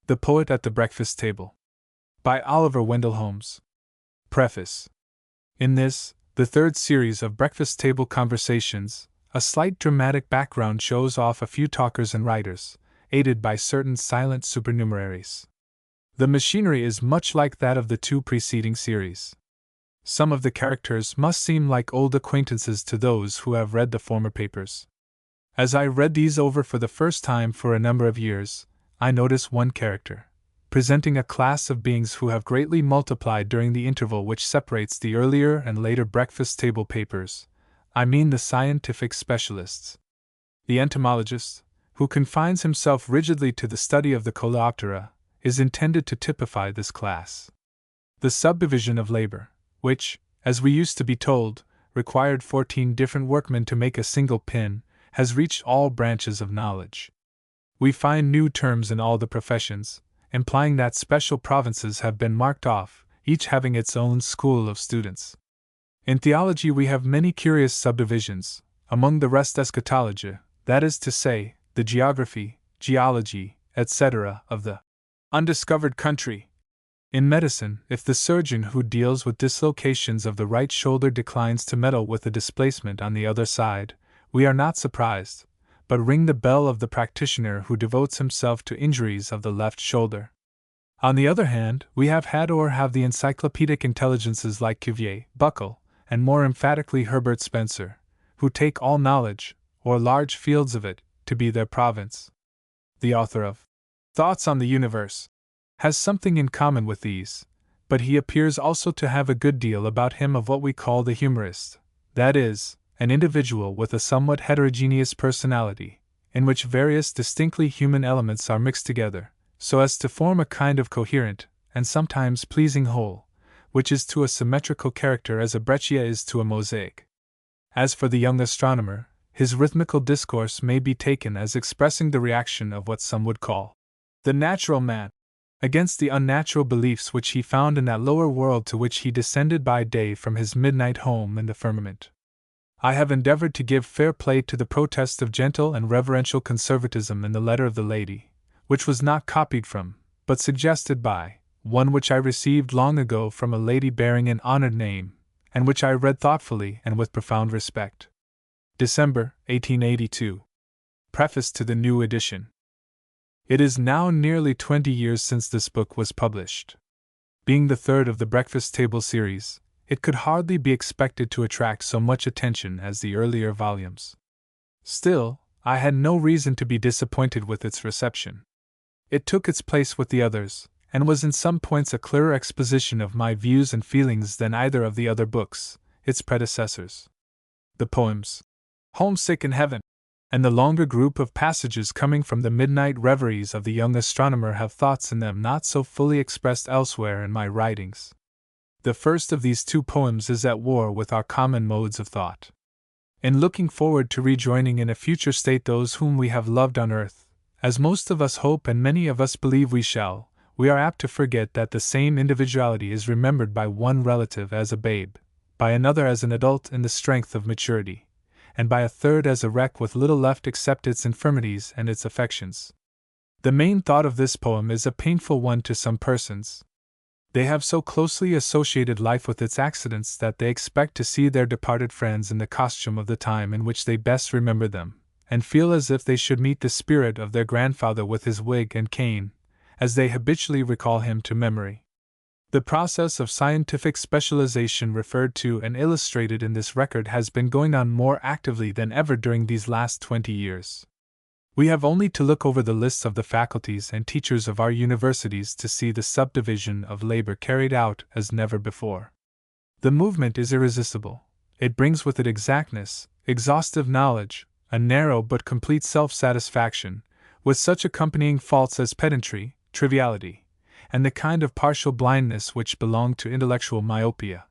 The Poet at the Breakfast Table. By Oliver Wendell Holmes. Preface. In this, the third series of Breakfast Table Conversations, a slight dramatic background shows off a few talkers and writers, aided by certain silent supernumeraries. The machinery is much like that of the two preceding series. Some of the characters must seem like old acquaintances to those who have read the former papers. As I read these over for the first time for a number of years, I notice one character, presenting a class of beings who have greatly multiplied during the interval which separates the earlier and later breakfast table papers. I mean the scientific specialists. The entomologist, who confines himself rigidly to the study of the Coleoptera, is intended to typify this class. The subdivision of labor, which, as we used to be told, required 14 different workmen to make a single pin, has reached all branches of knowledge. We find new terms in all the professions, implying that special provinces have been marked off, each having its own school of students. In theology we have many curious subdivisions, among the rest eschatology, that is to say, the geography, geology, etc., of the undiscovered country. In medicine, if the surgeon who deals with dislocations of the right shoulder declines to meddle with the displacement on the other side, we are not surprised, but ring the bell of the practitioner who devotes himself to injuries of the left shoulder. On the other hand, we have had or have the encyclopedic intelligences like Cuvier, Buckle, and more emphatically Herbert Spencer, who take all knowledge, or large fields of it, to be their province. The author of Thoughts on the Universe has something in common with these, but he appears also to have a good deal about him of what we call the humorist, that is, an individual with a somewhat heterogeneous personality, in which various distinctly human elements are mixed together, so as to form a kind of coherent, and sometimes pleasing whole, which is to a symmetrical character as a breccia is to a mosaic. As for the young astronomer, his rhythmical discourse may be taken as expressing the reaction of what some would call the natural man, against the unnatural beliefs which he found in that lower world to which he descended by day from his midnight home in the firmament. I have endeavored to give fair play to the protest of gentle and reverential conservatism in the letter of the lady, which was not copied from, but suggested by, one which I received long ago from a lady bearing an honored name, and which I read thoughtfully and with profound respect. December, 1882. Preface to the new edition. It is now nearly 20 years since this book was published. Being the third of the Breakfast Table series, it could hardly be expected to attract so much attention as the earlier volumes. Still, I had no reason to be disappointed with its reception. It took its place with the others, and was in some points a clearer exposition of my views and feelings than either of the other books, its predecessors. The poems, Homesick in Heaven, and the longer group of passages coming from the midnight reveries of the young astronomer have thoughts in them not so fully expressed elsewhere in my writings. The first of these two poems is at war with our common modes of thought. In looking forward to rejoining in a future state those whom we have loved on earth, as most of us hope and many of us believe we shall, we are apt to forget that the same individuality is remembered by one relative as a babe, by another as an adult in the strength of maturity, and by a third as a wreck with little left except its infirmities and its affections. The main thought of this poem is a painful one to some persons. They have so closely associated life with its accidents that they expect to see their departed friends in the costume of the time in which they best remember them, and feel as if they should meet the spirit of their grandfather with his wig and cane, as they habitually recall him to memory. The process of scientific specialization referred to and illustrated in this record has been going on more actively than ever during these last 20 years. We have only to look over the lists of the faculties and teachers of our universities to see the subdivision of labor carried out as never before. The movement is irresistible. It brings with it exactness, exhaustive knowledge, a narrow but complete self-satisfaction, with such accompanying faults as pedantry, triviality, and the kind of partial blindness which belong to intellectual myopia.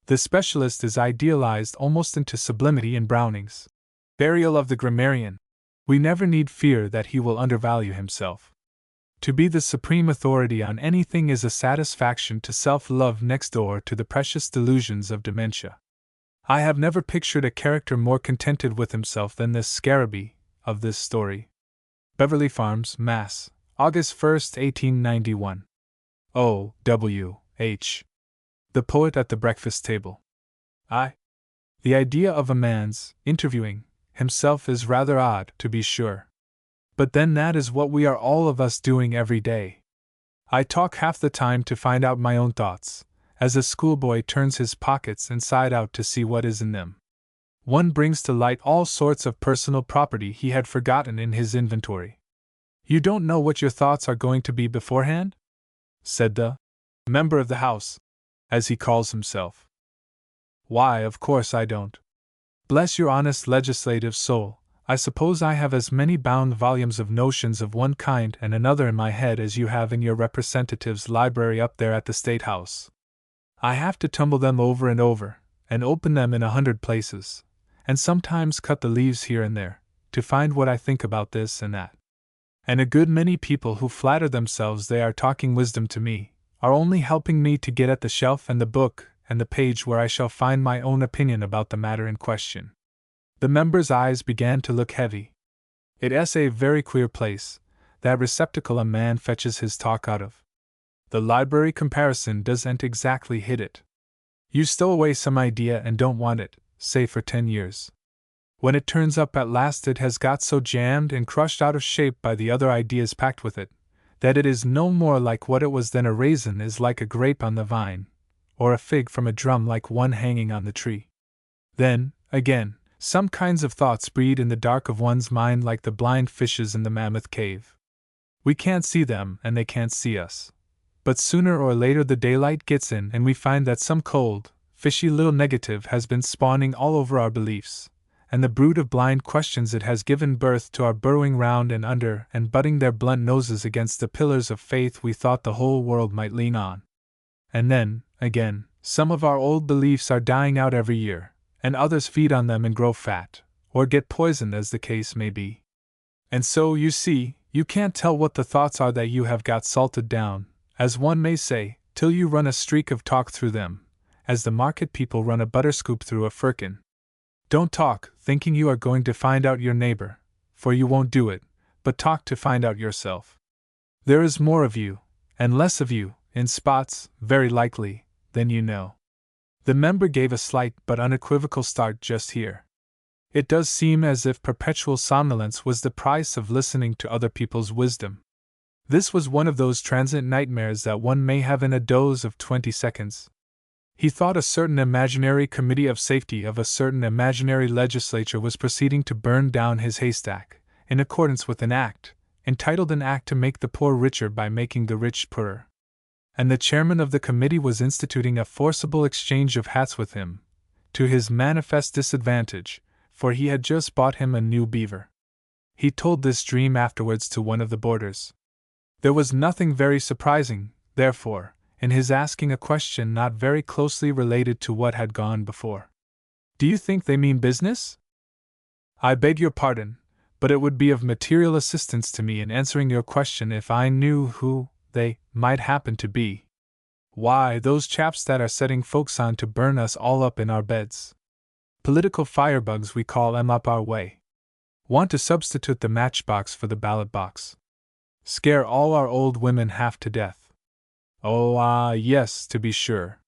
The specialist is idealized almost into sublimity in Browning's Burial of the Grammarian. We never need fear that he will undervalue himself. To be the supreme authority on anything is a satisfaction to self-love next door to the precious delusions of dementia. I have never pictured a character more contented with himself than this Scarabee of this story. Beverly Farms, Mass., August 1, 1891. O. W. H. The poet at the breakfast table. The idea of a man's interviewing himself is rather odd, to be sure. But then that is what we are all of us doing every day. I talk half the time to find out my own thoughts, as a schoolboy turns his pockets inside out to see what is in them. One brings to light all sorts of personal property he had forgotten in his inventory. You don't know what your thoughts are going to be beforehand? Said the member of the House, as he calls himself. Why, of course I don't. Bless your honest legislative soul, I suppose I have as many bound volumes of notions of one kind and another in my head as you have in your representative's library up there at the State House. I have to tumble them over, and open them in 100 places, and sometimes cut the leaves here and there, to find what I think about this and that. And a good many people who flatter themselves they are talking wisdom to me, are only helping me to get at the shelf and the book and the page where I shall find my own opinion about the matter in question. The member's eyes began to look heavy. It's a very queer place, that receptacle a man fetches his talk out of. The library comparison doesn't exactly hit it. You stow away some idea and don't want it, say for 10 years. When it turns up at last it has got so jammed and crushed out of shape by the other ideas packed with it, that it is no more like what it was than a raisin is like a grape on the vine, or a fig from a drum like one hanging on the tree. Then, again, some kinds of thoughts breed in the dark of one's mind like the blind fishes in the mammoth cave. We can't see them and they can't see us. But sooner or later the daylight gets in and we find that some cold, fishy little negative has been spawning all over our beliefs, and the brood of blind questions it has given birth to are burrowing round and under and butting their blunt noses against the pillars of faith we thought the whole world might lean on. And then, again, some of our old beliefs are dying out every year, and others feed on them and grow fat, or get poisoned as the case may be. And so, you see, you can't tell what the thoughts are that you have got salted down, as one may say, till you run a streak of talk through them, as the market people run a butter scoop through a firkin. Don't talk, thinking you are going to find out your neighbor, for you won't do it, but talk to find out yourself. There is more of you, and less of you, in spots, very likely, than you know. The member gave a slight but unequivocal start just here. It does seem as if perpetual somnolence was the price of listening to other people's wisdom. This was one of those transient nightmares that one may have in a doze of 20 seconds. He thought a certain imaginary committee of safety of a certain imaginary legislature was proceeding to burn down his haystack, in accordance with an act, entitled an act to make the poor richer by making the rich poorer. And the chairman of the committee was instituting a forcible exchange of hats with him, to his manifest disadvantage, for he had just bought him a new beaver. He told this dream afterwards to one of the boarders. There was nothing very surprising, therefore, in his asking a question not very closely related to what had gone before. Do you think they mean business? I beg your pardon, but it would be of material assistance to me in answering your question if I knew who they might happen to be. Why, those chaps that are setting folks on to burn us all up in our beds. Political firebugs we call 'em up our way. Want to substitute the matchbox for the ballot box. Scare all our old women half to death. Oh, yes, to be sure.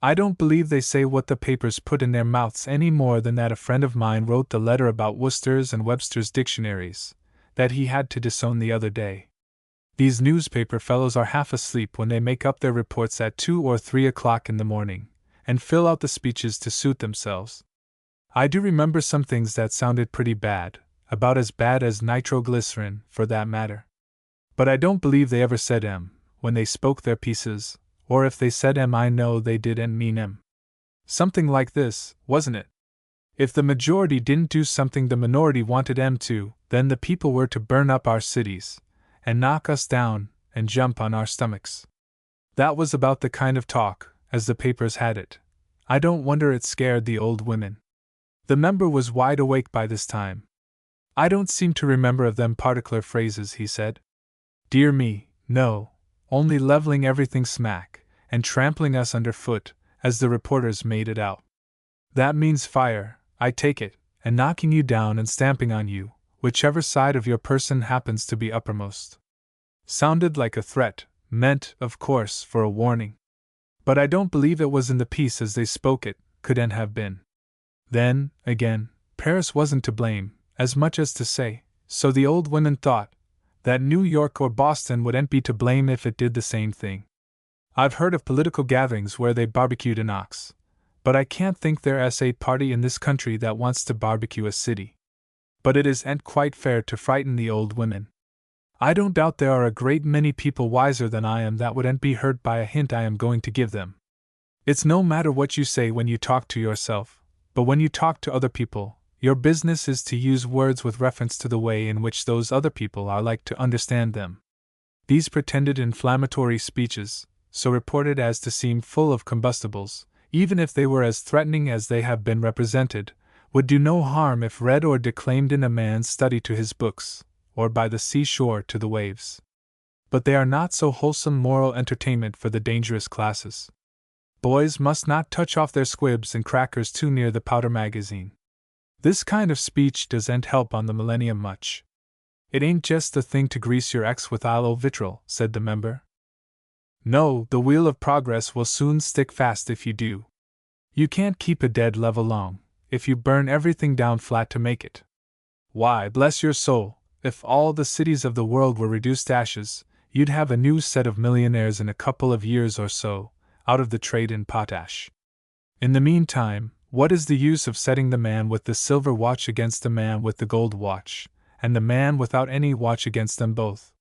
I don't believe they say what the papers put in their mouths any more than that a friend of mine wrote the letter about Worcester's and Webster's dictionaries, that he had to disown the other day. These newspaper fellows are half asleep when they make up their reports at 2 or 3 o'clock in the morning, and fill out the speeches to suit themselves. I do remember some things that sounded pretty bad, about as bad as nitroglycerin, for that matter. But I don't believe they ever said M when they spoke their pieces, or if they said M I know they didn't mean M. Something like this, wasn't it? If the majority didn't do something the minority wanted M to, then the people were to burn up our cities, and knock us down, and jump on our stomachs. That was about the kind of talk, as the papers had it. I don't wonder it scared the old women. The member was wide awake by this time. I don't seem to remember of them particular phrases, he said. Dear me, no, only leveling everything smack, and trampling us underfoot, as the reporters made it out. That means fire, I take it, and knocking you down and stamping on you, whichever side of your person happens to be uppermost. sounded like a threat, meant, of course, for a warning. But I don't believe it was in the piece as they spoke it, couldn't have been. Then, again, Paris wasn't to blame, as much as to say, so the old woman thought, that New York or Boston wouldn't be to blame if it did the same thing. I've heard of political gatherings where they barbecued an ox, but I can't think there's a party in this country that wants to barbecue a city. But it isn't quite fair to frighten the old women. I don't doubt there are a great many people wiser than I am that wouldn't be hurt by a hint I am going to give them. It's no matter what you say when you talk to yourself, but when you talk to other people, your business is to use words with reference to the way in which those other people are like to understand them. These pretended inflammatory speeches, so reported as to seem full of combustibles, even if they were as threatening as they have been represented, would do no harm if read or declaimed in a man's study to his books, or by the seashore to the waves. But they are not so wholesome moral entertainment for the dangerous classes. Boys must not touch off their squibs and crackers too near the powder magazine. This kind of speech doesn't help on the millennium much. It ain't just the thing to grease your ex with aloe vitriol, said the member. No, the wheel of progress will soon stick fast if you do. You can't keep a dead level long, if you burn everything down flat to make it. Why, bless your soul, if all the cities of the world were reduced to ashes, you'd have a new set of millionaires in a couple of years or so, out of the trade in potash. In the meantime, what is the use of setting the man with the silver watch against the man with the gold watch, and the man without any watch against them both?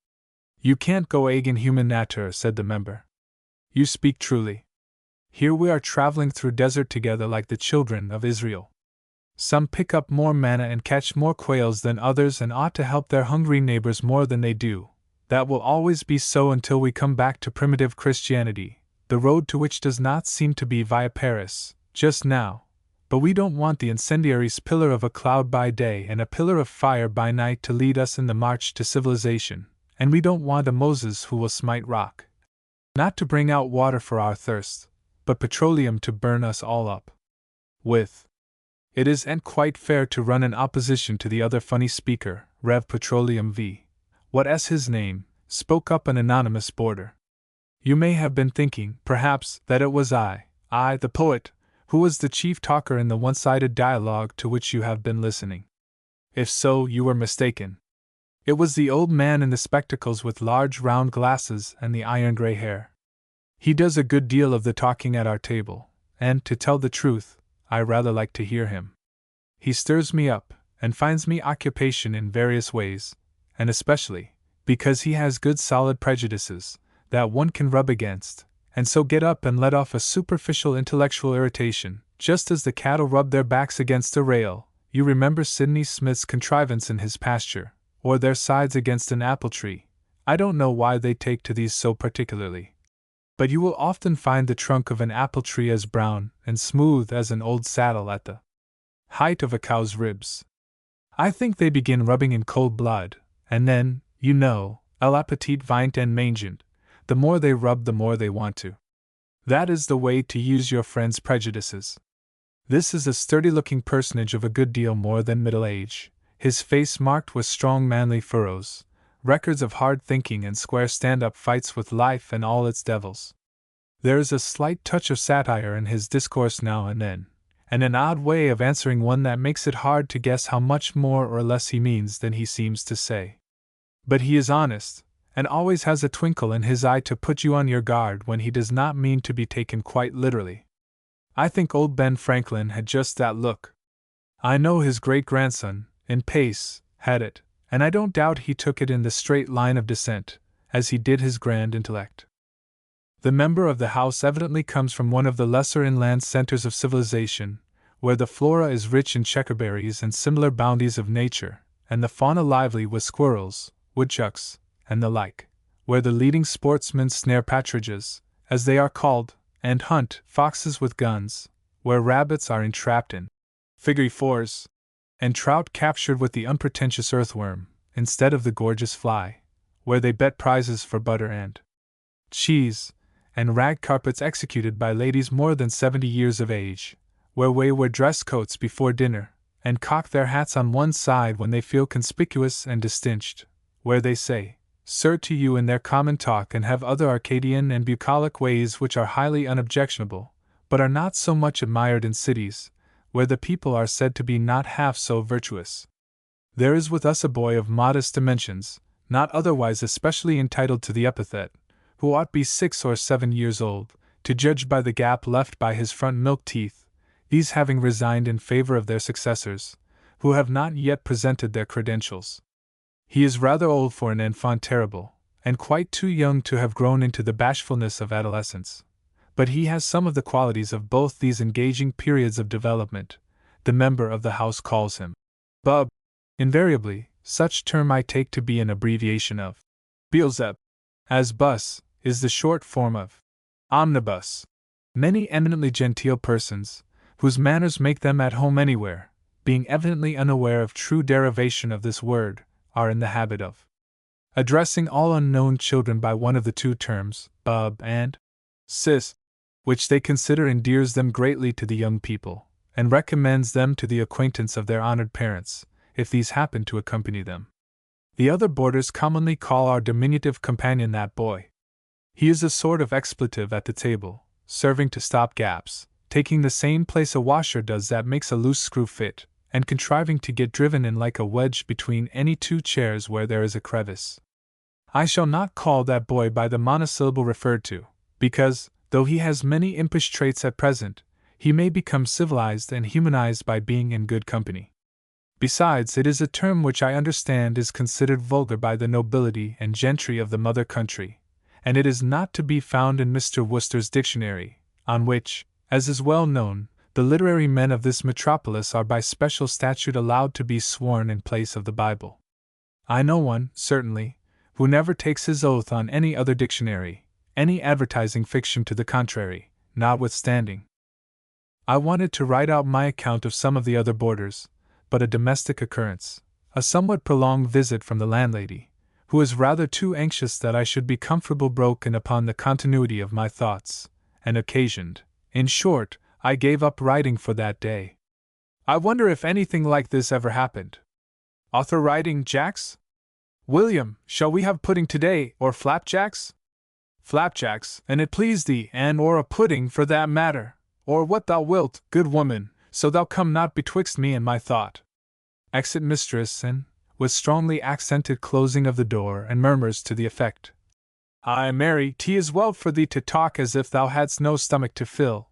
You can't go gegen human nature, said the member. You speak truly. Here we are traveling through desert together like the children of Israel. Some pick up more manna and catch more quails than others and ought to help their hungry neighbors more than they do. That will always be so until we come back to primitive Christianity, the road to which does not seem to be via Paris, just now. But we don't want the incendiary's pillar of a cloud by day and a pillar of fire by night to lead us in the march to civilization, and we don't want a Moses who will smite rock, not to bring out water for our thirst, but petroleum to burn us all up with. It isn't quite fair to run in opposition to the other funny speaker, Rev. Petroleum V. What's his name? Spoke up an anonymous boarder. You may have been thinking, perhaps, that it was I, the poet, who was the chief talker in the one-sided dialogue to which you have been listening. If so, you were mistaken. It was the old man in the spectacles with large round glasses and the iron-gray hair. He does a good deal of the talking at our table, and, to tell the truth, I rather like to hear him. He stirs me up, and finds me occupation in various ways, and especially, because he has good solid prejudices, that one can rub against, and so get up and let off a superficial intellectual irritation, just as the cattle rub their backs against a rail. You remember Sidney Smith's contrivance in his pasture, or their sides against an apple tree. I don't know why they take to these so particularly. But you will often find the trunk of an apple tree as brown and smooth as an old saddle at the height of a cow's ribs. I think they begin rubbing in cold blood, and then, you know, l'appétit vient en mangeant, the more they rub the more they want to. That is the way to use your friend's prejudices. This is a sturdy-looking personage of a good deal more than middle age, his face marked with strong manly furrows, records of hard thinking and square stand-up fights with life and all its devils. There is a slight touch of satire in his discourse now and then, and an odd way of answering one that makes it hard to guess how much more or less he means than he seems to say. But he is honest, and always has a twinkle in his eye to put you on your guard when he does not mean to be taken quite literally. I think old Ben Franklin had just that look. I know his great-grandson, in Pace, had it, and I don't doubt he took it in the straight line of descent, as he did his grand intellect. The member of the House evidently comes from one of the lesser inland centers of civilization, where the flora is rich in checkerberries and similar bounties of nature, and the fauna lively with squirrels, woodchucks, and the like, where the leading sportsmen snare partridges, as they are called, and hunt foxes with guns, where rabbits are entrapped in figure fours, and trout captured with the unpretentious earthworm, instead of the gorgeous fly, where they bet prizes for butter and cheese, and rag carpets executed by ladies more than 70 years of age, where they wear dress coats before dinner, and cock their hats on one side when they feel conspicuous and distinguished, where they say, sir, to you in their common talk, and have other Arcadian and bucolic ways which are highly unobjectionable, but are not so much admired in cities, where the people are said to be not half so virtuous. There is with us a boy of modest dimensions, not otherwise especially entitled to the epithet, who ought be 6 or 7 years old, to judge by the gap left by his front milk teeth, these having resigned in favor of their successors, who have not yet presented their credentials. He is rather old for an enfant terrible, and quite too young to have grown into the bashfulness of adolescence. But he has some of the qualities of both these engaging periods of development. The member of the house calls him Bub. Invariably, such term I take to be an abbreviation of Beelzeb, as bus is the short form of omnibus. Many eminently genteel persons, whose manners make them at home anywhere, being evidently unaware of true derivation of this word, are in the habit of addressing all unknown children by one of the two terms, bub and sis, which they consider endears them greatly to the young people, and recommends them to the acquaintance of their honored parents, if these happen to accompany them. The other boarders commonly call our diminutive companion that boy. He is a sort of expletive at the table, serving to stop gaps, taking the same place a washer does that makes a loose screw fit, and contriving to get driven in like a wedge between any two chairs where there is a crevice. I shall not call that boy by the monosyllable referred to, because, though he has many impish traits at present, he may become civilized and humanized by being in good company. Besides, it is a term which I understand is considered vulgar by the nobility and gentry of the mother country, and it is not to be found in Mr. Worcester's dictionary, on which, as is well known, the literary men of this metropolis are by special statute allowed to be sworn in place of the Bible. I know one, certainly, who never takes his oath on any other dictionary, any advertising fiction to the contrary, notwithstanding. I wanted to write out my account of some of the other boarders, but a domestic occurrence, a somewhat prolonged visit from the landlady, who is rather too anxious that I should be comfortable, broken upon the continuity of my thoughts, and occasioned, in short, I gave up writing for that day. I wonder if anything like this ever happened. Author writing, Jacks? William, shall we have pudding today, or flapjacks? Flapjacks, an it please thee, and or a pudding for that matter, or what thou wilt, good woman, so thou come not betwixt me and my thought. Exit mistress, and, with strongly accented closing of the door, and murmurs to the effect, Ay, Mary, 'tis well for thee to talk as if thou hadst no stomach to fill.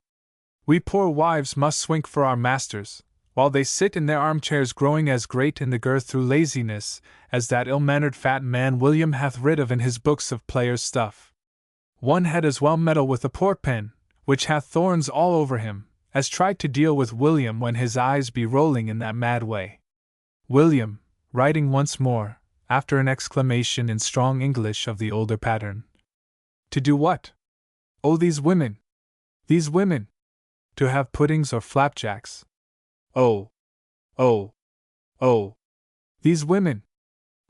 We poor wives must swink for our masters, while they sit in their armchairs growing as great in the girth through laziness as that ill-mannered fat man William hath rid of in his books of players' stuff. One had as well meddle with a poor pen, which hath thorns all over him, as try to deal with William when his eyes be rolling in that mad way. William, writing once more, after an exclamation in strong English of the older pattern. To do what? Oh, these women! These women! To have puddings or flapjacks. Oh! Oh! Oh! These women!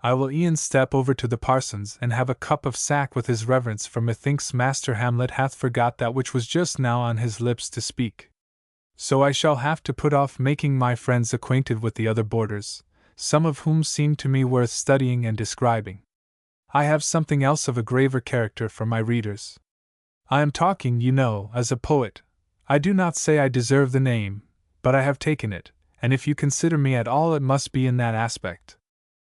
I will e'en step over to the parson's and have a cup of sack with his reverence, for methinks Master Hamlet hath forgot that which was just now on his lips to speak. So I shall have to put off making my friends acquainted with the other boarders, some of whom seem to me worth studying and describing. I have something else of a graver character for my readers. I am talking, you know, as a poet. I do not say I deserve the name, but I have taken it, and if you consider me at all it must be in that aspect.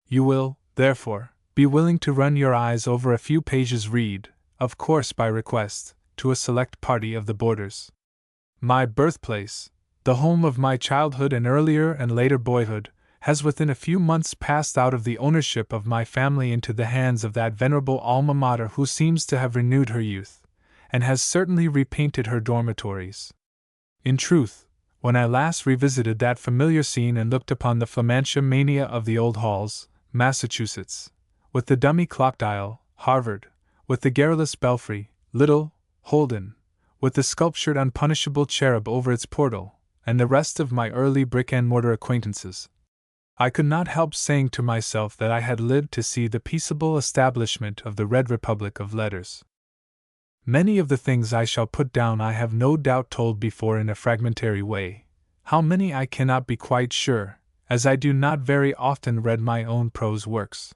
You will, therefore, be willing to run your eyes over a few pages, read, of course by request, to a select party of the boarders. My birthplace, the home of my childhood and earlier and later boyhood, has within a few months passed out of the ownership of my family into the hands of that venerable alma mater who seems to have renewed her youth, and has certainly repainted her dormitories. In truth, when I last revisited that familiar scene and looked upon the Flamantia mania of the old halls, Massachusetts, with the dummy clock dial, Harvard, with the garrulous belfry, Little, Holden, with the sculptured unpunishable cherub over its portal, and the rest of my early brick-and-mortar acquaintances, I could not help saying to myself that I had lived to see the peaceable establishment of the Red Republic of Letters. Many of the things I shall put down I have no doubt told before in a fragmentary way. How many I cannot be quite sure, as I do not very often read my own prose works.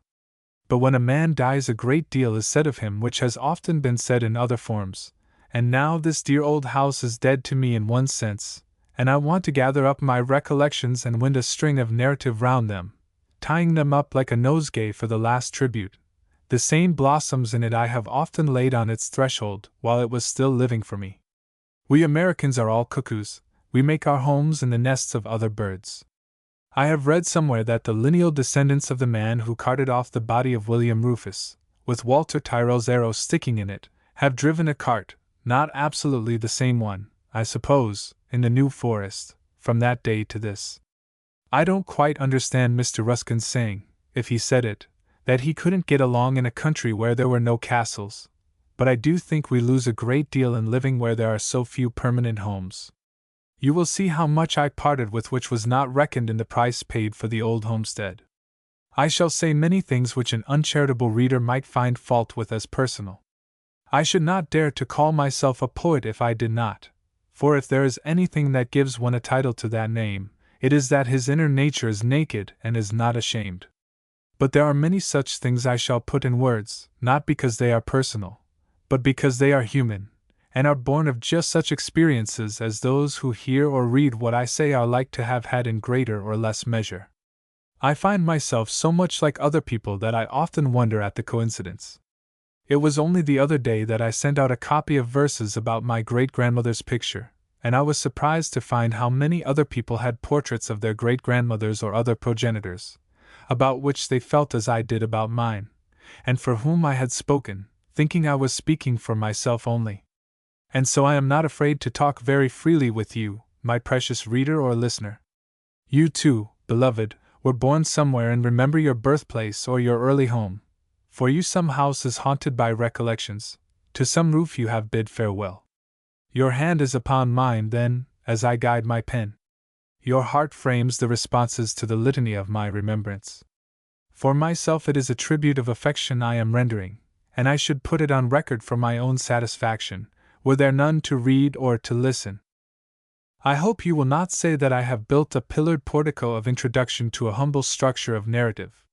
but when a man dies a great deal is said of him which has often been said in other forms, and now this dear old house is dead to me in one sense, and I want to gather up my recollections and wind a string of narrative round them, tying them up like a nosegay for the last tribute. The same blossoms in it I have often laid on its threshold while it was still living for me. We Americans are all cuckoos, we make our homes in the nests of other birds. I have read somewhere that the lineal descendants of the man who carted off the body of William Rufus, with Walter Tyrrell's arrow sticking in it, have driven a cart, not absolutely the same one, I suppose, in the New Forest, from that day to this. I don't quite understand Mr. Ruskin's saying, if he said it, that he couldn't get along in a country where there were no castles, but I do think we lose a great deal in living where there are so few permanent homes. You will see how much I parted with which was not reckoned in the price paid for the old homestead. I shall say many things which an uncharitable reader might find fault with as personal. I should not dare to call myself a poet if I did not, for if there is anything that gives one a title to that name, it is that his inner nature is naked and is not ashamed. But there are many such things I shall put in words, not because they are personal, but because they are human, and are born of just such experiences as those who hear or read what I say are like to have had in greater or less measure. I find myself so much like other people that I often wonder at the coincidence. It was only the other day that I sent out a copy of verses about my great-grandmother's picture, and I was surprised to find how many other people had portraits of their great-grandmothers or other progenitors, about which they felt as I did about mine, and for whom I had spoken, thinking I was speaking for myself only. And so I am not afraid to talk very freely with you, my precious reader or listener. You too, beloved, were born somewhere and remember your birthplace or your early home. For you some house is haunted by recollections, to some roof you have bid farewell. Your hand is upon mine then, as I guide my pen. Your heart frames the responses to the litany of my remembrance. For myself it is a tribute of affection I am rendering, and I should put it on record for my own satisfaction, were there none to read or to listen. I hope you will not say that I have built a pillared portico of introduction to a humble structure of narrative.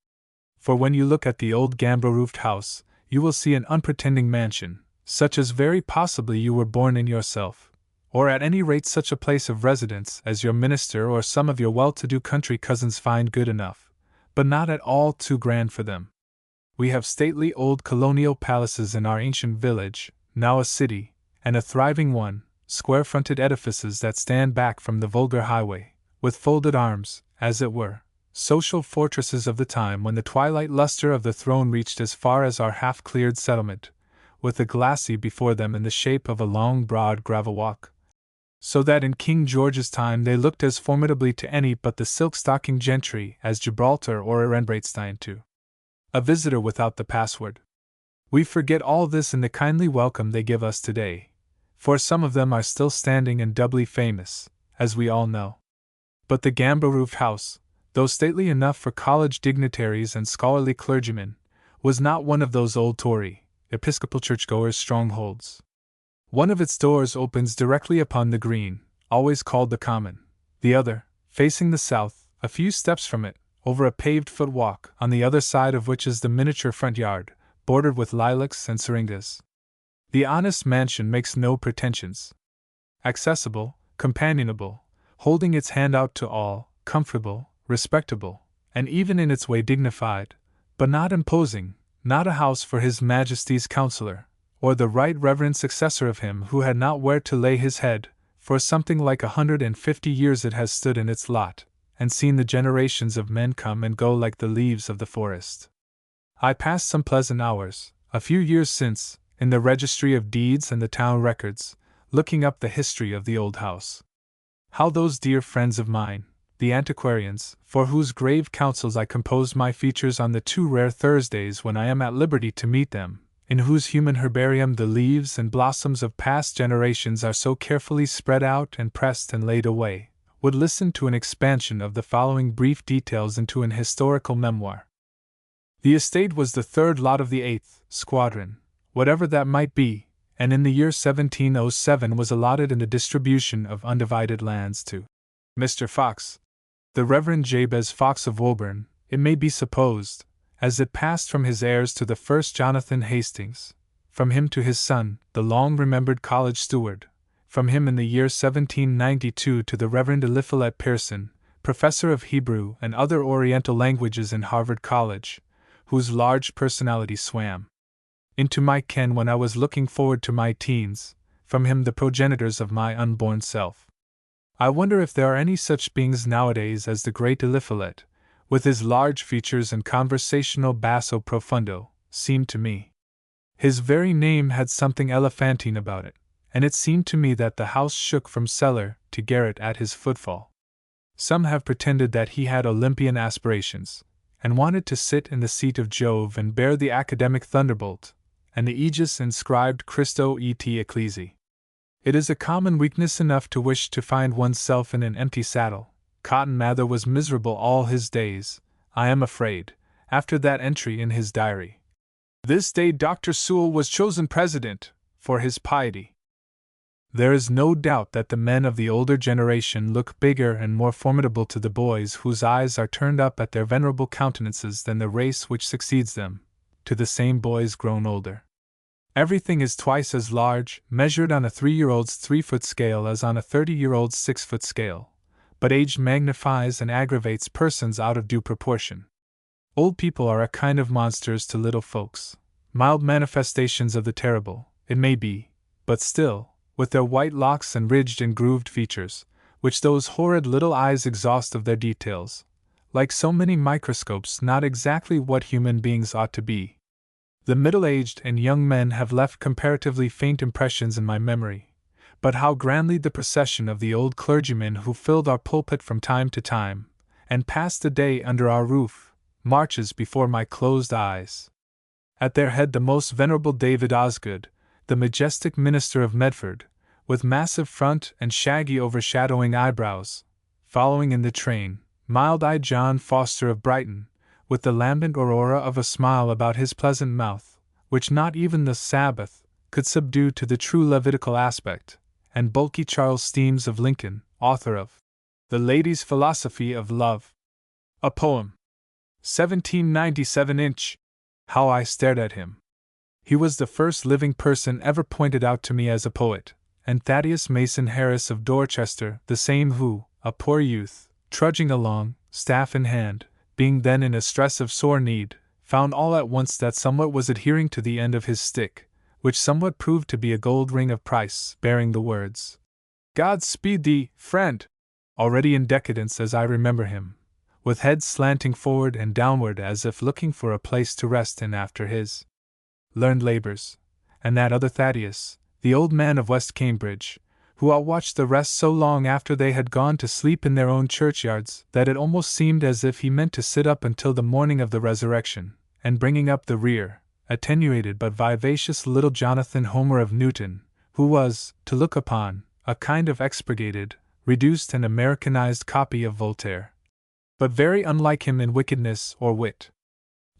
For when you look at the old gambrel-roofed house, you will see an unpretending mansion, such as very possibly you were born in yourself, or at any rate such a place of residence as your minister or some of your well-to-do country cousins find good enough, but not at all too grand for them. We have stately old colonial palaces in our ancient village, now a city, and a thriving one, square-fronted edifices that stand back from the vulgar highway, with folded arms, as it were, social fortresses of the time when the twilight luster of the throne reached as far as our half-cleared settlement, with the glacis before them in the shape of a long broad gravel walk, so that in King George's time they looked as formidably to any but the silk-stocking gentry as Gibraltar or Ehrenbreitstein to a visitor without the password. We forget all this in the kindly welcome they give us today, for some of them are still standing and doubly famous, as we all know. But the gambrel-roofed house, though stately enough for college dignitaries and scholarly clergymen, was not one of those old Tory, Episcopal churchgoers' strongholds. One of its doors opens directly upon the green, always called the Common, the other, facing the south, a few steps from it, over a paved footwalk, on the other side of which is the miniature front yard, bordered with lilacs and syringas. The honest mansion makes no pretensions. Accessible, companionable, holding its hand out to all, comfortable, respectable, and even in its way dignified, but not imposing, not a house for His Majesty's counsellor, or the right reverend successor of him who had not where to lay his head. For something like 150 years it has stood in its lot, and seen the generations of men come and go like the leaves of the forest. I passed some pleasant hours, a few years since, in the registry of deeds and the town records, looking up the history of the old house. How those dear friends of mine, the antiquarians, for whose grave counsels I compose my features on the 2 rare Thursdays when I am at liberty to meet them, in whose human herbarium the leaves and blossoms of past generations are so carefully spread out and pressed and laid away, would listen to an expansion of the following brief details into an historical memoir. The estate was the 3rd lot of the 8th squadron, whatever that might be, and in the year 1707 was allotted in the distribution of undivided lands to Mr. Fox, the Reverend Jabez Fox of Woburn, it may be supposed, as it passed from his heirs to the first Jonathan Hastings, from him to his son, the long-remembered college steward, from him in the year 1792 to the Reverend Eliphalet Pearson, professor of Hebrew and other Oriental languages in Harvard College, whose large personality swam into my ken when I was looking forward to my teens, from him the progenitors of my unborn self. I wonder if there are any such beings nowadays as the great Eliphalet, with his large features and conversational basso profundo, seemed to me. His very name had something elephantine about it, and it seemed to me that the house shook from cellar to garret at his footfall. Some have pretended that he had Olympian aspirations, and wanted to sit in the seat of Jove and bear the academic thunderbolt, and the aegis inscribed Christo et Ecclesi. It is a common weakness enough to wish to find oneself in an empty saddle. Cotton Mather was miserable all his days, I am afraid, after that entry in his diary. This day Dr. Sewell was chosen president, for his piety. There is no doubt that the men of the older generation look bigger and more formidable to the boys whose eyes are turned up at their venerable countenances than the race which succeeds them, to the same boys grown older. Everything is twice as large, measured on a 3-year-old's 3-foot scale as on a 30-year-old's 6-foot scale, but age magnifies and aggravates persons out of due proportion. Old people are a kind of monsters to little folks, mild manifestations of the terrible, it may be, but still, with their white locks and ridged and grooved features, which those horrid little eyes exhaust of their details, like so many microscopes, not exactly what human beings ought to be. The middle-aged and young men have left comparatively faint impressions in my memory, but how grandly the procession of the old clergymen who filled our pulpit from time to time, and passed the day under our roof, marches before my closed eyes. At their head the most venerable David Osgood, the majestic minister of Medford, with massive front and shaggy overshadowing eyebrows, following in the train, mild-eyed John Foster of Brighton, with the lambent aurora of a smile about his pleasant mouth, which not even the Sabbath could subdue to the true Levitical aspect, and bulky Charles Steams of Lincoln, author of The Lady's Philosophy of Love, a poem, 1797 inch. How I stared at him! He was the first living person ever pointed out to me as a poet, and Thaddeus Mason Harris of Dorchester, the same who, a poor youth, trudging along, staff in hand, being then in a stress of sore need, found all at once that somewhat was adhering to the end of his stick, which somewhat proved to be a gold ring of price, bearing the words, "God speed thee, friend," already in decadence as I remember him, with head slanting forward and downward as if looking for a place to rest in after his learned labors, and that other Thaddeus, the old man of West Cambridge, who outwatched the rest so long after they had gone to sleep in their own churchyards that it almost seemed as if he meant to sit up until the morning of the resurrection, and bringing up the rear, attenuated but vivacious little Jonathan Homer of Newton, who was, to look upon, a kind of expurgated, reduced and Americanized copy of Voltaire, but very unlike him in wickedness or wit.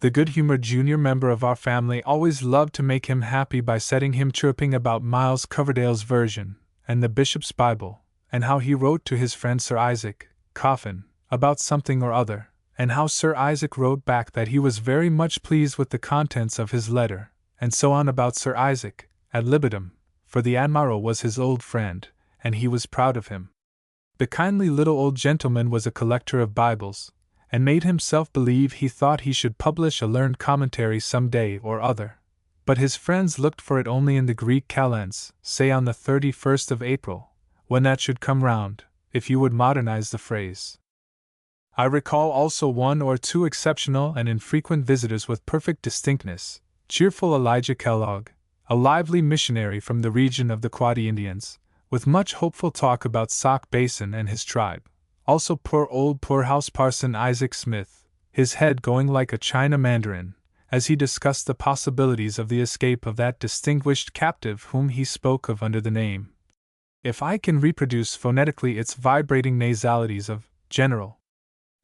The good-humored junior member of our family always loved to make him happy by setting him chirping about Miles Coverdale's version, and the Bishop's Bible, and how he wrote to his friend Sir Isaac Coffin about something or other, and how Sir Isaac wrote back that he was very much pleased with the contents of his letter, and so on about Sir Isaac, ad libitum, for the Admiral was his old friend, and he was proud of him. The kindly little old gentleman was a collector of Bibles, and made himself believe he thought he should publish a learned commentary some day or other. But his friends looked for it only in the Greek kalends, say on the 31st of April, when that should come round, if you would modernize the phrase. I recall also one or two exceptional and infrequent visitors with perfect distinctness: cheerful Elijah Kellogg, a lively missionary from the region of the Quoddy Indians, with much hopeful talk about Sauk Basin and his tribe; also poor old poorhouse parson Isaac Smith, his head going like a China mandarin, as he discussed the possibilities of the escape of that distinguished captive whom he spoke of under the name, if I can reproduce phonetically its vibrating nasalities, of General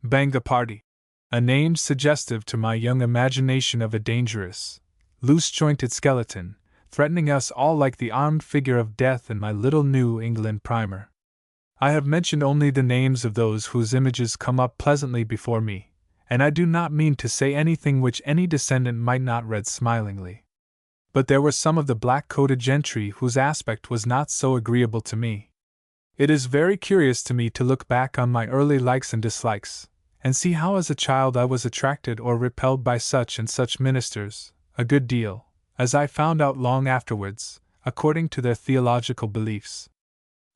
Bangaparty, a name suggestive to my young imagination of a dangerous, loose-jointed skeleton, threatening us all like the armed figure of death in my little New England primer. I have mentioned only the names of those whose images come up pleasantly before me, and I do not mean to say anything which any descendant might not read smilingly. But there were some of the black-coated gentry whose aspect was not so agreeable to me. It is very curious to me to look back on my early likes and dislikes, and see how as a child I was attracted or repelled by such and such ministers, a good deal, as I found out long afterwards, according to their theological beliefs.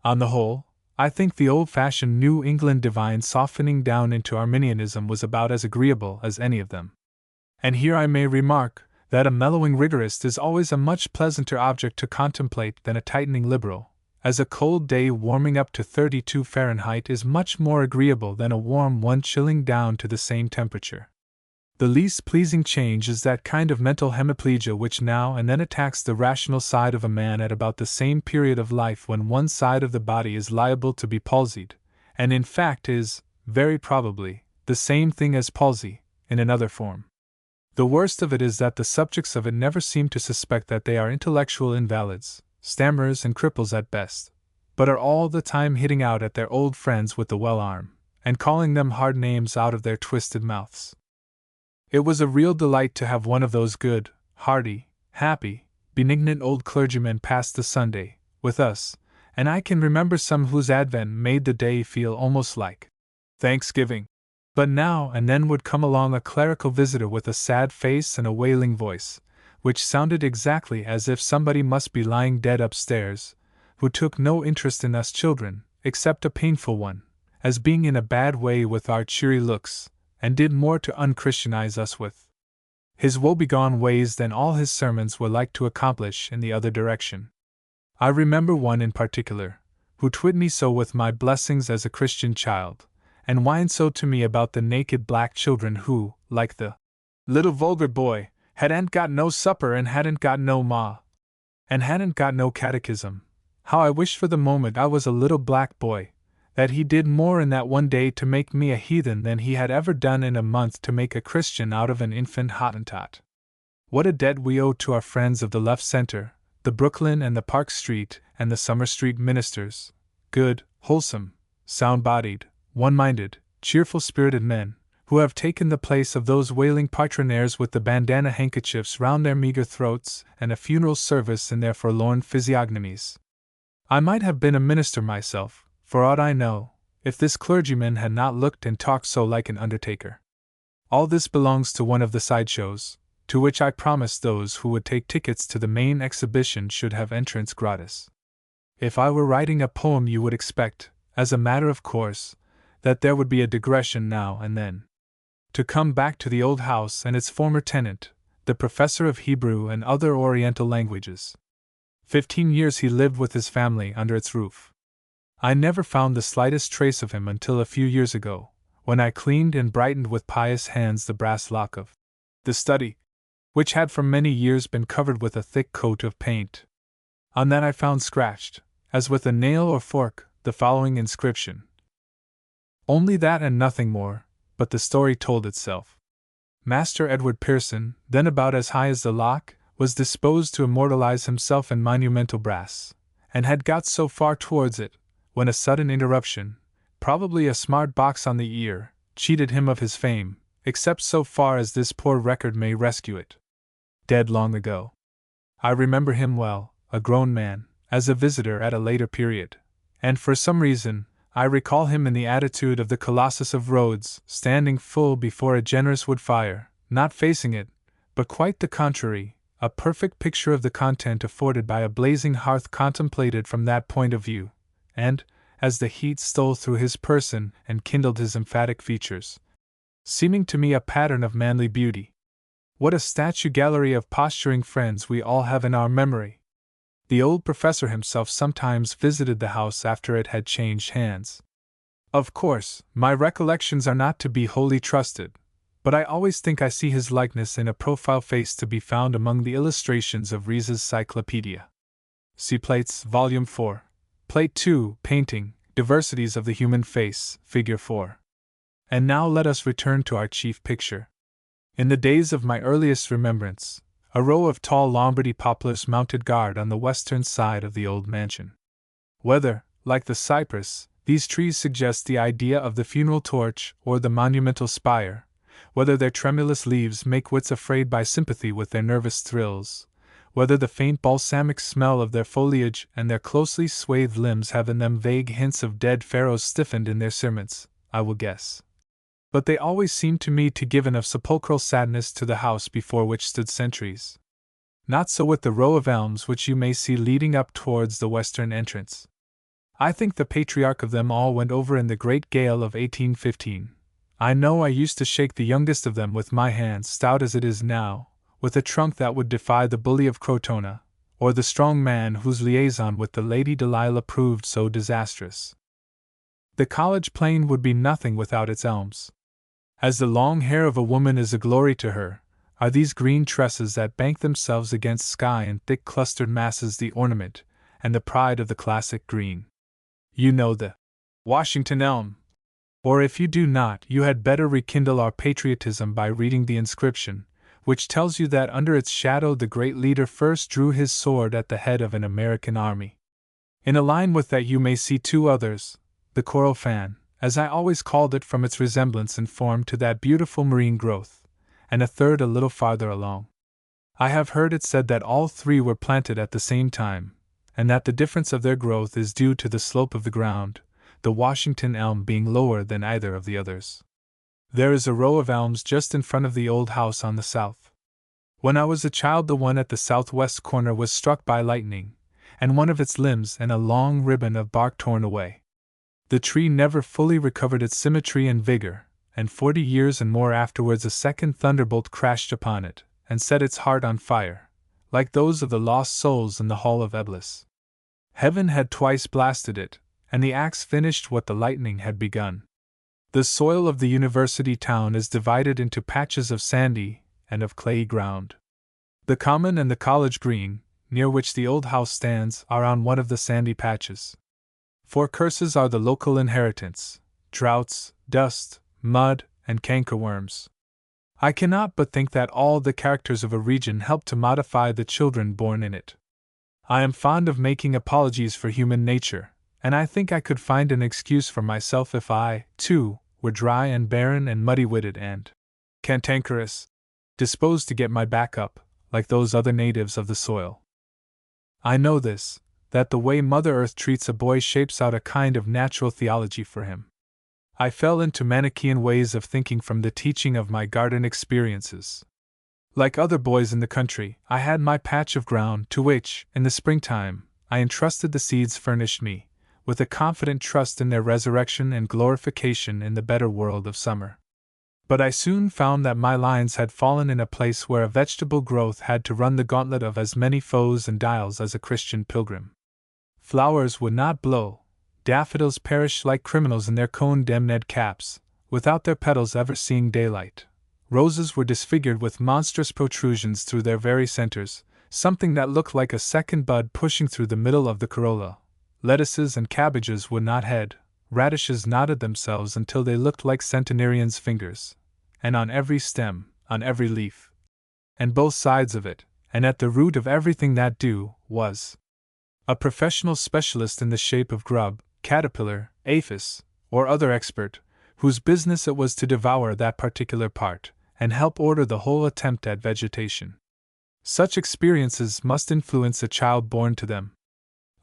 On the whole, I think the old-fashioned New England divine softening down into Arminianism was about as agreeable as any of them. And here I may remark that a mellowing rigorist is always a much pleasanter object to contemplate than a tightening liberal, as a cold day warming up to 32 Fahrenheit is much more agreeable than a warm one chilling down to the same temperature. The least pleasing change is that kind of mental hemiplegia which now and then attacks the rational side of a man at about the same period of life when one side of the body is liable to be palsied, and in fact is, very probably, the same thing as palsy, in another form. The worst of it is that the subjects of it never seem to suspect that they are intellectual invalids, stammerers and cripples at best, but are all the time hitting out at their old friends with the well arm, and calling them hard names out of their twisted mouths. It was a real delight to have one of those good, hearty, happy, benignant old clergymen pass the Sunday with us, and I can remember some whose advent made the day feel almost like Thanksgiving. But now and then would come along a clerical visitor with a sad face and a wailing voice, which sounded exactly as if somebody must be lying dead upstairs, who took no interest in us children, except a painful one, as being in a bad way with our cheery looks, and did more to unchristianize us with his woebegone ways than all his sermons were like to accomplish in the other direction. I remember one in particular, who twit me so with my blessings as a Christian child, and whined so to me about the naked black children who, like the little vulgar boy, hadn't got no supper and hadn't got no ma, and hadn't got no catechism. How I wished for the moment I was a little black boy, that he did more in that one day to make me a heathen than he had ever done in a month to make a Christian out of an infant Hottentot. What a debt we owe to our friends of the left center, the Brooklyn and the Park Street and the Summer Street ministers, good, wholesome, sound-bodied, one-minded, cheerful-spirited men, who have taken the place of those wailing patronaires with the bandana handkerchiefs round their meager throats and a funeral service in their forlorn physiognomies. I might have been a minister myself, for aught I know, if this clergyman had not looked and talked so like an undertaker. All this belongs to one of the sideshows, to which I promised those who would take tickets to the main exhibition should have entrance gratis. If I were writing a poem you would expect, as a matter of course, that there would be a digression now and then. To come back to the old house and its former tenant, the professor of Hebrew and other Oriental languages. 15 years he lived with his family under its roof. I never found the slightest trace of him until a few years ago, when I cleaned and brightened with pious hands the brass lock of the study, which had for many years been covered with a thick coat of paint. On that I found scratched, as with a nail or fork, the following inscription. Only that and nothing more, but the story told itself. Master Edward Pearson, then about as high as the lock, was disposed to immortalize himself in monumental brass, and had got so far towards it, when a sudden interruption, probably a smart box on the ear, cheated him of his fame, except so far as this poor record may rescue it. Dead long ago. I remember him well, a grown man, as a visitor at a later period, and for some reason, I recall him in the attitude of the Colossus of Rhodes, standing full before a generous wood fire, not facing it, but quite the contrary, a perfect picture of the content afforded by a blazing hearth contemplated from that point of view, and, as the heat stole through his person and kindled his emphatic features, seeming to me a pattern of manly beauty. What a statue gallery of posturing friends we all have in our memory! The old professor himself sometimes visited the house after it had changed hands. Of course, my recollections are not to be wholly trusted, but I always think I see his likeness in a profile face to be found among the illustrations of Ries's Cyclopedia. See Plates, Volume 4. Plate 2, Painting, Diversities of the Human Face, Figure 4. And now let us return to our chief picture. In the days of my earliest remembrance, a row of tall Lombardy poplars mounted guard on the western side of the old mansion. Whether, like the cypress, these trees suggest the idea of the funeral torch or the monumental spire, whether their tremulous leaves make wits afraid by sympathy with their nervous thrills, whether the faint balsamic smell of their foliage and their closely swathed limbs have in them vague hints of dead pharaohs stiffened in their cerements, I will guess. But they always seemed to me to give enough sepulchral sadness to the house before which stood sentries. Not so with the row of elms which you may see leading up towards the western entrance. I think the patriarch of them all went over in the great gale of 1815. I know I used to shake the youngest of them with my hand, stout as it is now, with a trunk that would defy the bully of Crotona, or the strong man whose liaison with the Lady Delilah proved so disastrous. The college plain would be nothing without its elms. As the long hair of a woman is a glory to her, are these green tresses that bank themselves against sky in thick clustered masses the ornament and the pride of the classic green. You know the Washington elm. Or if you do not, you had better rekindle our patriotism by reading the inscription, which tells you that under its shadow the great leader first drew his sword at the head of an American army. In a line with that you may see two others, the coral fan, as I always called it from its resemblance in form to that beautiful marine growth, and a third a little farther along. I have heard it said that all three were planted at the same time, and that the difference of their growth is due to the slope of the ground, the Washington elm being lower than either of the others. There is a row of elms just in front of the old house on the south. When I was a child, the one at the southwest corner was struck by lightning, and one of its limbs and a long ribbon of bark torn away. The tree never fully recovered its symmetry and vigor, and 40 years and more afterwards a second thunderbolt crashed upon it, and set its heart on fire, like those of the lost souls in the Hall of Eblis. Heaven had twice blasted it, and the axe finished what the lightning had begun. The soil of the university town is divided into patches of sandy and of clayey ground. The common and the college green, near which the old house stands, are on one of the sandy patches. For curses are the local inheritance: droughts, dust, mud, and cankerworms. I cannot but think that all the characters of a region help to modify the children born in it. I am fond of making apologies for human nature, and I think I could find an excuse for myself if I, too, were dry and barren and muddy-witted and cantankerous, disposed to get my back up, like those other natives of the soil. I know this, that the way Mother Earth treats a boy shapes out a kind of natural theology for him. I fell into Manichaean ways of thinking from the teaching of my garden experiences. Like other boys in the country, I had my patch of ground to which, in the springtime, I entrusted the seeds furnished me, with a confident trust in their resurrection and glorification in the better world of summer. But I soon found that my lines had fallen in a place where a vegetable growth had to run the gauntlet of as many foes and dials as a Christian pilgrim. Flowers would not blow, daffodils perished like criminals in their condemned caps, without their petals ever seeing daylight. Roses were disfigured with monstrous protrusions through their very centers, something that looked like a second bud pushing through the middle of the corolla. Lettuces and cabbages would not head, radishes knotted themselves until they looked like centenarians' fingers, and on every stem, on every leaf, and both sides of it, and at the root of everything that was a professional specialist in the shape of grub, caterpillar, aphis, or other expert, whose business it was to devour that particular part, and help order the whole attempt at vegetation. Such experiences must influence a child born to them.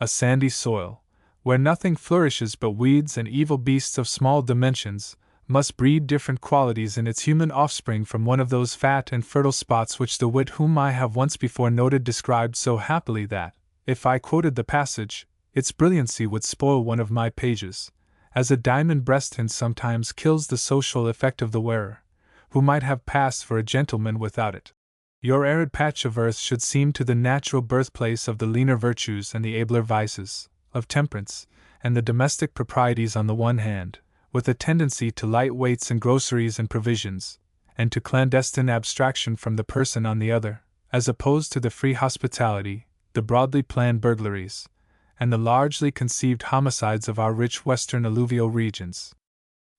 A sandy soil, where nothing flourishes but weeds and evil beasts of small dimensions, must breed different qualities in its human offspring from one of those fat and fertile spots which the wit whom I have once before noted described so happily that, if I quoted the passage, its brilliancy would spoil one of my pages, as a diamond breastpin sometimes kills the social effect of the wearer, who might have passed for a gentleman without it. Your arid patch of earth should seem to the natural birthplace of the leaner virtues and the abler vices, of temperance, and the domestic proprieties on the one hand, with a tendency to light weights and groceries and provisions, and to clandestine abstraction from the person on the other, as opposed to the free hospitality, the broadly planned burglaries, and the largely conceived homicides of our rich western alluvial regions.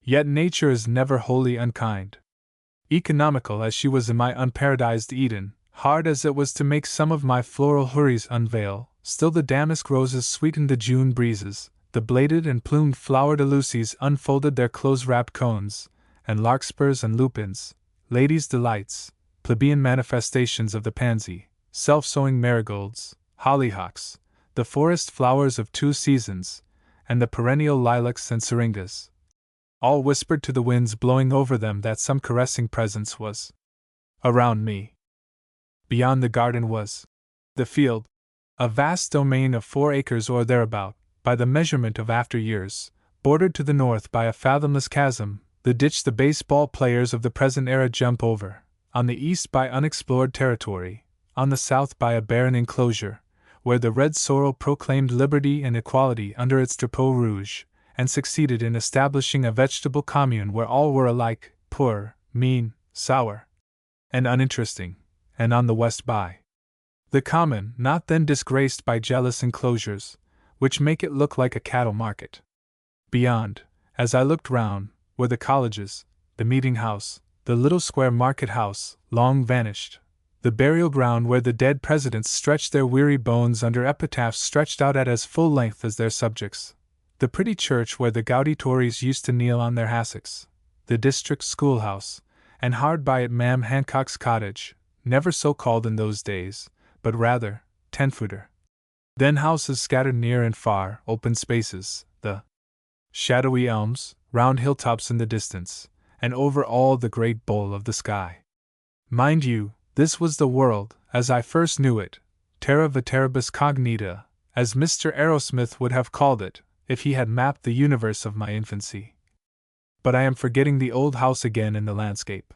Yet nature is never wholly unkind. Economical as she was in my unparadised Eden, hard as it was to make some of my floral houris unveil, still the damask roses sweetened the June breezes, the bladed and plumed flowered illusies unfolded their close-wrapped cones, and larkspurs and lupins, ladies' delights, plebeian manifestations of the pansy, self-sowing marigolds, hollyhocks, the forest flowers of 2 seasons, and the perennial lilacs and syringas. All whispered to the winds blowing over them that some caressing presence was around me. Beyond the garden was the field, a vast domain of 4 acres or thereabout, by the measurement of after years, bordered to the north by a fathomless chasm, the ditch the baseball players of the present era jump over, on the east by unexplored territory, on the south by a barren enclosure, where the red sorrel proclaimed liberty and equality under its drapeau rouge, and succeeded in establishing a vegetable commune where all were alike, poor, mean, sour, and uninteresting, and on the west by the common, not then disgraced by jealous enclosures, which make it look like a cattle market. Beyond, as I looked round, were the colleges, the meeting house, the little square market house, long vanished, the burial ground where the dead presidents stretched their weary bones under epitaphs stretched out at as full length as their subjects, the pretty church where the gouty Tories used to kneel on their hassocks, the district schoolhouse, and hard by it Ma'am Hancock's cottage, never so called in those days, but rather 10-footer. Then houses scattered near and far, open spaces, the shadowy elms, round hilltops in the distance, and over all the great bowl of the sky. Mind you, this was the world, as I first knew it, terra veteribus cognita, as Mr. Arrowsmith would have called it, if he had mapped the universe of my infancy. But I am forgetting the old house again in the landscape.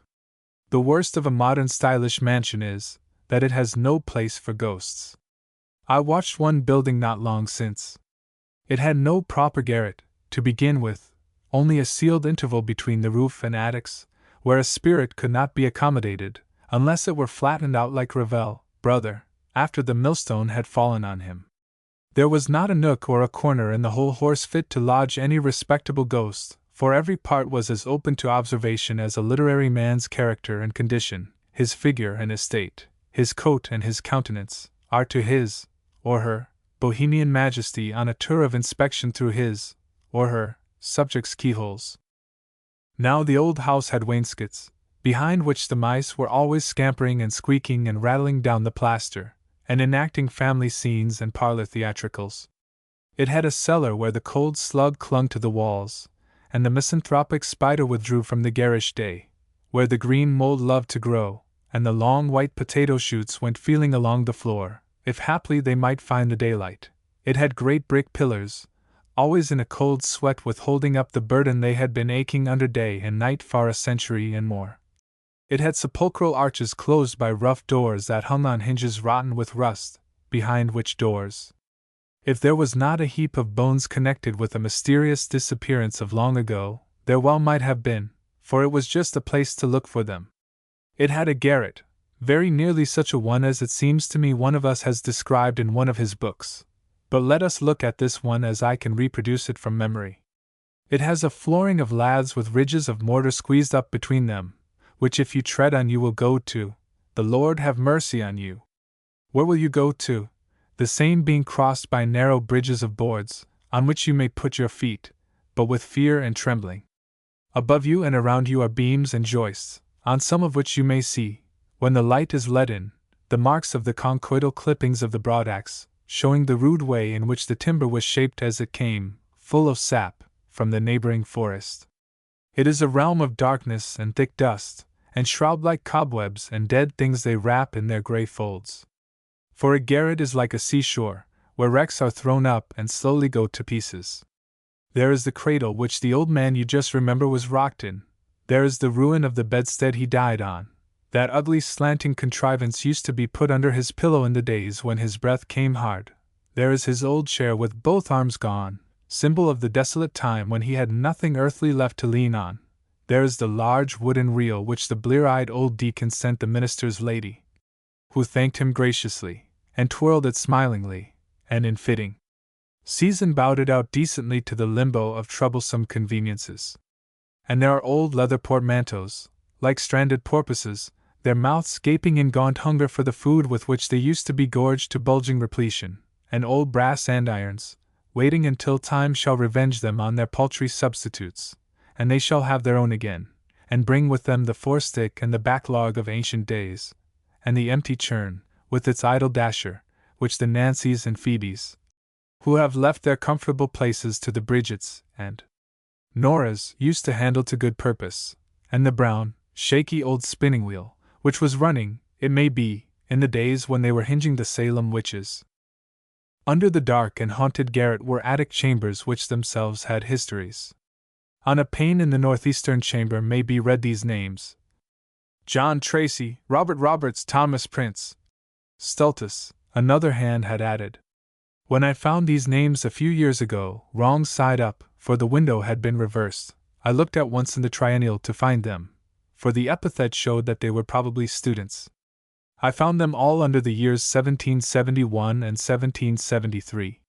The worst of a modern stylish mansion is, that it has no place for ghosts. I watched one building not long since. It had no proper garret, to begin with, only a sealed interval between the roof and attics, where a spirit could not be accommodated, unless it were flattened out like Ravel, brother, after the millstone had fallen on him. There was not a nook or a corner in the whole horse fit to lodge any respectable ghost, for every part was as open to observation as a literary man's character and condition, his figure and estate, his coat and his countenance, are to his, or her, bohemian majesty on a tour of inspection through his, or her, subjects' keyholes. Now the old house had wainscots, behind which the mice were always scampering and squeaking and rattling down the plaster, and enacting family scenes and parlor theatricals. It had a cellar where the cold slug clung to the walls, and the misanthropic spider withdrew from the garish day, where the green mold loved to grow, and the long white potato shoots went feeling along the floor, if haply they might find the daylight. It had great brick pillars, always in a cold sweat with holding up the burden they had been aching under day and night for a century and more. It had sepulchral arches closed by rough doors that hung on hinges rotten with rust, behind which doors, if there was not a heap of bones connected with a mysterious disappearance of long ago, there well might have been, for it was just a place to look for them. It had a garret, very nearly such a one as it seems to me one of us has described in one of his books, but let us look at this one as I can reproduce it from memory. It has a flooring of laths with ridges of mortar squeezed up between them, which if you tread on you will go to, the Lord have mercy on you. Where will you go to? The same being crossed by narrow bridges of boards, on which you may put your feet, but with fear and trembling. Above you and around you are beams and joists, on some of which you may see, when the light is let in, the marks of the conchoidal clippings of the broadaxe, showing the rude way in which the timber was shaped as it came, full of sap, from the neighboring forest. It is a realm of darkness and thick dust, and shroud-like cobwebs and dead things they wrap in their grey folds. For a garret is like a seashore, where wrecks are thrown up and slowly go to pieces. There is the cradle which the old man you just remember was rocked in. There is the ruin of the bedstead he died on. That ugly slanting contrivance used to be put under his pillow in the days when his breath came hard. There is his old chair with both arms gone, symbol of the desolate time when he had nothing earthly left to lean on. There is the large wooden reel which the blear-eyed old deacon sent the minister's lady, who thanked him graciously, and twirled it smilingly, and in fitting season bowed it out decently to the limbo of troublesome conveniences. And there are old leather portmanteaus, like stranded porpoises, their mouths gaping in gaunt hunger for the food with which they used to be gorged to bulging repletion, and old brass andirons, waiting until time shall revenge them on their paltry substitutes, and they shall have their own again, and bring with them the forestick and the backlog of ancient days, and the empty churn, with its idle dasher, which the Nancys and Phoebes, who have left their comfortable places to the Bridgets and Noras, used to handle to good purpose, and the brown, shaky old spinning wheel, which was running, it may be, in the days when they were hinging the Salem witches. Under the dark and haunted garret were attic chambers which themselves had histories. On a pane in the northeastern chamber may be read these names: John Tracy, Robert Roberts, Thomas Prince. Stultus, another hand had added. When I found these names a few years ago, wrong side up, for the window had been reversed, I looked at once in the triennial to find them, for the epithet showed that they were probably students. I found them all under the years 1771 and 1773.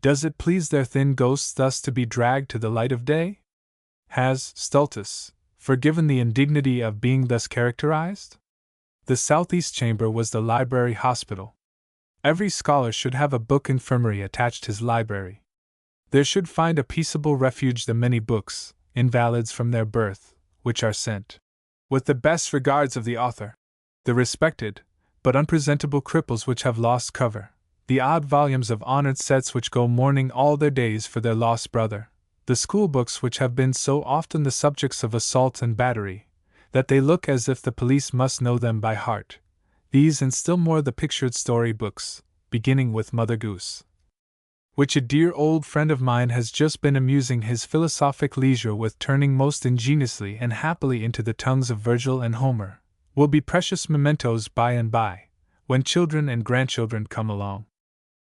Does it please their thin ghosts thus to be dragged to the light of day? Has Stultus forgiven the indignity of being thus characterized? The southeast chamber was the library hospital. Every scholar should have a book infirmary attached his library. There should find a peaceable refuge the many books, invalids from their birth, which are sent, with the best regards of the author, the respected, but unpresentable cripples which have lost cover, the odd volumes of honored sets which go mourning all their days for their lost brother, the school books which have been so often the subjects of assault and battery, that they look as if the police must know them by heart. These and still more the pictured story books, beginning with Mother Goose, which a dear old friend of mine has just been amusing his philosophic leisure with turning most ingeniously and happily into the tongues of Virgil and Homer, will be precious mementos by and by, when children and grandchildren come along.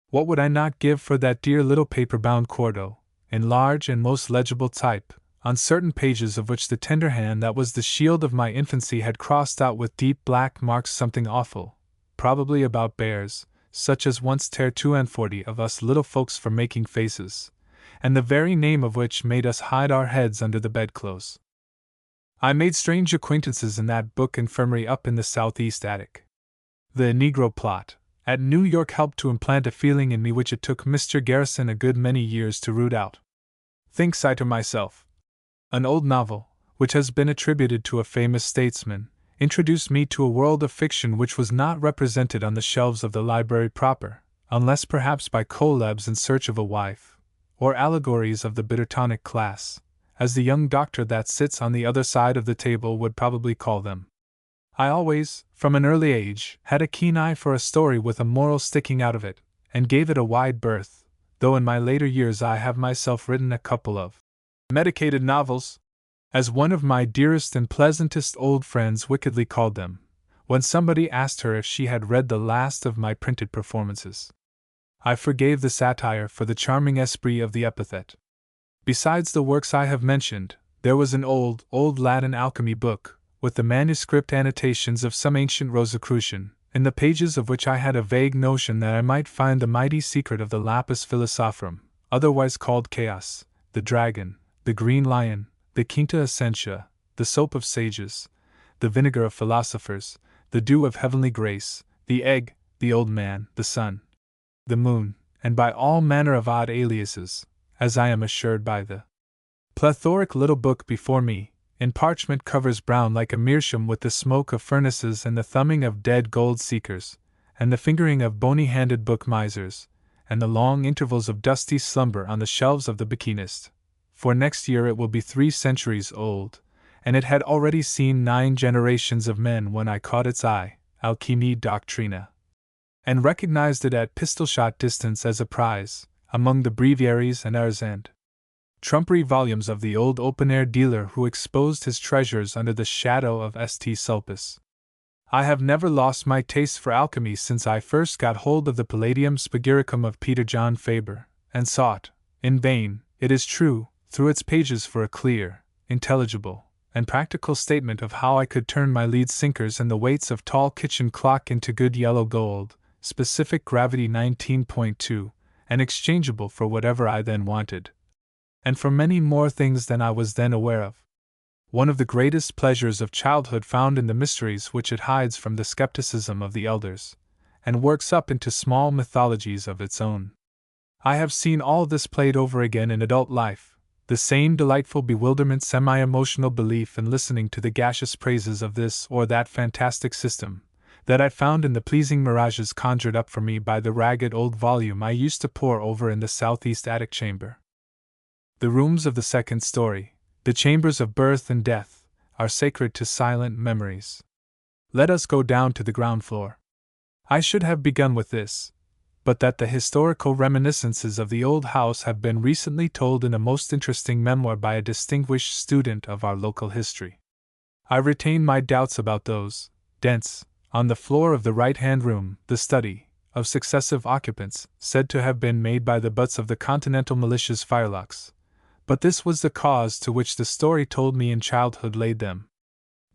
What would I not give for that dear little paper-bound quarto, in large and most legible type, on certain pages of which the tender hand that was the shield of my infancy had crossed out with deep black marks something awful, probably about bears, such as once tear 240 of us little folks for making faces, and the very name of which made us hide our heads under the bedclothes. I made strange acquaintances in that book infirmary up in the southeast attic. The Negro plot at New York helped to implant a feeling in me which it took Mr. Garrison a good many years to root out. Thinks I to myself, an old novel, which has been attributed to a famous statesman, introduced me to a world of fiction which was not represented on the shelves of the library proper, unless perhaps by Colebs in search of a wife, or allegories of the bitter tonic class, as the young doctor that sits on the other side of the table would probably call them. I always, from an early age, had a keen eye for a story with a moral sticking out of it, and gave it a wide berth, though in my later years I have myself written a couple of medicated novels, as one of my dearest and pleasantest old friends wickedly called them, when somebody asked her if she had read the last of my printed performances. I forgave the satire for the charming esprit of the epithet. Besides the works I have mentioned, there was an old Latin alchemy book, with the manuscript annotations of some ancient Rosicrucian, in the pages of which I had a vague notion that I might find the mighty secret of the lapis philosophorum, otherwise called chaos, the dragon, the green lion, the quinta essentia, the soap of sages, the vinegar of philosophers, the dew of heavenly grace, the egg, the old man, the sun, the moon, and by all manner of odd aliases, as I am assured by the plethoric little book before me, in parchment covers brown like a meerschaum with the smoke of furnaces and the thumbing of dead gold seekers, and the fingering of bony-handed book misers, and the long intervals of dusty slumber on the shelves of the bouquinist. For next year it will be 3 centuries old, and it had already seen 9 generations of men when I caught its eye, Alchimie Doctrina, and recognized it at pistol-shot distance as a prize, among the breviaries and airs and trumpery volumes of the old open-air dealer who exposed his treasures under the shadow of St. Sulpice. I have never lost my taste for alchemy since I first got hold of the Palladium Spagyricum of Peter John Faber, and sought, in vain, it is true, through its pages for a clear, intelligible, and practical statement of how I could turn my lead sinkers and the weights of tall kitchen clock into good yellow gold, specific gravity 19.2, and exchangeable for whatever I then wanted, and for many more things than I was then aware of. One of the greatest pleasures of childhood found in the mysteries which it hides from the skepticism of the elders, and works up into small mythologies of its own. I have seen all this played over again in adult life, the same delightful bewilderment, semi-emotional belief in listening to the gaseous praises of this or that fantastic system, that I found in the pleasing mirages conjured up for me by the ragged old volume I used to pore over in the southeast attic chamber. The rooms of the second story, the chambers of birth and death, are sacred to silent memories. Let us go down to the ground floor. I should have begun with this, but that the historical reminiscences of the old house have been recently told in a most interesting memoir by a distinguished student of our local history. I retain my doubts about those, dents, on the floor of the right-hand room, the study, of successive occupants, said to have been made by the butts of the Continental Militia's firelocks, but this was the cause to which the story told me in childhood laid them.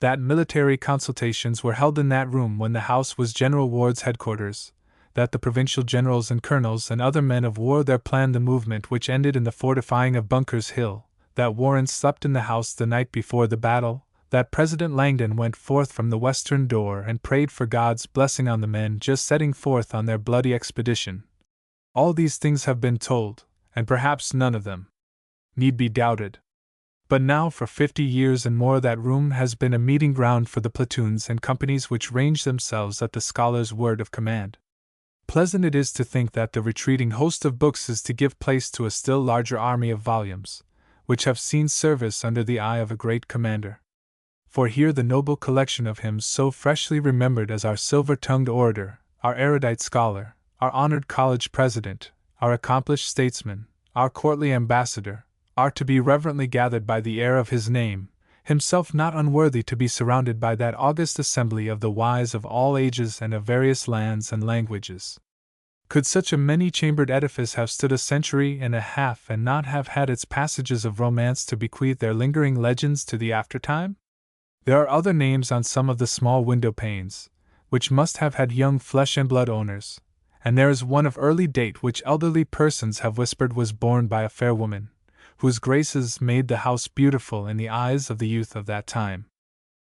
That military consultations were held in that room when the house was General Ward's headquarters, that the provincial generals and colonels and other men of war there planned the movement which ended in the fortifying of Bunker's Hill, that Warren slept in the house the night before the battle, that President Langdon went forth from the western door and prayed for God's blessing on the men just setting forth on their bloody expedition. All these things have been told, and perhaps none of them need be doubted. But now for 50 years and more that room has been a meeting ground for the platoons and companies which range themselves at the scholar's word of command. Pleasant it is to think that the retreating host of books is to give place to a still larger army of volumes, which have seen service under the eye of a great commander. For here the noble collection of hymns so freshly remembered as our silver-tongued orator, our erudite scholar, our honored college president, our accomplished statesman, our courtly ambassador, are to be reverently gathered by the heir of his name, himself not unworthy to be surrounded by that august assembly of the wise of all ages and of various lands and languages. Could such a many-chambered edifice have stood a century and a half and not have had its passages of romance to bequeath their lingering legends to the aftertime? There are other names on some of the small window panes, which must have had young flesh and blood owners, and there is one of early date which elderly persons have whispered was borne by a fair woman, whose graces made the house beautiful in the eyes of the youth of that time.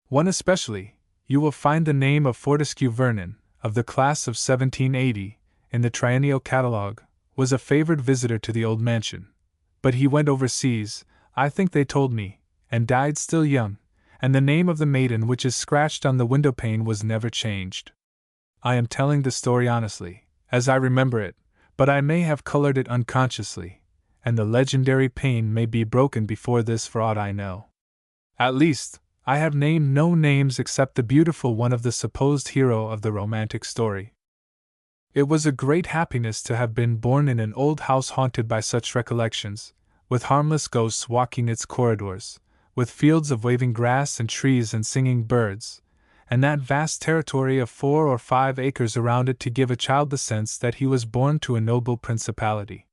One especially, you will find the name of Fortescue Vernon, of the class of 1780, in the triennial catalogue, was a favored visitor to the old mansion, but he went overseas, I think they told me, and died still young, and the name of the maiden which is scratched on the windowpane was never changed. I am telling the story honestly, as I remember it, but I may have colored it unconsciously, and the legendary pane may be broken before this for aught I know. At least, I have named no names except the beautiful one of the supposed hero of the romantic story. It was a great happiness to have been born in an old house haunted by such recollections, with harmless ghosts walking its corridors, with fields of waving grass and trees and singing birds, and that vast territory of 4 or 5 acres around it to give a child the sense that he was born to a noble principality.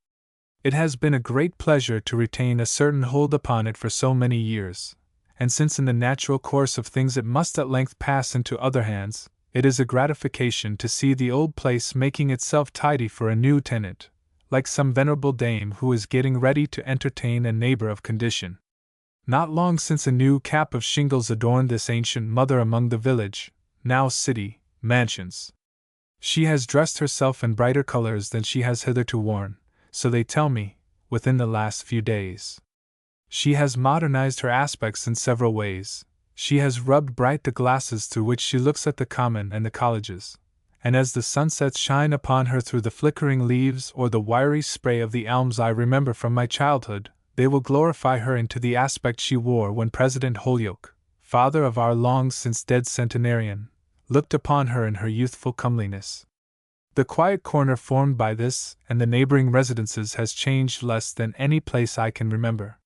It has been a great pleasure to retain a certain hold upon it for so many years, and since in the natural course of things it must at length pass into other hands, it is a gratification to see the old place making itself tidy for a new tenant, like some venerable dame who is getting ready to entertain a neighbor of condition. Not long since a new cap of shingles adorned this ancient mother among the village, now city, mansions. She has dressed herself in brighter colors than she has hitherto worn, so they tell me, within the last few days. She has modernized her aspects in several ways. She has rubbed bright the glasses through which she looks at the common and the colleges, and as the sunsets shine upon her through the flickering leaves or the wiry spray of the elms I remember from my childhood, they will glorify her into the aspect she wore when President Holyoke, father of our long-since-dead centenarian, looked upon her in her youthful comeliness. The quiet corner formed by this and the neighboring residences has changed less than any place I can remember.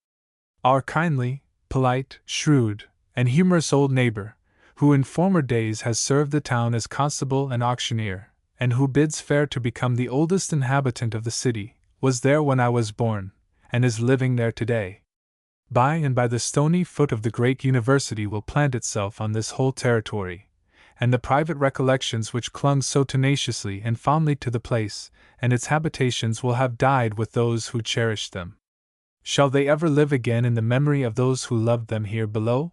Our kindly, polite, shrewd, and humorous old neighbor, who in former days has served the town as constable and auctioneer, and who bids fair to become the oldest inhabitant of the city, was there when I was born, and is living there today. By and by the stony foot of the great university will plant itself on this whole territory, and the private recollections which clung so tenaciously and fondly to the place and its habitations will have died with those who cherished them. Shall they ever live again in the memory of those who loved them here below?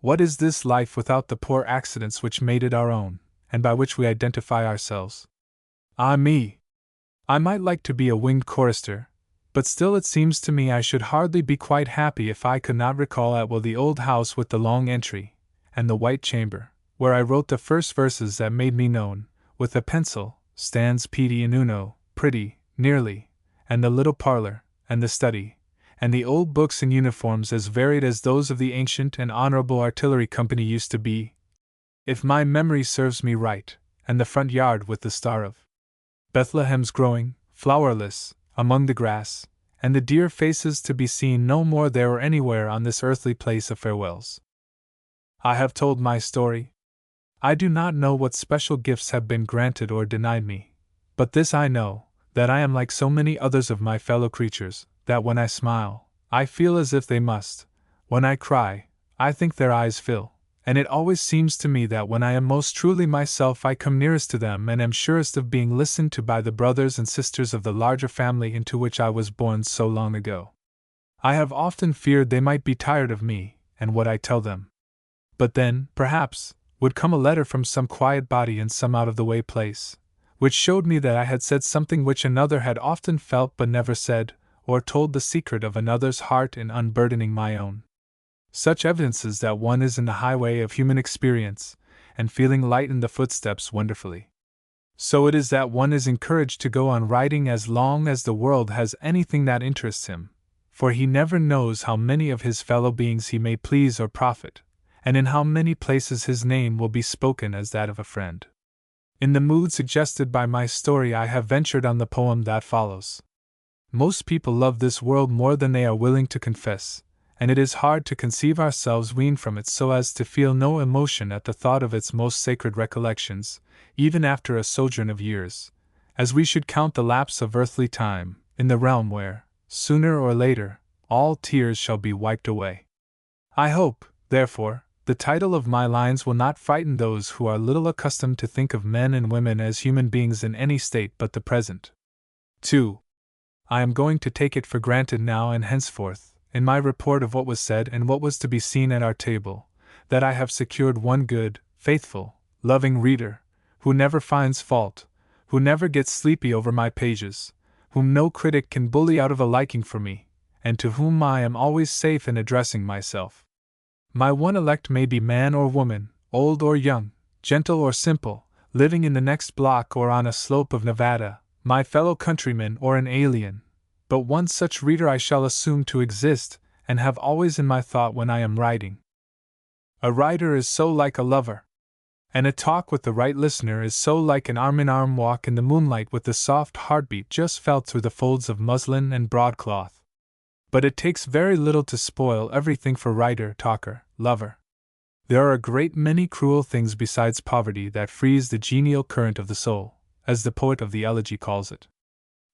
What is this life without the poor accidents which made it our own, and by which we identify ourselves? Ah me! I might like to be a winged chorister, but still it seems to me I should hardly be quite happy if I could not recall at will the old house with the long entry, and the white chamber, where I wrote the first verses that made me known, with a pencil, stands PD in uno, pretty, nearly, and the little parlor, and the study, and the old books and uniforms as varied as those of the ancient and honorable artillery company used to be, if my memory serves me right, and the front yard with the star of Bethlehem's growing, flowerless, among the grass, and the dear faces to be seen no more there or anywhere on this earthly place of farewells. I have told my story. I do not know what special gifts have been granted or denied me, but this I know, that I am like so many others of my fellow creatures, that when I smile, I feel as if they must; when I cry, I think their eyes fill, and it always seems to me that when I am most truly myself I come nearest to them and am surest of being listened to by the brothers and sisters of the larger family into which I was born so long ago. I have often feared they might be tired of me and what I tell them. But then, perhaps, would come a letter from some quiet body in some out-of-the-way place, which showed me that I had said something which another had often felt but never said, or told the secret of another's heart in unburdening my own. Such evidences that one is in the highway of human experience, and feeling light in the footsteps wonderfully. So it is that one is encouraged to go on writing as long as the world has anything that interests him, for he never knows how many of his fellow beings he may please or profit, and in how many places his name will be spoken as that of a friend. In the mood suggested by my story I have ventured on the poem that follows. Most people love this world more than they are willing to confess, and it is hard to conceive ourselves weaned from it so as to feel no emotion at the thought of its most sacred recollections, even after a sojourn of years, as we should count the lapse of earthly time, in the realm where, sooner or later, all tears shall be wiped away. I hope, therefore, the title of my lines will not frighten those who are little accustomed to think of men and women as human beings in any state but the present. 2. I am going to take it for granted now and henceforth, in my report of what was said and what was to be seen at our table, that I have secured one good, faithful, loving reader, who never finds fault, who never gets sleepy over my pages, whom no critic can bully out of a liking for me, and to whom I am always safe in addressing myself. My one elect may be man or woman, old or young, gentle or simple, living in the next block or on a slope of Nevada, my fellow countryman or an alien, but one such reader I shall assume to exist, and have always in my thought when I am writing. A writer is so like a lover, and a talk with the right listener is so like an arm-in-arm walk in the moonlight with the soft heartbeat just felt through the folds of muslin and broadcloth. But it takes very little to spoil everything for writer, talker, lover. There are a great many cruel things besides poverty that freeze the genial current of the soul, as the poet of the elegy calls it.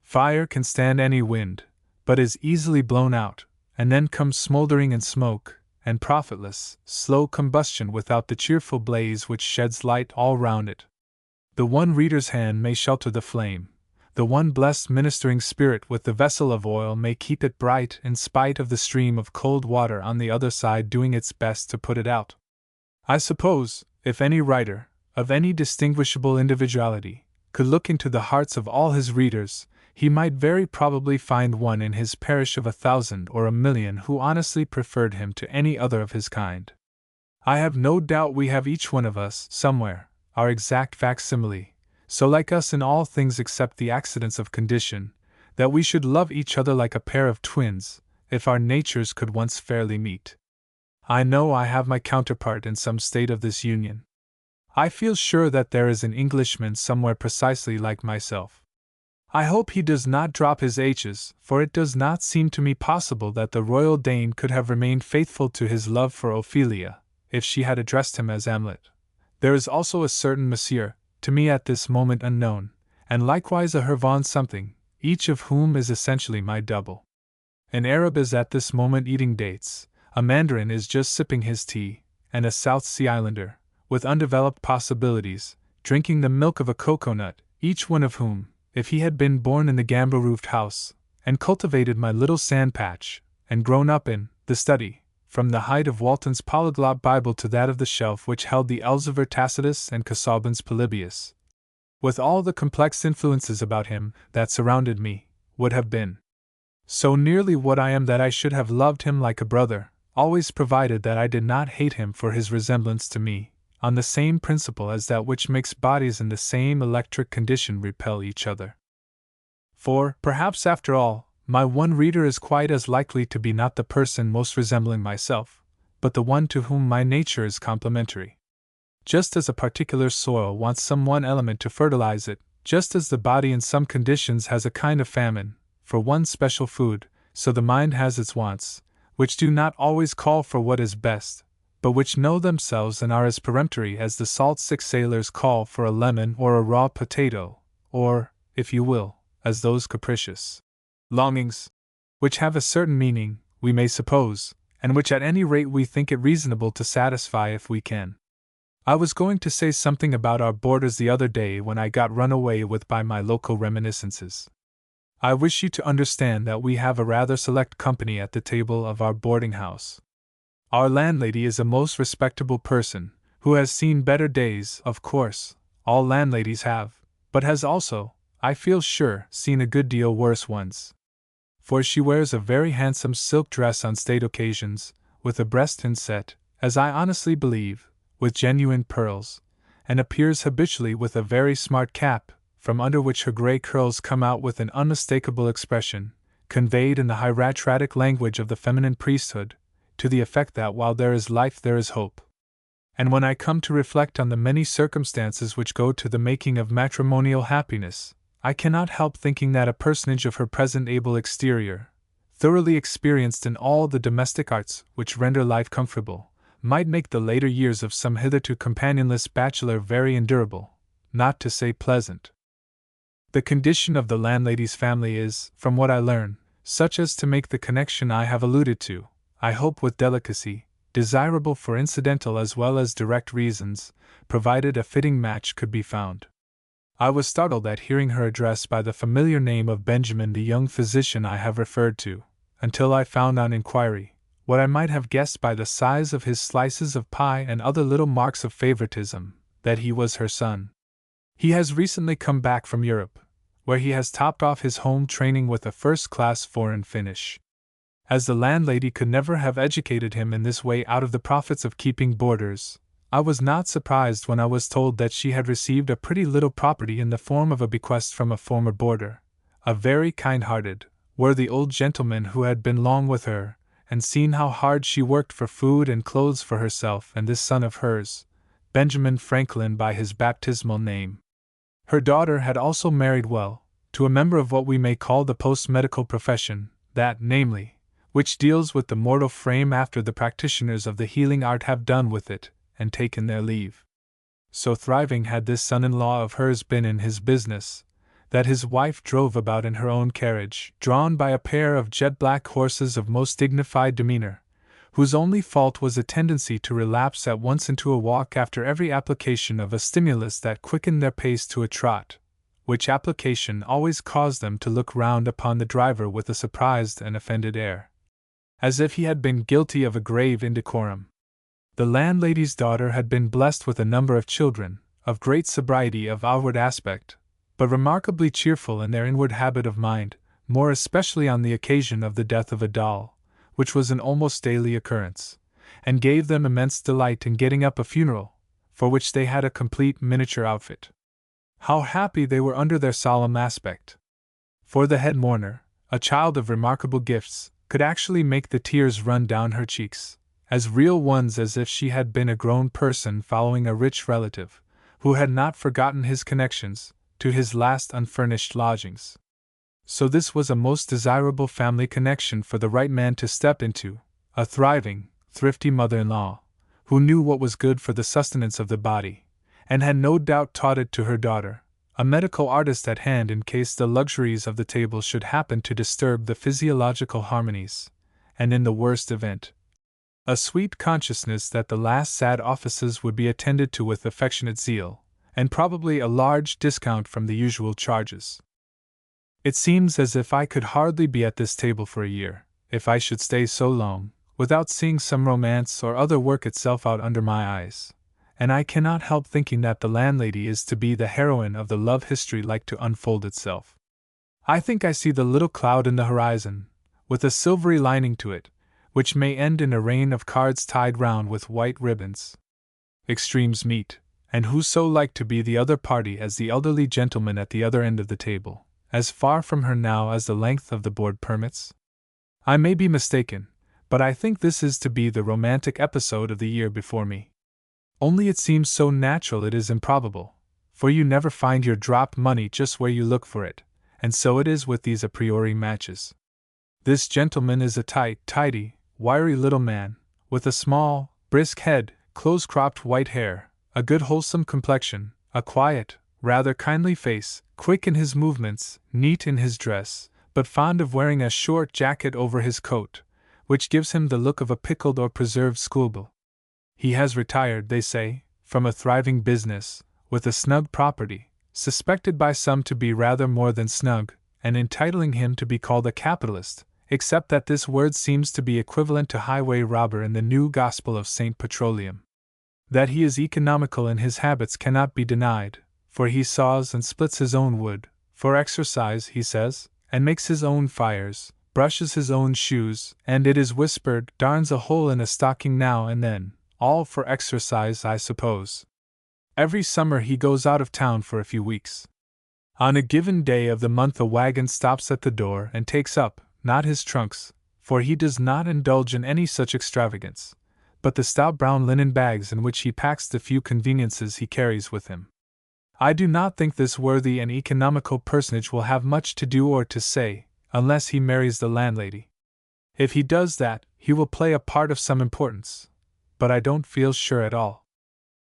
Fire can stand any wind, but is easily blown out, and then comes smoldering and smoke, and profitless, slow combustion without the cheerful blaze which sheds light all round it. The one reader's hand may shelter the flame, the one blessed ministering spirit with the vessel of oil may keep it bright in spite of the stream of cold water on the other side doing its best to put it out. I suppose, if any writer, of any distinguishable individuality, could look into the hearts of all his readers, he might very probably find one in his parish of 1,000 or 1,000,000 who honestly preferred him to any other of his kind. I have no doubt we have each one of us, somewhere, our exact facsimile, so like us in all things except the accidents of condition, that we should love each other like a pair of twins, if our natures could once fairly meet. I know I have my counterpart in some state of this union. I feel sure that there is an Englishman somewhere precisely like myself. I hope he does not drop his H's, for it does not seem to me possible that the royal Dane could have remained faithful to his love for Ophelia, if she had addressed him as Hamlet. There is also a certain Monsieur, to me at this moment unknown, and likewise a Hervon something, each of whom is essentially my double. An Arab is at this moment eating dates, a Mandarin is just sipping his tea, and a South Sea Islander, with undeveloped possibilities, drinking the milk of a cocoanut, each one of whom, if he had been born in the gamba-roofed house, and cultivated my little sand patch, and grown up in the study, from the height of Walton's polyglot Bible to that of the shelf which held the Elzevir Tacitus and Casaubon's Polybius, with all the complex influences about him that surrounded me, would have been So nearly what I am that I should have loved him like a brother, always provided that I did not hate him for his resemblance to me, on the same principle as that which makes bodies in the same electric condition repel each other. For, perhaps after all, my one reader is quite as likely to be not the person most resembling myself, but the one to whom my nature is complementary. Just as a particular soil wants some one element to fertilize it, just as the body in some conditions has a kind of famine for one special food, so the mind has its wants, which do not always call for what is best, but which know themselves and are as peremptory as the salt-sick sailors call for a lemon or a raw potato, or, if you will, as those capricious longings, which have a certain meaning, we may suppose, and which at any rate we think it reasonable to satisfy if we can. I was going to say something about our boarders the other day when I got run away with by my local reminiscences. I wish you to understand that we have a rather select company at the table of our boarding house. Our landlady is a most respectable person, who has seen better days, of course, all landladies have, but has also, I feel sure, seen a good deal worse ones. For she wears a very handsome silk dress on state occasions, with a breast inset, as I honestly believe, with genuine pearls, and appears habitually with a very smart cap, from under which her grey curls come out with an unmistakable expression, conveyed in the hieratic language of the feminine priesthood, to the effect that while there is life there is hope. And when I come to reflect on the many circumstances which go to the making of matrimonial happiness, I cannot help thinking that a personage of her present able exterior, thoroughly experienced in all the domestic arts which render life comfortable, might make the later years of some hitherto companionless bachelor very endurable, not to say pleasant. The condition of the landlady's family is, from what I learn, such as to make the connection I have alluded to, I hope with delicacy, desirable for incidental as well as direct reasons, provided a fitting match could be found. I was startled at hearing her addressed by the familiar name of Benjamin, the young physician I have referred to, until I found on inquiry, what I might have guessed by the size of his slices of pie and other little marks of favoritism, that he was her son. He has recently come back from Europe, where he has topped off his home training with a first-class foreign finish. As the landlady could never have educated him in this way out of the profits of keeping boarders, I was not surprised when I was told that she had received a pretty little property in the form of a bequest from a former boarder, a very kind-hearted, worthy old gentleman who had been long with her, and seen how hard she worked for food and clothes for herself and this son of hers, Benjamin Franklin by his baptismal name. Her daughter had also married well, to a member of what we may call the post-medical profession, that, namely, which deals with the mortal frame after the practitioners of the healing art have done with it, and taken their leave. So thriving had this son-in-law of hers been in his business, that his wife drove about in her own carriage, drawn by a pair of jet-black horses of most dignified demeanor, whose only fault was a tendency to relapse at once into a walk after every application of a stimulus that quickened their pace to a trot, which application always caused them to look round upon the driver with a surprised and offended air, as if he had been guilty of a grave indecorum. The landlady's daughter had been blessed with a number of children, of great sobriety of outward aspect, but remarkably cheerful in their inward habit of mind, more especially on the occasion of the death of a doll, which was an almost daily occurrence, and gave them immense delight in getting up a funeral, for which they had a complete miniature outfit. How happy they were under their solemn aspect! For the head mourner, a child of remarkable gifts, could actually make the tears run down her cheeks, as real ones as if she had been a grown person following a rich relative, who had not forgotten his connections, to his last unfurnished lodgings. So this was a most desirable family connection for the right man to step into, a thriving, thrifty mother-in-law, who knew what was good for the sustenance of the body, and had no doubt taught it to her daughter, a medical artist at hand in case the luxuries of the table should happen to disturb the physiological harmonies, and in the worst event, a sweet consciousness that the last sad offices would be attended to with affectionate zeal, and probably a large discount from the usual charges. It seems as if I could hardly be at this table for a year, if I should stay so long, without seeing some romance or other work itself out under my eyes, and I cannot help thinking that the landlady is to be the heroine of the love history like to unfold itself. I think I see the little cloud in the horizon, with a silvery lining to it, which may end in a rain of cards tied round with white ribbons. Extremes meet, and who so like to be the other party as the elderly gentleman at the other end of the table, as far from her now as the length of the board permits? I may be mistaken, but I think this is to be the romantic episode of the year before me. Only it seems so natural it is improbable, for you never find your dropped money just where you look for it, and so it is with these a priori matches. This gentleman is a tight, tidy, wiry little man, with a small, brisk head, close-cropped white hair, a good wholesome complexion, a quiet, rather kindly face, quick in his movements, neat in his dress, but fond of wearing a short jacket over his coat, which gives him the look of a pickled or preserved schoolboy. He has retired, they say, from a thriving business, with a snug property, suspected by some to be rather more than snug, and entitling him to be called a capitalist, except that this word seems to be equivalent to highway robber in the new gospel of St. Petroleum. That he is economical in his habits cannot be denied, for he saws and splits his own wood, for exercise, he says, and makes his own fires, brushes his own shoes, and it is whispered, darns a hole in a stocking now and then, all for exercise, I suppose. Every summer he goes out of town for a few weeks. On a given day of the month a wagon stops at the door and takes up, not his trunks, for he does not indulge in any such extravagance, but the stout brown linen bags in which he packs the few conveniences he carries with him. I do not think this worthy and economical personage will have much to do or to say, unless he marries the landlady. If he does that, he will play a part of some importance, but I don't feel sure at all.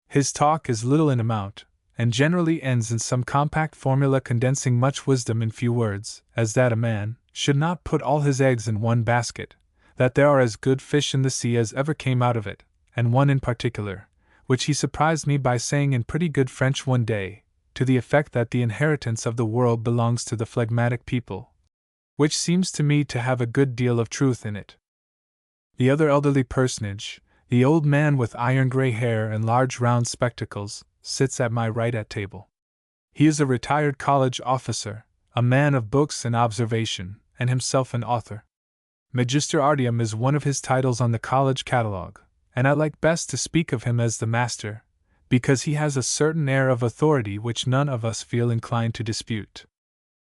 His talk is little in amount, and generally ends in some compact formula condensing much wisdom in few words, as that a man should not put all his eggs in one basket, that there are as good fish in the sea as ever came out of it, and one in particular, which he surprised me by saying in pretty good French one day, to the effect that the inheritance of the world belongs to the phlegmatic people, which seems to me to have a good deal of truth in it. The other elderly personage, the old man with iron-gray hair and large round spectacles, sits at my right at table. He is a retired college officer, a man of books and observation, and himself an author. Magister Artium is one of his titles on the college catalogue, and I like best to speak of him as the master, because he has a certain air of authority which none of us feel inclined to dispute.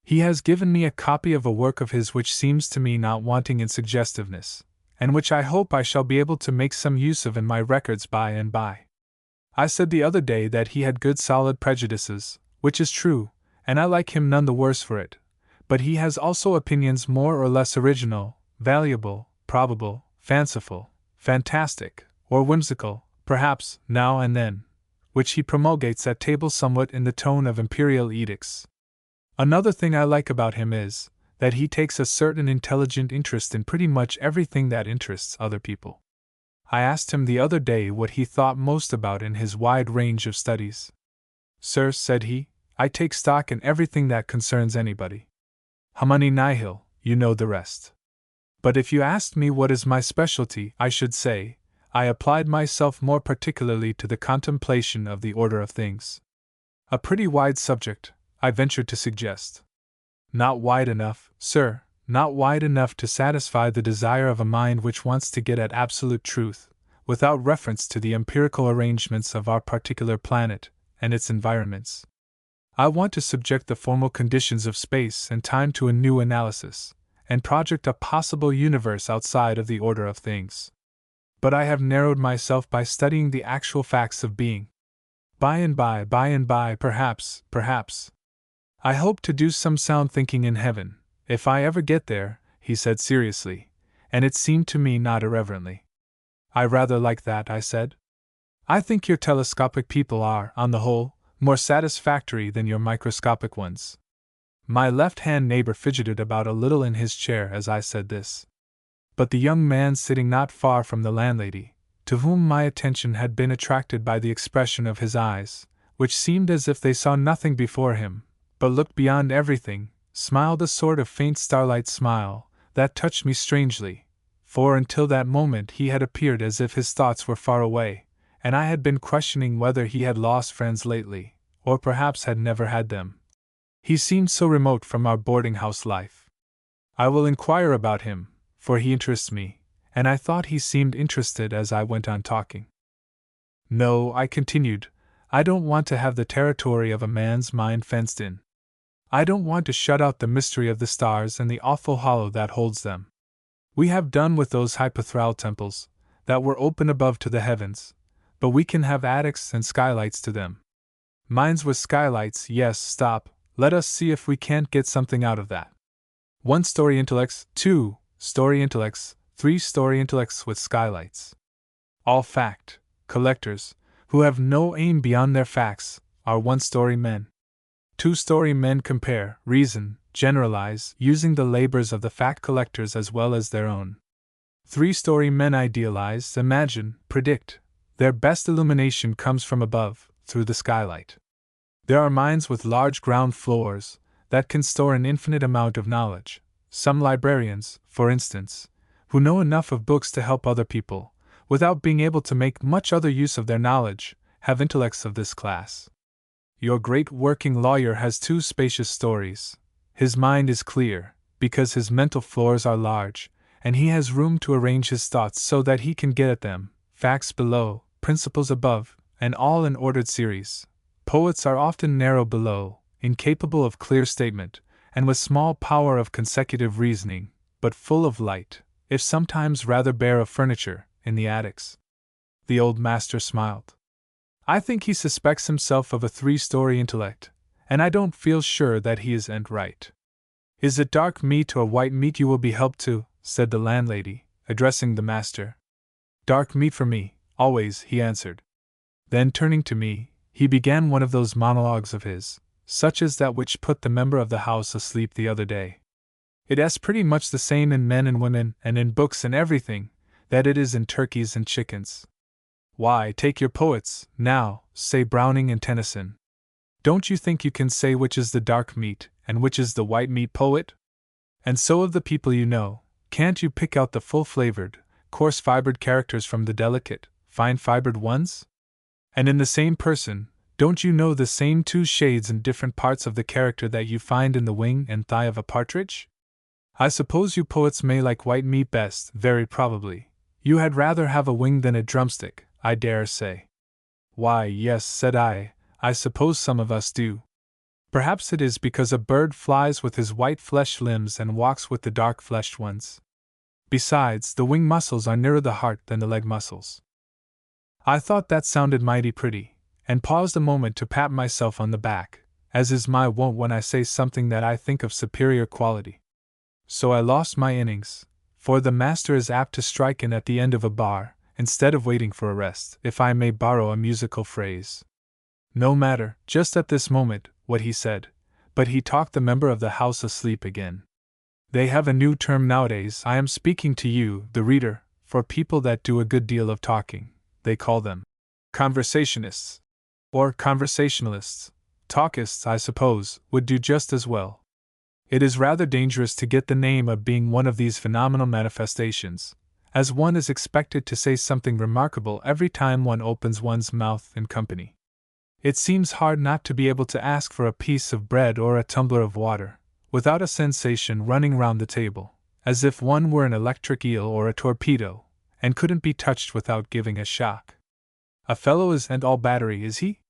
He has given me a copy of a work of his which seems to me not wanting in suggestiveness, and which I hope I shall be able to make some use of in my records by and by. I said the other day that he had good solid prejudices, which is true, and I like him none the worse for it, but he has also opinions more or less original, valuable, probable, fanciful, fantastic, or whimsical, perhaps, now and then, which he promulgates at table somewhat in the tone of imperial edicts. Another thing I like about him is, that he takes a certain intelligent interest in pretty much everything that interests other people. I asked him the other day what he thought most about in his wide range of studies. Sir, said he, I take stock in everything that concerns anybody. Humani nihil, you know the rest. But if you asked me what is my specialty, I should say, I applied myself more particularly to the contemplation of the order of things. A pretty wide subject, I ventured to suggest. Not wide enough, sir, not wide enough to satisfy the desire of a mind which wants to get at absolute truth, without reference to the empirical arrangements of our particular planet and its environments. I want to subject the formal conditions of space and time to a new analysis, and project a possible universe outside of the order of things. But I have narrowed myself by studying the actual facts of being. By and by, perhaps, I hope to do some sound thinking in heaven, if I ever get there, he said seriously, and it seemed to me not irreverently. I rather like that, I said. I think your telescopic people are, on the whole, more satisfactory than your microscopic ones. My left-hand neighbor fidgeted about a little in his chair as I said this. But the young man sitting not far from the landlady, to whom my attention had been attracted by the expression of his eyes, which seemed as if they saw nothing before him, but looked beyond everything, smiled a sort of faint starlight smile, that touched me strangely, for until that moment he had appeared as if his thoughts were far away, and I had been questioning whether he had lost friends lately, or perhaps had never had them. He seemed so remote from our boarding-house life. I will inquire about him, for he interests me, and I thought he seemed interested as I went on talking. No, I continued, I don't want to have the territory of a man's mind fenced in. I don't want to shut out the mystery of the stars and the awful hollow that holds them. We have done with those hypothetical temples that were open above to the heavens, but we can have attics and skylights to them. Minds with skylights, yes, stop, let us see if we can't get something out of that. 1-story intellects, 2-story intellects, 3-story intellects with skylights. All fact collectors, who have no aim beyond their facts, are 1-story men. 2-story men compare, reason, generalize, using the labors of the fact collectors as well as their own. 3-story men idealize, imagine, predict. Their best illumination comes from above, through the skylight. There are minds with large ground floors that can store an infinite amount of knowledge. Some librarians, for instance, who know enough of books to help other people, without being able to make much other use of their knowledge, have intellects of this class. Your great working lawyer has 2 spacious stories. His mind is clear, because his mental floors are large, and he has room to arrange his thoughts so that he can get at them, facts below, principles above, and all in ordered series. Poets are often narrow below, incapable of clear statement, and with small power of consecutive reasoning, but full of light, if sometimes rather bare of furniture, in the attics. The old master smiled. I think he suspects himself of a 3-story intellect, and I don't feel sure that he isn't right. Is it dark meat or white meat you will be helped to? Said the landlady, addressing the master. Dark meat for me, always, he answered. Then turning to me, he began one of those monologues of his, such as that which put the member of the house asleep the other day. It's pretty much the same in men and women, and in books and everything, that it is in turkeys and chickens. Why, take your poets, now, say Browning and Tennyson. Don't you think you can say which is the dark meat, and which is the white meat poet? And so of the people you know, can't you pick out the full-flavored, coarse-fibered characters from the delicate, fine-fibered ones? And in the same person, don't you know the same 2 shades in different parts of the character that you find in the wing and thigh of a partridge? I suppose you poets may like white meat best, very probably. You had rather have a wing than a drumstick, I dare say. Why, yes, said I suppose some of us do. Perhaps it is because a bird flies with his white fleshed limbs and walks with the dark fleshed ones. Besides, the wing muscles are nearer the heart than the leg muscles. I thought that sounded mighty pretty, and paused a moment to pat myself on the back, as is my wont when I say something that I think of superior quality. So I lost my innings, for the master is apt to strike in at the end of a bar, instead of waiting for a rest, if I may borrow a musical phrase. No matter, just at this moment, what he said, but he talked the member of the house asleep again. They have a new term nowadays. I am speaking to you, the reader, for people that do a good deal of talking. They call them conversationists, or conversationalists. Talkists, I suppose, would do just as well. It is rather dangerous to get the name of being one of these phenomenal manifestations, as one is expected to say something remarkable every time one opens one's mouth in company. It seems hard not to be able to ask for a piece of bread or a tumbler of water, without a sensation running round the table, as if one were an electric eel or a torpedo, and couldn't be touched without giving a shock. A fellow isn't all battery, is he?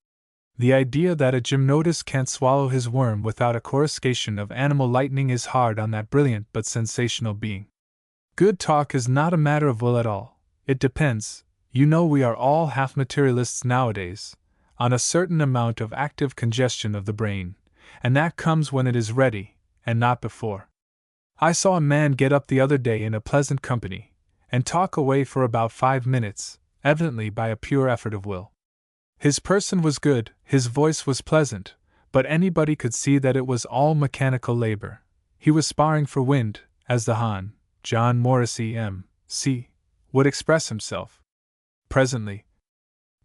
The idea that a gymnotus can't swallow his worm without a coruscation of animal lightning is hard on that brilliant but sensational being. Good talk is not a matter of will at all. It depends, you know we are all half materialists nowadays, on a certain amount of active congestion of the brain, and that comes when it is ready, and not before. I saw a man get up the other day in a pleasant company, and talk away for about 5 minutes, evidently by a pure effort of will. His person was good, his voice was pleasant, but anybody could see that it was all mechanical labor. He was sparring for wind, as the Hon. John Morrissey M.C. would express himself. Presently,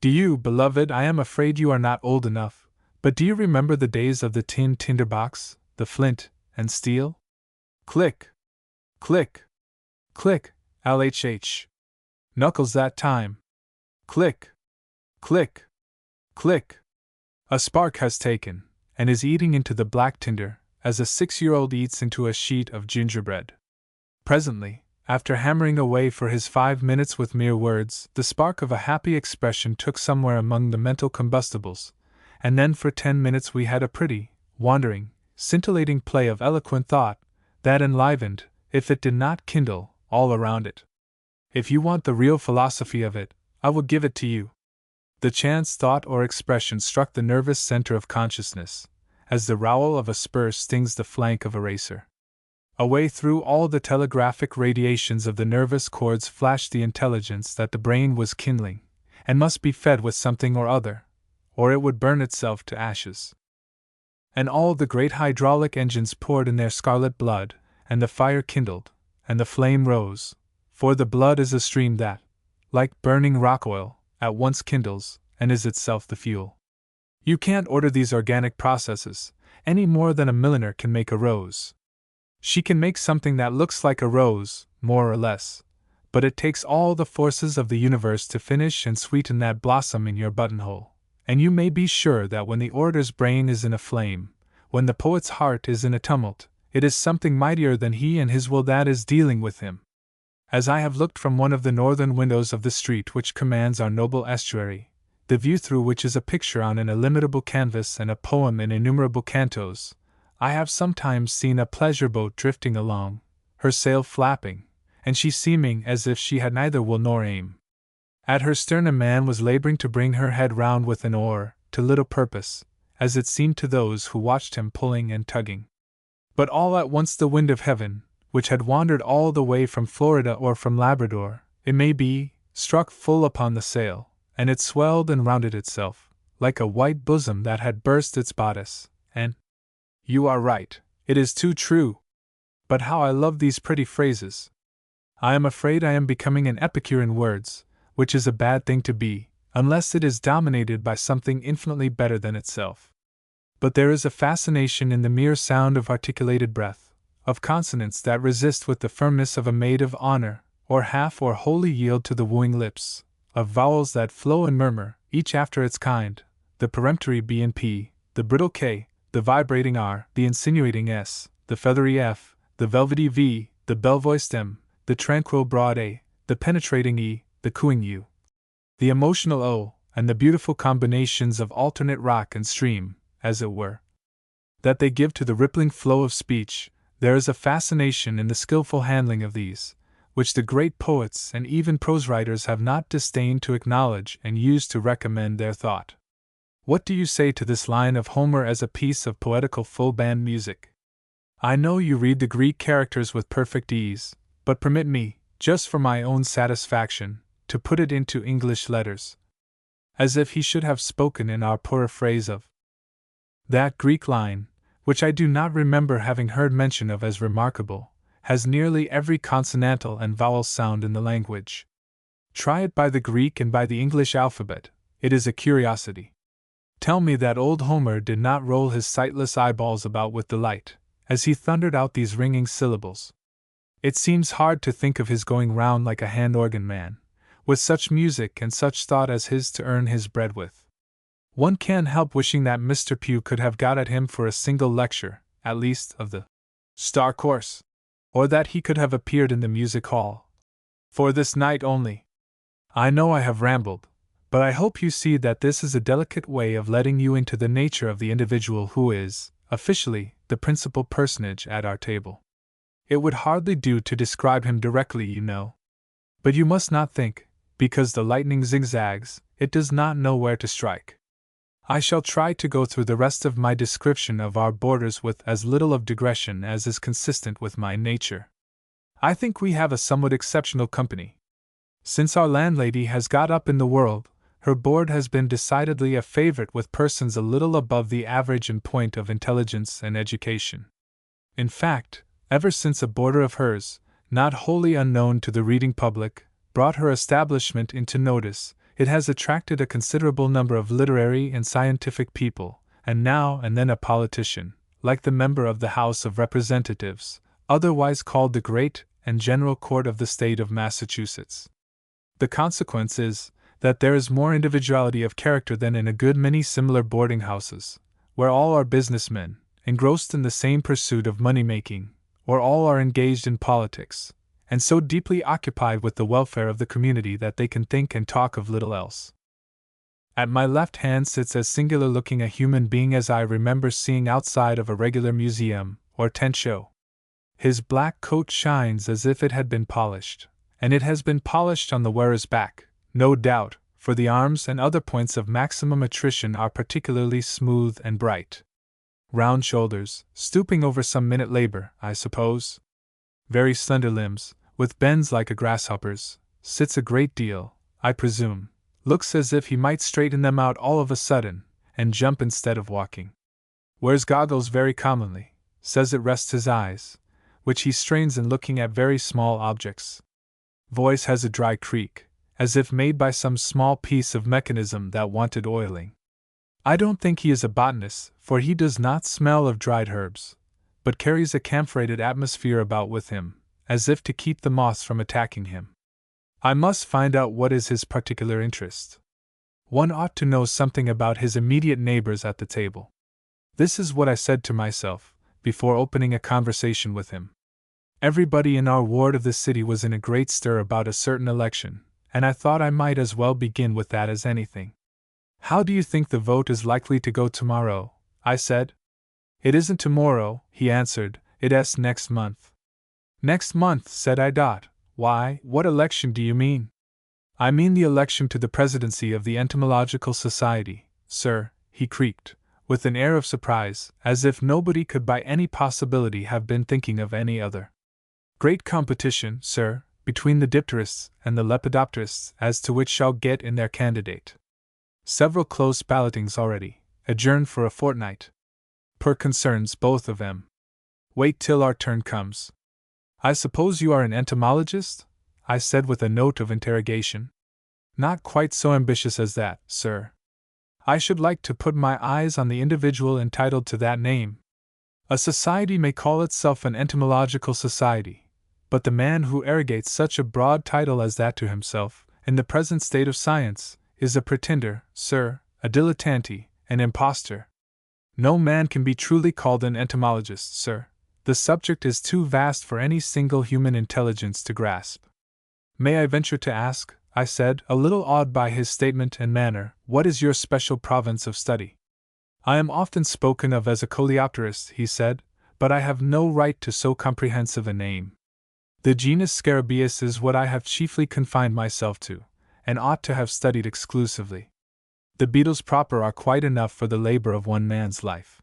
do you, beloved, I am afraid you are not old enough, but do you remember the days of the tin tinderbox, the flint and steel? Click, click, click, LHH. Knuckles that time. Click, click, click. A spark has taken, and is eating into the black tinder, as a 6-year-old eats into a sheet of gingerbread. Presently, After hammering away for his 5 minutes with mere words, the spark of a happy expression took somewhere among the mental combustibles, and then for 10 minutes we had a pretty, wandering, scintillating play of eloquent thought, that enlivened, if it did not kindle, all around it. If you want the real philosophy of it, I will give it to you. The chance thought or expression struck the nervous center of consciousness, as the rowel of a spur stings the flank of a racer. Away through all the telegraphic radiations of the nervous cords flashed the intelligence that the brain was kindling, and must be fed with something or other, or it would burn itself to ashes. And all the great hydraulic engines poured in their scarlet blood, and the fire kindled, and the flame rose, for the blood is a stream that, like burning rock oil, at once kindles, and is itself the fuel. You can't order these organic processes, any more than a milliner can make a rose. She can make something that looks like a rose, more or less, but it takes all the forces of the universe to finish and sweeten that blossom in your buttonhole, and you may be sure that when the orator's brain is in a flame, when the poet's heart is in a tumult, it is something mightier than he and his will that is dealing with him. As I have looked from one of the northern windows of the street which commands our noble estuary, the view through which is a picture on an illimitable canvas and a poem in innumerable cantos, I have sometimes seen a pleasure boat drifting along, her sail flapping, and she seeming as if she had neither will nor aim. At her stern a man was laboring to bring her head round with an oar, to little purpose, as it seemed to those who watched him pulling and tugging. But all at once the wind of heaven, which had wandered all the way from Florida or from Labrador, it may be, struck full upon the sail, and it swelled and rounded itself, like a white bosom that had burst its bodice, and— You are right, it is too true. But how I love these pretty phrases. I am afraid I am becoming an epicure in words, which is a bad thing to be, unless it is dominated by something infinitely better than itself. But there is a fascination in the mere sound of articulated breath, of consonants that resist with the firmness of a maid of honor, or half or wholly yield to the wooing lips, of vowels that flow and murmur, each after its kind, the peremptory B and P, the brittle K, the vibrating R, the insinuating S, the feathery F, the velvety V, the bell-voiced M, the tranquil broad A, the penetrating E, the cooing U, the emotional O, and the beautiful combinations of alternate rock and stream, as it were, that they give to the rippling flow of speech. There is a fascination in the skillful handling of these, which the great poets and even prose writers have not disdained to acknowledge and use to recommend their thought. What do you say to this line of Homer as a piece of poetical full-band music? I know you read the Greek characters with perfect ease, but permit me, just for my own satisfaction, to put it into English letters. As if he should have spoken in our poorer phrase of that Greek line, which I do not remember having heard mention of as remarkable, has nearly every consonantal and vowel sound in the language. Try it by the Greek and by the English alphabet, it is a curiosity. Tell me that old Homer did not roll his sightless eyeballs about with delight, as he thundered out these ringing syllables. It seems hard to think of his going round like a hand-organ man, with such music and such thought as his to earn his bread with. One can't help wishing that Mr. Pugh could have got at him for a single lecture, at least of the Star Course, or that he could have appeared in the music hall. For this night only. I know I have rambled, but I hope you see that this is a delicate way of letting you into the nature of the individual who is, officially, the principal personage at our table. It would hardly do to describe him directly, you know. But you must not think, because the lightning zigzags, it does not know where to strike. I shall try to go through the rest of my description of our boarders with as little of digression as is consistent with my nature. I think we have a somewhat exceptional company. Since our landlady has got up in the world, her board has been decidedly a favorite with persons a little above the average in point of intelligence and education. In fact, ever since a boarder of hers, not wholly unknown to the reading public, brought her establishment into notice, it has attracted a considerable number of literary and scientific people, and now and then a politician, like the member of the House of Representatives, otherwise called the Great and General Court of the State of Massachusetts. The consequence is, that there is more individuality of character than in a good many similar boarding houses, where all are businessmen, engrossed in the same pursuit of money-making, or all are engaged in politics, and so deeply occupied with the welfare of the community that they can think and talk of little else. At my left hand sits as singular looking a human being as I remember seeing outside of a regular museum or tent show. His black coat shines as if it had been polished, and it has been polished on the wearer's back, no doubt, for the arms and other points of maximum attrition are particularly smooth and bright. Round shoulders, stooping over some minute labor, I suppose. Very slender limbs, with bends like a grasshopper's, sits a great deal, I presume, looks as if he might straighten them out all of a sudden, and jump instead of walking. Wears goggles very commonly, says it rests his eyes, which he strains in looking at very small objects. Voice has a dry creak, as if made by some small piece of mechanism that wanted oiling. I don't think he is a botanist, for he does not smell of dried herbs, but carries a camphorated atmosphere about with him, as if to keep the moths from attacking him. I must find out what is his particular interest. One ought to know something about his immediate neighbors at the table. This is what I said to myself, before opening a conversation with him. Everybody in our ward of the city was in a great stir about a certain election, and I thought I might as well begin with that as anything. How do you think the vote is likely to go tomorrow? I said. It isn't tomorrow, he answered, it's next month. Next month, said I. Why, what election do you mean? I mean the election to the presidency of the Entomological Society, sir, he creaked, with an air of surprise, as if nobody could by any possibility have been thinking of any other. Great competition, sir, between the dipterists and the lepidopterists as to which shall get in their candidate. Several close ballotings already, adjourned for a fortnight. Per concerns both of them. Wait till our turn comes. I suppose you are an entomologist? I said with a note of interrogation. Not quite so ambitious as that, sir. I should like to put my eyes on the individual entitled to that name. A society may call itself an entomological society, but the man who arrogates such a broad title as that to himself, in the present state of science, is a pretender, sir, a dilettante, an impostor. No man can be truly called an entomologist, sir. The subject is too vast for any single human intelligence to grasp. May I venture to ask, I said, a little awed by his statement and manner, what is your special province of study? I am often spoken of as a coleopterist, he said, but I have no right to so comprehensive a name. The genus Scarabaeus is what I have chiefly confined myself to, and ought to have studied exclusively. The beetles proper are quite enough for the labor of one man's life.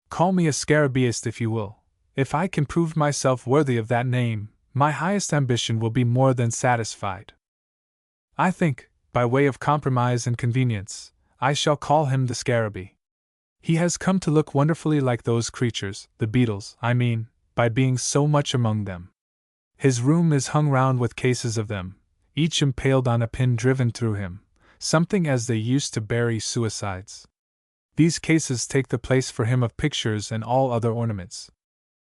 Call me a Scarabaeist if you will. If I can prove myself worthy of that name, my highest ambition will be more than satisfied. I think, by way of compromise and convenience, I shall call him the Scarabaei. He has come to look wonderfully like those creatures, the beetles, I mean, by being so much among them. His room is hung round with cases of them, each impaled on a pin driven through him, something as they used to bury suicides. These cases take the place for him of pictures and all other ornaments.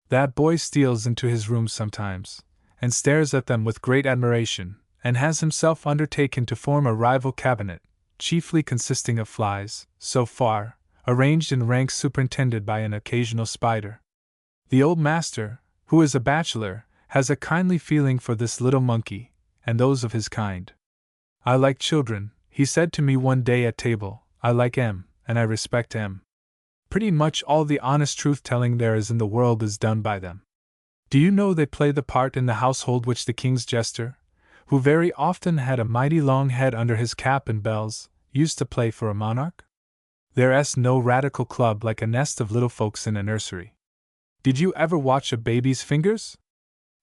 That boy steals into his room sometimes, and stares at them with great admiration, and has himself undertaken to form a rival cabinet, chiefly consisting of flies, so far, arranged in ranks superintended by an occasional spider. The old master, who is a bachelor, has a kindly feeling for this little monkey, and those of his kind. I like children, he said to me one day at table, I like M, and I respect M. Pretty much all the honest truth-telling there is in the world is done by them. Do you know they play the part in the household which the king's jester, who very often had a mighty long head under his cap and bells, used to play for a monarch? There's no radical club like a nest of little folks in a nursery. Did you ever watch a baby's fingers?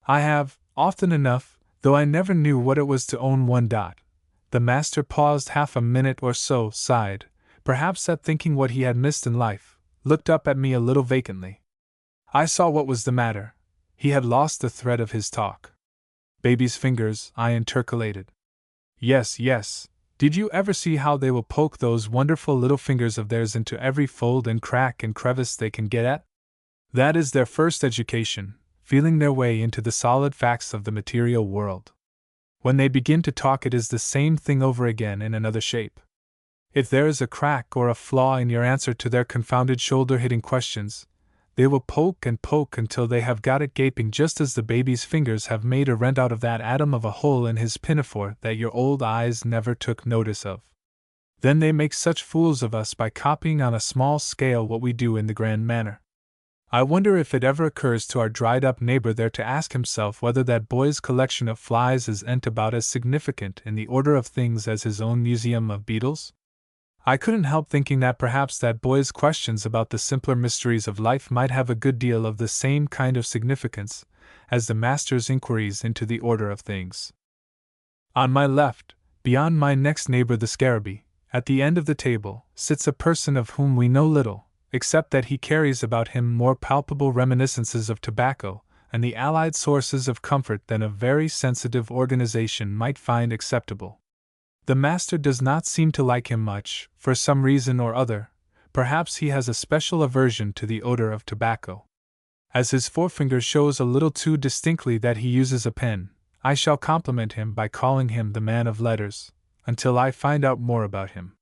I have, often enough, though I never knew what it was to own one. The master paused half a minute or so, sighed, perhaps at thinking what he had missed in life, looked up at me a little vacantly. I saw what was the matter. He had lost the thread of his talk. Baby's fingers, I intercalated. Yes, yes. Did you ever see how they will poke those wonderful little fingers of theirs into every fold and crack and crevice they can get at? That is their first education, feeling their way into the solid facts of the material world. When they begin to talk, it is the same thing over again in another shape. If there is a crack or a flaw in your answer to their confounded shoulder-hitting questions, They will poke and poke until they have got it gaping, just as the baby's fingers have made a rent out of that atom of a hole in his pinafore that your old eyes never took notice of. Then they make such fools of us by copying on a small scale what we do in the grand manner. I wonder if it ever occurs to our dried-up neighbor there to ask himself whether that boy's collection of flies is about as significant in the order of things as his own museum of beetles? I couldn't help thinking that perhaps that boy's questions about the simpler mysteries of life might have a good deal of the same kind of significance as the master's inquiries into the order of things. On my left, beyond my next neighbor the scarabee, at the end of the table, sits a person of whom we know little, except that he carries about him more palpable reminiscences of tobacco and the allied sources of comfort than a very sensitive organization might find acceptable. The master does not seem to like him much, for some reason or other. Perhaps he has a special aversion to the odor of tobacco. As his forefinger shows a little too distinctly that he uses a pen, I shall compliment him by calling him the man of letters, until I find out more about him.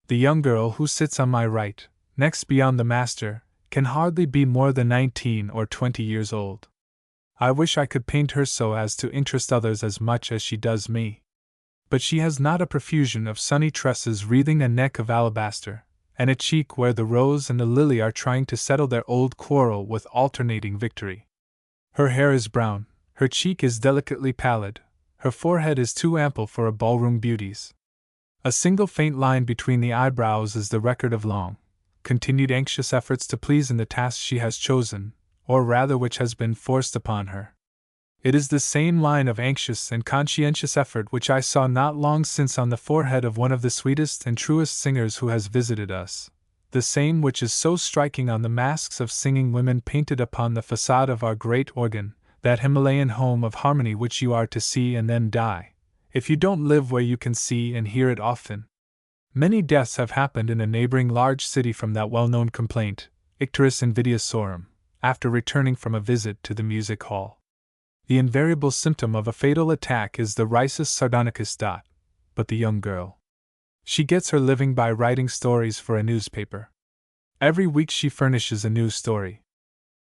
The young girl who sits on my right, next beyond the master, can hardly be more than 19 or 20 years old. I wish I could paint her so as to interest others as much as she does me. But she has not a profusion of sunny tresses wreathing a neck of alabaster, and a cheek where the rose and the lily are trying to settle their old quarrel with alternating victory. Her hair is brown, her cheek is delicately pallid, her forehead is too ample for a ballroom beauty's. A single faint line between the eyebrows is the record of long, continued anxious efforts to please in the task she has chosen, or rather which has been forced upon her. It is the same line of anxious and conscientious effort which I saw not long since on the forehead of one of the sweetest and truest singers who has visited us, the same which is so striking on the masks of singing women painted upon the facade of our great organ, that Himalayan home of harmony which you are to see and then die, if you don't live where you can see and hear it often. Many deaths have happened in a neighboring large city from that well-known complaint, icterus invidious sorum, after returning from a visit to the music hall. The invariable symptom of a fatal attack is the risus sardonicus. But the young girl. She gets her living by writing stories for a newspaper. Every week she furnishes a new story.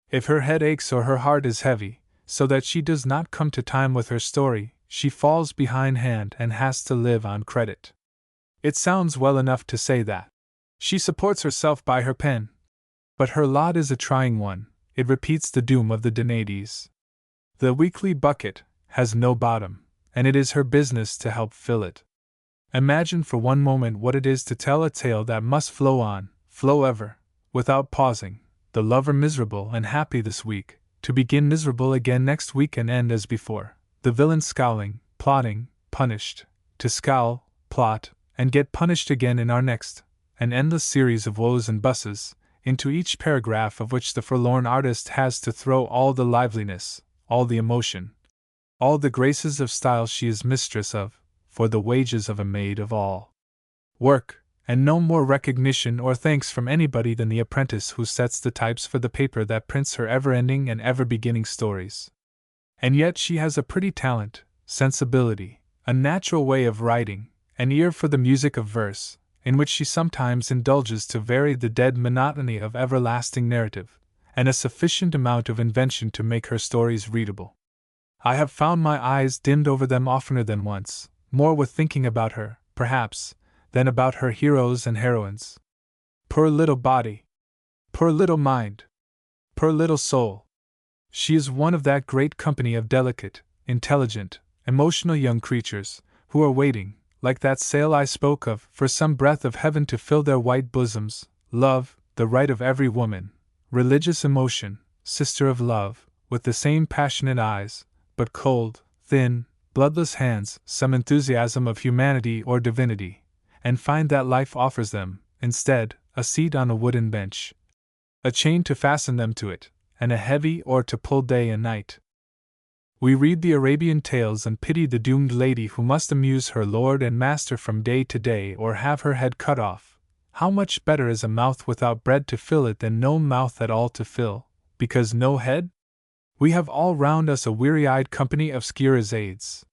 If her head aches or her heart is heavy, so that she does not come to time with her story, she falls behindhand and has to live on credit. It sounds well enough to say that she supports herself by her pen. But her lot is a trying one, it repeats the doom of the Danaides. The weekly bucket has no bottom, and it is her business to help fill it. Imagine for one moment what it is to tell a tale that must flow on, flow ever, without pausing, the lover miserable and happy this week, to begin miserable again next week and end as before, the villain scowling, plotting, punished, to scowl, plot, and get punished again in our next, an endless series of woes and busses, into each paragraph of which the forlorn artist has to throw all the liveliness, all the emotion, all the graces of style she is mistress of, for the wages of a maid of all work, and no more recognition or thanks from anybody than the apprentice who sets the types for the paper that prints her ever-ending and ever-beginning stories. And yet she has a pretty talent, sensibility, a natural way of writing, an ear for the music of verse, in which she sometimes indulges to vary the dead monotony of everlasting narrative, and a sufficient amount of invention to make her stories readable. I have found my eyes dimmed over them oftener than once, more with thinking about her, perhaps, than about her heroes and heroines. Poor little body! Poor little mind! Poor little soul! She is one of that great company of delicate, intelligent, emotional young creatures, who are waiting, like that sail I spoke of, for some breath of heaven to fill their white bosoms. Love, the right of every woman, religious emotion, sister of love, with the same passionate eyes, but cold, thin, bloodless hands, some enthusiasm of humanity or divinity, and find that life offers them, instead, a seat on a wooden bench, a chain to fasten them to it, and a heavy oar to pull day and night. We read the Arabian tales and pity the doomed lady who must amuse her lord and master from day to day or have her head cut off. How much better is a mouth without bread to fill it than no mouth at all to fill, because no head? We have all round us a weary-eyed company of Scheherazades.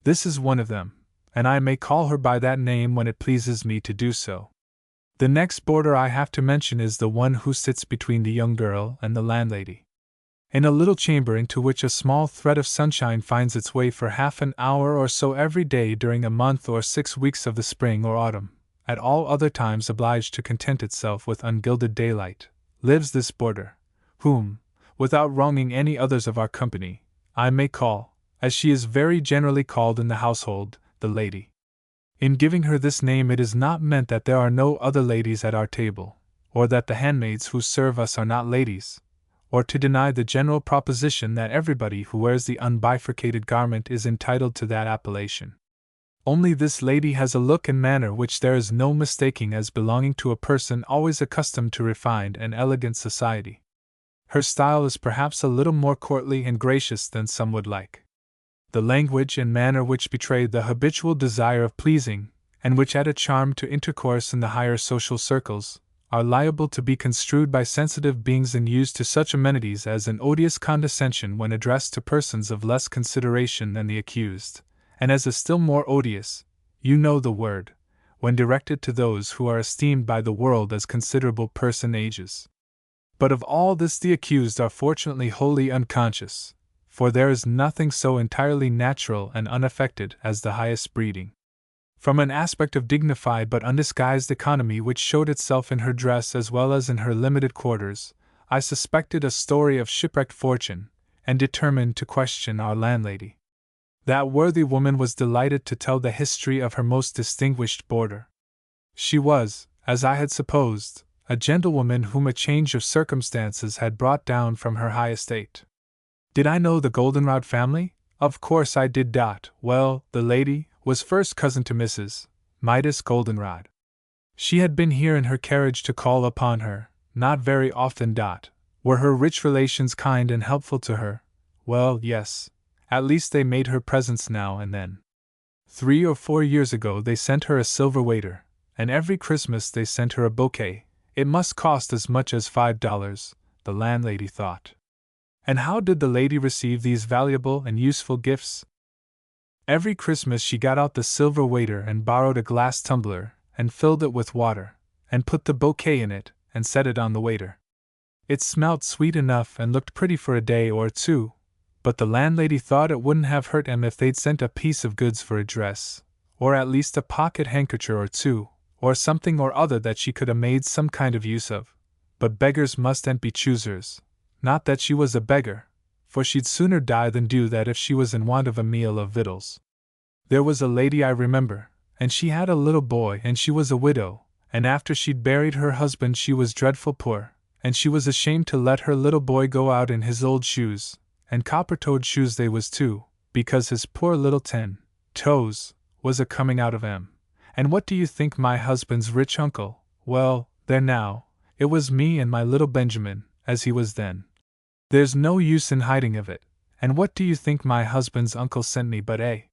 This is one of them, and I may call her by that name when it pleases me to do so. The next boarder I have to mention is the one who sits between the young girl and the landlady. In a little chamber into which a small thread of sunshine finds its way for half an hour or so every day during a month or 6 weeks of the spring or autumn, at all other times obliged to content itself with ungilded daylight, lives this boarder, whom, without wronging any others of our company, I may call, as she is very generally called in the household, the lady. In giving her this name, it is not meant that there are no other ladies at our table, or that the handmaids who serve us are not ladies, or to deny the general proposition that everybody who wears the unbifurcated garment is entitled to that appellation. Only this lady has a look and manner which there is no mistaking as belonging to a person always accustomed to refined and elegant society. Her style is perhaps a little more courtly and gracious than some would like. The language and manner which betray the habitual desire of pleasing, and which add a charm to intercourse in the higher social circles, are liable to be construed by sensitive beings and used to such amenities as an odious condescension when addressed to persons of less consideration than the accused, and as a still more odious, you know the word, when directed to those who are esteemed by the world as considerable personages. But of all this the accused are fortunately wholly unconscious, for there is nothing so entirely natural and unaffected as the highest breeding. From an aspect of dignified but undisguised economy which showed itself in her dress as well as in her limited quarters, I suspected a story of shipwrecked fortune, and determined to question our landlady. That worthy woman was delighted to tell the history of her most distinguished boarder. She was, as I had supposed, a gentlewoman whom a change of circumstances had brought down from her high estate. Did I know the Goldenrod family? Of course I did. Well, the lady was first cousin to Mrs. Midas Goldenrod. She had been here in her carriage to call upon her, not very often. Were her rich relations kind and helpful to her? Well, yes, at least they made her presents now and then. 3 or 4 years ago they sent her a silver waiter, and every Christmas they sent her a bouquet. It must cost as much as $5, the landlady thought. And how did the lady receive these valuable and useful gifts? Every Christmas she got out the silver waiter and borrowed a glass tumbler, and filled it with water, and put the bouquet in it, and set it on the waiter. It smelt sweet enough and looked pretty for a day or two, but the landlady thought it wouldn't have hurt 'em if they'd sent a piece of goods for a dress, or at least a pocket handkerchief or two, or something or other that she could have made some kind of use of. But beggars mustn't be choosers. Not that she was a beggar, for she'd sooner die than do that if she was in want of a meal of victuals. There was a lady I remember, and she had a little boy, and she was a widow, and after she'd buried her husband she was dreadful poor, and she was ashamed to let her little boy go out in his old shoes, and copper-toed shoes they was too, because his poor little 10 toes was a coming out of 'em. And what do you think my husband's rich uncle? Well, there now, it was me and my little Benjamin, as he was then. There's no use in hiding of it. And what do you think my husband's uncle sent me but a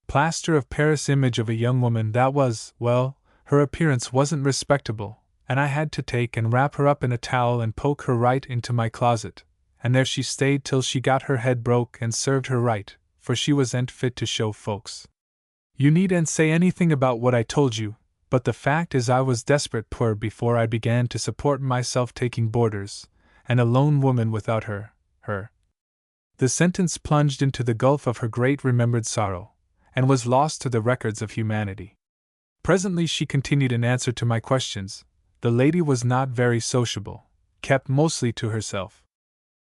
plaster of Paris image of a young woman that was, well, her appearance wasn't respectable, and I had to take and wrap her up in a towel and poke her right into my closet, and there she stayed till she got her head broke, and served her right, for she wasn't fit to show folks. You needn't say anything about what I told you, but the fact is I was desperate poor before I began to support myself taking boarders, and a lone woman without her. The sentence plunged into the gulf of her great remembered sorrow, and was lost to the records of humanity. Presently she continued in answer to my questions. The lady was not very sociable, kept mostly to herself.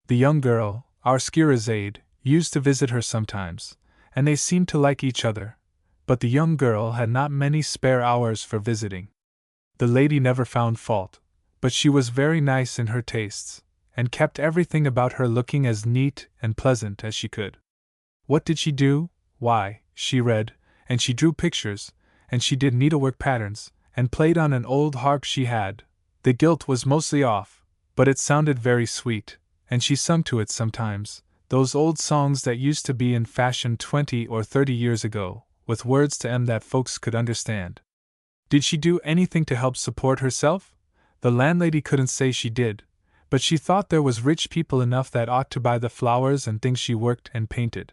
The young girl, our Scheherazade, used to visit her sometimes, and they seemed to like each other, but the young girl had not many spare hours for visiting. The lady never found fault, but she was very nice in her tastes, and kept everything about her looking as neat and pleasant as she could. What did she do? Why, she read, and she drew pictures, and she did needlework patterns, and played on an old harp she had. The gilt was mostly off, but it sounded very sweet, and she sung to it sometimes, those old songs that used to be in fashion 20 or 30 years ago, with words to 'em that folks could understand. Did she do anything to help support herself? The landlady couldn't say she did, but she thought there was rich people enough that ought to buy the flowers and things she worked and painted.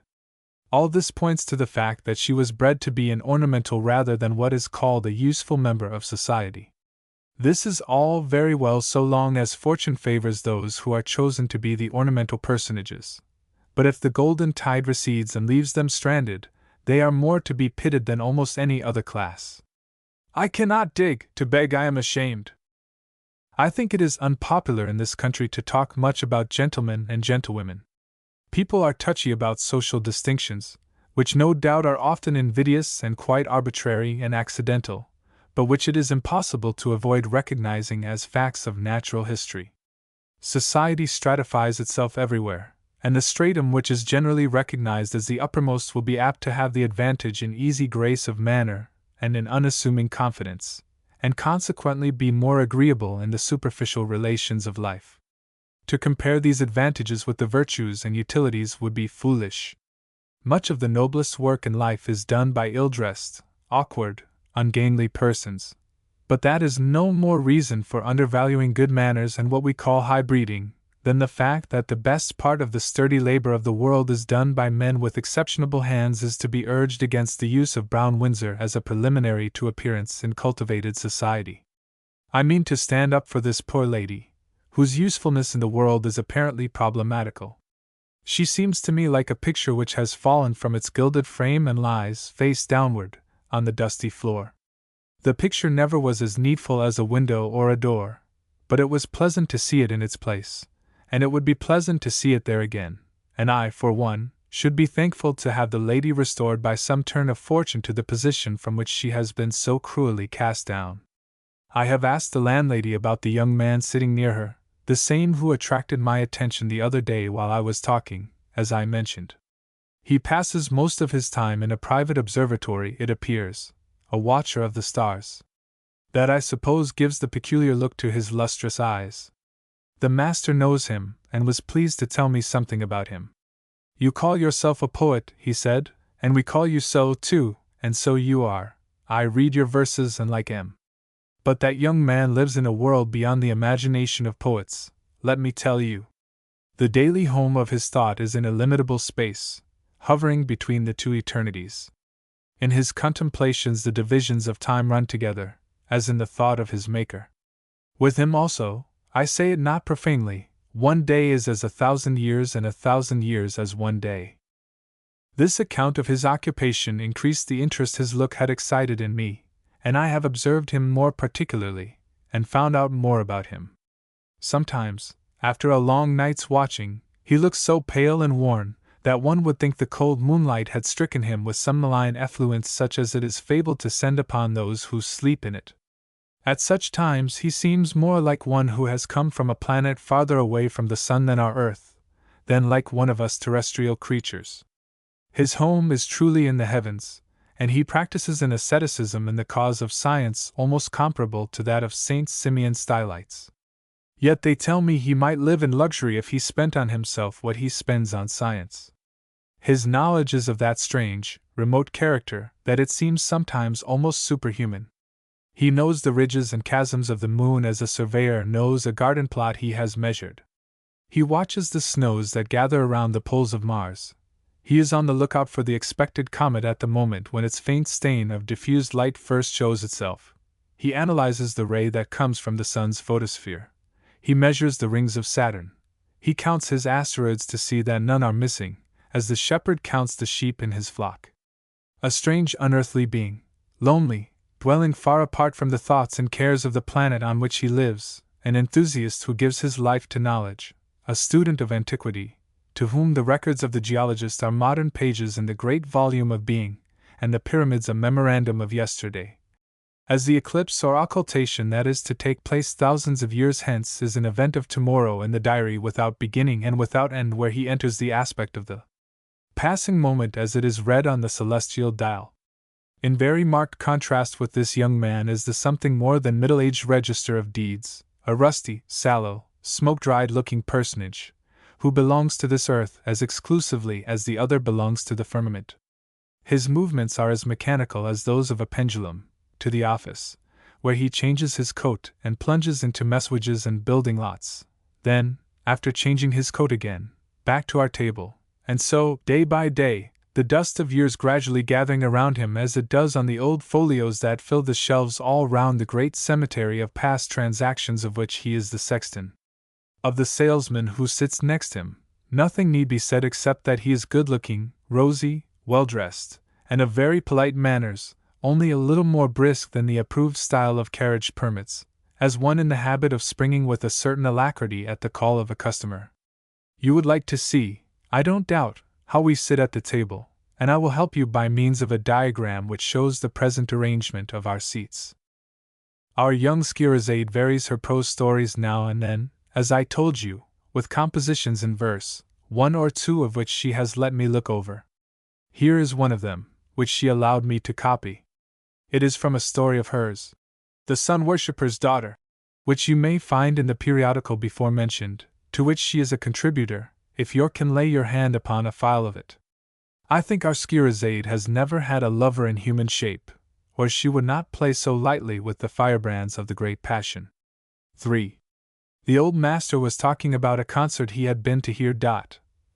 All this points to the fact that she was bred to be an ornamental rather than what is called a useful member of society. This is all very well so long as fortune favors those who are chosen to be the ornamental personages. But if the golden tide recedes and leaves them stranded, they are more to be pitied than almost any other class. I cannot dig, to beg I am ashamed. I think it is unpopular in this country to talk much about gentlemen and gentlewomen. People are touchy about social distinctions, which no doubt are often invidious and quite arbitrary and accidental, but which it is impossible to avoid recognizing as facts of natural history. Society stratifies itself everywhere, and the stratum which is generally recognized as the uppermost will be apt to have the advantage in easy grace of manner and in unassuming confidence, and consequently be more agreeable in the superficial relations of life. To compare these advantages with the virtues and utilities would be foolish. Much of the noblest work in life is done by ill-dressed, awkward, ungainly persons, but that is no more reason for undervaluing good manners and what we call high breeding than the fact that the best part of the sturdy labor of the world is done by men with exceptionable hands is to be urged against the use of brown Windsor as a preliminary to appearance in cultivated society. I mean to stand up for this poor lady, whose usefulness in the world is apparently problematical. She seems to me like a picture which has fallen from its gilded frame and lies, face downward, on the dusty floor. The picture never was as needful as a window or a door, but it was pleasant to see it in its place, and it would be pleasant to see it there again, and I, for one, should be thankful to have the lady restored by some turn of fortune to the position from which she has been so cruelly cast down. I have asked the landlady about the young man sitting near her, the same who attracted my attention the other day while I was talking, as I mentioned. He passes most of his time in a private observatory, it appears, a watcher of the stars. That, I suppose, gives the peculiar look to his lustrous eyes. The master knows him, and was pleased to tell me something about him. You call yourself a poet, he said, and we call you so, too, and so you are. I read your verses and like 'em. But that young man lives in a world beyond the imagination of poets, let me tell you. The daily home of his thought is in illimitable space, hovering between the two eternities. In his contemplations the divisions of time run together, as in the thought of his Maker. With him also, I say it not profanely, one day is as 1,000 years and 1,000 years as one day. This account of his occupation increased the interest his look had excited in me, and I have observed him more particularly, and found out more about him. Sometimes, after a long night's watching, he looks so pale and worn that one would think the cold moonlight had stricken him with some malign effluence such as it is fabled to send upon those who sleep in it. At such times he seems more like one who has come from a planet farther away from the sun than our Earth, than like one of us terrestrial creatures. His home is truly in the heavens, and he practices an asceticism in the cause of science almost comparable to that of Saint Simeon Stylites. Yet they tell me he might live in luxury if he spent on himself what he spends on science. His knowledge is of that strange, remote character that it seems sometimes almost superhuman. He knows the ridges and chasms of the moon as a surveyor knows a garden plot he has measured. He watches the snows that gather around the poles of Mars. He is on the lookout for the expected comet at the moment when its faint stain of diffused light first shows itself. He analyzes the ray that comes from the sun's photosphere. He measures the rings of Saturn. He counts his asteroids to see that none are missing, as the shepherd counts the sheep in his flock. A strange unearthly being, lonely, dwelling far apart from the thoughts and cares of the planet on which he lives, an enthusiast who gives his life to knowledge, a student of antiquity, to whom the records of the geologist are modern pages in the great volume of being, and the pyramids a memorandum of yesterday. As the eclipse or occultation that is to take place thousands of years hence is an event of tomorrow in the diary without beginning and without end, where he enters the aspect of the passing moment as it is read on the celestial dial. In very marked contrast with this young man is the something more than middle-aged register of deeds, a rusty, sallow, smoke-dried looking personage, who belongs to this earth as exclusively as the other belongs to the firmament. His movements are as mechanical as those of a pendulum, to the office, where he changes his coat and plunges into messuages and building lots, then, after changing his coat again, back to our table, and so, day by day, the dust of years gradually gathering around him as it does on the old folios that fill the shelves all round the great cemetery of past transactions of which he is the sexton. Of the salesman who sits next him, nothing need be said except that he is good-looking, rosy, well-dressed, and of very polite manners, only a little more brisk than the approved style of carriage permits, as one in the habit of springing with a certain alacrity at the call of a customer. You would like to see, I don't doubt, how we sit at the table, and I will help you by means of a diagram which shows the present arrangement of our seats. Our young Scheherazade varies her prose stories now and then, as I told you, with compositions in verse, one or two of which she has let me look over. Here is one of them, which she allowed me to copy. It is from a story of hers, The Sun Worshipper's Daughter, which you may find in the periodical before mentioned, to which she is a contributor, if you can lay your hand upon a file of it. I think our Scheherazade has never had a lover in human shape, or she would not play so lightly with the firebrands of the great passion. 3. The old master was talking about a concert he had been to hear.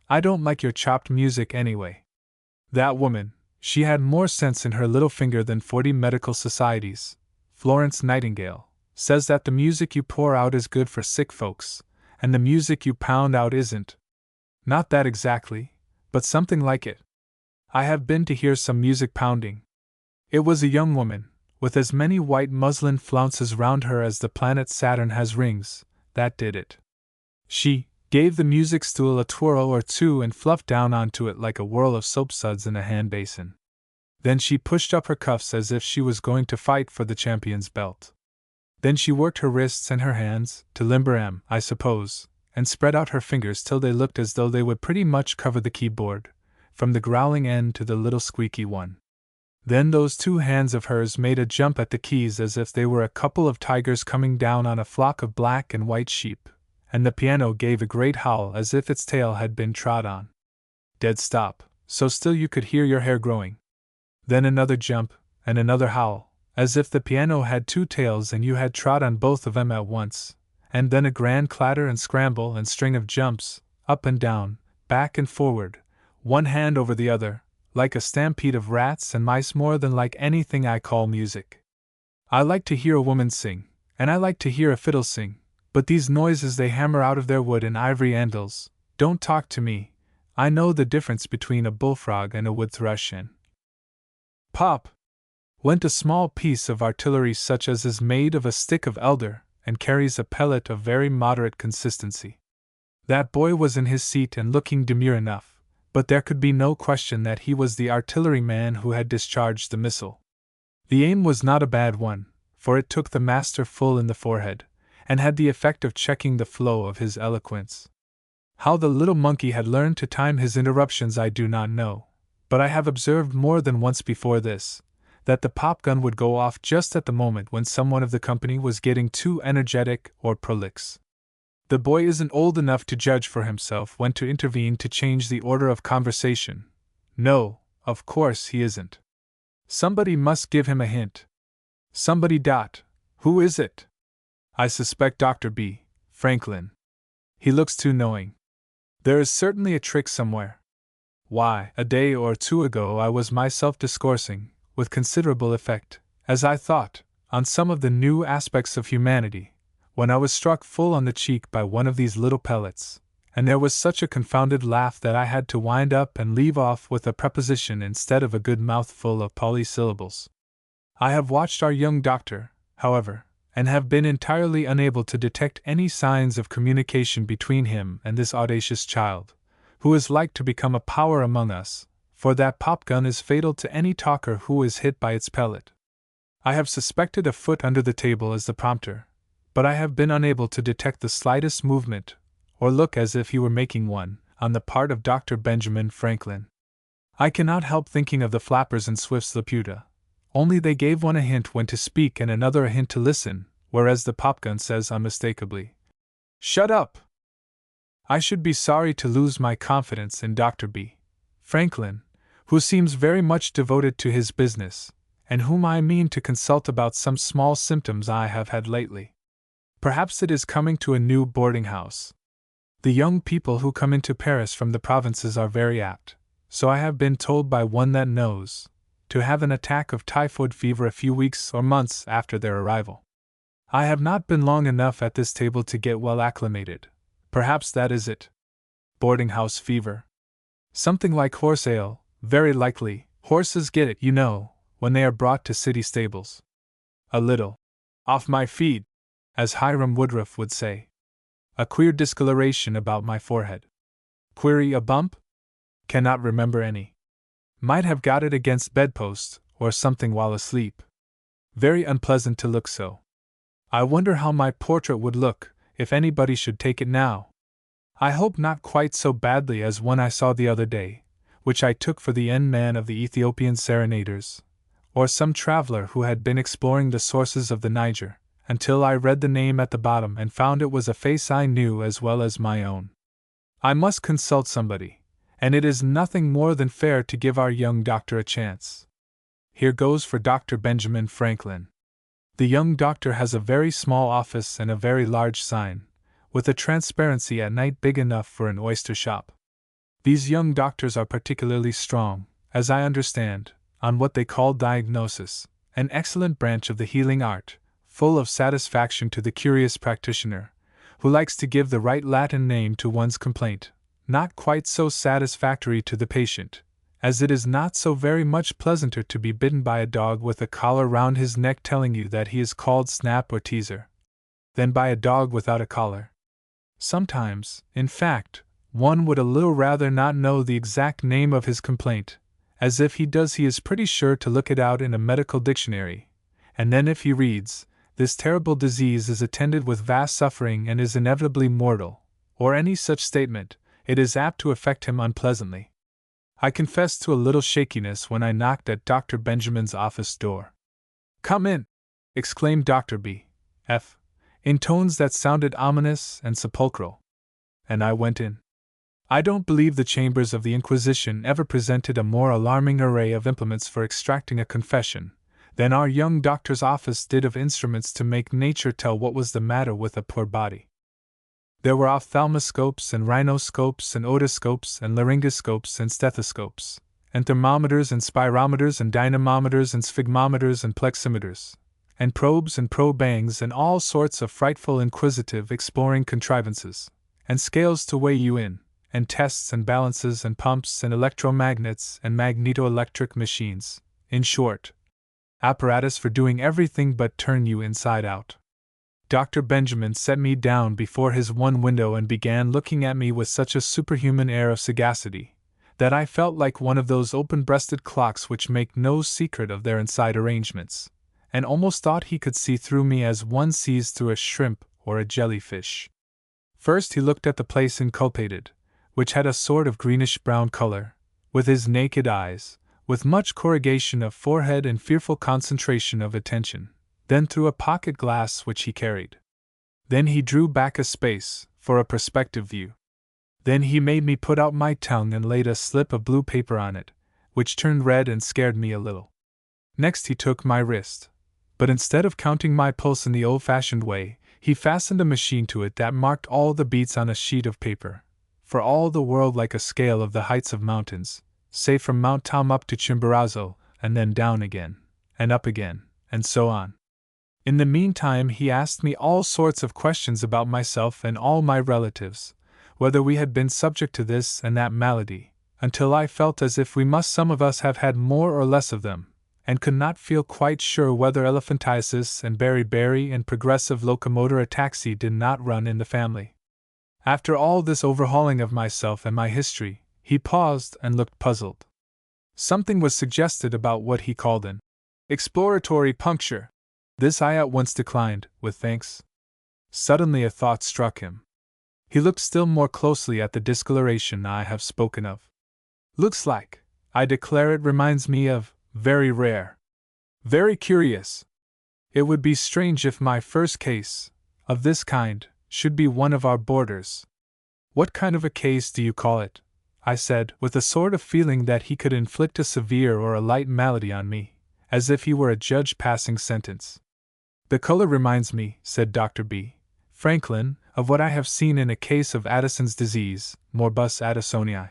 I don't like your chopped music anyway. That woman, she had more sense in her little finger than 40 medical societies. Florence Nightingale says that the music you pour out is good for sick folks, and the music you pound out isn't. Not that exactly, but something like it. I have been to hear some music pounding. It was a young woman, with as many white muslin flounces round her as the planet Saturn has rings, that did it. She gave the music stool a twirl or two and fluffed down onto it like a whirl of soapsuds in a hand basin. Then she pushed up her cuffs as if she was going to fight for the champion's belt. Then she worked her wrists and her hands, to limber 'em, I suppose, and spread out her fingers till they looked as though they would pretty much cover the keyboard, from the growling end to the little squeaky one. Then those two hands of hers made a jump at the keys as if they were a couple of tigers coming down on a flock of black and white sheep, and the piano gave a great howl as if its tail had been trod on. Dead stop, so still you could hear your hair growing. Then another jump, and another howl, as if the piano had two tails and you had trod on both of them at once, and then a grand clatter and scramble and string of jumps, up and down, back and forward, one hand over the other, like a stampede of rats and mice, more than like anything I call music. I like to hear a woman sing, and I like to hear a fiddle sing, but these noises they hammer out of their wood and ivory anvils, don't talk to me. I know the difference between a bullfrog and a wood thrush, and pop went a small piece of artillery such as is made of a stick of elder and carries a pellet of very moderate consistency. That boy was in his seat and looking demure enough, but there could be no question that he was the artilleryman who had discharged the missile. The aim was not a bad one, for it took the master full in the forehead, and had the effect of checking the flow of his eloquence. How the little monkey had learned to time his interruptions I do not know, but I have observed more than once before this, that the pop-gun would go off just at the moment when someone of the company was getting too energetic or prolix. The boy isn't old enough to judge for himself when to intervene to change the order of conversation. No, of course he isn't. Somebody must give him a hint. Somebody. Who is it? I suspect Dr. B. Franklin. He looks too knowing. There is certainly a trick somewhere. Why, a day or two ago I was myself discoursing, with considerable effect, as I thought, on some of the new aspects of humanity, when I was struck full on the cheek by one of these little pellets, and there was such a confounded laugh that I had to wind up and leave off with a preposition instead of a good mouthful of polysyllables. I have watched our young doctor, however, and have been entirely unable to detect any signs of communication between him and this audacious child, who is like to become a power among us, for that pop-gun is fatal to any talker who is hit by its pellet. I have suspected a foot under the table as the prompter, but I have been unable to detect the slightest movement, or look as if he were making one, on the part of Dr. Benjamin Franklin. I cannot help thinking of the flappers in Swift's Laputa, only they gave one a hint when to speak and another a hint to listen, whereas the popgun says unmistakably, "Shut up!" I should be sorry to lose my confidence in Dr. B. Franklin, who seems very much devoted to his business, and whom I mean to consult about some small symptoms I have had lately. Perhaps it is coming to a new boarding house. The young people who come into Paris from the provinces are very apt, so I have been told by one that knows, to have an attack of typhoid fever a few weeks or months after their arrival. I have not been long enough at this table to get well acclimated. Perhaps that is it. Boarding house fever. Something like horse ale, very likely. Horses get it, you know, when they are brought to city stables. A little off my feed, as Hiram Woodruff would say. A queer discoloration about my forehead. Query, a bump? Cannot remember any. Might have got it against bedpost, or something while asleep. Very unpleasant to look so. I wonder how my portrait would look, if anybody should take it now. I hope not quite so badly as one I saw the other day, which I took for the end man of the Ethiopian Serenaders, or some traveler who had been exploring the sources of the Niger, until I read the name at the bottom and found it was a face I knew as well as my own. I must consult somebody, and it is nothing more than fair to give our young doctor a chance. Here goes for Dr. Benjamin Franklin. The young doctor has a very small office and a very large sign, with a transparency at night big enough for an oyster shop. These young doctors are particularly strong, as I understand, on what they call diagnosis, an excellent branch of the healing art, full of satisfaction to the curious practitioner, who likes to give the right Latin name to one's complaint, not quite so satisfactory to the patient, as it is not so very much pleasanter to be bitten by a dog with a collar round his neck telling you that he is called Snap or Teaser, than by a dog without a collar. Sometimes, in fact, one would a little rather not know the exact name of his complaint, as if he does he is pretty sure to look it out in a medical dictionary, and then if he reads, "This terrible disease is attended with vast suffering and is inevitably mortal," or any such statement, it is apt to affect him unpleasantly. I confess to a little shakiness when I knocked at Dr. Benjamin's office door. "Come in!" exclaimed Dr. B.F., in tones that sounded ominous and sepulchral. And I went in. I don't believe the chambers of the Inquisition ever presented a more alarming array of implements for extracting a confession than our young doctor's office did of instruments to make nature tell what was the matter with a poor body. There were ophthalmoscopes and rhinoscopes and otoscopes and laryngoscopes and stethoscopes, and thermometers and spirometers and dynamometers and sphygmometers and pleximeters, and probes and probangs and all sorts of frightful inquisitive exploring contrivances, and scales to weigh you in, and tests and balances and pumps and electromagnets and magneto-electric machines, in short, apparatus for doing everything but turn you inside out. Dr. Benjamin set me down before his one window and began looking at me with such a superhuman air of sagacity, that I felt like one of those open-breasted clocks which make no secret of their inside arrangements, and almost thought he could see through me as one sees through a shrimp or a jellyfish. First he looked at the place inculpated, which had a sort of greenish-brown color, with his naked eyes, with much corrugation of forehead and fearful concentration of attention, then through a pocket glass which he carried. Then he drew back a space, for a perspective view. Then he made me put out my tongue and laid a slip of blue paper on it, which turned red and scared me a little. Next he took my wrist, but instead of counting my pulse in the old-fashioned way, he fastened a machine to it that marked all the beats on a sheet of paper, for all the world like a scale of the heights of mountains, say from Mount Tom up to Chimborazo, and then down again, and up again, and so on. In the meantime he asked me all sorts of questions about myself and all my relatives, whether we had been subject to this and that malady, until I felt as if we must some of us have had more or less of them, and could not feel quite sure whether elephantiasis and beriberi and progressive locomotor ataxy did not run in the family. After all this overhauling of myself and my history, he paused and looked puzzled. Something was suggested about what he called an exploratory puncture. This I at once declined, with thanks. Suddenly a thought struck him. He looked still more closely at the discoloration I have spoken of. Looks like, I declare it reminds me of, very rare. Very curious. It would be strange if my first case, of this kind, should be one of our boarders. What kind of a case do you call it? I said, with a sort of feeling that he could inflict a severe or a light malady on me, as if he were a judge passing sentence. The color reminds me, said Dr. B. Franklin, of what I have seen in a case of Addison's disease, morbus Addisonii.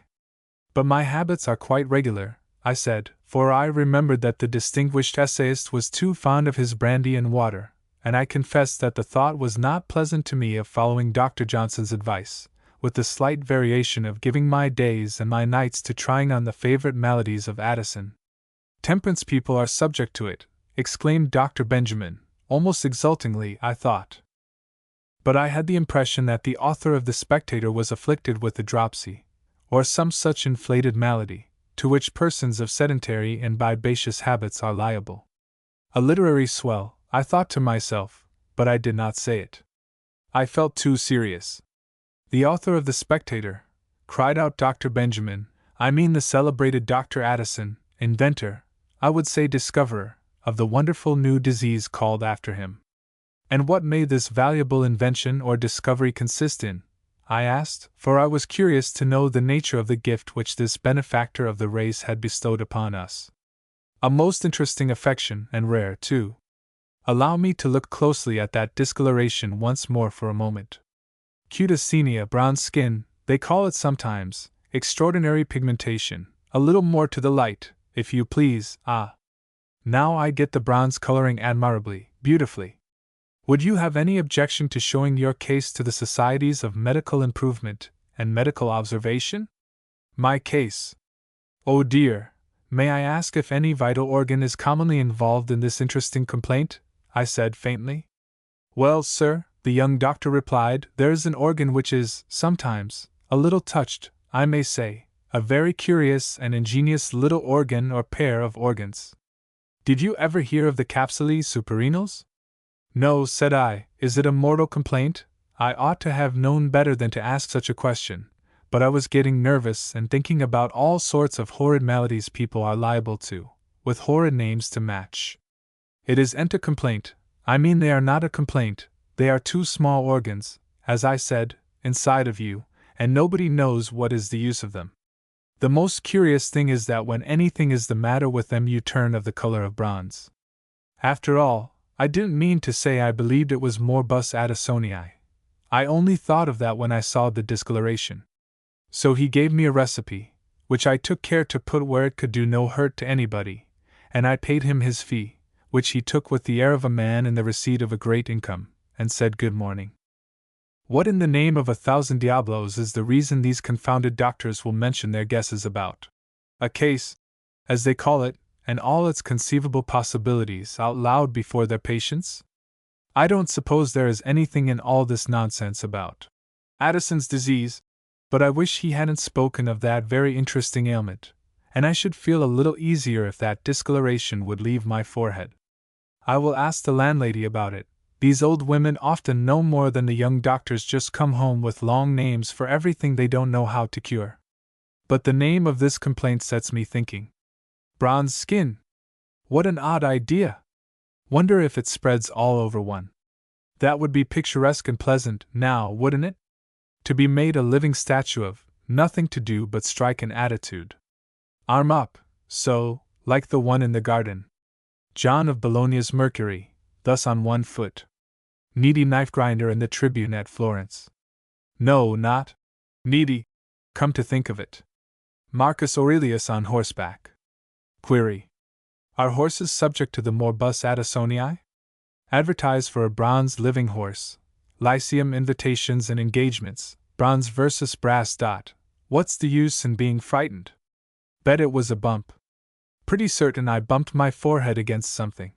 But my habits are quite regular, I said, for I remembered that the distinguished essayist was too fond of his brandy and water, and I confessed that the thought was not pleasant to me of following Dr. Johnson's advice, with the slight variation of giving my days and my nights to trying on the favorite maladies of Addison. Temperance people are subject to it, exclaimed Dr. Benjamin, almost exultingly, I thought. But I had the impression that the author of The Spectator was afflicted with the dropsy, or some such inflated malady, to which persons of sedentary and bibacious habits are liable. A literary swell, I thought to myself, but I did not say it. I felt too serious. The author of The Spectator, cried out Dr. Benjamin, I mean the celebrated Dr. Addison, inventor, I would say discoverer, of the wonderful new disease called after him. And what may this valuable invention or discovery consist in? I asked, for I was curious to know the nature of the gift which this benefactor of the race had bestowed upon us. A most interesting affection, and rare, too. Allow me to look closely at that discoloration once more for a moment. Cutescenia, brown skin, they call it sometimes, extraordinary pigmentation, a little more to the light, if you please, ah. Now I get the bronze coloring admirably, beautifully. Would you have any objection to showing your case to the Societies of Medical Improvement and Medical Observation? My case. Oh dear, may I ask if any vital organ is commonly involved in this interesting complaint? I said faintly. Well, sir, the young doctor replied, there is an organ which is, sometimes, a little touched, I may say, a very curious and ingenious little organ or pair of organs. Did you ever hear of the capsulae superrenals? No, said I. Is it a mortal complaint? I ought to have known better than to ask such a question, but I was getting nervous and thinking about all sorts of horrid maladies people are liable to, with horrid names to match. It isn't a complaint. I mean they are not a complaint, they are two small organs, as I said, inside of you, and nobody knows what is the use of them. The most curious thing is that when anything is the matter with them you turn of the color of bronze. After all, I didn't mean to say I believed it was morbus Addisonii. I only thought of that when I saw the discoloration. So he gave me a recipe, which I took care to put where it could do no hurt to anybody, and I paid him his fee, which he took with the air of a man in the receipt of a great income, and said good morning. What in the name of 1,000 diablos is the reason these confounded doctors will mention their guesses about a case, as they call it, and all its conceivable possibilities out loud before their patients? I don't suppose there is anything in all this nonsense about Addison's disease, but I wish he hadn't spoken of that very interesting ailment, and I should feel a little easier if that discoloration would leave my forehead. I will ask the landlady about it. These old women often know more than the young doctors just come home with long names for everything they don't know how to cure. But the name of this complaint sets me thinking. Bronze skin. What an odd idea! Wonder if it spreads all over one. That would be picturesque and pleasant, now, wouldn't it? To be made a living statue of, nothing to do but strike an attitude. Arm up, so, like the one in the garden. John of Bologna's Mercury, thus on one foot. Needy knife grinder in the Tribune at Florence. No, not needy, come to think of it. Marcus Aurelius on horseback. Query. Are horses subject to the morbus Addisonii? Advertise for a bronze living horse. Lyceum invitations and engagements. Bronze versus brass. What's the use in being frightened? Bet it was a bump. Pretty certain I bumped my forehead against something.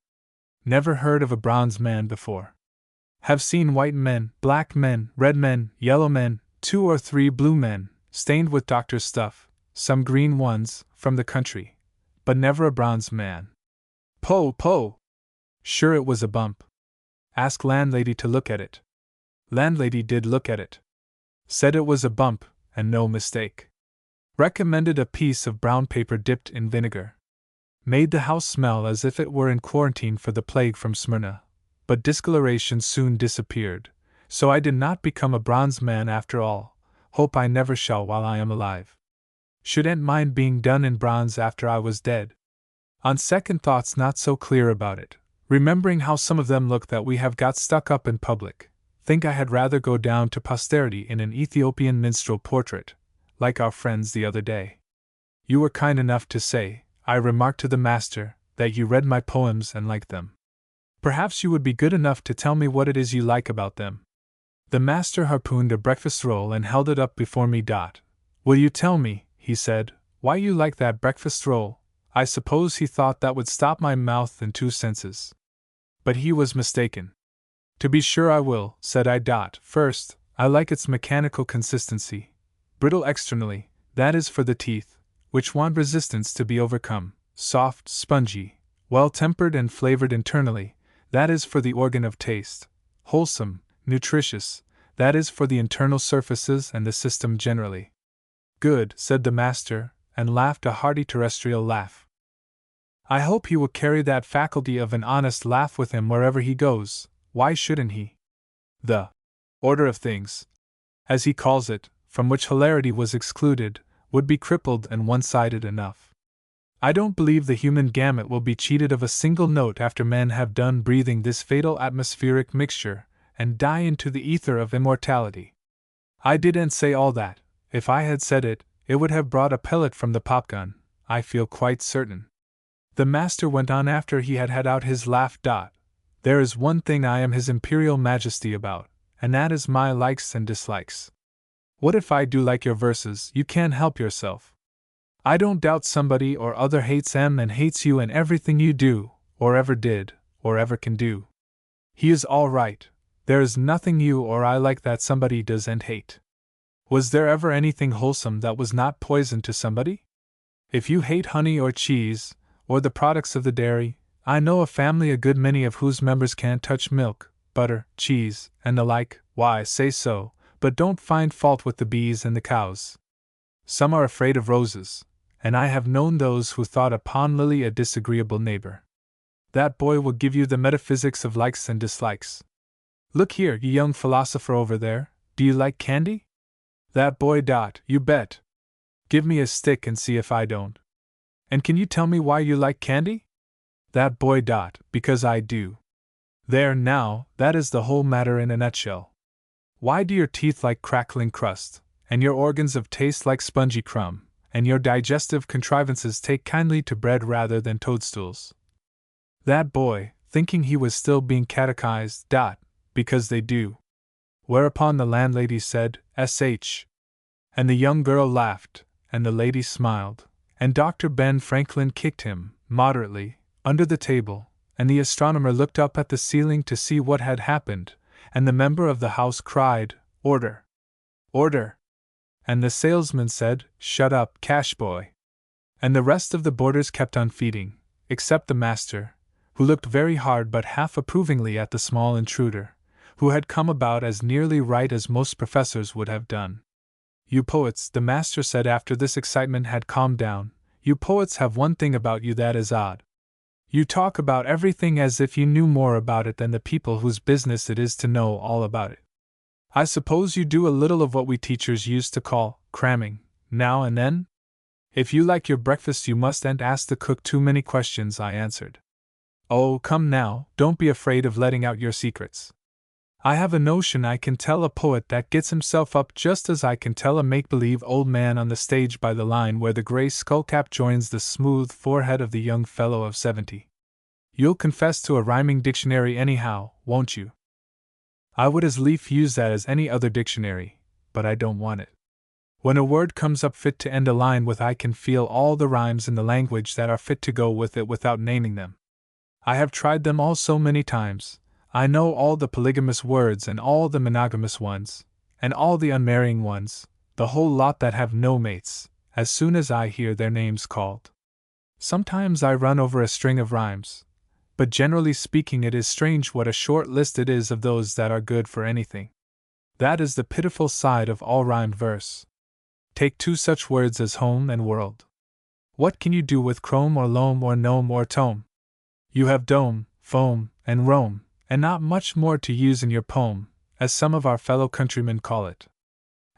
Never heard of a bronze man before. Have seen white men, black men, red men, yellow men, 2 or 3 blue men, stained with doctor's stuff, some green ones, from the country. But never a bronze man. Po! Sure it was a bump. Ask landlady to look at it. Landlady did look at it. Said it was a bump, and no mistake. Recommended a piece of brown paper dipped in vinegar. Made the house smell as if it were in quarantine for the plague from Smyrna. But discoloration soon disappeared, so I did not become a bronze man after all. Hope I never shall while I am alive. Shouldn't mind being done in bronze after I was dead. On second thoughts, not so clear about it, remembering how some of them look that we have got stuck up in public, think I had rather go down to posterity in an Ethiopian minstrel portrait, like our friend's the other day. You were kind enough to say, I remarked to the master, that you read my poems and liked them. Perhaps you would be good enough to tell me what it is you like about them. The master harpooned a breakfast roll and held it up before me. Will you tell me, he said, why you like that breakfast roll? I suppose he thought that would stop my mouth in 2 senses. But he was mistaken. To be sure I will, said I. First, I like its mechanical consistency. Brittle externally, that is for the teeth, which want resistance to be overcome. Soft, spongy, well-tempered and flavored internally, that is for the organ of taste. Wholesome, nutritious, that is for the internal surfaces and the system generally. Good, said the master, and laughed a hearty terrestrial laugh. I hope he will carry that faculty of an honest laugh with him wherever he goes. Why shouldn't he? The order of things, as he calls it, from which hilarity was excluded, would be crippled and one-sided enough. I don't believe the human gamut will be cheated of a single note after men have done breathing this fatal atmospheric mixture, and die into the ether of immortality. I didn't say all that. If I had said it, it would have brought a pellet from the popgun, I feel quite certain. The master went on after he had had out his laugh. There is one thing I am His Imperial Majesty about, and that is my likes and dislikes. What if I do like your verses? You can't help yourself. I don't doubt somebody or other hates them and hates you and everything you do, or ever did, or ever can do. He is all right. There is nothing you or I like that somebody does and hate. Was there ever anything wholesome that was not poison to somebody? If you hate honey or cheese, or the products of the dairy, I know a family a good many of whose members can't touch milk, butter, cheese, and the like. Why, say so, but don't find fault with the bees and the cows. Some are afraid of roses, and I have known those who thought a pond lily a disagreeable neighbor. That boy will give you the metaphysics of likes and dislikes. Look here, you young philosopher over there, do you like candy? That boy. You bet. Give me a stick and see if I don't. And can you tell me why you like candy? That boy. Because I do. There now, that is the whole matter in a nutshell. Why do your teeth like crackling crust, and your organs of taste like spongy crumb, and your digestive contrivances take kindly to bread rather than toadstools? That boy, thinking he was still being catechized. Because they do. Whereupon the landlady said, "S.H." And the young girl laughed, and the lady smiled, and Dr. Ben Franklin kicked him, moderately, under the table, and the astronomer looked up at the ceiling to see what had happened, and the member of the house cried, "Order! Order!" And the salesman said, "Shut up, cash boy." And the rest of the boarders kept on feeding, except the master, who looked very hard but half approvingly at the small intruder, who had come about as nearly right as most professors would have done. You poets, the master said after this excitement had calmed down, you poets have one thing about you that is odd. You talk about everything as if you knew more about it than the people whose business it is to know all about it. I suppose you do a little of what we teachers used to call cramming, now and then? If you like your breakfast you mustn't ask the cook too many questions, I answered. Oh, come now, don't be afraid of letting out your secrets. I have a notion I can tell a poet that gets himself up just as I can tell a make-believe old man on the stage by the line where the gray skullcap joins the smooth forehead of the young fellow of 70. You'll confess to a rhyming dictionary anyhow, won't you? I would as lief use that as any other dictionary, but I don't want it. When a word comes up fit to end a line with, I can feel all the rhymes in the language that are fit to go with it without naming them. I have tried them all so many times. I know all the polygamous words and all the monogamous ones, and all the unmarrying ones, the whole lot that have no mates, as soon as I hear their names called. Sometimes I run over a string of rhymes, but generally speaking it is strange what a short list it is of those that are good for anything. That is the pitiful side of all rhymed verse. Take two such words as home and world. What can you do with chrome or loam or gnome or tome? You have dome, foam, and Rome, and not much more to use in your poem, as some of our fellow countrymen call it.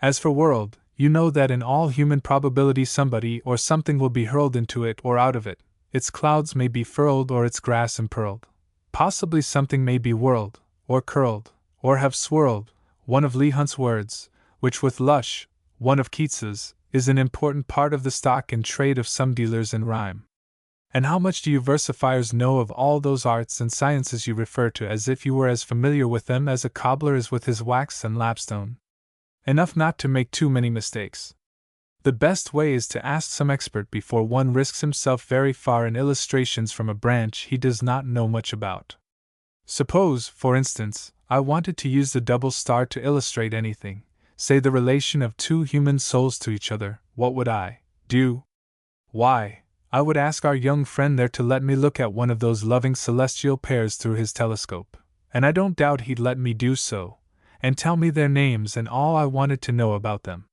As for world, you know that in all human probability somebody or something will be hurled into it or out of it. Its clouds may be furled or its grass impearled. Possibly something may be whirled, or curled, or have swirled, one of Leigh Hunt's words, which with Lush, one of Keats's, is an important part of the stock in trade of some dealers in rhyme. And how much do you versifiers know of all those arts and sciences you refer to as if you were as familiar with them as a cobbler is with his wax and lapstone? Enough not to make too many mistakes. The best way is to ask some expert before one risks himself very far in illustrations from a branch he does not know much about. Suppose, for instance, I wanted to use the double star to illustrate anything, say the relation of two human souls to each other, what would I do? Why, I would ask our young friend there to let me look at one of those loving celestial pairs through his telescope, and I don't doubt he'd let me do so, and tell me their names and all I wanted to know about them.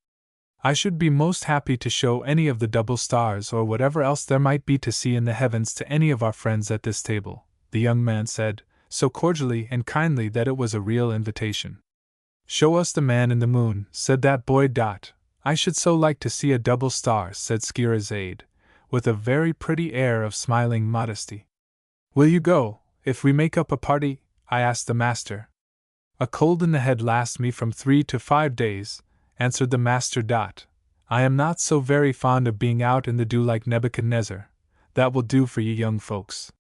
I should be most happy to show any of the double stars or whatever else there might be to see in the heavens to any of our friends at this table, the young man said, so cordially and kindly that it was a real invitation. Show us the man in the moon, said that boy. I should so like to see a double star, said Scheherazade, with a very pretty air of smiling modesty. Will you go, if we make up a party? I asked the master. A cold in the head lasts me from 3 to 5 days, answered the master. I am not so very fond of being out in the dew like Nebuchadnezzar. That will do for you young folks.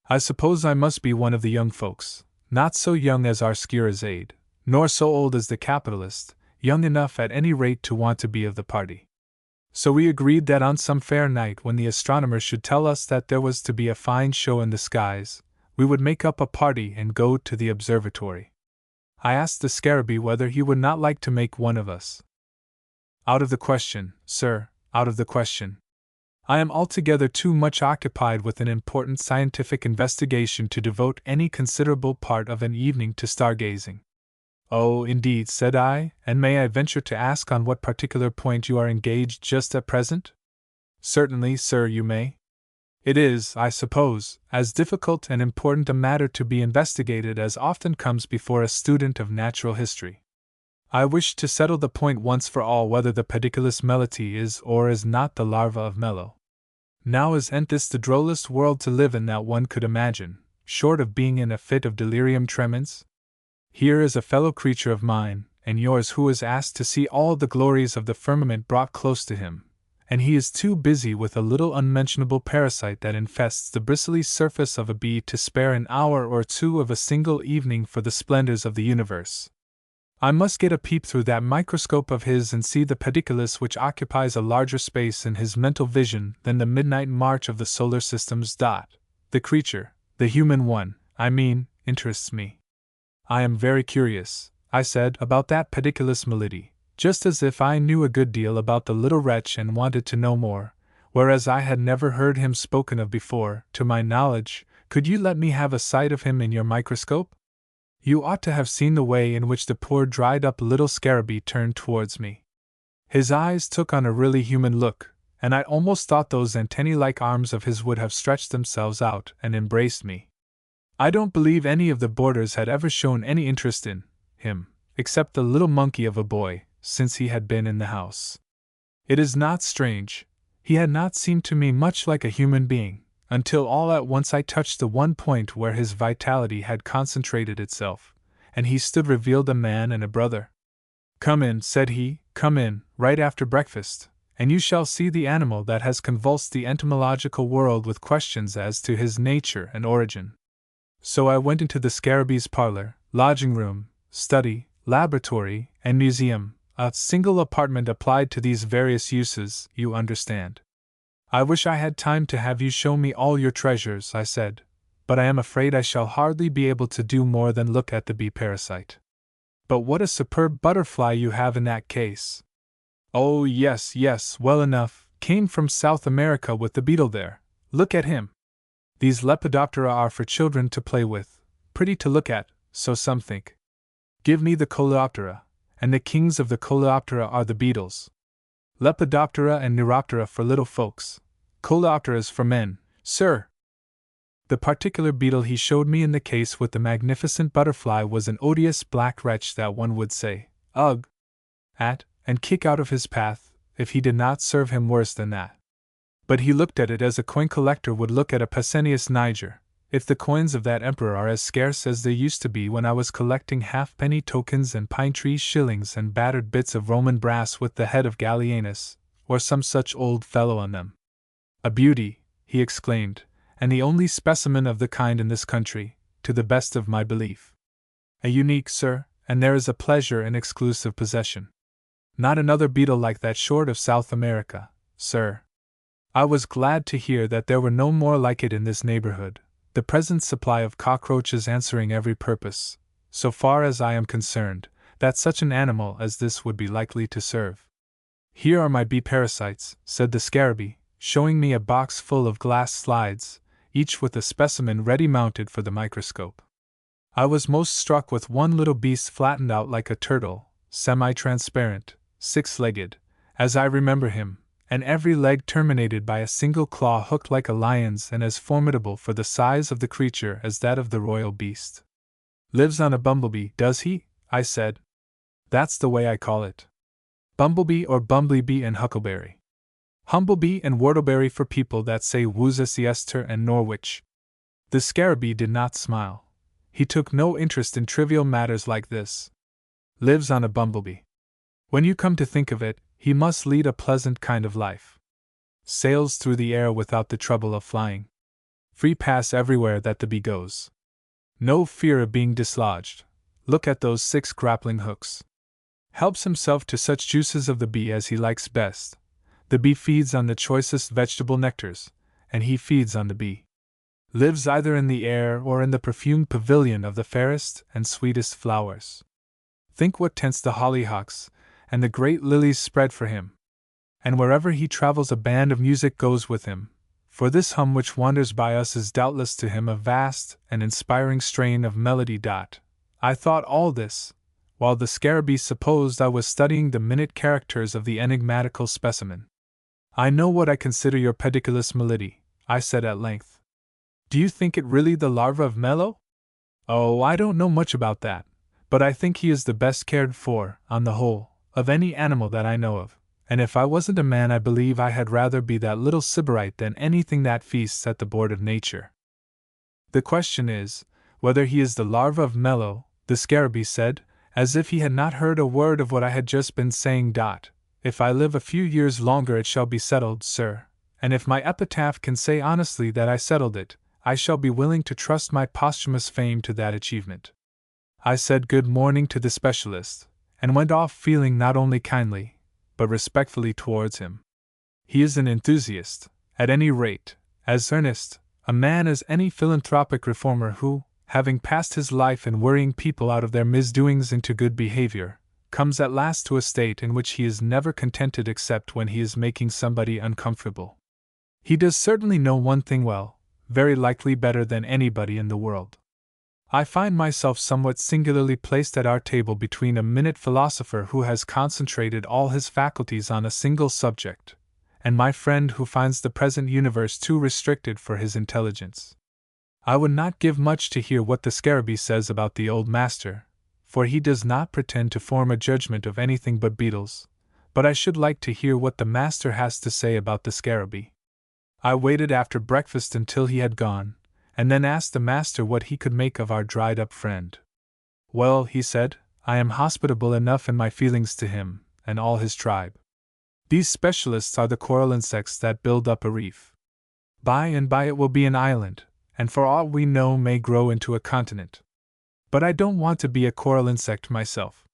I suppose I must be one of the young folks, not so young as our Scheherazade, nor so old as the capitalist, young enough at any rate to want to be of the party. So we agreed that on some fair night when the astronomer should tell us that there was to be a fine show in the skies, we would make up a party and go to the observatory. I asked the scarabee whether he would not like to make one of us. Out of the question, sir, out of the question. I am altogether too much occupied with an important scientific investigation to devote any considerable part of an evening to stargazing. Oh, indeed, said I, and may I venture to ask on what particular point you are engaged just at present? Certainly, sir, you may. It is, I suppose, as difficult and important a matter to be investigated as often comes before a student of natural history. I wish to settle the point once for all whether the Pediculus meliti is or is not the larva of Melo. Now isn't this the drollest world to live in that one could imagine, short of being in a fit of delirium tremens? Here is a fellow creature of mine, and yours who is asked to see all the glories of the firmament brought close to him, and he is too busy with a little unmentionable parasite that infests the bristly surface of a bee to spare an hour or two of a single evening for the splendors of the universe. I must get a peep through that microscope of his and see the pediculus which occupies a larger space in his mental vision than the midnight march of the solar systems. The creature, the human one, I mean, interests me. I am very curious, I said, about that Pediculus meliti, just as if I knew a good deal about the little wretch and wanted to know more, whereas I had never heard him spoken of before, to my knowledge. Could you let me have a sight of him in your microscope? You ought to have seen the way in which the poor dried-up little scarabee turned towards me. His eyes took on a really human look, and I almost thought those antennae-like arms of his would have stretched themselves out and embraced me. I don't believe any of the boarders had ever shown any interest in him, except the little monkey of a boy, since he had been in the house. It is not strange, he had not seemed to me much like a human being, until all at once I touched the one point where his vitality had concentrated itself, and he stood revealed a man and a brother. Come in, said he, come in, right after breakfast, and you shall see the animal that has convulsed the entomological world with questions as to his nature and origin. So I went into the scarabee's parlor, lodging room, study, laboratory, and museum, a single apartment applied to these various uses, you understand. I wish I had time to have you show me all your treasures, I said, but I am afraid I shall hardly be able to do more than look at the bee parasite. But what a superb butterfly you have in that case! Oh, yes, well enough, came from South America with the beetle there. Look at him. These Lepidoptera are for children to play with, pretty to look at, so some think. Give me the Coleoptera, and the kings of the Coleoptera are the beetles. Lepidoptera and Neuroptera for little folks, Coleopteras for men, sir. The particular beetle he showed me in the case with the magnificent butterfly was an odious black wretch that one would say, ugh, at, and kick out of his path, if he did not serve him worse than that. But he looked at it as a coin collector would look at a Pesenius Niger. If the coins of that emperor are as scarce as they used to be when I was collecting halfpenny tokens and pine tree shillings and battered bits of Roman brass with the head of Gallienus, or some such old fellow on them. A beauty, he exclaimed, and the only specimen of the kind in this country, to the best of my belief. A unique, sir, and there is a pleasure in exclusive possession. Not another beetle like that short of South America, sir. I was glad to hear that there were no more like it in this neighborhood, the present supply of cockroaches answering every purpose, so far as I am concerned, that such an animal as this would be likely to serve. Here are my bee parasites, said the scarabee, showing me a box full of glass slides, each with a specimen ready mounted for the microscope. I was most struck with one little beast flattened out like a turtle, semi-transparent, six-legged, as I remember him, and every leg terminated by a single claw hooked like a lion's and as formidable for the size of the creature as that of the royal beast. Lives on a bumblebee, does he? I said. That's the way I call it. Bumblebee or bumblebee and huckleberry. Humblebee and whortleberry for people that say Worcester and Norwich. The scarabee did not smile. He took no interest in trivial matters like this. Lives on a bumblebee. When you come to think of it, he must lead a pleasant kind of life. Sails through the air without the trouble of flying. Free pass everywhere that the bee goes. No fear of being dislodged. Look at those 6 grappling hooks. Helps himself to such juices of the bee as he likes best. The bee feeds on the choicest vegetable nectars, and he feeds on the bee. Lives either in the air or in the perfumed pavilion of the fairest and sweetest flowers. Think what tents the hollyhocks and the great lilies spread for him. And wherever he travels a band of music goes with him, for this hum which wanders by us is doubtless to him a vast and inspiring strain of melody. I thought all this, while the scarabee supposed I was studying the minute characters of the enigmatical specimen. I know what I consider your pediculus melidi, I said at length. Do you think it really the larva of Mello? Oh, I don't know much about that, but I think he is the best cared for, on the whole, of any animal that I know of, and if I wasn't a man I believe I had rather be that little sybarite than anything that feasts at the board of nature. The question is, whether he is the larva of Mello, the scarabee said, as if he had not heard a word of what I had just been saying. If I live a few years longer it shall be settled, sir, and if my epitaph can say honestly that I settled it, I shall be willing to trust my posthumous fame to that achievement. I said good morning to the specialist, and went off feeling not only kindly, but respectfully towards him. He is an enthusiast, at any rate, as earnest a man as any philanthropic reformer who, having passed his life in worrying people out of their misdoings into good behavior, comes at last to a state in which he is never contented except when he is making somebody uncomfortable. He does certainly know one thing well, very likely better than anybody in the world. I find myself somewhat singularly placed at our table between a minute philosopher who has concentrated all his faculties on a single subject, and my friend who finds the present universe too restricted for his intelligence. I would not give much to hear what the scarabee says about the old master, for he does not pretend to form a judgment of anything but beetles, but I should like to hear what the master has to say about the scarabee. I waited after breakfast until he had gone, and then asked the master what he could make of our dried-up friend. Well, he said, I am hospitable enough in my feelings to him, and all his tribe. These specialists are the coral insects that build up a reef. By and by it will be an island, and for all we know may grow into a continent. But I don't want to be a coral insect myself.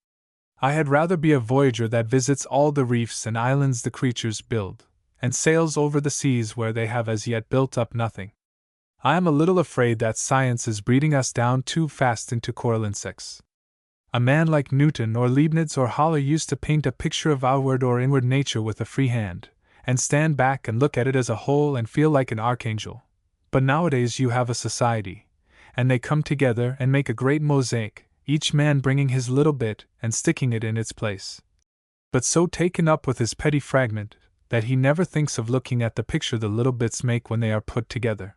I had rather be a voyager that visits all the reefs and islands the creatures build, and sails over the seas where they have as yet built up nothing. I am a little afraid that science is breeding us down too fast into coral insects. A man like Newton or Leibniz or Haller used to paint a picture of outward or inward nature with a free hand, and stand back and look at it as a whole and feel like an archangel. But nowadays you have a society, and they come together and make a great mosaic, each man bringing his little bit and sticking it in its place. But so taken up with his petty fragment, that he never thinks of looking at the picture the little bits make when they are put together.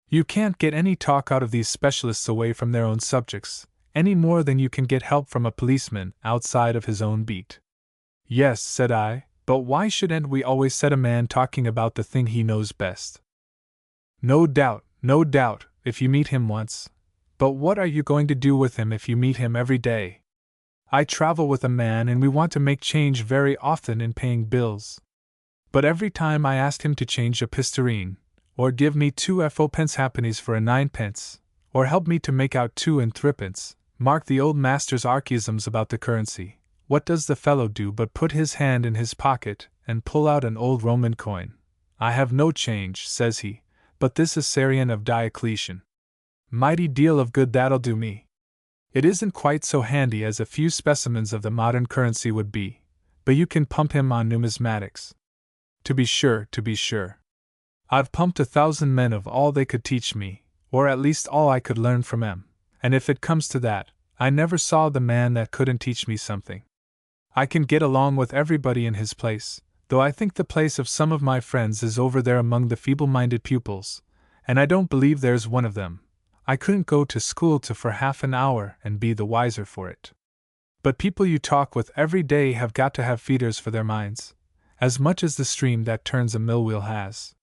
You can't get any talk out of these specialists away from their own subjects, any more than you can get help from a policeman outside of his own beat. Yes, said I, but why shouldn't we always set a man talking about the thing he knows best? No doubt, if you meet him once. But what are you going to do with him if you meet him every day? I travel with a man and we want to make change very often in paying bills. But every time I asked him to change a pistareen, or give me 2 halfpennies for a 9 pence, or help me to make out 2 and 3 pence, mark the old master's archaisms about the currency, what does the fellow do but put his hand in his pocket and pull out an old Roman coin? I have no change, says he, but this Assyrian of Diocletian. Mighty deal of good that'll do me. It isn't quite so handy as a few specimens of the modern currency would be, but you can pump him on numismatics. To be sure. I've pumped 1,000 men of all they could teach me, or at least all I could learn from 'em, and if it comes to that, I never saw the man that couldn't teach me something. I can get along with everybody in his place, though I think the place of some of my friends is over there among the feeble-minded pupils, and I don't believe there's one of them. I couldn't go to school for half an hour and be the wiser for it. But people you talk with every day have got to have feeders for their minds, as much as the stream that turns a mill wheel has.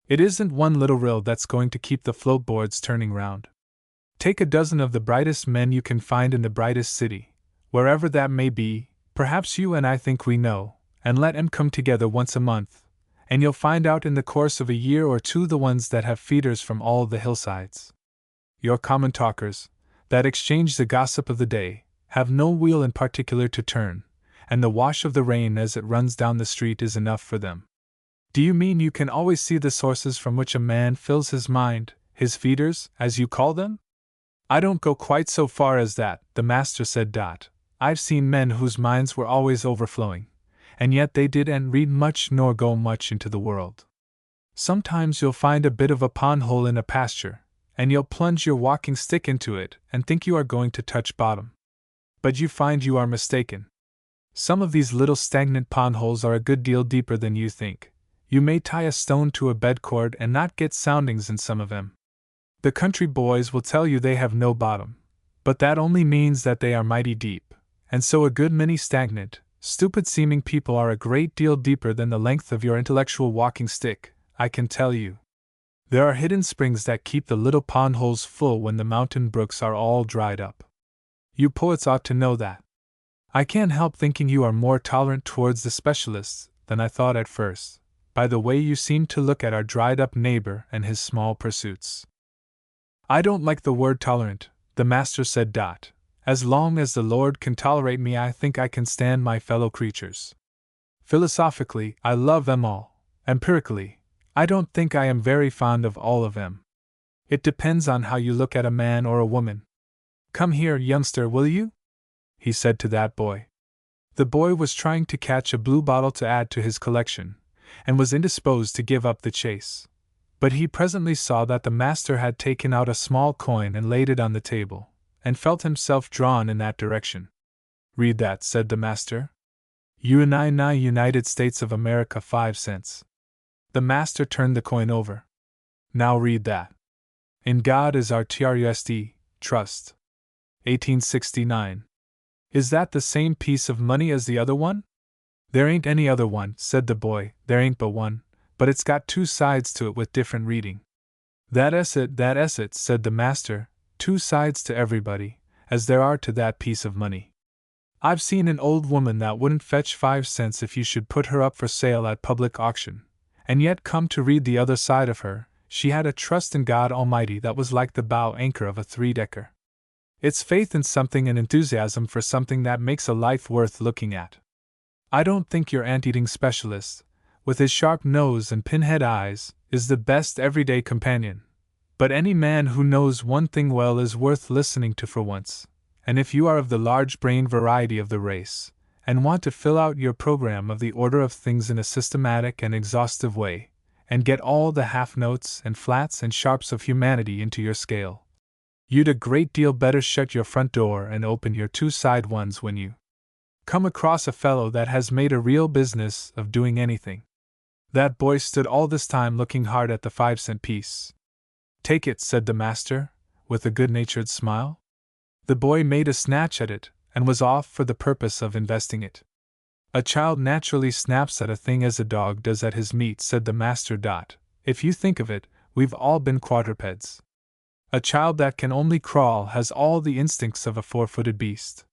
It isn't one little rill that's going to keep the float boards turning round. Take a dozen of the brightest men you can find in the brightest city, wherever that may be, perhaps you and I think we know, and let 'em come together once a month, and you'll find out in the course of a year or two the ones that have feeders from all the hillsides. Your common talkers, that exchange the gossip of the day, have no wheel in particular to turn, and the wash of the rain as it runs down the street is enough for them. Do you mean you can always see the sources from which a man fills his mind, his feeders, as you call them? I don't go quite so far as that, the master said. I've seen men whose minds were always overflowing, and yet they didn't read much nor go much into the world. Sometimes you'll find a bit of a pond hole in a pasture, and you'll plunge your walking stick into it and think you are going to touch bottom. But you find you are mistaken. Some of these little stagnant pond holes are a good deal deeper than you think. You may tie a stone to a bedcord and not get soundings in some of them. The country boys will tell you they have no bottom, but that only means that they are mighty deep, and so a good many stagnant, stupid-seeming people are a great deal deeper than the length of your intellectual walking stick, I can tell you. There are hidden springs that keep the little pond holes full when the mountain brooks are all dried up. You poets ought to know that. I can't help thinking you are more tolerant towards the specialists than I thought at first, by the way you seem to look at our dried-up neighbor and his small pursuits. I don't like the word tolerant, the master said. As long as the Lord can tolerate me, I think I can stand my fellow creatures. Philosophically, I love them all. Empirically, I don't think I am very fond of all of them. It depends on how you look at a man or a woman. Come here, youngster, will you? He said to that boy. The boy was trying to catch a blue bottle to add to his collection, and was indisposed to give up the chase. But he presently saw that the master had taken out a small coin and laid it on the table, and felt himself drawn in that direction. Read that, said the master. United States of America 5 cents. The master turned the coin over. Now read that. In God is our trust, trust. 1869. Is that the same piece of money as the other one? There ain't any other one, said the boy. There ain't but one, but it's got 2 sides to it with different reading. That's it, said the master. 2 sides to everybody, as there are to that piece of money. I've seen an old woman that wouldn't fetch 5 cents if you should put her up for sale at public auction, and yet come to read the other side of her, she had a trust in God Almighty that was like the bow anchor of a 3-decker. It's faith in something and enthusiasm for something that makes a life worth looking at. I don't think your ant-eating specialist, with his sharp nose and pinhead eyes, is the best everyday companion, but any man who knows one thing well is worth listening to for once, and if you are of the large-brained variety of the race, and want to fill out your program of the order of things in a systematic and exhaustive way, and get all the half-notes and flats and sharps of humanity into your scale, you'd a great deal better shut your front door and open your 2 side ones when you come across a fellow that has made a real business of doing anything. That boy stood all this time looking hard at the 5-cent piece. Take it, said the master, with a good-natured smile. The boy made a snatch at it, and was off for the purpose of investing it. A child naturally snaps at a thing as a dog does at his meat, said the master. If you think of it, we've all been quadrupeds. A child that can only crawl has all the instincts of a 4-footed beast.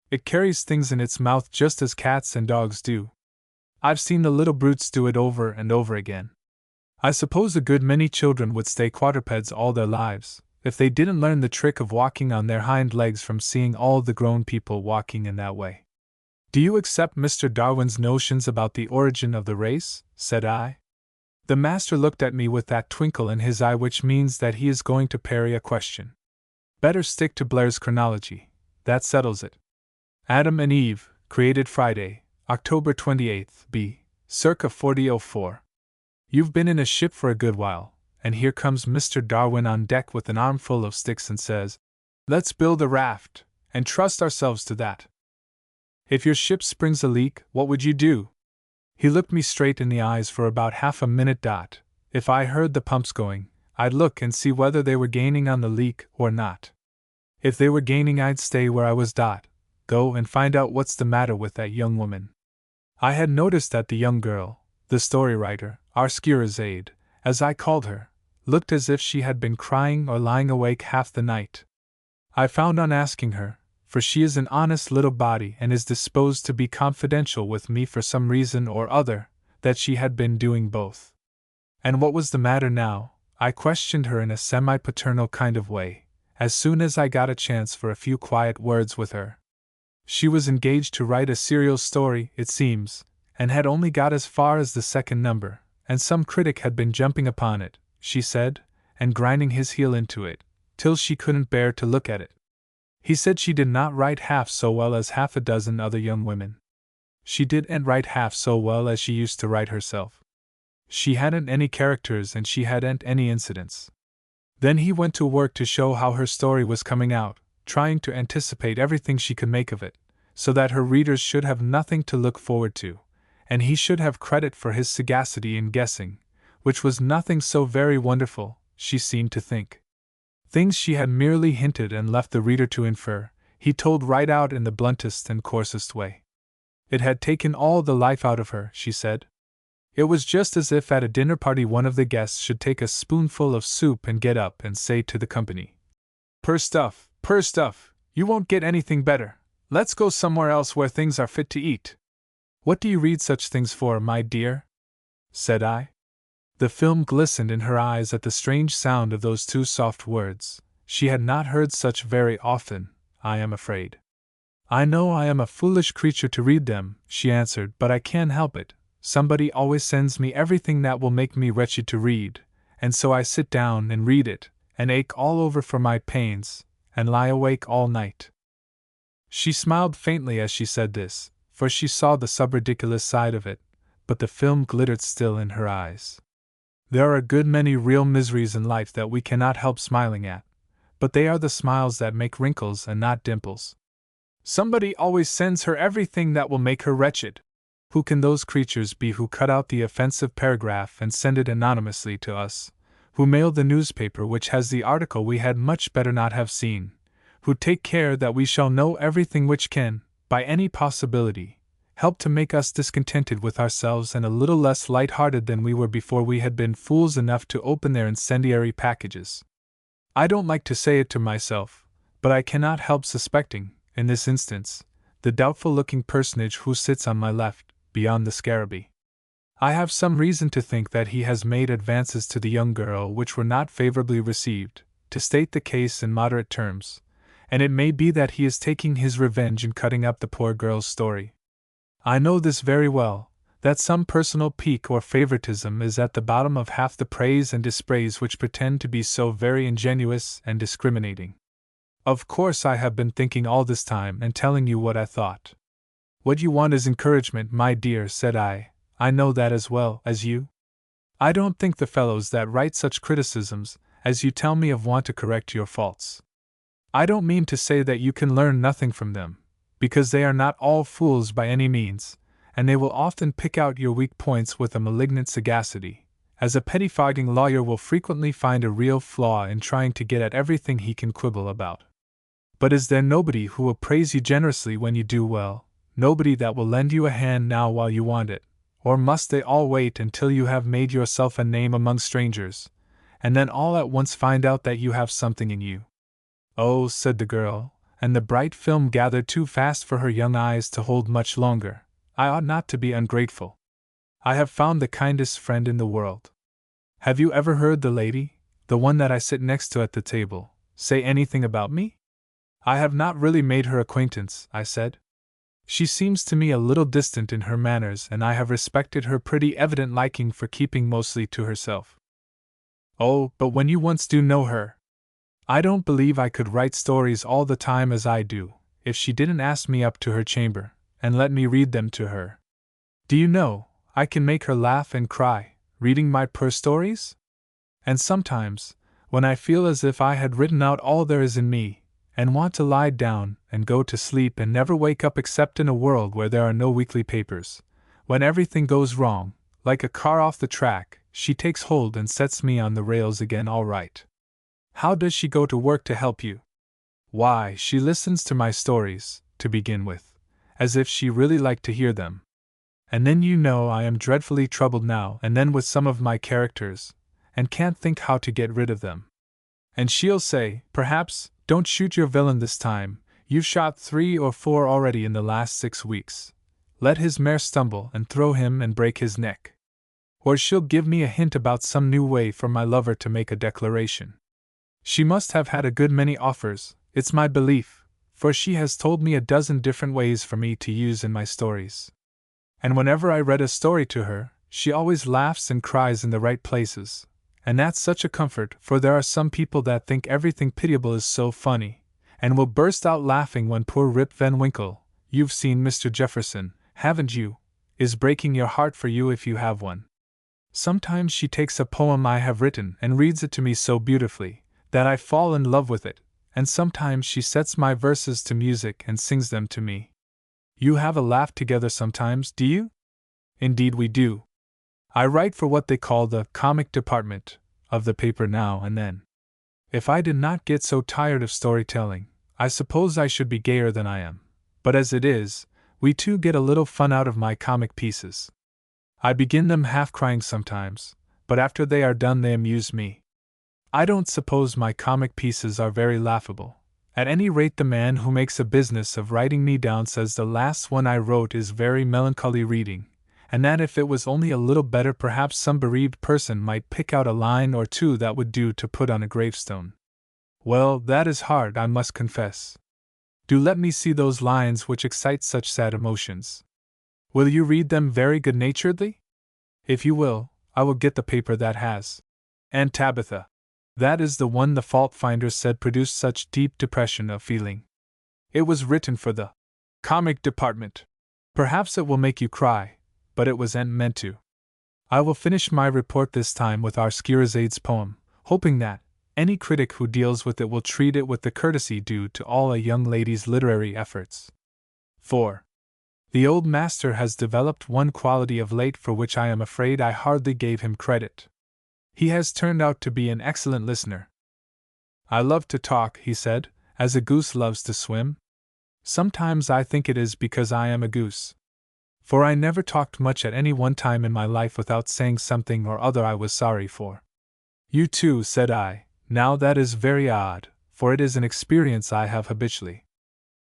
It carries things in its mouth just as cats and dogs do. I've seen the little brutes do it over and over again. I suppose a good many children would stay quadrupeds all their lives, if they didn't learn the trick of walking on their hind legs from seeing all the grown people walking in that way. Do you accept Mr. Darwin's notions about the origin of the race? Said I. The master looked at me with that twinkle in his eye which means that he is going to parry a question. Better stick to Blair's chronology. That settles it. Adam and Eve, created Friday, October 28th, b. circa 4004. You've been in a ship for a good while, and here comes Mr. Darwin on deck with an armful of sticks and says, "Let's build a raft, and trust ourselves to that. If your ship springs a leak, what would you do?" He looked me straight in the eyes for about half a minute. If I heard the pumps going, I'd look and see whether they were gaining on the leak or not. If they were gaining, I'd stay where I was. Go and find out what's the matter with that young woman. I had noticed that the young girl, the story writer, our Scheherazade, as I called her, looked as if she had been crying or lying awake half the night. I found on asking her, for she is an honest little body and is disposed to be confidential with me for some reason or other, that she had been doing both. And what was the matter now? I questioned her in a semi-paternal kind of way, as soon as I got a chance for a few quiet words with her. She was engaged to write a serial story, it seems, and had only got as far as the second number, and some critic had been jumping upon it, she said, and grinding his heel into it, till she couldn't bear to look at it. He said she did not write half so well as half a dozen other young women. She didn't write half so well as she used to write herself. She hadn't any characters and she hadn't any incidents. Then he went to work to show how her story was coming out, trying to anticipate everything she could make of it, so that her readers should have nothing to look forward to, and he should have credit for his sagacity in guessing, which was nothing so very wonderful, she seemed to think. Things she had merely hinted and left the reader to infer, he told right out in the bluntest and coarsest way. It had taken all the life out of her, she said. It was just as if at a dinner party one of the guests should take a spoonful of soup and get up and say to the company, "Poor stuff, you won't get anything better. Let's go somewhere else where things are fit to eat." "What do you read such things for, my dear?" said I. The film glistened in her eyes at the strange sound of those two soft words. She had not heard such very often, I am afraid. "I know I am a foolish creature to read them," she answered, "but I can't help it. Somebody always sends me everything that will make me wretched to read, and so I sit down and read it, and ache all over for my pains, and lie awake all night." She smiled faintly as she said this, for she saw the sub-ridiculous side of it, but the film glittered still in her eyes. There are a good many real miseries in life that we cannot help smiling at, but they are the smiles that make wrinkles and not dimples. "Somebody always sends her everything that will make her wretched." Who can those creatures be who cut out the offensive paragraph and send it anonymously to us? Who mail the newspaper which has the article we had much better not have seen? Who take care that we shall know everything which can, by any possibility, help to make us discontented with ourselves and a little less light-hearted than we were before we had been fools enough to open their incendiary packages? I don't like to say it to myself, but I cannot help suspecting, in this instance, the doubtful-looking personage who sits on my left, beyond the scarabee. I have some reason to think that he has made advances to the young girl which were not favorably received, to state the case in moderate terms, and it may be that he is taking his revenge in cutting up the poor girl's story. I know this very well, that some personal pique or favoritism is at the bottom of half the praise and dispraise which pretend to be so very ingenuous and discriminating. Of course I have been thinking all this time and telling you what I thought. "What you want is encouragement, my dear," said I know that as well as you. I don't think the fellows that write such criticisms, as you tell me of, want to correct your faults. I don't mean to say that you can learn nothing from them, because they are not all fools by any means, and they will often pick out your weak points with a malignant sagacity, as a pettifogging lawyer will frequently find a real flaw in trying to get at everything he can quibble about. But is there nobody who will praise you generously when you do well? Nobody that will lend you a hand now while you want it? Or must they all wait until you have made yourself a name among strangers, and then all at once find out that you have something in you? "Oh," said the girl, and the bright film gathered too fast for her young eyes to hold much longer, "I ought not to be ungrateful. I have found the kindest friend in the world. Have you ever heard the lady, the one that I sit next to at the table, say anything about me? I have not really made her acquaintance, I said. She seems to me a little distant in her manners, and I have respected her pretty evident liking for keeping mostly to herself. Oh, but when you once do know her, I don't believe I could write stories all the time as I do, if she didn't ask me up to her chamber, and let me read them to her. Do you know, I can make her laugh and cry, reading my stories? And sometimes, when I feel as if I had written out all there is in me, and want to lie down and go to sleep and never wake up except in a world where there are no weekly papers, when everything goes wrong, like a car off the track, she takes hold and sets me on the rails again all right. How does she go to work to help you? Why, she listens to my stories, to begin with, as if she really liked to hear them. And then you know I am dreadfully troubled now and then with some of my characters, and can't think how to get rid of them. And she'll say, perhaps, don't shoot your villain this time, you've shot 3 or 4 already in the last 6 weeks. Let his mare stumble and throw him and break his neck. Or she'll give me a hint about some new way for my lover to make a declaration. She must have had a good many offers, it's my belief, for she has told me a dozen different ways for me to use in my stories. And whenever I read a story to her, she always laughs and cries in the right places. And that's such a comfort, for there are some people that think everything pitiable is so funny, and will burst out laughing when poor Rip Van Winkle, you've seen Mr. Jefferson, haven't you, is breaking your heart for you if you have one. Sometimes she takes a poem I have written and reads it to me so beautifully, that I fall in love with it, and sometimes she sets my verses to music and sings them to me. You have a laugh together sometimes, do you? Indeed we do. I write for what they call the comic department of the paper now and then. If I did not get so tired of storytelling, I suppose I should be gayer than I am, but as it is, we too get a little fun out of my comic pieces. I begin them half crying sometimes, but after they are done they amuse me. I don't suppose my comic pieces are very laughable. At any rate, the man who makes a business of writing me down says the last one I wrote is very melancholy reading, and that if it was only a little better perhaps some bereaved person might pick out a line or two that would do to put on a gravestone. Well, that is hard, I must confess. Do let me see those lines which excite such sad emotions. Will you read them very good-naturedly? If you will, I will get the paper that has. Aunt Tabitha. That is the one the fault-finder said produced such deep depression of feeling. It was written for the comic department. Perhaps it will make you cry, but it wasn't meant to. I will finish my report this time with our Scheherazades poem, hoping that any critic who deals with it will treat it with the courtesy due to all a young lady's literary efforts. 4. The old master has developed one quality of late for which I am afraid I hardly gave him credit. He has turned out to be an excellent listener. I love to talk, he said, as a goose loves to swim. Sometimes I think it is because I am a goose. For I never talked much at any one time in my life without saying something or other I was sorry for. You too, said I. Now that is very odd, for it is an experience I have habitually.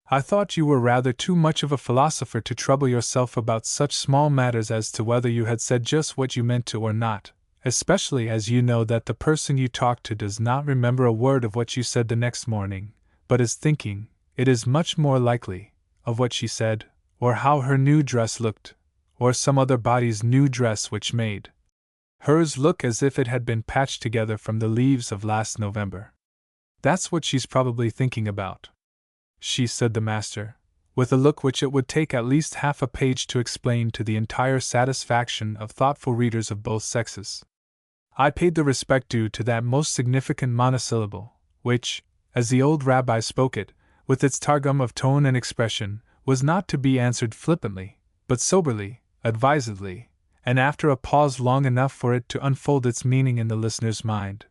I thought you were rather too much of a philosopher to trouble yourself about such small matters as to whether you had said just what you meant to or not, especially as you know that the person you talk to does not remember a word of what you said the next morning, but is thinking, it is much more likely, of what she said, or how her new dress looked, or some other body's new dress which made hers look as if it had been patched together from the leaves of last November. That's what she's probably thinking about. She, said the master, with a look which it would take at least half a page to explain to the entire satisfaction of thoughtful readers of both sexes. I paid the respect due to that most significant monosyllable, which, as the old rabbi spoke it, with its targum of tone and expression, was not to be answered flippantly, but soberly, advisedly, and after a pause long enough for it to unfold its meaning in the listener's mind.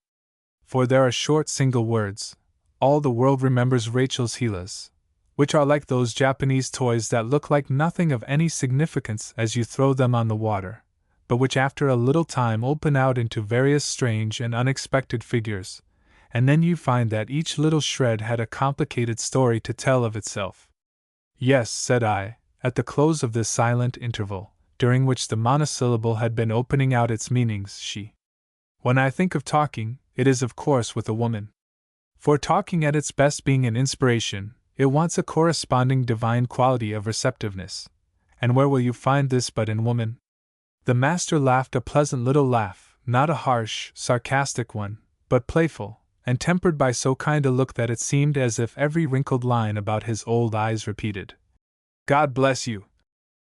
For there are short single words, all the world remembers Rachel's Hylas, which are like those Japanese toys that look like nothing of any significance as you throw them on the water, but which after a little time open out into various strange and unexpected figures, and then you find that each little shred had a complicated story to tell of itself. Yes, said I, at the close of this silent interval, during which the monosyllable had been opening out its meanings. She. When I think of talking, it is of course with a woman. For talking at its best being an inspiration, it wants a corresponding divine quality of receptiveness. And where will you find this but in woman? The master laughed a pleasant little laugh, not a harsh, sarcastic one, but playful, and tempered by so kind a look that it seemed as if every wrinkled line about his old eyes repeated, "God bless you,"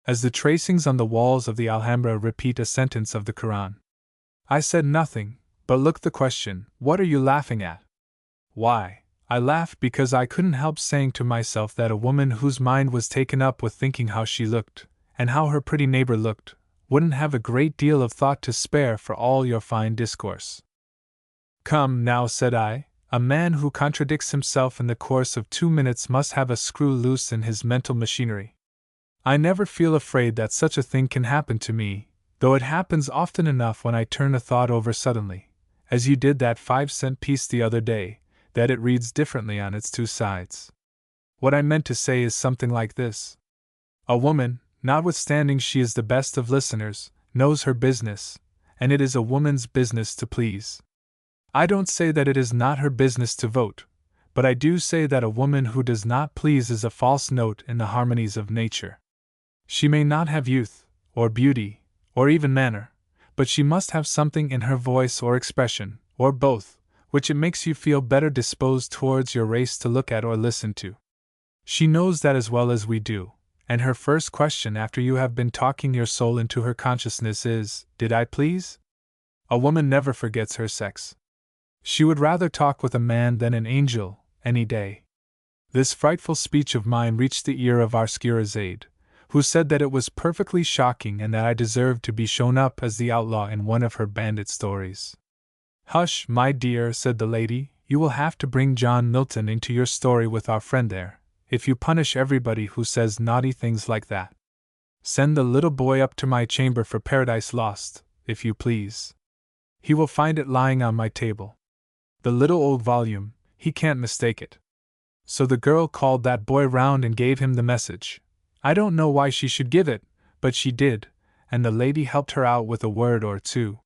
as the tracings on the walls of the Alhambra repeat a sentence of the Quran. I said nothing, but looked the question, "What are you laughing at?" Why, I laughed because I couldn't help saying to myself that a woman whose mind was taken up with thinking how she looked, and how her pretty neighbor looked, wouldn't have a great deal of thought to spare for all your fine discourse. "Come, now," said I, "a man who contradicts himself in the course of 2 minutes must have a screw loose in his mental machinery. I never feel afraid that such a thing can happen to me, though it happens often enough when I turn a thought over suddenly, as you did that 5-cent piece the other day, that it reads differently on its two sides. What I meant to say is something like this. A woman, notwithstanding she is the best of listeners, knows her business, and it is a woman's business to please. I don't say that it is not her business to vote, but I do say that a woman who does not please is a false note in the harmonies of nature. She may not have youth, or beauty, or even manner, but she must have something in her voice or expression, or both, which it makes you feel better disposed towards your race to look at or listen to. She knows that as well as we do, and her first question after you have been talking your soul into her consciousness is, "Did I please?" A woman never forgets her sex. She would rather talk with a man than an angel, any day. This frightful speech of mine reached the ear of our Scheherazade, who said that it was perfectly shocking and that I deserved to be shown up as the outlaw in one of her bandit stories. "Hush, my dear," said the lady, "you will have to bring John Milton into your story with our friend there, if you punish everybody who says naughty things like that. Send the little boy up to my chamber for Paradise Lost, if you please. He will find it lying on my table. The little old volume, he can't mistake it." So the girl called that boy round and gave him the message. I don't know why she should give it, but she did, and the lady helped her out with a word or two.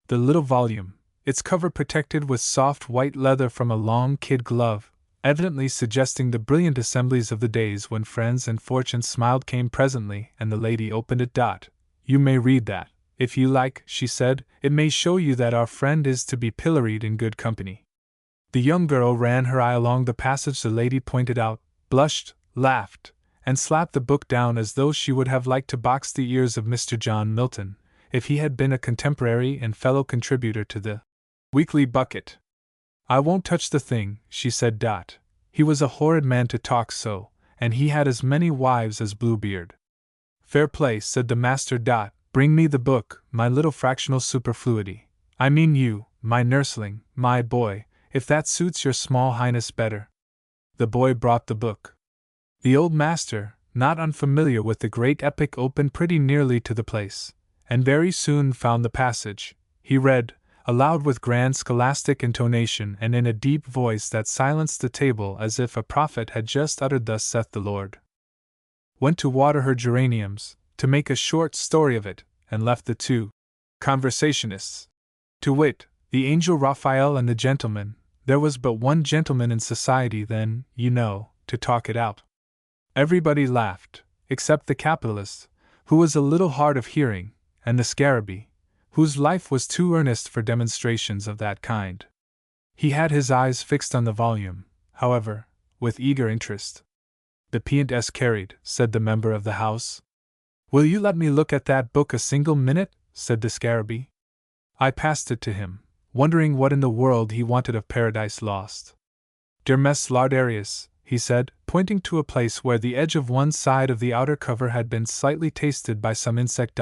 The little volume, its cover protected with soft white leather from a long kid glove, evidently suggesting the brilliant assemblies of the days when friends and fortune smiled, came presently, and the lady opened it. "You may read that, if you like," she said. "It may show you that our friend is to be pilloried in good company." The young girl ran her eye along the passage the lady pointed out, blushed, laughed, and slapped the book down as though she would have liked to box the ears of Mr. John Milton, if he had been a contemporary and fellow contributor to the Weekly Bucket. "I won't touch the thing," she said. "He was a horrid man to talk so, and he had as many wives as Bluebeard." "Fair play," said the master. "Bring me the book, my little fractional superfluity. I mean you, my nursling, my boy, if that suits your small highness better." The boy brought the book. The old master, not unfamiliar with the great epic, opened pretty nearly to the place, and very soon found the passage. He read, aloud with grand scholastic intonation and in a deep voice that silenced the table as if a prophet had just uttered, "Thus saith the Lord." Went to water her geraniums, to make a short story of it, and left the two conversationists, to wit, the angel Raphael and the gentleman. There was but one gentleman in society then, you know, to talk it out. Everybody laughed, except the capitalist, who was a little hard of hearing, and the scarabee, whose life was too earnest for demonstrations of that kind. He had his eyes fixed on the volume, however, with eager interest. "The P&S carried," said the member of the House. "Will you let me look at that book a single minute?" said the scarabee. I passed it to him, wondering what in the world he wanted of Paradise Lost. "Dermes Lardarius," he said, pointing to a place where the edge of one side of the outer cover had been slightly tasted by some insect.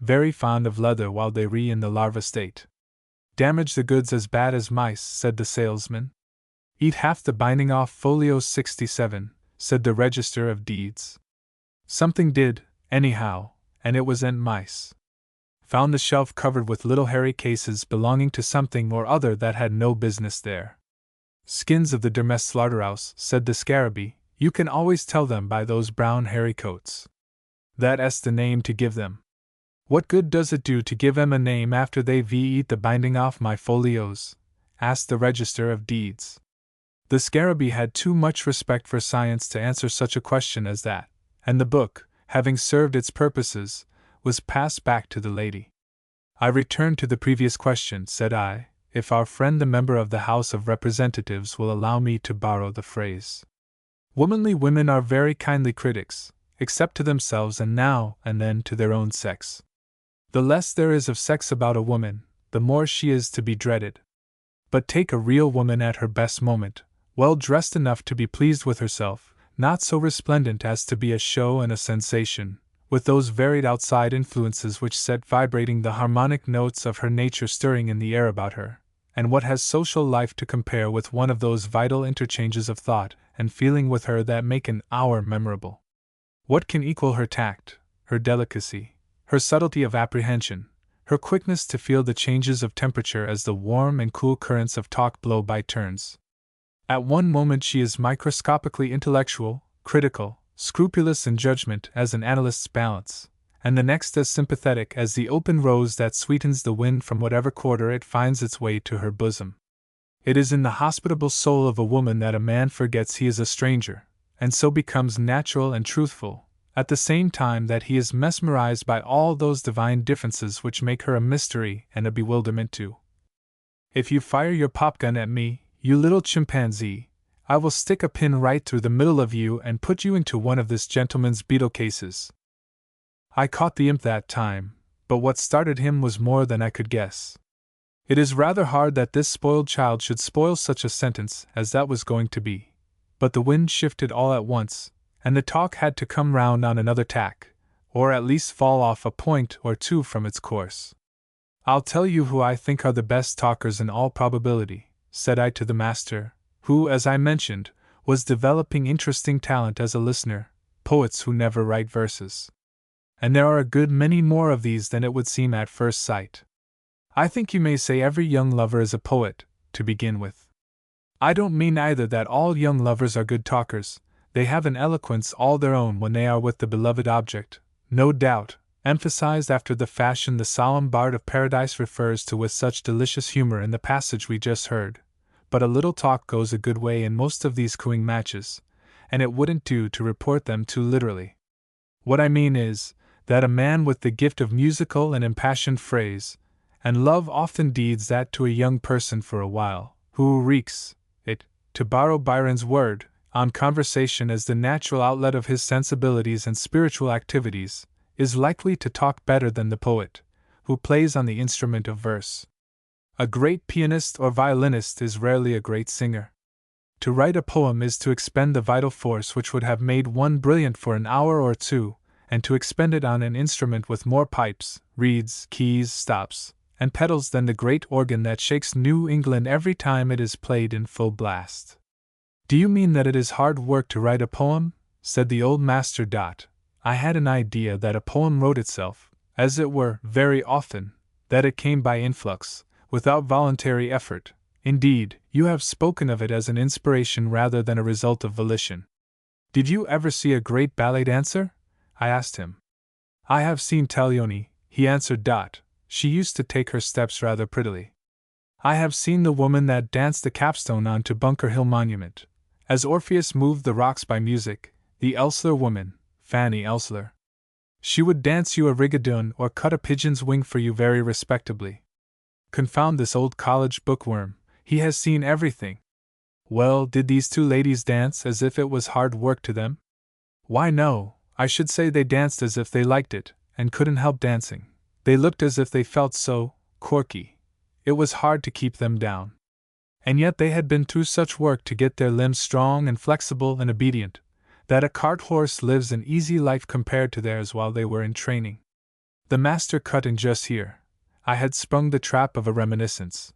"Very fond of leather while they in the larva state. Damage the goods as bad as mice," said the salesman. "Eat half the binding off." Folio 67, said the Register of Deeds. Something did, anyhow, and it was mice. Found the shelf covered with little hairy cases belonging to something or other that had no business there. "Skins of the Dermes slaughterhouse," said the scarabee. "You can always tell them by those brown hairy coats. That's the name to give them." What good does it do to give 'em a name after they've eat the binding off my folios? Asked the Register of Deeds. The Scarabee had too much respect for science to answer such a question as that, and the book, having served its purposes, was passed back to the lady. I return to the previous question, said I, if our friend the member of the House of Representatives will allow me to borrow the phrase. Womanly women are very kindly critics, except to themselves and now and then to their own sex. The less there is of sex about a woman, the more she is to be dreaded. But take a real woman at her best moment, well dressed enough to be pleased with herself, not so resplendent as to be a show and a sensation, with those varied outside influences which set vibrating the harmonic notes of her nature stirring in the air about her, and what has social life to compare with one of those vital interchanges of thought and feeling with her that make an hour memorable? What can equal her tact, her delicacy, her subtlety of apprehension, her quickness to feel the changes of temperature as the warm and cool currents of talk blow by turns? At one moment she is microscopically intellectual, critical, scrupulous in judgment as an analyst's balance, and the next as sympathetic as the open rose that sweetens the wind from whatever quarter it finds its way to her bosom. It is in the hospitable soul of a woman that a man forgets he is a stranger, and so becomes natural and truthful, at the same time that he is mesmerized by all those divine differences which make her a mystery and a bewilderment too. If you fire your popgun at me, you little chimpanzee, I will stick a pin right through the middle of you and put you into one of this gentleman's beetle cases. I caught the imp that time, but what started him was more than I could guess. It is rather hard that this spoiled child should spoil such a sentence as that was going to be. But the wind shifted all at once, and the talk had to come round on another tack, or at least fall off a point or two from its course. I'll tell you who I think are the best talkers in all probability, said I to the master, who, as I mentioned, was developing interesting talent as a listener, poets who never write verses. And there are a good many more of these than it would seem at first sight. I think you may say every young lover is a poet, to begin with. I don't mean either that all young lovers are good talkers. They have an eloquence all their own when they are with the beloved object, no doubt, emphasized after the fashion the solemn bard of paradise refers to with such delicious humor in the passage we just heard. But a little talk goes a good way in most of these cooing matches, and it wouldn't do to report them too literally. What I mean is, that a man with the gift of musical and impassioned phrase, and love often deeds that to a young person for a while, who wreaks it, to borrow Byron's word, on conversation as the natural outlet of his sensibilities and spiritual activities, is likely to talk better than the poet, who plays on the instrument of verse. A great pianist or violinist is rarely a great singer. To write a poem is to expend the vital force which would have made one brilliant for an hour or two, and to expend it on an instrument with more pipes, reeds, keys, stops, and pedals than the great organ that shakes New England every time it is played in full blast. Do you mean that it is hard work to write a poem? Said the old master. I had an idea that a poem wrote itself, as it were, very often, that it came by influx, without voluntary effort. Indeed, you have spoken of it as an inspiration rather than a result of volition. Did you ever see a great ballet dancer? I asked him. I have seen Taglioni, he answered. She used to take her steps rather prettily. I have seen the woman that danced the capstone onto Bunker Hill Monument, as Orpheus moved the rocks by music, the Elsler woman, Fanny Elsler. She would dance you a rigadoon or cut a pigeon's wing for you very respectably. Confound this old college bookworm, he has seen everything. Well, did these two ladies dance as if it was hard work to them? Why, no, I should say they danced as if they liked it, and couldn't help dancing. They looked as if they felt so corky. It was hard to keep them down. And yet they had been through such work to get their limbs strong and flexible and obedient, that a cart horse lives an easy life compared to theirs while they were in training. The master cut in just here. I had sprung the trap of a reminiscence.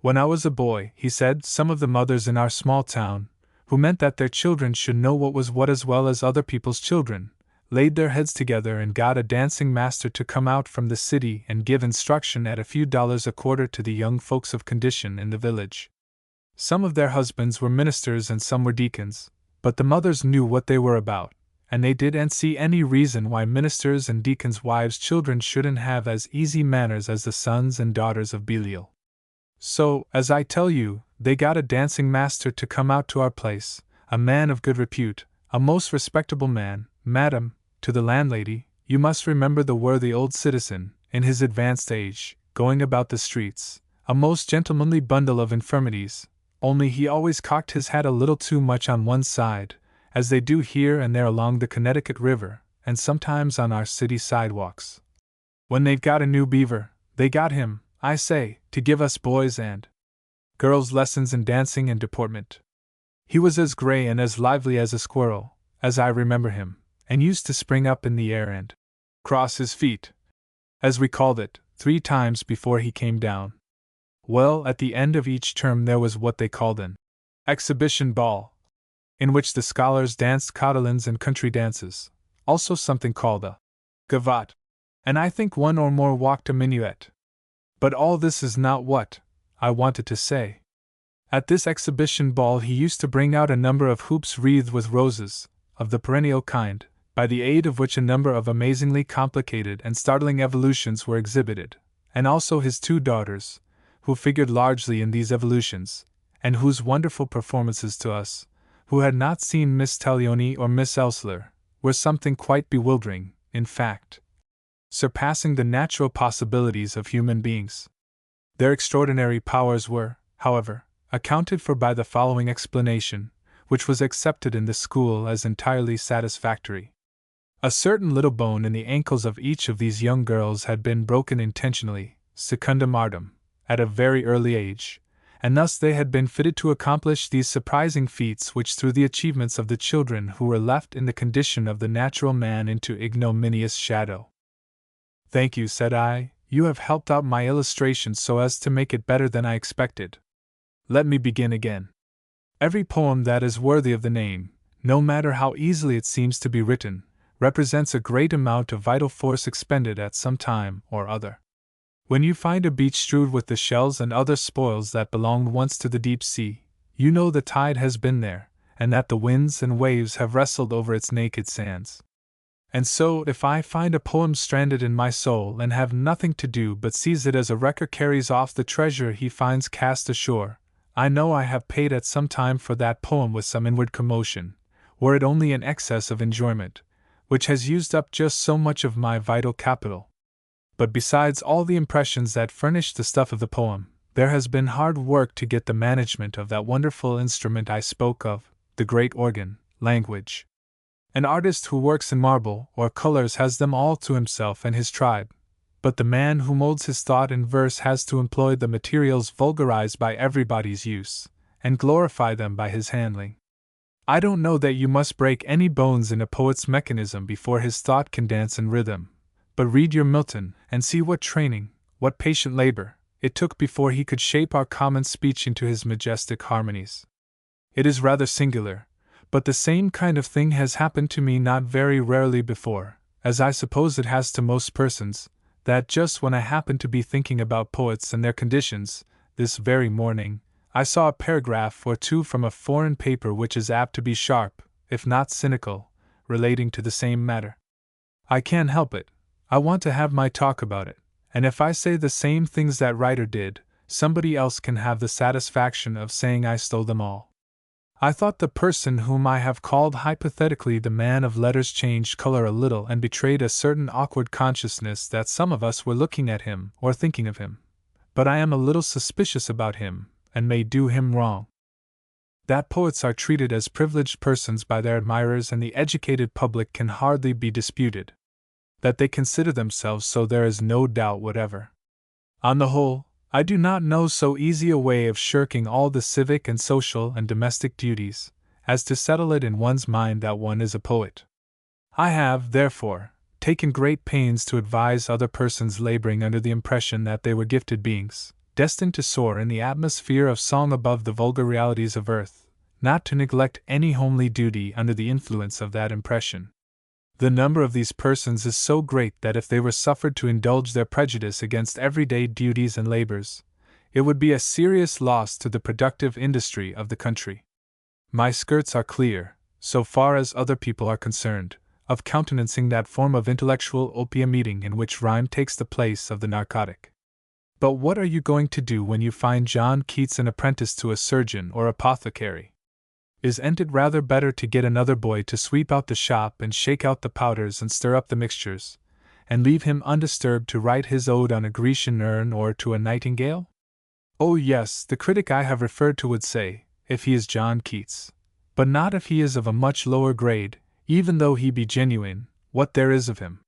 When I was a boy, he said, some of the mothers in our small town, who meant that their children should know what was what as well as other people's children, laid their heads together and got a dancing master to come out from the city and give instruction at a few dollars a quarter to the young folks of condition in the village. Some of their husbands were ministers and some were deacons, but the mothers knew what they were about, and they didn't see any reason why ministers' and deacons' wives' children shouldn't have as easy manners as the sons and daughters of Belial. So, as I tell you, they got a dancing master to come out to our place, a man of good repute, a most respectable man. Madam, to the landlady, you must remember the worthy old citizen, in his advanced age, going about the streets, a most gentlemanly bundle of infirmities, only he always cocked his hat a little too much on one side, as they do here and there along the Connecticut River, and sometimes on our city sidewalks. When they've got a new beaver, they got him, I say, to give us boys and girls lessons in dancing and deportment. He was as gray and as lively as a squirrel, as I remember him, and used to spring up in the air and cross his feet, as we called it, 3 times before he came down. Well, at the end of each term there was what they called an exhibition ball, in which the scholars danced cotillons and country dances, also something called a gavotte, and I think one or more walked a minuet. But all this is not what I wanted to say. At this exhibition ball he used to bring out a number of hoops wreathed with roses, of the perennial kind, by the aid of which a number of amazingly complicated and startling evolutions were exhibited, and also his 2 daughters, who figured largely in these evolutions, and whose wonderful performances to us, who had not seen Miss Taglioni or Miss Elsler, were something quite bewildering, in fact, surpassing the natural possibilities of human beings. Their extraordinary powers were, however, accounted for by the following explanation, which was accepted in the school as entirely satisfactory. A certain little bone in the ankles of each of these young girls had been broken intentionally, secundum artem, at a very early age, and thus they had been fitted to accomplish these surprising feats which threw the achievements of the children who were left in the condition of the natural man into ignominious shadow. Thank you, said I, you have helped out my illustration so as to make it better than I expected. Let me begin again. Every poem that is worthy of the name, no matter how easily it seems to be written, represents a great amount of vital force expended at some time or other. When you find a beach strewed with the shells and other spoils that belonged once to the deep sea, you know the tide has been there, and that the winds and waves have wrestled over its naked sands. And so, if I find a poem stranded in my soul and have nothing to do but seize it as a wrecker carries off the treasure he finds cast ashore, I know I have paid at some time for that poem with some inward commotion, were it only an excess of enjoyment, which has used up just so much of my vital capital. But besides all the impressions that furnish the stuff of the poem, there has been hard work to get the management of that wonderful instrument I spoke of, the great organ, language. An artist who works in marble or colors has them all to himself and his tribe, but the man who molds his thought in verse has to employ the materials vulgarized by everybody's use, and glorify them by his handling. I don't know that you must break any bones in a poet's mechanism before his thought can dance in rhythm, but read your Milton, and see what training, what patient labor, it took before he could shape our common speech into his majestic harmonies. It is rather singular, but the same kind of thing has happened to me not very rarely before, as I suppose it has to most persons, that just when I happened to be thinking about poets and their conditions, this very morning, I saw a paragraph or 2 from a foreign paper which is apt to be sharp, if not cynical, relating to the same matter. I can't help it. I want to have my talk about it, and if I say the same things that writer did, somebody else can have the satisfaction of saying I stole them all. I thought the person whom I have called hypothetically the man of letters changed color a little and betrayed a certain awkward consciousness that some of us were looking at him or thinking of him, but I am a little suspicious about him, and may do him wrong. That poets are treated as privileged persons by their admirers and the educated public can hardly be disputed. That they consider themselves so there is no doubt whatever. On the whole, I do not know so easy a way of shirking all the civic and social and domestic duties, as to settle it in one's mind that one is a poet. I have, therefore, taken great pains to advise other persons laboring under the impression that they were gifted beings, destined to soar in the atmosphere of song above the vulgar realities of earth, not to neglect any homely duty under the influence of that impression. The number of these persons is so great that if they were suffered to indulge their prejudice against everyday duties and labors, it would be a serious loss to the productive industry of the country. My skirts are clear, so far as other people are concerned, of countenancing that form of intellectual opium eating in which rhyme takes the place of the narcotic. But what are you going to do when you find John Keats an apprentice to a surgeon or apothecary? Isn't it rather better to get another boy to sweep out the shop and shake out the powders and stir up the mixtures, and leave him undisturbed to write his ode on a Grecian urn or to a nightingale? Oh yes, the critic I have referred to would say, if he is John Keats, but not if he is of a much lower grade, even though he be genuine, what there is of him.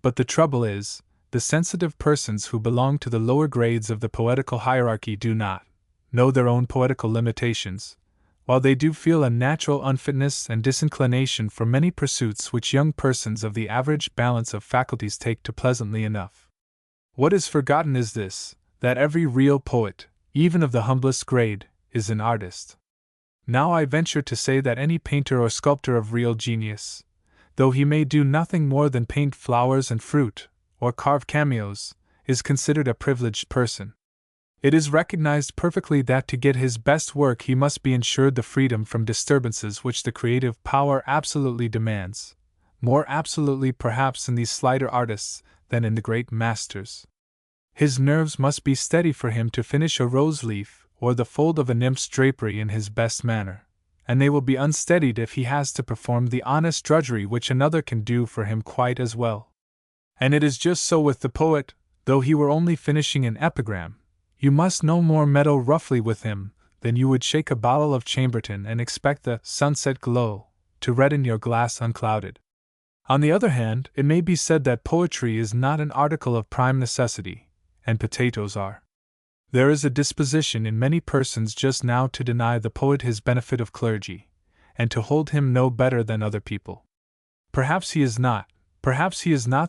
But the trouble is, the sensitive persons who belong to the lower grades of the poetical hierarchy do not know their own poetical limitations, while they do feel a natural unfitness and disinclination for many pursuits which young persons of the average balance of faculties take to pleasantly enough. What is forgotten is this, that every real poet, even of the humblest grade, is an artist. Now I venture to say that any painter or sculptor of real genius, though he may do nothing more than paint flowers and fruit, or carve cameos, is considered a privileged person. It is recognized perfectly that to get his best work he must be ensured the freedom from disturbances which the creative power absolutely demands, more absolutely perhaps in these slighter artists than in the great masters. His nerves must be steady for him to finish a rose leaf or the fold of a nymph's drapery in his best manner, and they will be unsteadied if he has to perform the honest drudgery which another can do for him quite as well. And it is just so with the poet, though he were only finishing an epigram. You must no more meddle roughly with him than you would shake a bottle of Chambertin and expect the sunset glow to redden your glass unclouded. On the other hand, it may be said that poetry is not an article of prime necessity, and potatoes are. There is a disposition in many persons just now to deny the poet his benefit of clergy, and to hold him no better than other people. Perhaps he is not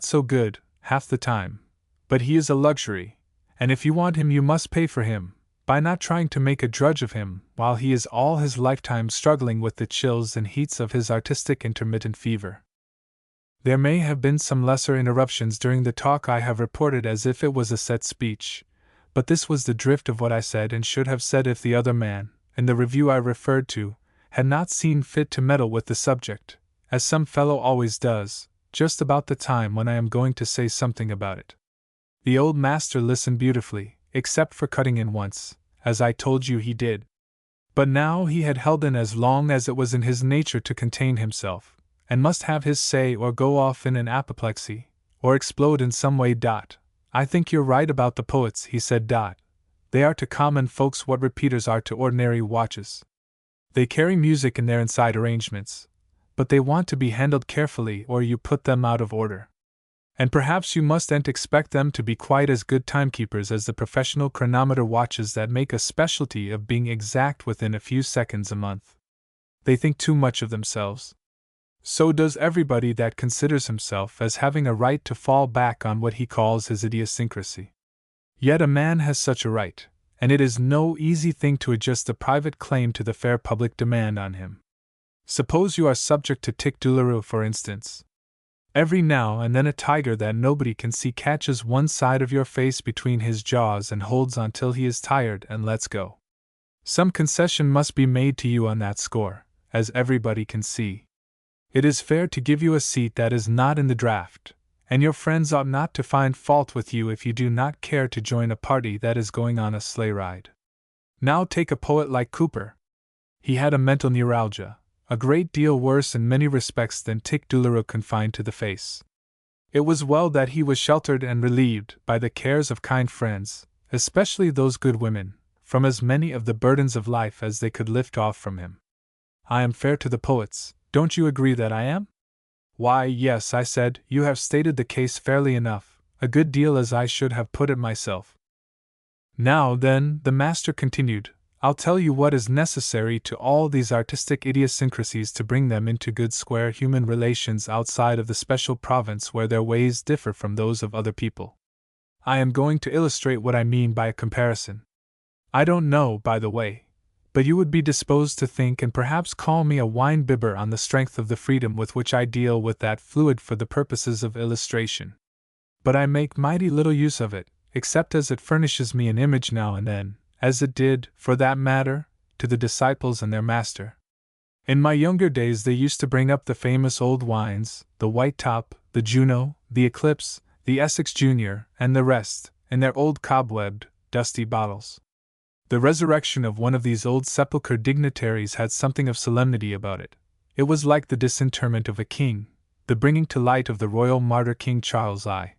so good, half the time, but he is a luxury, and if you want him you must pay for him, by not trying to make a drudge of him while he is all his lifetime struggling with the chills and heats of his artistic intermittent fever. There may have been some lesser interruptions during the talk I have reported as if it was a set speech, but this was the drift of what I said and should have said if the other man, in the review I referred to, had not seen fit to meddle with the subject, as some fellow always does, just about the time when I am going to say something about it. The old master listened beautifully, except for cutting in once, as I told you he did. But now he had held in as long as it was in his nature to contain himself, and must have his say or go off in an apoplexy, or explode in some way. I think you're right about the poets, he said. They are to common folks what repeaters are to ordinary watches. They carry music in their inside arrangements, but they want to be handled carefully or you put them out of order. And perhaps you mustn't expect them to be quite as good timekeepers as the professional chronometer watches that make a specialty of being exact within a few seconds a month. They think too much of themselves. So does everybody that considers himself as having a right to fall back on what he calls his idiosyncrasy. Yet a man has such a right, and it is no easy thing to adjust the private claim to the fair public demand on him. Suppose you are subject to tic douloureux, for instance. Every now and then a tiger that nobody can see catches one side of your face between his jaws and holds on till he is tired and lets go. Some concession must be made to you on that score, as everybody can see. It is fair to give you a seat that is not in the draft, and your friends ought not to find fault with you if you do not care to join a party that is going on a sleigh ride. Now take a poet like Cooper. He had a mental neuralgia, a great deal worse in many respects than tic douloureux confined to the face. It was well that he was sheltered and relieved by the cares of kind friends, especially those good women, from as many of the burdens of life as they could lift off from him. I am fair to the poets, don't you agree that I am? Why, yes, I said, you have stated the case fairly enough, a good deal as I should have put it myself. Now then, the master continued, I'll tell you what is necessary to all these artistic idiosyncrasies to bring them into good square human relations outside of the special province where their ways differ from those of other people. I am going to illustrate what I mean by a comparison. I don't know, by the way, but you would be disposed to think and perhaps call me a wine-bibber on the strength of the freedom with which I deal with that fluid for the purposes of illustration. But I make mighty little use of it, except as it furnishes me an image now and then, as it did, for that matter, to the disciples and their master. In my younger days they used to bring up the famous old wines, the White Top, the Juno, the Eclipse, the Essex Junior, and the rest, in their old cobwebbed, dusty bottles. The resurrection of one of these old sepulchre dignitaries had something of solemnity about it. It was like the disinterment of a king, the bringing to light of the royal martyr King Charles I,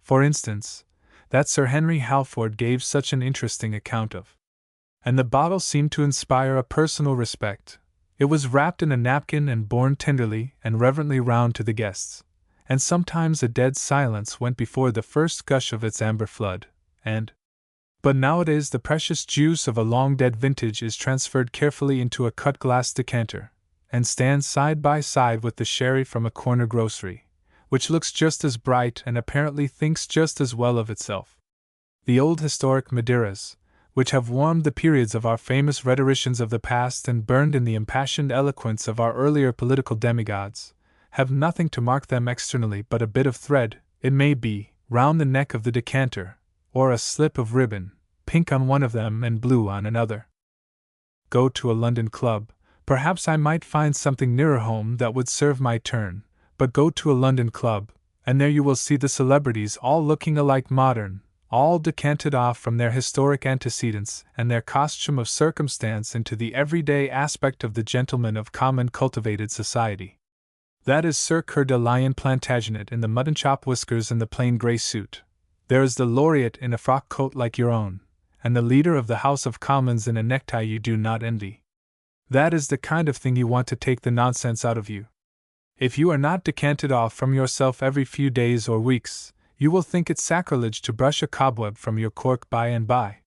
for instance, that Sir Henry Halford gave such an interesting account of. And the bottle seemed to inspire a personal respect. It was wrapped in a napkin and borne tenderly and reverently round to the guests, and sometimes a dead silence went before the first gush of its amber flood, but nowadays the precious juice of a long-dead vintage is transferred carefully into a cut-glass decanter, and stands side by side with the sherry from a corner grocery, which looks just as bright and apparently thinks just as well of itself. The old historic Madeiras, which have warmed the periods of our famous rhetoricians of the past and burned in the impassioned eloquence of our earlier political demigods, have nothing to mark them externally but a bit of thread, it may be, round the neck of the decanter, or a slip of ribbon, pink on one of them and blue on another. Go to a London club, perhaps I might find something nearer home that would serve my turn, but go to a London club, and there you will see the celebrities all looking alike modern, all decanted off from their historic antecedents and their costume of circumstance into the everyday aspect of the gentleman of common cultivated society. That is Sir Coeur de Lion Plantagenet in the mutton chop whiskers and the plain grey suit. There is the laureate in a frock coat like your own, and the leader of the House of Commons in a necktie you do not envy. That is the kind of thing you want to take the nonsense out of you. If you are not decanted off from yourself every few days or weeks, you will think it sacrilege to brush a cobweb from your cork by and by.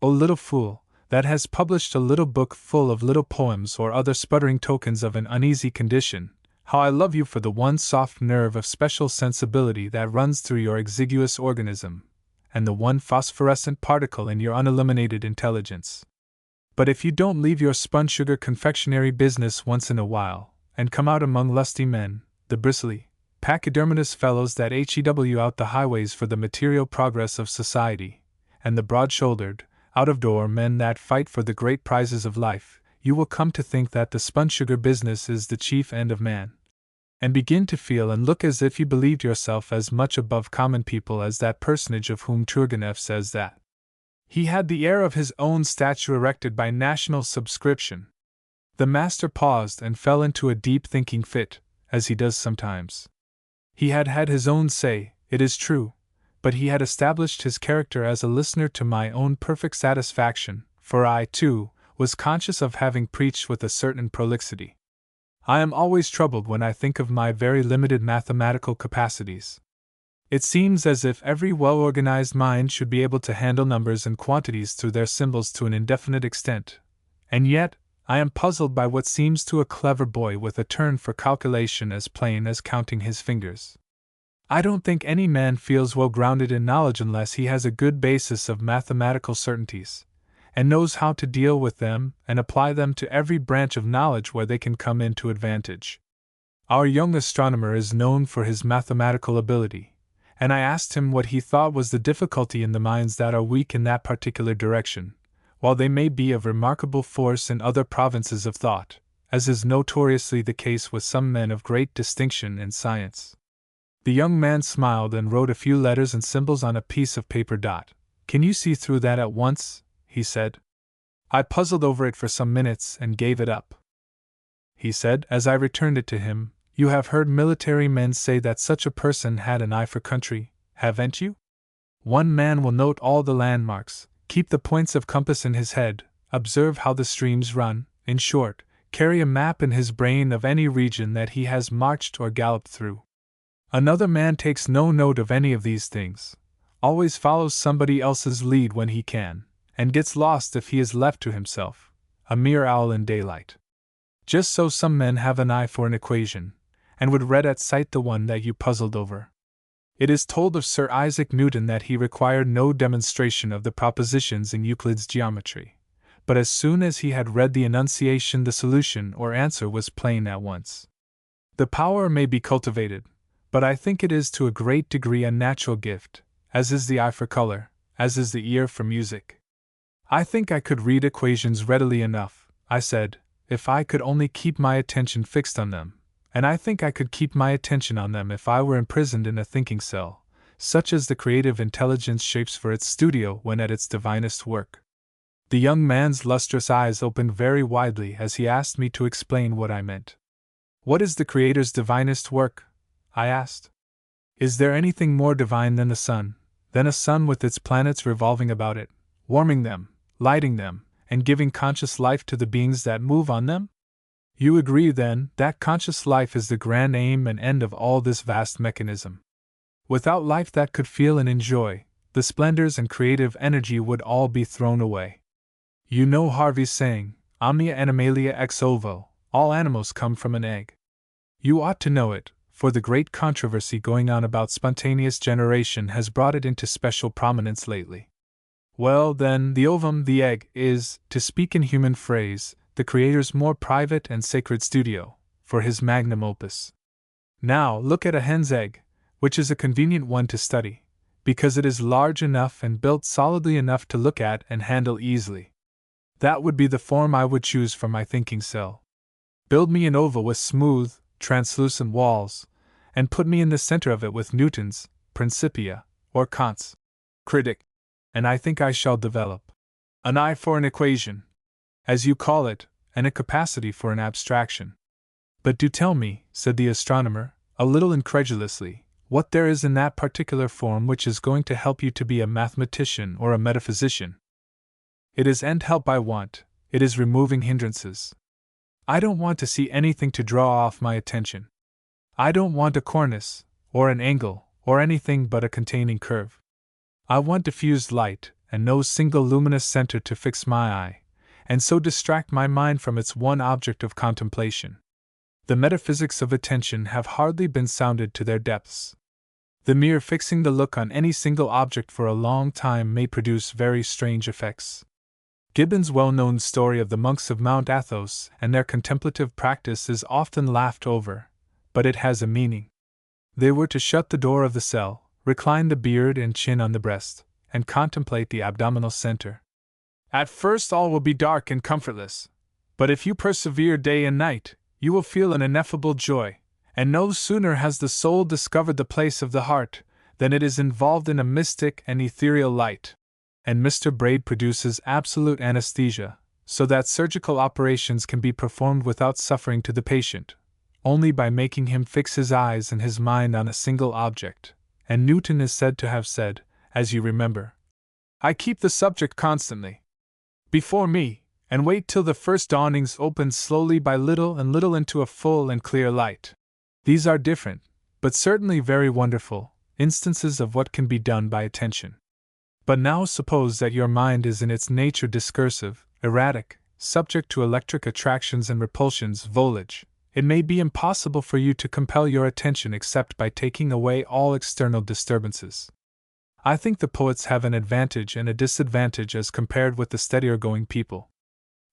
O little fool, that has published a little book full of little poems or other sputtering tokens of an uneasy condition, how I love you for the one soft nerve of special sensibility that runs through your exiguous organism, and the one phosphorescent particle in your unilluminated intelligence. But if you don't leave your spun-sugar confectionery business once in a while, and come out among lusty men, the bristly, pachydermatous fellows that hew out the highways for the material progress of society, and the broad-shouldered, out-of-door men that fight for the great prizes of life, you will come to think that the spun-sugar business is the chief end of man, and begin to feel and look as if you believed yourself as much above common people as that personage of whom Turgenev says that he had the air of his own statue erected by national subscription. The master paused and fell into a deep thinking fit, as he does sometimes. He had had his own say, it is true, but he had established his character as a listener to my own perfect satisfaction, for I, too, was conscious of having preached with a certain prolixity. I am always troubled when I think of my very limited mathematical capacities. It seems as if every well-organized mind should be able to handle numbers and quantities through their symbols to an indefinite extent, and yet, I am puzzled by what seems to a clever boy with a turn for calculation as plain as counting his fingers. I don't think any man feels well grounded in knowledge unless he has a good basis of mathematical certainties, and knows how to deal with them and apply them to every branch of knowledge where they can come into advantage. Our young astronomer is known for his mathematical ability, and I asked him what he thought was the difficulty in the minds that are weak in that particular direction, while they may be of remarkable force in other provinces of thought, as is notoriously the case with some men of great distinction in science. The young man smiled and wrote a few letters and symbols on a piece of paper. Can you see through that at once? He said. I puzzled over it for some minutes and gave it up. He said, as I returned it to him, you have heard military men say that such a person had an eye for country, haven't you? One man will note all the landmarks, keep the points of compass in his head, observe how the streams run, in short, carry a map in his brain of any region that he has marched or galloped through. Another man takes no note of any of these things, always follows somebody else's lead when he can, and gets lost if he is left to himself, a mere owl in daylight. Just so some men have an eye for an equation, and would read at sight the one that you puzzled over. It is told of Sir Isaac Newton that he required no demonstration of the propositions in Euclid's geometry, but as soon as he had read the enunciation the solution or answer was plain at once. The power may be cultivated, but I think it is to a great degree a natural gift, as is the eye for color, as is the ear for music. I think I could read equations readily enough, I said, if I could only keep my attention fixed on them, and I think I could keep my attention on them if I were imprisoned in a thinking cell, such as the creative intelligence shapes for its studio when at its divinest work. The young man's lustrous eyes opened very widely as he asked me to explain what I meant. What is the Creator's divinest work? I asked. Is there anything more divine than the sun, than a sun with its planets revolving about it, warming them, lighting them, and giving conscious life to the beings that move on them? You agree, then, that conscious life is the grand aim and end of all this vast mechanism. Without life that could feel and enjoy, the splendors and creative energy would all be thrown away. You know Harvey's saying, omnia animalia ex ovo, all animals come from an egg. You ought to know it, for the great controversy going on about spontaneous generation has brought it into special prominence lately. Well, then, the ovum, the egg, is, to speak in human phrase, the Creator's more private and sacred studio, for his magnum opus. Now, look at a hen's egg, which is a convenient one to study, because it is large enough and built solidly enough to look at and handle easily. That would be the form I would choose for my thinking cell. Build me an oval with smooth, translucent walls, and put me in the center of it with Newton's Principia, or Kant's Critic, and I think I shall develop an eye for an equation, as you call it, and a capacity for an abstraction. But do tell me, said the astronomer, a little incredulously, what there is in that particular form which is going to help you to be a mathematician or a metaphysician. It is end help I want, it is removing hindrances. I don't want to see anything to draw off my attention. I don't want a cornice, or an angle, or anything but a containing curve. I want diffused light, and no single luminous center to fix my eye, and so distract my mind from its one object of contemplation. The metaphysics of attention have hardly been sounded to their depths. The mere fixing the look on any single object for a long time may produce very strange effects. Gibbon's well-known story of the monks of Mount Athos and their contemplative practice is often laughed over, but it has a meaning. They were to shut the door of the cell, recline the beard and chin on the breast, and contemplate the abdominal center. At first all will be dark and comfortless, but if you persevere day and night, you will feel an ineffable joy, and no sooner has the soul discovered the place of the heart than it is involved in a mystic and ethereal light. And Mr. Braid produces absolute anesthesia, so that surgical operations can be performed without suffering to the patient, only by making him fix his eyes and his mind on a single object. And Newton is said to have said, as you remember, I keep the subject constantly before me, and wait till the first dawnings open slowly by little and little into a full and clear light. These are different, but certainly very wonderful, instances of what can be done by attention. But now suppose that your mind is in its nature discursive, erratic, subject to electric attractions and repulsions, volage. It may be impossible for you to compel your attention except by taking away all external disturbances. I think the poets have an advantage and a disadvantage as compared with the steadier-going people.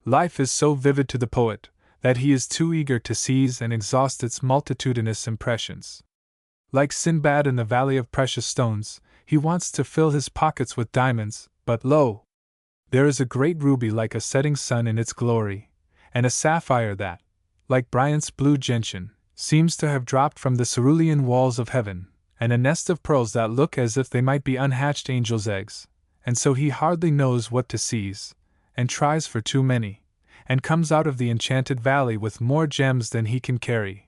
Life is so vivid to the poet that he is too eager to seize and exhaust its multitudinous impressions. Like Sinbad in the Valley of Precious Stones, he wants to fill his pockets with diamonds, but lo! There is a great ruby like a setting sun in its glory, and a sapphire that, like Bryant's blue gentian, seems to have dropped from the cerulean walls of heaven, and a nest of pearls that look as if they might be unhatched angels' eggs, and so he hardly knows what to seize, and tries for too many, and comes out of the enchanted valley with more gems than he can carry,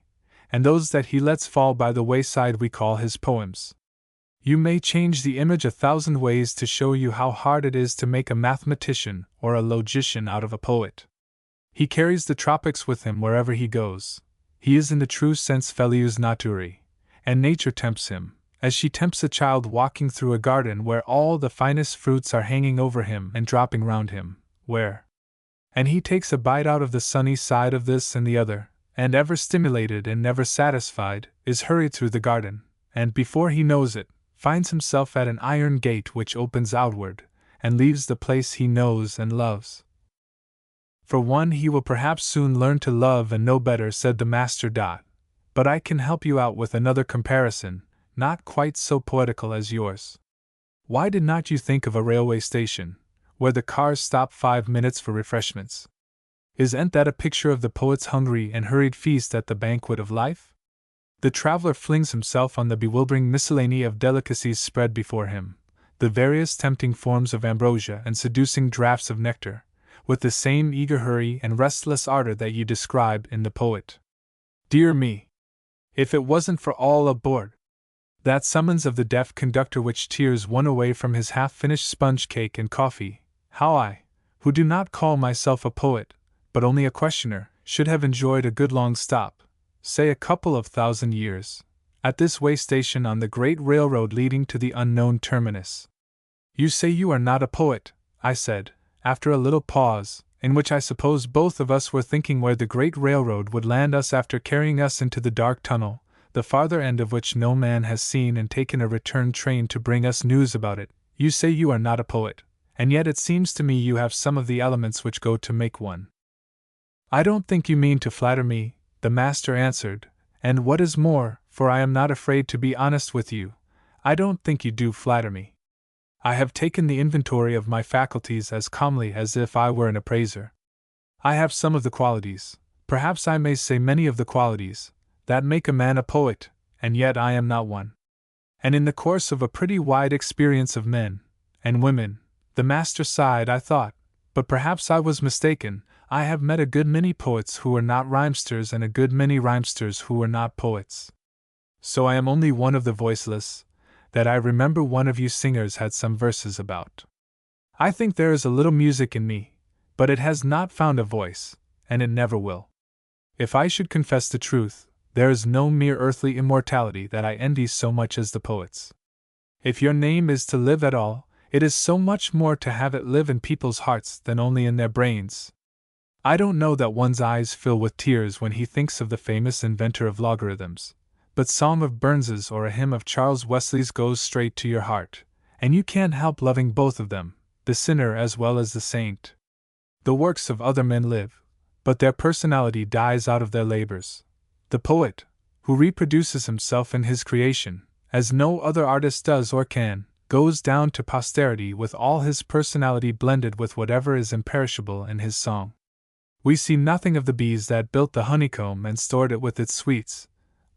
and those that he lets fall by the wayside we call his poems. You may change the image 1,000 ways to show you how hard it is to make a mathematician or a logician out of a poet. He carries the tropics with him wherever he goes. He is in the true sense felius naturae, and nature tempts him, as she tempts a child walking through a garden where all the finest fruits are hanging over him and dropping round him, and he takes a bite out of the sunny side of this and the other, and ever stimulated and never satisfied, is hurried through the garden, and before he knows it, finds himself at an iron gate which opens outward, and leaves the place he knows and loves. For one he will perhaps soon learn to love and know better, said the master. But I can help you out with another comparison, not quite so poetical as yours. Why did not you think of a railway station, where the cars stop 5 minutes for refreshments? Isn't that a picture of the poet's hungry and hurried feast at the banquet of life? The traveler flings himself on the bewildering miscellany of delicacies spread before him, the various tempting forms of ambrosia and seducing draughts of nectar, with the same eager hurry and restless ardor that you describe in the poet. Dear me! If it wasn't for all aboard! That summons of the deaf conductor which tears one away from his half-finished sponge cake and coffee, how I, who do not call myself a poet, but only a questioner, should have enjoyed a good long stop, say a couple of 1,000 years, at this way station on the great railroad leading to the unknown terminus. You say you are not a poet, I said, after a little pause, in which I suppose both of us were thinking where the great railroad would land us after carrying us into the dark tunnel, the farther end of which no man has seen, and taken a return train to bring us news about it. You say you are not a poet, and yet it seems to me you have some of the elements which go to make one. I don't think you mean to flatter me, the master answered, and what is more, for I am not afraid to be honest with you, I don't think you do flatter me. I have taken the inventory of my faculties as calmly as if I were an appraiser. I have some of the qualities, perhaps I may say many of the qualities, that make a man a poet, and yet I am not one. And in the course of a pretty wide experience of men and women, the master sighed, I thought, but perhaps I was mistaken, I have met a good many poets who were not rhymesters and a good many rhymesters who were not poets. So I am only one of the voiceless, that I remember one of you singers had some verses about. I think there is a little music in me, but it has not found a voice, and it never will. If I should confess the truth, there is no mere earthly immortality that I envy so much as the poets. If your name is to live at all, it is so much more to have it live in people's hearts than only in their brains. I don't know that one's eyes fill with tears when he thinks of the famous inventor of logarithms, but Psalm of Burns's or a hymn of Charles Wesley's goes straight to your heart, and you can't help loving both of them, the sinner as well as the saint. The works of other men live, but their personality dies out of their labors. The poet, who reproduces himself in his creation, as no other artist does or can, goes down to posterity with all his personality blended with whatever is imperishable in his song. We see nothing of the bees that built the honeycomb and stored it with its sweets,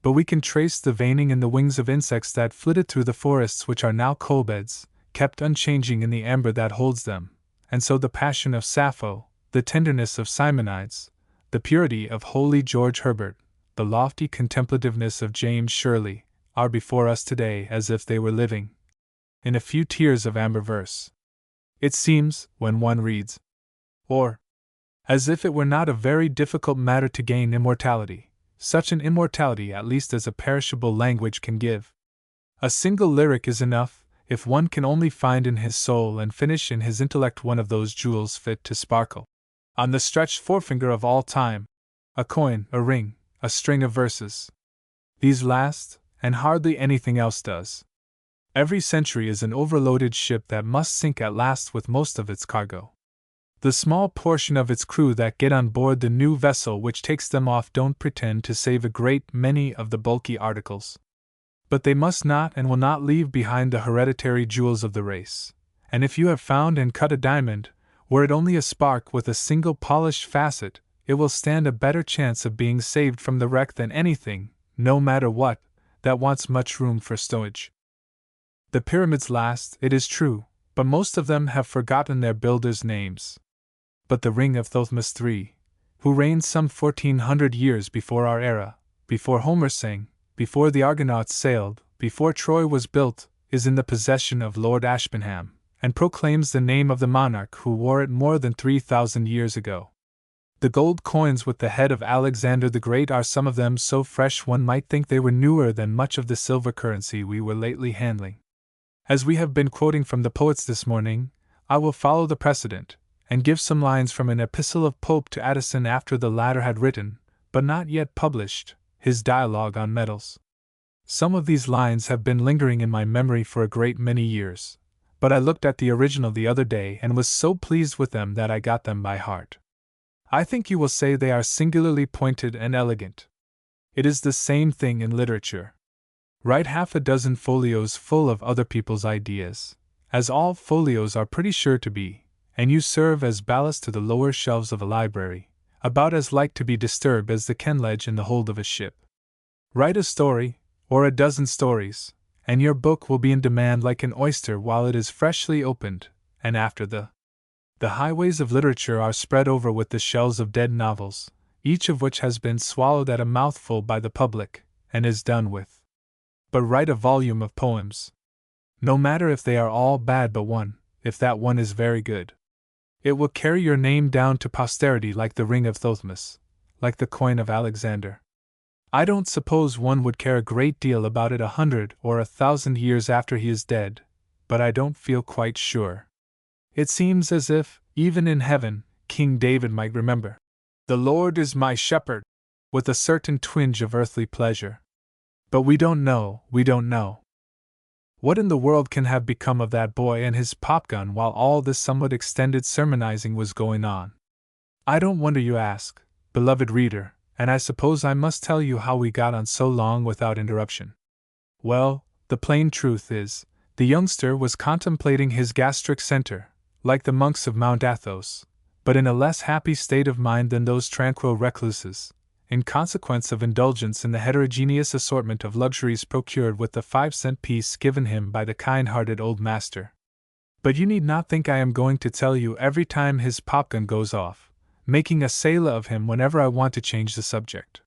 but we can trace the veining in the wings of insects that flitted through the forests which are now coal beds, kept unchanging in the amber that holds them, and so the passion of Sappho, the tenderness of Simonides, the purity of holy George Herbert, the lofty contemplativeness of James Shirley, are before us today as if they were living in a few tears of amber verse. It seems, when one reads, or, as if it were not a very difficult matter to gain immortality, such an immortality at least as a perishable language can give. A single lyric is enough, if one can only find in his soul and finish in his intellect one of those jewels fit to sparkle on the stretched forefinger of all time, a coin, a ring, a string of verses. These last, and hardly anything else does. Every century is an overloaded ship that must sink at last with most of its cargo. The small portion of its crew that get on board the new vessel which takes them off don't pretend to save a great many of the bulky articles. But they must not and will not leave behind the hereditary jewels of the race, and if you have found and cut a diamond, were it only a spark with a single polished facet, it will stand a better chance of being saved from the wreck than anything, no matter what, that wants much room for stowage. The pyramids last, it is true, but most of them have forgotten their builders' names. But the ring of Thothmes III, who reigned some 1400 years before our era, before Homer sang, before the Argonauts sailed, before Troy was built, is in the possession of Lord Ashburnham, and proclaims the name of the monarch who wore it more than 3,000 years ago. The gold coins with the head of Alexander the Great are some of them so fresh one might think they were newer than much of the silver currency we were lately handling. As we have been quoting from the poets this morning, I will follow the precedent, and give some lines from an epistle of Pope to Addison after the latter had written, but not yet published, his dialogue on metals. Some of these lines have been lingering in my memory for a great many years, but I looked at the original the other day and was so pleased with them that I got them by heart. I think you will say they are singularly pointed and elegant. It is the same thing in literature. Write half a dozen folios full of other people's ideas, as all folios are pretty sure to be, and you serve as ballast to the lower shelves of a library, about as like to be disturbed as the kenledge in the hold of a ship. Write a story, or a dozen stories, and your book will be in demand like an oyster while it is freshly opened, and after the highways of literature are spread over with the shells of dead novels, each of which has been swallowed at a mouthful by the public, and is done with. But write a volume of poems. No matter if they are all bad but one, if that one is very good. It will carry your name down to posterity like the ring of Thothmes, like the coin of Alexander. I don't suppose one would care a great deal about it 100 or 1,000 years after he is dead, but I don't feel quite sure. It seems as if, even in heaven, King David might remember, "The Lord is my shepherd," with a certain twinge of earthly pleasure. But we don't know. What in the world can have become of that boy and his popgun while all this somewhat extended sermonizing was going on? I don't wonder you ask, beloved reader, and I suppose I must tell you how we got on so long without interruption. Well, the plain truth is, the youngster was contemplating his gastric center, like the monks of Mount Athos, but in a less happy state of mind than those tranquil recluses, in consequence of indulgence in the heterogeneous assortment of luxuries procured with the 5-cent piece given him by the kind-hearted old master. But you need not think I am going to tell you every time his popgun goes off, making a sailor of him whenever I want to change the subject.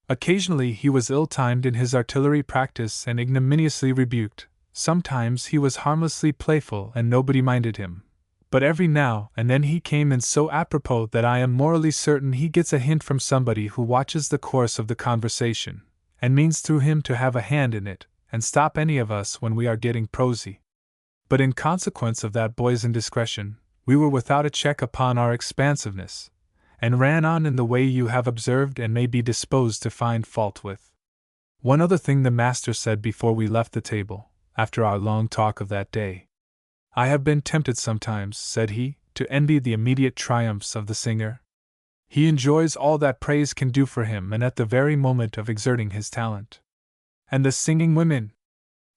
Occasionally he was ill-timed in his artillery practice and ignominiously rebuked, sometimes he was harmlessly playful and nobody minded him. But every now and then he came in so apropos that I am morally certain he gets a hint from somebody who watches the course of the conversation, and means through him to have a hand in it, and stop any of us when we are getting prosy. But in consequence of that boy's indiscretion, we were without a check upon our expansiveness, and ran on in the way you have observed and may be disposed to find fault with. One other thing the master said before we left the table, after our long talk of that day. "I have been tempted sometimes," said he, "to envy the immediate triumphs of the singer. He enjoys all that praise can do for him and at the very moment of exerting his talent. And the singing women!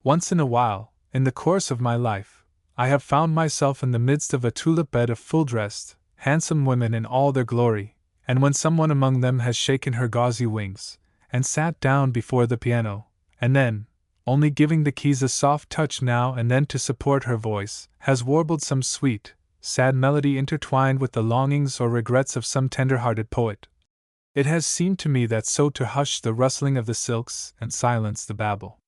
Once in a while, in the course of my life, I have found myself in the midst of a tulip bed of full-dressed, handsome women in all their glory, and when someone among them has shaken her gauzy wings, and sat down before the piano, and then, only giving the keys a soft touch now and then to support her voice, has warbled some sweet, sad melody intertwined with the longings or regrets of some tender-hearted poet. It has seemed to me that so to hush the rustling of the silks and silence the babble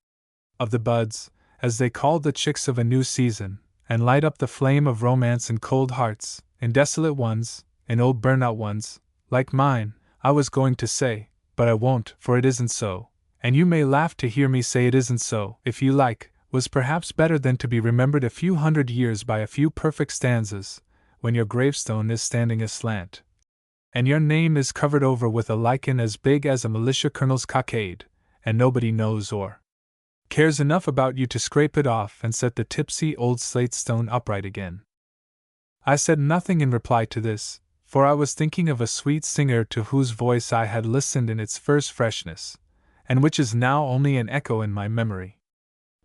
of the buds, as they call the chicks of a new season, and light up the flame of romance in cold hearts, in desolate ones, in old burnt-out ones, like mine, I was going to say, but I won't, for it isn't so. And you may laugh to hear me say it isn't so, if you like, was perhaps better than to be remembered a few 100 years by a few perfect stanzas, when your gravestone is standing aslant, and your name is covered over with a lichen as big as a militia colonel's cockade, and nobody knows or cares enough about you to scrape it off and set the tipsy old slate stone upright again." I said nothing in reply to this, for I was thinking of a sweet singer to whose voice I had listened in its first freshness, and which is now only an echo in my memory.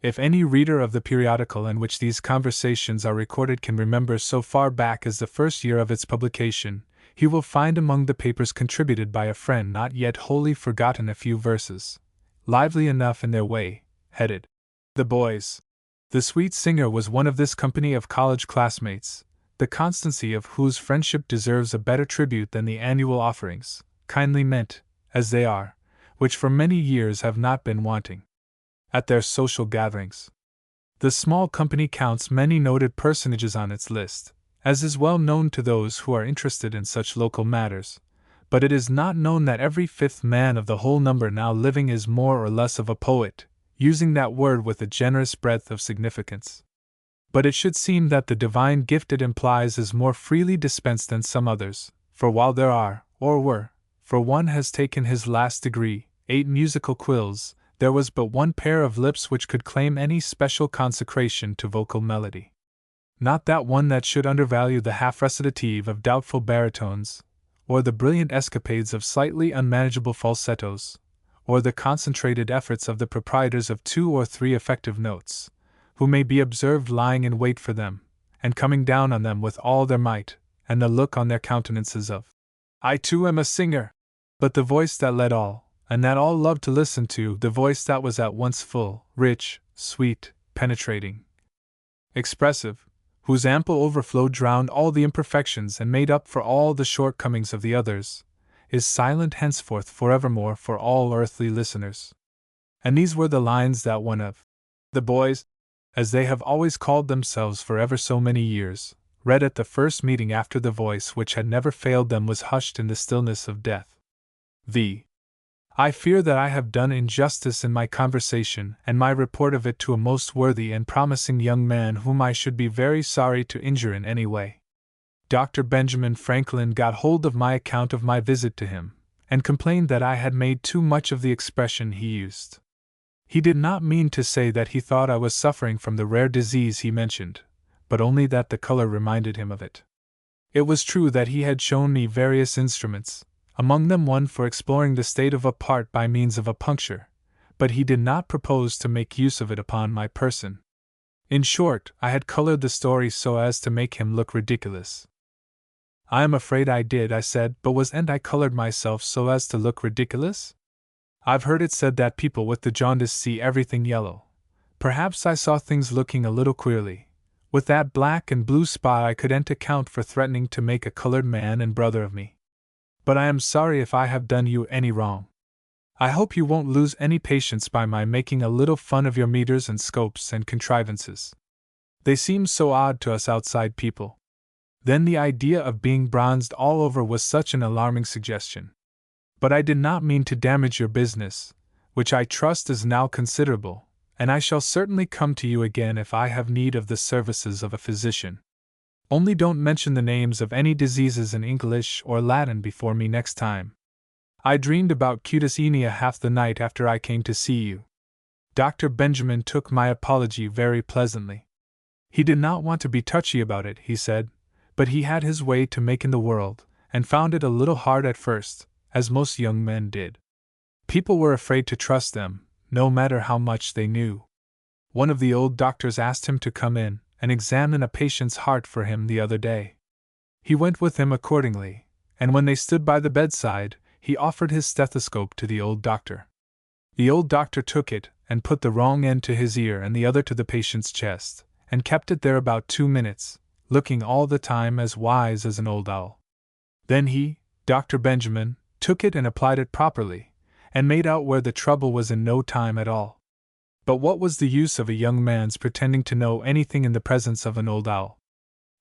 If any reader of the periodical in which these conversations are recorded can remember so far back as the first year of its publication, he will find among the papers contributed by a friend not yet wholly forgotten a few verses, lively enough in their way, headed, "The Boys." The sweet singer was one of this company of college classmates, the constancy of whose friendship deserves a better tribute than the annual offerings, kindly meant, as they are, which for many years have not been wanting at their social gatherings. The small company counts many noted personages on its list, as is well known to those who are interested in such local matters, but it is not known that every fifth man of the whole number now living is more or less of a poet, using that word with a generous breadth of significance. But it should seem that the divine gift it implies is more freely dispensed than some others, for while there are, or were, for one has taken his last degree, 8 musical quills, there was but one pair of lips which could claim any special consecration to vocal melody. Not that one that should undervalue the half-recitative of doubtful baritones, or the brilliant escapades of slightly unmanageable falsettos, or the concentrated efforts of the proprietors of 2 or 3 effective notes, who may be observed lying in wait for them, and coming down on them with all their might, and the look on their countenances of I too am a singer. But the voice that led all, and that all loved to listen to, the voice that was at once full, rich, sweet, penetrating, expressive, whose ample overflow drowned all the imperfections and made up for all the shortcomings of the others, is silent henceforth forevermore for all earthly listeners. And these were the lines that one of the boys, as they have always called themselves for ever so many years, read at the first meeting after the voice which had never failed them was hushed in the stillness of death. I fear that I have done injustice in my conversation and my report of it to a most worthy and promising young man whom I should be very sorry to injure in any way. Dr. Benjamin Franklin got hold of my account of my visit to him, and complained that I had made too much of the expression he used. He did not mean to say that he thought I was suffering from the rare disease he mentioned, but only that the color reminded him of it. It was true that he had shown me various instruments, among them one for exploring the state of a part by means of a puncture, but he did not propose to make use of it upon my person. In short, I had colored the story so as to make him look ridiculous. I am afraid I did, I said, but wasn't I colored myself so as to look ridiculous? I've heard it said that people with the jaundice see everything yellow. Perhaps I saw things looking a little queerly. With that black and blue spot I couldn't account for threatening to make a colored man and brother of me. But I am sorry if I have done you any wrong. I hope you won't lose any patience by my making a little fun of your meters and scopes and contrivances. They seem so odd to us outside people. Then the idea of being bronzed all over was such an alarming suggestion. But I did not mean to damage your business, which I trust is now considerable, and I shall certainly come to you again if I have need of the services of a physician. Only don't mention the names of any diseases in English or Latin before me next time. I dreamed about cutis aenea half the night after I came to see you. Dr. Benjamin took my apology very pleasantly. He did not want to be touchy about it, he said, but he had his way to make in the world, and found it a little hard at first, as most young men did. People were afraid to trust them, no matter how much they knew. One of the old doctors asked him to come in and examine a patient's heart for him the other day. He went with him accordingly, and when they stood by the bedside, he offered his stethoscope to the old doctor. The old doctor took it and put the wrong end to his ear and the other to the patient's chest, and kept it there about 2 minutes, looking all the time as wise as an old owl. Then he, Dr. Benjamin, took it and applied it properly, and made out where the trouble was in no time at all. But what was the use of a young man's pretending to know anything in the presence of an old owl?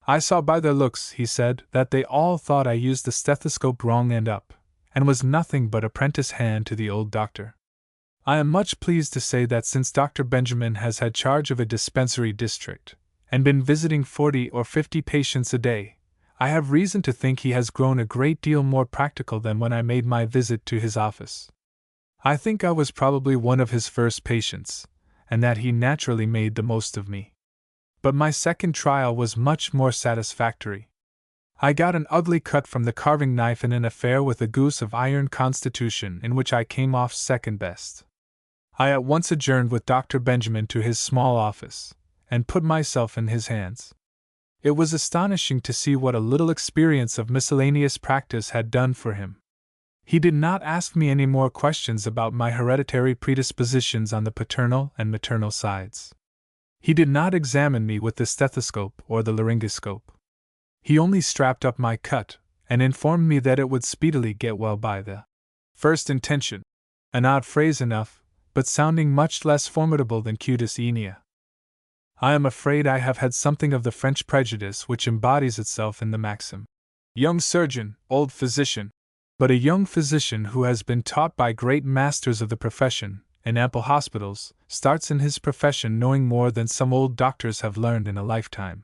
I saw by their looks, he said, that they all thought I used the stethoscope wrong end up, and was nothing but apprentice hand to the old doctor. I am much pleased to say that since Dr. Benjamin has had charge of a dispensary district, and been visiting 40 or 50 patients a day, I have reason to think he has grown a great deal more practical than when I made my visit to his office. I think I was probably one of his first patients, and that he naturally made the most of me. But my second trial was much more satisfactory. I got an ugly cut from the carving knife in an affair with a goose of iron constitution in which I came off second best. I at once adjourned with Dr. Benjamin to his small office, and put myself in his hands. It was astonishing to see what a little experience of miscellaneous practice had done for him. He did not ask me any more questions about my hereditary predispositions on the paternal and maternal sides. He did not examine me with the stethoscope or the laryngoscope. He only strapped up my cut, and informed me that it would speedily get well by the first intention. An odd phrase enough, but sounding much less formidable than cutis aenea. I am afraid I have had something of the French prejudice which embodies itself in the maxim, young surgeon, old physician. But a young physician who has been taught by great masters of the profession, in ample hospitals, starts in his profession knowing more than some old doctors have learned in a lifetime.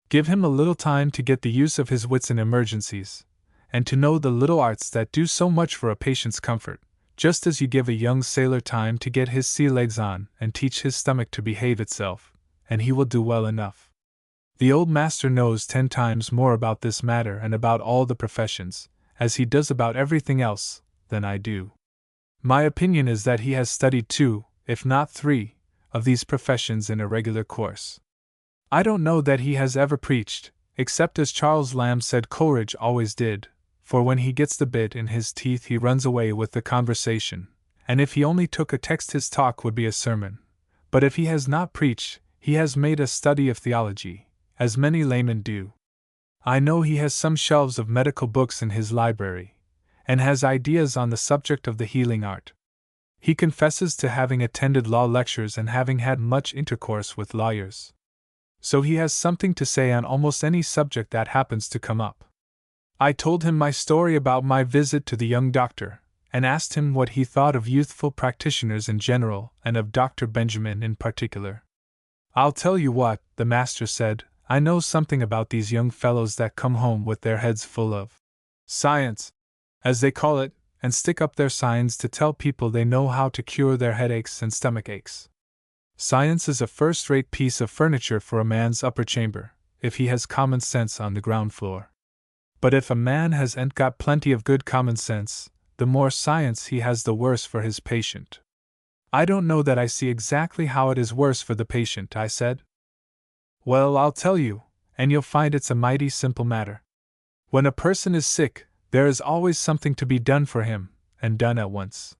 Give him a little time to get the use of his wits in emergencies, and to know the little arts that do so much for a patient's comfort, just as you give a young sailor time to get his sea legs on and teach his stomach to behave itself, and he will do well enough. The old master knows 10 times more about this matter and about all the professions, as he does about everything else, than I do. My opinion is that he has studied 2, if not 3, of these professions in a regular course. I don't know that he has ever preached, except as Charles Lamb said Coleridge always did, for when he gets the bit in his teeth he runs away with the conversation, and if he only took a text his talk would be a sermon. But if he has not preached, he has made a study of theology, as many laymen do. I know he has some shelves of medical books in his library, and has ideas on the subject of the healing art. He confesses to having attended law lectures and having had much intercourse with lawyers. So he has something to say on almost any subject that happens to come up. I told him my story about my visit to the young doctor, and asked him what he thought of youthful practitioners in general and of Dr. Benjamin in particular. "I'll tell you what," the master said, "I know something about these young fellows that come home with their heads full of science, as they call it, and stick up their signs to tell people they know how to cure their headaches and stomach aches. Science is a first-rate piece of furniture for a man's upper chamber, if he has common sense on the ground floor. But if a man has ain't got plenty of good common sense, the more science he has the worse for his patient." "I don't know that I see exactly how it is worse for the patient," I said. "Well, I'll tell you, and you'll find it's a mighty simple matter. When a person is sick, there is always something to be done for him, and done at once.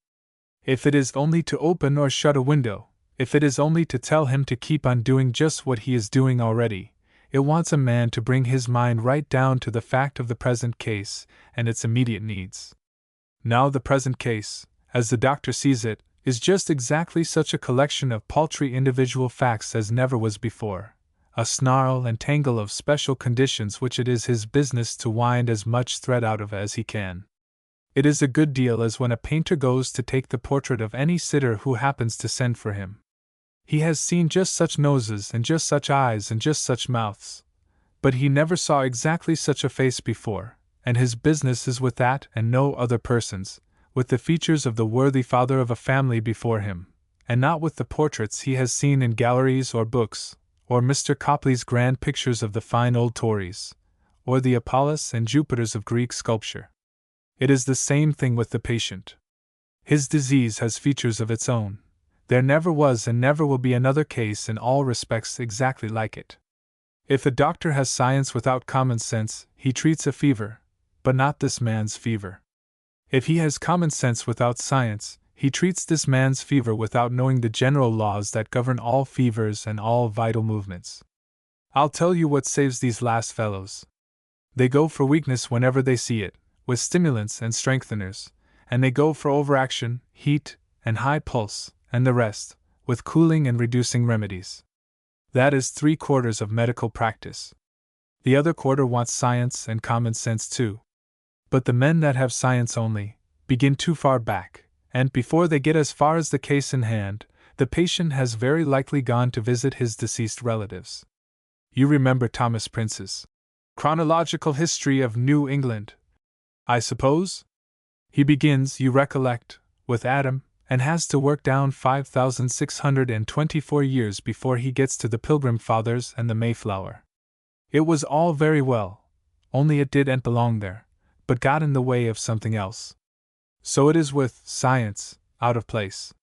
If it is only to open or shut a window, if it is only to tell him to keep on doing just what he is doing already, it wants a man to bring his mind right down to the fact of the present case and its immediate needs. Now the present case, as the doctor sees it, is just exactly such a collection of paltry individual facts as never was before, a snarl and tangle of special conditions which it is his business to wind as much thread out of as he can. It is a good deal as when a painter goes to take the portrait of any sitter who happens to send for him. He has seen just such noses and just such eyes and just such mouths, but he never saw exactly such a face before, and his business is with that and no other person's, with the features of the worthy father of a family before him, and not with the portraits he has seen in galleries or books, or Mr. Copley's grand pictures of the fine old Tories, or the Apollos and Jupiters of Greek sculpture. It is the same thing with the patient. His disease has features of its own. There never was and never will be another case in all respects exactly like it. If a doctor has science without common sense, he treats a fever, but not this man's fever. If he has common sense without science, he treats this man's fever without knowing the general laws that govern all fevers and all vital movements. I'll tell you what saves these last fellows. They go for weakness whenever they see it, with stimulants and strengtheners, and they go for overaction, heat, and high pulse, and the rest, with cooling and reducing remedies. That is 3/4 of medical practice. The other quarter wants science and common sense too. But the men that have science only begin too far back, and before they get as far as the case in hand, the patient has very likely gone to visit his deceased relatives. You remember Thomas Prince's Chronological History of New England, I suppose? He begins, you recollect, with Adam, and has to work down 5,624 years before he gets to the Pilgrim Fathers and the Mayflower. It was all very well, only it didn't belong there, but got in the way of something else. So it is with science, out of place.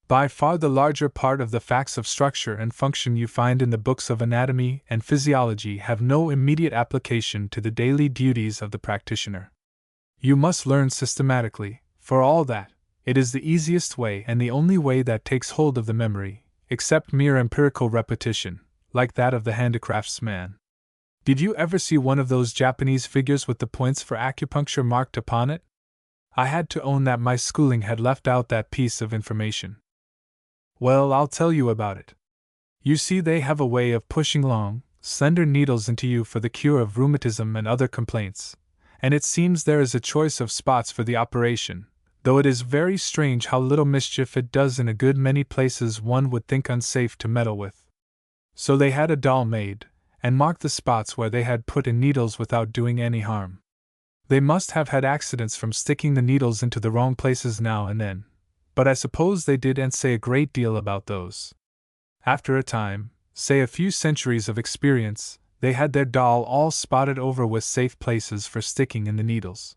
By far the larger part of the facts of structure and function you find in the books of anatomy and physiology have no immediate application to the daily duties of the practitioner. You must learn systematically, for all that. It is the easiest way and the only way that takes hold of the memory, except mere empirical repetition, like that of the handicraftsman. Did you ever see one of those Japanese figures with the points for acupuncture marked upon it? I had to own that my schooling had left out that piece of information. Well, I'll tell you about it. You see, they have a way of pushing long, slender needles into you for the cure of rheumatism and other complaints, and it seems there is a choice of spots for the operation, though it is very strange how little mischief it does in a good many places one would think unsafe to meddle with. So they had a doll made, and marked the spots where they had put in needles without doing any harm. They must have had accidents from sticking the needles into the wrong places now and then, but I suppose they did and say a great deal about those. After a time, say a few centuries of experience, they had their doll all spotted over with safe places for sticking in the needles.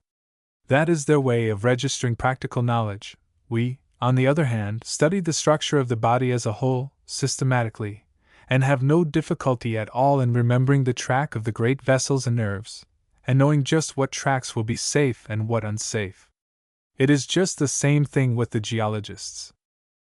That is their way of registering practical knowledge. We, on the other hand, study the structure of the body as a whole, systematically, and have no difficulty at all in remembering the track of the great vessels and nerves, and knowing just what tracks will be safe and what unsafe. It is just the same thing with the geologists.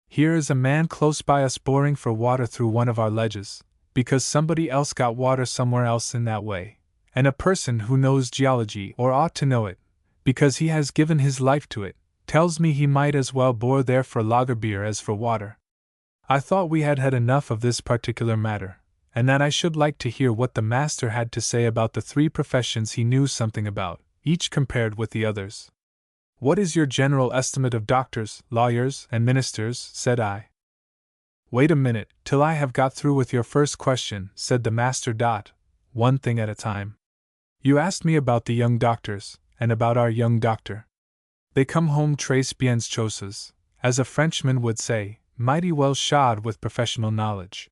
Here is a man close by us boring for water through one of our ledges, because somebody else got water somewhere else in that way, and a person who knows geology, or ought to know it, because he has given his life to it, tells me he might as well bore there for lager beer as for water. I thought we had had enough of this particular matter, and that I should like to hear what the master had to say about the three professions he knew something about, each compared with the others. "What is your general estimate of doctors, lawyers, and ministers?" said I. "Wait a minute, till I have got through with your first question," said the master. "One thing at a time. You asked me about the young doctors, and about our young doctor. They come home tres bien chaussés, as a Frenchman would say, mighty well shod with professional knowledge.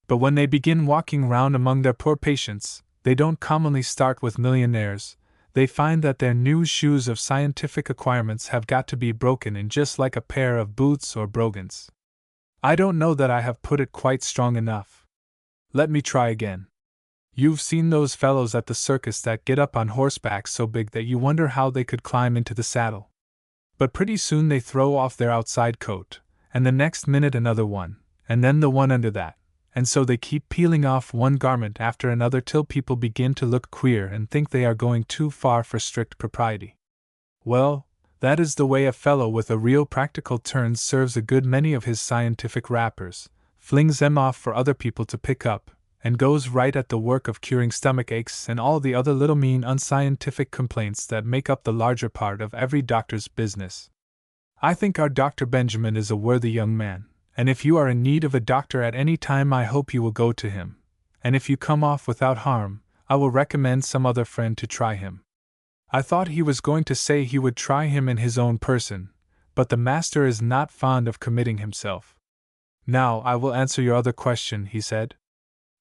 But when they begin walking round among their poor patients, they don't commonly start with millionaires. They find that their new shoes of scientific acquirements have got to be broken in just like a pair of boots or brogans. I don't know that I have put it quite strong enough. Let me try again. You've seen those fellows at the circus that get up on horseback so big that you wonder how they could climb into the saddle. But pretty soon they throw off their outside coat, and the next minute another one, and then the one under that, and so they keep peeling off one garment after another till people begin to look queer and think they are going too far for strict propriety. Well, that is the way a fellow with a real practical turn serves a good many of his scientific wrappers, flings them off for other people to pick up, and goes right at the work of curing stomach aches and all the other little mean unscientific complaints that make up the larger part of every doctor's business. I think our Dr. Benjamin is a worthy young man, and if you are in need of a doctor at any time I hope you will go to him, and if you come off without harm, I will recommend some other friend to try him." I thought he was going to say he would try him in his own person, but the master is not fond of committing himself. "Now I will answer your other question," he said.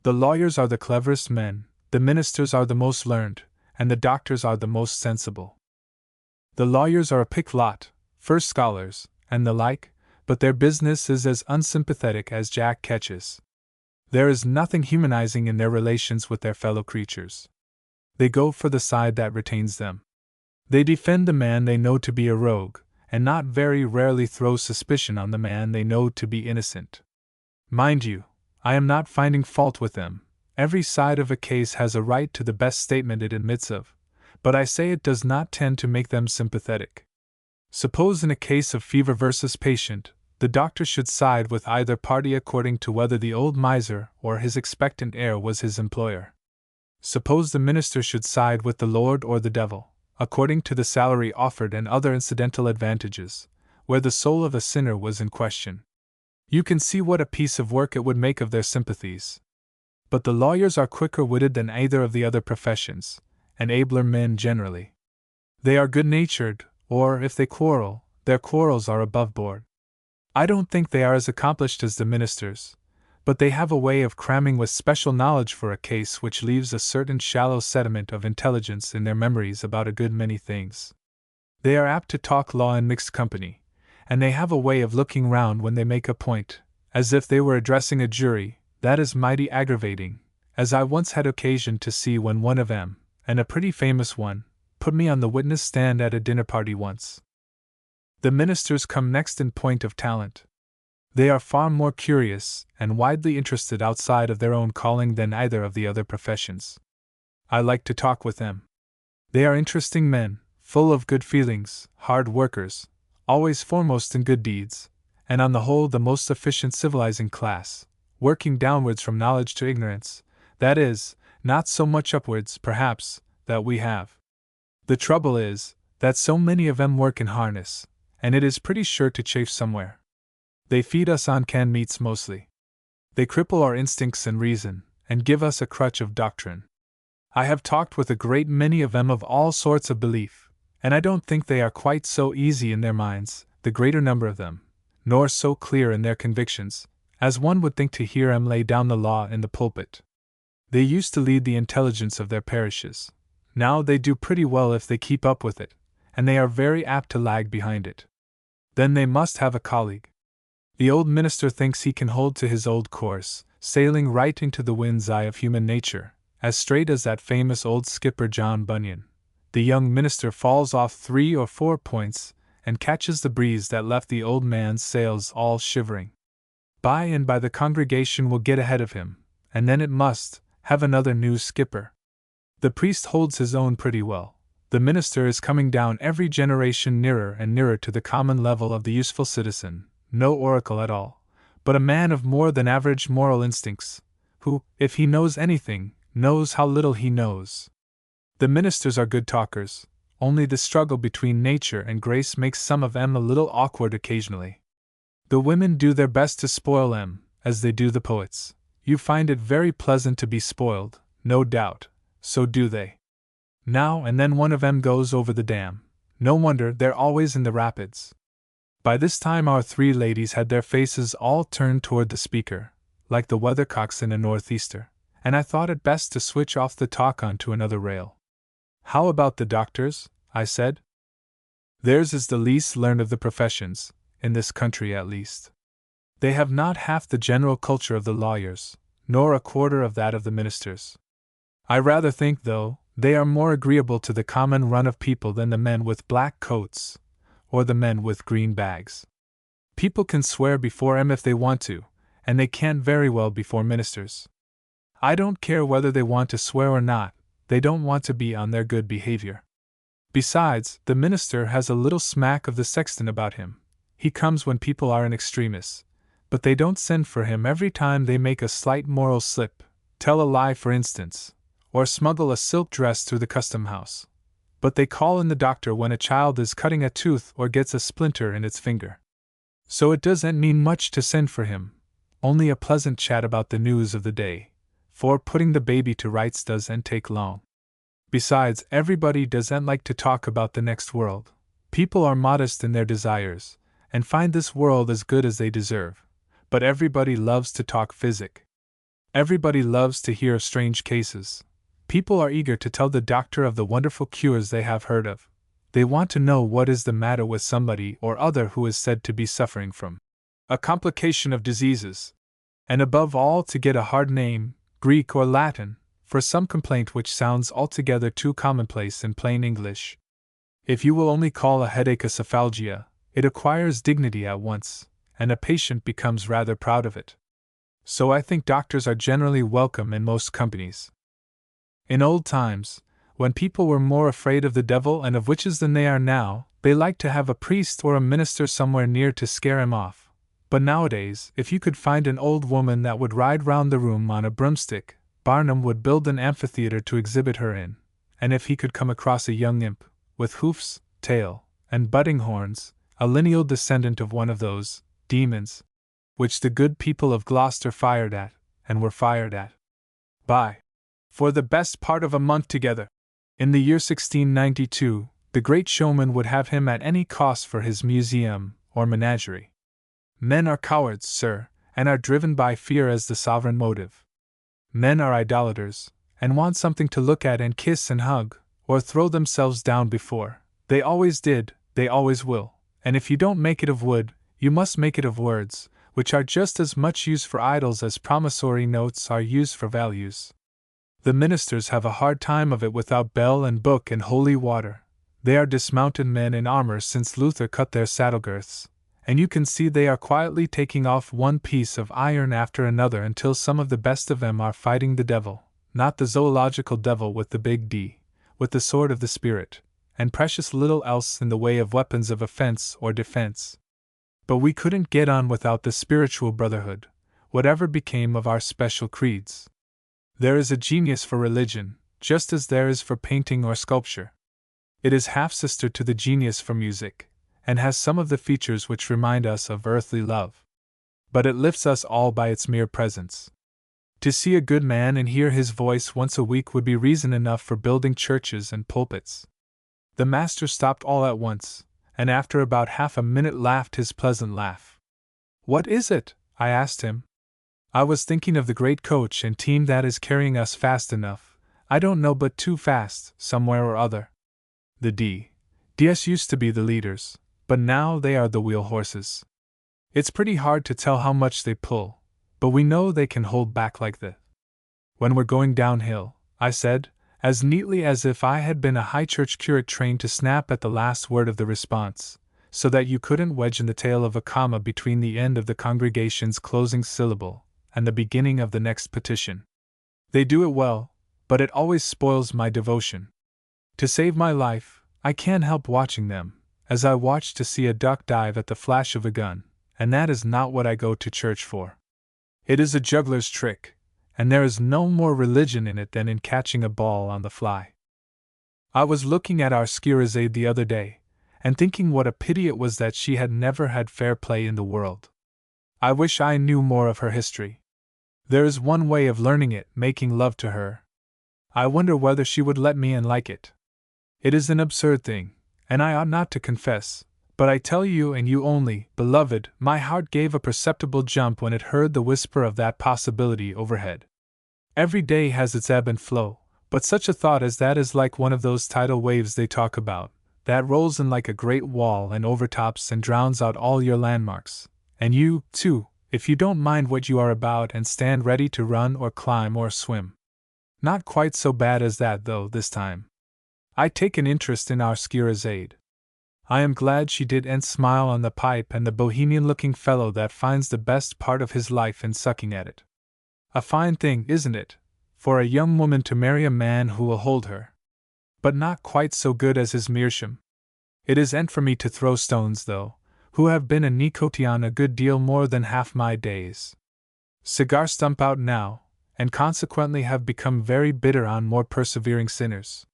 "The lawyers are the cleverest men, the ministers are the most learned, and the doctors are the most sensible. The lawyers are a picked lot, first scholars, and the like, but their business is as unsympathetic as Jack Ketch's. There is nothing humanizing in their relations with their fellow creatures. They go for the side that retains them. They defend the man they know to be a rogue, and not very rarely throw suspicion on the man they know to be innocent. Mind you, I am not finding fault with them. Every side of a case has a right to the best statement it admits of, but I say it does not tend to make them sympathetic. Suppose in a case of fever versus patient, the doctor should side with either party according to whether the old miser or his expectant heir was his employer. Suppose the minister should side with the Lord or the devil, according to the salary offered and other incidental advantages, where the soul of a sinner was in question. You can see what a piece of work it would make of their sympathies. But the lawyers are quicker witted than either of the other professions, and abler men generally. They are good-natured, or, if they quarrel, their quarrels are above board. I don't think they are as accomplished as the ministers, but they have a way of cramming with special knowledge for a case which leaves a certain shallow sediment of intelligence in their memories about a good many things. They are apt to talk law in mixed company, and they have a way of looking round when they make a point, as if they were addressing a jury. That is mighty aggravating, as I once had occasion to see when one of them, and a pretty famous one, put me on the witness stand at a dinner party once. The ministers come next in point of talent. They are far more curious and widely interested outside of their own calling than either of the other professions. I like to talk with them. They are interesting men, full of good feelings, hard workers, always foremost in good deeds, and on the whole the most efficient civilizing class, working downwards from knowledge to ignorance, that is, not so much upwards, perhaps, that we have. The trouble is, that so many of them work in harness, and it is pretty sure to chafe somewhere. They feed us on canned meats mostly. They cripple our instincts and reason, and give us a crutch of doctrine. I have talked with a great many of them of all sorts of belief, and I don't think they are quite so easy in their minds, the greater number of them, nor so clear in their convictions, as one would think to hear them lay down the law in the pulpit. They used to lead the intelligence of their parishes. Now they do pretty well if they keep up with it, and they are very apt to lag behind it. Then they must have a colleague. The old minister thinks he can hold to his old course, sailing right into the wind's eye of human nature, as straight as that famous old skipper John Bunyan. The young minister falls off 3 or 4 points and catches the breeze that left the old man's sails all shivering. By and by the congregation will get ahead of him, and then it must have another new skipper. The priest holds his own pretty well. The minister is coming down every generation nearer and nearer to the common level of the useful citizen, no oracle at all, but a man of more than average moral instincts, who, if he knows anything, knows how little he knows. The ministers are good talkers, only the struggle between nature and grace makes some of them a little awkward occasionally. The women do their best to spoil them, as they do the poets. You find it very pleasant to be spoiled, no doubt, so do they. Now and then one of them goes over the dam. No wonder they're always in the rapids. By this time our 3 ladies had their faces all turned toward the speaker, like the weathercocks in a northeaster, and I thought it best to switch off the talk onto another rail. How about the doctors? I said. Theirs is the least learned of the professions, in this country at least. They have not half the general culture of the lawyers, nor a quarter of that of the ministers. I rather think, though, they are more agreeable to the common run of people than the men with black coats, or the men with green bags. People can swear before 'em if they want to, and they can't very well before ministers. I don't care whether they want to swear or not, they don't want to be on their good behavior. Besides, the minister has a little smack of the sexton about him. He comes when people are in extremis, but they don't send for him every time they make a slight moral slip, tell a lie for instance, or smuggle a silk dress through the custom house. But they call in the doctor when a child is cutting a tooth or gets a splinter in its finger. So it doesn't mean much to send for him, only a pleasant chat about the news of the day, for putting the baby to rights doesn't take long. Besides, everybody doesn't like to talk about the next world. People are modest in their desires, and find this world as good as they deserve, but everybody loves to talk physic. Everybody loves to hear of strange cases. People are eager to tell the doctor of the wonderful cures they have heard of. They want to know what is the matter with somebody or other who is said to be suffering from a complication of diseases, and above all to get a hard name, Greek or Latin, for some complaint which sounds altogether too commonplace in plain English. If you will only call a headache a cephalgia, it acquires dignity at once, and a patient becomes rather proud of it. So I think doctors are generally welcome in most companies. In old times, when people were more afraid of the devil and of witches than they are now, they liked to have a priest or a minister somewhere near to scare him off. But nowadays, if you could find an old woman that would ride round the room on a broomstick, Barnum would build an amphitheater to exhibit her in, and if he could come across a young imp, with hoofs, tail, and budding horns, a lineal descendant of one of those demons, which the good people of Gloucester fired at, and were fired at, by, for the best part of a month together. In the year 1692, the great showman would have him at any cost for his museum or menagerie. Men are cowards, sir, and are driven by fear as the sovereign motive. Men are idolaters, and want something to look at and kiss and hug, or throw themselves down before. They always did, they always will, and if you don't make it of wood, you must make it of words, which are just as much used for idols as promissory notes are used for values. The ministers have a hard time of it without bell and book and holy water. They are dismounted men in armor since Luther cut their saddle girths, and you can see they are quietly taking off one piece of iron after another until some of the best of them are fighting the devil, not the zoological devil with the big D, with the sword of the Spirit, and precious little else in the way of weapons of offense or defense. But we couldn't get on without the spiritual brotherhood, whatever became of our special creeds. There is a genius for religion, just as there is for painting or sculpture. It is half-sister to the genius for music, and has some of the features which remind us of earthly love. But it lifts us all by its mere presence. To see a good man and hear his voice once a week would be reason enough for building churches and pulpits. The master stopped all at once, and after about half a minute laughed his pleasant laugh. "What is it?" I asked him. "I was thinking of the great coach and team that is carrying us fast enough, I don't know but too fast, somewhere or other. The D.S. used to be the leaders, but now they are the wheel horses. It's pretty hard to tell how much they pull, but we know they can hold back like that. When we're going downhill, I said, as neatly as if I had been a high church curate trained to snap at the last word of the response, so that you couldn't wedge in the tail of a comma between the end of the congregation's closing syllable and the beginning of the next petition. They do it well, but it always spoils my devotion. To save my life, I can't help watching them, as I watch to see a duck dive at the flash of a gun, and that is not what I go to church for. It is a juggler's trick, and there is no more religion in it than in catching a ball on the fly. I was looking at our Scheherazade the other day, and thinking what a pity it was that she had never had fair play in the world. I wish I knew more of her history. There is one way of learning it, making love to her. I wonder whether she would let me and like it. It is an absurd thing, and I ought not to confess, but I tell you and you only, beloved, my heart gave a perceptible jump when it heard the whisper of that possibility overhead. Every day has its ebb and flow, but such a thought as that is like one of those tidal waves they talk about, that rolls in like a great wall and overtops and drowns out all your landmarks, and you, too, if you don't mind what you are about and stand ready to run or climb or swim. Not quite so bad as that, though, this time. I take an interest in our Scheherazade. I am glad she did and smile on the pipe and the bohemian-looking fellow that finds the best part of his life in sucking at it. A fine thing, isn't it, for a young woman to marry a man who will hold her? But not quite so good as his meerschaum. It isn't for me to throw stones, though, who have been a Nicotian a good deal more than half my days. Cigar stump out now, and consequently have become very bitter on more persevering sinners.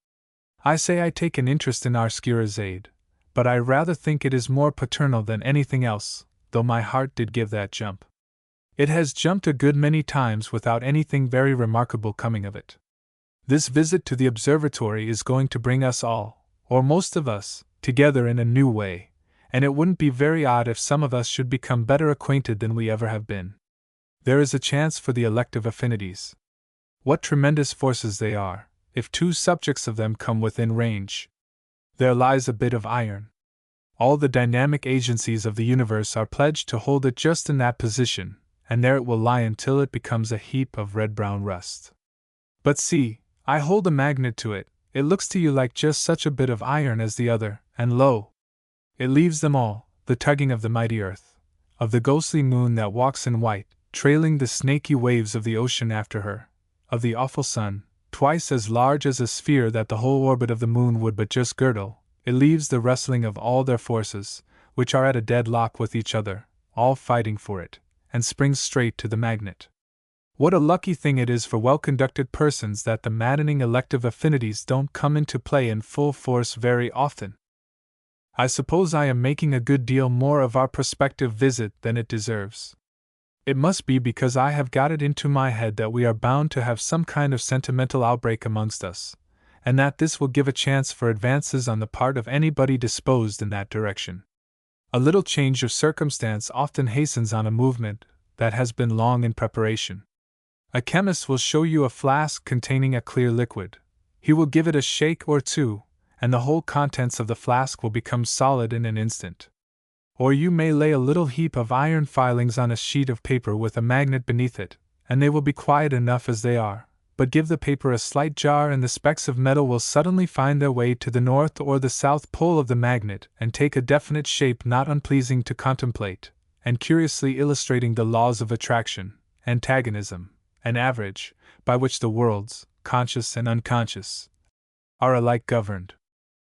I say I take an interest in our Scheherazade, but I rather think it is more paternal than anything else, though my heart did give that jump. It has jumped a good many times without anything very remarkable coming of it. This visit to the observatory is going to bring us all, or most of us, together in a new way, and it wouldn't be very odd if some of us should become better acquainted than we ever have been. There is a chance for the elective affinities. What tremendous forces they are, if two subjects of them come within range. There lies a bit of iron. All the dynamic agencies of the universe are pledged to hold it just in that position, and there it will lie until it becomes a heap of red-brown rust. But see, I hold a magnet to it. It looks to you like just such a bit of iron as the other, and lo! It leaves them all, the tugging of the mighty earth, of the ghostly moon that walks in white, trailing the snaky waves of the ocean after her, of the awful sun, twice as large as a sphere that the whole orbit of the moon would but just girdle. It leaves the wrestling of all their forces, which are at a deadlock with each other, all fighting for it, and springs straight to the magnet. What a lucky thing it is for well-conducted persons that the maddening elective affinities don't come into play in full force very often. I suppose I am making a good deal more of our prospective visit than it deserves. It must be because I have got it into my head that we are bound to have some kind of sentimental outbreak amongst us, and that this will give a chance for advances on the part of anybody disposed in that direction. A little change of circumstance often hastens on a movement that has been long in preparation. A chemist will show you a flask containing a clear liquid. He will give it a shake or two, and the whole contents of the flask will become solid in an instant. Or you may lay a little heap of iron filings on a sheet of paper with a magnet beneath it, and they will be quiet enough as they are, but give the paper a slight jar and the specks of metal will suddenly find their way to the north or the south pole of the magnet and take a definite shape not unpleasing to contemplate, and curiously illustrating the laws of attraction, antagonism, and average, by which the worlds, conscious and unconscious, are alike governed.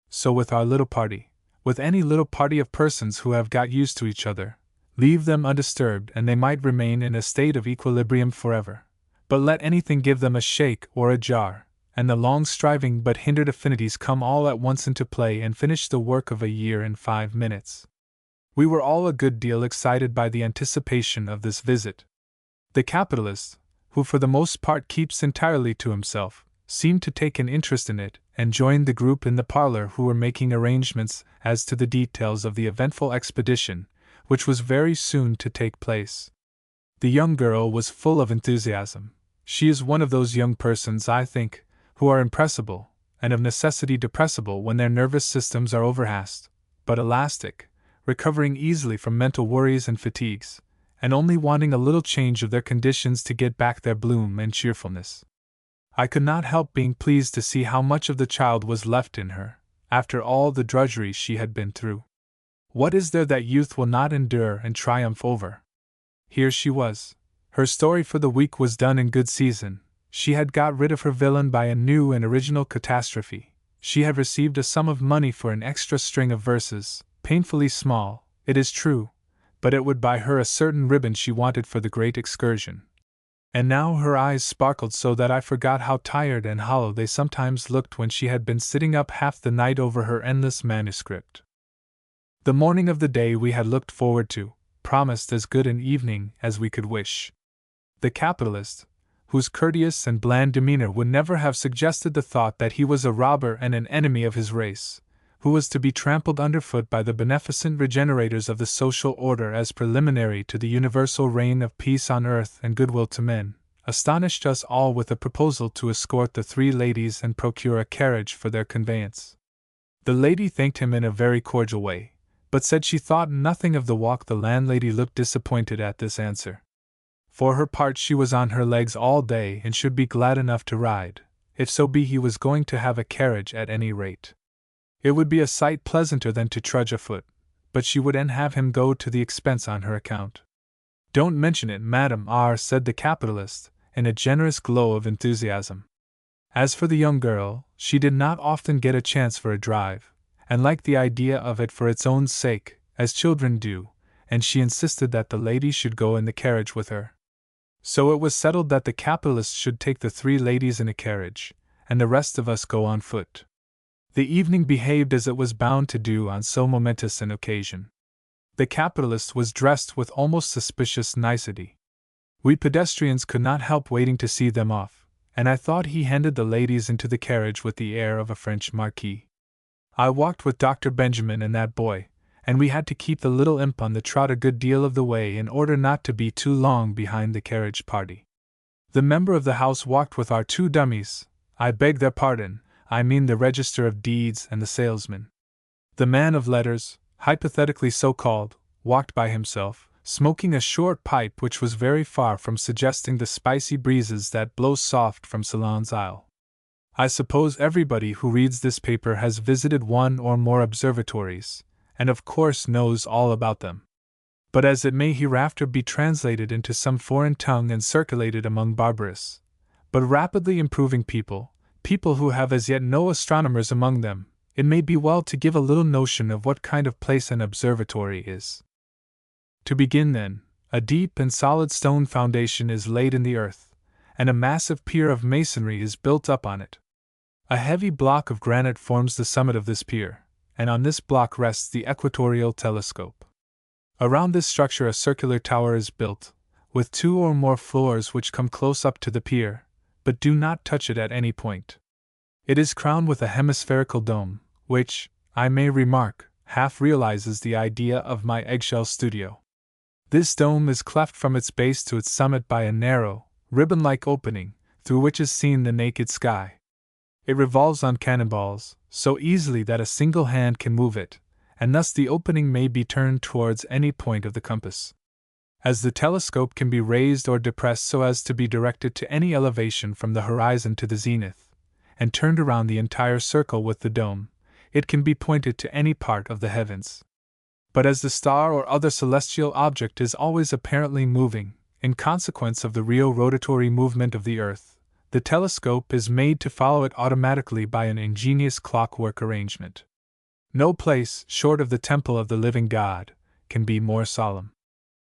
So with our little party, with any little party of persons who have got used to each other, leave them undisturbed and they might remain in a state of equilibrium forever. But let anything give them a shake or a jar, and the long-striving but hindered affinities come all at once into play and finish the work of a year in 5 minutes. We were all a good deal excited by the anticipation of this visit. The capitalist, who for the most part keeps entirely to himself, seemed to take an interest in it, and joined the group in the parlor who were making arrangements as to the details of the eventful expedition, which was very soon to take place. The young girl was full of enthusiasm. She is one of those young persons, I think, who are impressible, and of necessity depressible when their nervous systems are overtaxed, but elastic, recovering easily from mental worries and fatigues, and only wanting a little change of their conditions to get back their bloom and cheerfulness. I could not help being pleased to see how much of the child was left in her, after all the drudgery she had been through. What is there that youth will not endure and triumph over? Here she was. Her story for the week was done in good season. She had got rid of her villain by a new and original catastrophe. She had received a sum of money for an extra string of verses, painfully small, it is true, but it would buy her a certain ribbon she wanted for the great excursion. And now her eyes sparkled so that I forgot how tired and hollow they sometimes looked when she had been sitting up half the night over her endless manuscript. The morning of the day we had looked forward to promised as good an evening as we could wish. The capitalist, whose courteous and bland demeanor would never have suggested the thought that he was a robber and an enemy of his race, who was to be trampled underfoot by the beneficent regenerators of the social order as preliminary to the universal reign of peace on earth and goodwill to men, astonished us all with a proposal to escort the three ladies and procure a carriage for their conveyance. The lady thanked him in a very cordial way, but said she thought nothing of the walk. The landlady looked disappointed at this answer. For her part, she was on her legs all day and should be glad enough to ride, if so be he was going to have a carriage at any rate. It would be a sight pleasanter than to trudge afoot, but she would have him go to the expense on her account. Don't mention it, Madame R., said the capitalist, in a generous glow of enthusiasm. As for the young girl, she did not often get a chance for a drive, and liked the idea of it for its own sake, as children do, and she insisted that the lady should go in the carriage with her. So it was settled that the capitalist should take the three ladies in a carriage, and the rest of us go on foot. The evening behaved as it was bound to do on so momentous an occasion. The capitalist was dressed with almost suspicious nicety. We pedestrians could not help waiting to see them off, and I thought he handed the ladies into the carriage with the air of a French marquis. I walked with Dr. Benjamin and that boy, and we had to keep the little imp on the trot a good deal of the way in order not to be too long behind the carriage party. The member of the house walked with our two dummies, I beg their pardon, I mean the register of deeds and the salesman. The man of letters, hypothetically so called, walked by himself, smoking a short pipe which was very far from suggesting the spicy breezes that blow soft from Ceylon's isle. I suppose everybody who reads this paper has visited one or more observatories, and of course knows all about them. But as it may hereafter be translated into some foreign tongue and circulated among barbarous, but rapidly improving people who have as yet no astronomers among them, it may be well to give a little notion of what kind of place an observatory is. To begin then, a deep and solid stone foundation is laid in the earth, and a massive pier of masonry is built up on it. A heavy block of granite forms the summit of this pier, and on this block rests the equatorial telescope. Around this structure a circular tower is built, with 2 or more floors which come close up to the pier, but do not touch it at any point. It is crowned with a hemispherical dome, which, I may remark, half realizes the idea of my eggshell studio. This dome is cleft from its base to its summit by a narrow, ribbon-like opening, through which is seen the naked sky. It revolves on cannonballs, so easily that a single hand can move it, and thus the opening may be turned towards any point of the compass. As the telescope can be raised or depressed so as to be directed to any elevation from the horizon to the zenith, and turned around the entire circle with the dome, it can be pointed to any part of the heavens. But as the star or other celestial object is always apparently moving, in consequence of the real rotatory movement of the earth, the telescope is made to follow it automatically by an ingenious clockwork arrangement. No place, short of the temple of the living God, can be more solemn.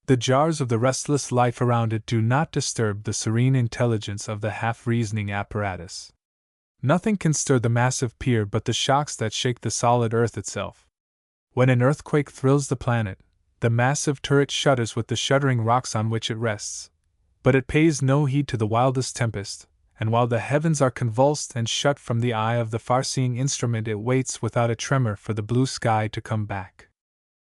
The jars of the restless life around it do not disturb the serene intelligence of the half-reasoning apparatus. Nothing can stir the massive pier but the shocks that shake the solid earth itself. When an earthquake thrills the planet, the massive turret shudders with the shuddering rocks on which it rests, but it pays no heed to the wildest tempest, and while the heavens are convulsed and shut from the eye of the far-seeing instrument, it waits without a tremor for the blue sky to come back.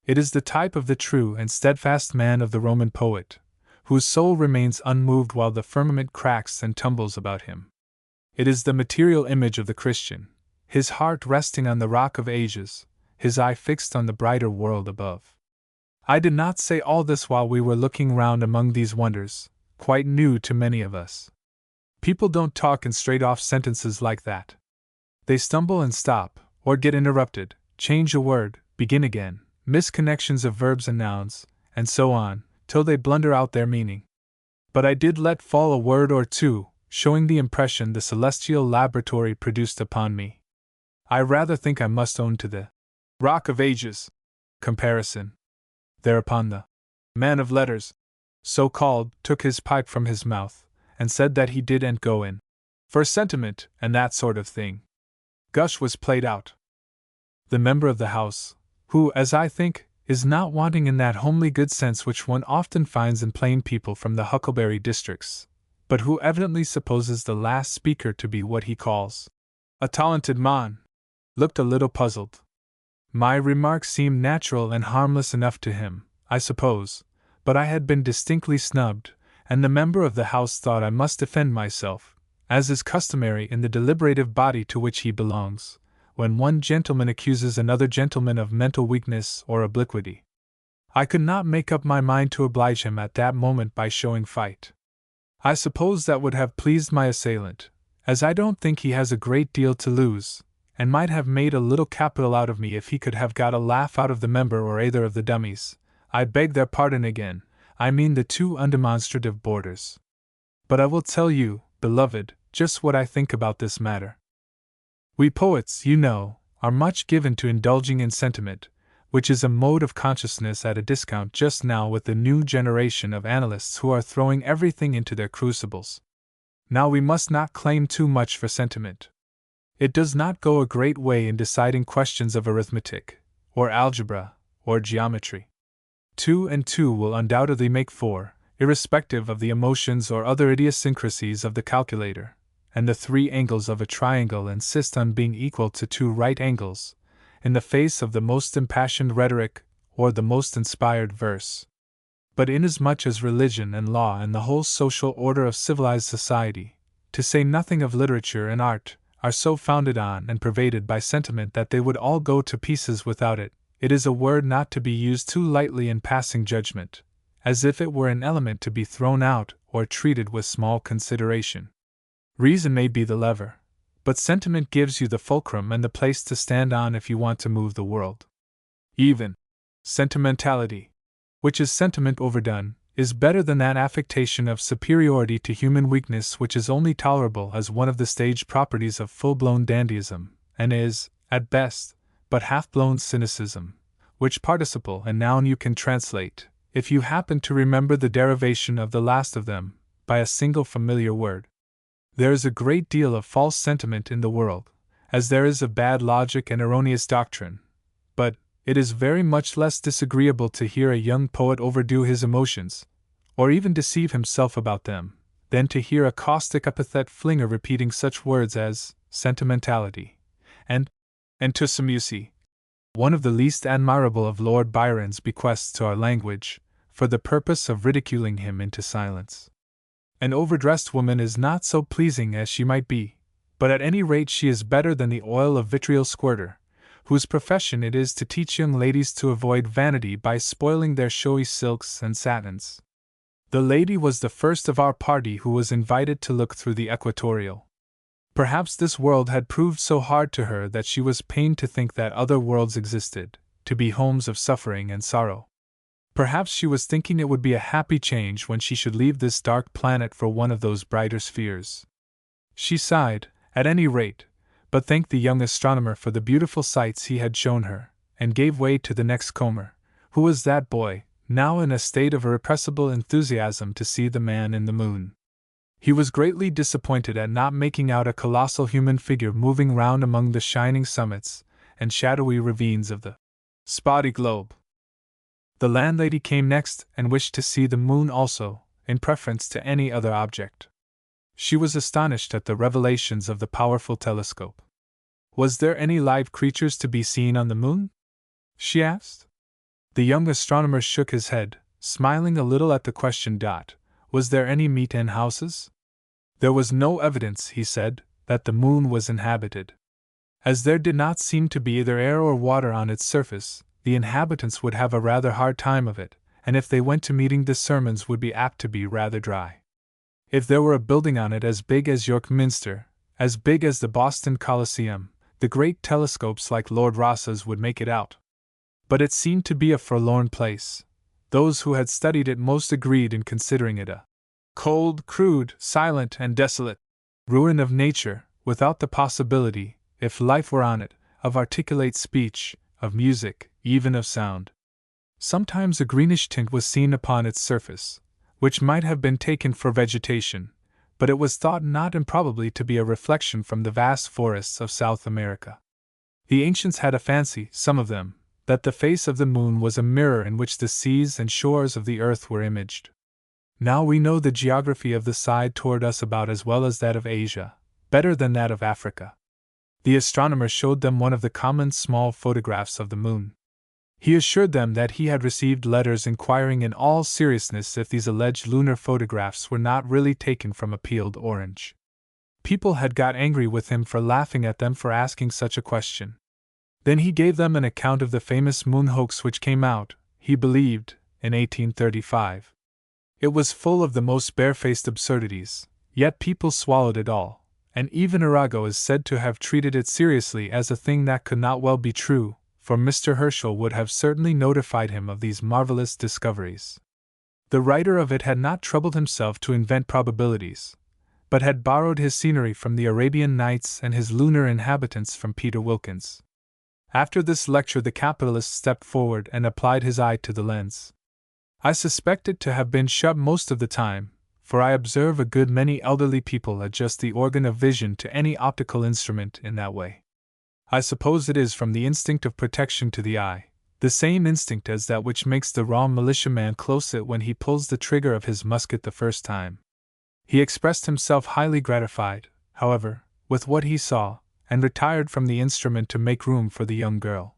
It is the type of the true and steadfast man of the Roman poet, whose soul remains unmoved while the firmament cracks and tumbles about him. It is the material image of the Christian, his heart resting on the rock of ages, his eye fixed on the brighter world above. I did not say all this while we were looking round among these wonders, quite new to many of us. People don't talk in straight-off sentences like that. They stumble and stop, or get interrupted, change a word, begin again, miss connections of verbs and nouns, and so on, till they blunder out their meaning. But I did let fall a word or two, showing the impression the celestial laboratory produced upon me. I rather think I must own to the Rock of Ages comparison. Thereupon the man of letters, so called, took his pipe from his mouth, and said that he didn't go in for sentiment and that sort of thing. Gush was played out. The member of the House, who, as I think, is not wanting in that homely good sense which one often finds in plain people from the huckleberry districts, but who evidently supposes the last speaker to be what he calls a talented man, looked a little puzzled. My remark seemed natural and harmless enough to him, I suppose, but I had been distinctly snubbed, and the member of the House thought I must defend myself, as is customary in the deliberative body to which he belongs, when one gentleman accuses another gentleman of mental weakness or obliquity. I could not make up my mind to oblige him at that moment by showing fight. I suppose that would have pleased my assailant, as I don't think he has a great deal to lose, and might have made a little capital out of me if he could have got a laugh out of the member or either of the dummies. I beg their pardon again, I mean the two undemonstrative boarders. But I will tell you, beloved, just what I think about this matter. We poets, you know, are much given to indulging in sentiment, which is a mode of consciousness at a discount just now with the new generation of analysts who are throwing everything into their crucibles. Now we must not claim too much for sentiment. It does not go a great way in deciding questions of arithmetic, or algebra, or geometry. 2 and 2 will undoubtedly make 4, irrespective of the emotions or other idiosyncrasies of the calculator, and the 3 angles of a triangle insist on being equal to 2 right angles, in the face of the most impassioned rhetoric or the most inspired verse. But inasmuch as religion and law and the whole social order of civilized society, to say nothing of literature and art, are so founded on and pervaded by sentiment that they would all go to pieces without it, it is a word not to be used too lightly in passing judgment, as if it were an element to be thrown out or treated with small consideration. Reason may be the lever, but sentiment gives you the fulcrum and the place to stand on if you want to move the world. Even sentimentality, which is sentiment overdone, is better than that affectation of superiority to human weakness which is only tolerable as one of the stage properties of full-blown dandyism, and is, at best, but half-blown cynicism, which participle and noun you can translate, if you happen to remember the derivation of the last of them, by a single familiar word. There is a great deal of false sentiment in the world, as there is of bad logic and erroneous doctrine, but it is very much less disagreeable to hear a young poet overdo his emotions, or even deceive himself about them, than to hear a caustic epithet flinger repeating such words as sentimentality and entusiasm, one of the least admirable of Lord Byron's bequests to our language, for the purpose of ridiculing him into silence. An overdressed woman is not so pleasing as she might be, but at any rate she is better than the oil of vitriol squirter, whose profession it is to teach young ladies to avoid vanity by spoiling their showy silks and satins. The lady was the first of our party who was invited to look through the equatorial. Perhaps this world had proved so hard to her that she was pained to think that other worlds existed, to be homes of suffering and sorrow. Perhaps she was thinking it would be a happy change when she should leave this dark planet for one of those brighter spheres. She sighed, at any rate, but thanked the young astronomer for the beautiful sights he had shown her, and gave way to the next comer, who was that boy, now in a state of irrepressible enthusiasm to see the man in the moon. He was greatly disappointed at not making out a colossal human figure moving round among the shining summits and shadowy ravines of the spotty globe. The landlady came next and wished to see the moon also, in preference to any other object. She was astonished at the revelations of the powerful telescope. Was there any live creatures to be seen on the moon? She asked. The young astronomer shook his head, smiling a little at the question. Was there any meat in houses? There was no evidence, he said, that the moon was inhabited. As there did not seem to be either air or water on its surface, the inhabitants would have a rather hard time of it, and if they went to meeting the sermons would be apt to be rather dry. If there were a building on it as big as York Minster, as big as the Boston Coliseum, the great telescopes like Lord Rosse's would make it out. But it seemed to be a forlorn place. Those who had studied it most agreed in considering it a cold, crude, silent, and desolate ruin of nature, without the possibility, if life were on it, of articulate speech, of music, even of sound. Sometimes a greenish tint was seen upon its surface, which might have been taken for vegetation, but it was thought not improbably to be a reflection from the vast forests of South America. The ancients had a fancy, some of them, that the face of the moon was a mirror in which the seas and shores of the earth were imaged. Now we know the geography of the side toward us about as well as that of Asia, better than that of Africa. The astronomer showed them one of the common small photographs of the moon. He assured them that he had received letters inquiring in all seriousness if these alleged lunar photographs were not really taken from a peeled orange. People had got angry with him for laughing at them for asking such a question. Then he gave them an account of the famous moon hoax which came out, he believed, in 1835. It was full of the most barefaced absurdities, yet people swallowed it all, and even Arago is said to have treated it seriously as a thing that could not well be true, for Mr. Herschel would have certainly notified him of these marvelous discoveries. The writer of it had not troubled himself to invent probabilities, but had borrowed his scenery from the Arabian Nights and his lunar inhabitants from Peter Wilkins. After this lecture the capitalist stepped forward and applied his eye to the lens. I suspect it to have been shut most of the time, for I observe a good many elderly people adjust the organ of vision to any optical instrument in that way. I suppose it is from the instinct of protection to the eye, the same instinct as that which makes the raw militiaman close it when he pulls the trigger of his musket the first time. He expressed himself highly gratified, however, with what he saw, and retired from the instrument to make room for the young girl.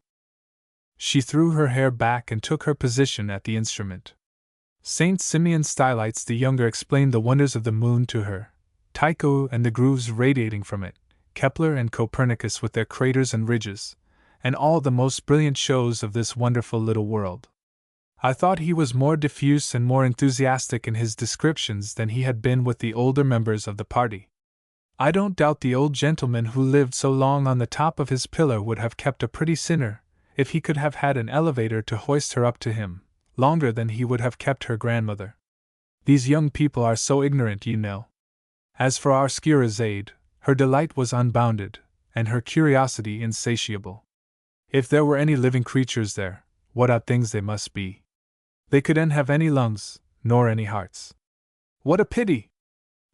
She threw her hair back and took her position at the instrument. Saint Simeon Stylites the younger explained the wonders of the moon to her, Tycho and the grooves radiating from it, Kepler and Copernicus with their craters and ridges, and all the most brilliant shows of this wonderful little world. I thought he was more diffuse and more enthusiastic in his descriptions than he had been with the older members of the party. I don't doubt the old gentleman who lived so long on the top of his pillar would have kept a pretty sinner, if he could have had an elevator to hoist her up to him, longer than he would have kept her grandmother. These young people are so ignorant, you know. As for our Scheherazade, her delight was unbounded, and her curiosity insatiable. If there were any living creatures there, what odd things they must be. They couldn't have any lungs, nor any hearts. What a pity!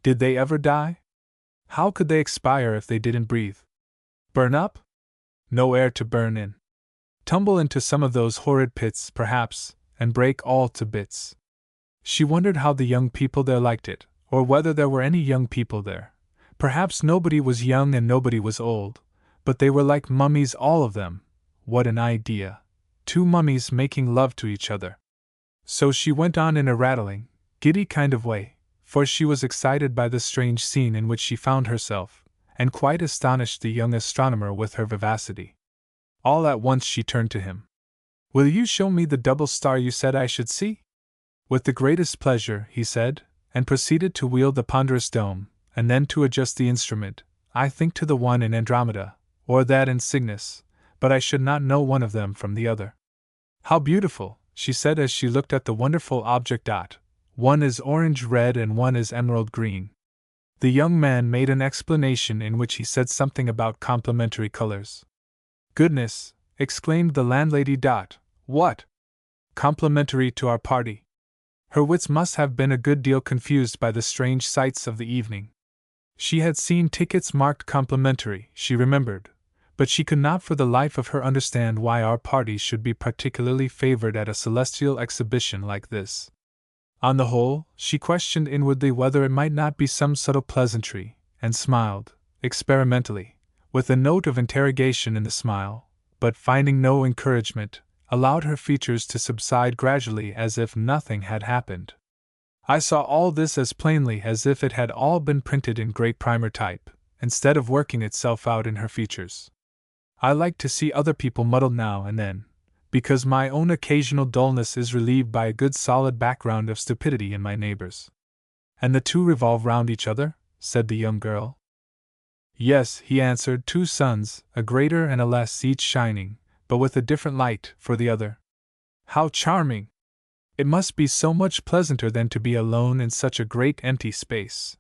Did they ever die? How could they expire if they didn't breathe? Burn up? No air to burn in. Tumble into some of those horrid pits, perhaps, and break all to bits. She wondered how the young people there liked it, or whether there were any young people there. Perhaps nobody was young and nobody was old, but they were like mummies, all of them. What an idea! 2 mummies making love to each other. So she went on in a rattling, giddy kind of way, for she was excited by the strange scene in which she found herself, and quite astonished the young astronomer with her vivacity. All at once she turned to him. "Will you show me the double star you said I should see?" "With the greatest pleasure," he said, and proceeded to wheel the ponderous dome, and then to adjust the instrument, I think to the one in Andromeda, or that in Cygnus, but I should not know one of them from the other. "How beautiful," she said as she looked at the wonderful object. "One is orange-red and one is emerald-green." The young man made an explanation in which he said something about complementary colors. "Goodness!" exclaimed the landlady. "What? Complementary to our party?" Her wits must have been a good deal confused by the strange sights of the evening. She had seen tickets marked complimentary, she remembered, but she could not for the life of her understand why our party should be particularly favored at a celestial exhibition like this. On the whole, she questioned inwardly whether it might not be some subtle pleasantry, and smiled, experimentally, with a note of interrogation in the smile, but finding no encouragement, allowed her features to subside gradually as if nothing had happened. I saw all this as plainly as if it had all been printed in great primer type, instead of working itself out in her features. I like to see other people muddled now and then, because my own occasional dullness is relieved by a good solid background of stupidity in my neighbors. And the two revolve round each other? Said the young girl. Yes, he answered, 2 suns, a greater and a less, each shining, but with a different light, for the other. How charming! It must be so much pleasanter than to be alone in such a great empty space.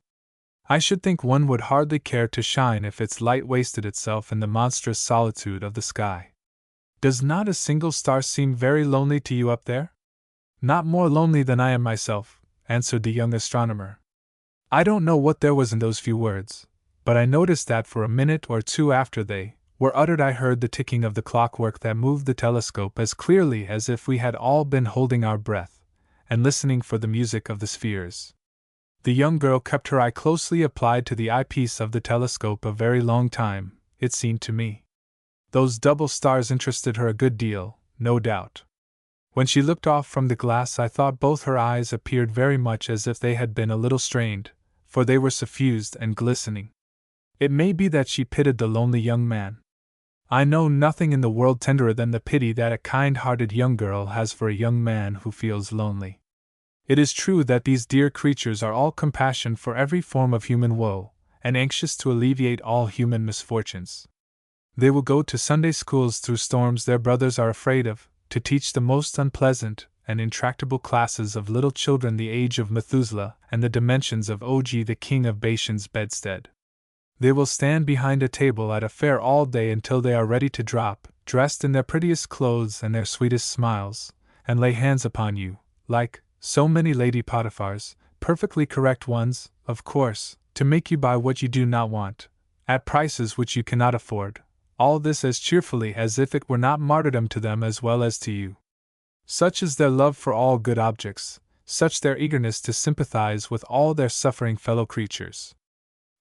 I should think one would hardly care to shine if its light wasted itself in the monstrous solitude of the sky. Does not a single star seem very lonely to you up there? Not more lonely than I am myself, answered the young astronomer. I don't know what there was in those few words, but I noticed that for a minute or two after they were uttered I heard the ticking of the clockwork that moved the telescope as clearly as if we had all been holding our breath and listening for the music of the spheres. The young girl kept her eye closely applied to the eyepiece of the telescope a very long time, it seemed to me. Those double stars interested her a good deal, no doubt. When she looked off from the glass I thought both her eyes appeared very much as if they had been a little strained, for they were suffused and glistening. It may be that she pitied the lonely young man. I know nothing in the world tenderer than the pity that a kind-hearted young girl has for a young man who feels lonely. It is true that these dear creatures are all compassion for every form of human woe, and anxious to alleviate all human misfortunes. They will go to Sunday schools through storms their brothers are afraid of, to teach the most unpleasant and intractable classes of little children the age of Methuselah and the dimensions of Og the king of Bashan's bedstead. They will stand behind a table at a fair all day until they are ready to drop, dressed in their prettiest clothes and their sweetest smiles, and lay hands upon you, like so many Lady Potiphars, perfectly correct ones, of course, to make you buy what you do not want, at prices which you cannot afford, all this as cheerfully as if it were not martyrdom to them as well as to you. Such is their love for all good objects, such their eagerness to sympathize with all their suffering fellow creatures.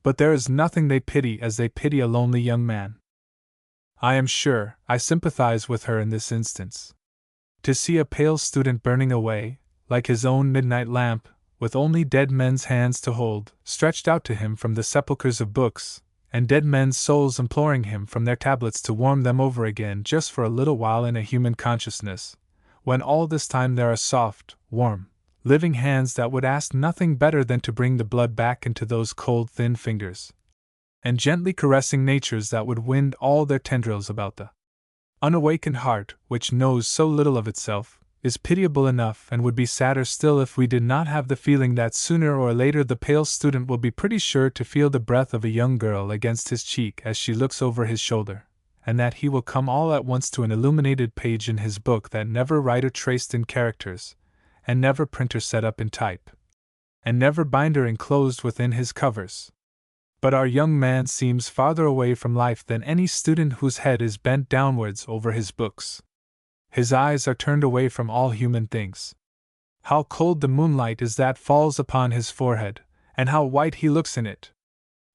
But there is nothing they pity as they pity a lonely young man. I am sure I sympathize with her in this instance. To see a pale student burning away, like his own midnight lamp, with only dead men's hands to hold, stretched out to him from the sepulchres of books, and dead men's souls imploring him from their tablets to warm them over again just for a little while in a human consciousness, when all this time there are soft, warm, living hands that would ask nothing better than to bring the blood back into those cold thin fingers, and gently caressing natures that would wind all their tendrils about the unawakened heart, which knows so little of itself, is pitiable enough and would be sadder still if we did not have the feeling that sooner or later the pale student will be pretty sure to feel the breath of a young girl against his cheek as she looks over his shoulder, and that he will come all at once to an illuminated page in his book that never writer traced in characters, and never printer set up in type, and never binder enclosed within his covers. But our young man seems farther away from life than any student whose head is bent downwards over his books. His eyes are turned away from all human things. How cold the moonlight is that falls upon his forehead, and how white he looks in it!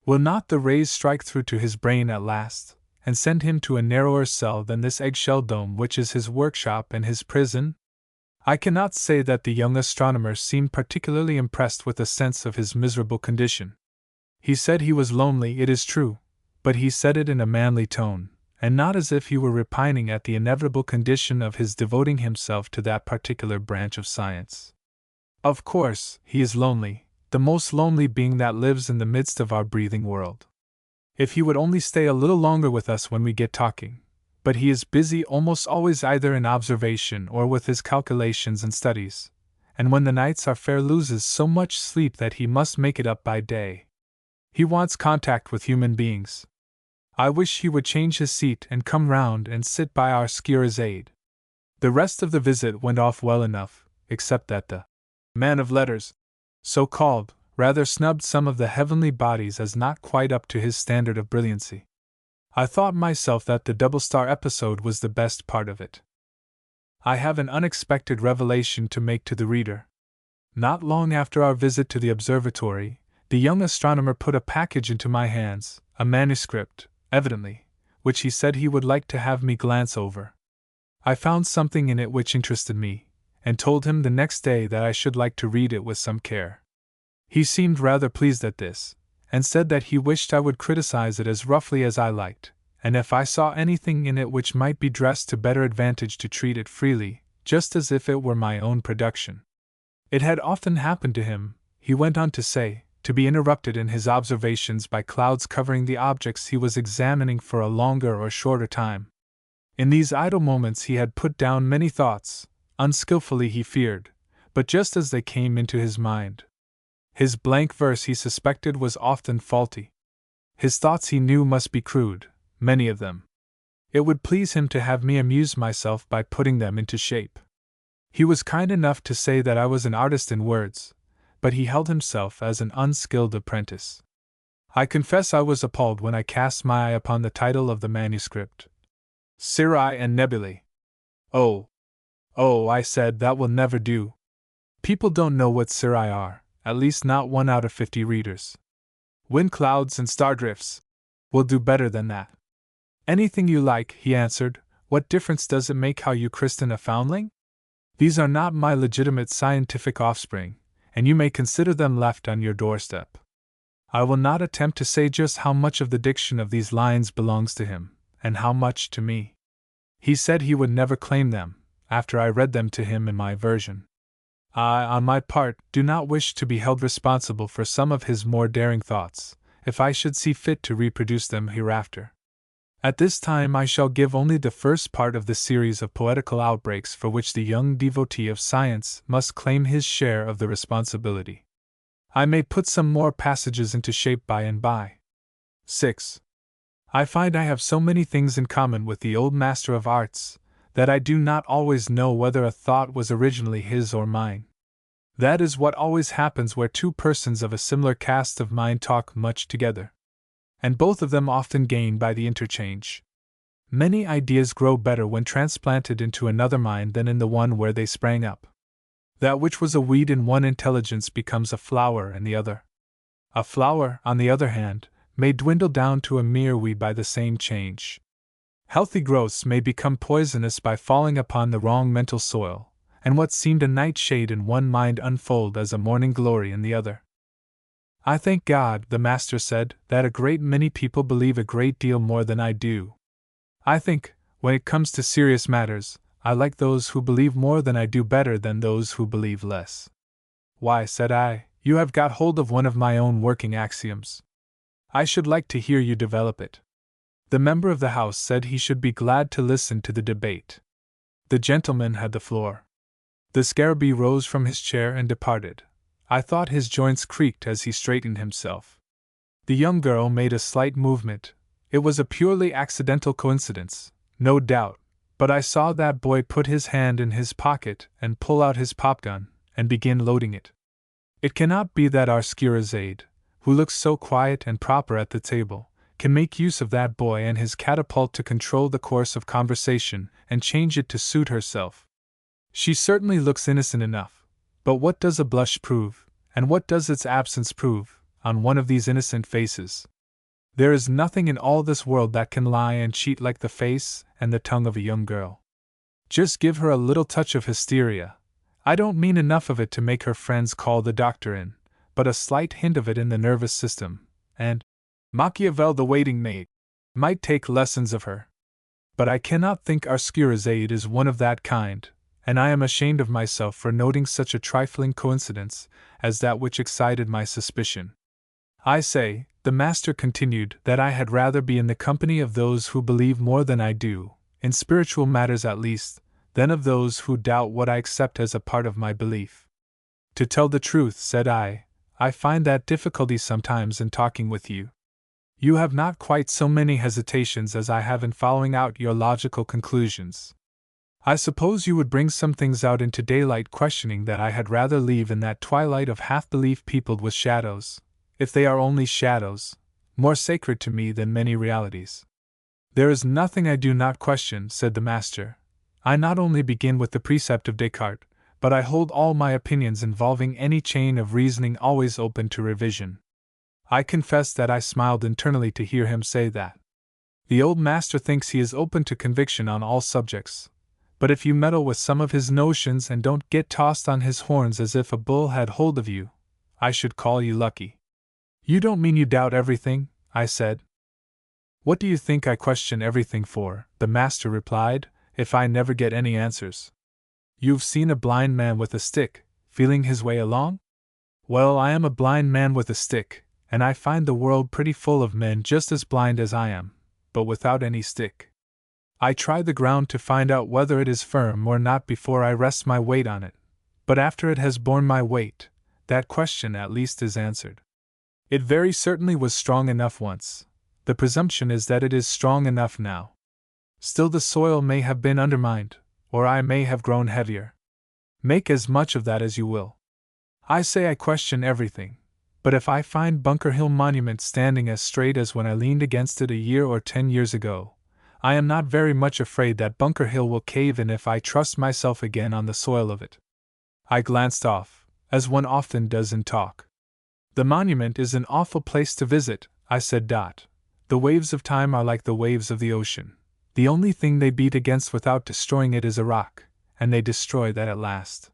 Will not the rays strike through to his brain at last, and send him to a narrower cell than this eggshell dome which is his workshop and his prison? I cannot say that the young astronomer seemed particularly impressed with a sense of his miserable condition. He said he was lonely, it is true, but he said it in a manly tone, and not as if he were repining at the inevitable condition of his devoting himself to that particular branch of science. Of course, he is lonely, the most lonely being that lives in the midst of our breathing world. If he would only stay a little longer with us when we get talking, but he is busy almost always either in observation or with his calculations and studies, and when the nights are fair loses so much sleep that he must make it up by day. He wants contact with human beings. I wish he would change his seat and come round and sit by our Scheherazade. The rest of the visit went off well enough, except that the man of letters, so called, rather snubbed some of the heavenly bodies as not quite up to his standard of brilliancy. I thought myself that the double-star episode was the best part of it. I have an unexpected revelation to make to the reader. Not long after our visit to the observatory, the young astronomer put a package into my hands, a manuscript, evidently, which he said he would like to have me glance over. I found something in it which interested me, and told him the next day that I should like to read it with some care. He seemed rather pleased at this, and said that he wished I would criticize it as roughly as I liked, and if I saw anything in it which might be dressed to better advantage to treat it freely, just as if it were my own production. It had often happened to him, he went on to say, to be interrupted in his observations by clouds covering the objects he was examining for a longer or shorter time. In these idle moments he had put down many thoughts, unskillfully he feared, but just as they came into his mind. His blank verse he suspected was often faulty. His thoughts he knew must be crude, many of them. It would please him to have me amuse myself by putting them into shape. He was kind enough to say that I was an artist in words, but he held himself as an unskilled apprentice. I confess I was appalled when I cast my eye upon the title of the manuscript. Cirri and Nebulae. Oh, I said, that will never do. People don't know what cirri are, at least not 1 out of 50 readers. Wind clouds and star drifts will do better than that. Anything you like, he answered. What difference does it make how you christen a foundling? These are not my legitimate scientific offspring, and you may consider them left on your doorstep. I will not attempt to say just how much of the diction of these lines belongs to him, and how much to me. He said he would never claim them, after I read them to him in my version. I, on my part, do not wish to be held responsible for some of his more daring thoughts, if I should see fit to reproduce them hereafter. At this time I shall give only the first part of the series of poetical outbreaks for which the young devotee of science must claim his share of the responsibility. I may put some more passages into shape by and by. 6. I find I have so many things in common with the old master of arts, that I do not always know whether a thought was originally his or mine. That is what always happens where two persons of a similar cast of mind talk much together. And both of them often gain by the interchange. Many ideas grow better when transplanted into another mind than in the one where they sprang up. That which was a weed in one intelligence becomes a flower in the other. A flower, on the other hand, may dwindle down to a mere weed by the same change. Healthy growths may become poisonous by falling upon the wrong mental soil, and what seemed a nightshade in one mind unfold as a morning glory in the other. I thank God, the master said, that a great many people believe a great deal more than I do. I think, when it comes to serious matters, I like those who believe more than I do better than those who believe less. Why, said I, you have got hold of one of my own working axioms. I should like to hear you develop it. The member of the House said he should be glad to listen to the debate. The gentleman had the floor. The scarabee rose from his chair and departed. I thought his joints creaked as he straightened himself. The young girl made a slight movement. It was a purely accidental coincidence, no doubt, but I saw that boy put his hand in his pocket and pull out his popgun, and begin loading it. It cannot be that our Scheherazade, who looks so quiet and proper at the table, can make use of that boy and his catapult to control the course of conversation and change it to suit herself. She certainly looks innocent enough, but what does a blush prove, and what does its absence prove, on one of these innocent faces? There is nothing in all this world that can lie and cheat like the face and the tongue of a young girl. Just give her a little touch of hysteria. I don't mean enough of it to make her friends call the doctor in, but a slight hint of it in the nervous system, and Machiavel the waiting maid might take lessons of her. But I cannot think our Scheherazade is one of that kind, and I am ashamed of myself for noting such a trifling coincidence as that which excited my suspicion. I say, the master continued, that I had rather be in the company of those who believe more than I do, in spiritual matters at least, than of those who doubt what I accept as a part of my belief. To tell the truth, said I find that difficulty sometimes in talking with you. You have not quite so many hesitations as I have in following out your logical conclusions. I suppose you would bring some things out into daylight questioning that I had rather leave in that twilight of half-belief peopled with shadows, if they are only shadows, more sacred to me than many realities. There is nothing I do not question, said the master. I not only begin with the precept of Descartes, but I hold all my opinions involving any chain of reasoning always open to revision. I confess that I smiled internally to hear him say that. The old master thinks he is open to conviction on all subjects, but if you meddle with some of his notions and don't get tossed on his horns as if a bull had hold of you, I should call you lucky. You don't mean you doubt everything, I said. What do you think I question everything for? The master replied, if I never get any answers. You've seen a blind man with a stick, feeling his way along? Well, I am a blind man with a stick, and I find the world pretty full of men just as blind as I am, but without any stick. I try the ground to find out whether it is firm or not before I rest my weight on it, but after it has borne my weight, that question at least is answered. It very certainly was strong enough once. The presumption is that it is strong enough now. Still, the soil may have been undermined, or I may have grown heavier. Make as much of that as you will. I say I question everything, but if I find Bunker Hill Monument standing as straight as when I leaned against it a year or 10 years ago, I am not very much afraid that Bunker Hill will cave in if I trust myself again on the soil of it. I glanced off, as one often does in talk. The monument is an awful place to visit, I said. The waves of time are like the waves of the ocean. The only thing they beat against without destroying it is a rock, and they destroy that at last.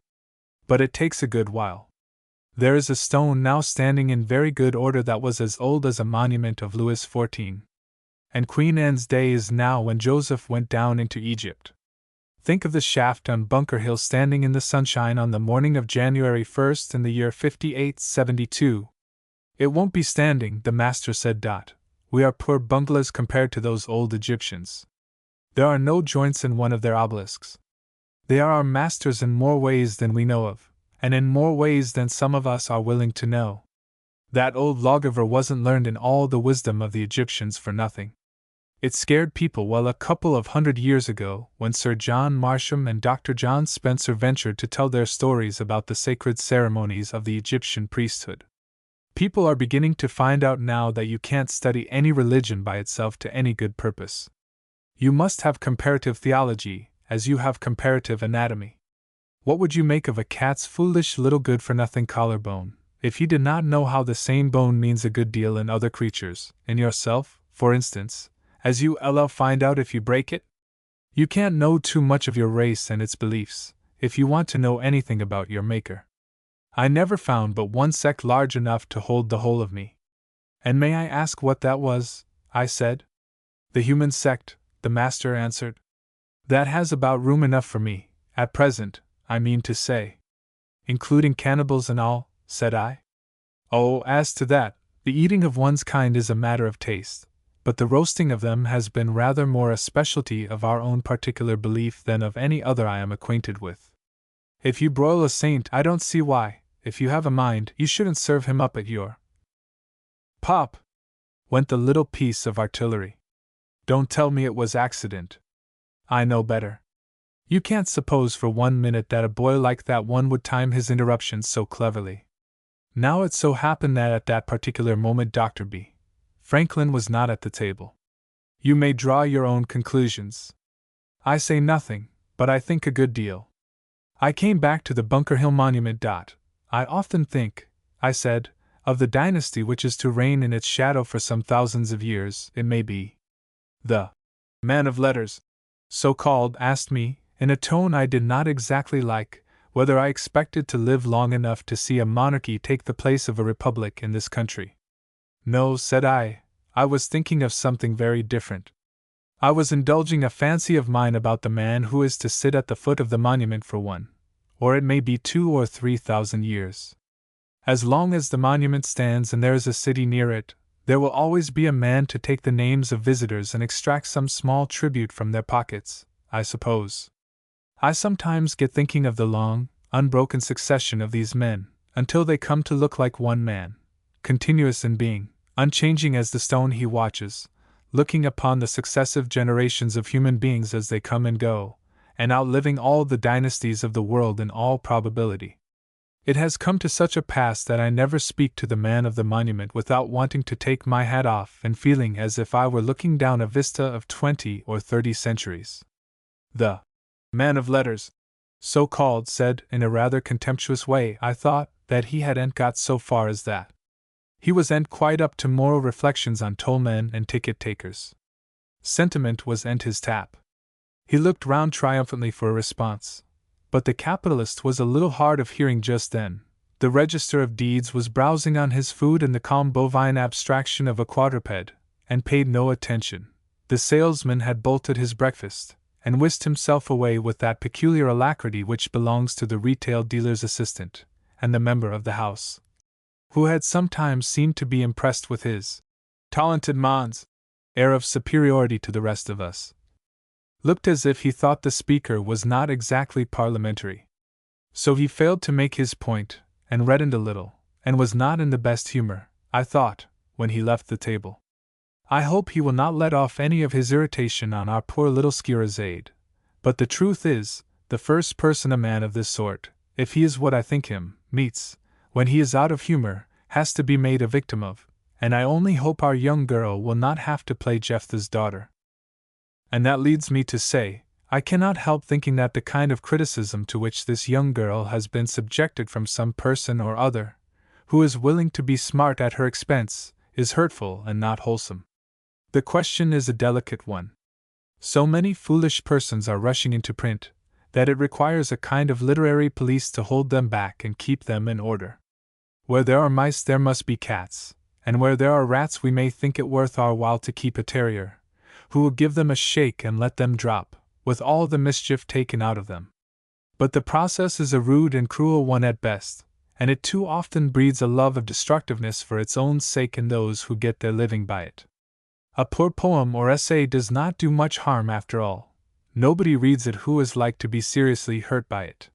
But it takes a good while. There is a stone now standing in very good order that was as old as a monument of Louis XIV. And Queen Anne's day is now when Joseph went down into Egypt. Think of the shaft on Bunker Hill standing in the sunshine on the morning of January 1st in the year 5872. It won't be standing, the master said. We are poor bunglers compared to those old Egyptians. There are no joints in one of their obelisks. They are our masters in more ways than we know of, and in more ways than some of us are willing to know. That old lawgiver wasn't learned in all the wisdom of the Egyptians for nothing. It scared people well a couple of 100 years ago when Sir John Marsham and Dr. John Spencer ventured to tell their stories about the sacred ceremonies of the Egyptian priesthood. People are beginning to find out now that you can't study any religion by itself to any good purpose. You must have comparative theology, as you have comparative anatomy. What would you make of a cat's foolish little good-for-nothing collarbone, if you did not know how the same bone means a good deal in other creatures, in yourself, for instance, as you'll find out if you break it? You can't know too much of your race and its beliefs, if you want to know anything about your Maker. I never found but one sect large enough to hold the whole of me. And may I ask what that was? I said. The human sect, the master answered. That has about room enough for me, at present, I mean to say. Including cannibals and all, said I. Oh, as to that, the eating of one's kind is a matter of taste, but the roasting of them has been rather more a specialty of our own particular belief than of any other I am acquainted with. If you broil a saint, I don't see why, if you have a mind, you shouldn't serve him up at your pop, went the little piece of artillery. Don't tell me it was accident. I know better. You can't suppose for 1 minute that a boy like that one would time his interruptions so cleverly. Now it so happened that at that particular moment Dr. B. Franklin was not at the table. You may draw your own conclusions. I say nothing, but I think a good deal. I came back to the Bunker Hill Monument. I often think, I said, of the dynasty which is to reign in its shadow for some thousands of years. It may be. The man of letters, so called, asked me, in a tone I did not exactly like, whether I expected to live long enough to see a monarchy take the place of a republic in this country. No, said I was thinking of something very different. I was indulging a fancy of mine about the man who is to sit at the foot of the monument for 1, or it may be 2 or 3,000 years. As long as the monument stands and there is a city near it, there will always be a man to take the names of visitors and extract some small tribute from their pockets, I suppose. I sometimes get thinking of the long, unbroken succession of these men, until they come to look like one man, continuous in being, unchanging as the stone he watches, looking upon the successive generations of human beings as they come and go, and outliving all the dynasties of the world in all probability. It has come to such a pass that I never speak to the man of the monument without wanting to take my hat off and feeling as if I were looking down a vista of 20 or 30 centuries. The man of letters, so called, said in a rather contemptuous way, I thought, that he hadn't got so far as that. He wasn't quite up to moral reflections on tollmen and ticket-takers. Sentiment wasn't his tap. He looked round triumphantly for a response. But the capitalist was a little hard of hearing just then. The register of deeds was browsing on his food and the calm bovine abstraction of a quadruped, and paid no attention. The salesman had bolted his breakfast, and whisked himself away with that peculiar alacrity which belongs to the retail dealer's assistant, and the member of the House. who had sometimes seemed to be impressed with his talented man's air of superiority to the rest of us, looked as if he thought the speaker was not exactly parliamentary. So he failed to make his point, and reddened a little, and was not in the best humor, I thought, when he left the table. I hope he will not let off any of his irritation on our poor little Scheherazade, but the truth is, the first person a man of this sort, if he is what I think him, meets, when he is out of humor, has to be made a victim of, and I only hope our young girl will not have to play Jephthah's daughter. And that leads me to say, I cannot help thinking that the kind of criticism to which this young girl has been subjected from some person or other, who is willing to be smart at her expense, is hurtful and not wholesome. The question is a delicate one. So many foolish persons are rushing into print, that it requires a kind of literary police to hold them back and keep them in order. Where there are mice there must be cats, and where there are rats we may think it worth our while to keep a terrier, who will give them a shake and let them drop, with all the mischief taken out of them. But the process is a rude and cruel one at best, and it too often breeds a love of destructiveness for its own sake in those who get their living by it. A poor poem or essay does not do much harm after all. Nobody reads it who is like to be seriously hurt by it.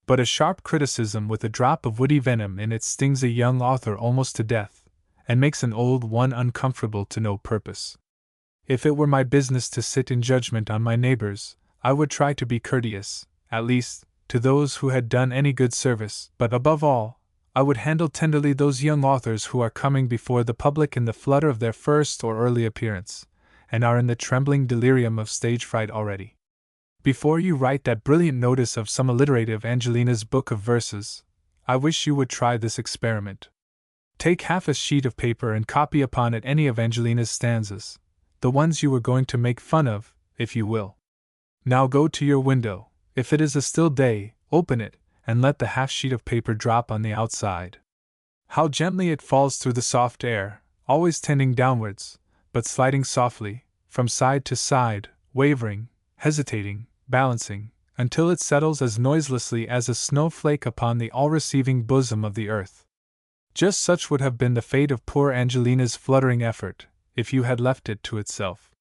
But a sharp criticism with a drop of witty venom in it stings a young author almost to death, and makes an old one uncomfortable to no purpose. If it were my business to sit in judgment on my neighbors, I would try to be courteous, at least, to those who had done any good service, but above all, I would handle tenderly those young authors who are coming before the public in the flutter of their first or early appearance, and are in the trembling delirium of stage fright already. Before you write that brilliant notice of some alliterative Angelina's book of verses, I wish you would try this experiment. Take half a sheet of paper and copy upon it any of Angelina's stanzas, the ones you were going to make fun of, if you will. Now go to your window, if it is a still day, open it, and let the half sheet of paper drop on the outside. How gently it falls through the soft air, always tending downwards, but sliding softly, from side to side, wavering, hesitating, balancing, until it settles as noiselessly as a snowflake upon the all-receiving bosom of the earth. Just such would have been the fate of poor Angelina's fluttering effort, if you had left it to itself.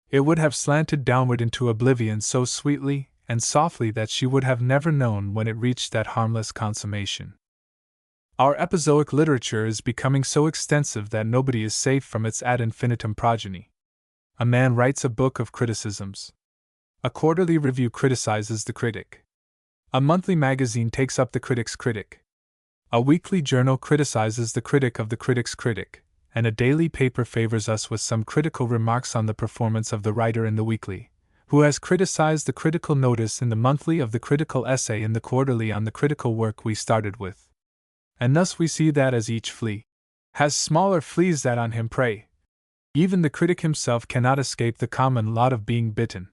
It would have slanted downward into oblivion so sweetly and softly that she would have never known when it reached that harmless consummation. Our epizoic literature is becoming so extensive that nobody is safe from its ad infinitum progeny. A man writes a book of criticisms. A quarterly review criticizes the critic. A monthly magazine takes up the critic's critic. A weekly journal criticizes the critic of the critic's critic, and a daily paper favors us with some critical remarks on the performance of the writer in the weekly, who has criticized the critical notice in the monthly of the critical essay in the quarterly on the critical work we started with. And thus we see that as each flea has smaller fleas that on him prey, even the critic himself cannot escape the common lot of being bitten.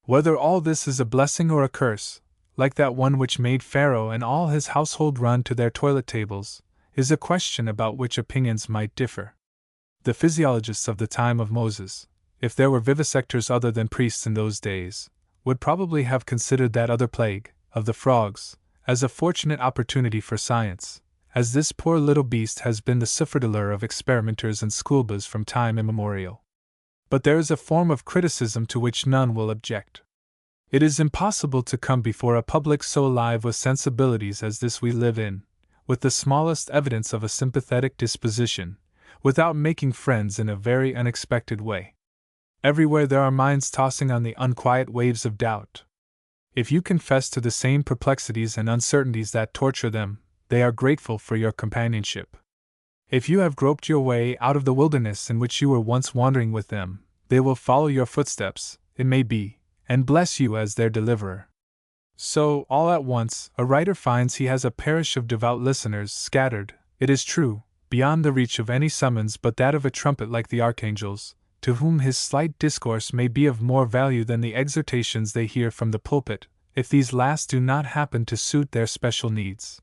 Whether all this is a blessing or a curse, like that one which made Pharaoh and all his household run to their toilet tables, is a question about which opinions might differ. The physiologists of the time of Moses, if there were vivisectors other than priests in those days, would probably have considered that other plague, of the frogs, as a fortunate opportunity for science, as this poor little beast has been the souffredeur of experimenters and schoolboys from time immemorial. But there is a form of criticism to which none will object. It is impossible to come before a public so alive with sensibilities as this we live in, with the smallest evidence of a sympathetic disposition, without making friends in a very unexpected way. Everywhere there are minds tossing on the unquiet waves of doubt. If you confess to the same perplexities and uncertainties that torture them, they are grateful for your companionship. If you have groped your way out of the wilderness in which you were once wandering with them, they will follow your footsteps, it may be, and bless you as their deliverer. So, all at once, a writer finds he has a parish of devout listeners scattered, it is true, beyond the reach of any summons but that of a trumpet like the archangels, to whom his slight discourse may be of more value than the exhortations they hear from the pulpit, if these last do not happen to suit their special needs.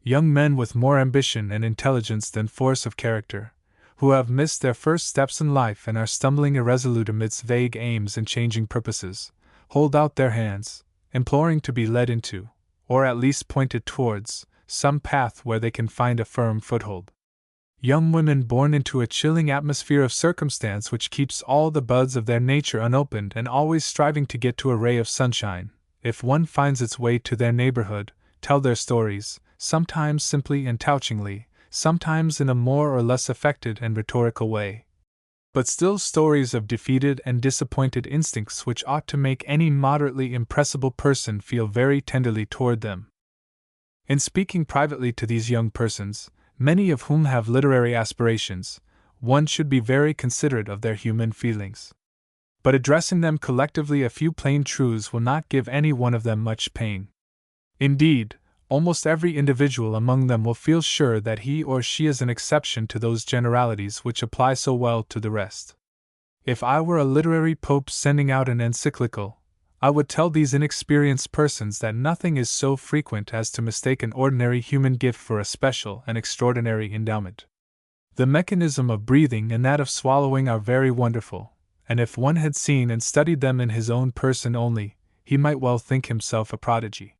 Young men with more ambition and intelligence than force of character, who have missed their first steps in life and are stumbling irresolute amidst vague aims and changing purposes, hold out their hands, imploring to be led into, or at least pointed towards, some path where they can find a firm foothold. Young women born into a chilling atmosphere of circumstance which keeps all the buds of their nature unopened and always striving to get to a ray of sunshine, if one finds its way to their neighborhood, tell their stories, sometimes simply and touchingly, sometimes in a more or less affected and rhetorical way, but still stories of defeated and disappointed instincts which ought to make any moderately impressible person feel very tenderly toward them. In speaking privately to these young persons, many of whom have literary aspirations, one should be very considerate of their human feelings. But addressing them collectively, a few plain truths will not give any one of them much pain. Indeed, almost every individual among them will feel sure that he or she is an exception to those generalities which apply so well to the rest. If I were a literary pope sending out an encyclical, I would tell these inexperienced persons that nothing is so frequent as to mistake an ordinary human gift for a special and extraordinary endowment. The mechanism of breathing and that of swallowing are very wonderful, and if one had seen and studied them in his own person only, he might well think himself a prodigy.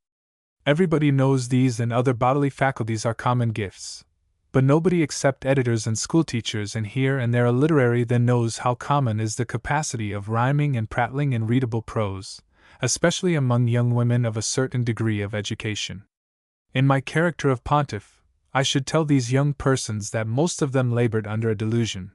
Everybody knows these and other bodily faculties are common gifts, but nobody except editors and schoolteachers and here and there a literary then knows how common is the capacity of rhyming and prattling in readable prose, especially among young women of a certain degree of education. In my character of pontiff, I should tell these young persons that most of them labored under a delusion.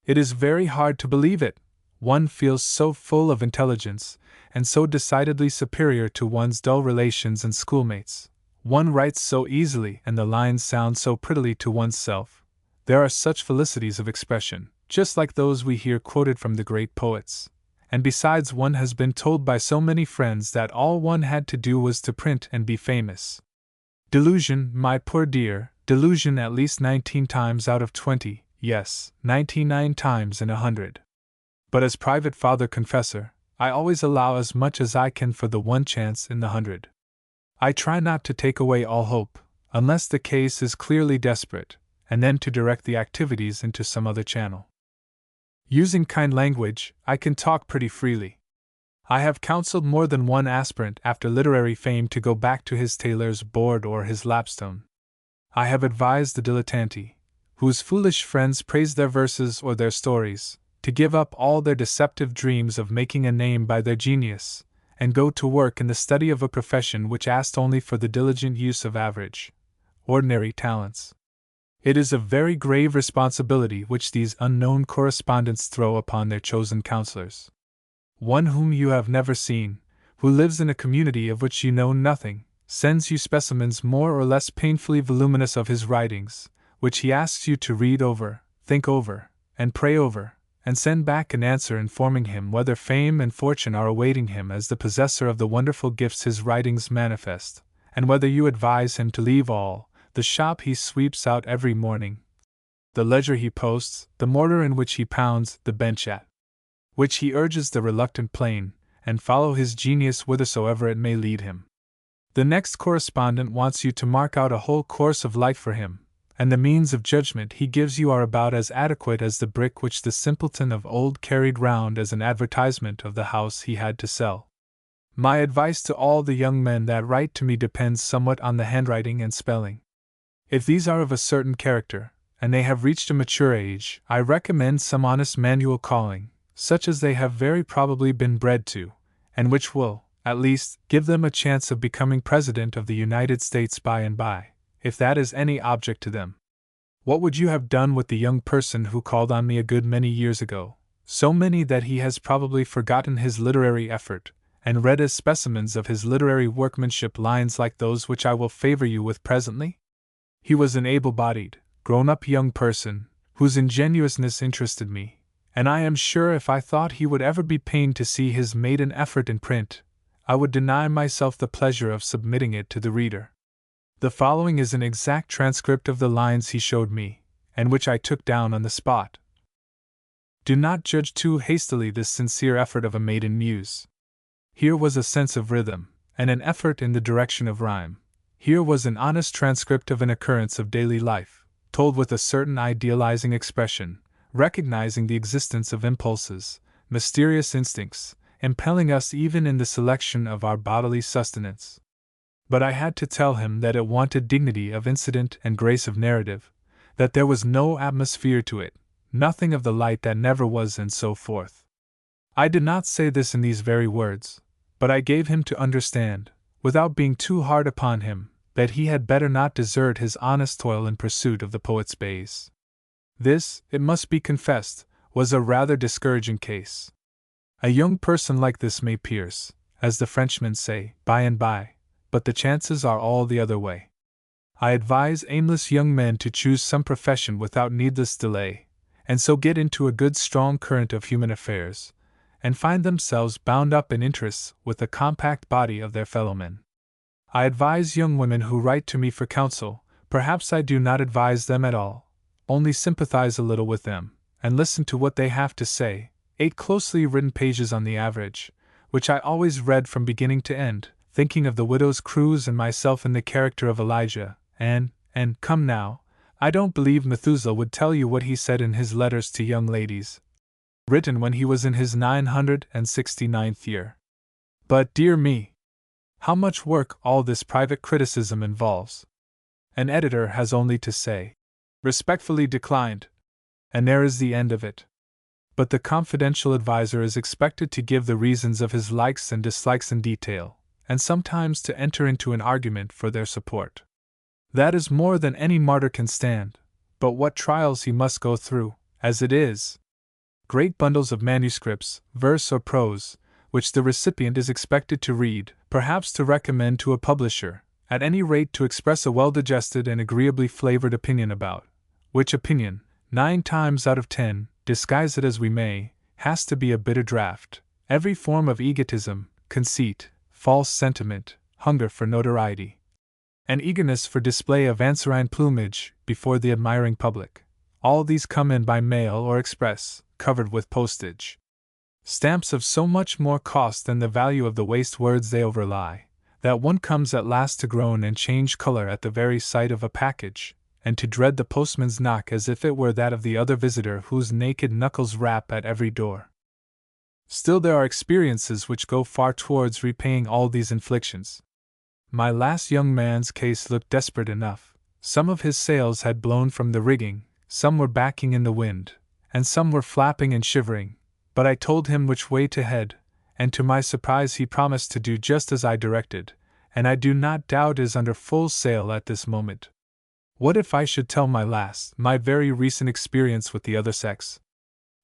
It is very hard to believe it. One feels so full of intelligence, and so decidedly superior to one's dull relations and schoolmates. One writes so easily, and the lines sound so prettily to one's self. There are such felicities of expression, just like those we hear quoted from the great poets. And besides, one has been told by so many friends that all one had to do was to print and be famous. Delusion, my poor dear, delusion at least 19 times out of 20, yes, 99 times in 100. But as private father confessor, I always allow as much as I can for the one chance in the 100. I try not to take away all hope, unless the case is clearly desperate, and then to direct the activities into some other channel. Using kind language, I can talk pretty freely. I have counseled more than one aspirant after literary fame to go back to his tailor's board or his lapstone. I have advised the dilettanti, whose foolish friends praise their verses or their stories, to give up all their deceptive dreams of making a name by their genius, and go to work in the study of a profession which asked only for the diligent use of average, ordinary talents. It is a very grave responsibility which these unknown correspondents throw upon their chosen counselors. One whom you have never seen, who lives in a community of which you know nothing, sends you specimens more or less painfully voluminous of his writings, which he asks you to read over, think over, and pray over, and send back an answer informing him whether fame and fortune are awaiting him as the possessor of the wonderful gifts his writings manifest, and whether you advise him to leave all, the shop he sweeps out every morning, the ledger he posts, the mortar in which he pounds, the bench at which he urges the reluctant plane, and follow his genius whithersoever it may lead him. The next correspondent wants you to mark out a whole course of life for him, and the means of judgment he gives you are about as adequate as the brick which the simpleton of old carried round as an advertisement of the house he had to sell. My advice to all the young men that write to me depends somewhat on the handwriting and spelling. If these are of a certain character, and they have reached a mature age, I recommend some honest manual calling, such as they have very probably been bred to, and which will, at least, give them a chance of becoming President of the United States by and by, if that is any object to them. What would you have done with the young person who called on me a good many years ago, so many that he has probably forgotten his literary effort, and read as specimens of his literary workmanship lines like those which I will favor you with presently? He was an able-bodied, grown-up young person, whose ingenuousness interested me, and I am sure if I thought he would ever be pained to see his maiden effort in print, I would deny myself the pleasure of submitting it to the reader. The following is an exact transcript of the lines he showed me, and which I took down on the spot. Do not judge too hastily this sincere effort of a maiden muse. Here was a sense of rhythm, and an effort in the direction of rhyme. Here was an honest transcript of an occurrence of daily life, told with a certain idealizing expression, recognizing the existence of impulses, mysterious instincts, impelling us even in the selection of our bodily sustenance. But I had to tell him that it wanted dignity of incident and grace of narrative, that there was no atmosphere to it, nothing of the light that never was, and so forth. I did not say this in these very words, but I gave him to understand, without being too hard upon him, that he had better not desert his honest toil in pursuit of the poet's bays. This, it must be confessed, was a rather discouraging case. A young person like this may pierce, as the Frenchmen say, by and by, but the chances are all the other way. I advise aimless young men to choose some profession without needless delay, and so get into a good strong current of human affairs, and find themselves bound up in interests with the compact body of their fellowmen. I advise young women who write to me for counsel, perhaps I do not advise them at all, only sympathize a little with them, and listen to what they have to say, 8 closely written pages on the average, which I always read from beginning to end, thinking of the widow's cruse and myself in the character of Elijah, and come now, I don't believe Methuselah would tell you what he said in his letters to young ladies, written when he was in his 969th year. But, dear me, how much work all this private criticism involves! An editor has only to say, "Respectfully declined," and there is the end of it. But the confidential adviser is expected to give the reasons of his likes and dislikes in detail, and sometimes to enter into an argument for their support. That is more than any martyr can stand, but what trials he must go through, as it is. Great bundles of manuscripts, verse or prose, which the recipient is expected to read, perhaps to recommend to a publisher, at any rate to express a well-digested and agreeably flavored opinion about, which opinion, 9 times out of 10, disguise it as we may, has to be a bitter draught. Every form of egotism, conceit, false sentiment, hunger for notoriety, and eagerness for display of anserine plumage before the admiring public, all these come in by mail or express, covered with postage. Stamps of so much more cost than the value of the waste words they overlie, that one comes at last to groan and change color at the very sight of a package, and to dread the postman's knock as if it were that of the other visitor whose naked knuckles rap at every door. Still, there are experiences which go far towards repaying all these inflictions. My last young man's case looked desperate enough. Some of his sails had blown from the rigging, some were backing in the wind, and some were flapping and shivering, but I told him which way to head, and to my surprise he promised to do just as I directed, and I do not doubt is under full sail at this moment. What if I should tell my very recent experience with the other sex?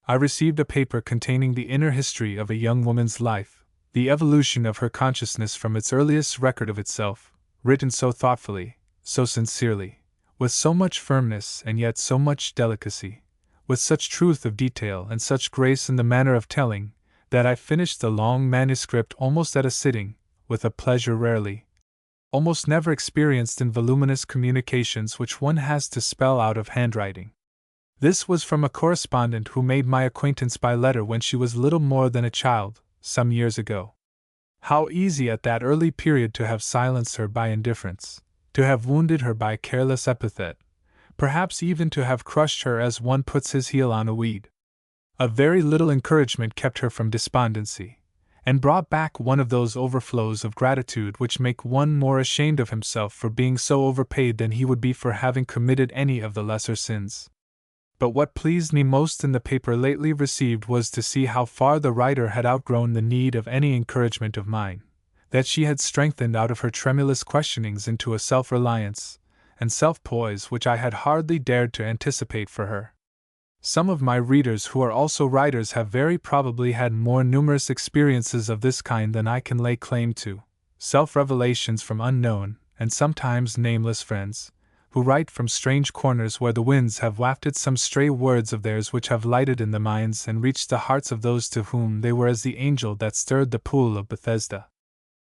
I received a paper containing the inner history of a young woman's life, the evolution of her consciousness from its earliest record of itself, written so thoughtfully, so sincerely, with so much firmness and yet so much delicacy, with such truth of detail and such grace in the manner of telling, that I finished the long manuscript almost at a sitting, with a pleasure rarely, almost never experienced in voluminous communications which one has to spell out of handwriting. This was from a correspondent who made my acquaintance by letter when she was little more than a child, some years ago. How easy at that early period to have silenced her by indifference, to have wounded her by careless epithet, perhaps even to have crushed her as one puts his heel on a weed. A very little encouragement kept her from despondency, and brought back one of those overflows of gratitude which make one more ashamed of himself for being so overpaid than he would be for having committed any of the lesser sins. But what pleased me most in the paper lately received was to see how far the writer had outgrown the need of any encouragement of mine, that she had strengthened out of her tremulous questionings into a self-reliance and self-poise which I had hardly dared to anticipate for her. Some of my readers who are also writers have very probably had more numerous experiences of this kind than I can lay claim to, self-revelations from unknown, and sometimes nameless friends, who write from strange corners where the winds have wafted some stray words of theirs which have lighted in the minds and reached the hearts of those to whom they were as the angel that stirred the pool of Bethesda.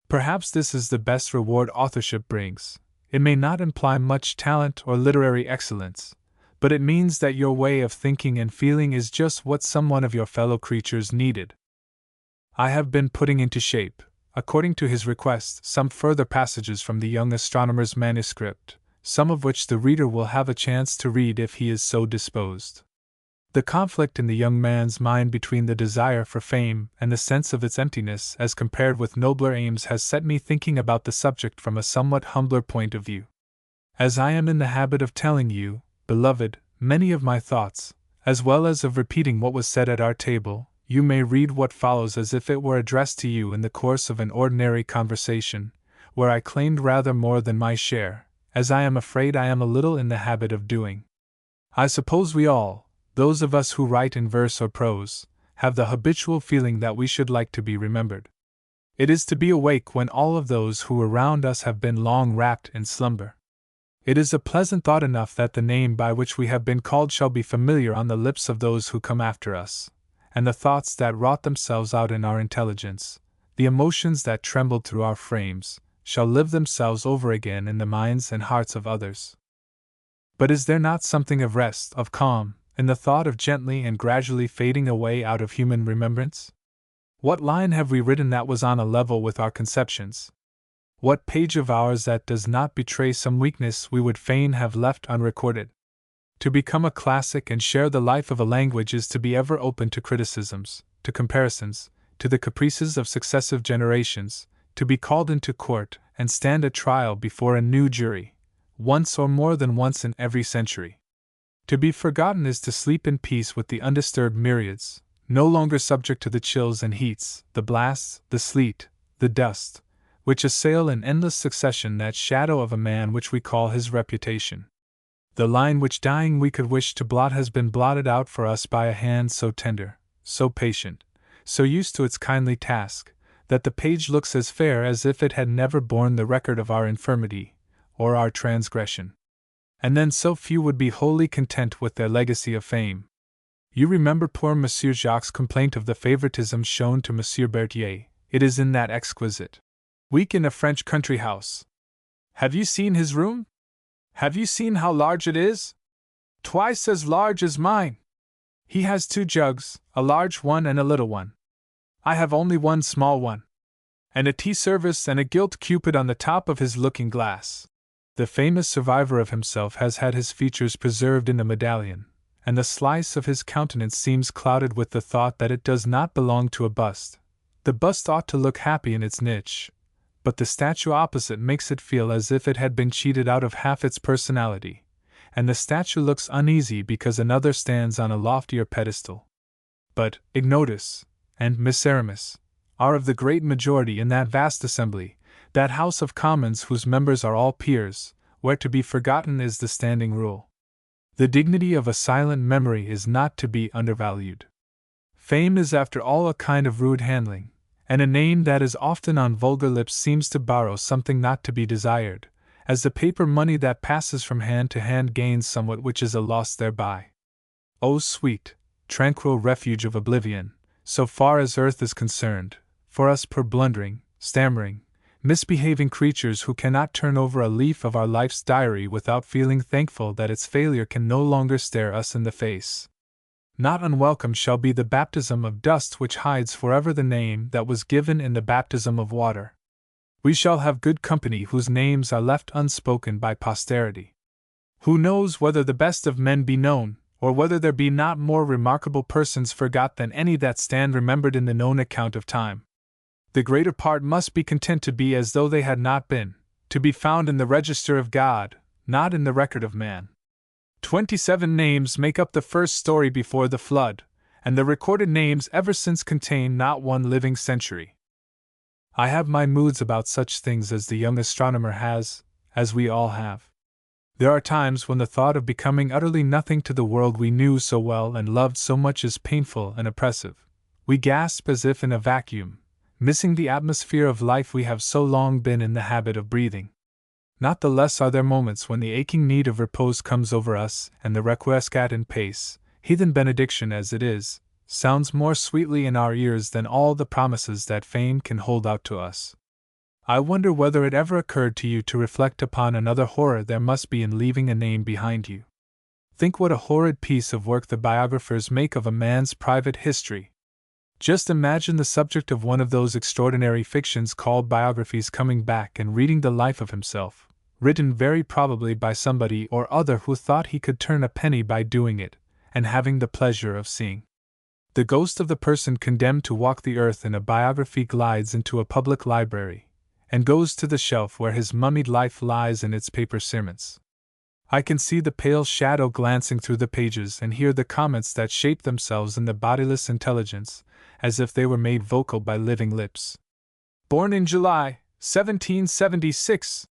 Perhaps this is the best reward authorship brings. It may not imply much talent or literary excellence, but it means that your way of thinking and feeling is just what some one of your fellow creatures needed. I have been putting into shape, according to his request, some further passages from the young astronomer's manuscript, some of which the reader will have a chance to read if he is so disposed. The conflict in the young man's mind between the desire for fame and the sense of its emptiness as compared with nobler aims has set me thinking about the subject from a somewhat humbler point of view. As I am in the habit of telling you, beloved, many of my thoughts, as well as of repeating what was said at our table, you may read what follows as if it were addressed to you in the course of an ordinary conversation, where I claimed rather more than my share, as I am afraid I am a little in the habit of doing. I suppose we all, those of us who write in verse or prose, have the habitual feeling that we should like to be remembered. It is to be awake when all of those who were round us have been long wrapped in slumber. It is a pleasant thought enough that the name by which we have been called shall be familiar on the lips of those who come after us, and the thoughts that wrought themselves out in our intelligence, the emotions that trembled through our frames, shall live themselves over again in the minds and hearts of others. But is there not something of rest, of calm, in the thought of gently and gradually fading away out of human remembrance? What line have we written that was on a level with our conceptions? What page of ours that does not betray some weakness we would fain have left unrecorded? To become a classic and share the life of a language is to be ever open to criticisms, to comparisons, to the caprices of successive generations, to be called into court and stand at trial before a new jury, once or more than once in every century. To be forgotten is to sleep in peace with the undisturbed myriads, no longer subject to the chills and heats, the blasts, the sleet, the dust, which assail in endless succession that shadow of a man which we call his reputation. The line which dying we could wish to blot has been blotted out for us by a hand so tender, so patient, so used to its kindly task, that the page looks as fair as if it had never borne the record of our infirmity, or our transgression. And then so few would be wholly content with their legacy of fame. You remember poor Monsieur Jacques' complaint of the favoritism shown to Monsieur Berthier. It is in that exquisite week in a French country house. Have you seen his room? Have you seen how large it is? Twice as large as mine. He has 2 jugs, a large one and a little one. I have only one small one. And a tea service and a gilt cupid on the top of his looking glass. The famous survivor of himself has had his features preserved in the medallion, and the slice of his countenance seems clouded with the thought that it does not belong to a bust. The bust ought to look happy in its niche, but the statue opposite makes it feel as if it had been cheated out of half its personality, and the statue looks uneasy because another stands on a loftier pedestal. But Ignotus and Miserrimus are of the great majority in that vast assembly, that House of Commons whose members are all peers, where to be forgotten is the standing rule. The dignity of a silent memory is not to be undervalued. Fame is after all a kind of rude handling, and a name that is often on vulgar lips seems to borrow something not to be desired, as the paper money that passes from hand to hand gains somewhat which is a loss thereby. O sweet, tranquil refuge of oblivion, so far as earth is concerned, for us poor blundering, stammering, misbehaving creatures who cannot turn over a leaf of our life's diary without feeling thankful that its failure can no longer stare us in the face. Not unwelcome shall be the baptism of dust which hides forever the name that was given in the baptism of water. We shall have good company whose names are left unspoken by posterity. Who knows whether the best of men be known, or whether there be not more remarkable persons forgot than any that stand remembered in the known account of time? The greater part must be content to be as though they had not been, to be found in the register of God, not in the record of man. 27 names make up the first story before the flood, and the recorded names ever since contain not one living century. I have my moods about such things as the young astronomer has, as we all have. There are times when the thought of becoming utterly nothing to the world we knew so well and loved so much is painful and oppressive. We gasp as if in a vacuum, missing the atmosphere of life we have so long been in the habit of breathing. Not the less are there moments when the aching need of repose comes over us, and the requiescat in pace, heathen benediction as it is, sounds more sweetly in our ears than all the promises that fame can hold out to us. I wonder whether it ever occurred to you to reflect upon another horror there must be in leaving a name behind you. Think what a horrid piece of work the biographers make of a man's private history. Just imagine the subject of one of those extraordinary fictions called biographies coming back and reading the life of himself, written very probably by somebody or other who thought he could turn a penny by doing it, and having the pleasure of seeing. The ghost of the person condemned to walk the earth in a biography glides into a public library, and goes to the shelf where his mummied life lies in its paper sermons. I can see the pale shadow glancing through the pages and hear the comments that shape themselves in the bodiless intelligence, as if they were made vocal by living lips. Born in July, 1776,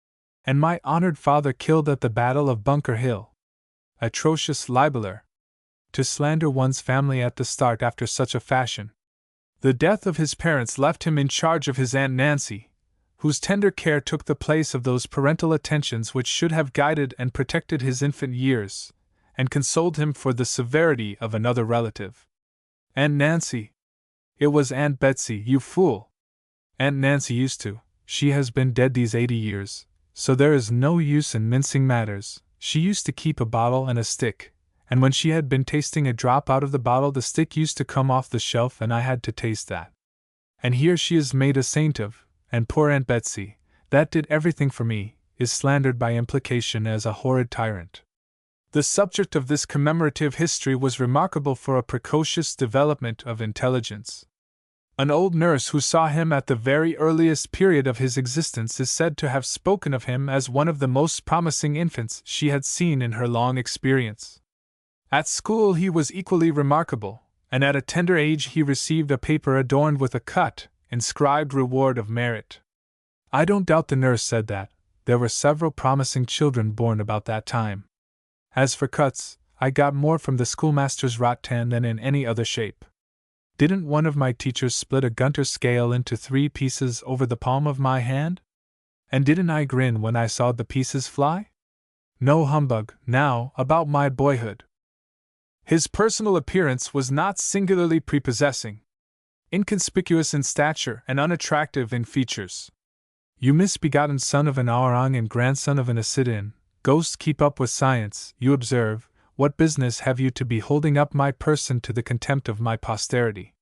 and my honored father killed at the Battle of Bunker Hill. Atrocious libeler! To slander one's family at the start after such a fashion. The death of his parents left him in charge of his Aunt Nancy, whose tender care took the place of those parental attentions which should have guided and protected his infant years, and consoled him for the severity of another relative. Aunt Nancy! It was Aunt Betsy, you fool! Aunt Nancy used to. She has been dead these 80 years, so there is no use in mincing matters. She used to keep a bottle and a stick, and when she had been tasting a drop out of the bottle, the stick used to come off the shelf and I had to taste that. And here she is made a saint of, and poor Aunt Betsy, that did everything for me, is slandered by implication as a horrid tyrant. The subject of this commemorative history was remarkable for a precocious development of intelligence. An old nurse who saw him at the very earliest period of his existence is said to have spoken of him as one of the most promising infants she had seen in her long experience. At school he was equally remarkable, and at a tender age he received a paper adorned with a cut, inscribed Reward of Merit. I don't doubt the nurse said that there were several promising children born about that time. As for cuts, I got more from the schoolmaster's rattan than in any other shape. Didn't one of my teachers split a Gunter scale into 3 pieces over the palm of my hand? And didn't I grin when I saw the pieces fly? No humbug, now, about my boyhood. His personal appearance was not singularly prepossessing. Inconspicuous in stature and unattractive in features. You misbegotten son of an Aurang and grandson of an Asidin, ghost keep up with science, you observe, what business have you to be holding up my person to the contempt of my posterity?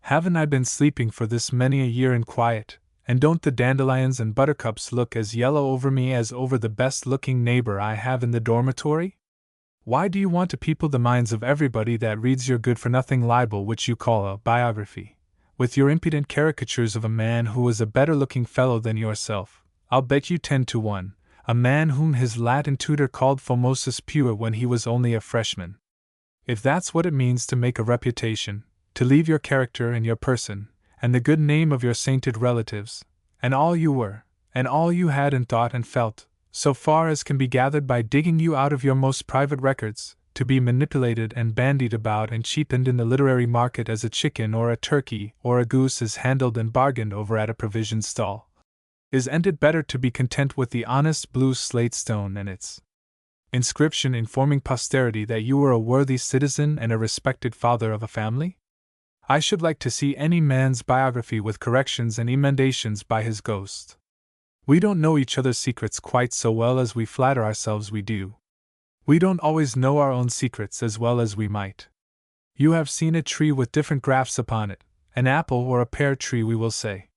Haven't I been sleeping for this many a year in quiet, and don't the dandelions and buttercups look as yellow over me as over the best-looking neighbor I have in the dormitory? Why do you want to people the minds of everybody that reads your good-for-nothing libel which you call a biography, with your impudent caricatures of a man who was a better-looking fellow than yourself? I'll bet you 10 to 1, a man whom his Latin tutor called Formosus Pure when he was only a freshman. If that's what it means to make a reputation, to leave your character and your person, and the good name of your sainted relatives, and all you were, and all you had in thought and felt, so far as can be gathered by digging you out of your most private records, to be manipulated and bandied about and cheapened in the literary market as a chicken or a turkey or a goose is handled and bargained over at a provision stall, isn't it better to be content with the honest blue slate stone and its inscription informing posterity that you were a worthy citizen and a respected father of a family? I should like to see any man's biography with corrections and emendations by his ghost. We don't know each other's secrets quite so well as we flatter ourselves we do. We don't always know our own secrets as well as we might. You have seen a tree with different grafts upon it, an apple or a pear tree we will say.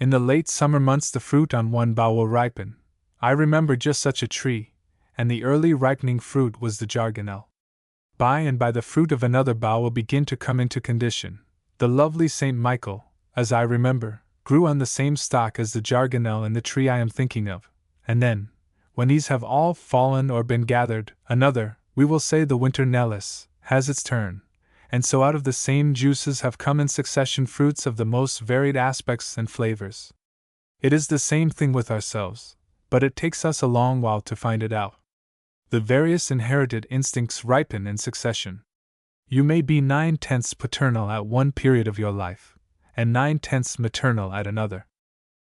In the late summer months the fruit on one bough will ripen. I remember just such a tree, and the early ripening fruit was the jargonelle. By and by the fruit of another bough will begin to come into condition. The lovely St. Michael, as I remember, grew on the same stock as the jargonelle and the tree I am thinking of, and then, when these have all fallen or been gathered, another, we will say the winter nellis, has its turn, and so out of the same juices have come in succession fruits of the most varied aspects and flavors. It is the same thing with ourselves, but it takes us a long while to find it out. The various inherited instincts ripen in succession. You may be 9/10 paternal at one period of your life, and 9/10 maternal at another.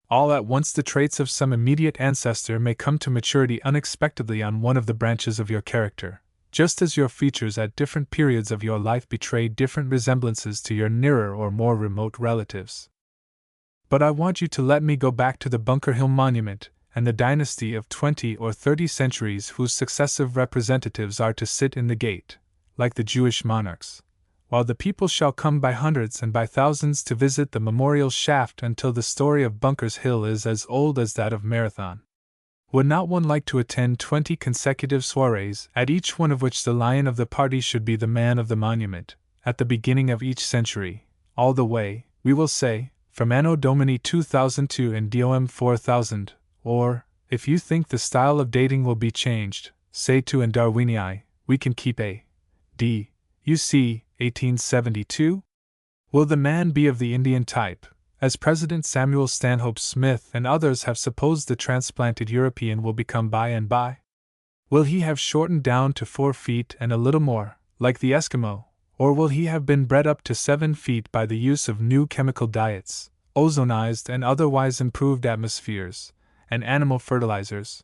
All at once the traits of some immediate ancestor may come to maturity unexpectedly on one of the branches of your character, just as your features at different periods of your life betray different resemblances to your nearer or more remote relatives. But I want you to let me go back to the Bunker Hill Monument, and the dynasty of 20 or 30 centuries whose successive representatives are to sit in the gate, like the Jewish monarchs, while the people shall come by hundreds and by thousands to visit the memorial shaft until the story of Bunker's Hill is as old as that of Marathon. Would not one like to attend 20 consecutive soirees, at each one of which the lion of the party should be the man of the monument, at the beginning of each century, all the way, we will say, from Anno Domini 2002 and DOM 4000, or, if you think the style of dating will be changed, say to and Darwinii, we can keep a D. You see, 1872? Will the man be of the Indian type, as President Samuel Stanhope Smith and others have supposed the transplanted European will become by and by? Will he have shortened down to 4 feet and a little more, like the Eskimo, or will he have been bred up to 7 feet by the use of new chemical diets, ozonized and otherwise improved atmospheres, and animal fertilizers?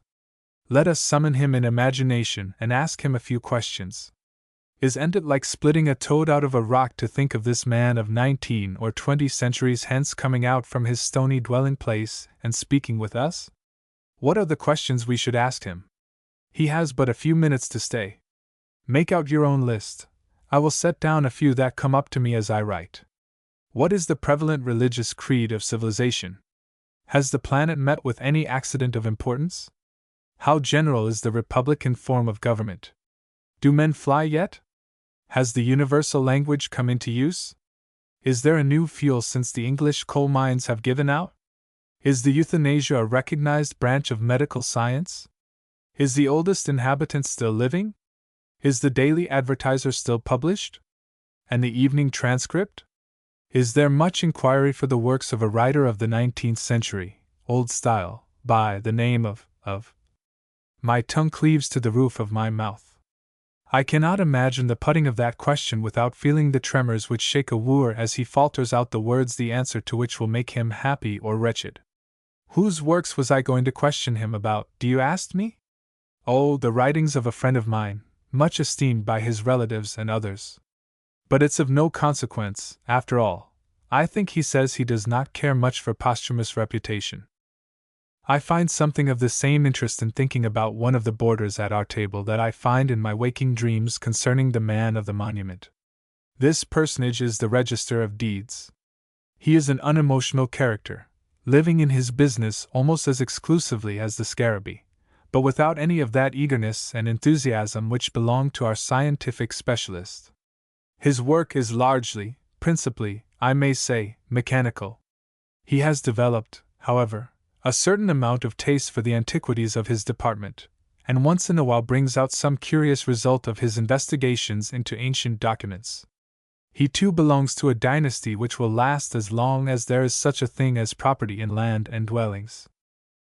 Let us summon him in imagination and ask him a few questions. Isn't it like splitting a toad out of a rock to think of this man of 19 or 20 centuries hence coming out from his stony dwelling place and speaking with us? What are the questions we should ask him? He has but a few minutes to stay. Make out your own list. I will set down a few that come up to me as I write. What is the prevalent religious creed of civilization? Has the planet met with any accident of importance? How general is the republican form of government? Do men fly yet? Has the universal language come into use? Is there a new fuel since the English coal mines have given out? Is the euthanasia a recognized branch of medical science? Is the oldest inhabitant still living? Is the Daily Advertiser still published? And the Evening Transcript? Is there much inquiry for the works of a writer of the 19th century, old style, by the name of? My tongue cleaves to the roof of my mouth. I cannot imagine the putting of that question without feeling the tremors which shake a wooer as he falters out the words the answer to which will make him happy or wretched. Whose works was I going to question him about, do you ask me? Oh, the writings of a friend of mine, much esteemed by his relatives and others. But it's of no consequence, after all. I think he says he does not care much for posthumous reputation. I find something of the same interest in thinking about one of the boarders at our table that I find in my waking dreams concerning the man of the monument. This personage is the Register of Deeds. He is an unemotional character, living in his business almost as exclusively as the scarabee, but without any of that eagerness and enthusiasm which belong to our scientific specialist. His work is largely, principally, I may say, mechanical. He has developed, however, a certain amount of taste for the antiquities of his department, and once in a while brings out some curious result of his investigations into ancient documents. He too belongs to a dynasty which will last as long as there is such a thing as property in land and dwellings.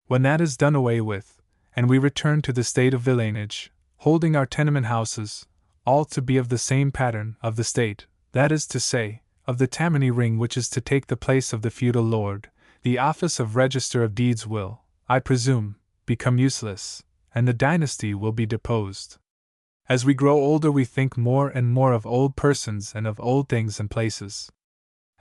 When that is done away with, and we return to the state of villanage, holding our tenement houses, all to be of the same pattern of the state, that is to say, of the Tammany ring which is to take the place of the feudal lord, the office of Register of Deeds will, I presume, become useless, and the dynasty will be deposed. As we grow older we think more and more of old persons and of old things and places.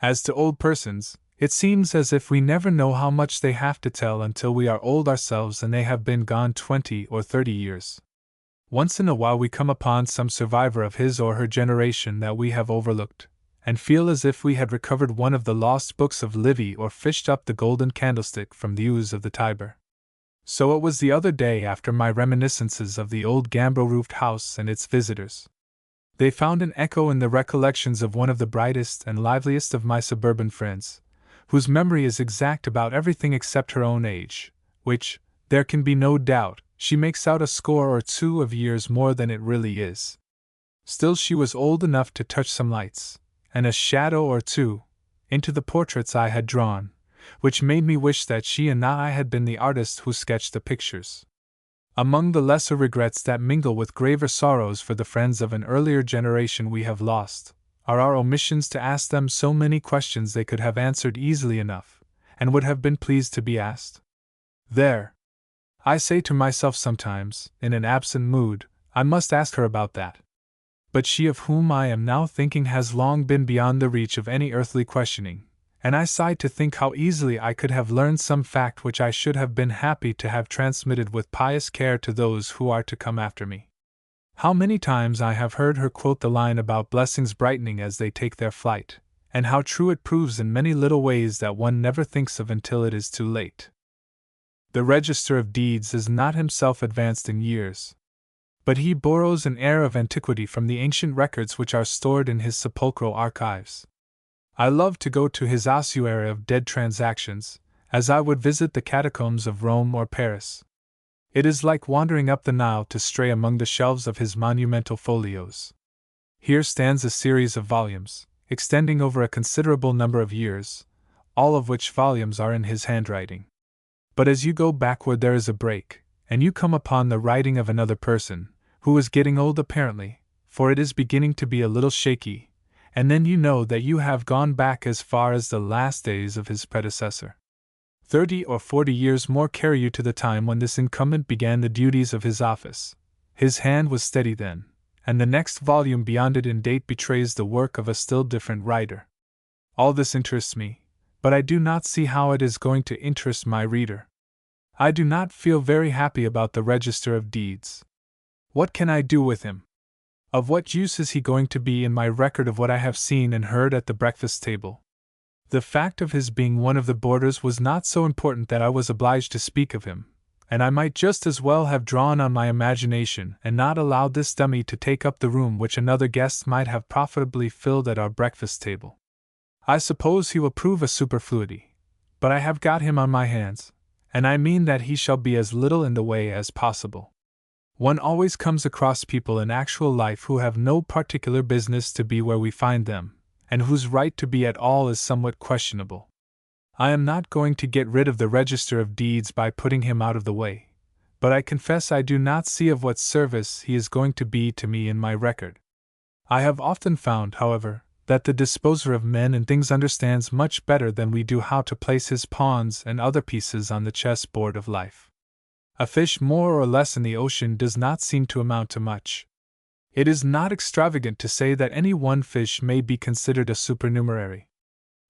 As to old persons, it seems as if we never know how much they have to tell until we are old ourselves and they have been gone 20 or 30 years. Once in a while we come upon some survivor of his or her generation that we have overlooked, and feel as if we had recovered one of the lost books of Livy or fished up the golden candlestick from the ooze of the Tiber. So it was the other day after my reminiscences of the old gambrel-roofed house and its visitors. They found an echo in the recollections of one of the brightest and liveliest of my suburban friends, whose memory is exact about everything except her own age, which, there can be no doubt, she makes out a score or two of years more than it really is. Still she was old enough to touch some lights, and a shadow or two, into the portraits I had drawn, which made me wish that she and I had been the artist who sketched the pictures. Among the lesser regrets that mingle with graver sorrows for the friends of an earlier generation we have lost, are our omissions to ask them so many questions they could have answered easily enough, and would have been pleased to be asked. There! I say to myself sometimes, in an absent mood, I must ask her about that. But she of whom I am now thinking has long been beyond the reach of any earthly questioning, and I sigh to think how easily I could have learned some fact which I should have been happy to have transmitted with pious care to those who are to come after me. How many times I have heard her quote the line about blessings brightening as they take their flight, and how true it proves in many little ways that one never thinks of until it is too late. The Register of Deeds is not himself advanced in years, but he borrows an air of antiquity from the ancient records which are stored in his sepulchral archives. I love to go to his ossuary of dead transactions, as I would visit the catacombs of Rome or Paris. It is like wandering up the Nile to stray among the shelves of his monumental folios. Here stands a series of volumes, extending over a considerable number of years, all of which volumes are in his handwriting. But as you go backward there is a break, and you come upon the writing of another person, who is getting old apparently, for it is beginning to be a little shaky, and then you know that you have gone back as far as the last days of his predecessor. 30 or 40 years more carry you to the time when this incumbent began the duties of his office. His hand was steady then, and the next volume beyond it in date betrays the work of a still different writer. All this interests me, but I do not see how it is going to interest my reader. I do not feel very happy about the Register of Deeds. What can I do with him? Of what use is he going to be in my record of what I have seen and heard at the breakfast table? The fact of his being one of the boarders was not so important that I was obliged to speak of him, and I might just as well have drawn on my imagination and not allowed this dummy to take up the room which another guest might have profitably filled at our breakfast table. I suppose he will prove a superfluity, but I have got him on my hands, and I mean that he shall be as little in the way as possible. One always comes across people in actual life who have no particular business to be where we find them, and whose right to be at all is somewhat questionable. I am not going to get rid of the Register of Deeds by putting him out of the way, but I confess I do not see of what service he is going to be to me in my record. I have often found, however, that the disposer of men and things understands much better than we do how to place his pawns and other pieces on the chess-board of life. A fish more or less in the ocean does not seem to amount to much. It is not extravagant to say that any one fish may be considered a supernumerary.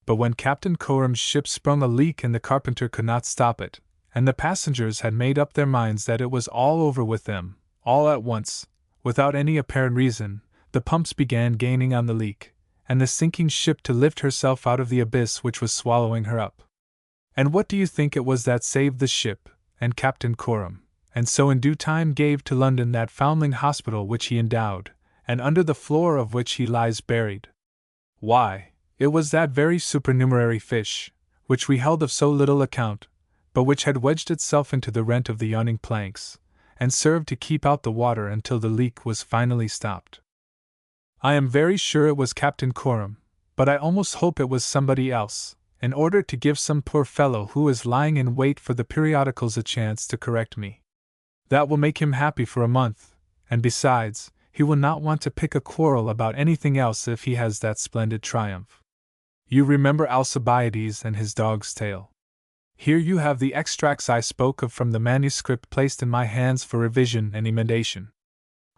But when Captain Coram's ship sprung a leak and the carpenter could not stop it, and the passengers had made up their minds that it was all over with them, all at once, without any apparent reason, the pumps began gaining on the leak, and the sinking ship to lift herself out of the abyss which was swallowing her up. And what do you think it was that saved the ship, and Captain Coram, and so in due time gave to London that foundling hospital which he endowed, and under the floor of which he lies buried? Why, it was that very supernumerary fish, which we held of so little account, but which had wedged itself into the rent of the yawning planks, and served to keep out the water until the leak was finally stopped. I am very sure it was Captain Coram, but I almost hope it was somebody else, in order to give some poor fellow who is lying in wait for the periodicals a chance to correct me. That will make him happy for a month, and besides, he will not want to pick a quarrel about anything else if he has that splendid triumph. You remember Alcibiades and his dog's tail. Here you have the extracts I spoke of from the manuscript placed in my hands for revision and emendation.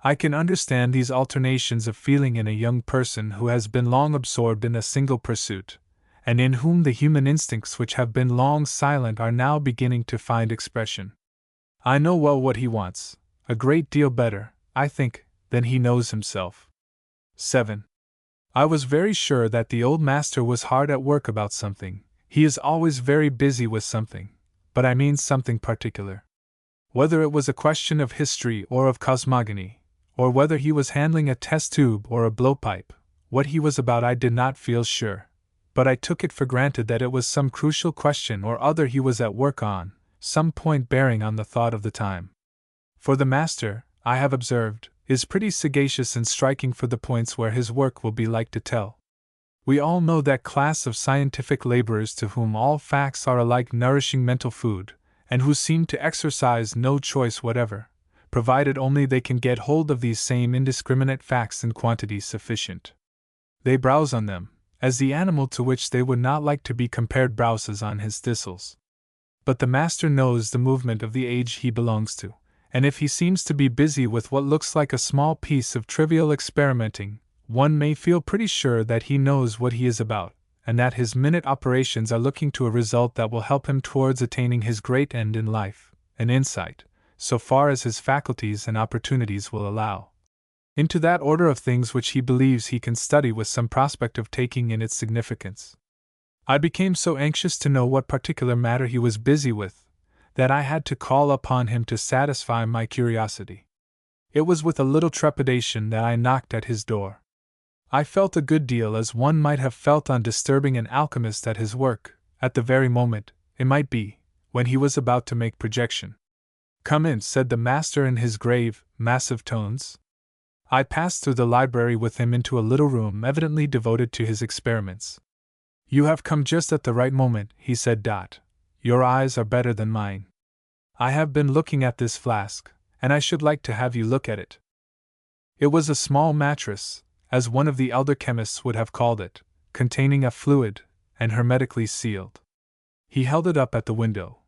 I can understand these alternations of feeling in a young person who has been long absorbed in a single pursuit, and in whom the human instincts which have been long silent are now beginning to find expression. I know well what he wants, a great deal better, I think, than he knows himself. 7. I was very sure that the old master was hard at work about something. He is always very busy with something, but I mean something particular. Whether it was a question of history or of cosmogony, or whether he was handling a test tube or a blowpipe, what he was about I did not feel sure, but I took it for granted that it was some crucial question or other he was at work on, some point bearing on the thought of the time. For the master, I have observed, is pretty sagacious and striking for the points where his work will be like to tell. We all know that class of scientific laborers to whom all facts are alike nourishing mental food, and who seem to exercise no choice whatever, provided only they can get hold of these same indiscriminate facts in quantities sufficient. They browse on them, as the animal to which they would not like to be compared browses on his thistles. But the master knows the movement of the age he belongs to, and if he seems to be busy with what looks like a small piece of trivial experimenting, one may feel pretty sure that he knows what he is about, and that his minute operations are looking to a result that will help him towards attaining his great end in life, an insight, so far as his faculties and opportunities will allow, into that order of things which he believes he can study with some prospect of taking in its significance. I became so anxious to know what particular matter he was busy with, that I had to call upon him to satisfy my curiosity. It was with a little trepidation that I knocked at his door. I felt a good deal as one might have felt on disturbing an alchemist at his work, at the very moment, it might be, when he was about to make projection. "Come in," said the master in his grave, massive tones. I passed through the library with him into a little room evidently devoted to his experiments. "You have come just at the right moment," he said. "Your eyes are better than mine. I have been looking at this flask, and I should like to have you look at it." It was a small mattress, as one of the elder chemists would have called it, containing a fluid, and hermetically sealed. He held it up at the window.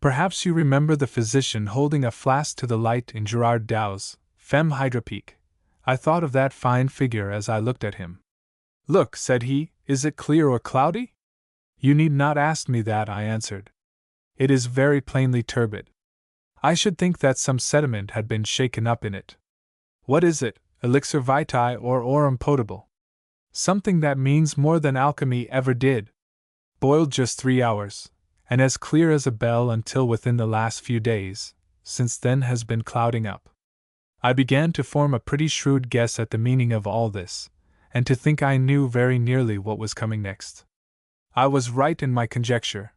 Perhaps you remember the physician holding a flask to the light in Gerard Douw's Femme Hydropique. I thought of that fine figure as I looked at him. "Look," said he, "is it clear or cloudy?" "You need not ask me that," I answered. "It is very plainly turbid. I should think that some sediment had been shaken up in it." "What is it, elixir vitae or aurum potable?" "Something that means more than alchemy ever did. Boiled just 3 hours, and as clear as a bell until within the last few days, since then has been clouding up." I began to form a pretty shrewd guess at the meaning of all this, and to think I knew very nearly what was coming next. I was right in my conjecture.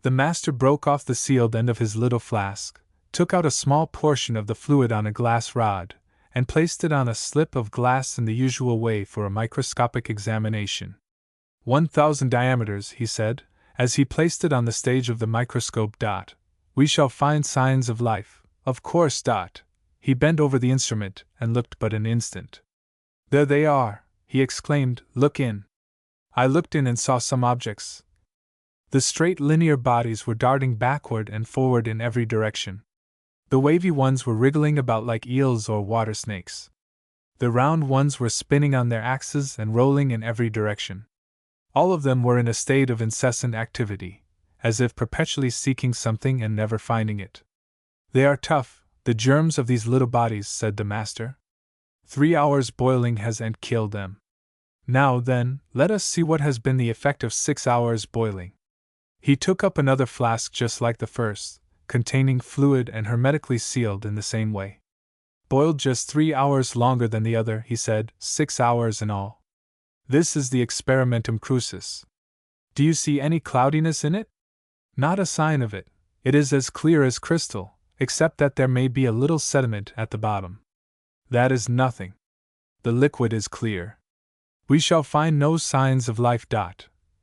The master broke off the sealed end of his little flask, took out a small portion of the fluid on a glass rod, and placed it on a slip of glass in the usual way for a microscopic examination. 1,000 diameters, he said, as he placed it on the stage of the microscope. "We shall find signs of life, of course. He bent over the instrument and looked but an instant. "There they are," he exclaimed, "look in." I looked in and saw some objects. The straight linear bodies were darting backward and forward in every direction. The wavy ones were wriggling about like eels or water snakes. The round ones were spinning on their axes and rolling in every direction. All of them were in a state of incessant activity, as if perpetually seeking something and never finding it. "They are tough, the germs of these little bodies," said the master. 3 hours boiling has killed them. Now then, let us see what has been the effect of 6 hours boiling." He took up another flask just like the first, containing fluid and hermetically sealed in the same way. "Boiled just 3 hours longer than the other," he said, 6 hours in all. "This is the experimentum crucis. Do you see any cloudiness in it?" "Not a sign of it. It is as clear as crystal, except that there may be a little sediment at the bottom." "That is nothing. The liquid is clear. We shall find no signs of life."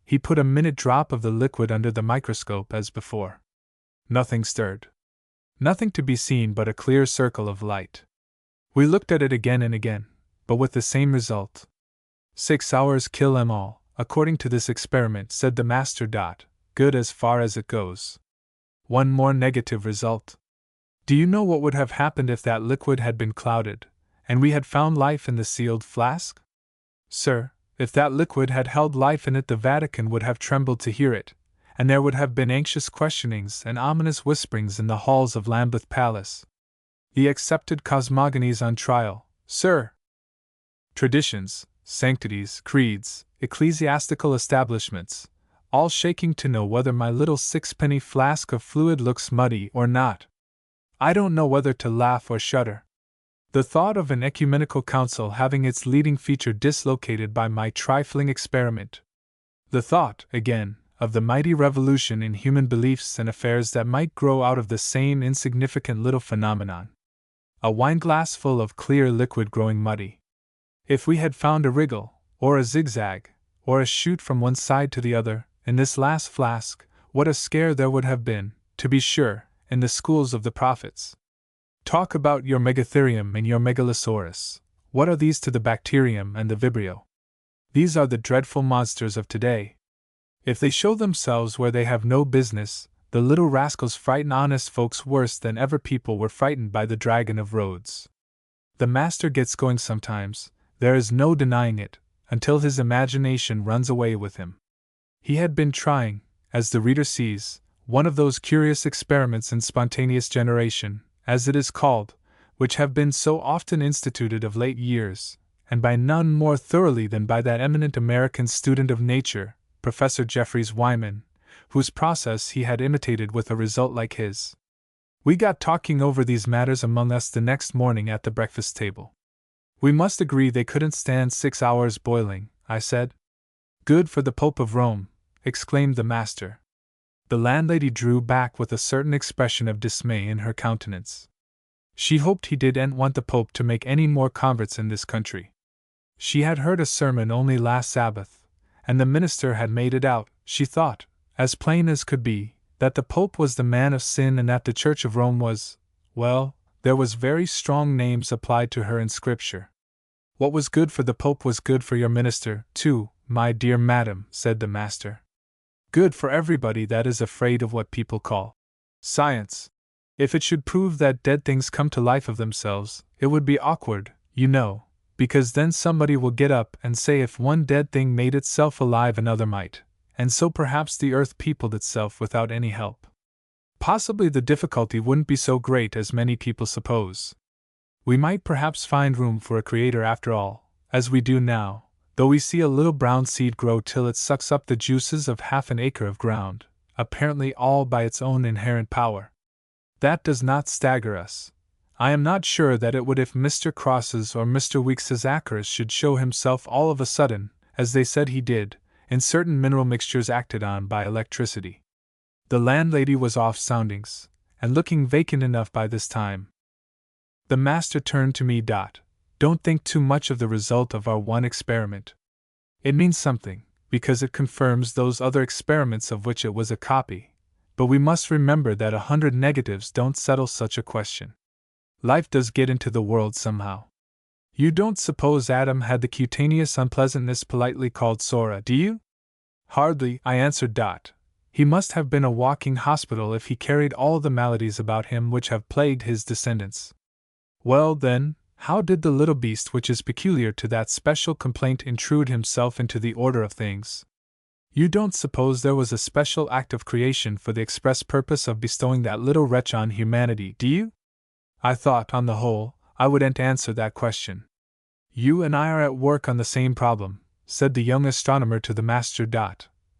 He put a minute drop of the liquid under the microscope as before. Nothing stirred. Nothing to be seen but a clear circle of light. We looked at it again and again, but with the same result. 6 hours kill them all, according to this experiment, said the master. Good as far as it goes. One more negative result. Do you know what would have happened if that liquid had been clouded, and we had found life in the sealed flask? Sir, if that liquid had held life in it, the Vatican would have trembled to hear it, and there would have been anxious questionings and ominous whisperings in the halls of Lambeth Palace. The accepted cosmogonies on trial, sir. Traditions, sanctities, creeds, ecclesiastical establishments, all shaking to know whether my little sixpenny flask of fluid looks muddy or not. I don't know whether to laugh or shudder. The thought of an ecumenical council having its leading feature dislocated by my trifling experiment. The thought, again, of the mighty revolution in human beliefs and affairs that might grow out of the same insignificant little phenomenon. A wineglass full of clear liquid growing muddy. If we had found a wriggle, or a zigzag, or a shoot from one side to the other, in this last flask, what a scare there would have been, to be sure, in the schools of the prophets. Talk about your Megatherium and your Megalosaurus. What are these to the bacterium and the vibrio? These are the dreadful monsters of today. If they show themselves where they have no business, the little rascals frighten honest folks worse than ever people were frightened by the dragon of Rhodes. The master gets going sometimes, there is no denying it, until his imagination runs away with him. He had been trying, as the reader sees, one of those curious experiments in spontaneous generation, as it is called, which have been so often instituted of late years, and by none more thoroughly than by that eminent American student of nature, Professor Jeffries Wyman, whose process he had imitated with a result like his. We got talking over these matters among us the next morning at the breakfast table. We must agree they couldn't stand 6 hours boiling, I said. Good for the Pope of Rome, exclaimed the master. The landlady drew back with a certain expression of dismay in her countenance. She hoped he didn't want the Pope to make any more converts in this country. She had heard a sermon only last Sabbath, and the minister had made it out, she thought, as plain as could be, that the Pope was the man of sin and that the Church of Rome was, well, there was very strong names applied to her in Scripture. What was good for the Pope was good for your minister, too, my dear madam, said the master. Good for everybody that is afraid of what people call science. If it should prove that dead things come to life of themselves, it would be awkward, you know, because then somebody will get up and say if one dead thing made itself alive another might, and so perhaps the earth peopled itself without any help. Possibly the difficulty wouldn't be so great as many people suppose. We might perhaps find room for a creator after all, as we do now, though we see a little brown seed grow till it sucks up the juices of half an acre of ground, apparently all by its own inherent power. That does not stagger us. I am not sure that it would if Mr. Cross's or Mr. Weeks's Acarus should show himself all of a sudden, as they said he did, in certain mineral mixtures acted on by electricity. The landlady was off soundings, and looking vacant enough by this time. The master turned to me. Don't think too much of the result of our one experiment. It means something, because it confirms those other experiments of which it was a copy. But we must remember that 100 negatives don't settle such a question. Life does get into the world somehow. You don't suppose Adam had the cutaneous unpleasantness politely called sora, do you? Hardly, I answered. He must have been a walking hospital if he carried all the maladies about him which have plagued his descendants. Well, then, how did the little beast which is peculiar to that special complaint intrude himself into the order of things? You don't suppose there was a special act of creation for the express purpose of bestowing that little wretch on humanity, do you? I thought, on the whole, I wouldn't answer that question. You and I are at work on the same problem, said the young astronomer to the master.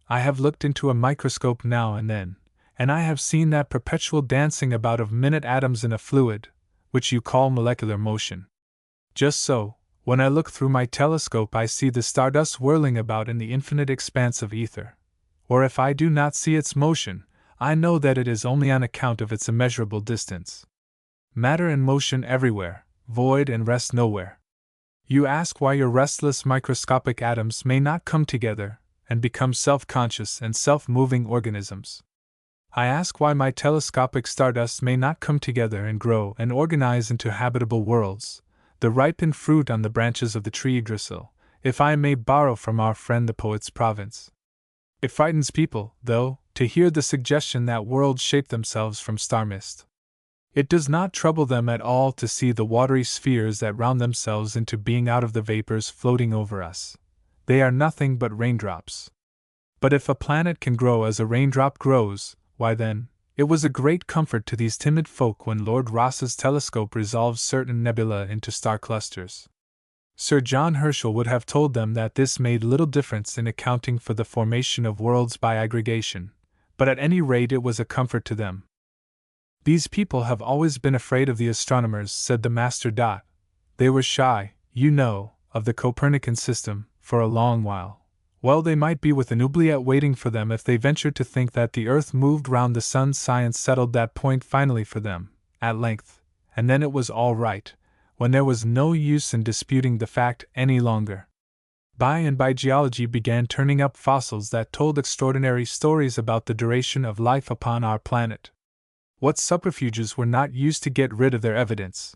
I have looked into a microscope now and then, and I have seen that perpetual dancing about of minute atoms in a fluid, which you call molecular motion. Just so, when I look through my telescope I see the stardust whirling about in the infinite expanse of ether. Or if I do not see its motion, I know that it is only on account of its immeasurable distance. Matter and motion everywhere, void and rest nowhere. You ask why your restless microscopic atoms may not come together and become self-conscious and self-moving organisms. I ask why my telescopic stardust may not come together and grow and organize into habitable worlds, the ripened fruit on the branches of the tree Yggdrasil, if I may borrow from our friend the poet's province. It frightens people, though, to hear the suggestion that worlds shape themselves from star mist. It does not trouble them at all to see the watery spheres that round themselves into being out of the vapors floating over us. They are nothing but raindrops. But if a planet can grow as a raindrop grows, why then, it was a great comfort to these timid folk when Lord Ross's telescope resolved certain nebulae into star clusters. Sir John Herschel would have told them that this made little difference in accounting for the formation of worlds by aggregation, but at any rate it was a comfort to them. These people have always been afraid of the astronomers, said the master. They were shy, you know, of the Copernican system, for a long while. Well, they might be with an oubliette waiting for them if they ventured to think that the earth moved round the sun. Science settled that point finally for them, at length, and then it was all right, when there was no use in disputing the fact any longer. By and by geology began turning up fossils that told extraordinary stories about the duration of life upon our planet. What subterfuges were not used to get rid of their evidence?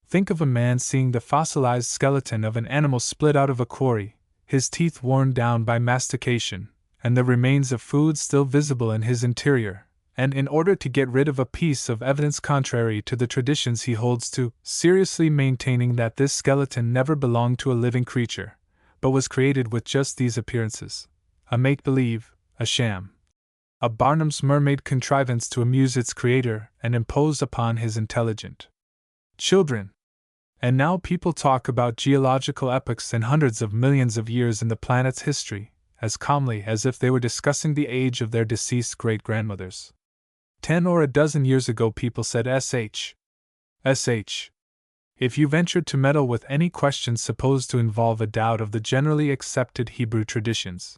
Think of a man seeing the fossilized skeleton of an animal split out of a quarry, his teeth worn down by mastication, and the remains of food still visible in his interior, and in order to get rid of a piece of evidence contrary to the traditions he holds to, seriously maintaining that this skeleton never belonged to a living creature, but was created with just these appearances, a make-believe, a sham, a Barnum's mermaid contrivance to amuse its creator and impose upon his intelligent children. And now people talk about geological epochs and hundreds of millions of years in the planet's history, as calmly as if they were discussing the age of their deceased great-grandmothers. 10 or a dozen years ago people said sh. If you ventured to meddle with any questions supposed to involve a doubt of the generally accepted Hebrew traditions.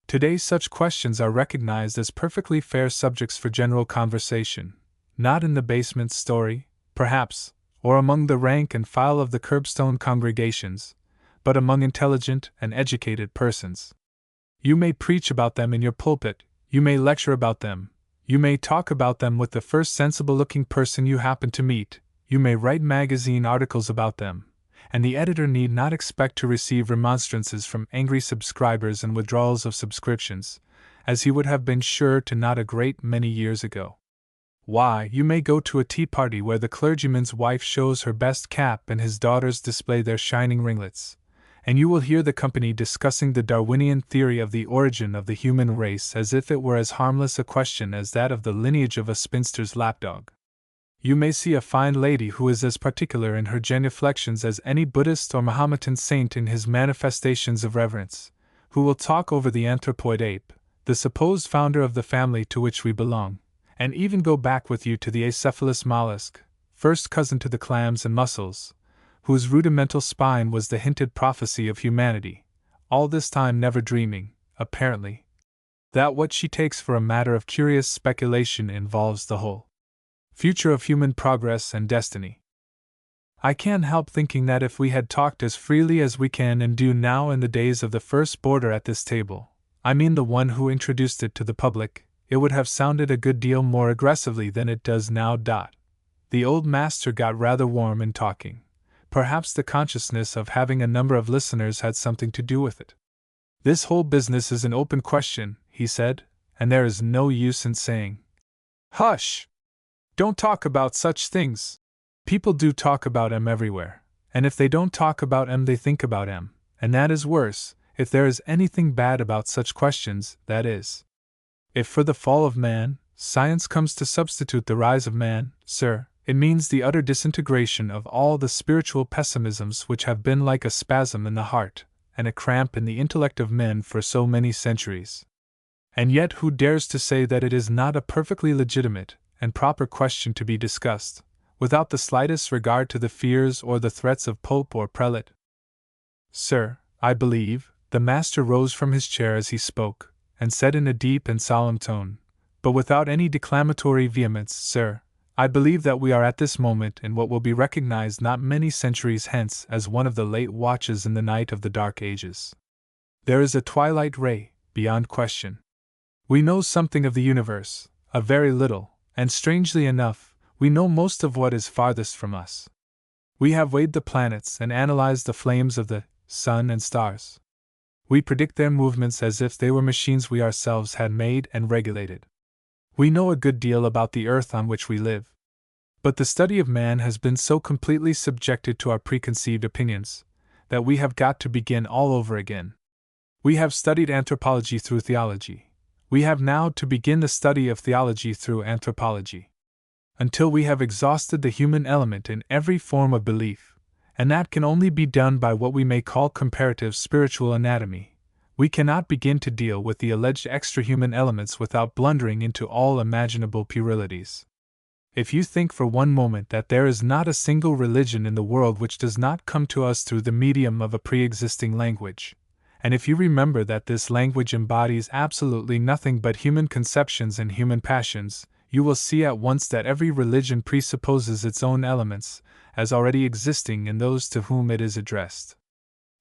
Today such questions are recognized as perfectly fair subjects for general conversation, not in the basement story, perhaps, or among the rank and file of the curbstone congregations, but among intelligent and educated persons. You may preach about them in your pulpit, you may lecture about them, you may talk about them with the first sensible-looking person you happen to meet, you may write magazine articles about them, and the editor need not expect to receive remonstrances from angry subscribers and withdrawals of subscriptions, as he would have been sure to not a great many years ago. Why, you may go to a tea party where the clergyman's wife shows her best cap and his daughters display their shining ringlets, and you will hear the company discussing the Darwinian theory of the origin of the human race as if it were as harmless a question as that of the lineage of a spinster's lapdog. You may see a fine lady who is as particular in her genuflections as any Buddhist or Mahometan saint in his manifestations of reverence, who will talk over the anthropoid ape, the supposed founder of the family to which we belong, and even go back with you to the acephalous mollusk, first cousin to the clams and mussels, whose rudimental spine was the hinted prophecy of humanity, all this time never dreaming, apparently, that what she takes for a matter of curious speculation involves the whole future of human progress and destiny. I can't help thinking that if we had talked as freely as we can and do now in the days of the first boarder at this table, I mean the one who introduced it to the public, it would have sounded a good deal more aggressively than it does now. The old master got rather warm in talking. Perhaps the consciousness of having a number of listeners had something to do with it. This whole business is an open question, he said, and there is no use in saying, "Hush! Don't talk about such things." People do talk about 'em everywhere, and if they don't talk about 'em they think about 'em, and that is worse, if there is anything bad about such questions, that is. If for the fall of man, science comes to substitute the rise of man, sir, it means the utter disintegration of all the spiritual pessimisms which have been like a spasm in the heart, and a cramp in the intellect of men for so many centuries. And yet who dares to say that it is not a perfectly legitimate and proper question to be discussed, without the slightest regard to the fears or the threats of pope or prelate? Sir, I believe, the master rose from his chair as he spoke, and said in a deep and solemn tone, but without any declamatory vehemence, sir, I believe that we are at this moment in what will be recognized not many centuries hence as one of the late watches in the night of the Dark Ages. There is a twilight ray, beyond question. We know something of the universe, a very little, and strangely enough, we know most of what is farthest from us. We have weighed the planets and analyzed the flames of the sun and stars. We predict their movements as if they were machines we ourselves had made and regulated. We know a good deal about the earth on which we live. But the study of man has been so completely subjected to our preconceived opinions, that we have got to begin all over again. We have studied anthropology through theology. We have now to begin the study of theology through anthropology. Until we have exhausted the human element in every form of belief, and that can only be done by what we may call comparative spiritual anatomy, we cannot begin to deal with the alleged extra-human elements without blundering into all imaginable puerilities. If you think for one moment that there is not a single religion in the world which does not come to us through the medium of a pre-existing language, and if you remember that this language embodies absolutely nothing but human conceptions and human passions, you will see at once that every religion presupposes its own elements, as already existing in those to whom it is addressed.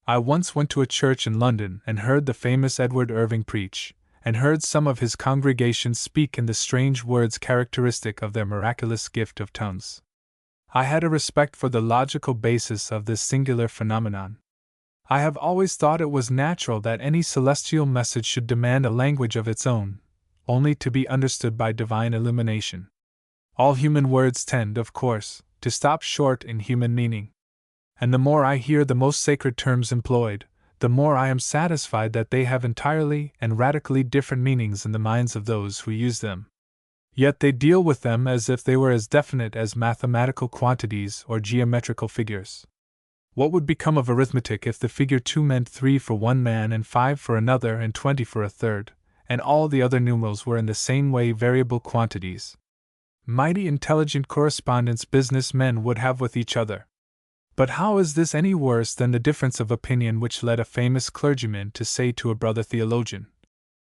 I once went to a church in London and heard the famous Edward Irving preach, and heard some of his congregation speak in the strange words characteristic of their miraculous gift of tongues. I had a respect for the logical basis of this singular phenomenon. I have always thought it was natural that any celestial message should demand a language of its own, only to be understood by divine illumination. All human words tend, of course, to stop short in human meaning. And the more I hear the most sacred terms employed, the more I am satisfied that they have entirely and radically different meanings in the minds of those who use them. Yet they deal with them as if they were as definite as mathematical quantities or geometrical figures. What would become of arithmetic if the figure 2 meant 3 for one man and 5 for another and 20 for a third, and all the other numerals were in the same way variable quantities? Mighty intelligent correspondence business men would have with each other. But how is this any worse than the difference of opinion which led a famous clergyman to say to a brother theologian,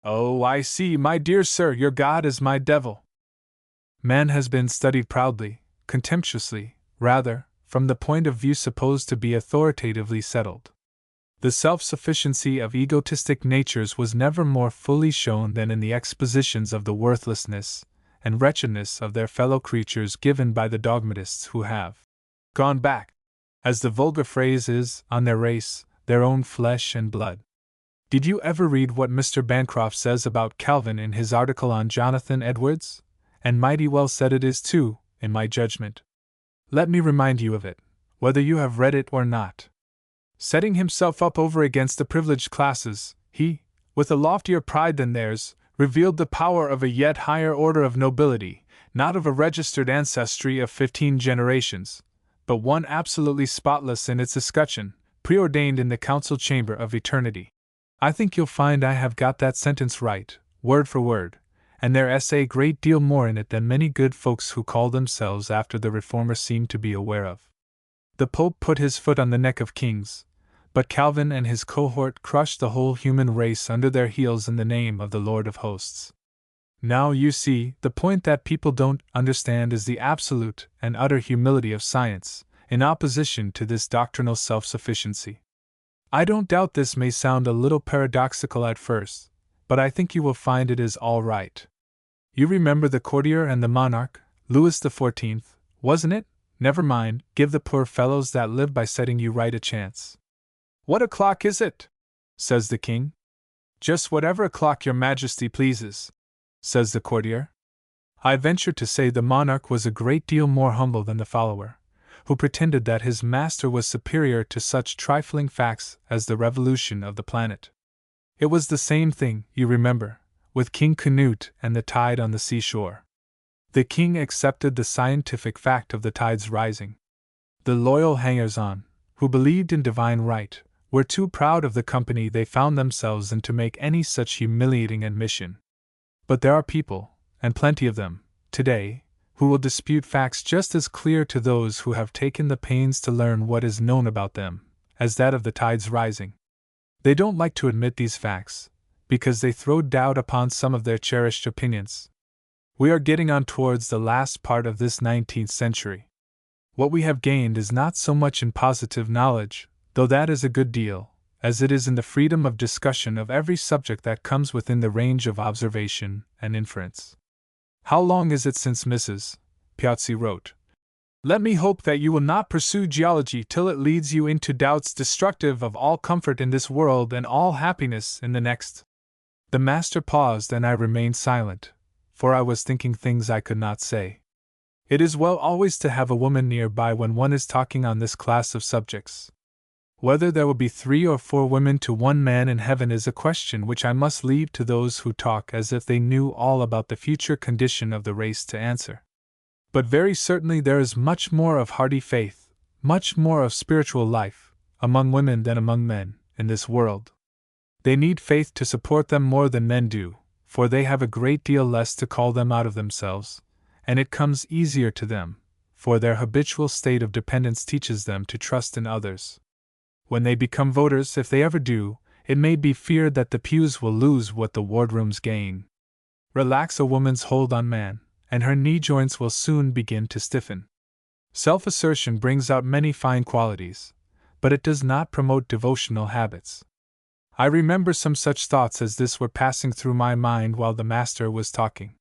"Oh, I see, my dear sir, your God is my devil"? Man has been studied proudly, contemptuously, rather, from the point of view supposed to be authoritatively settled. The self-sufficiency of egotistic natures was never more fully shown than in the expositions of the worthlessness and wretchedness of their fellow creatures given by the dogmatists who have gone back, as the vulgar phrase is, on their race, their own flesh and blood. Did you ever read what Mr. Bancroft says about Calvin in his article on Jonathan Edwards? And mighty well said it is too, in my judgment. Let me remind you of it, whether you have read it or not. Setting himself up over against the privileged classes, he, with a loftier pride than theirs, revealed the power of a yet higher order of nobility, not of a registered ancestry of 15 generations, but one absolutely spotless in its escutcheon, preordained in the council chamber of eternity. I think you'll find I have got that sentence right, word for word, and there is a great deal more in it than many good folks who call themselves after the Reformer seem to be aware of. The Pope put his foot on the neck of kings, but Calvin and his cohort crushed the whole human race under their heels in the name of the Lord of Hosts. Now you see, the point that people don't understand is the absolute and utter humility of science, in opposition to this doctrinal self-sufficiency. I don't doubt this may sound a little paradoxical at first, but I think you will find it is all right. You remember the courtier and the monarch, Louis XIV, wasn't it? Never mind, give the poor fellows that live by setting you right a chance. "What o'clock is it?" says the king. "Just whatever o'clock your majesty pleases," says the courtier. I venture to say the monarch was a great deal more humble than the follower, who pretended that his master was superior to such trifling facts as the revolution of the planet. It was the same thing, you remember, with King Canute and the tide on the seashore. The king accepted the scientific fact of the tide's rising. The loyal hangers-on, who believed in divine right, were too proud of the company they found themselves in to make any such humiliating admission. But there are people, and plenty of them, today, who will dispute facts just as clear to those who have taken the pains to learn what is known about them, as that of the tide's rising. They don't like to admit these facts, because they throw doubt upon some of their cherished opinions. We are getting on towards the last part of this 19th century. What we have gained is not so much in positive knowledge, though that is a good deal, as it is in the freedom of discussion of every subject that comes within the range of observation and inference. How long is it since Mrs. Piazzi wrote, "Let me hope that you will not pursue geology till it leads you into doubts destructive of all comfort in this world and all happiness in the next"? The master paused and I remained silent, for I was thinking things I could not say. It is well always to have a woman nearby when one is talking on this class of subjects. Whether there will be 3 or 4 women to one man in heaven is a question which I must leave to those who talk as if they knew all about the future condition of the race to answer. But very certainly there is much more of hearty faith, much more of spiritual life, among women than among men, in this world. They need faith to support them more than men do, for they have a great deal less to call them out of themselves, and it comes easier to them, for their habitual state of dependence teaches them to trust in others. When they become voters, if they ever do, it may be feared that the pews will lose what the wardrooms gain. Relax a woman's hold on man, and her knee joints will soon begin to stiffen. Self-assertion brings out many fine qualities, but it does not promote devotional habits. I remember some such thoughts as this were passing through my mind while the master was talking.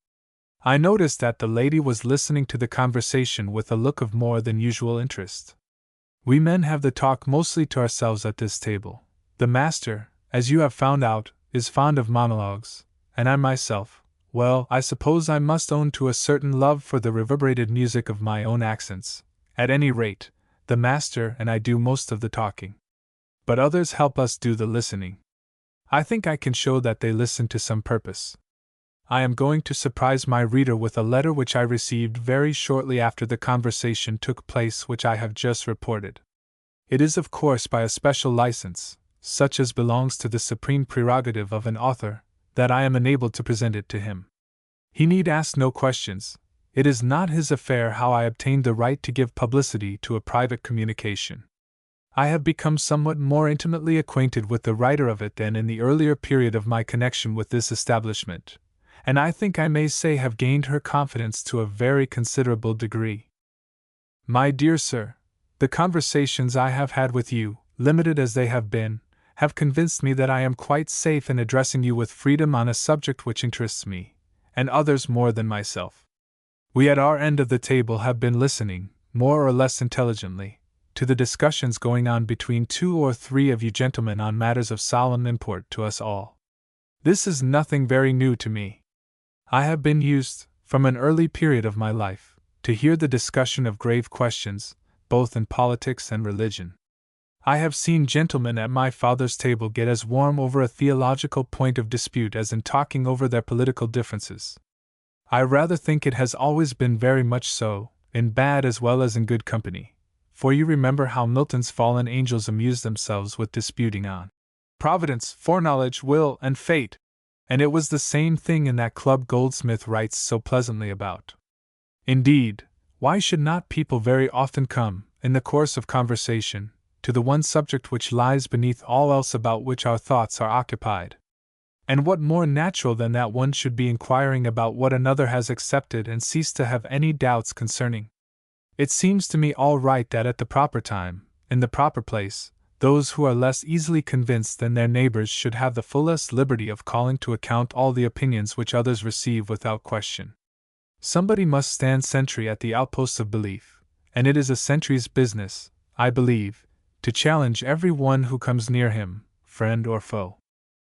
I noticed that the lady was listening to the conversation with a look of more than usual interest. We men have the talk mostly to ourselves at this table. The master, as you have found out, is fond of monologues, and I myself, well, I suppose I must own to a certain love for the reverberated music of my own accents. At any rate, the master and I do most of the talking. But others help us do the listening. I think I can show that they listen to some purpose. I am going to surprise my reader with a letter which I received very shortly after the conversation took place which I have just reported. It is of course by a special license, such as belongs to the supreme prerogative of an author, that I am enabled to present it to him. He need ask no questions. It is not his affair how I obtained the right to give publicity to a private communication. I have become somewhat more intimately acquainted with the writer of it than in the earlier period of my connection with this establishment, and I think I may say have gained her confidence to a very considerable degree. My dear sir, the conversations I have had with you, limited as they have been, have convinced me that I am quite safe in addressing you with freedom on a subject which interests me, and others more than myself. We at our end of the table have been listening, more or less intelligently, to the discussions going on between 2 or 3 of you gentlemen on matters of solemn import to us all. This is nothing very new to me. I have been used, from an early period of my life, to hear the discussion of grave questions, both in politics and religion. I have seen gentlemen at my father's table get as warm over a theological point of dispute as in talking over their political differences. I rather think it has always been very much so, in bad as well as in good company, for you remember how Milton's fallen angels amused themselves with disputing on Providence, foreknowledge, will, and fate, and it was the same thing in that club Goldsmith writes so pleasantly about. Indeed, why should not people very often come, in the course of conversation, to the one subject which lies beneath all else about which our thoughts are occupied? And what more natural than that one should be inquiring about what another has accepted and cease to have any doubts concerning? It seems to me all right that at the proper time, in the proper place, those who are less easily convinced than their neighbors should have the fullest liberty of calling to account all the opinions which others receive without question. Somebody must stand sentry at the outposts of belief, and it is a sentry's business, I believe, to challenge every one who comes near him, friend or foe.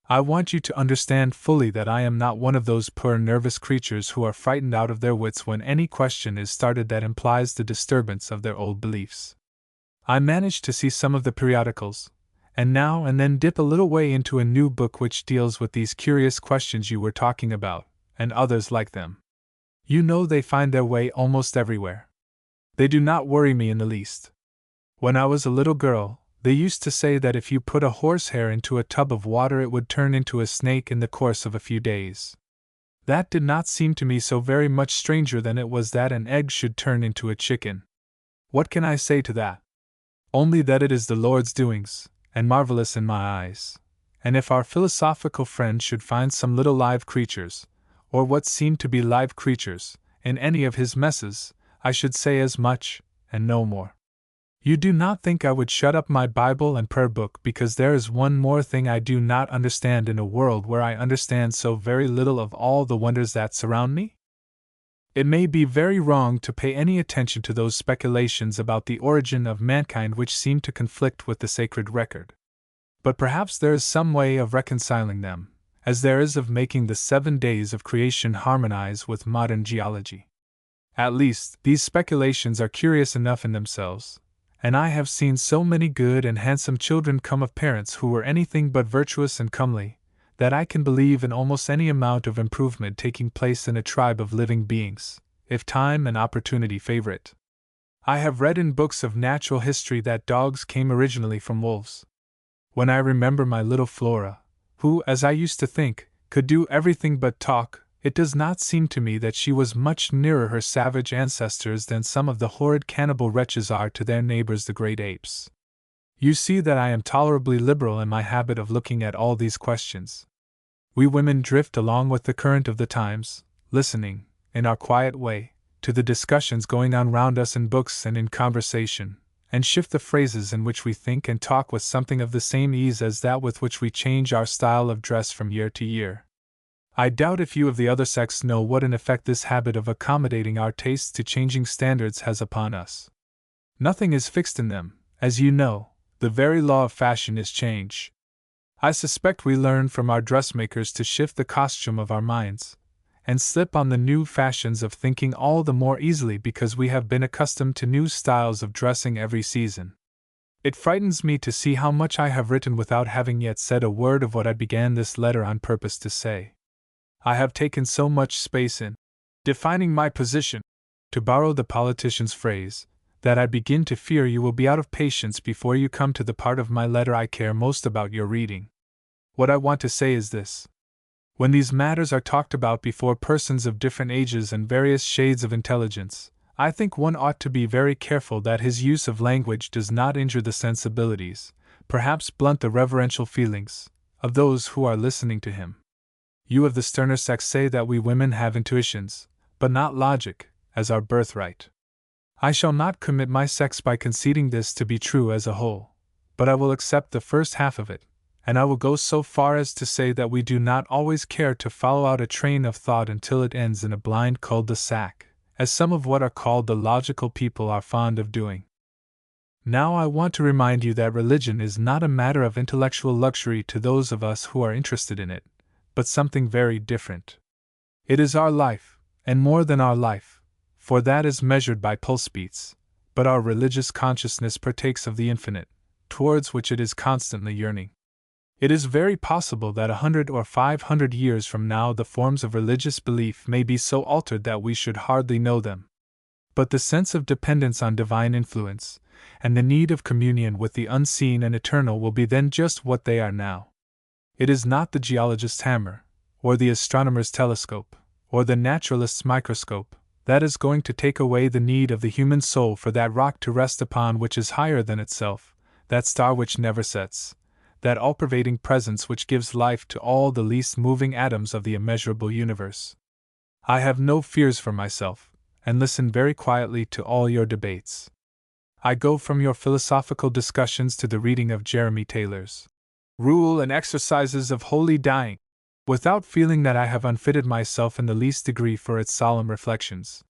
I want you to understand fully that I am not one of those poor nervous creatures who are frightened out of their wits when any question is started that implies the disturbance of their old beliefs. I manage to see some of the periodicals, and now and then dip a little way into a new book which deals with these curious questions you were talking about, and others like them. You know they find their way almost everywhere. They do not worry me in the least. When I was a little girl, they used to say that if you put a horsehair into a tub of water it would turn into a snake in the course of a few days. That did not seem to me so very much stranger than it was that an egg should turn into a chicken. What can I say to that? Only that it is the Lord's doings, and marvelous in my eyes. And if our philosophical friend should find some little live creatures, or what seem to be live creatures, in any of his messes, I should say as much, and no more. You do not think I would shut up my Bible and prayer book because there is one more thing I do not understand in a world where I understand so very little of all the wonders that surround me? It may be very wrong to pay any attention to those speculations about the origin of mankind which seem to conflict with the sacred record. But perhaps there is some way of reconciling them, as there is of making the 7 days of creation harmonize with modern geology. At least, these speculations are curious enough in themselves, and I have seen so many good and handsome children come of parents who were anything but virtuous and comely, that I can believe in almost any amount of improvement taking place in a tribe of living beings, if time and opportunity favor it. I have read in books of natural history that dogs came originally from wolves. When I remember my little Flora, who, as I used to think, could do everything but talk, it does not seem to me that she was much nearer her savage ancestors than some of the horrid cannibal wretches are to their neighbors the great apes. You see that I am tolerably liberal in my habit of looking at all these questions. We women drift along with the current of the times, listening, in our quiet way, to the discussions going on round us in books and in conversation, and shift the phrases in which we think and talk with something of the same ease as that with which we change our style of dress from year to year. I doubt if you of the other sex know what an effect this habit of accommodating our tastes to changing standards has upon us. Nothing is fixed in them, as you know, the very law of fashion is change. I suspect we learn from our dressmakers to shift the costume of our minds, and slip on the new fashions of thinking all the more easily because we have been accustomed to new styles of dressing every season. It frightens me to see how much I have written without having yet said a word of what I began this letter on purpose to say. I have taken so much space in defining my position, to borrow the politician's phrase, that I begin to fear you will be out of patience before you come to the part of my letter I care most about your reading. What I want to say is this. When these matters are talked about before persons of different ages and various shades of intelligence, I think one ought to be very careful that his use of language does not injure the sensibilities, perhaps blunt the reverential feelings, of those who are listening to him. You of the sterner sex say that we women have intuitions, but not logic, as our birthright. I shall not commit my sex by conceding this to be true as a whole, but I will accept the first half of it, and I will go so far as to say that we do not always care to follow out a train of thought until it ends in a blind cul-de-sac, as some of what are called the logical people are fond of doing. Now I want to remind you that religion is not a matter of intellectual luxury to those of us who are interested in it, but something very different. It is our life, and more than our life, for that is measured by pulse beats, but our religious consciousness partakes of the infinite, towards which it is constantly yearning. It is very possible that 100 or 500 years from now the forms of religious belief may be so altered that we should hardly know them. But the sense of dependence on divine influence, and the need of communion with the unseen and eternal will be then just what they are now. It is not the geologist's hammer, or the astronomer's telescope, or the naturalist's microscope, that is going to take away the need of the human soul for that rock to rest upon which is higher than itself, that star which never sets, that all-pervading presence which gives life to all the least moving atoms of the immeasurable universe. I have no fears for myself, and listen very quietly to all your debates. I go from your philosophical discussions to the reading of Jeremy Taylor's Rule and Exercises of Holy Dying, without feeling that I have unfitted myself in the least degree for its solemn reflections.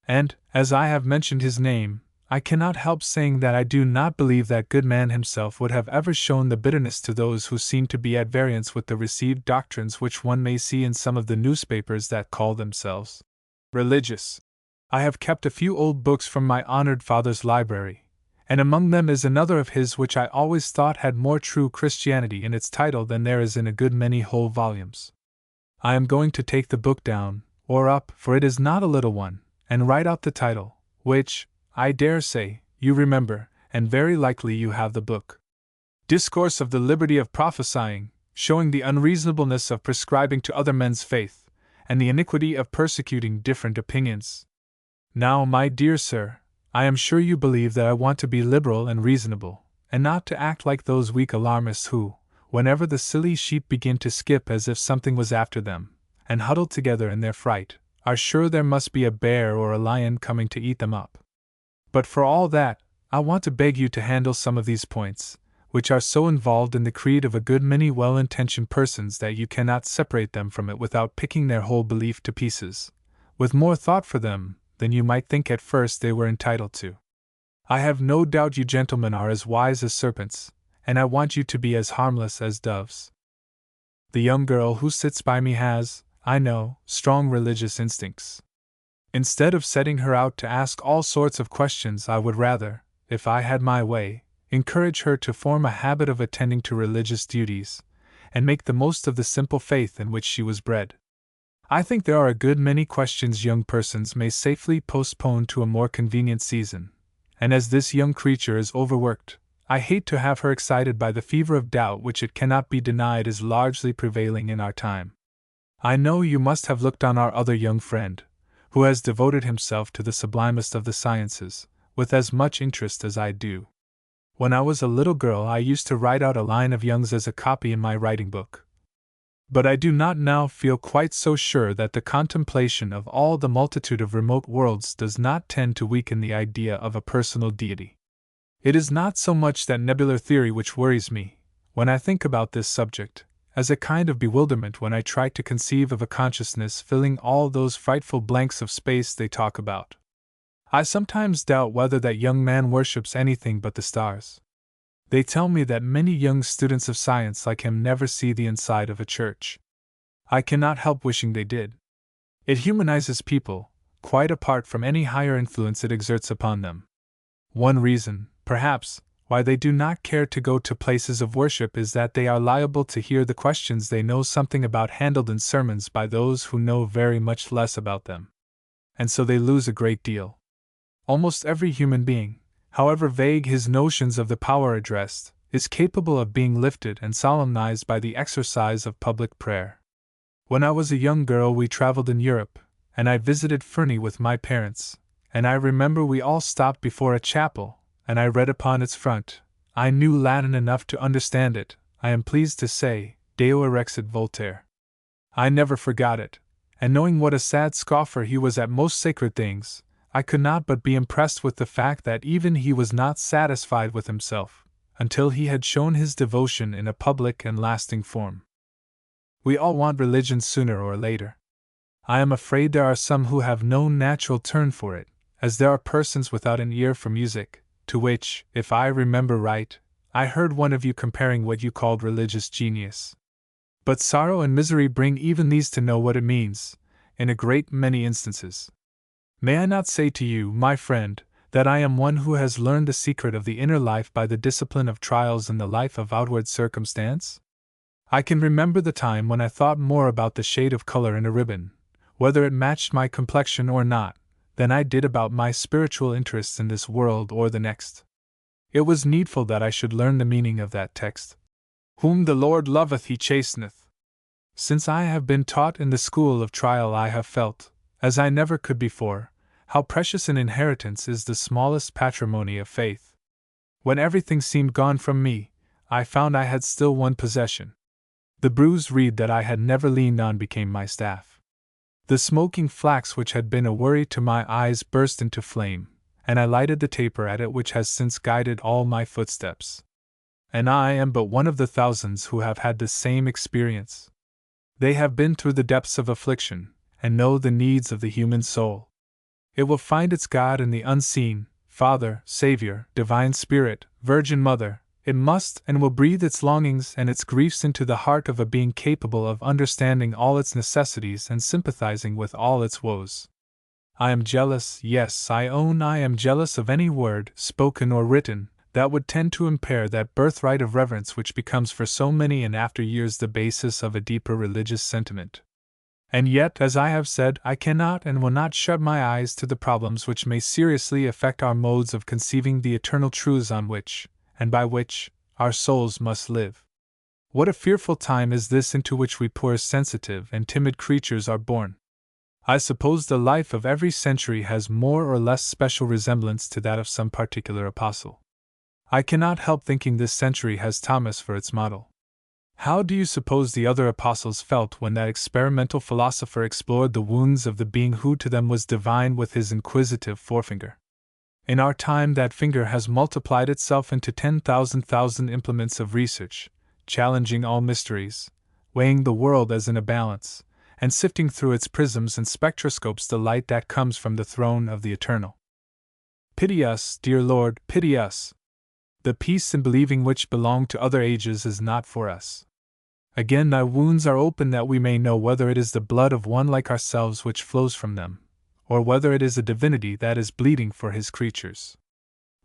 And, as I have mentioned his name, I cannot help saying that I do not believe that good man himself would have ever shown the bitterness to those who seem to be at variance with the received doctrines which one may see in some of the newspapers that call themselves religious. I have kept a few old books from my honored father's library, and among them is another of his which I always thought had more true Christianity in its title than there is in a good many whole volumes. I am going to take the book down, or up, for it is not a little one, and write out the title, which, I dare say, you remember, and very likely you have the book. Discourse of the Liberty of Prophesying, showing the unreasonableness of prescribing to other men's faith, and the iniquity of persecuting different opinions. Now, my dear sir, I am sure you believe that I want to be liberal and reasonable, and not to act like those weak alarmists who, whenever the silly sheep begin to skip as if something was after them, and huddle together in their fright, are sure there must be a bear or a lion coming to eat them up. But for all that, I want to beg you to handle some of these points, which are so involved in the creed of a good many well-intentioned persons that you cannot separate them from it without picking their whole belief to pieces, with more thought for them than you might think at first they were entitled to. I have no doubt you gentlemen are as wise as serpents, and I want you to be as harmless as doves. The young girl who sits by me has, I know, strong religious instincts. Instead of setting her out to ask all sorts of questions, I would rather, if I had my way, encourage her to form a habit of attending to religious duties, and make the most of the simple faith in which she was bred. I think there are a good many questions young persons may safely postpone to a more convenient season, and as this young creature is overworked, I hate to have her excited by the fever of doubt which it cannot be denied is largely prevailing in our time. I know you must have looked on our other young friend, who has devoted himself to the sublimest of the sciences, with as much interest as I do. When I was a little girl I used to write out a line of Young's as a copy in my writing book. But I do not now feel quite so sure that the contemplation of all the multitude of remote worlds does not tend to weaken the idea of a personal deity. It is not so much that nebular theory which worries me, when I think about this subject, as a kind of bewilderment when I try to conceive of a consciousness filling all those frightful blanks of space they talk about. I sometimes doubt whether that young man worships anything but the stars. They tell me that many young students of science like him never see the inside of a church. I cannot help wishing they did. It humanizes people, quite apart from any higher influence it exerts upon them. One reason, perhaps, why they do not care to go to places of worship is that they are liable to hear the questions they know something about handled in sermons by those who know very much less about them. And so they lose a great deal. Almost every human being, however vague his notions of the power addressed, is capable of being lifted and solemnized by the exercise of public prayer. When I was a young girl, we traveled in Europe, and I visited Ferney with my parents, and I remember we all stopped before a chapel, and I read upon its front. I knew Latin enough to understand it, I am pleased to say, Deo erexit Voltaire. I never forgot it, and knowing what a sad scoffer he was at most sacred things, I could not but be impressed with the fact that even he was not satisfied with himself, until he had shown his devotion in a public and lasting form. We all want religion sooner or later. I am afraid there are some who have no natural turn for it, as there are persons without an ear for music, to which, if I remember right, I heard one of you comparing what you called religious genius. But sorrow and misery bring even these to know what it means, in a great many instances. May I not say to you, my friend, that I am one who has learned the secret of the inner life by the discipline of trials in the life of outward circumstance? I can remember the time when I thought more about the shade of color in a ribbon, whether it matched my complexion or not, than I did about my spiritual interests in this world or the next. It was needful that I should learn the meaning of that text. Whom the Lord loveth he chasteneth. Since I have been taught in the school of trial, I have felt, as I never could before, how precious an inheritance is the smallest patrimony of faith. When everything seemed gone from me, I found I had still one possession. The bruised reed that I had never leaned on became my staff. The smoking flax which had been a worry to my eyes burst into flame, and I lighted the taper at it which has since guided all my footsteps. And I am but one of the thousands who have had the same experience. They have been through the depths of affliction, and know the needs of the human soul. It will find its God in the unseen, Father, Savior, Divine Spirit, Virgin Mother. It must and will breathe its longings and its griefs into the heart of a being capable of understanding all its necessities and sympathizing with all its woes. I am jealous, yes, I own I am jealous of any word, spoken or written, that would tend to impair that birthright of reverence which becomes for so many in after years the basis of a deeper religious sentiment. And yet, as I have said, I cannot and will not shut my eyes to the problems which may seriously affect our modes of conceiving the eternal truths on which, and by which, our souls must live. What a fearful time is this into which we poor sensitive and timid creatures are born! I suppose the life of every century has more or less special resemblance to that of some particular apostle. I cannot help thinking this century has Thomas for its model. How do you suppose the other apostles felt when that experimental philosopher explored the wounds of the being who to them was divine with his inquisitive forefinger? In our time that finger has multiplied itself into 10,000 implements of research, challenging all mysteries, weighing the world as in a balance, and sifting through its prisms and spectroscopes the light that comes from the throne of the Eternal. Pity us, dear Lord, pity us! The peace in believing which belonged to other ages is not for us. Again, thy wounds are open that we may know whether it is the blood of one like ourselves which flows from them, or whether it is a divinity that is bleeding for his creatures.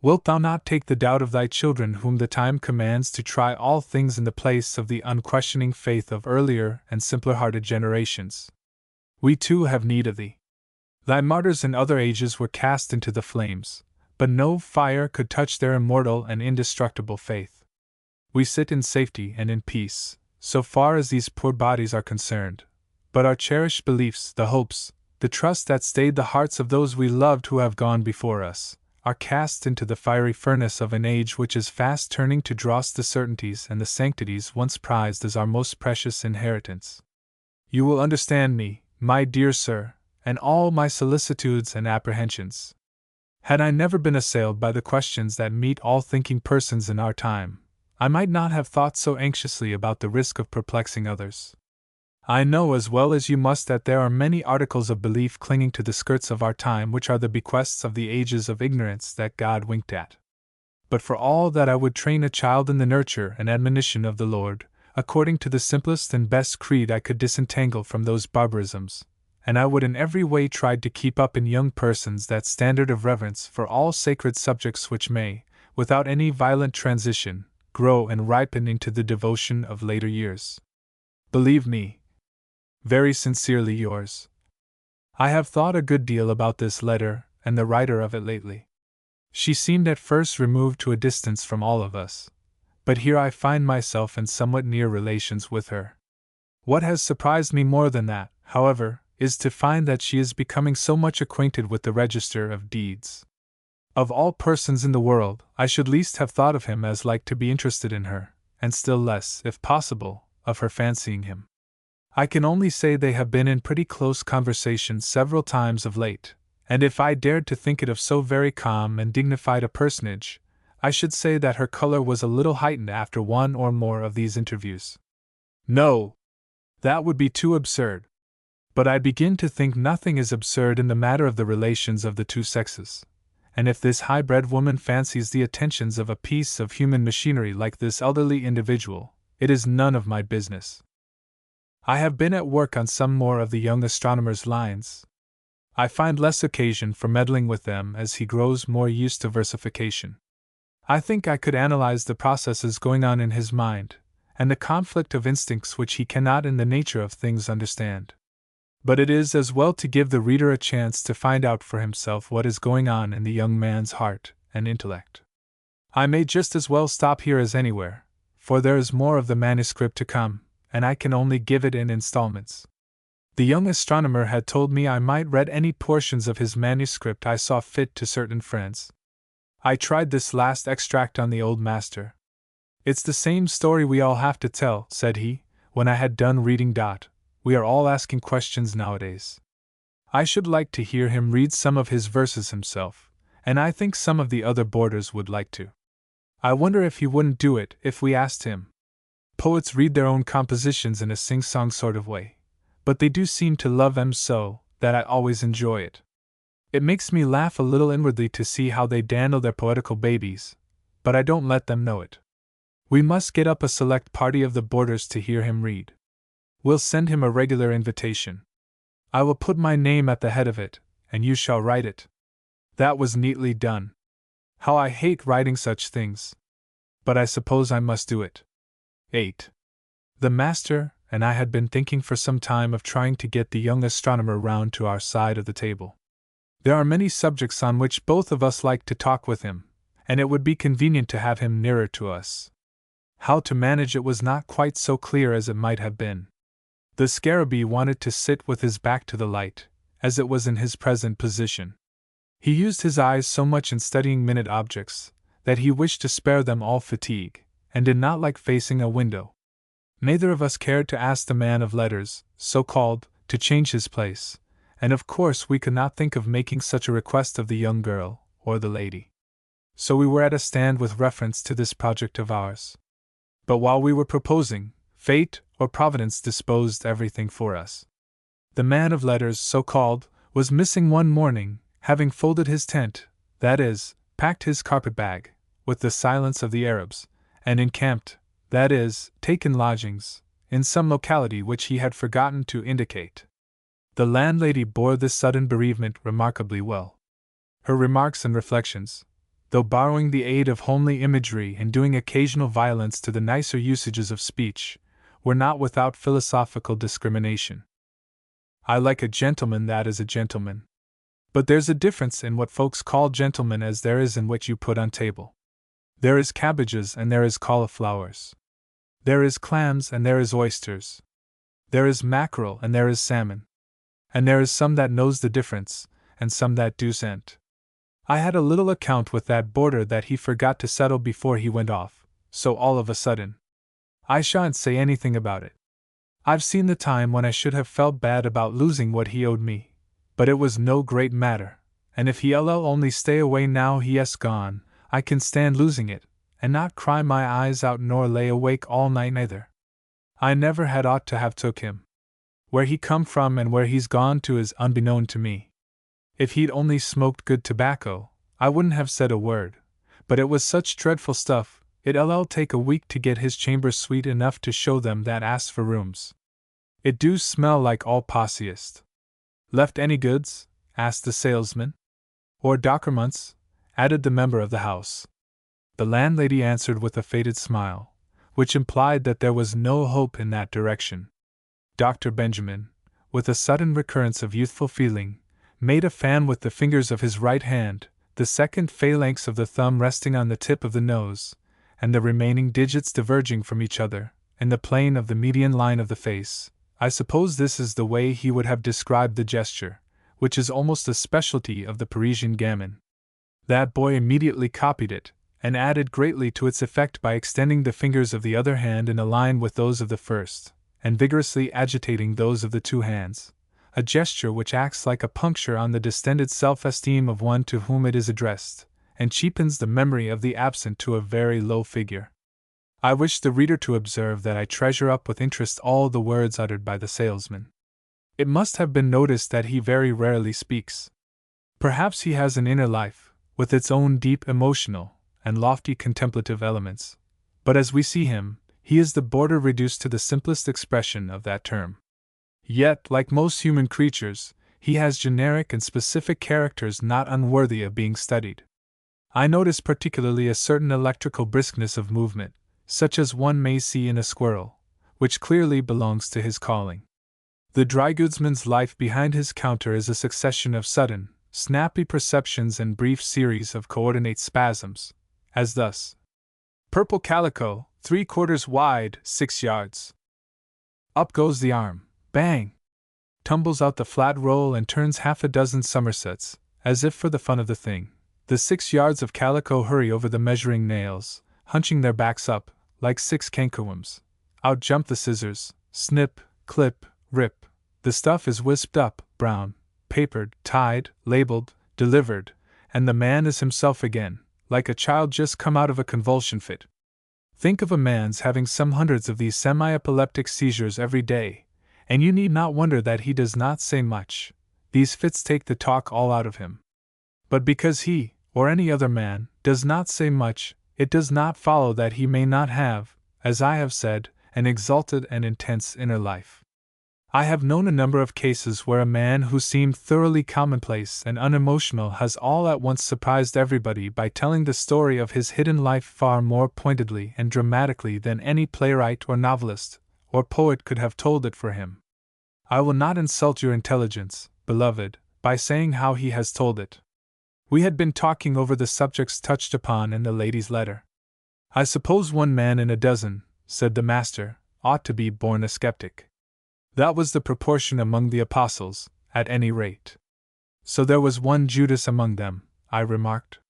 Wilt thou not take the doubt of thy children whom the time commands to try all things in the place of the unquestioning faith of earlier and simpler-hearted generations? We too have need of thee. Thy martyrs in other ages were cast into the flames, but no fire could touch their immortal and indestructible faith. We sit in safety and in peace, so far as these poor bodies are concerned, but our cherished beliefs, the hopes, the trust that stayed the hearts of those we loved who have gone before us, are cast into the fiery furnace of an age which is fast turning to dross the certainties and the sanctities once prized as our most precious inheritance. You will understand me, my dear sir, and all my solicitudes and apprehensions. Had I never been assailed by the questions that meet all thinking persons in our time, I might not have thought so anxiously about the risk of perplexing others. I know as well as you must that there are many articles of belief clinging to the skirts of our time which are the bequests of the ages of ignorance that God winked at. But for all that I would train a child in the nurture and admonition of the Lord, according to the simplest and best creed I could disentangle from those barbarisms, and I would in every way try to keep up in young persons that standard of reverence for all sacred subjects which may, without any violent transition, grow and ripen into the devotion of later years. Believe me, very sincerely yours. I have thought a good deal about this letter, and the writer of it lately. She seemed at first removed to a distance from all of us, but here I find myself in somewhat near relations with her. What has surprised me more than that, however, is to find that she is becoming so much acquainted with the register of deeds. Of all persons in the world, I should least have thought of him as like to be interested in her, and still less, if possible, of her fancying him. I can only say they have been in pretty close conversation several times of late, and if I dared to think it of so very calm and dignified a personage, I should say that her color was a little heightened after one or more of these interviews. No! That would be too absurd. But I begin to think nothing is absurd in the matter of the relations of the two sexes, and if this high-bred woman fancies the attentions of a piece of human machinery like this elderly individual, it is none of my business. I have been at work on some more of the young astronomer's lines. I find less occasion for meddling with them as he grows more used to versification. I think I could analyze the processes going on in his mind, and the conflict of instincts which he cannot in the nature of things understand. But it is as well to give the reader a chance to find out for himself what is going on in the young man's heart and intellect. I may just as well stop here as anywhere, for there is more of the manuscript to come, and I can only give it in installments. The young astronomer had told me I might read any portions of his manuscript I saw fit to certain friends. I tried this last extract on the old master. "It's the same story we all have to tell," said he, when I had done reading. "We are all asking questions nowadays. I should like to hear him read some of his verses himself, and I think some of the other boarders would like to. I wonder if he wouldn't do it if we asked him. Poets read their own compositions in a sing-song sort of way, but they do seem to love them so that I always enjoy it. It makes me laugh a little inwardly to see how they dandle their poetical babies, but I don't let them know it. We must get up a select party of the boarders to hear him read. We'll send him a regular invitation. I will put my name at the head of it, and you shall write it." That was neatly done. How I hate writing such things! But I suppose I must do it. 8. The master and I had been thinking for some time of trying to get the young astronomer round to our side of the table. There are many subjects on which both of us like to talk with him, and it would be convenient to have him nearer to us. How to manage it was not quite so clear as it might have been. The scarabee wanted to sit with his back to the light, as it was in his present position. He used his eyes so much in studying minute objects, that he wished to spare them all fatigue, and did not like facing a window. Neither of us cared to ask the man of letters, so called, to change his place, and of course we could not think of making such a request of the young girl, or the lady. So we were at a stand with reference to this project of ours. But while we were proposing, fate or Providence disposed everything for us. The man of letters, so called, was missing one morning, having folded his tent, that is, packed his carpet-bag, with the silence of the Arabs, and encamped, that is, taken lodgings, in some locality which he had forgotten to indicate. The landlady bore this sudden bereavement remarkably well. Her remarks and reflections, though borrowing the aid of homely imagery and doing occasional violence to the nicer usages of speech, were not without philosophical discrimination. "I like a gentleman that is a gentleman. But there's a difference in what folks call gentlemen as there is in what you put on table. There is cabbages and there is cauliflowers. There is clams and there is oysters. There is mackerel and there is salmon. And there is some that knows the difference, and some that doesn't. I had a little account with that boarder that he forgot to settle before he went off, so all of a sudden. I shan't say anything about it. I've seen the time when I should have felt bad about losing what he owed me, but it was no great matter, and if he'll only stay away now he has gone, I can stand losing it, and not cry my eyes out nor lay awake all night neither. I never had ought to have took him. Where he come from and where he's gone to is unbeknown to me. If he'd only smoked good tobacco, I wouldn't have said a word, but it was such dreadful stuff, it'll take a week to get his chambers sweet enough to show them that ask for rooms. It do smell like all posseist." "Left any goods?" asked the salesman. "Or documents?" added the member of the house. The landlady answered with a faded smile, which implied that there was no hope in that direction. Dr. Benjamin, with a sudden recurrence of youthful feeling, made a fan with the fingers of his right hand, the second phalanx of the thumb resting on the tip of the nose, and the remaining digits diverging from each other, in the plane of the median line of the face. I suppose this is the way he would have described the gesture, which is almost a specialty of the Parisian gamin. That boy immediately copied it, and added greatly to its effect by extending the fingers of the other hand in a line with those of the first, and vigorously agitating those of the two hands, a gesture which acts like a puncture on the distended self-esteem of one to whom it is addressed, and cheapens the memory of the absent to a very low figure. I wish the reader to observe that I treasure up with interest all the words uttered by the salesman. It must have been noticed that he very rarely speaks. Perhaps he has an inner life, with its own deep emotional and lofty contemplative elements, but as we see him, he is the boarder reduced to the simplest expression of that term. Yet, like most human creatures, he has generic and specific characters not unworthy of being studied. I notice particularly a certain electrical briskness of movement, such as one may see in a squirrel, which clearly belongs to his calling. The drygoodsman's life behind his counter is a succession of sudden, snappy perceptions and brief series of coordinate spasms, as thus: purple calico, 3/4 wide, 6 yards. Up goes the arm, bang! Tumbles out the flat roll and turns half a dozen somersets, as if for the fun of the thing. The 6 yards of calico hurry over the measuring nails, hunching their backs up, like 6 cankerworms. Out jump the scissors, snip, clip, rip. The stuff is wisped up, brown, papered, tied, labeled, delivered, and the man is himself again, like a child just come out of a convulsion fit. Think of a man's having some hundreds of these semi-epileptic seizures every day, and you need not wonder that he does not say much. These fits take the talk all out of him. But because he, or any other man, does not say much, it does not follow that he may not have, as I have said, an exalted and intense inner life. I have known a number of cases where a man who seemed thoroughly commonplace and unemotional has all at once surprised everybody by telling the story of his hidden life far more pointedly and dramatically than any playwright or novelist or poet could have told it for him. I will not insult your intelligence, beloved, by saying how he has told it. We had been talking over the subjects touched upon in the lady's letter. I suppose 1 man in a dozen, said the master, ought to be born a skeptic. That was the proportion among the apostles, at any rate. So there was one Judas among them, I remarked.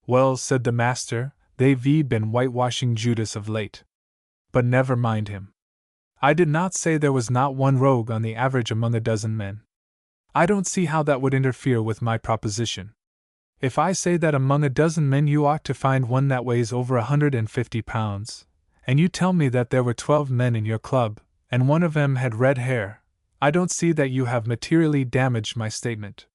Well, said the master, they've been whitewashing Judas of late. But never mind him. I did not say there was not one rogue on the average among a dozen men. I don't see how that would interfere with my proposition. If I say that among a dozen men you ought to find one that weighs over 150 pounds, and you tell me that there were 12 men in your club, and one of them had red hair, I don't see that you have materially damaged my statement.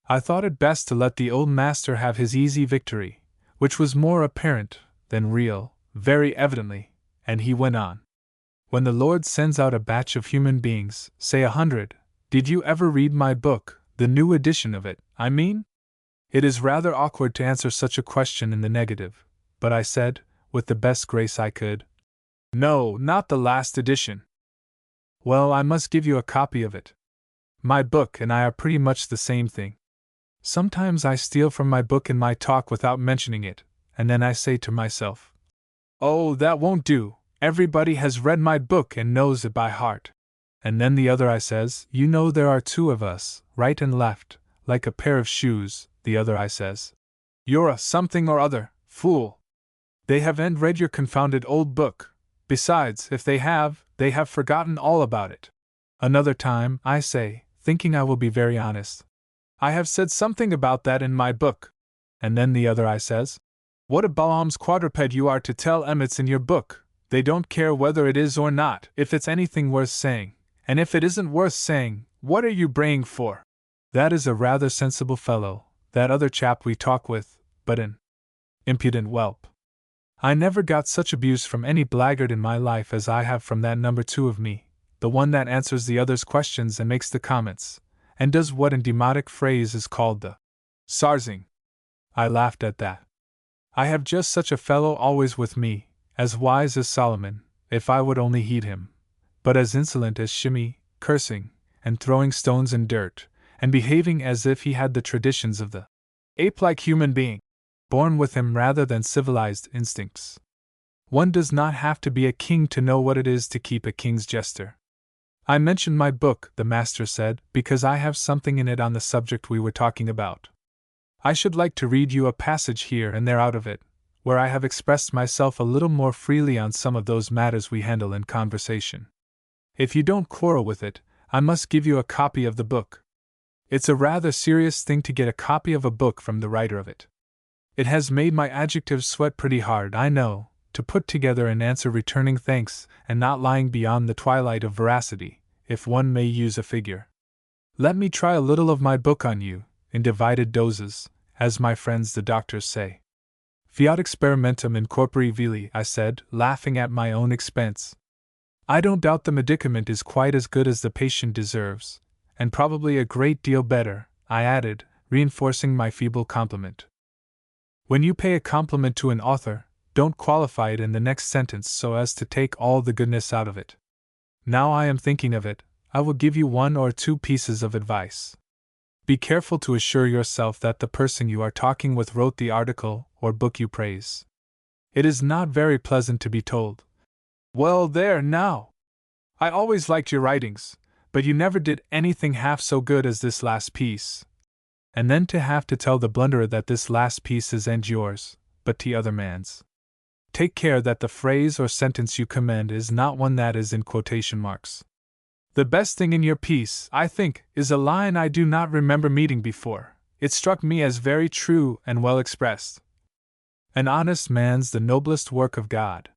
I thought it best to let the old master have his easy victory, which was more apparent than real, very evidently, and he went on. When the Lord sends out a batch of human beings, say 100, did you ever read my book, the new edition of it, I mean? It is rather awkward to answer such a question in the negative, but I said, with the best grace I could, no, not the last edition. Well, I must give you a copy of it. My book and I are pretty much the same thing. Sometimes I steal from my book in my talk without mentioning it, and then I say to myself, oh, that won't do, everybody has read my book and knows it by heart. And then the other I says, you know there are 2 of us, right and left, like a pair of shoes. The other I says, you're a something or other, fool. They haven't read your confounded old book. Besides, if they have forgotten all about it. Another time, I say, thinking I will be very honest, I have said something about that in my book. And then the other I says, what a Balaam's quadruped you are to tell Emmets in your book. They don't care whether it is or not, if it's anything worth saying. And if it isn't worth saying, what are you braying for? That is a rather sensible fellow, that other chap we talk with, but an impudent whelp. I never got such abuse from any blackguard in my life as I have from that number 2 of me, the one that answers the other's questions and makes the comments, and does what in demotic phrase is called the sarzing. I laughed at that. I have just such a fellow always with me, as wise as Solomon, if I would only heed him, but as insolent as Shimei, cursing, and throwing stones and dirt, and behaving as if he had the traditions of the ape-like human being born with him rather than civilized instincts. One does not have to be a king to know what it is to keep a king's jester. I mentioned my book, the master said, because I have something in it on the subject we were talking about. I should like to read you a passage here and there out of it, where I have expressed myself a little more freely on some of those matters we handle in conversation. If you don't quarrel with it, I must give you a copy of the book. It's a rather serious thing to get a copy of a book from the writer of it. It has made my adjectives sweat pretty hard, I know, to put together an answer returning thanks and not lying beyond the twilight of veracity, if one may use a figure. Let me try a little of my book on you, in divided doses, as my friends the doctors say. Fiat experimentum in corpore vili, I said, laughing at my own expense. I don't doubt the medicament is quite as good as the patient deserves, and probably a great deal better, I added, reinforcing my feeble compliment. When you pay a compliment to an author, don't qualify it in the next sentence so as to take all the goodness out of it. Now I am thinking of it, I will give you 1 or 2 pieces of advice. Be careful to assure yourself that the person you are talking with wrote the article or book you praise. It is not very pleasant to be told, "Well, there now! I always liked your writings, but you never did anything half so good as this last piece." And then to have to tell the blunderer that this last piece isn't yours, but the other man's. Take care that the phrase or sentence you commend is not one that is in quotation marks. The best thing in your piece, I think, is a line I do not remember meeting before. It struck me as very true and well expressed. An honest man's the noblest work of God.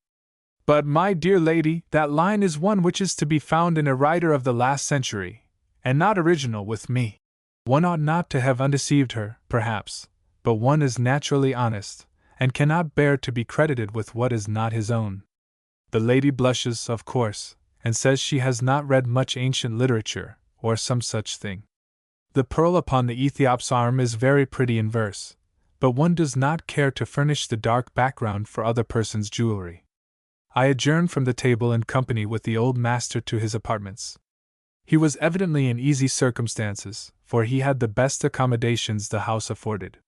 But, my dear lady, that line is one which is to be found in a writer of the last century, and not original with me. One ought not to have undeceived her, perhaps, but one is naturally honest, and cannot bear to be credited with what is not his own. The lady blushes, of course, and says she has not read much ancient literature, or some such thing. The pearl upon the Ethiop's arm is very pretty in verse, but one does not care to furnish the dark background for other persons' jewelry. I adjourned from the table in company with the old master to his apartments. He was evidently in easy circumstances, for he had the best accommodations the house afforded.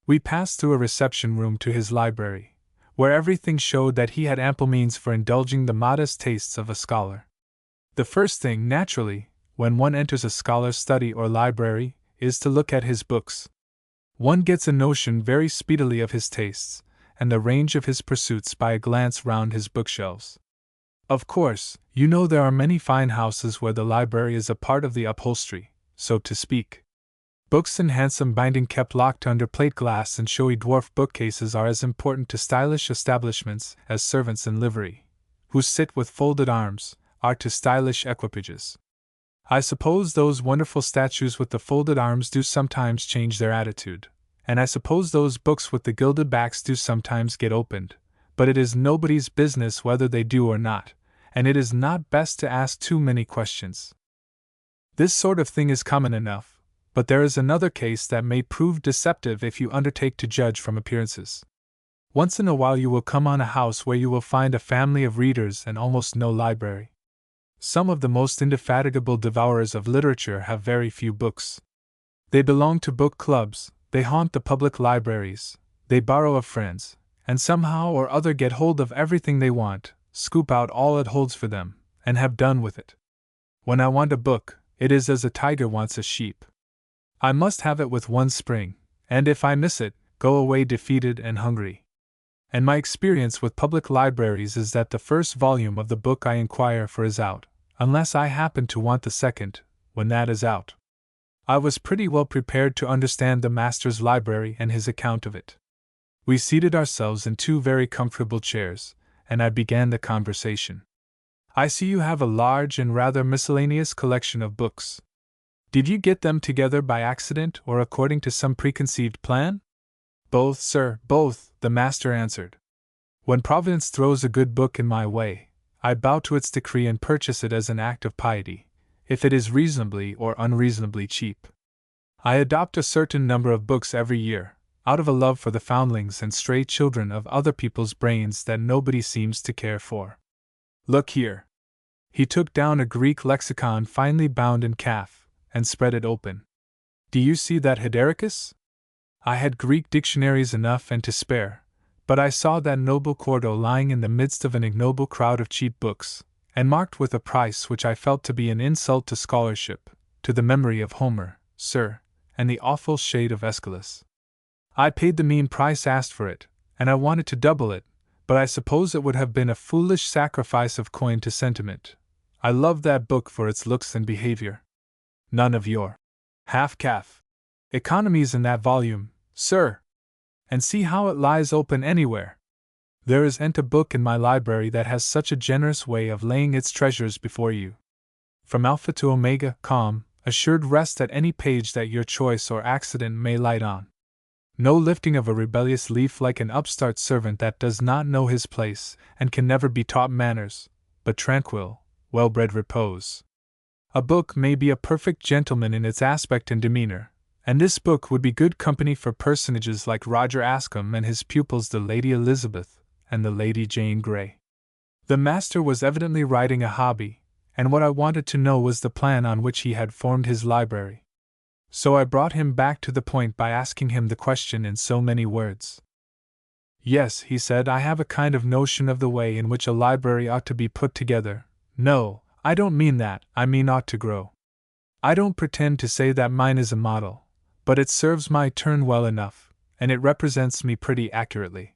We passed through a reception room to his library, where everything showed that he had ample means for indulging the modest tastes of a scholar. The first thing, naturally, when one enters a scholar's study or library, is to look at his books. One gets a notion very speedily of his tastes, and the range of his pursuits by a glance round his bookshelves. Of course, you know there are many fine houses where the library is a part of the upholstery, so to speak. Books in handsome binding kept locked under plate glass and showy dwarf bookcases are as important to stylish establishments as servants in livery, who sit with folded arms, are to stylish equipages. I suppose those wonderful statues with the folded arms do sometimes change their attitude, and I suppose those books with the gilded backs do sometimes get opened, but it is nobody's business whether they do or not, and it is not best to ask too many questions. This sort of thing is common enough, but there is another case that may prove deceptive if you undertake to judge from appearances. Once in a while you will come on a house where you will find a family of readers and almost no library. Some of the most indefatigable devourers of literature have very few books. They belong to book clubs, they haunt the public libraries, they borrow of friends, and somehow or other get hold of everything they want, scoop out all it holds for them, and have done with it. When I want a book, it is as a tiger wants a sheep. I must have it with one spring, and if I miss it, go away defeated and hungry. And my experience with public libraries is that the first volume of the book I inquire for is out, unless I happen to want the second, when that is out. I was pretty well prepared to understand the master's library and his account of it. We seated ourselves in 2 very comfortable chairs, and I began the conversation. I see you have a large and rather miscellaneous collection of books. Did you get them together by accident or according to some preconceived plan? Both, sir, both, the master answered. When Providence throws a good book in my way, I bow to its decree and purchase it as an act of piety, if it is reasonably or unreasonably cheap. I adopt a certain number of books every year, out of a love for the foundlings and stray children of other people's brains that nobody seems to care for. Look here. He took down a Greek lexicon finely bound in calf, and spread it open. Do you see that Hidericus? I had Greek dictionaries enough and to spare, but I saw that noble quarto lying in the midst of an ignoble crowd of cheap books, and marked with a price which I felt to be an insult to scholarship, to the memory of Homer, sir, and the awful shade of Aeschylus. I paid the mean price asked for it, and I wanted to double it, but I suppose it would have been a foolish sacrifice of coin to sentiment. I loved that book for its looks and behavior. None of your half-calf economies in that volume, sir. And see how it lies open anywhere. There isn't a book in my library that has such a generous way of laying its treasures before you. From alpha to omega, calm, assured rest at any page that your choice or accident may light on. No lifting of a rebellious leaf like an upstart servant that does not know his place and can never be taught manners, but tranquil, well-bred repose. A book may be a perfect gentleman in its aspect and demeanor, and this book would be good company for personages like Roger Ascham and his pupils the Lady Elizabeth and the Lady Jane Grey. The master was evidently writing a hobby, and what I wanted to know was the plan on which he had formed his library. So I brought him back to the point by asking him the question in so many words. Yes, he said, I have a kind of notion of the way in which a library ought to be put together. No, I don't mean that, I mean ought to grow. I don't pretend to say that mine is a model, but it serves my turn well enough, and it represents me pretty accurately.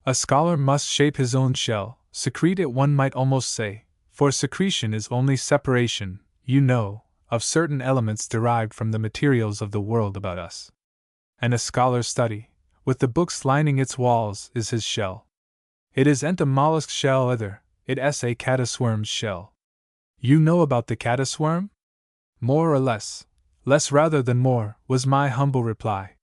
A scholar must shape his own shell, secrete it, one might almost say, for secretion is only separation, you know, of certain elements derived from the materials of the world about us. And a scholar's study, with the books lining its walls, is his shell. It isn't a mollusk shell either, it's a caddisworm's shell. You know about the caddisworm? More or less rather than more, was my humble reply.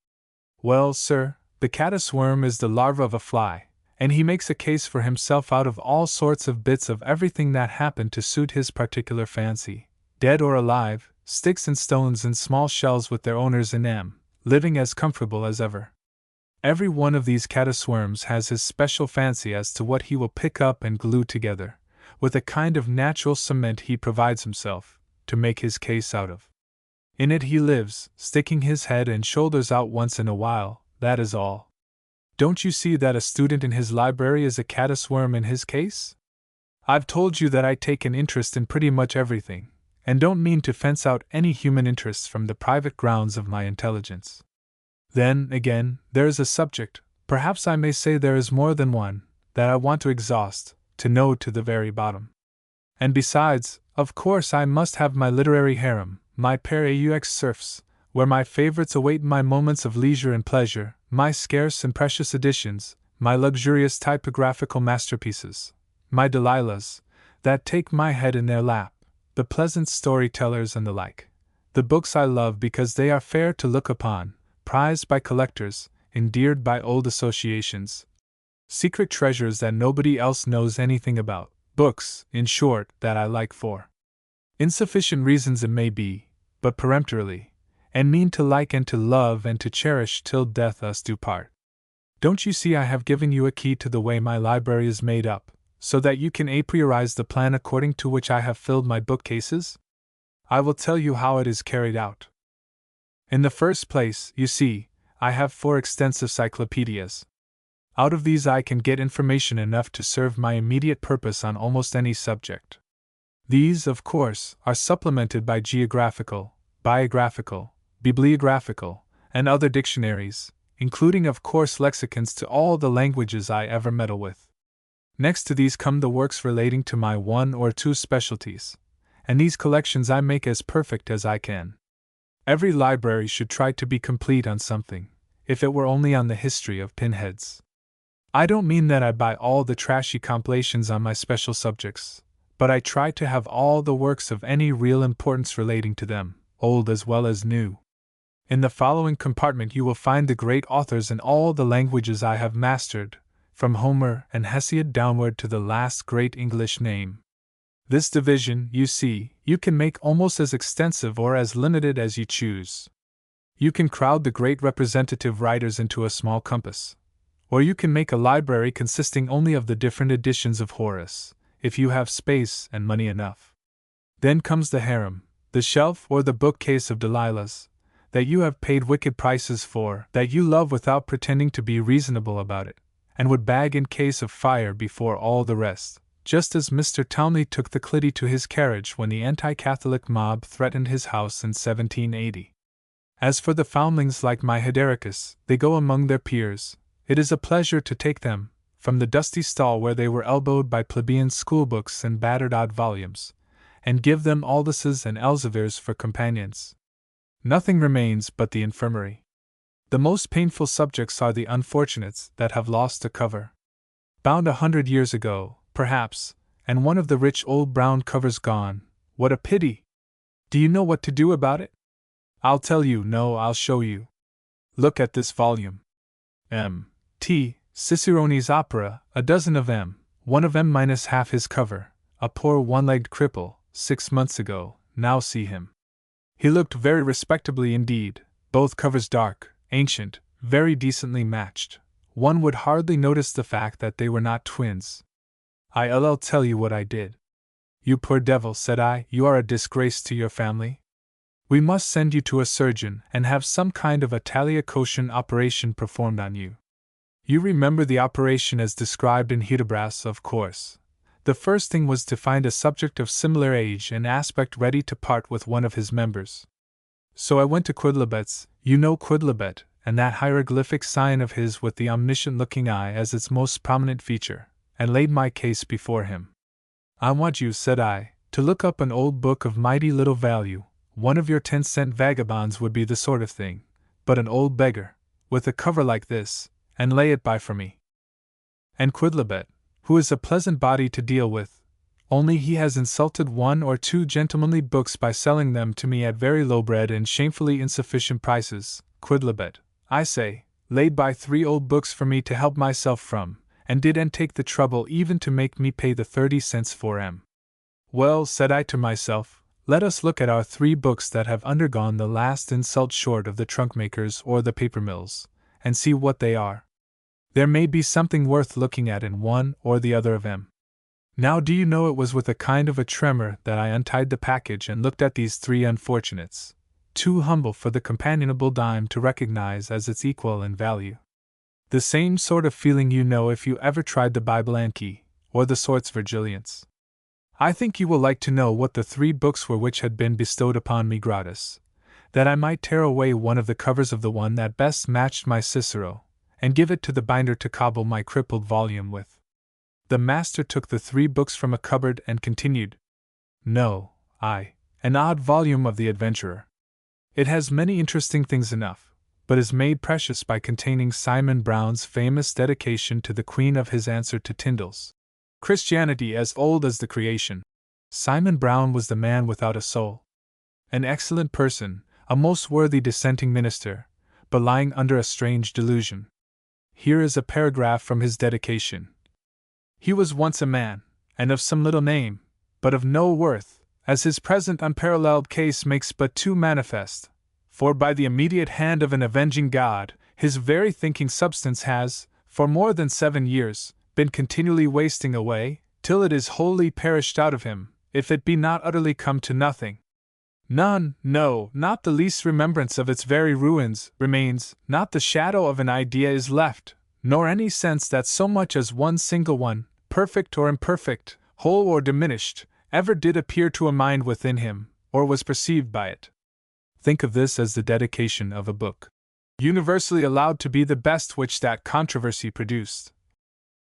Well, sir, the caddisworm is the larva of a fly, and he makes a case for himself out of all sorts of bits of everything that happen to suit his particular fancy, dead or alive, sticks and stones and small shells with their owners in them, living as comfortable as ever. Every one of these caddisworms has his special fancy as to what he will pick up and glue together, with a kind of natural cement he provides himself, to make his case out of. In it he lives, sticking his head and shoulders out once in a while, that is all. Don't you see that a student in his library is a caddisworm in his case? I've told you that I take an interest in pretty much everything, and don't mean to fence out any human interests from the private grounds of my intelligence. Then, again, there is a subject, perhaps I may say there is more than one, that I want to exhaust, to know to the very bottom. And besides, of course I must have my literary harem, my Père serfs, where my favorites await my moments of leisure and pleasure, my scarce and precious editions, my luxurious typographical masterpieces, my Delilahs, that take my head in their lap, the pleasant storytellers and the like. The books I love because they are fair to look upon, prized by collectors, endeared by old associations, secret treasures that nobody else knows anything about, books, in short, that I like for insufficient reasons it may be, but peremptorily, and mean to like and to love and to cherish till death us do part. Don't you see I have given you a key to the way my library is made up, so that you can a priorize the plan according to which I have filled my bookcases? I will tell you how it is carried out. In the first place, you see, I have 4 extensive cyclopedias. Out of these I can get information enough to serve my immediate purpose on almost any subject. These, of course, are supplemented by geographical, biographical, bibliographical, and other dictionaries, including of course lexicons to all the languages I ever meddle with. Next to these come the works relating to my 1 or 2 specialties, and these collections I make as perfect as I can. Every library should try to be complete on something, if it were only on the history of pinheads. I don't mean that I buy all the trashy compilations on my special subjects, but I try to have all the works of any real importance relating to them, old as well as new. In the following compartment you will find the great authors in all the languages I have mastered, from Homer and Hesiod downward to the last great English name. This division, you see, you can make almost as extensive or as limited as you choose. You can crowd the great representative writers into a small compass, or you can make a library consisting only of the different editions of Horace, if you have space and money enough. Then comes the harem, the shelf or the bookcase of Delilahs, that you have paid wicked prices for, that you love without pretending to be reasonable about it, and would bag in case of fire before all the rest, just as Mr. Townley took the Clitty to his carriage when the anti-Catholic mob threatened his house in 1780. As for the foundlings like my Hidericus, they go among their peers. It is a pleasure to take them from the dusty stall where they were elbowed by plebeian schoolbooks and battered odd volumes, and give them Alduses and Elzevirs for companions. Nothing remains but the infirmary. The most painful subjects are the unfortunates that have lost a cover. Bound 100 years ago, perhaps, and one of the rich old brown covers gone. What a pity! Do you know what to do about it? I'll tell you, no, I'll show you. Look at this volume. M.T. Cicerone's Opera, a dozen of M, one of M minus half his cover, a poor one-legged cripple, 6 months ago, now see him. He looked very respectably indeed, both covers dark, ancient, very decently matched. One would hardly notice the fact that they were not twins. I'll tell you what I did. You poor devil, said I, you are a disgrace to your family. We must send you to a surgeon and have some kind of a Taliacotian operation performed on you. You remember the operation as described in Hudibras, of course. The first thing was to find a subject of similar age and aspect ready to part with one of his members. So I went to Quidlibet's, you know Quidlibet, and that hieroglyphic sign of his with the omniscient-looking eye as its most prominent feature, and laid my case before him. I want you, said I, to look up an old book of mighty little value. One of your 10-cent vagabonds would be the sort of thing, but an old beggar, with a cover like this, and lay it by for me. And Quidlibet, who is a pleasant body to deal with, only he has insulted 1 or 2 gentlemanly books by selling them to me at very low-bred and shamefully insufficient prices. Quidlibet, I say, laid by 3 old books for me to help myself from, and didn't take the trouble even to make me pay the 30 cents for 'em. Well, said I to myself, let us look at our 3 books that have undergone the last insult short of the trunkmakers or the paper mills, and see what they are. There may be something worth looking at in one or the other of 'em. Now do you know it was with a kind of a tremor that I untied the package and looked at these 3 unfortunates, too humble for the companionable dime to recognize as its equal in value. The same sort of feeling you know if you ever tried the Bible Anki, or the Sortes Virgilians. I think you will like to know what the 3 books were which had been bestowed upon me gratis, that I might tear away one of the covers of the one that best matched my Cicero, and give it to the binder to cobble my crippled volume with. The master took the 3 books from a cupboard and continued, No, an odd volume of the Adventurer. It has many interesting things enough, but is made precious by containing Simon Brown's famous dedication to the Queen of his answer to Tyndall's Christianity as old as the creation. Simon Brown was the man without a soul. An excellent person, a most worthy dissenting minister, but lying under a strange delusion. Here is a paragraph from his dedication. He was once a man, and of some little name, but of no worth, as his present unparalleled case makes but too manifest. For by the immediate hand of an avenging God, his very thinking substance has, for more than 7 years, been continually wasting away, till it is wholly perished out of him, if it be not utterly come to nothing. None, no, not the least remembrance of its very ruins, remains, not the shadow of an idea is left, nor any sense that so much as one single one, perfect or imperfect, whole or diminished, ever did appear to a mind within him, or was perceived by it. Think of this as the dedication of a book, universally allowed to be the best which that controversy produced.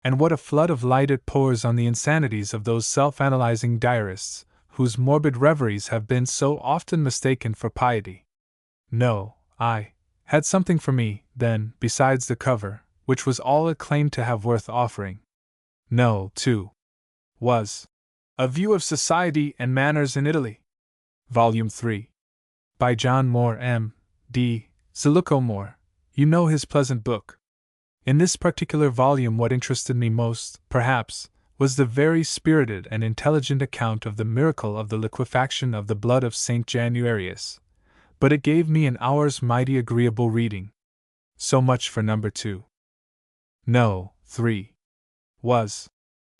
And what a flood of light it pours on the insanities of those self-analyzing diarists, whose morbid reveries have been so often mistaken for piety. No, I had something for me, then, besides the cover, which was all it claimed to have worth offering. No, too, was A View of Society and Manners in Italy. Volume 3. By John Moore M.D. Silico Moore. You know his pleasant book. In this particular volume what interested me most, perhaps, was the very spirited and intelligent account of the miracle of the liquefaction of the blood of St. Januarius, but it gave me an hour's mighty agreeable reading. So much for number 2. No, 3. Was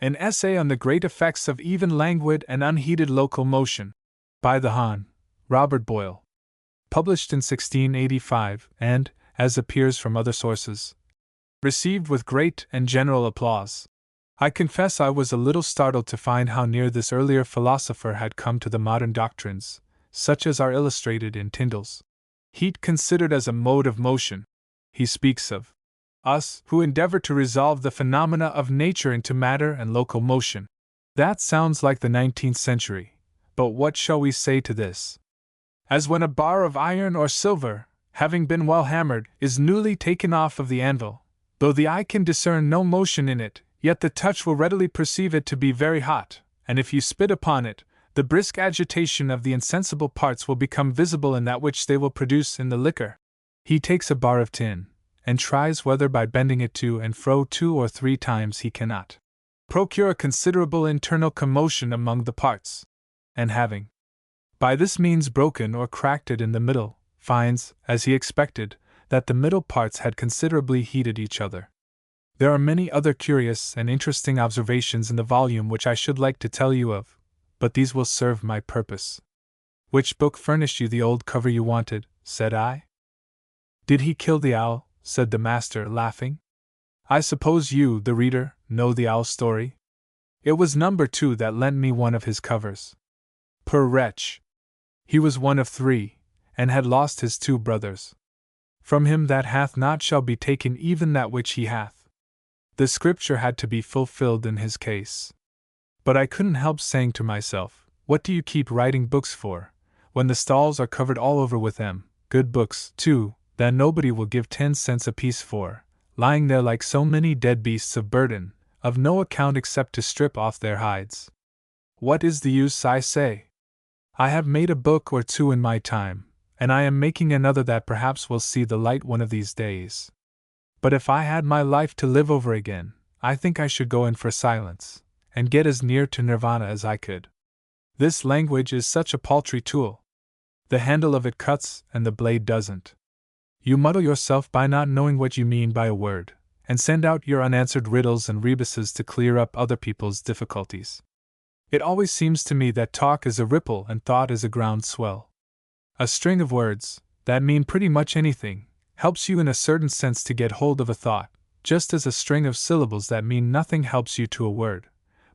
an essay on the great effects of even languid and unheeded local motion, by the Hon. Robert Boyle. published in 1685, and, as appears from other sources, received with great and general applause. I confess I was a little startled to find how near this earlier philosopher had come to the modern doctrines, such as are illustrated in Tyndall's Heat considered as a mode of motion. He speaks of us who endeavor to resolve the phenomena of nature into matter and local motion. That sounds like the 19th century, but what shall we say to this? As when a bar of iron or silver, having been well hammered, is newly taken off of the anvil, though the eye can discern no motion in it, yet the touch will readily perceive it to be very hot, and if you spit upon it, the brisk agitation of the insensible parts will become visible in that which they will produce in the liquor. He takes a bar of tin, and tries whether by bending it to and fro 2 or 3 times he cannot procure a considerable internal commotion among the parts, and having by this means broken or cracked it in the middle, finds, as he expected, that the middle parts had considerably heated each other. There are many other curious and interesting observations in the volume which I should like to tell you of, but these will serve my purpose. Which book furnished you the old cover you wanted? Said I. Did he kill the owl? Said the master, laughing. I suppose you, the reader, know the owl story? It was number 2 that lent me one of his covers. Poor wretch! He was one of 3, and had lost his 2 brothers. From him that hath not shall be taken even that which he hath. The scripture had to be fulfilled in his case. But I couldn't help saying to myself, what do you keep writing books for, when the stalls are covered all over with them, good books, too, that nobody will give 10 cents apiece for, lying there like so many dead beasts of burden, of no account except to strip off their hides. What is the use, I say? I have made a book or 2 in my time, and I am making another that perhaps will see the light one of these days. But if I had my life to live over again, I think I should go in for silence, and get as near to nirvana as I could. This language is such a paltry tool. The handle of it cuts, and the blade doesn't. You muddle yourself by not knowing what you mean by a word, and send out your unanswered riddles and rebuses to clear up other people's difficulties. It always seems to me that talk is a ripple and thought is a ground swell. A string of words, that mean pretty much anything, helps you in a certain sense to get hold of a thought, just as a string of syllables that mean nothing helps you to a word.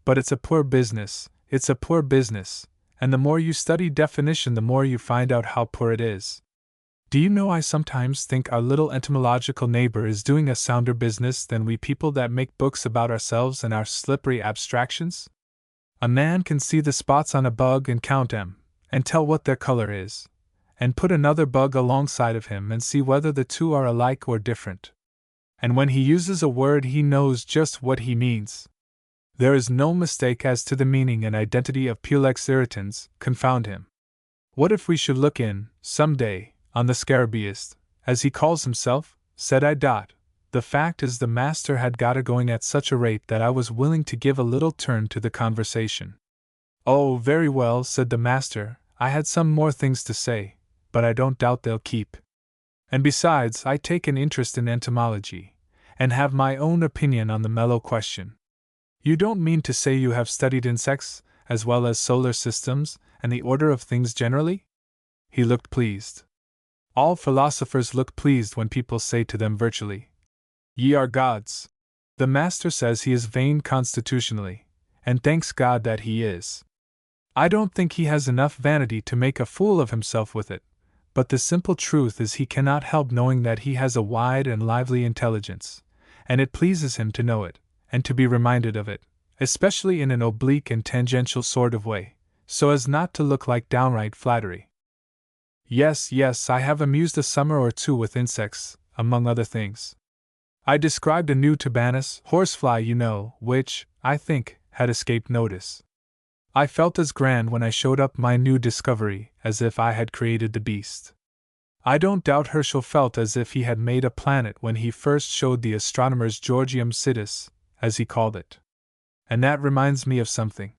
But it's a poor business, and the more you study definition the more you find out how poor it is. Do you know I sometimes think our little entomological neighbor is doing a sounder business than we people that make books about ourselves and our slippery abstractions? A man can see the spots on a bug and count them, and tell what their color is, and put another bug alongside of him and see whether the 2 are alike or different. And when he uses a word he knows just what he means. There is no mistake as to the meaning and identity of Pulex irritans, confound him. What if we should look in, some day, on the scarabaeus, as he calls himself? Said I. The fact is the master had got a going at such a rate that I was willing to give a little turn to the conversation. Oh, very well, said the master, I had some more things to say, but I don't doubt they'll keep. And besides, I take an interest in entomology, and have my own opinion on the mellow question. You don't mean to say you have studied insects, as well as solar systems, and the order of things generally? He looked pleased. All philosophers look pleased when people say to them virtually, "Ye are gods." The master says he is vain constitutionally, and thanks God that he is. I don't think he has enough vanity to make a fool of himself with it, but the simple truth is he cannot help knowing that he has a wide and lively intelligence, and it pleases him to know it, and to be reminded of it, especially in an oblique and tangential sort of way, so as not to look like downright flattery. Yes, I have amused a summer or 2 with insects, among other things. I described a new tabanus, horsefly you know, which, I think, had escaped notice. I felt as grand when I showed up my new discovery as if I had created the beast. I don't doubt Herschel felt as if he had made a planet when he first showed the astronomers Georgium Sidus, as he called it. And that reminds me of something.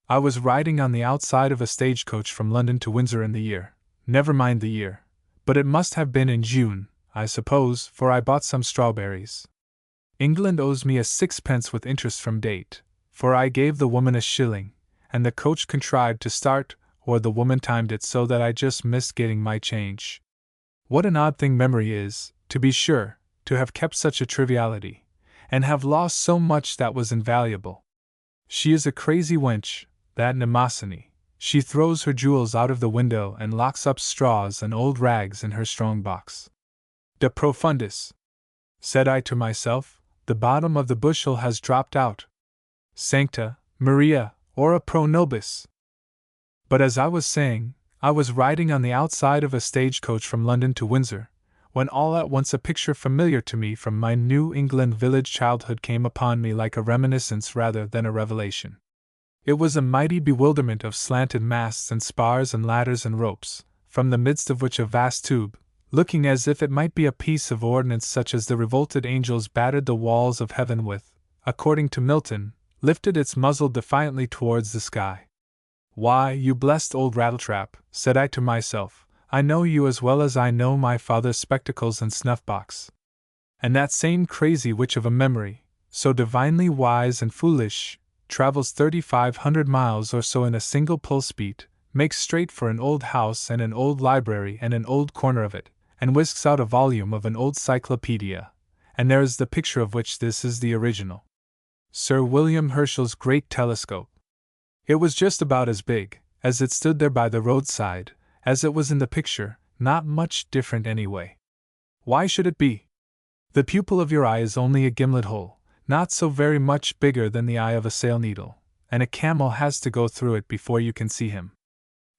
I was riding on the outside of a stagecoach from London to Windsor in the year, never mind the year, but it must have been in June, I suppose, for I bought some strawberries. England owes me a 6pence with interest from date, for I gave the woman a shilling, and the coach contrived to start, or the woman timed it so that I just missed getting my change. What an odd thing memory is, to be sure, to have kept such a triviality, and have lost so much that was invaluable. She is a crazy wench, that Mnemosyne. She throws her jewels out of the window and locks up straws and old rags in her strong box. De profundis, said I to myself, the bottom of the bushel has dropped out. Sancta Maria, ora pro nobis. But as I was saying, I was riding on the outside of a stagecoach from London to Windsor, when all at once a picture familiar to me from my New England village childhood came upon me like a reminiscence rather than a revelation. It was a mighty bewilderment of slanted masts and spars and ladders and ropes, from the midst of which a vast tube, looking as if it might be a piece of ordnance such as the revolted angels battered the walls of heaven with, according to Milton, lifted its muzzle defiantly towards the sky. Why, you blessed old rattletrap, said I to myself, I know you as well as I know my father's spectacles and snuff-box. And that same crazy witch of a memory, so divinely wise and foolish, travels 3,500 miles or so in a single pulse beat, makes straight for an old house and an old library and an old corner of it, and whisks out a volume of an old cyclopedia, and there is the picture of which this is the original. Sir William Herschel's great telescope. It was just about as big, as it stood there by the roadside, as it was in the picture, not much different anyway. Why should it be? The pupil of your eye is only a gimlet hole, not so very much bigger than the eye of a sail needle, and a camel has to go through it before you can see him.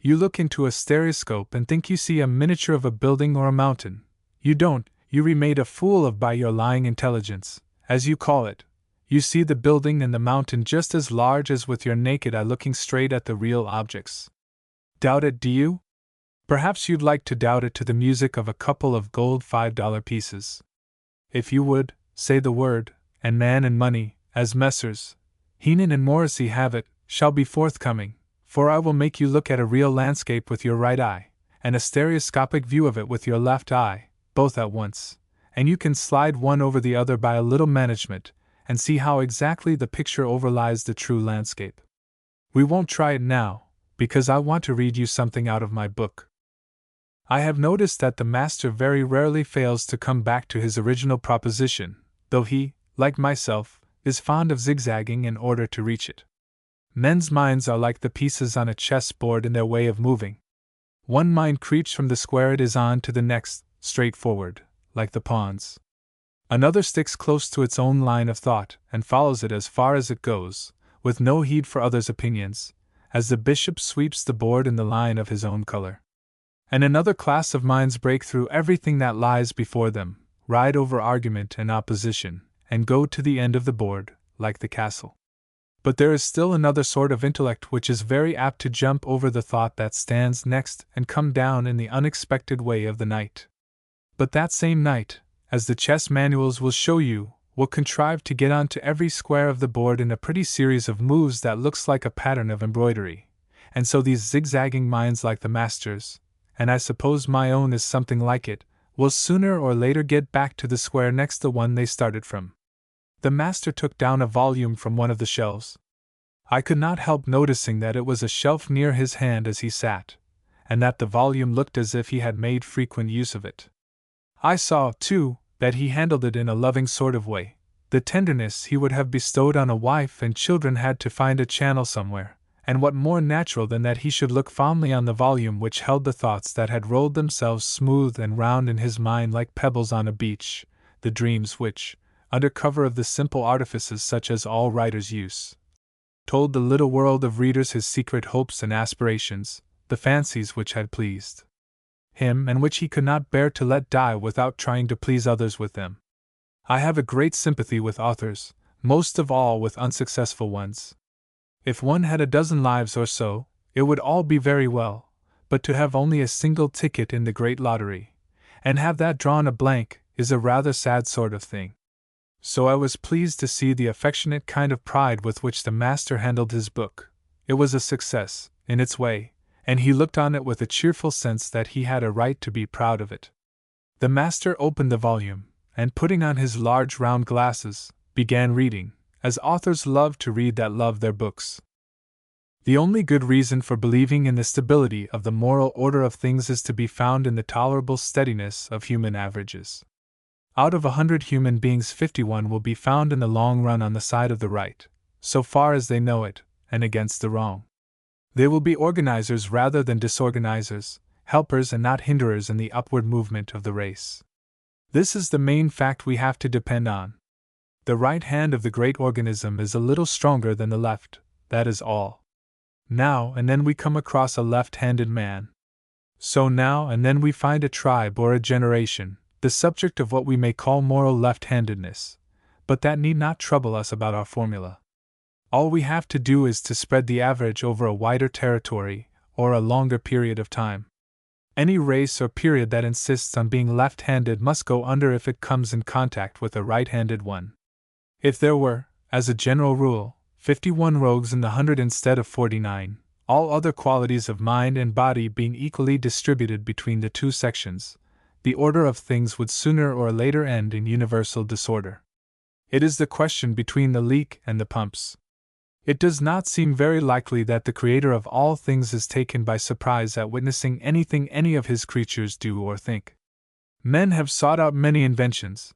You look into a stereoscope and think you see a miniature of a building or a mountain. You don't, you are made a fool of by your lying intelligence, as you call it. You see the building and the mountain just as large as with your naked eye looking straight at the real objects. Doubt it, do you? Perhaps you'd like to doubt it to the music of a couple of gold $5 pieces. If you would, say the word, and man and money, as Messrs. Heenan and Morrissey have it, shall be forthcoming, for I will make you look at a real landscape with your right eye, and a stereoscopic view of it with your left eye, both at once, and you can slide one over the other by a little management, and see how exactly the picture overlies the true landscape. We won't try it now, because I want to read you something out of my book. I have noticed that the master very rarely fails to come back to his original proposition, though he, like myself, is fond of zigzagging in order to reach it. Men's minds are like the pieces on a chessboard in their way of moving. One mind creeps from the square it is on to the next, straight forward, like the pawns. Another sticks close to its own line of thought, and follows it as far as it goes, with no heed for others' opinions, as the bishop sweeps the board in the line of his own color. And another class of minds break through everything that lies before them, ride over argument and opposition, and go to the end of the board, like the castle. But there is still another sort of intellect which is very apt to jump over the thought that stands next and come down in the unexpected way of the knight. But that same knight, as the chess manuals will show you, will contrive to get on to every square of the board in a pretty series of moves that looks like a pattern of embroidery, and so these zigzagging minds like the master's, and I suppose my own is something like it, will sooner or later get back to the square next the one they started from. The master took down a volume from one of the shelves. I could not help noticing that it was a shelf near his hand as he sat, and that the volume looked as if he had made frequent use of it. I saw, too, that he handled it in a loving sort of way. The tenderness he would have bestowed on a wife and children had to find a channel somewhere, and what more natural than that he should look fondly on the volume which held the thoughts that had rolled themselves smooth and round in his mind like pebbles on a beach, the dreams which, under cover of the simple artifices such as all writers use, told the little world of readers his secret hopes and aspirations, the fancies which had pleased him and which he could not bear to let die without trying to please others with them. I have a great sympathy with authors, most of all with unsuccessful ones. If one had a dozen lives or so, it would all be very well, but to have only a single ticket in the great lottery, and have that drawn a blank, is a rather sad sort of thing. So I was pleased to see the affectionate kind of pride with which the master handled his book. It was a success, in its way, and he looked on it with a cheerful sense that he had a right to be proud of it. The master opened the volume, and putting on his large round glasses, began reading, as authors love to read that love their books. The only good reason for believing in the stability of the moral order of things is to be found in the tolerable steadiness of human averages. Out of 100 human beings, 51 will be found in the long run on the side of the right, so far as they know it, and against the wrong. They will be organizers rather than disorganizers, helpers and not hinderers in the upward movement of the race. This is the main fact we have to depend on. The right hand of the great organism is a little stronger than the left, that is all. Now and then we come across a left-handed man. So now and then we find a tribe or a generation, the subject of what we may call moral left-handedness, but that need not trouble us about our formula. All we have to do is to spread the average over a wider territory or a longer period of time. Any race or period that insists on being left-handed must go under if it comes in contact with a right-handed one. If there were, as a general rule, 51 rogues in the 100 instead of 49, all other qualities of mind and body being equally distributed between the two sections, the order of things would sooner or later end in universal disorder. It is the question between the leak and the pumps. It does not seem very likely that the Creator of all things is taken by surprise at witnessing anything any of His creatures do or think. Men have sought out many inventions,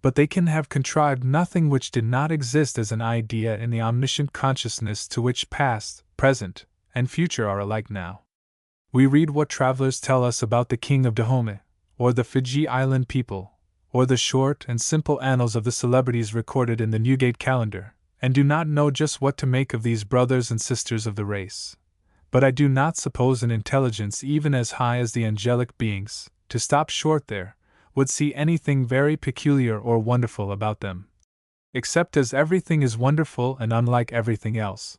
but they can have contrived nothing which did not exist as an idea in the omniscient consciousness to which past, present, and future are alike now. We read what travelers tell us about the King of Dahomey, or the Fiji Island people, or the short and simple annals of the celebrities recorded in the Newgate calendar, and do not know just what to make of these brothers and sisters of the race. But I do not suppose an intelligence even as high as the angelic beings, to stop short there, would see anything very peculiar or wonderful about them. Except as everything is wonderful and unlike everything else.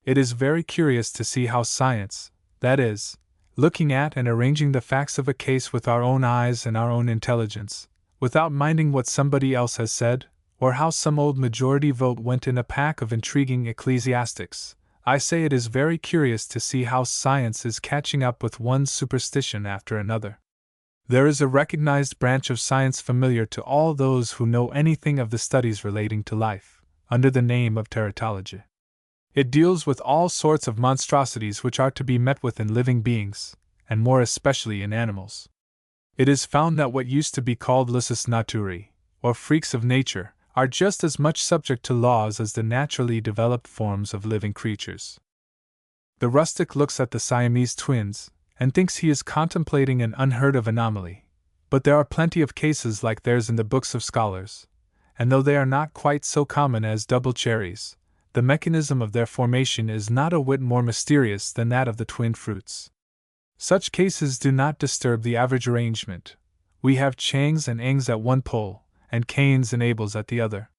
It is very curious to see how science, that is, looking at and arranging the facts of a case with our own eyes and our own intelligence, without minding what somebody else has said, or how some old majority vote went in a pack of intriguing ecclesiastics, I say it is very curious to see how science is catching up with one superstition after another. There is a recognized branch of science familiar to all those who know anything of the studies relating to life, under the name of teratology. It deals with all sorts of monstrosities which are to be met with in living beings, and more especially in animals. It is found that what used to be called lusus naturae, or freaks of nature, are just as much subject to laws as the naturally developed forms of living creatures. The rustic looks at the Siamese twins, and thinks he is contemplating an unheard-of anomaly, but there are plenty of cases like theirs in the books of scholars, and though they are not quite so common as double cherries, the mechanism of their formation is not a whit more mysterious than that of the twin fruits. Such cases do not disturb the average arrangement. We have Changs and Engs at one pole, and Cains and Abels at the other.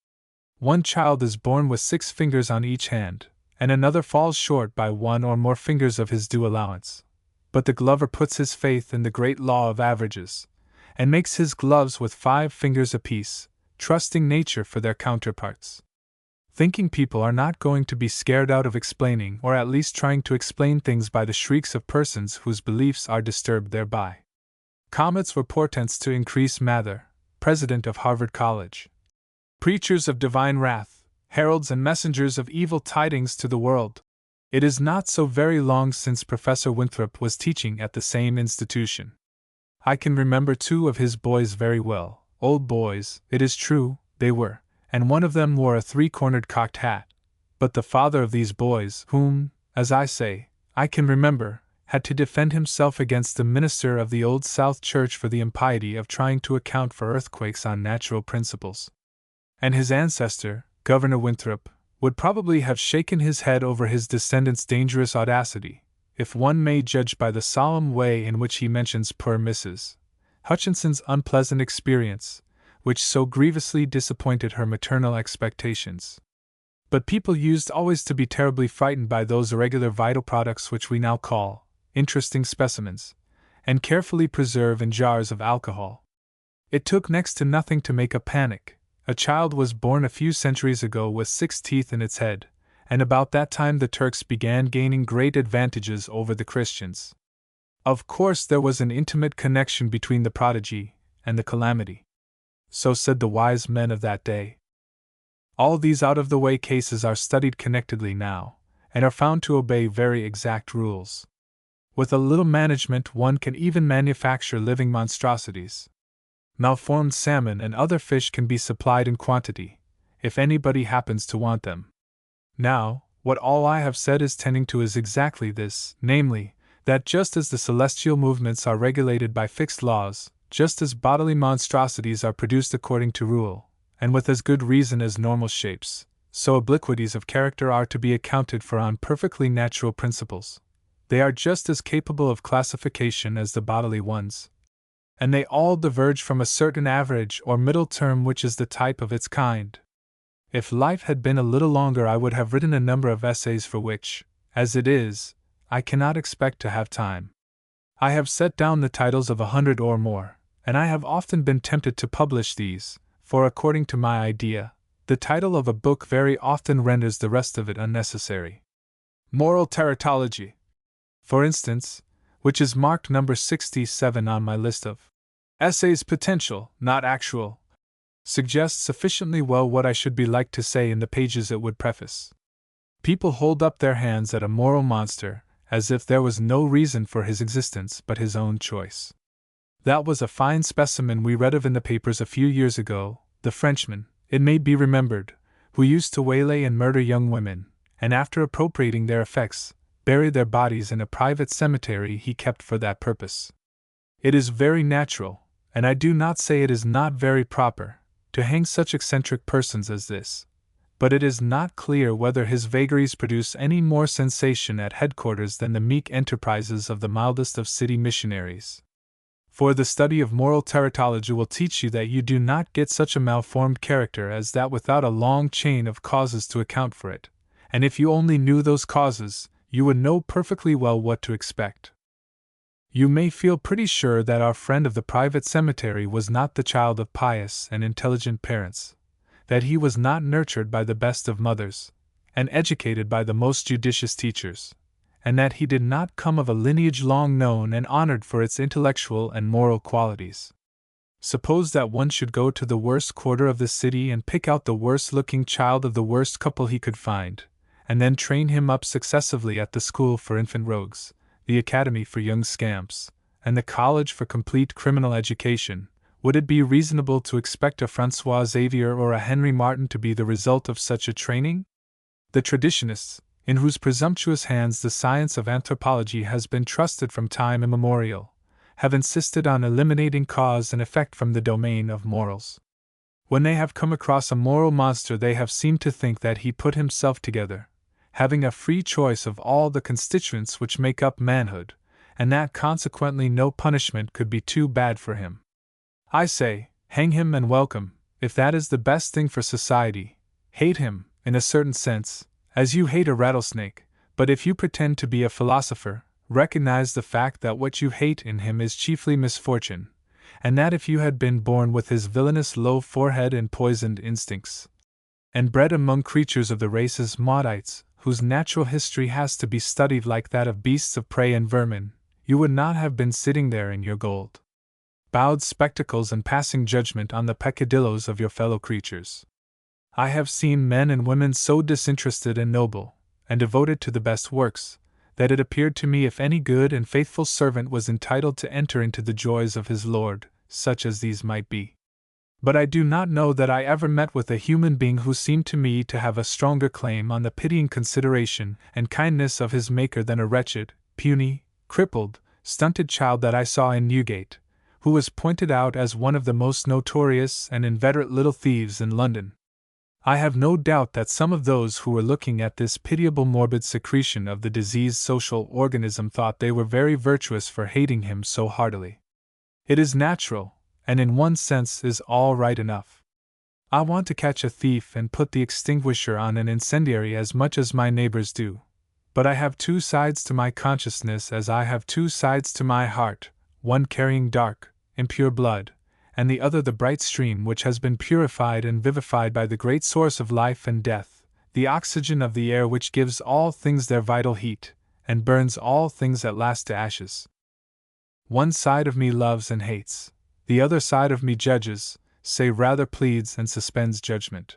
One child is born with 6 fingers on each hand, and another falls short by 1 or more fingers of his due allowance. But the glover puts his faith in the great law of averages, and makes his gloves with 5 fingers apiece, trusting nature for their counterparts. Thinking people are not going to be scared out of explaining, or at least trying to explain things by the shrieks of persons whose beliefs are disturbed thereby. Comets were portents to increase Mather, president of Harvard College. Preachers of divine wrath, heralds and messengers of evil tidings to the world. It is not so very long since Professor Winthrop was teaching at the same institution. I can remember 2 of his boys very well, old boys, it is true, they were, and one of them wore a 3-cornered cocked hat. But the father of these boys, whom, as I say, I can remember, had to defend himself against the minister of the Old South Church for the impiety of trying to account for earthquakes on natural principles. And his ancestor, Governor Winthrop, would probably have shaken his head over his descendant's dangerous audacity, if one may judge by the solemn way in which he mentions poor Mrs. Hutchinson's unpleasant experience, which so grievously disappointed her maternal expectations. But people used always to be terribly frightened by those irregular vital products which we now call interesting specimens, and carefully preserve in jars of alcohol. It took next to nothing to make a panic. A child was born a few centuries ago with 6 teeth in its head, and about that time the Turks began gaining great advantages over the Christians. Of course there was an intimate connection between the prodigy and the calamity. So said the wise men of that day. All these out-of-the-way cases are studied connectedly now, and are found to obey very exact rules. With a little management, one can even manufacture living monstrosities. Malformed salmon and other fish can be supplied in quantity, if anybody happens to want them. Now, what all I have said is tending to is exactly this, namely, that just as the celestial movements are regulated by fixed laws, just as bodily monstrosities are produced according to rule, and with as good reason as normal shapes, so obliquities of character are to be accounted for on perfectly natural principles. They are just as capable of classification as the bodily ones, and they all diverge from a certain average or middle term which is the type of its kind. If life had been a little longer, I would have written a number of essays for which, as it is, I cannot expect to have time. I have set down the titles of 100 or more, and I have often been tempted to publish these, for according to my idea, the title of a book very often renders the rest of it unnecessary. Moral Teratology, for instance, which is marked number 67 on my list of essays potential, not actual, suggests sufficiently well what I should be like to say in the pages it would preface. People hold up their hands at a moral monster, as if there was no reason for his existence but his own choice. That was a fine specimen we read of in the papers a few years ago, the Frenchman, it may be remembered, who used to waylay and murder young women, and after appropriating their effects, bury their bodies in a private cemetery he kept for that purpose. It is very natural, and I do not say it is not very proper, to hang such eccentric persons as this, but it is not clear whether his vagaries produce any more sensation at headquarters than the meek enterprises of the mildest of city missionaries. For the study of moral teratology will teach you that you do not get such a malformed character as that without a long chain of causes to account for it, and if you only knew those causes, you would know perfectly well what to expect. You may feel pretty sure that our friend of the private cemetery was not the child of pious and intelligent parents, that he was not nurtured by the best of mothers, and educated by the most judicious teachers, and that he did not come of a lineage long known and honored for its intellectual and moral qualities. Suppose that one should go to the worst quarter of the city and pick out the worst-looking child of the worst couple he could find, and then train him up successively at the school for infant rogues, the academy for young scamps, and the college for complete criminal education. Would it be reasonable to expect a Francois Xavier or a Henry Martin to be the result of such a training? The traditionists, in whose presumptuous hands the science of anthropology has been trusted from time immemorial, have insisted on eliminating cause and effect from the domain of morals. When they have come across a moral monster, they have seemed to think that he put himself together, having a free choice of all the constituents which make up manhood, and that consequently no punishment could be too bad for him. I say, hang him and welcome, if that is the best thing for society. Hate him, in a certain sense, as you hate a rattlesnake, but if you pretend to be a philosopher, recognize the fact that what you hate in him is chiefly misfortune, and that if you had been born with his villainous low forehead and poisoned instincts, and bred among creatures of the races Maudites, whose natural history has to be studied like that of beasts of prey and vermin, you would not have been sitting there in your gold bowed spectacles and passing judgment on the peccadilloes of your fellow creatures. I have seen men and women so disinterested and noble, and devoted to the best works, that it appeared to me if any good and faithful servant was entitled to enter into the joys of his Lord, such as these might be. But I do not know that I ever met with a human being who seemed to me to have a stronger claim on the pitying consideration and kindness of his Maker than a wretched, puny, crippled, stunted child that I saw in Newgate, who was pointed out as one of the most notorious and inveterate little thieves in London. I have no doubt that some of those who were looking at this pitiable morbid secretion of the diseased social organism thought they were very virtuous for hating him so heartily. It is natural, and in one sense is all right enough. I want to catch a thief and put the extinguisher on an incendiary as much as my neighbors do, but I have two sides to my consciousness as I have two sides to my heart, one carrying dark, impure blood, and the other the bright stream which has been purified and vivified by the great source of life and death, the oxygen of the air which gives all things their vital heat, and burns all things at last to ashes. One side of me loves and hates, the other side of me judges, say rather pleads and suspends judgment.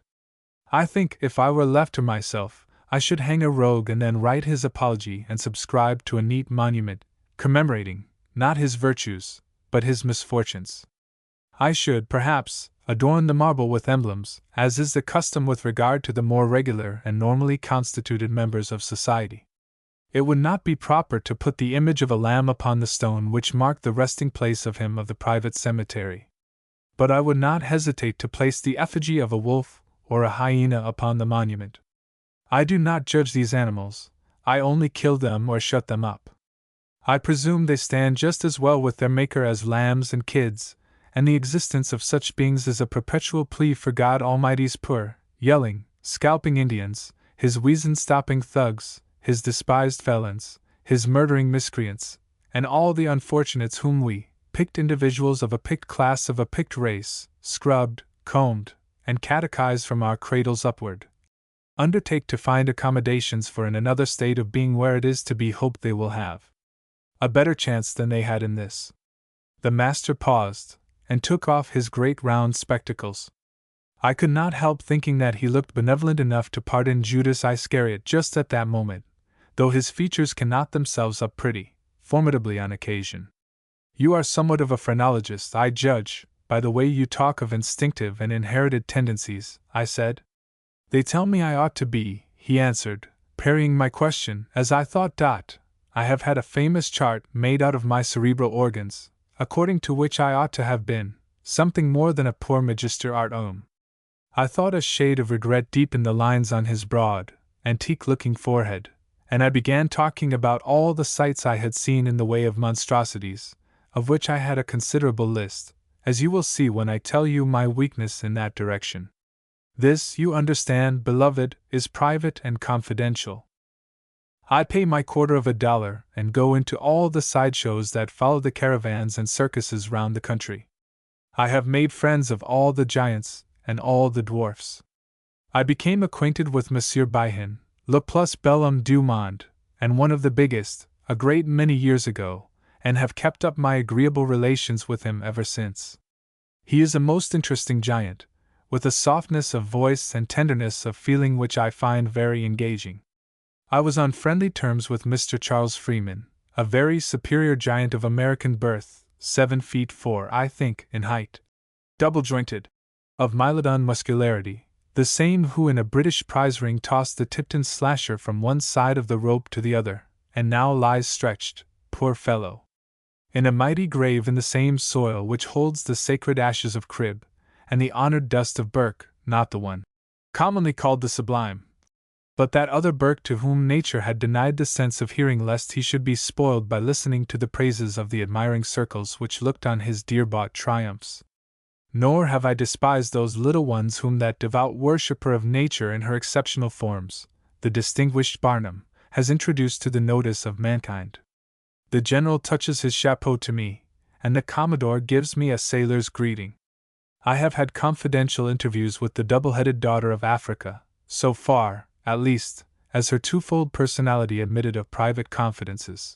I think, if I were left to myself, I should hang a rogue and then write his apology and subscribe to a neat monument, commemorating, not his virtues, but his misfortunes. I should, perhaps, adorn the marble with emblems, as is the custom with regard to the more regular and normally constituted members of society. It would not be proper to put the image of a lamb upon the stone which marked the resting place of him of the private cemetery. But I would not hesitate to place the effigy of a wolf or a hyena upon the monument. I do not judge these animals, I only kill them or shut them up. I presume they stand just as well with their maker as lambs and kids, and the existence of such beings is a perpetual plea for God Almighty's poor, yelling, scalping Indians, his weazen-stopping thugs, his despised felons, his murdering miscreants, and all the unfortunates whom we, picked individuals of a picked class of a picked race, scrubbed, combed, and catechized from our cradles upward, undertake to find accommodations for in another state of being where it is to be hoped they will have a better chance than they had in this. The master paused, and took off his great round spectacles. I could not help thinking that he looked benevolent enough to pardon Judas Iscariot just at that moment, though his features can knot themselves up pretty formidably on occasion. You are somewhat of a phrenologist, I judge, by the way you talk of instinctive and inherited tendencies, I said. They tell me I ought to be, he answered, parrying my question, as I thought. I have had a famous chart made out of my cerebral organs, according to which I ought to have been something more than a poor magister art homme. I thought a shade of regret deep in the lines on his broad, antique-looking forehead, and I began talking about all the sights I had seen in the way of monstrosities, of which I had a considerable list, as you will see when I tell you my weakness in that direction. This, you understand, beloved, is private and confidential. I pay my $0.25 and go into all the sideshows that follow the caravans and circuses round the country. I have made friends of all the giants and all the dwarfs. I became acquainted with Monsieur Bihin, le plus bel homme du monde, and one of the biggest, a great many years ago, and have kept up my agreeable relations with him ever since. He is a most interesting giant, with a softness of voice and tenderness of feeling which I find very engaging. I was on friendly terms with Mr. Charles Freeman, a very superior giant of American birth, 7 feet 4, I think, in height, double-jointed, of Mylodon muscularity, the same who in a British prize ring tossed the Tipton slasher from one side of the rope to the other, and now lies stretched, poor fellow, in a mighty grave in the same soil which holds the sacred ashes of Cribb, and the honored dust of Burke, not the one commonly called the Sublime, but that other Burke to whom nature had denied the sense of hearing lest he should be spoiled by listening to the praises of the admiring circles which looked on his dear-bought triumphs. Nor have I despised those little ones whom that devout worshipper of nature in her exceptional forms, the distinguished Barnum, has introduced to the notice of mankind. The General touches his chapeau to me, and the Commodore gives me a sailor's greeting. I have had confidential interviews with the double-headed daughter of Africa, so far, at least, as her twofold personality admitted of private confidences.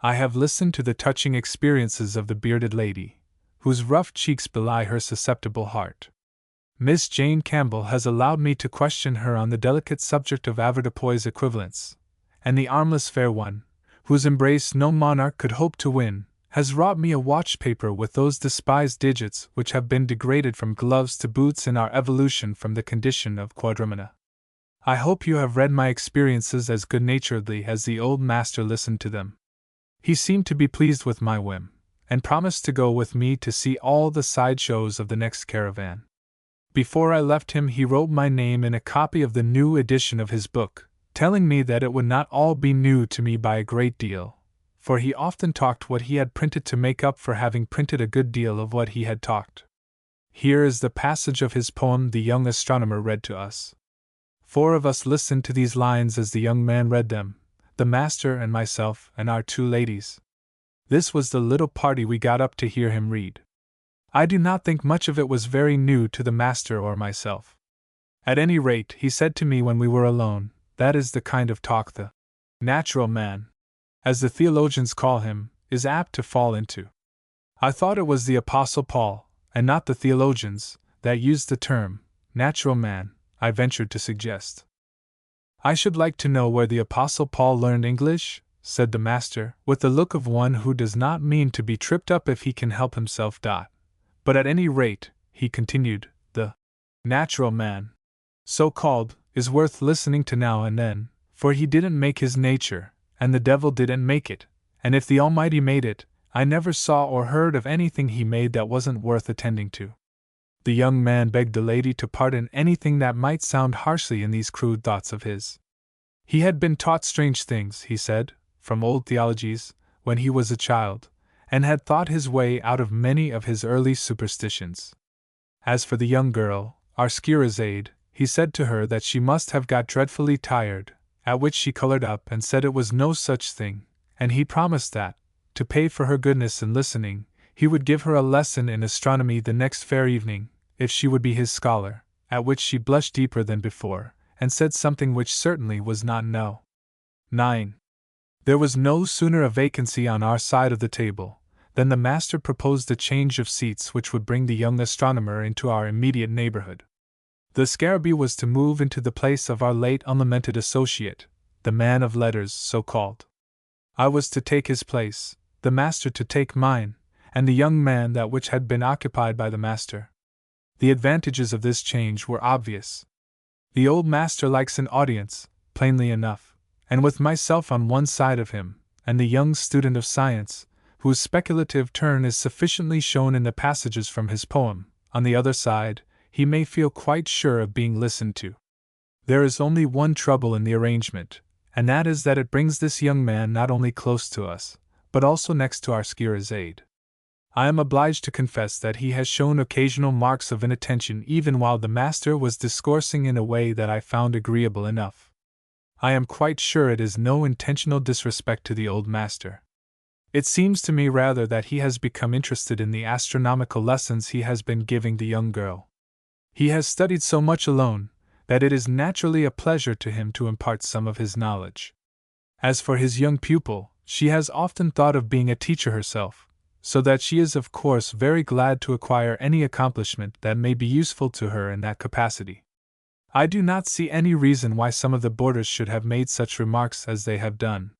I have listened to the touching experiences of the bearded lady, whose rough cheeks belie her susceptible heart. Miss Jane Campbell has allowed me to question her on the delicate subject of avoirdupois equivalents, and the armless fair one, whose embrace no monarch could hope to win, has wrought me a watch paper with those despised digits which have been degraded from gloves to boots in our evolution from the condition of quadrumana. I hope you have read my experiences as good-naturedly as the old master listened to them. He seemed to be pleased with my whim, and promised to go with me to see all the sideshows of the next caravan. Before I left him he wrote my name in a copy of the new edition of his book, telling me that it would not all be new to me by a great deal, for he often talked what he had printed to make up for having printed a good deal of what he had talked. Here is the passage of his poem the young astronomer read to us. 4 of us listened to these lines as the young man read them, the master and myself and our 2 ladies. This was the little party we got up to hear him read. I do not think much of it was very new to the master or myself. At any rate, he said to me when we were alone, that is the kind of talk the natural man, as the theologians call him, is apt to fall into. I thought it was the Apostle Paul, and not the theologians, that used the term natural man, I ventured to suggest. I should like to know where the Apostle Paul learned English, said the master, with the look of one who does not mean to be tripped up if he can help himself. But at any rate, he continued, the natural man, so called, is worth listening to now and then, for he didn't make his nature, and the devil didn't make it, and if the Almighty made it, I never saw or heard of anything he made that wasn't worth attending to. The young man begged the lady to pardon anything that might sound harshly in these crude thoughts of his. He had been taught strange things, he said, from old theologies, when he was a child, and had thought his way out of many of his early superstitions. As for the young girl, our Scheherazade, he said to her that she must have got dreadfully tired, at which she colored up and said it was no such thing, and he promised that, to pay for her goodness in listening, he would give her a lesson in astronomy the next fair evening, if she would be his scholar, at which she blushed deeper than before, and said something which certainly was not no. 9. There was no sooner a vacancy on our side of the table than the master proposed a change of seats which would bring the young astronomer into our immediate neighborhood. The scarabee was to move into the place of our late unlamented associate, the man of letters so called. I was to take his place, the master to take mine, and the young man that which had been occupied by the master. The advantages of this change were obvious. The old master likes an audience, plainly enough, and with myself on one side of him, and the young student of science, whose speculative turn is sufficiently shown in the passages from his poem, on the other side, he may feel quite sure of being listened to. There is only one trouble in the arrangement, and that is that it brings this young man not only close to us, but also next to our Scheherazade. I am obliged to confess that he has shown occasional marks of inattention even while the master was discoursing in a way that I found agreeable enough. I am quite sure it is no intentional disrespect to the old master. It seems to me rather that he has become interested in the astronomical lessons he has been giving the young girl. He has studied so much alone, that it is naturally a pleasure to him to impart some of his knowledge. As for his young pupil, she has often thought of being a teacher herself, so that she is of course very glad to acquire any accomplishment that may be useful to her in that capacity. I do not see any reason why some of the boarders should have made such remarks as they have done.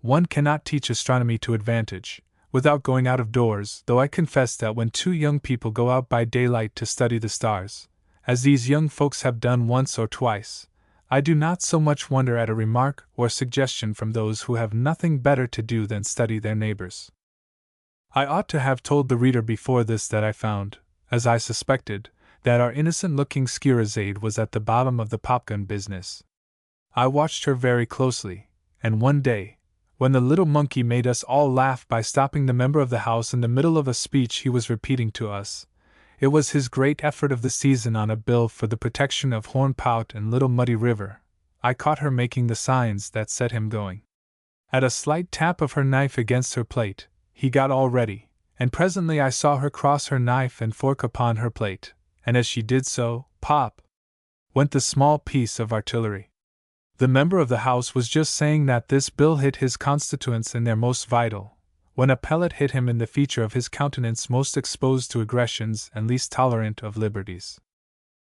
One cannot teach astronomy to advantage, without going out of doors, though I confess that when two young people go out by daylight to study the stars, as these young folks have done once or twice, I do not so much wonder at a remark or suggestion from those who have nothing better to do than study their neighbors. I ought to have told the reader before this that I found, as I suspected, that our innocent-looking Scheherazade was at the bottom of the popgun business. I watched her very closely, and one day, when the little monkey made us all laugh by stopping the member of the House in the middle of a speech he was repeating to us, it was his great effort of the season on a bill for the protection of Hornpout and Little Muddy River, I caught her making the signs that set him going. At a slight tap of her knife against her plate, he got all ready, and presently I saw her cross her knife and fork upon her plate, and as she did so, pop! Went the small piece of artillery. The member of the House was just saying that this bill hit his constituents in their most vital, when a pellet hit him in the feature of his countenance most exposed to aggressions and least tolerant of liberties.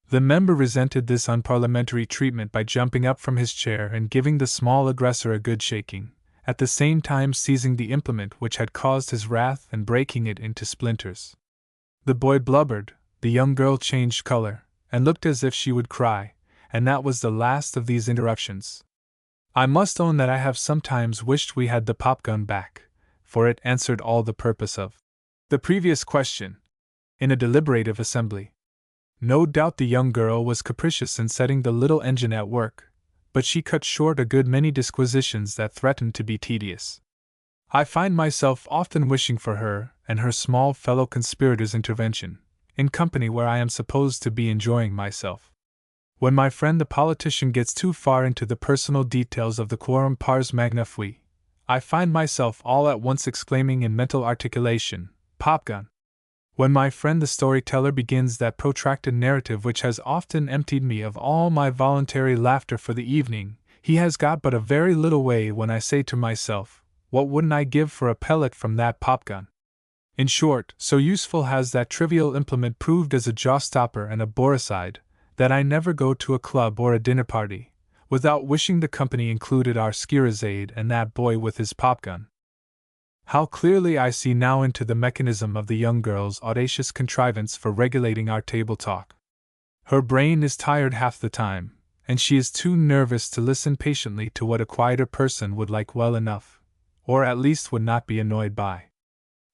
The member resented this unparliamentary treatment by jumping up from his chair and giving the small aggressor a good shaking, at the same time seizing the implement which had caused his wrath and breaking it into splinters. The boy blubbered, the young girl changed color, and looked as if she would cry, and that was the last of these interruptions. I must own that I have sometimes wished we had the popgun back, for it answered all the purpose of the previous question, in a deliberative assembly. No doubt the young girl was capricious in setting the little engine at work, but she cut short a good many disquisitions that threatened to be tedious. I find myself often wishing for her and her small fellow conspirators' intervention, in company where I am supposed to be enjoying myself. When my friend the politician gets too far into the personal details of the quorum pars magna fui, I find myself all at once exclaiming in mental articulation, popgun. When my friend the storyteller begins that protracted narrative which has often emptied me of all my voluntary laughter for the evening, he has got but a very little way when I say to myself, what wouldn't I give for a pellet from that popgun? In short, so useful has that trivial implement proved as a jaw-stopper and a boricide, that I never go to a club or a dinner party, without wishing the company included our Scheherazade and that boy with his popgun. How clearly I see now into the mechanism of the young girl's audacious contrivance for regulating our table talk. Her brain is tired half the time, and she is too nervous to listen patiently to what a quieter person would like well enough, or at least would not be annoyed by.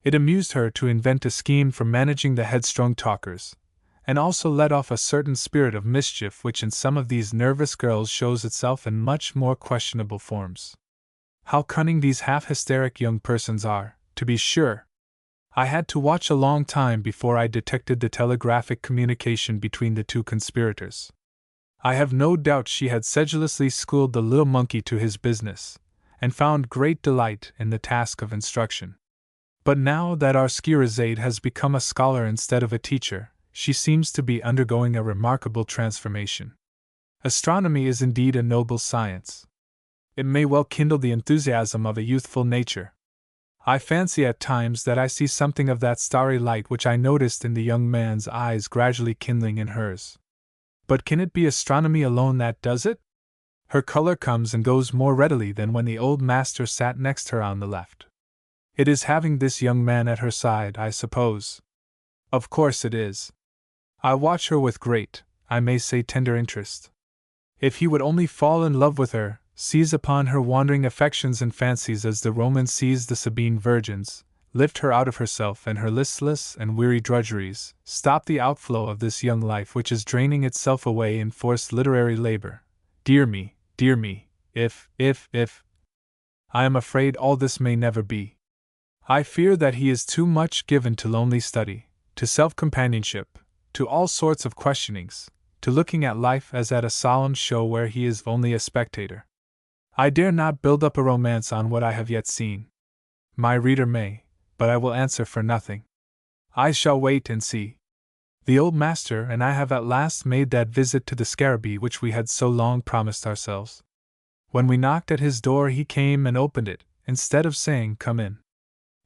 It amused her to invent a scheme for managing the headstrong talkers, and also let off a certain spirit of mischief which in some of these nervous girls shows itself in much more questionable forms. How cunning these half-hysteric young persons are, to be sure! I had to watch a long time before I detected the telegraphic communication between the two conspirators. I have no doubt she had sedulously schooled the little monkey to his business, and found great delight in the task of instruction. But now that our Scheherazade has become a scholar instead of a teacher, she seems to be undergoing a remarkable transformation. Astronomy is indeed a noble science. It may well kindle the enthusiasm of a youthful nature. I fancy at times that I see something of that starry light which I noticed in the young man's eyes gradually kindling in hers. But can it be astronomy alone that does it? Her color comes and goes more readily than when the old master sat next her on the left. It is having this young man at her side, I suppose. Of course it is. I watch her with great, I may say tender interest. If he would only fall in love with her, seize upon her wandering affections and fancies as the Romans seized the Sabine virgins, lift her out of herself and her listless and weary drudgeries, stop the outflow of this young life which is draining itself away in forced literary labor. Dear me, if. I am afraid all this may never be. I fear that he is too much given to lonely study, to self-companionship, to all sorts of questionings, to looking at life as at a solemn show where he is only a spectator. I dare not build up a romance on what I have yet seen. My reader may, but I will answer for nothing. I shall wait and see. The old master and I have at last made that visit to the scarabee which we had so long promised ourselves. When we knocked at his door he came and opened it, instead of saying, "Come in."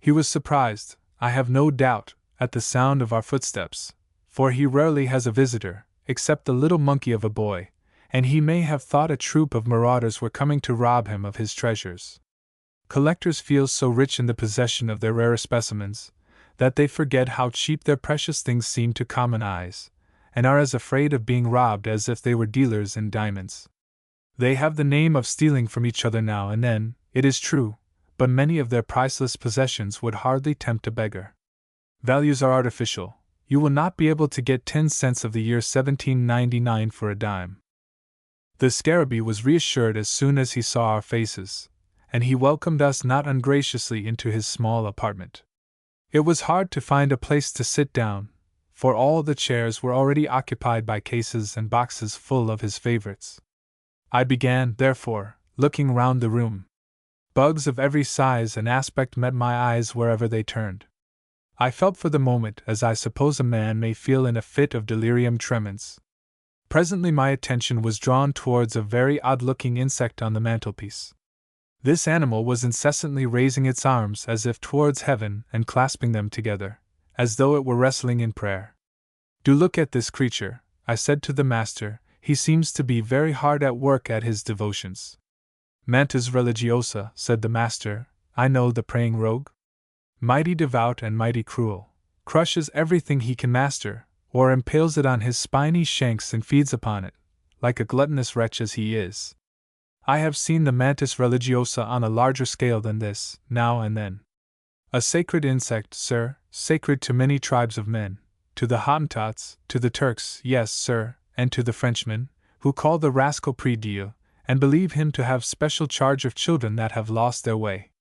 He was surprised, I have no doubt, at the sound of our footsteps, for he rarely has a visitor, except the little monkey of a boy, and he may have thought a troop of marauders were coming to rob him of his treasures. Collectors feel so rich in the possession of their rare specimens, that they forget how cheap their precious things seem to common eyes, and are as afraid of being robbed as if they were dealers in diamonds. They have the name of stealing from each other now and then, it is true, but many of their priceless possessions would hardly tempt a beggar. Values are artificial. You will not be able to get 10 cents of the year 1799 for a dime. The scarabee was reassured as soon as he saw our faces, and he welcomed us not ungraciously into his small apartment. It was hard to find a place to sit down, for all the chairs were already occupied by cases and boxes full of his favorites. I began, therefore, looking round the room. Bugs of every size and aspect met my eyes wherever they turned. I felt for the moment as I suppose a man may feel in a fit of delirium tremens. Presently my attention was drawn towards a very odd-looking insect on the mantelpiece. This animal was incessantly raising its arms as if towards heaven and clasping them together, as though it were wrestling in prayer. "Do look at this creature," I said to the master, "he seems to be very hard at work at his devotions." "Mantis religiosa," said the master, "I know the praying rogue. Mighty devout and mighty cruel, crushes everything he can master, or impales it on his spiny shanks and feeds upon it, like a gluttonous wretch as he is. I have seen the mantis religiosa on a larger scale than this, now and then. A sacred insect, sir, sacred to many tribes of men, to the Hottentots, to the Turks, yes, sir, and to the Frenchmen, who call the rascal Prix-Dieu, and believe him to have special charge of children that have lost their way.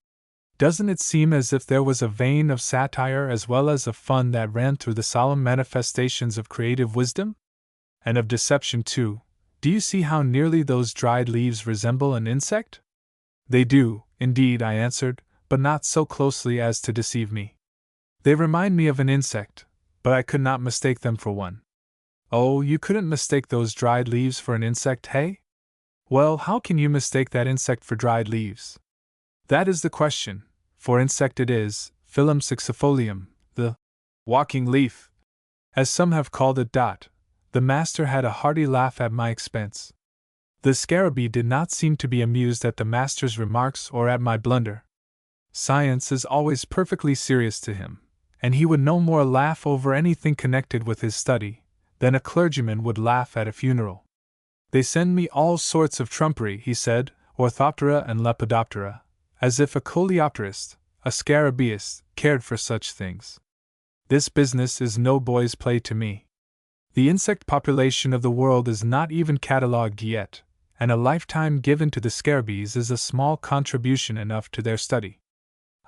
Doesn't it seem as if there was a vein of satire as well as of fun that ran through the solemn manifestations of creative wisdom? And of deception, too. Do you see how nearly those dried leaves resemble an insect?" "They do, indeed," I answered, "but not so closely as to deceive me. They remind me of an insect, but I could not mistake them for one." "Oh, you couldn't mistake those dried leaves for an insect, hey? Well, how can you mistake that insect for dried leaves? That is the question, for insect it is, Phylum Sixifolium, the walking leaf, as some have called it. The master had a hearty laugh at my expense. The Scarabee did not seem to be amused at the master's remarks or at my blunder. Science is always perfectly serious to him, and he would no more laugh over anything connected with his study than a clergyman would laugh at a funeral. They send me all sorts of trumpery, he said, Orthoptera and Lepidoptera, as if a coleopterist, a scarabaeus, cared for such things. This business is no boy's play to me. The insect population of the world is not even catalogued yet, and a lifetime given to the scarabees is a small contribution enough to their study.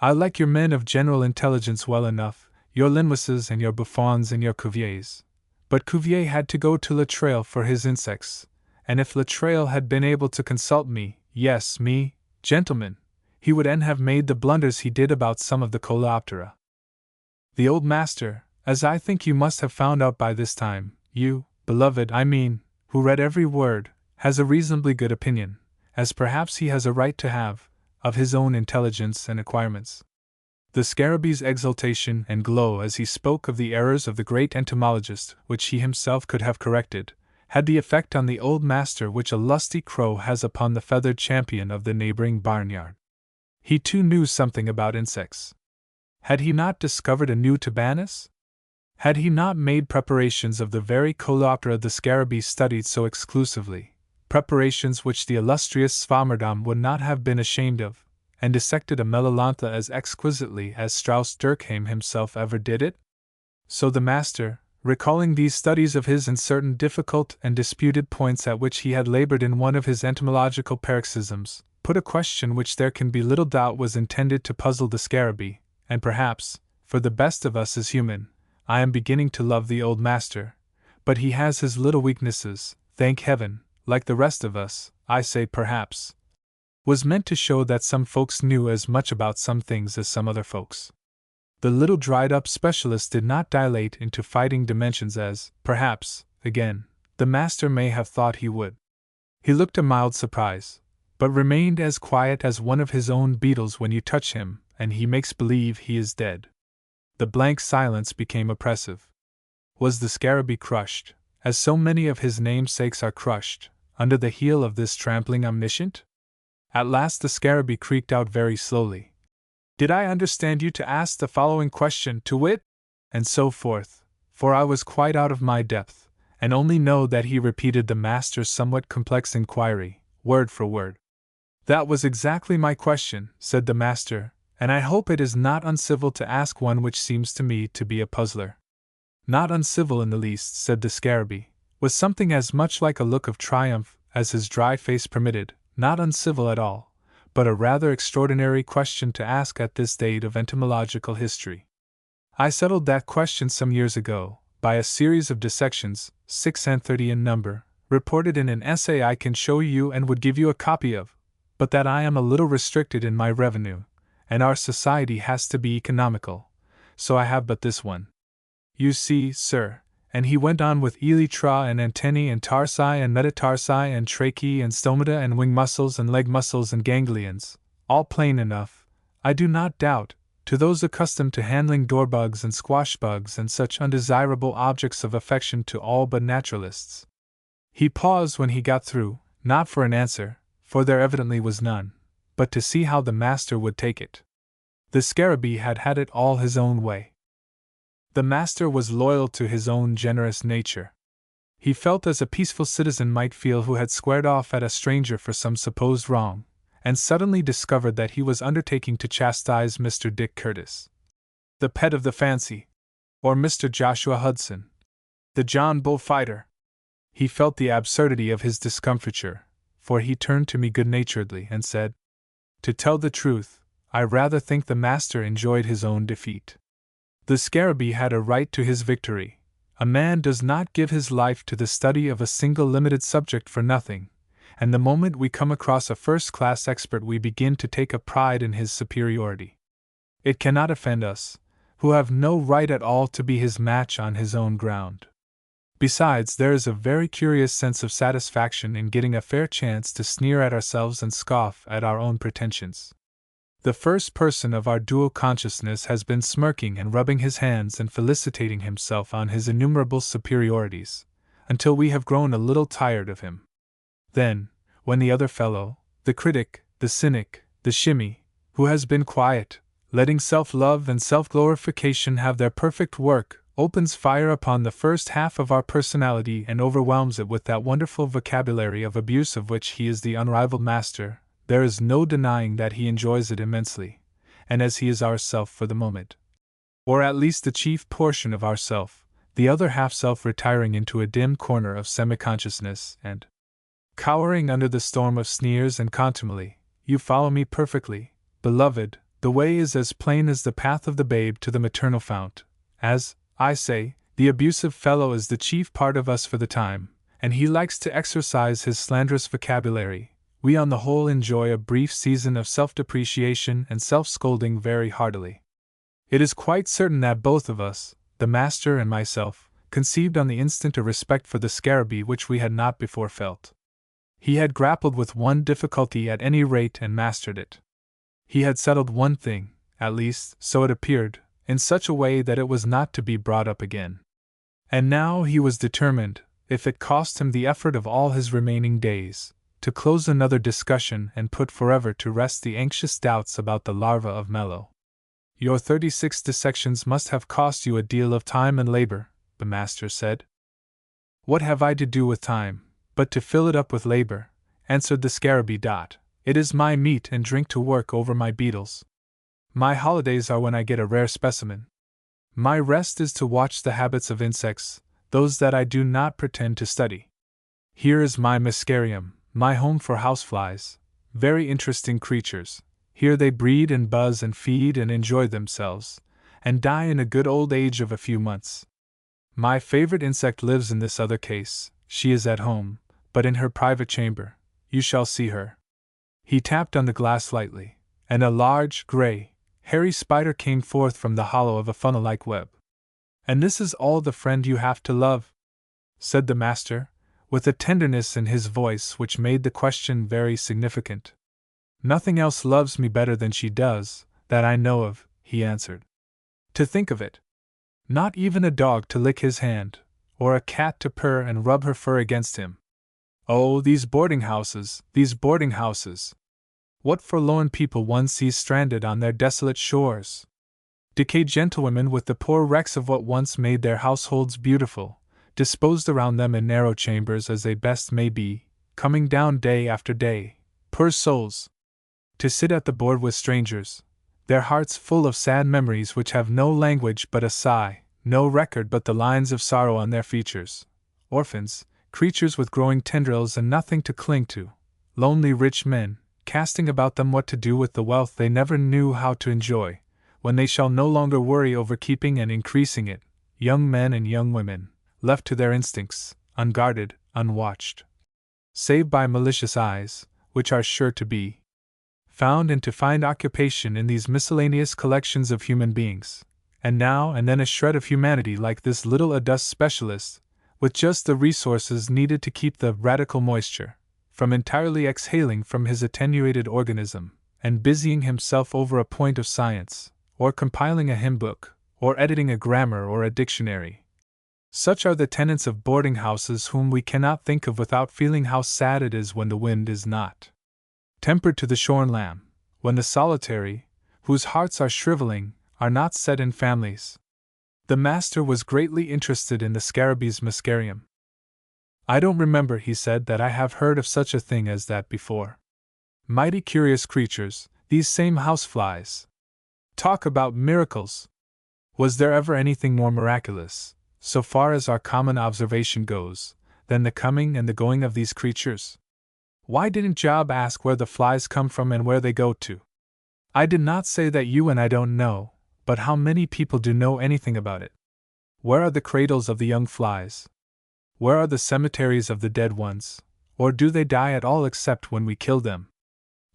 I like your men of general intelligence well enough, your Linnaeuses and your Buffons and your Cuviers. But Cuvier had to go to Latreille for his insects, and if Latreille had been able to consult me, yes, me, gentlemen, he would e'en have made the blunders he did about some of the Coleoptera. The old master, as I think you must have found out by this time, you, beloved, I mean, who read every word, has a reasonably good opinion, as perhaps he has a right to have, of his own intelligence and acquirements. The Scarabee's exultation and glow as he spoke of the errors of the great entomologist, which he himself could have corrected, had the effect on the old master which a lusty crow has upon the feathered champion of the neighboring barnyard. He too knew something about insects. Had he not discovered a new tabanus? Had he not made preparations of the very Coleoptera the Scarabee studied so exclusively, preparations which the illustrious Swammerdam would not have been ashamed of, and dissected a Melilantha as exquisitely as Strauss-Durkheim himself ever did it? So the master, recalling these studies of his and certain difficult and disputed points at which he had labored in one of his entomological paroxysms, put a question which there can be little doubt was intended to puzzle the Scarabee, and perhaps, for the best of us is human, I am beginning to love the old master, but he has his little weaknesses, thank heaven, like the rest of us, I say perhaps, was meant to show that some folks knew as much about some things as some other folks. The little dried-up specialist did not dilate into fighting dimensions as, perhaps, again, the master may have thought he would. He looked a mild surprise, but remained as quiet as one of his own beetles when you touch him, and he makes believe he is dead. The blank silence became oppressive. Was the Scarabee crushed, as so many of his namesakes are crushed, under the heel of this trampling omniscient? At last the Scarabee creaked out very slowly. Did I understand you to ask the following question, to wit? And so forth, for I was quite out of my depth, and only know that he repeated the master's somewhat complex inquiry, word for word. That was exactly my question, said the master, and I hope it is not uncivil to ask one which seems to me to be a puzzler. Not uncivil in the least, said the Scarabee, with something as much like a look of triumph as his dry face permitted, not uncivil at all, but a rather extraordinary question to ask at this date of entomological history. I settled that question some years ago, by a series of dissections, 630 in number, reported in an essay I can show you and would give you a copy of, but that I am a little restricted in my revenue, and our society has to be economical, so I have but this one. You see, sir, and he went on with elytra and antennae and tarsi and metatarsi and tracheae and stomata and wing muscles and leg muscles and ganglions, all plain enough, I do not doubt, to those accustomed to handling doorbugs and squash bugs and such undesirable objects of affection to all but naturalists. He paused when he got through, not for an answer, for there evidently was none, but to see how the master would take it. The Scarabee had had it all his own way. The master was loyal to his own generous nature. He felt as a peaceful citizen might feel who had squared off at a stranger for some supposed wrong, and suddenly discovered that he was undertaking to chastise Mr. Dick Curtis, the pet of the fancy, or Mr. Joshua Hudson, the John Bull fighter. He felt the absurdity of his discomfiture, for he turned to me good-naturedly and said, "To tell the truth, I rather think the master enjoyed his own defeat. The Scarabee had a right to his victory. A man does not give his life to the study of a single limited subject for nothing, and the moment we come across a first-class expert we begin to take a pride in his superiority. It cannot offend us, who have no right at all to be his match on his own ground. Besides, there is a very curious sense of satisfaction in getting a fair chance to sneer at ourselves and scoff at our own pretensions. The first person of our dual consciousness has been smirking and rubbing his hands and felicitating himself on his innumerable superiorities, until we have grown a little tired of him. Then, when the other fellow, the critic, the cynic, the shimmy, who has been quiet, letting self-love and self-glorification have their perfect work, opens fire upon the first half of our personality and overwhelms it with that wonderful vocabulary of abuse of which he is the unrivaled master, there is no denying that he enjoys it immensely, and as he is ourself for the moment, or at least the chief portion of ourself, the other half-self retiring into a dim corner of semi-consciousness and cowering under the storm of sneers and contumely, you follow me perfectly, beloved, the way is as plain as the path of the babe to the maternal fount, as, I say, the abusive fellow is the chief part of us for the time, and he likes to exercise his slanderous vocabulary. We on the whole enjoy a brief season of self-depreciation and self-scolding very heartily. It is quite certain that both of us, the master and myself, conceived on the instant a respect for the scarabee which we had not before felt. He had grappled with one difficulty at any rate and mastered it. He had settled one thing, at least, so it appeared, in such a way that it was not to be brought up again. And now he was determined, if it cost him the effort of all his remaining days, to close another discussion and put forever to rest the anxious doubts about the larva of Mello. Your 36 dissections must have cost you a deal of time and labor, the master said. What have I to do with time, but to fill it up with labor, answered the scarabee. It is my meat and drink to work over my beetles. My holidays are when I get a rare specimen. My rest is to watch the habits of insects, those that I do not pretend to study. Here is my mescarium, my home for houseflies, very interesting creatures. Here they breed and buzz and feed and enjoy themselves, and die in a good old age of a few months. My favorite insect lives in this other case. She is at home, but in her private chamber. You shall see her. He tapped on the glass lightly, and a large, gray, hairy spider came forth from the hollow of a funnel-like web. And this is all the friend you have to love? Said the master, with a tenderness in his voice which made the question very significant. Nothing else loves me better than she does, that I know of, he answered. To think of it! Not even a dog to lick his hand, or a cat to purr and rub her fur against him. Oh, these boarding houses, these boarding houses! What forlorn people one sees stranded on their desolate shores! Decayed gentlewomen with the poor wrecks of what once made their households beautiful, disposed around them in narrow chambers as they best may be, coming down day after day, poor souls! To sit at the board with strangers, their hearts full of sad memories which have no language but a sigh, no record but the lines of sorrow on their features. Orphans, creatures with growing tendrils and nothing to cling to. Lonely rich men, casting about them what to do with the wealth they never knew how to enjoy, when they shall no longer worry over keeping and increasing it. Young men and young women, left to their instincts, unguarded, unwatched, save by malicious eyes, which are sure to be found and to find occupation in these miscellaneous collections of human beings, and now and then a shred of humanity like this little adust specialist, with just the resources needed to keep the radical moisture from entirely exhaling from his attenuated organism, and busying himself over a point of science, or compiling a hymn book, or editing a grammar or a dictionary. Such are the tenants of boarding houses whom we cannot think of without feeling how sad it is when the wind is not tempered to the shorn lamb, when the solitary, whose hearts are shriveling, are not set in families. The master was greatly interested in the scarabee's mescarium. I don't remember, he said, that I have heard of such a thing as that before. Mighty curious creatures, these same houseflies. Talk about miracles! Was there ever anything more miraculous, so far as our common observation goes, than the coming and the going of these creatures? Why didn't Job ask where the flies come from and where they go to? I did not say that you and I don't know, but how many people do know anything about it? Where are the cradles of the young flies? Where are the cemeteries of the dead ones, or do they die at all except when we kill them?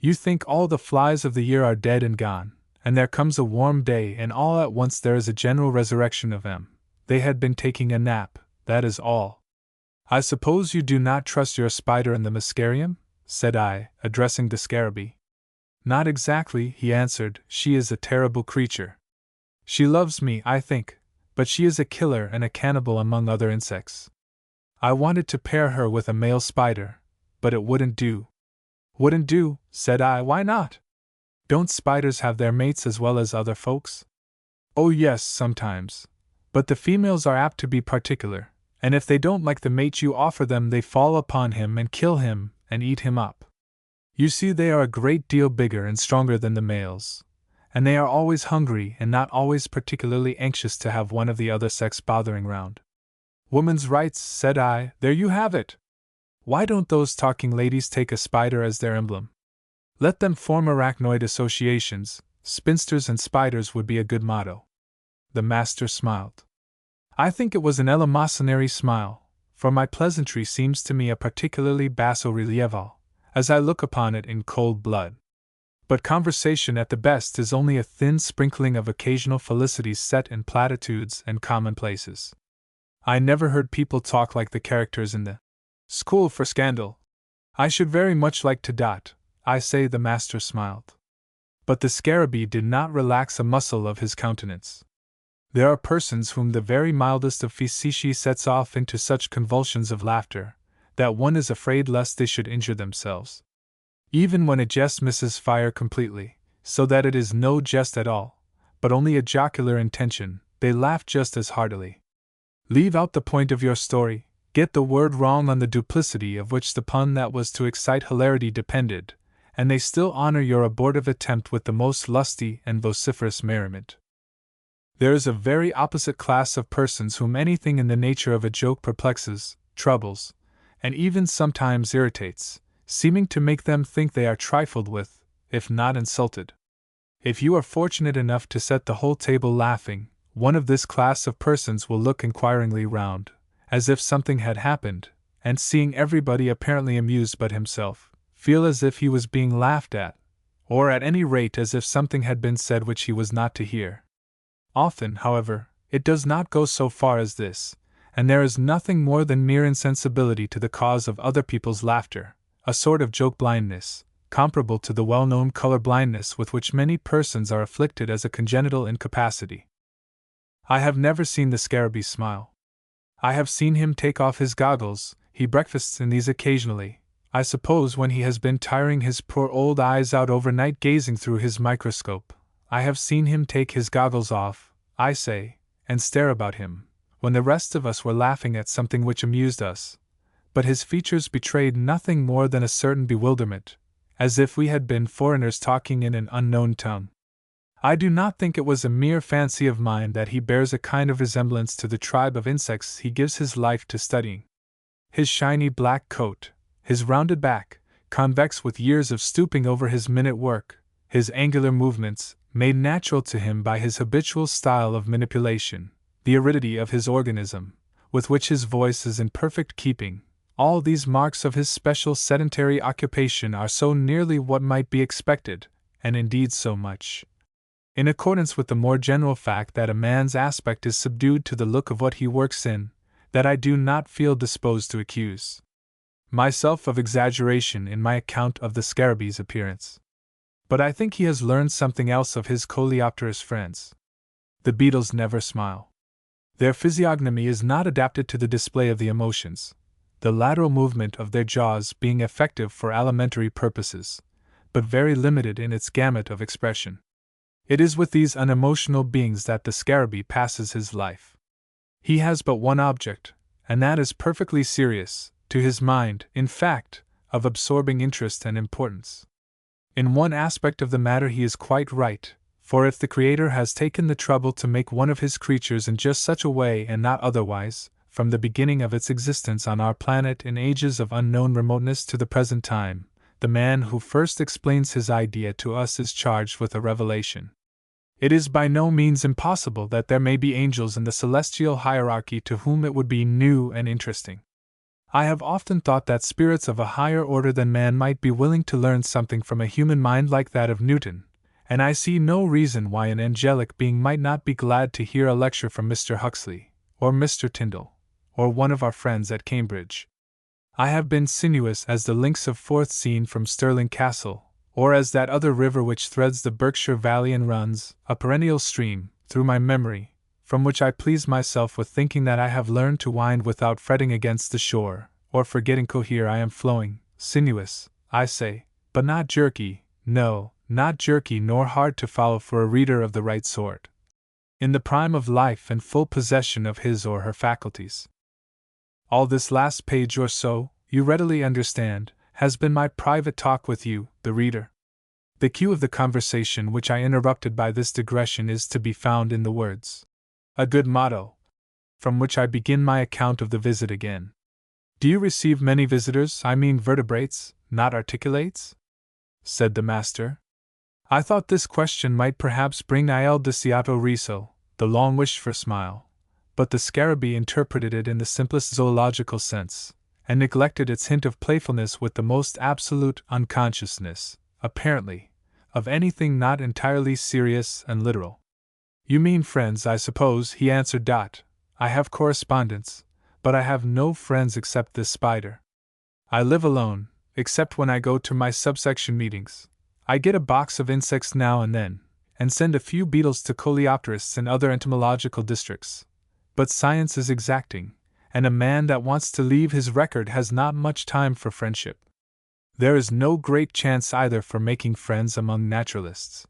You think all the flies of the year are dead and gone, and there comes a warm day and all at once there is a general resurrection of them. They had been taking a nap, that is all. I suppose you do not trust your spider in the mescarium? Said I, addressing the scarabee. Not exactly, he answered, she is a terrible creature. She loves me, I think, but she is a killer and a cannibal among other insects. I wanted to pair her with a male spider, but it wouldn't do. Wouldn't do, said I. Why not? Don't spiders have their mates as well as other folks? Oh yes, sometimes. But the females are apt to be particular, and if they don't like the mate you offer them, they fall upon him and kill him and eat him up. You see, they are a great deal bigger and stronger than the males, and they are always hungry and not always particularly anxious to have one of the other sex bothering round. Woman's rights, said I. There you have it. Why don't those talking ladies take a spider as their emblem? Let them form arachnoid associations. Spinsters and spiders would be a good motto. The master smiled. I think it was an eleemosynary smile, for my pleasantry seems to me a particularly basso rilievo, as I look upon it in cold blood. But conversation at the best is only a thin sprinkling of occasional felicities set in platitudes and commonplaces. I never heard people talk like the characters in the School for Scandal. I should very much like to ... I say. The master smiled. But the scarabee did not relax a muscle of his countenance. There are persons whom the very mildest of facetiae sets off into such convulsions of laughter, that one is afraid lest they should injure themselves. Even when a jest misses fire completely, so that it is no jest at all, but only a jocular intention, they laugh just as heartily. Leave out the point of your story, get the word wrong on the duplicity of which the pun that was to excite hilarity depended, and they still honor your abortive attempt with the most lusty and vociferous merriment. There is a very opposite class of persons whom anything in the nature of a joke perplexes, troubles, and even sometimes irritates, seeming to make them think they are trifled with, if not insulted. If you are fortunate enough to set the whole table laughing, one of this class of persons will look inquiringly round, as if something had happened, and seeing everybody apparently amused but himself, feel as if he was being laughed at, or at any rate as if something had been said which he was not to hear. Often, however, it does not go so far as this, and there is nothing more than mere insensibility to the cause of other people's laughter, a sort of joke blindness, comparable to the well-known color blindness with which many persons are afflicted as a congenital incapacity. I have never seen the scarabee smile. I have seen him take off his goggles. He breakfasts in these occasionally, I suppose when he has been tiring his poor old eyes out overnight gazing through his microscope. I have seen him take his goggles off, I say, and stare about him, when the rest of us were laughing at something which amused us, but his features betrayed nothing more than a certain bewilderment, as if we had been foreigners talking in an unknown tongue. I do not think it was a mere fancy of mine that he bears a kind of resemblance to the tribe of insects he gives his life to studying. His shiny black coat, his rounded back, convex with years of stooping over his minute work, his angular movements, made natural to him by his habitual style of manipulation, the aridity of his organism, with which his voice is in perfect keeping, all these marks of his special sedentary occupation are so nearly what might be expected, and indeed so much in accordance with the more general fact that a man's aspect is subdued to the look of what he works in, that I do not feel disposed to accuse myself of exaggeration in my account of the scarabee's appearance. But I think he has learned something else of his coleopterous friends. The beetles never smile. Their physiognomy is not adapted to the display of the emotions, the lateral movement of their jaws being effective for alimentary purposes, but very limited in its gamut of expression. It is with these unemotional beings that the scarabee passes his life. He has but one object, and that is perfectly serious, to his mind, in fact, of absorbing interest and importance. In one aspect of the matter he is quite right, for if the Creator has taken the trouble to make one of his creatures in just such a way and not otherwise, from the beginning of its existence on our planet in ages of unknown remoteness to the present time, the man who first explains his idea to us is charged with a revelation. It is by no means impossible that there may be angels in the celestial hierarchy to whom it would be new and interesting. I have often thought that spirits of a higher order than man might be willing to learn something from a human mind like that of Newton, and I see no reason why an angelic being might not be glad to hear a lecture from Mr. Huxley, or Mr. Tyndall, or one of our friends at Cambridge. I have been sinuous as the links of Forth seen from Stirling Castle, or as that other river which threads the Berkshire Valley and runs, a perennial stream, through my memory, from which I please myself with thinking that I have learned to wind without fretting against the shore, or forgetting here I am flowing, sinuous, I say, but not jerky, no, not jerky nor hard to follow for a reader of the right sort. In the prime of life and full possession of his or her faculties. All this last page or so, you readily understand, has been my private talk with you, the reader. The cue of the conversation which I interrupted by this digression is to be found in the words, "A good motto," from which I begin my account of the visit again. Do you receive many visitors, I mean vertebrates, not articulates? Said the master. I thought this question might perhaps bring il desiato riso, the long-wished-for smile, but the scarabee interpreted it in the simplest zoological sense, and neglected its hint of playfulness with the most absolute unconsciousness, apparently, of anything not entirely serious and literal. You mean friends, I suppose, he answered. I have correspondents, but I have no friends except this spider. I live alone, except when I go to my subsection meetings. I get a box of insects now and then, and send a few beetles to coleopterists in other entomological districts. But science is exacting, and a man that wants to leave his record has not much time for friendship. There is no great chance either for making friends among naturalists.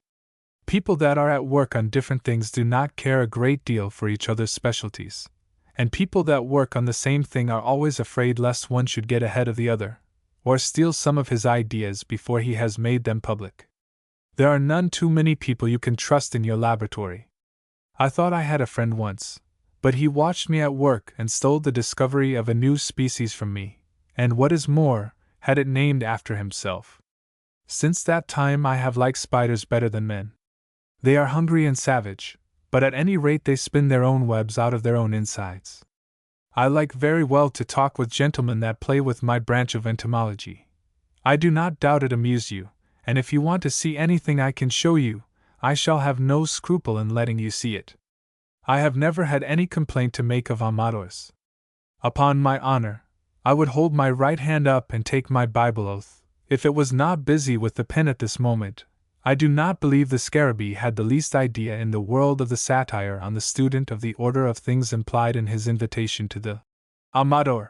People that are at work on different things do not care a great deal for each other's specialties, and people that work on the same thing are always afraid lest one should get ahead of the other, or steal some of his ideas before he has made them public. There are none too many people you can trust in your laboratory. I thought I had a friend once, but he watched me at work and stole the discovery of a new species from me, and what is more, had it named after himself. Since that time I have liked spiders better than men. They are hungry and savage, but at any rate they spin their own webs out of their own insides. I like very well to talk with gentlemen that play with my branch of entomology. I do not doubt it amuse you, and if you want to see anything I can show you, I shall have no scruple in letting you see it. I have never had any complaint to make of amateurs. Upon my honor, I would hold my right hand up and take my Bible oath, if it was not busy with the pen at this moment. I do not believe the scarabee had the least idea in the world of the satire on the student of the order of things implied in his invitation to the amateur.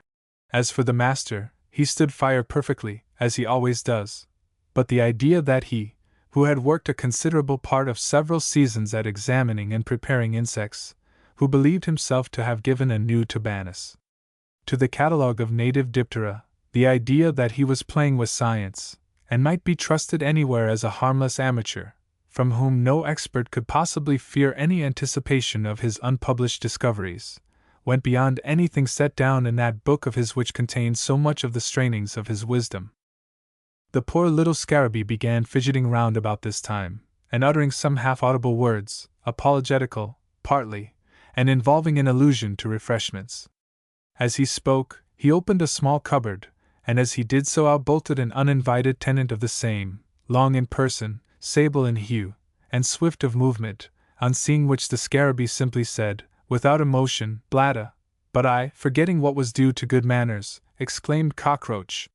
As for the master, he stood fire perfectly, as he always does, but the idea that he, who had worked a considerable part of several seasons at examining and preparing insects, who believed himself to have given a new tabanus to the catalogue of native diptera, the idea that he was playing with science, and might be trusted anywhere as a harmless amateur, from whom no expert could possibly fear any anticipation of his unpublished discoveries, went beyond anything set down in that book of his which contains so much of the strainings of his wisdom. The poor little scarabee began fidgeting round about this time, and uttering some half-audible words, apologetical, partly, and involving an allusion to refreshments. As he spoke, he opened a small cupboard, and as he did so out-bolted an uninvited tenant of the same, long in person, sable in hue, and swift of movement, on seeing which the scarabee simply said, without emotion, "Bladda," but I, forgetting what was due to good manners, exclaimed "Cockroach."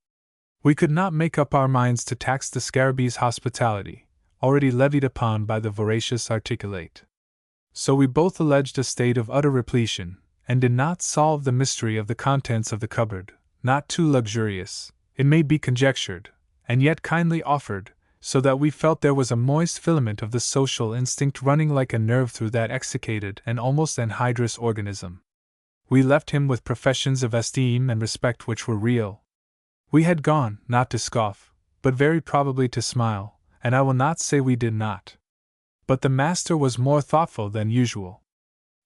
We could not make up our minds to tax the scarabee's hospitality, already levied upon by the voracious articulate. So we both alleged a state of utter repletion, and did not solve the mystery of the contents of the cupboard, not too luxurious, it may be conjectured, and yet kindly offered, so that we felt there was a moist filament of the social instinct running like a nerve through that exsicated and almost anhydrous organism. We left him with professions of esteem and respect which were real. We had gone, not to scoff, but very probably to smile, and I will not say we did not. But the master was more thoughtful than usual.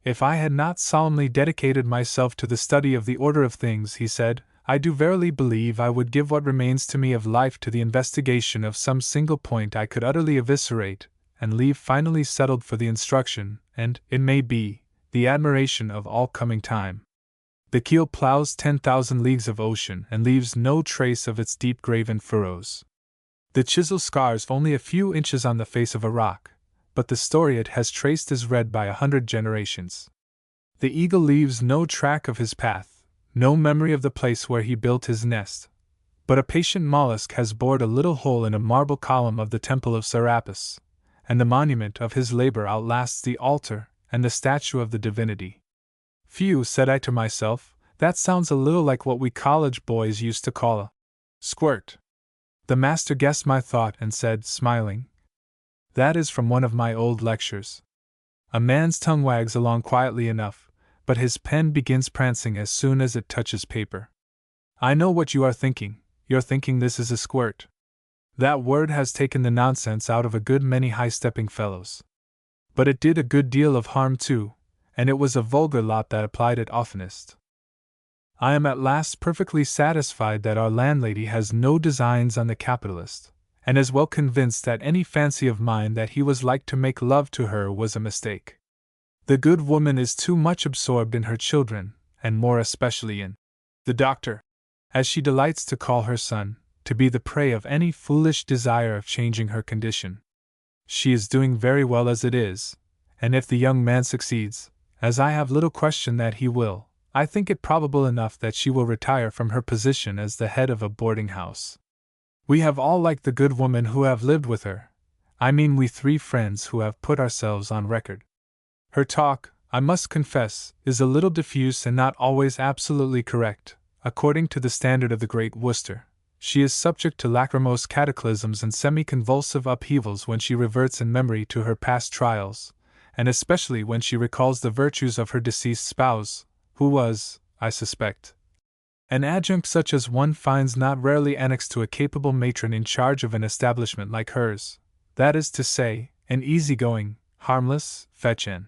If I had not solemnly dedicated myself to the study of the order of things, he said, I do verily believe I would give what remains to me of life to the investigation of some single point I could utterly eviscerate, and leave finally settled for the instruction, and, it may be, the admiration of all coming time. The keel ploughs 10,000 leagues of ocean and leaves no trace of its deep graven furrows. The chisel scars only a few inches on the face of a rock, but the story it has traced is read by 100 generations. The eagle leaves no track of his path, no memory of the place where he built his nest, but a patient mollusk has bored a little hole in a marble column of the temple of Serapis, and the monument of his labor outlasts the altar and the statue of the divinity. Phew, said I to myself, that sounds a little like what we college boys used to call a squirt. The master guessed my thought and said, smiling, "That is from one of my old lectures. A man's tongue wags along quietly enough, but his pen begins prancing as soon as it touches paper. I know what you are thinking. You're thinking this is a squirt. That word has taken the nonsense out of a good many high-stepping fellows. But it did a good deal of harm too, and it was a vulgar lot that applied it oftenest. I am at last perfectly satisfied that our landlady has no designs on the capitalist, and as well convinced that any fancy of mine that he was like to make love to her was a mistake. The good woman is too much absorbed in her children, and more especially in the doctor, as she delights to call her son, to be the prey of any foolish desire of changing her condition. She is doing very well as it is, and if the young man succeeds, as I have little question that he will, I think it probable enough that she will retire from her position as the head of a boarding house. We have all liked the good woman who have lived with her. I mean we 3 friends who have put ourselves on record. Her talk, I must confess, is a little diffuse and not always absolutely correct, according to the standard of the great Worcester. She is subject to lachrymose cataclysms and semi-convulsive upheavals when she reverts in memory to her past trials, and especially when she recalls the virtues of her deceased spouse, who was, I suspect, an adjunct such as one finds not rarely annexed to a capable matron in charge of an establishment like hers, that is to say, an easy-going, harmless, fetch and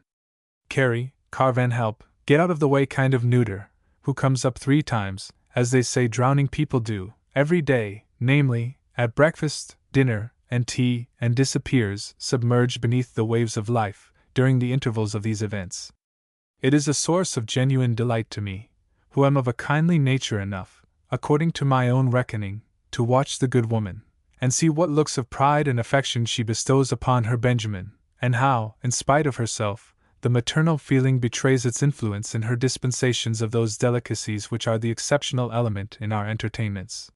carry, carve and help, get out of the way kind of neuter, who comes up 3 times, as they say drowning people do, every day, namely, at breakfast, dinner, and tea, and disappears, submerged beneath the waves of life, during the intervals of these events. It is a source of genuine delight to me, who am of a kindly nature enough, according to my own reckoning, to watch the good woman, and see what looks of pride and affection she bestows upon her Benjamin, and how, in spite of herself, the maternal feeling betrays its influence in her dispensations of those delicacies which are the exceptional element in our entertainments.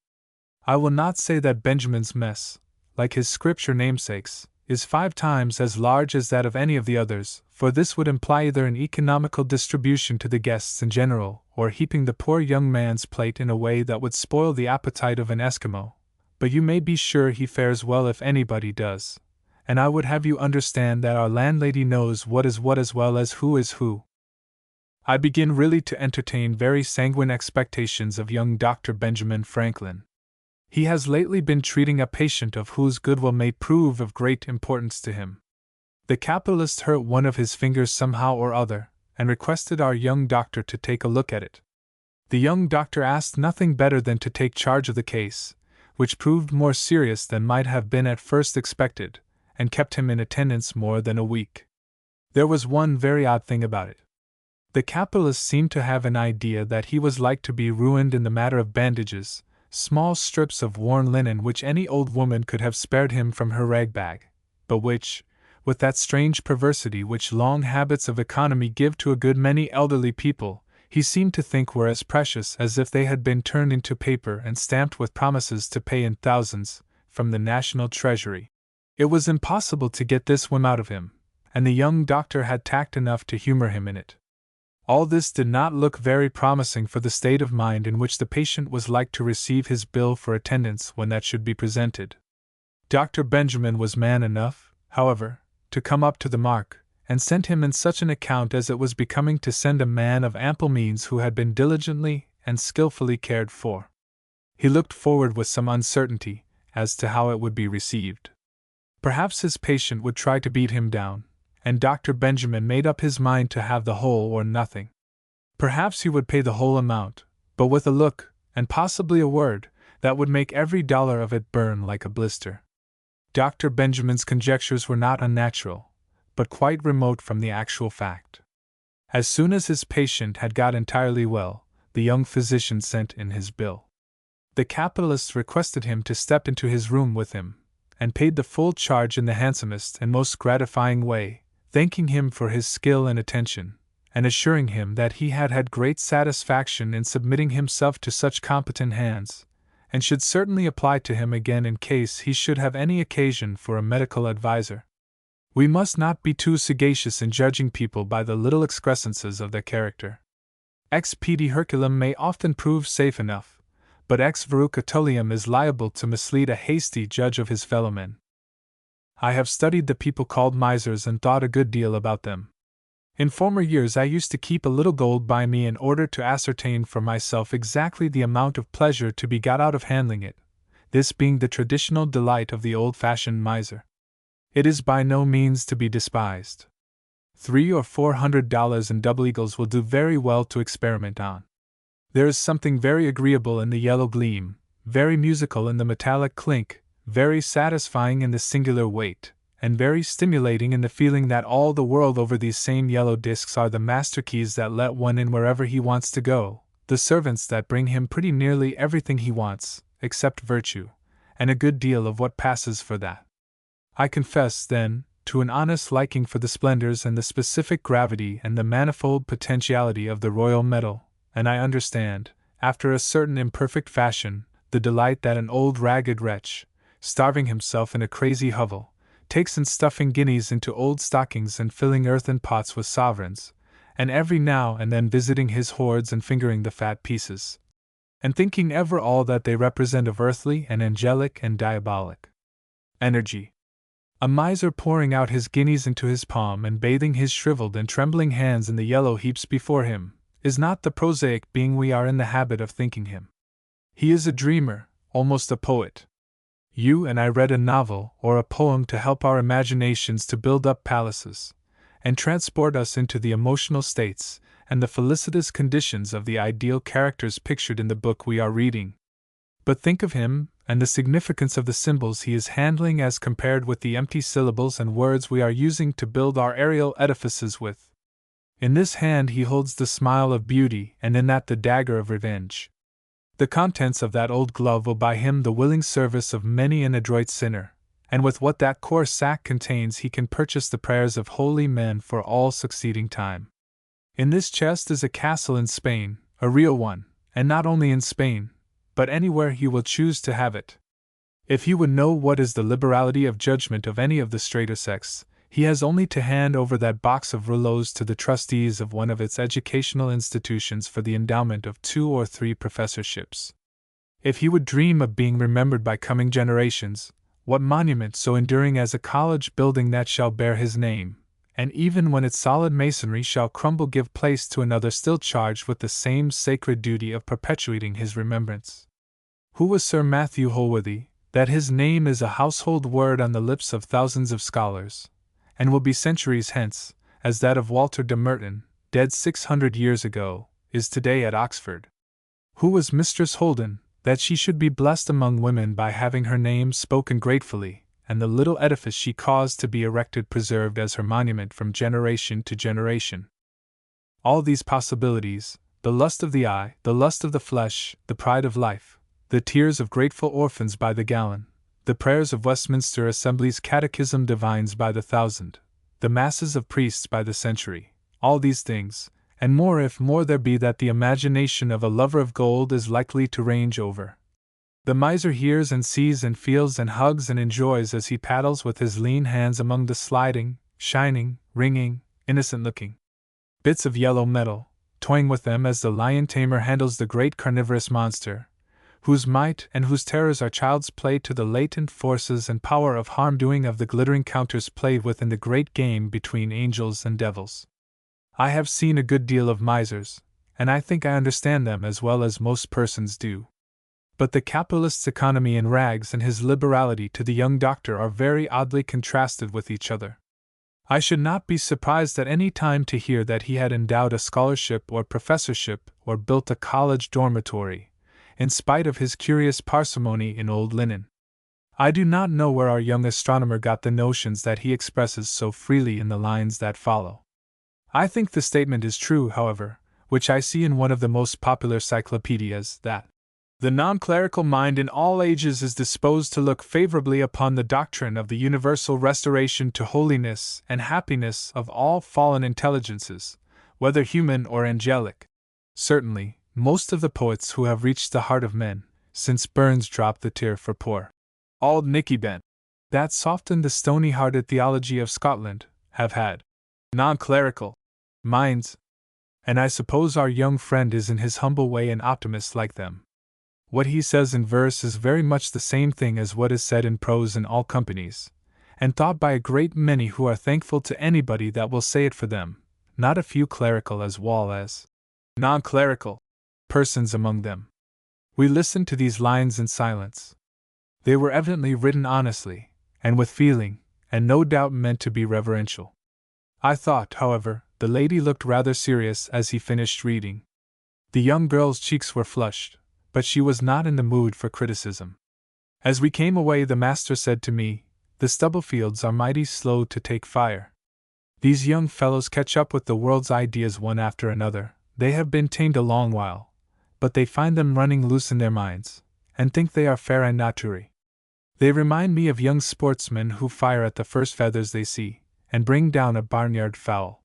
I will not say that Benjamin's mess, like his scripture namesakes, is 5 times as large as that of any of the others, for this would imply either an economical distribution to the guests in general, or heaping the poor young man's plate in a way that would spoil the appetite of an Eskimo. But you may be sure he fares well if anybody does, and I would have you understand that our landlady knows what is what as well as who is who. I begin really to entertain very sanguine expectations of young Dr. Benjamin Franklin. He has lately been treating a patient of whose goodwill may prove of great importance to him. The capitalist hurt one of his fingers somehow or other, and requested our young doctor to take a look at it. The young doctor asked nothing better than to take charge of the case, which proved more serious than might have been at first expected, and kept him in attendance more than a week. There was one very odd thing about it. The capitalist seemed to have an idea that he was like to be ruined in the matter of bandages, small strips of worn linen which any old woman could have spared him from her rag bag, but which, with that strange perversity which long habits of economy give to a good many elderly people, he seemed to think were as precious as if they had been turned into paper and stamped with promises to pay in thousands, from the national treasury. It was impossible to get this whim out of him, and the young doctor had tact enough to humor him in it. All this did not look very promising for the state of mind in which the patient was like to receive his bill for attendance when that should be presented. Dr. Benjamin was man enough, however, to come up to the mark, and sent him in such an account as it was becoming to send a man of ample means who had been diligently and skillfully cared for. He looked forward with some uncertainty as to how it would be received. Perhaps his patient would try to beat him down, and Dr. Benjamin made up his mind to have the whole or nothing. Perhaps he would pay the whole amount, but with a look, and possibly a word, that would make every dollar of it burn like a blister. Dr. Benjamin's conjectures were not unnatural, but quite remote from the actual fact. As soon as his patient had got entirely well, the young physician sent in his bill. The capitalist requested him to step into his room with him, and paid the full charge in the handsomest and most gratifying way, thanking him for his skill and attention, and assuring him that he had had great satisfaction in submitting himself to such competent hands, and should certainly apply to him again in case he should have any occasion for a medical adviser. We must not be too sagacious in judging people by the little excrescences of their character. Ex pede Herculem may often prove safe enough, but ex verrucatulium is liable to mislead a hasty judge of his fellow men. I have studied the people called misers and thought a good deal about them. In former years I used to keep a little gold by me in order to ascertain for myself exactly the amount of pleasure to be got out of handling it, this being the traditional delight of the old-fashioned miser. It is by no means to be despised. $300 or $400 in double eagles will do very well to experiment on. There is something very agreeable in the yellow gleam, very musical in the metallic clink, very satisfying in the singular weight, and very stimulating in the feeling that all the world over these same yellow discs are the master keys that let one in wherever he wants to go, the servants that bring him pretty nearly everything he wants, except virtue, and a good deal of what passes for that. I confess, then, to an honest liking for the splendors and the specific gravity and the manifold potentiality of the royal metal, and I understand, after a certain imperfect fashion, the delight that an old ragged wretch, starving himself in a crazy hovel, takes in stuffing guineas into old stockings and filling earthen pots with sovereigns, and every now and then visiting his hoards and fingering the fat pieces, and thinking ever all that they represent of earthly and angelic and diabolic energy. A miser pouring out his guineas into his palm and bathing his shriveled and trembling hands in the yellow heaps before him, is not the prosaic being we are in the habit of thinking him. He is a dreamer, almost a poet. You and I read a novel or a poem to help our imaginations to build up palaces, and transport us into the emotional states and the felicitous conditions of the ideal characters pictured in the book we are reading. But think of him, and the significance of the symbols he is handling as compared with the empty syllables and words we are using to build our aerial edifices with. In this hand he holds the smile of beauty, and in that the dagger of revenge. The contents of that old glove will buy him the willing service of many an adroit sinner, and with what that coarse sack contains he can purchase the prayers of holy men for all succeeding time. In this chest is a castle in Spain, a real one, and not only in Spain, but anywhere he will choose to have it. If he would know what is the liberality of judgment of any of the straighter sex, he has only to hand over that box of rouleaus to the trustees of one of its educational institutions for the endowment of 2 or 3 professorships. If he would dream of being remembered by coming generations, what monument so enduring as a college building that shall bear his name, and even when its solid masonry shall crumble give place to another still charged with the same sacred duty of perpetuating his remembrance? Who was Sir Matthew Holworthy, that his name is a household word on the lips of thousands of scholars, and will be centuries hence, as that of Walter de Merton, dead 600 years ago, is today at Oxford? Who was Mistress Holden, that she should be blessed among women by having her name spoken gratefully, and the little edifice she caused to be erected preserved as her monument from generation to generation? All these possibilities, the lust of the eye, the lust of the flesh, the pride of life, the tears of grateful orphans by the gallon, the prayers of Westminster Assembly's catechism divines by the thousand, the masses of priests by the century, all these things, and more if more there be that the imagination of a lover of gold is likely to range over, the miser hears and sees and feels and hugs and enjoys as he paddles with his lean hands among the sliding, shining, ringing, innocent-looking bits of yellow metal, toying with them as the lion-tamer handles the great carnivorous monster, whose might and whose terrors are child's play to the latent forces and power of harm-doing of the glittering counters played within the great game between angels and devils. I have seen a good deal of misers, and I think I understand them as well as most persons do. But the capitalist's economy in rags and his liberality to the young doctor are very oddly contrasted with each other. I should not be surprised at any time to hear that he had endowed a scholarship or professorship or built a college dormitory, in spite of his curious parsimony in old linen. I do not know where our young astronomer got the notions that he expresses so freely in the lines that follow. I think the statement is true, however, which I see in one of the most popular cyclopedias, that the non-clerical mind in all ages is disposed to look favorably upon the doctrine of the universal restoration to holiness and happiness of all fallen intelligences, whether human or angelic. Certainly, most of the poets who have reached the heart of men, since Burns dropped the tear for poor Auld Nicky Ben, that softened the stony-hearted theology of Scotland, have had non-clerical minds, and I suppose our young friend is in his humble way an optimist like them. What he says in verse is very much the same thing as what is said in prose in all companies, and thought by a great many who are thankful to anybody that will say it for them, not a few clerical as well as non-clerical persons among them. We listened to these lines in silence. They were evidently written honestly, and with feeling, and no doubt meant to be reverential. I thought, however, the lady looked rather serious as he finished reading. The young girl's cheeks were flushed, but she was not in the mood for criticism. As we came away, the master said to me, "The stubble fields are mighty slow to take fire. These young fellows catch up with the world's ideas one after another. They have been tamed a long while, but they find them running loose in their minds, and think they are fair nature. They remind me of young sportsmen who fire at the first feathers they see, and bring down a barnyard fowl.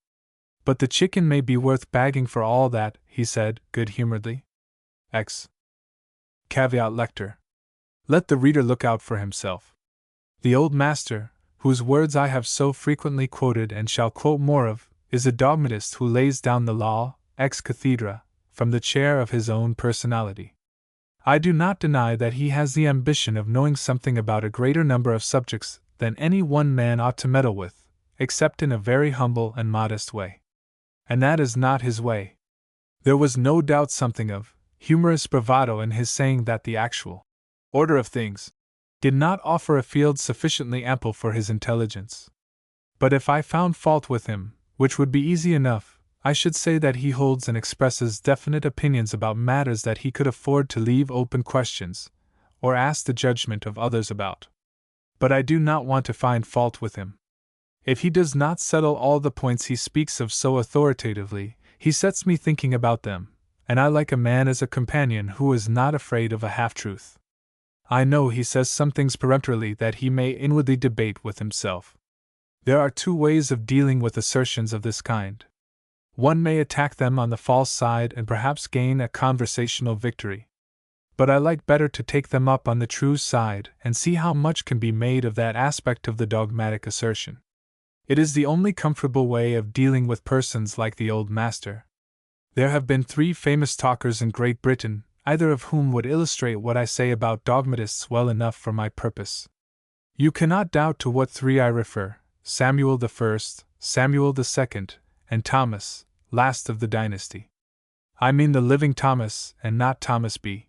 But the chicken may be worth bagging for all that," he said, good-humoredly. X. Caveat lector. Let the reader look out for himself. The old master, whose words I have so frequently quoted and shall quote more of, is a dogmatist who lays down the law, ex cathedra, from the chair of his own personality. I do not deny that he has the ambition of knowing something about a greater number of subjects than any one man ought to meddle with, except in a very humble and modest way. And that is not his way. There was no doubt something of humorous bravado in his saying that the actual order of things did not offer a field sufficiently ample for his intelligence. But if I found fault with him, which would be easy enough, I should say that he holds and expresses definite opinions about matters that he could afford to leave open questions, or ask the judgment of others about. But I do not want to find fault with him. If he does not settle all the points he speaks of so authoritatively, he sets me thinking about them, and I like a man as a companion who is not afraid of a half-truth. I know he says some things peremptorily that he may inwardly debate with himself. There are two ways of dealing with assertions of this kind. One may attack them on the false side and perhaps gain a conversational victory. But I like better to take them up on the true side and see how much can be made of that aspect of the dogmatic assertion. It is the only comfortable way of dealing with persons like the old master. There have been 3 famous talkers in Great Britain, either of whom would illustrate what I say about dogmatists well enough for my purpose. You cannot doubt to what 3 I refer: Samuel I, Samuel II, and Thomas, last of the dynasty. I mean the living Thomas, and not Thomas B.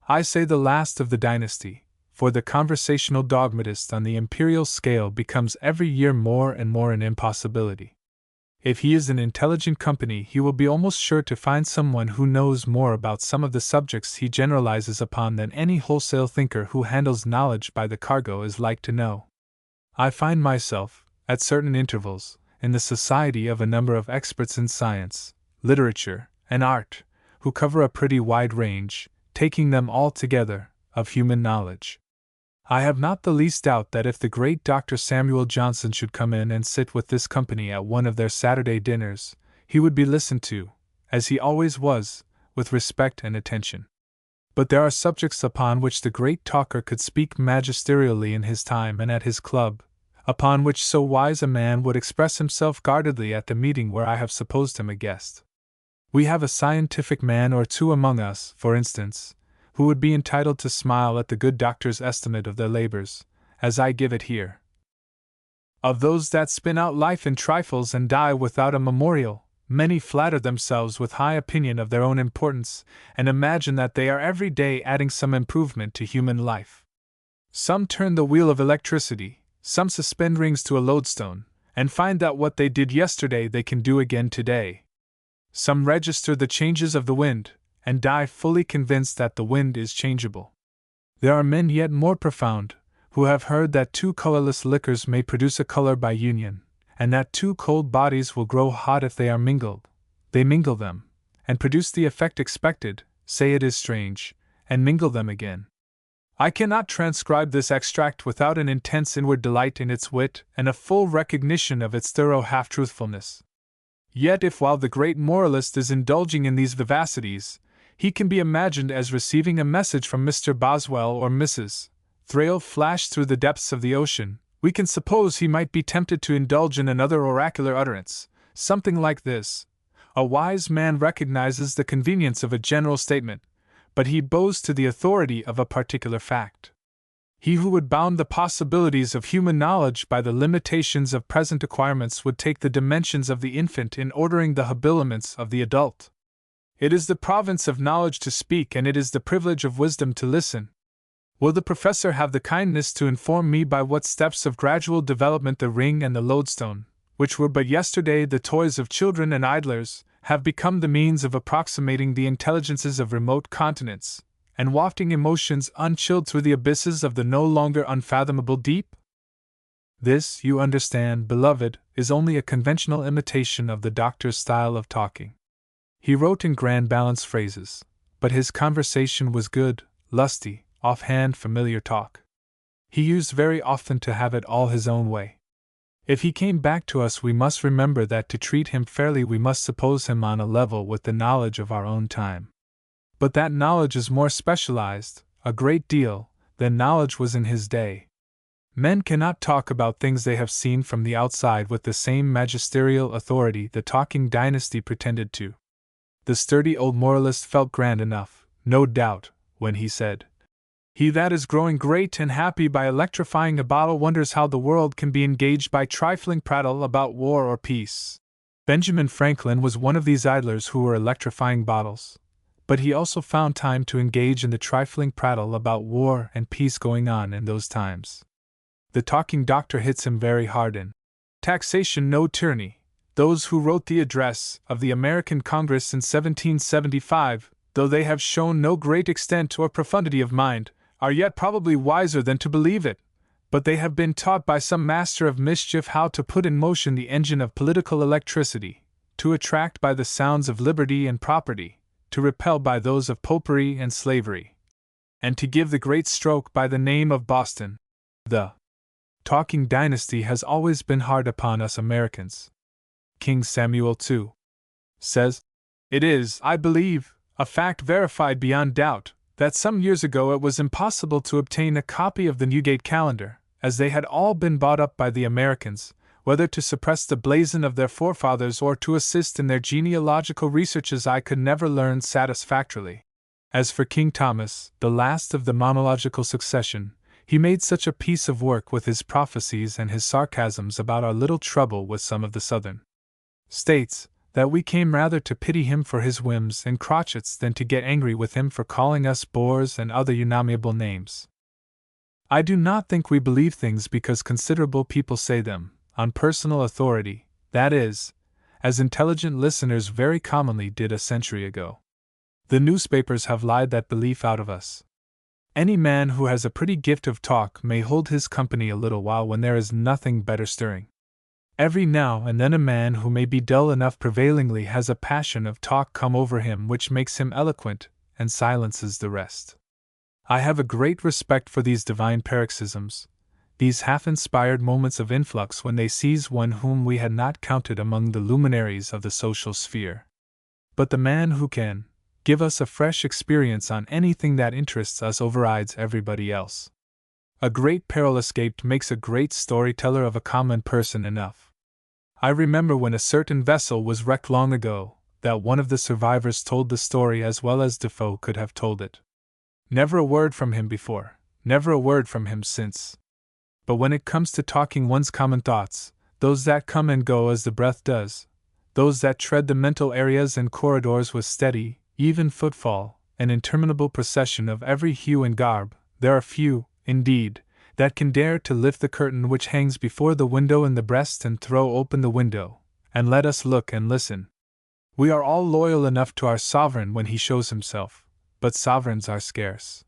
I say the last of the dynasty, for the conversational dogmatist on the imperial scale becomes every year more and more an impossibility. If he is in intelligent company, he will be almost sure to find someone who knows more about some of the subjects he generalizes upon than any wholesale thinker who handles knowledge by the cargo is like to know. I find myself, at certain intervals, in the society of a number of experts in science, literature, and art, who cover a pretty wide range, taking them all together, of human knowledge. I have not the least doubt that if the great Dr. Samuel Johnson should come in and sit with this company at one of their Saturday dinners, he would be listened to, as he always was, with respect and attention. But there are subjects upon which the great talker could speak magisterially in his time and at his club, upon which so wise a man would express himself guardedly at the meeting where I have supposed him a guest. We have a scientific man or two among us, for instance, who would be entitled to smile at the good doctor's estimate of their labors, as I give it here. Of those that spin out life in trifles and die without a memorial, many flatter themselves with high opinion of their own importance, and imagine that they are every day adding some improvement to human life. Some turn the wheel of electricity, some suspend rings to a lodestone, and find that what they did yesterday they can do again today. Some register the changes of the wind, and die fully convinced that the wind is changeable. There are men yet more profound, who have heard that 2 colorless liquors may produce a color by union, and that 2 cold bodies will grow hot if they are mingled. They mingle them, and produce the effect expected, say it is strange, and mingle them again. I cannot transcribe this extract without an intense inward delight in its wit and a full recognition of its thorough half-truthfulness. Yet if while the great moralist is indulging in these vivacities, he can be imagined as receiving a message from Mr. Boswell or Mrs. Thrale flashed through the depths of the ocean, we can suppose he might be tempted to indulge in another oracular utterance, something like this: a wise man recognizes the convenience of a general statement, but he bows to the authority of a particular fact. He who would bound the possibilities of human knowledge by the limitations of present acquirements would take the dimensions of the infant in ordering the habiliments of the adult. It is the province of knowledge to speak, and it is the privilege of wisdom to listen. Will the professor have the kindness to inform me by what steps of gradual development the ring and the lodestone, which were but yesterday the toys of children and idlers, have become the means of approximating the intelligences of remote continents, and wafting emotions unchilled through the abysses of the no longer unfathomable deep? This, you understand, beloved, is only a conventional imitation of the doctor's style of talking. He wrote in grand balanced phrases, but his conversation was good, lusty, offhand, familiar talk. He used very often to have it all his own way. If he came back to us, we must remember that to treat him fairly we must suppose him on a level with the knowledge of our own time. But that knowledge is more specialized, a great deal, than knowledge was in his day. Men cannot talk about things they have seen from the outside with the same magisterial authority the talking dynasty pretended to. The sturdy old moralist felt grand enough, no doubt, when he said, "He that is growing great and happy by electrifying a bottle wonders how the world can be engaged by trifling prattle about war or peace." Benjamin Franklin was one of these idlers who were electrifying bottles, but he also found time to engage in the trifling prattle about war and peace going on in those times. The talking doctor hits him very hard in Taxation No Tyranny. Those who wrote the address of the American Congress in 1775, though they have shown no great extent or profundity of mind, are yet probably wiser than to believe it, but they have been taught by some master of mischief how to put in motion the engine of political electricity, to attract by the sounds of liberty and property, to repel by those of popery and slavery, and to give the great stroke by the name of Boston. The talking dynasty has always been hard upon us Americans. King Samuel II says, "It is, I believe, a fact verified beyond doubt, that some years ago it was impossible to obtain a copy of the Newgate Calendar, as they had all been bought up by the Americans, whether to suppress the blazon of their forefathers or to assist in their genealogical researches I could never learn satisfactorily. As for King Thomas, the last of the monological succession, he made such a piece of work with his prophecies and his sarcasms about our little trouble with some of the Southern states, that we came rather to pity him for his whims and crotchets than to get angry with him for calling us bores and other unamiable names. I do not think we believe things because considerable people say them, on personal authority, that is, as intelligent listeners very commonly did a century ago. The newspapers have lied that belief out of us. Any man who has a pretty gift of talk may hold his company a little while when there is nothing better stirring. Every now and then a man who may be dull enough prevailingly has a passion of talk come over him which makes him eloquent and silences the rest. I have a great respect for these divine paroxysms, these half-inspired moments of influx when they seize one whom we had not counted among the luminaries of the social sphere. But the man who can give us a fresh experience on anything that interests us overrides everybody else. A great peril escaped makes a great storyteller of a common person enough. I remember when a certain vessel was wrecked long ago, that one of the survivors told the story as well as Defoe could have told it. Never a word from him before, never a word from him since. But when it comes to talking one's common thoughts, those that come and go as the breath does, those that tread the mental areas and corridors with steady, even footfall, an interminable procession of every hue and garb, there are few, indeed, that can dare to lift the curtain which hangs before the window in the breast and throw open the window, and let us look and listen. We are all loyal enough to our sovereign when he shows himself, but sovereigns are scarce.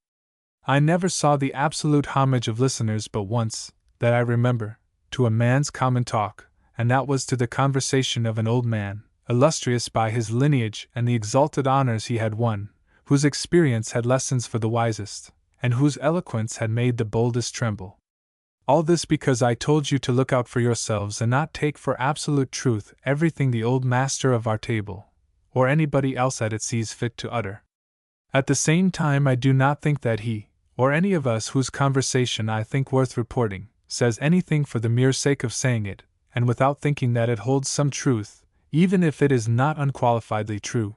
I never saw the absolute homage of listeners but once, that I remember, to a man's common talk, and that was to the conversation of an old man, illustrious by his lineage and the exalted honors he had won, whose experience had lessons for the wisest, and whose eloquence had made the boldest tremble. All this because I told you to look out for yourselves and not take for absolute truth everything the old master of our table, or anybody else at it sees fit to utter. At the same time I do not think that he, or any of us whose conversation I think worth reporting, says anything for the mere sake of saying it, and without thinking that it holds some truth, even if it is not unqualifiedly true.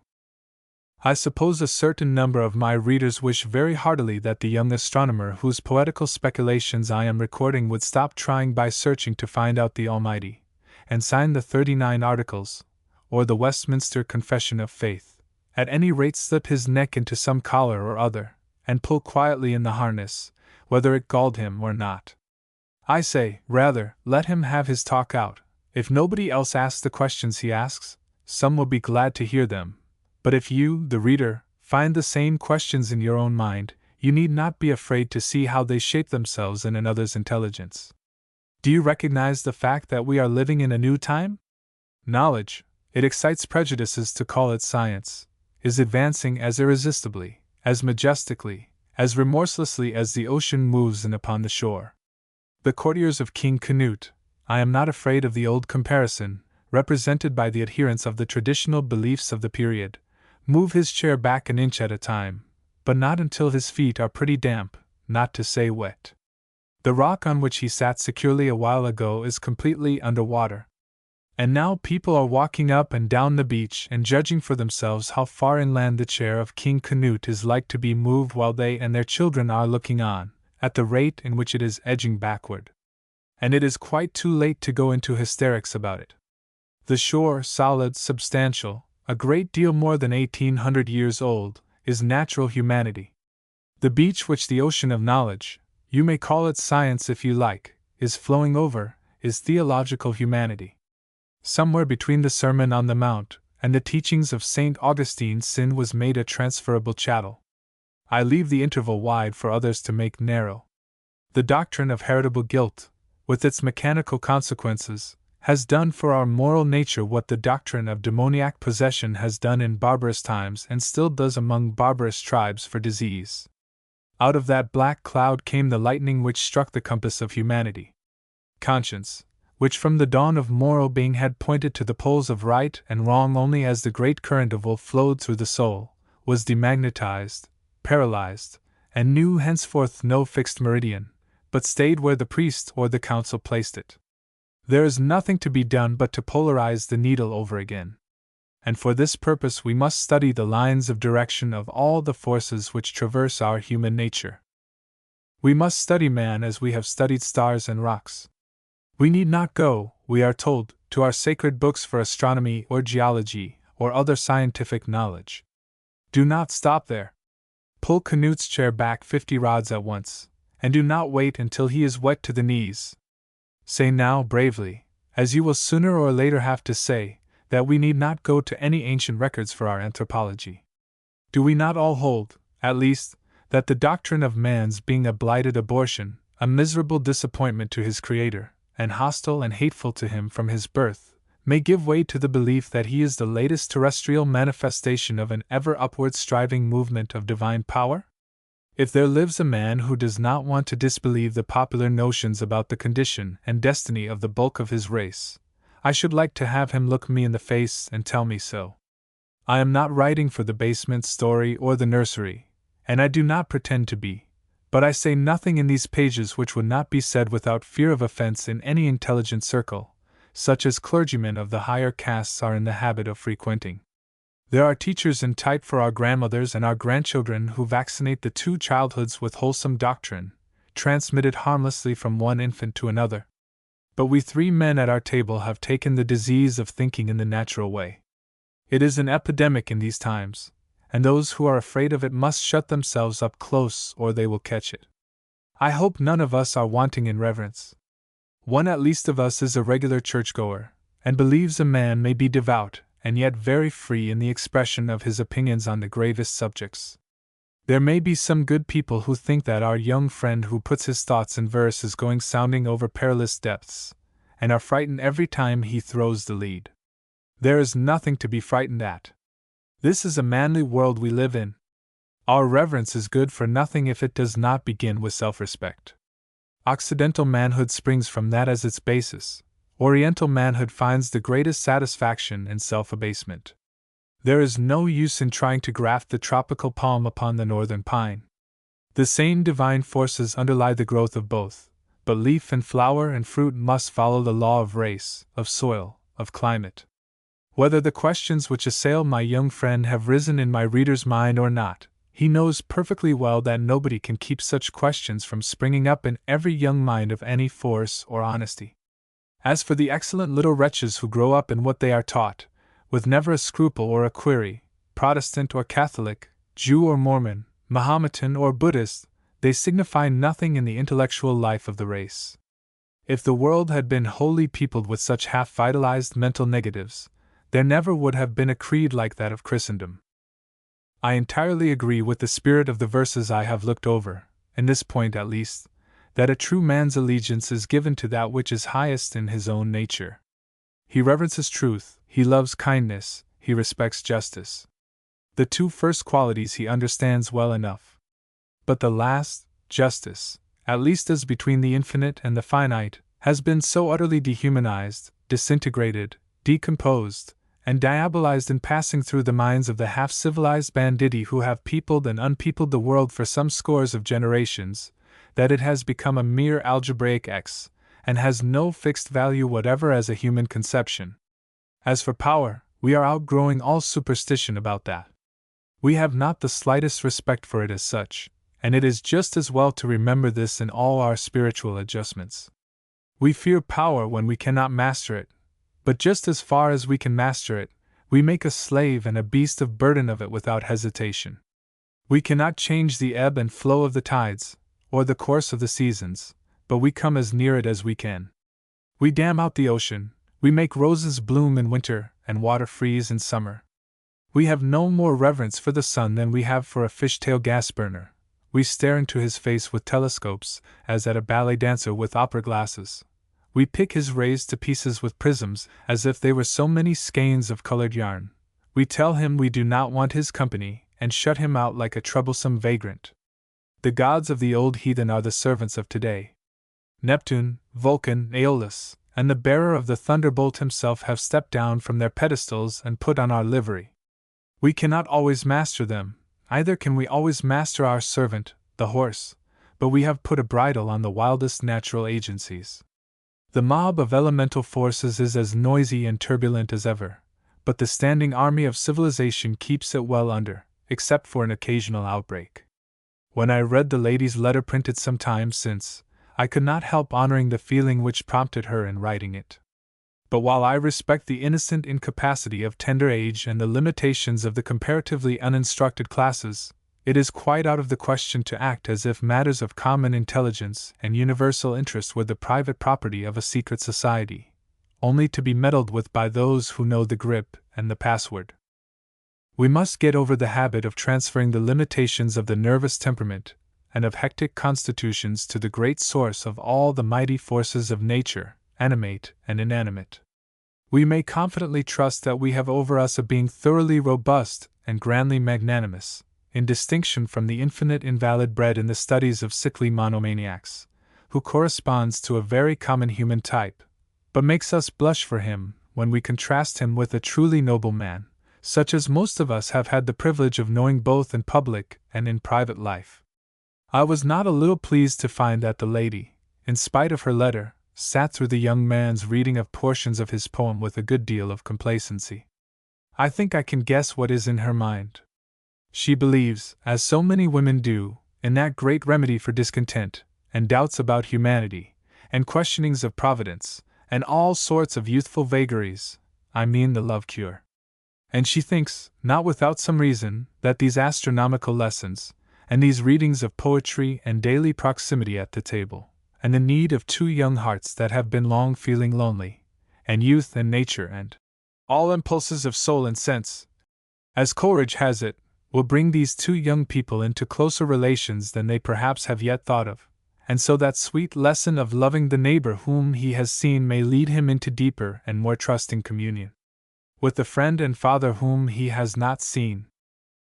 I suppose a certain number of my readers wish very heartily that the young astronomer whose poetical speculations I am recording would stop trying by searching to find out the Almighty, and sign the 39 Articles, or the Westminster Confession of Faith, at any rate slip his neck into some collar or other, and pull quietly in the harness, whether it galled him or not. I say, rather, let him have his talk out. If nobody else asks the questions he asks, some will be glad to hear them. But if you, the reader, find the same questions in your own mind, you need not be afraid to see how they shape themselves in another's intelligence. Do you recognize the fact that we are living in a new time? Knowledge, it excites prejudices to call it science, is advancing as irresistibly, as majestically, as remorselessly as the ocean moves in upon the shore. The courtiers of King Canute, I am not afraid of the old comparison, represented by the adherents of the traditional beliefs of the period, move his chair back an inch at a time, but not until his feet are pretty damp, not to say wet. The rock on which he sat securely a while ago is completely under water. And now people are walking up and down the beach and judging for themselves how far inland the chair of King Canute is like to be moved while they and their children are looking on, at the rate in which it is edging backward. And it is quite too late to go into hysterics about it. The shore, solid, substantial, a great deal more than 1800 years old, is natural humanity. The beach which the ocean of knowledge, you may call it science if you like, is flowing over, is theological humanity. Somewhere between the Sermon on the Mount and the teachings of St. Augustine, sin was made a transferable chattel. I leave the interval wide for others to make narrow. The doctrine of heritable guilt, with its mechanical consequences, has done for our moral nature what the doctrine of demoniac possession has done in barbarous times and still does among barbarous tribes for disease. Out of that black cloud came the lightning which struck the compass of humanity. Conscience, which from the dawn of moral being had pointed to the poles of right and wrong only as the great current of will flowed through the soul, was demagnetized, paralyzed, and knew henceforth no fixed meridian, but stayed where the priest or the council placed it. There is nothing to be done but to polarize the needle over again. And for this purpose we must study the lines of direction of all the forces which traverse our human nature. We must study man as we have studied stars and rocks. We need not go, we are told, to our sacred books for astronomy or geology or other scientific knowledge. Do not stop there. Pull Canute's chair back 50 rods at once, and do not wait until he is wet to the knees. Say now bravely, as you will sooner or later have to say, that we need not go to any ancient records for our anthropology. Do we not all hold, at least, that the doctrine of man's being a blighted abortion, a miserable disappointment to his Creator, and hostile and hateful to him from his birth, may give way to the belief that he is the latest terrestrial manifestation of an ever upward striving movement of divine power? If there lives a man who does not want to disbelieve the popular notions about the condition and destiny of the bulk of his race, I should like to have him look me in the face and tell me so. I am not writing for the basement story or the nursery, and I do not pretend to be, but I say nothing in these pages which would not be said without fear of offense in any intelligent circle, such as clergymen of the higher castes are in the habit of frequenting. There are teachers in type for our grandmothers and our grandchildren who vaccinate the two childhoods with wholesome doctrine, transmitted harmlessly from one infant to another. But we three men at our table have taken the disease of thinking in the natural way. It is an epidemic in these times, and those who are afraid of it must shut themselves up close or they will catch it. I hope none of us are wanting in reverence. One at least of us is a regular churchgoer, and believes a man may be devout and yet very free in the expression of his opinions on the gravest subjects. There may be some good people who think that our young friend who puts his thoughts in verse is going sounding over perilous depths, and are frightened every time he throws the lead. There is nothing to be frightened at. This is a manly world we live in. Our reverence is good for nothing if it does not begin with self-respect. Occidental manhood springs from that as its basis. Oriental manhood finds the greatest satisfaction in self-abasement. There is no use in trying to graft the tropical palm upon the northern pine. The same divine forces underlie the growth of both, but leaf and flower and fruit must follow the law of race, of soil, of climate. Whether the questions which assail my young friend have risen in my reader's mind or not, he knows perfectly well that nobody can keep such questions from springing up in every young mind of any force or honesty. As for the excellent little wretches who grow up in what they are taught, with never a scruple or a query, Protestant or Catholic, Jew or Mormon, Mahometan or Buddhist, they signify nothing in the intellectual life of the race. If the world had been wholly peopled with such half-vitalized mental negatives, there never would have been a creed like that of Christendom. I entirely agree with the spirit of the verses I have looked over, in this point at least, that a true man's allegiance is given to that which is highest in his own nature. He reverences truth, he loves kindness, he respects justice. The two first qualities he understands well enough. But the last, justice, at least as between the infinite and the finite, has been so utterly dehumanized, disintegrated, decomposed, and diabolized in passing through the minds of the half-civilized banditti who have peopled and unpeopled the world for some scores of generations, that it has become a mere algebraic X, and has no fixed value whatever as a human conception. As for power, we are outgrowing all superstition about that. We have not the slightest respect for it as such, and it is just as well to remember this in all our spiritual adjustments. We fear power when we cannot master it, but just as far as we can master it, we make a slave and a beast of burden of it without hesitation. We cannot change the ebb and flow of the tides, or the course of the seasons, but we come as near it as we can. We dam out the ocean, we make roses bloom in winter and water freeze in summer. We have no more reverence for the sun than we have for a fishtail gas burner. We stare into his face with telescopes, as at a ballet dancer with opera glasses. We pick his rays to pieces with prisms, as if they were so many skeins of colored yarn. We tell him we do not want his company, and shut him out like a troublesome vagrant. The gods of the old heathen are the servants of today. Neptune, Vulcan, Aeolus, and the bearer of the thunderbolt himself have stepped down from their pedestals and put on our livery. We cannot always master them, either can we always master our servant, the horse, but we have put a bridle on the wildest natural agencies. The mob of elemental forces is as noisy and turbulent as ever, but the standing army of civilization keeps it well under, except for an occasional outbreak. When I read the lady's letter printed some time since, I could not help honoring the feeling which prompted her in writing it. But while I respect the innocent incapacity of tender age and the limitations of the comparatively uninstructed classes, it is quite out of the question to act as if matters of common intelligence and universal interest were the private property of a secret society, only to be meddled with by those who know the grip and the password. We must get over the habit of transferring the limitations of the nervous temperament and of hectic constitutions to the great source of all the mighty forces of nature, animate and inanimate. We may confidently trust that we have over us a being thoroughly robust and grandly magnanimous, in distinction from the infinite invalid bred in the studies of sickly monomaniacs, who corresponds to a very common human type, but makes us blush for him when we contrast him with a truly noble man, such as most of us have had the privilege of knowing both in public and in private life. I was not a little pleased to find that the lady, in spite of her letter, sat through the young man's reading of portions of his poem with a good deal of complacency. I think I can guess what is in her mind. She believes, as so many women do, in that great remedy for discontent, and doubts about humanity, and questionings of providence, and all sorts of youthful vagaries, I mean the love cure. And she thinks, not without some reason, that these astronomical lessons, and these readings of poetry and daily proximity at the table, and the need of two young hearts that have been long feeling lonely, and youth and nature and all impulses of soul and sense, as Coleridge has it, will bring these two young people into closer relations than they perhaps have yet thought of, and so that sweet lesson of loving the neighbor whom he has seen may lead him into deeper and more trusting communion with the friend and father whom he has not seen.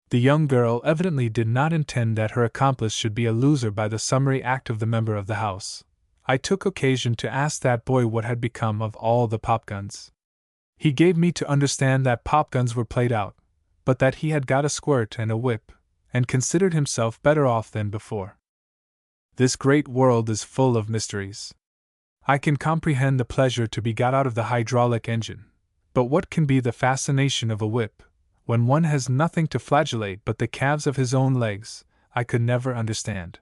The young girl evidently did not intend that her accomplice should be a loser by the summary act of the member of the house. I took occasion to ask that boy what had become of all the popguns. He gave me to understand that popguns were played out, but that he had got a squirt and a whip, and considered himself better off than before. This great world is full of mysteries. I can comprehend the pleasure to be got out of the hydraulic engine, But what can be the fascination of a whip, when one has nothing to flagellate but the calves of his own legs, I could never understand.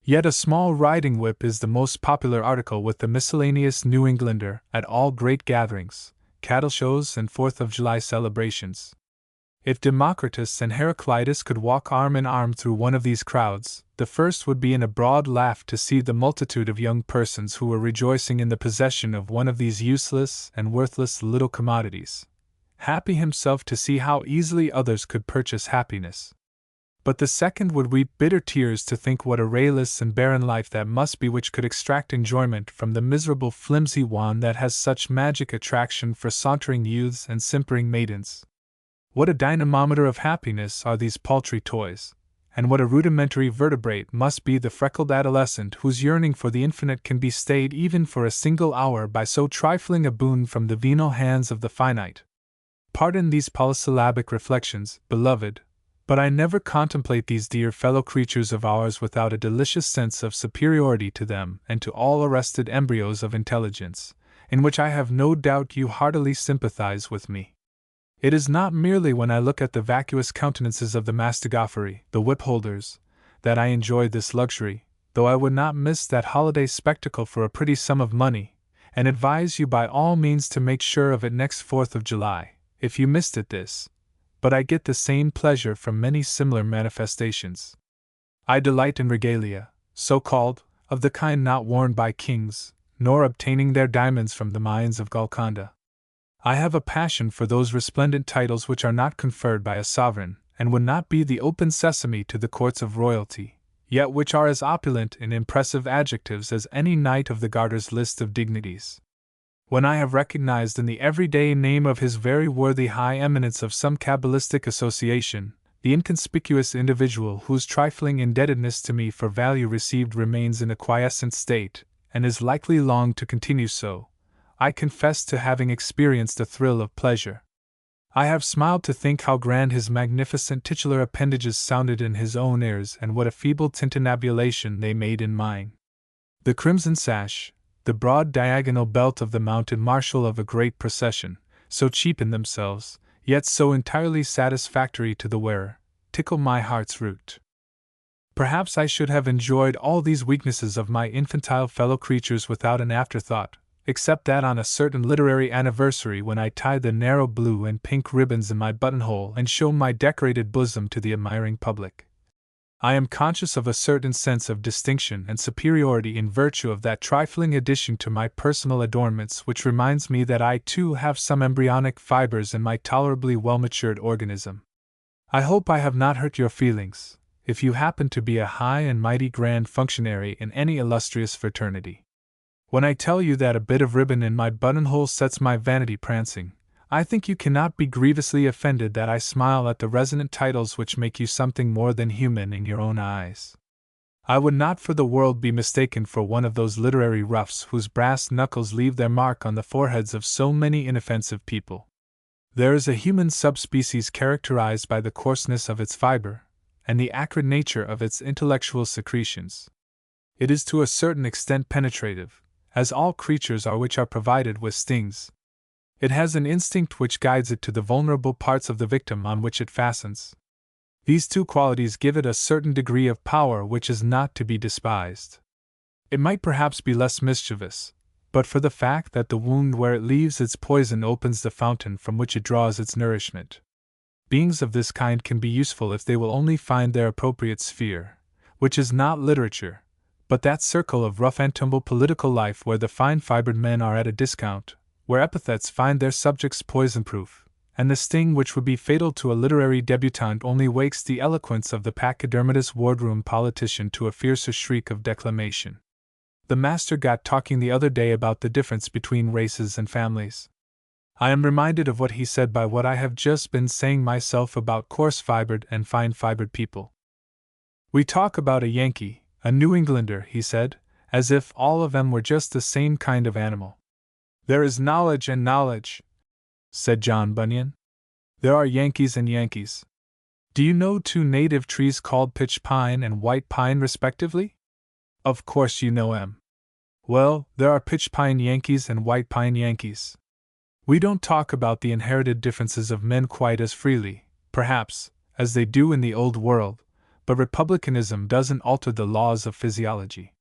Yet a small riding whip is the most popular article with the miscellaneous New Englander at all great gatherings, cattle shows, and 4th of July celebrations. If Democritus and Heraclitus could walk arm in arm through one of these crowds, the first would be in a broad laugh to see the multitude of young persons who were rejoicing in the possession of one of these useless and worthless little commodities, happy himself to see how easily others could purchase happiness. But the second would weep bitter tears to think what a rayless and barren life that must be which could extract enjoyment from the miserable flimsy wand that has such magic attraction for sauntering youths and simpering maidens. What a dynamometer of happiness are these paltry toys, and what a rudimentary vertebrate must be the freckled adolescent whose yearning for the infinite can be stayed even for a single hour by so trifling a boon from the venal hands of the finite. Pardon these polysyllabic reflections, beloved, but I never contemplate these dear fellow creatures of ours without a delicious sense of superiority to them and to all arrested embryos of intelligence, in which I have no doubt you heartily sympathize with me. It is not merely when I look at the vacuous countenances of the mastigopheri, the whip-holders, that I enjoy this luxury, though I would not miss that holiday spectacle for a pretty sum of money, and advise you by all means to make sure of it next 4th of July, if you missed it this. But I get the same pleasure from many similar manifestations. I delight in regalia, so-called, of the kind not worn by kings, nor obtaining their diamonds from the mines of Golconda. I have a passion for those resplendent titles which are not conferred by a sovereign, and would not be the open sesame to the courts of royalty, yet which are as opulent in impressive adjectives as any knight of the Garter's list of dignities. When I have recognized in the everyday name of His very worthy High Eminence of some cabalistic association, the inconspicuous individual whose trifling indebtedness to me for value received remains in a quiescent state, and is likely long to continue so, I confess to having experienced a thrill of pleasure. I have smiled to think how grand his magnificent titular appendages sounded in his own ears and what a feeble tintinnabulation they made in mine. The crimson sash, the broad diagonal belt of the mounted marshal of a great procession, so cheap in themselves, yet so entirely satisfactory to the wearer, tickle my heart's root. Perhaps I should have enjoyed all these weaknesses of my infantile fellow creatures without an afterthought, except that on a certain literary anniversary when I tie the narrow blue and pink ribbons in my buttonhole and show my decorated bosom to the admiring public, I am conscious of a certain sense of distinction and superiority in virtue of that trifling addition to my personal adornments which reminds me that I too have some embryonic fibers in my tolerably well-matured organism. I hope I have not hurt your feelings, if you happen to be a high and mighty grand functionary in any illustrious fraternity. When I tell you that a bit of ribbon in my buttonhole sets my vanity prancing, I think you cannot be grievously offended that I smile at the resonant titles which make you something more than human in your own eyes. I would not for the world be mistaken for one of those literary roughs whose brass knuckles leave their mark on the foreheads of so many inoffensive people. There is a human subspecies characterized by the coarseness of its fiber, and the acrid nature of its intellectual secretions. It is to a certain extent penetrative, as all creatures are which are provided with stings. It has an instinct which guides it to the vulnerable parts of the victim on which it fastens. These two qualities give it a certain degree of power which is not to be despised. It might perhaps be less mischievous, but for the fact that the wound where it leaves its poison opens the fountain from which it draws its nourishment. Beings of this kind can be useful if they will only find their appropriate sphere, which is not literature, but that circle of rough and tumble political life where the fine-fibred men are at a discount, where epithets find their subjects poison-proof, and the sting which would be fatal to a literary debutante only wakes the eloquence of the pachydermatous wardroom politician to a fiercer shriek of declamation. The master got talking the other day about the difference between races and families. I am reminded of what he said by what I have just been saying myself about coarse-fibered and fine-fibered people. We talk about a Yankee, a New Englander, he said, as if all of them were just the same kind of animal. There is knowledge and knowledge, said John Bunyan. There are Yankees and Yankees. Do you know two native trees called pitch pine and white pine respectively? Of course you know 'em. Well, there are pitch pine Yankees and white pine Yankees. We don't talk about the inherited differences of men quite as freely, perhaps, as they do in the old world, but republicanism doesn't alter the laws of physiology.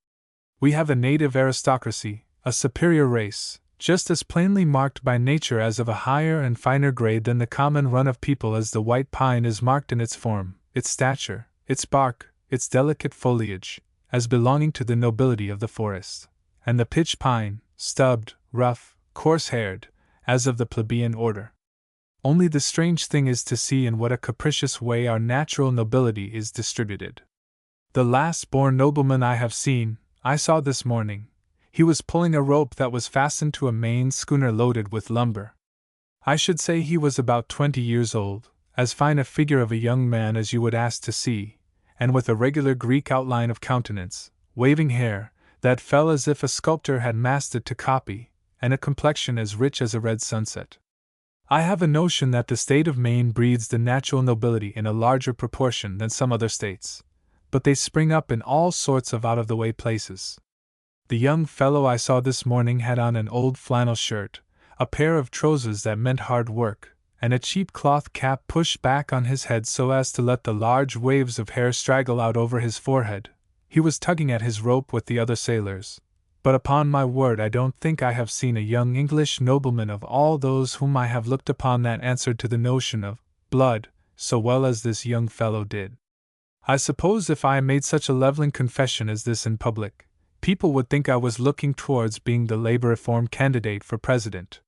We have a native aristocracy, a superior race, just as plainly marked by nature as of a higher and finer grade than the common run of people as the white pine is marked in its form, its stature, its bark, its delicate foliage, as belonging to the nobility of the forest, and the pitch pine, stubbed, rough, coarse-haired, as of the plebeian order. Only the strange thing is to see in what a capricious way our natural nobility is distributed. The last born nobleman I have seen, I saw this morning. He was pulling a rope that was fastened to a Maine schooner loaded with lumber. I should say he was about 20 years old, as fine a figure of a young man as you would ask to see, and with a regular Greek outline of countenance, waving hair, that fell as if a sculptor had massed it to copy, and a complexion as rich as a red sunset. I have a notion that the state of Maine breeds the natural nobility in a larger proportion than some other states, but they spring up in all sorts of out-of-the-way places. The young fellow I saw this morning had on an old flannel shirt, a pair of trousers that meant hard work, and a cheap cloth cap pushed back on his head so as to let the large waves of hair straggle out over his forehead. He was tugging at his rope with the other sailors, but upon my word I don't think I have seen a young English nobleman of all those whom I have looked upon that answered to the notion of blood so well as this young fellow did. I suppose if I made such a leveling confession as this in public, people would think I was looking towards being the labor reform candidate for president.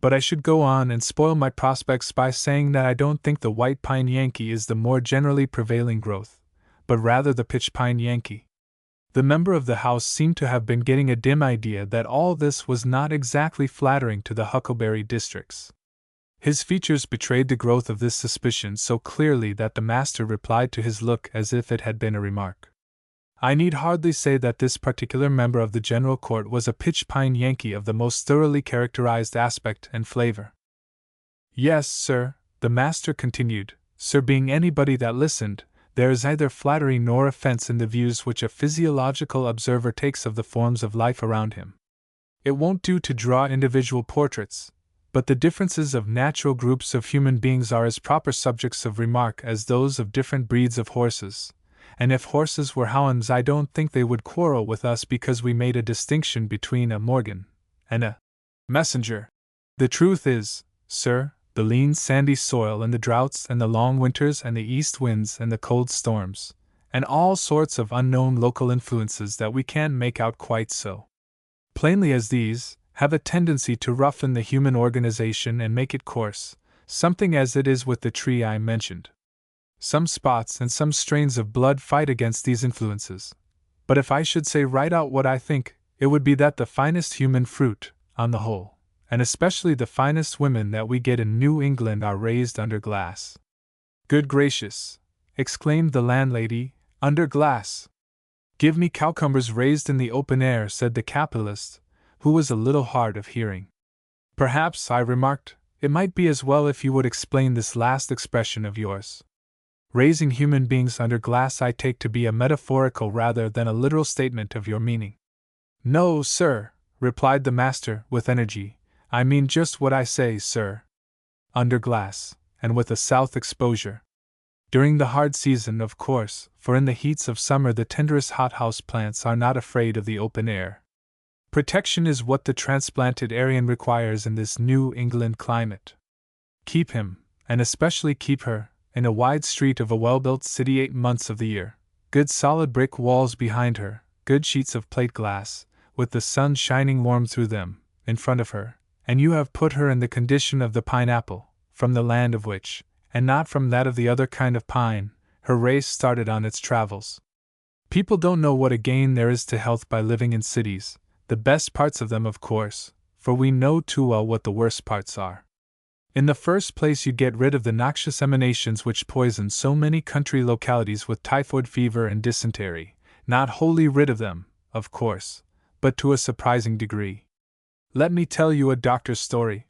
But I should go on and spoil my prospects by saying that I don't think the white pine Yankee is the more generally prevailing growth, but rather the pitch pine Yankee. The member of the House seemed to have been getting a dim idea that all this was not exactly flattering to the huckleberry districts. His features betrayed the growth of this suspicion so clearly that the master replied to his look as if it had been a remark. I need hardly say that this particular member of the General Court was a pitch pine Yankee of the most thoroughly characterized aspect and flavor. Yes, sir, the master continued, sir being anybody that listened, there is neither flattery nor offense in the views which a physiological observer takes of the forms of life around him. It won't do to draw individual portraits, but the differences of natural groups of human beings are as proper subjects of remark as those of different breeds of horses, and if horses were hounds I don't think they would quarrel with us because we made a distinction between a Morgan and a messenger. The truth is, sir, the lean sandy soil and the droughts and the long winters and the east winds and the cold storms, and all sorts of unknown local influences that we can't make out quite so plainly as these, have a tendency to roughen the human organization and make it coarse, something as it is with the tree I mentioned. Some spots and some strains of blood fight against these influences, but if I should say right out what I think, it would be that the finest human fruit, on the whole, and especially the finest women that we get in New England are raised under glass. Good gracious! Exclaimed the landlady, under glass! Give me cucumbers raised in the open air, said the capitalist, who was a little hard of hearing. Perhaps, I remarked, it might be as well if you would explain this last expression of yours. Raising human beings under glass I take to be a metaphorical rather than a literal statement of your meaning. No, sir, replied the master, with energy, I mean just what I say, sir. Under glass, and with a south exposure. During the hard season, of course, for in the heats of summer the tenderest hothouse plants are not afraid of the open air. Protection is what the transplanted Aryan requires in this New England climate. Keep him, and especially keep her, in a wide street of a well-built city 8 months of the year, good solid brick walls behind her, good sheets of plate glass, with the sun shining warm through them, in front of her, and you have put her in the condition of the pineapple, from the land of which, and not from that of the other kind of pine, her race started on its travels. People don't know what a gain there is to health by living in cities, the best parts of them, of course, for we know too well what the worst parts are. In the first place, you get rid of the noxious emanations which poison so many country localities with typhoid fever and dysentery, not wholly rid of them, of course, but to a surprising degree. Let me tell you a doctor's story.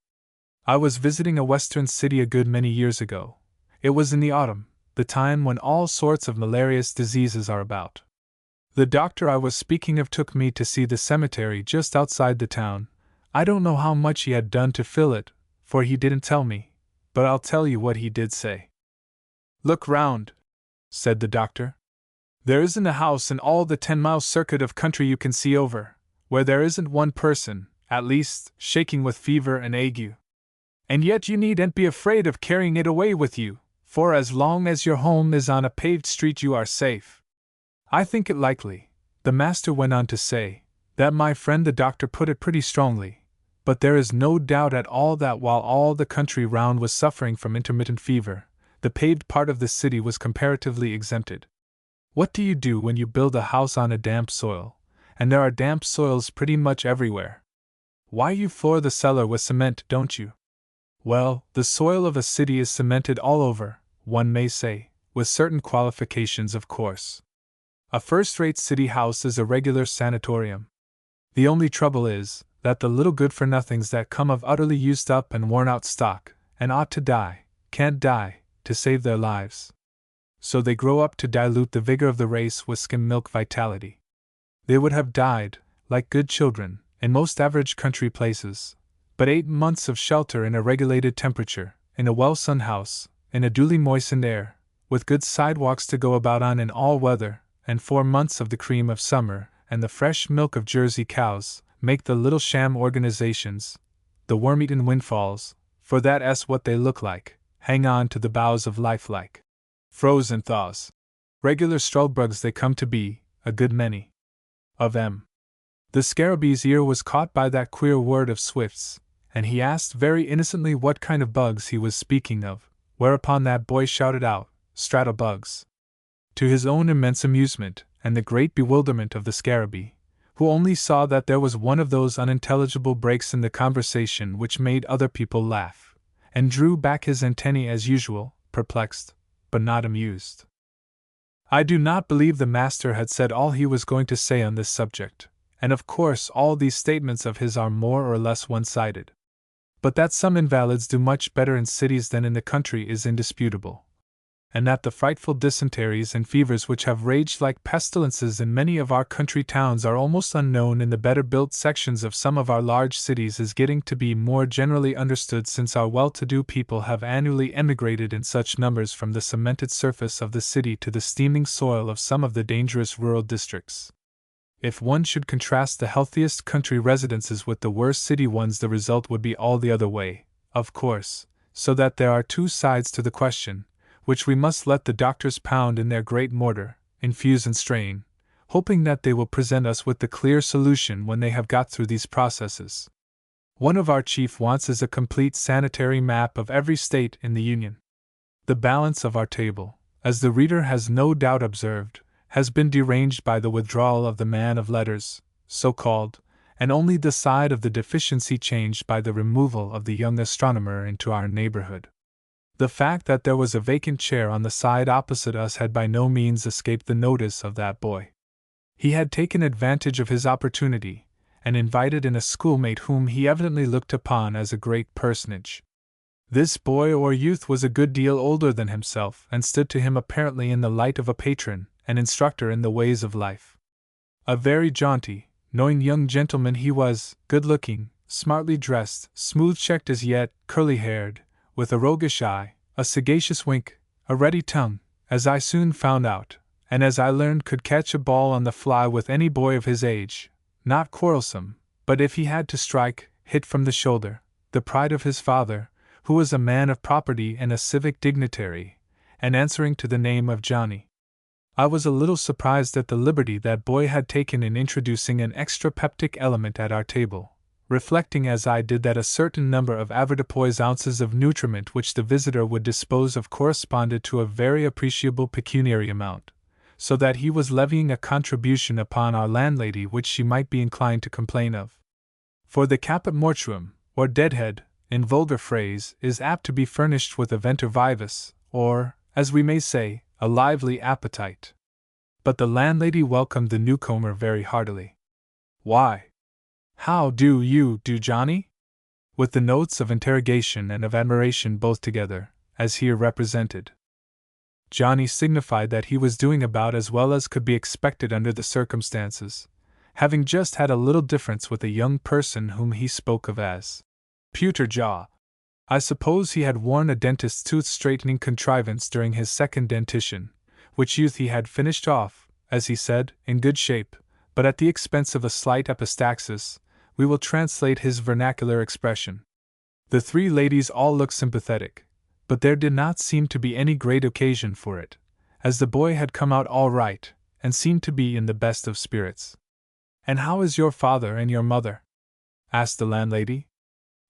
I was visiting a western city a good many years ago. It was in the autumn, the time when all sorts of malarious diseases are about. The doctor I was speaking of took me to see the cemetery just outside the town. I don't know how much he had done to fill it, for he didn't tell me, but I'll tell you what he did say. "Look round," said the doctor. "There isn't a house in all the 10-mile circuit of country you can see over, where there isn't one person, at least, shaking with fever and ague. And yet you needn't be afraid of carrying it away with you, for as long as your home is on a paved street you are safe. I think it likely," the master went on to say, "that my friend the doctor put it pretty strongly, but there is no doubt at all that while all the country round was suffering from intermittent fever, the paved part of the city was comparatively exempted. What do you do when you build a house on a damp soil, and there are damp soils pretty much everywhere? Why, you floor the cellar with cement, don't you? Well, the soil of a city is cemented all over, one may say, with certain qualifications, of course. A first-rate city house is a regular sanatorium. The only trouble is that the little good-for-nothings that come of utterly used-up and worn-out stock, and ought to die, can't die, to save their lives. So they grow up to dilute the vigor of the race with skim-milk vitality. They would have died, like good children, in most average country places, but 8 months of shelter in a regulated temperature, in a well-sunned house, in a duly moistened air, with good sidewalks to go about on in all weather, and 4 months of the cream of summer and the fresh milk of Jersey cows, make the little sham organizations, the worm-eaten windfalls, for that's what they look like, hang on to the boughs of life like frozen thaws. Regular struldbrugs they come to be, a good many of 'em. The Scarabee's ear was caught by that queer word of Swift's, and he asked very innocently what kind of bugs he was speaking of, whereupon that boy shouted out, "Straddle bugs," to his own immense amusement and the great bewilderment of the Scarabee, who only saw that there was one of those unintelligible breaks in the conversation which made other people laugh, and drew back his antennae as usual, perplexed, but not amused. I do not believe the master had said all he was going to say on this subject, and of course all these statements of his are more or less one-sided. But that some invalids do much better in cities than in the country is indisputable, and that the frightful dysenteries and fevers which have raged like pestilences in many of our country towns are almost unknown in the better-built sections of some of our large cities is getting to be more generally understood since our well-to-do people have annually emigrated in such numbers from the cemented surface of the city to the steaming soil of some of the dangerous rural districts. If one should contrast the healthiest country residences with the worst city ones, the result would be all the other way, of course, so that there are two sides to the question, which we must let the doctors pound in their great mortar, infuse and strain, hoping that they will present us with the clear solution when they have got through these processes. One of our chief wants is a complete sanitary map of every state in the Union. The balance of our table, as the reader has no doubt observed, has been deranged by the withdrawal of the man of letters, so called, and only the side of the deficiency changed by the removal of the young astronomer into our neighborhood. The fact that there was a vacant chair on the side opposite us had by no means escaped the notice of that boy. He had taken advantage of his opportunity, and invited in a schoolmate whom he evidently looked upon as a great personage. This boy or youth was a good deal older than himself, and stood to him apparently in the light of a patron, an instructor in the ways of life. A very jaunty, knowing young gentleman he was, good-looking, smartly dressed, smooth-checked as yet, curly-haired, with a roguish eye, a sagacious wink, a ready tongue, as I soon found out, and as I learned could catch a ball on the fly with any boy of his age, not quarrelsome, but if he had to strike, hit from the shoulder, the pride of his father, who was a man of property and a civic dignitary, and answering to the name of Johnny. I was a little surprised at the liberty that boy had taken in introducing an extra peptic element at our table, reflecting as I did that a certain number of avoirdupois ounces of nutriment which the visitor would dispose of corresponded to a very appreciable pecuniary amount, so that he was levying a contribution upon our landlady which she might be inclined to complain of. For the caput mortuum, or deadhead, in vulgar phrase, is apt to be furnished with a ventre vivus, or, as we may say, a lively appetite. But the landlady welcomed the newcomer very heartily. "Why, how do you do, Johnny?" with the notes of interrogation and of admiration both together, as here represented. Johnny signified that he was doing about as well as could be expected under the circumstances, having just had a little difference with a young person whom he spoke of as Pewter Jaw. I suppose he had worn a dentist's tooth-straightening contrivance during his second dentition, which youth he had finished off, as he said, in good shape, but at the expense of a slight epistaxis. We will translate his vernacular expression. The three ladies all looked sympathetic, but there did not seem to be any great occasion for it, as the boy had come out all right, and seemed to be in the best of spirits. "And how is your father and your mother?" asked the landlady.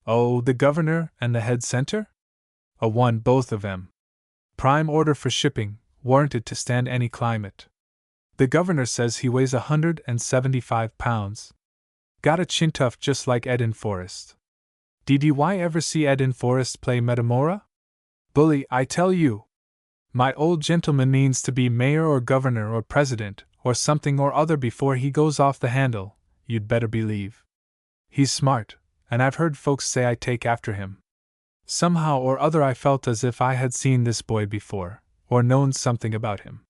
"Oh, the governor and the head centre?" "A one, both of 'em. Prime order for shipping, warranted to stand any climate. The governor says he weighs 175 pounds. Got a chin tuft just like Ed in Forrest. Did you ever see Ed in Forrest play Metamora? Bully, I tell you! My old gentleman means to be mayor or governor or president, or something or other before he goes off the handle, you'd better believe. He's smart, and I've heard folks say I take after him. Somehow or other I felt as if I had seen this boy before, or known something about him.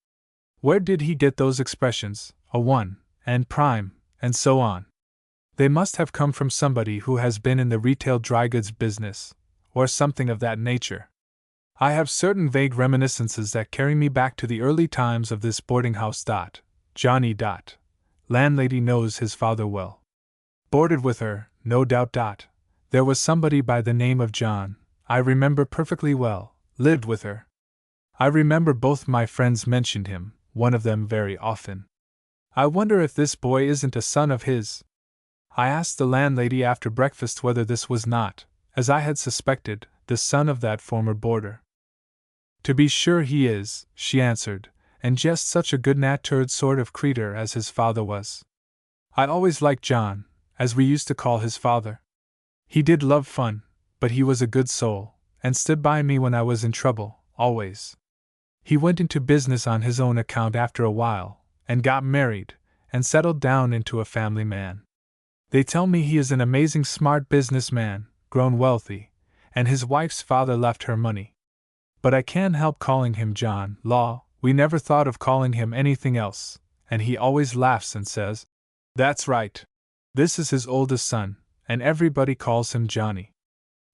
Where did he get those expressions, a one, and prime, and so on? They must have come from somebody who has been in the retail dry goods business, or something of that nature. I have certain vague reminiscences that carry me back to the early times of this boarding house. Johnny. Landlady knows his father well. Boarded with her, no doubt. There was somebody by the name of John, I remember perfectly well, lived with her. I remember both my friends mentioned him, one of them very often. I wonder if this boy isn't a son of his. I asked the landlady after breakfast whether this was not, as I had suspected, the son of that former boarder. To be sure he is, she answered, and just such a good-natured sort of creetur as his father was. I always liked John, as we used to call his father. He did love fun, but he was a good soul, and stood by me when I was in trouble, always. He went into business on his own account after a while, and got married, and settled down into a family man. They tell me he is an amazing smart businessman, grown wealthy, and his wife's father left her money. But I can't help calling him John. Law, we never thought of calling him anything else, and he always laughs and says, "That's right. This is his oldest son, and everybody calls him Johnny.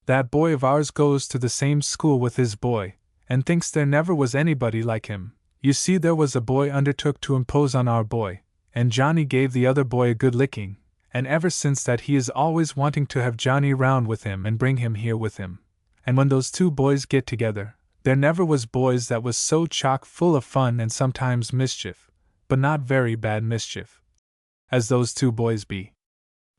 That boy of ours goes to the same school with his boy, and thinks there never was anybody like him. You see, there was a boy undertook to impose on our boy, and Johnny gave the other boy a good licking, and ever since that he is always wanting to have Johnny round with him and bring him here with him. And when those two boys get together, there never was boys that was so chock full of fun and sometimes mischief, but not very bad mischief, as those two boys be.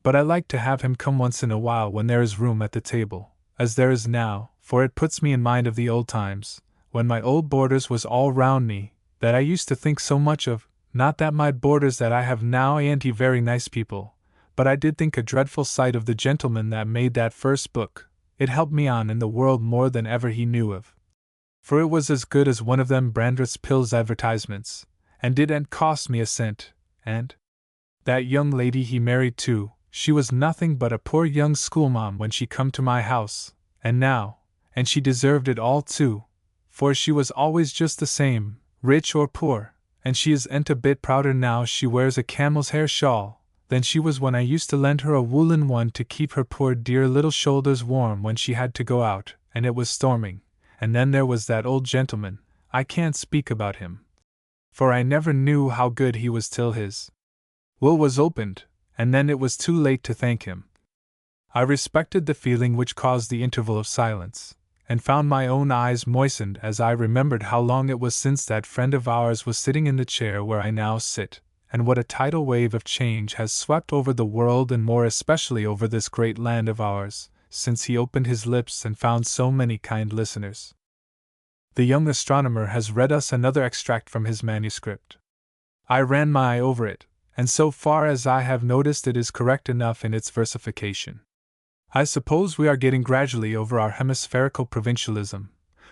But I like to have him come once in a while when there is room at the table, as there is now, for it puts me in mind of the old times, when my old boarders was all round me, that I used to think so much of. Not that my boarders that I have now ain't very nice people, but I did think a dreadful sight of the gentleman that made that first book. It helped me on in the world more than ever he knew of. For it was as good as one of them Brandreth's Pills advertisements, and didn't cost me a cent, and that young lady he married too, she was nothing but a poor young schoolma'am when she come to my house, and she deserved it all too, for she was always just the same, rich or poor, and she isn't a bit prouder now she wears a camel's hair shawl than she was when I used to lend her a woolen one to keep her poor dear little shoulders warm when she had to go out, and it was storming. And then there was that old gentleman, I can't speak about him, for I never knew how good he was till his will was opened, and then it was too late to thank him. I respected the feeling which caused the interval of silence, and found my own eyes moistened as I remembered how long it was since that friend of ours was sitting in the chair where I now sit, and what a tidal wave of change has swept over the world and more especially over this great land of ours, since he opened his lips and found so many kind listeners. The young astronomer has read us another extract from his manuscript. I ran my eye over it, and so far as I have noticed it is correct enough in its versification. I suppose we are getting gradually over our hemispherical provincialism,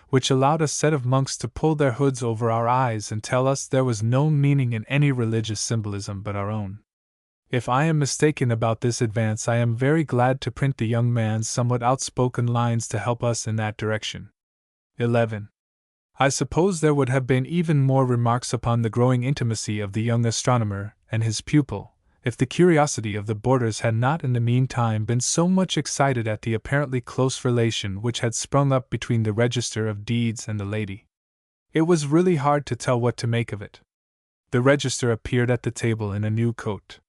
which allowed a set of monks to pull their hoods over our eyes and tell us there was no meaning in any religious symbolism but our own. If I am mistaken about this advance, I am very glad to print the young man's somewhat outspoken lines to help us in that direction. 11. I suppose there would have been even more remarks upon the growing intimacy of the young astronomer and his pupil, if the curiosity of the boarders had not in the meantime been so much excited at the apparently close relation which had sprung up between the Register of Deeds and the lady. It was really hard to tell what to make of it. The Register appeared at the table in a new coat.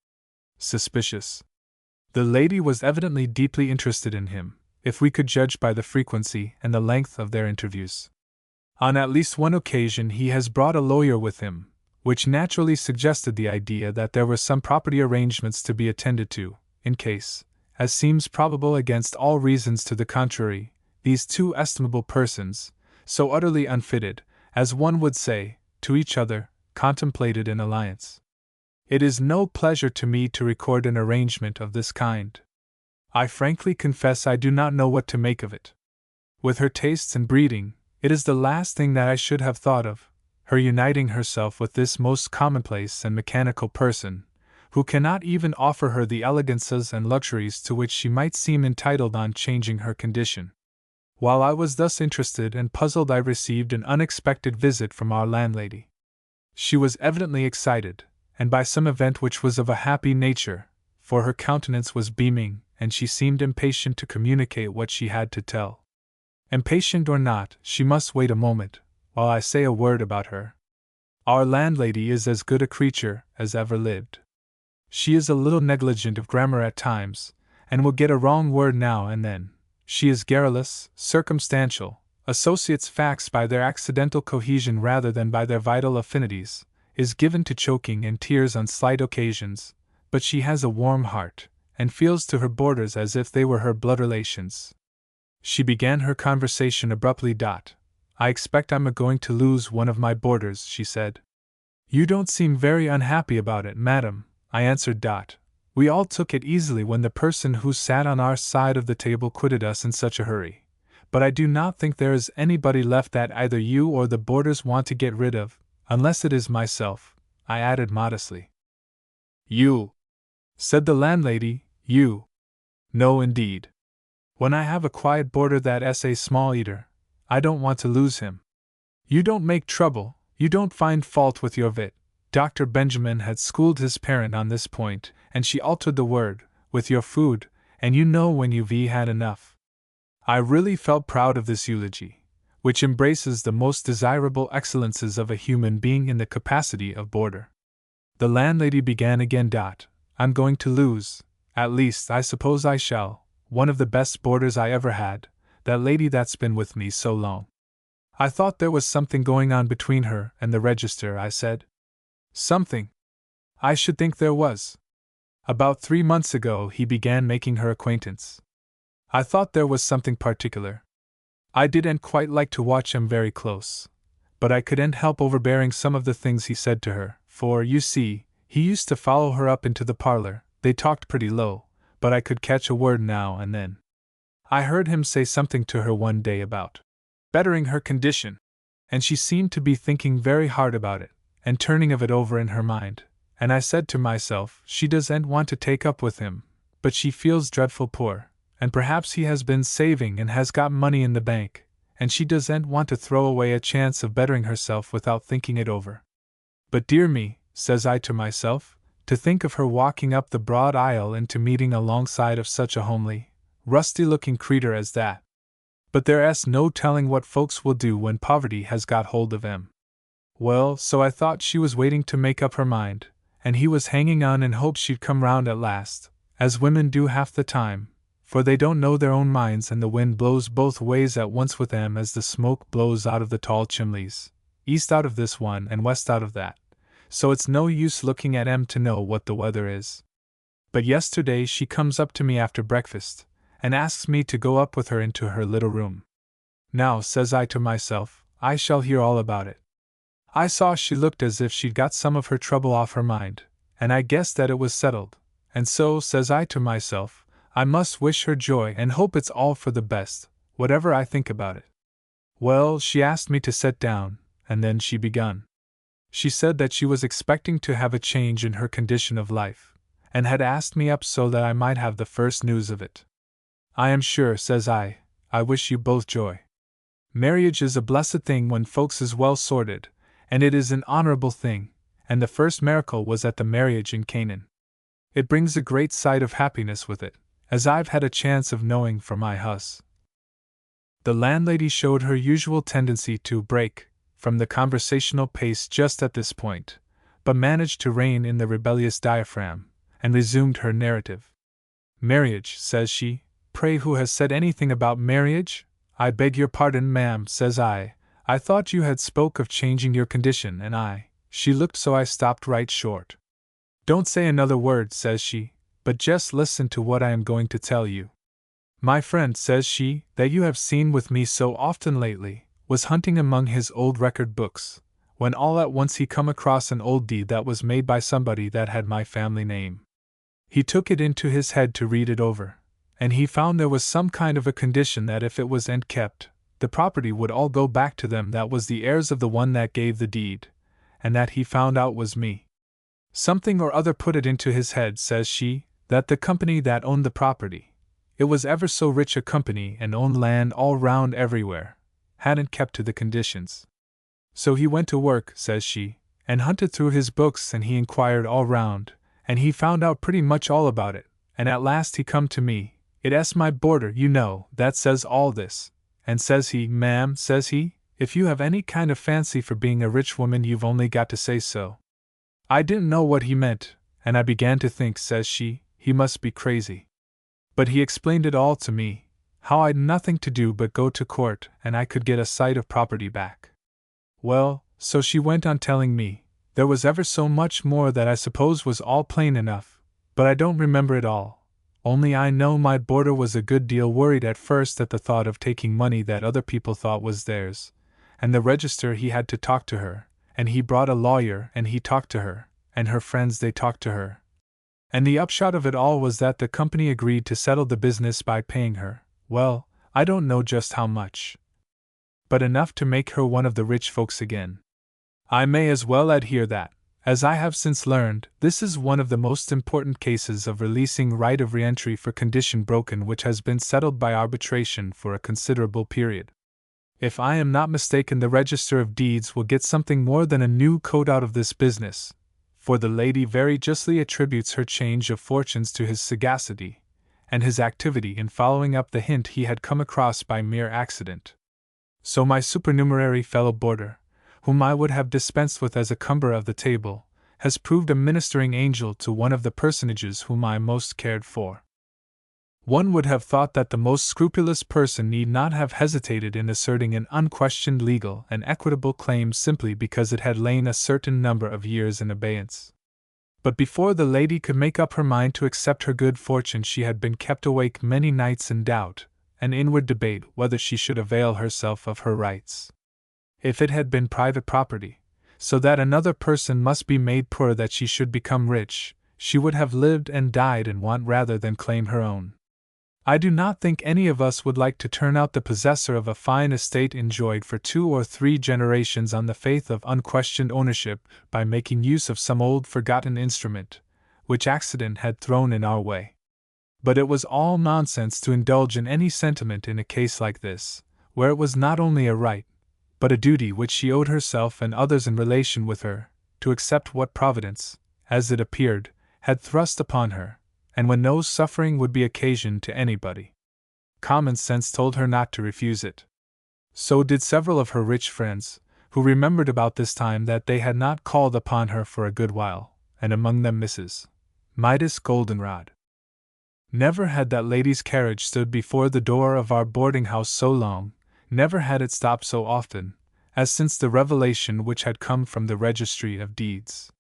Suspicious. The lady was evidently deeply interested in him, if we could judge by the frequency and the length of their interviews. On at least one occasion he has brought a lawyer with him, which naturally suggested the idea that there were some property arrangements to be attended to, in case, as seems probable against all reasons to the contrary, these two estimable persons, so utterly unfitted, as one would say, to each other, contemplated an alliance. It is no pleasure to me to record an arrangement of this kind. I frankly confess I do not know what to make of it. With her tastes and breeding, it is the last thing that I should have thought of, her uniting herself with this most commonplace and mechanical person, who cannot even offer her the elegances and luxuries to which she might seem entitled on changing her condition. While I was thus interested and puzzled, I received an unexpected visit from our landlady. She was evidently excited, and by some event which was of a happy nature, for her countenance was beaming, and she seemed impatient to communicate what she had to tell. Impatient or not, she must wait a moment, while I say a word about her. Our landlady is as good a creature as ever lived. She is a little negligent of grammar at times, and will get a wrong word now and then. She is garrulous, circumstantial, associates facts by their accidental cohesion rather than by their vital affinities, is given to choking and tears on slight occasions, but she has a warm heart, and feels to her boarders as if they were her blood relations. She began her conversation abruptly. I expect I'm going to lose one of my boarders, she said. You don't seem very unhappy about it, madam, I answered. We all took it easily when the person who sat on our side of the table quitted us in such a hurry, but I do not think there is anybody left that either you or the boarders want to get rid of, unless it is myself, I added modestly. You, said the landlady, you. No, indeed. When I have a quiet boarder that's a small eater, I don't want to lose him. You don't make trouble, you don't find fault with your vit. Dr. Benjamin had schooled his parent on this point, and she altered the word, with your food, and you know when you've had enough. I really felt proud of this eulogy, which embraces the most desirable excellences of a human being in the capacity of boarder. The landlady began again. I'm going to lose, at least I suppose I shall, one of the best boarders I ever had, that lady that's been with me so long. I thought there was something going on between her and the Register, I said. Something? I should think there was. About 3 months ago he began making her acquaintance. I thought there was something particular. I didn't quite like to watch him very close, but I couldn't help overbearing some of the things he said to her, for, you see, he used to follow her up into the parlor. They talked pretty low, but I could catch a word now and then. I heard him say something to her one day about bettering her condition, and she seemed to be thinking very hard about it, and turning of it over in her mind, and I said to myself, she doesn't want to take up with him, but she feels dreadful poor, and perhaps he has been saving and has got money in the bank, and she doesn't want to throw away a chance of bettering herself without thinking it over. But dear me, says I to myself, to think of her walking up the broad aisle into meeting alongside of such a homely, rusty-looking creetur as that. But there's no telling what folks will do when poverty has got hold of 'em. Well, so I thought she was waiting to make up her mind, and he was hanging on in hopes she'd come round at last, as women do half the time, for they don't know their own minds, and the wind blows both ways at once with them as the smoke blows out of the tall chimneys, east out of this one and west out of that, so it's no use looking at 'em to know what the weather is. But yesterday she comes up to me after breakfast, and asks me to go up with her into her little room. Now, says I to myself, I shall hear all about it. I saw she looked as if she'd got some of her trouble off her mind, and I guessed that it was settled, and so, says I to myself, I must wish her joy and hope it's all for the best, whatever I think about it. Well, she asked me to sit down, and then she begun. She said that she was expecting to have a change in her condition of life, and had asked me up so that I might have the first news of it. I am sure, says I wish you both joy. Marriage is a blessed thing when folks is well sorted, and it is an honorable thing, and the first miracle was at the marriage in Canaan. It brings a great sight of happiness with it, as I've had a chance of knowing for my hus. The landlady showed her usual tendency to break from the conversational pace just at this point, but managed to rein in the rebellious diaphragm, and resumed her narrative. Marriage, says she. Pray, who has said anything about marriage? I beg your pardon, ma'am, says I. I thought you had spoke of changing your condition, and She looked so I stopped right short. Don't say another word, says she, but just listen to what I am going to tell you. My friend, says she, that you have seen with me so often lately, was hunting among his old record books, when all at once he come across an old deed that was made by somebody that had my family name. He took it into his head to read it over, and he found there was some kind of a condition that if it was and kept, the property would all go back to them that was the heirs of the one that gave the deed, and that he found out was me. Something or other put it into his head, says she, that the company that owned the property, it was ever so rich a company and owned land all round everywhere, hadn't kept to the conditions. So he went to work, says she, and hunted through his books, and he inquired all round, and he found out pretty much all about it, and at last he come to me. It's my boarder, you know, that says all this, and says he, ma'am, says he, if you have any kind of fancy for being a rich woman you've only got to say so. I didn't know what he meant, and I began to think, says she, he must be crazy. But he explained it all to me, how I'd nothing to do but go to court and I could get a sight of property back. Well, so she went on telling me, there was ever so much more that I suppose was all plain enough, but I don't remember it all. Only I know my boarder was a good deal worried at first at the thought of taking money that other people thought was theirs, and the register he had to talk to her, and he brought a lawyer and he talked to her, and her friends they talked to her. And the upshot of it all was that the company agreed to settle the business by paying her, well, I don't know just how much, but enough to make her one of the rich folks again. I may as well add here that, as I have since learned, this is one of the most important cases of releasing right of reentry for condition broken which has been settled by arbitration for a considerable period. If I am not mistaken, the Register of Deeds will get something more than a new coat out of this business, for the lady very justly attributes her change of fortunes to his sagacity, and his activity in following up the hint he had come across by mere accident. So my supernumerary fellow boarder, whom I would have dispensed with as a cumberer of the table, has proved a ministering angel to one of the personages whom I most cared for. One would have thought that the most scrupulous person need not have hesitated in asserting an unquestioned legal and equitable claim simply because it had lain a certain number of years in abeyance. But before the lady could make up her mind to accept her good fortune, she had been kept awake many nights in doubt and inward debate whether she should avail herself of her rights. If it had been private property, so that another person must be made poor that she should become rich, she would have lived and died in want rather than claim her own. I do not think any of us would like to turn out the possessor of a fine estate enjoyed for 2 or 3 generations on the faith of unquestioned ownership by making use of some old forgotten instrument, which accident had thrown in our way. But it was all nonsense to indulge in any sentiment in a case like this, where it was not only a right, but a duty which she owed herself and others in relation with her, to accept what Providence, as it appeared, had thrust upon her, and when no suffering would be occasioned to anybody. Common sense told her not to refuse it. So did several of her rich friends, who remembered about this time that they had not called upon her for a good while, and among them Mrs. Midas Goldenrod. Never had that lady's carriage stood before the door of our boarding-house so long, never had it stopped so often, as since the revelation which had come from the Registry of Deeds.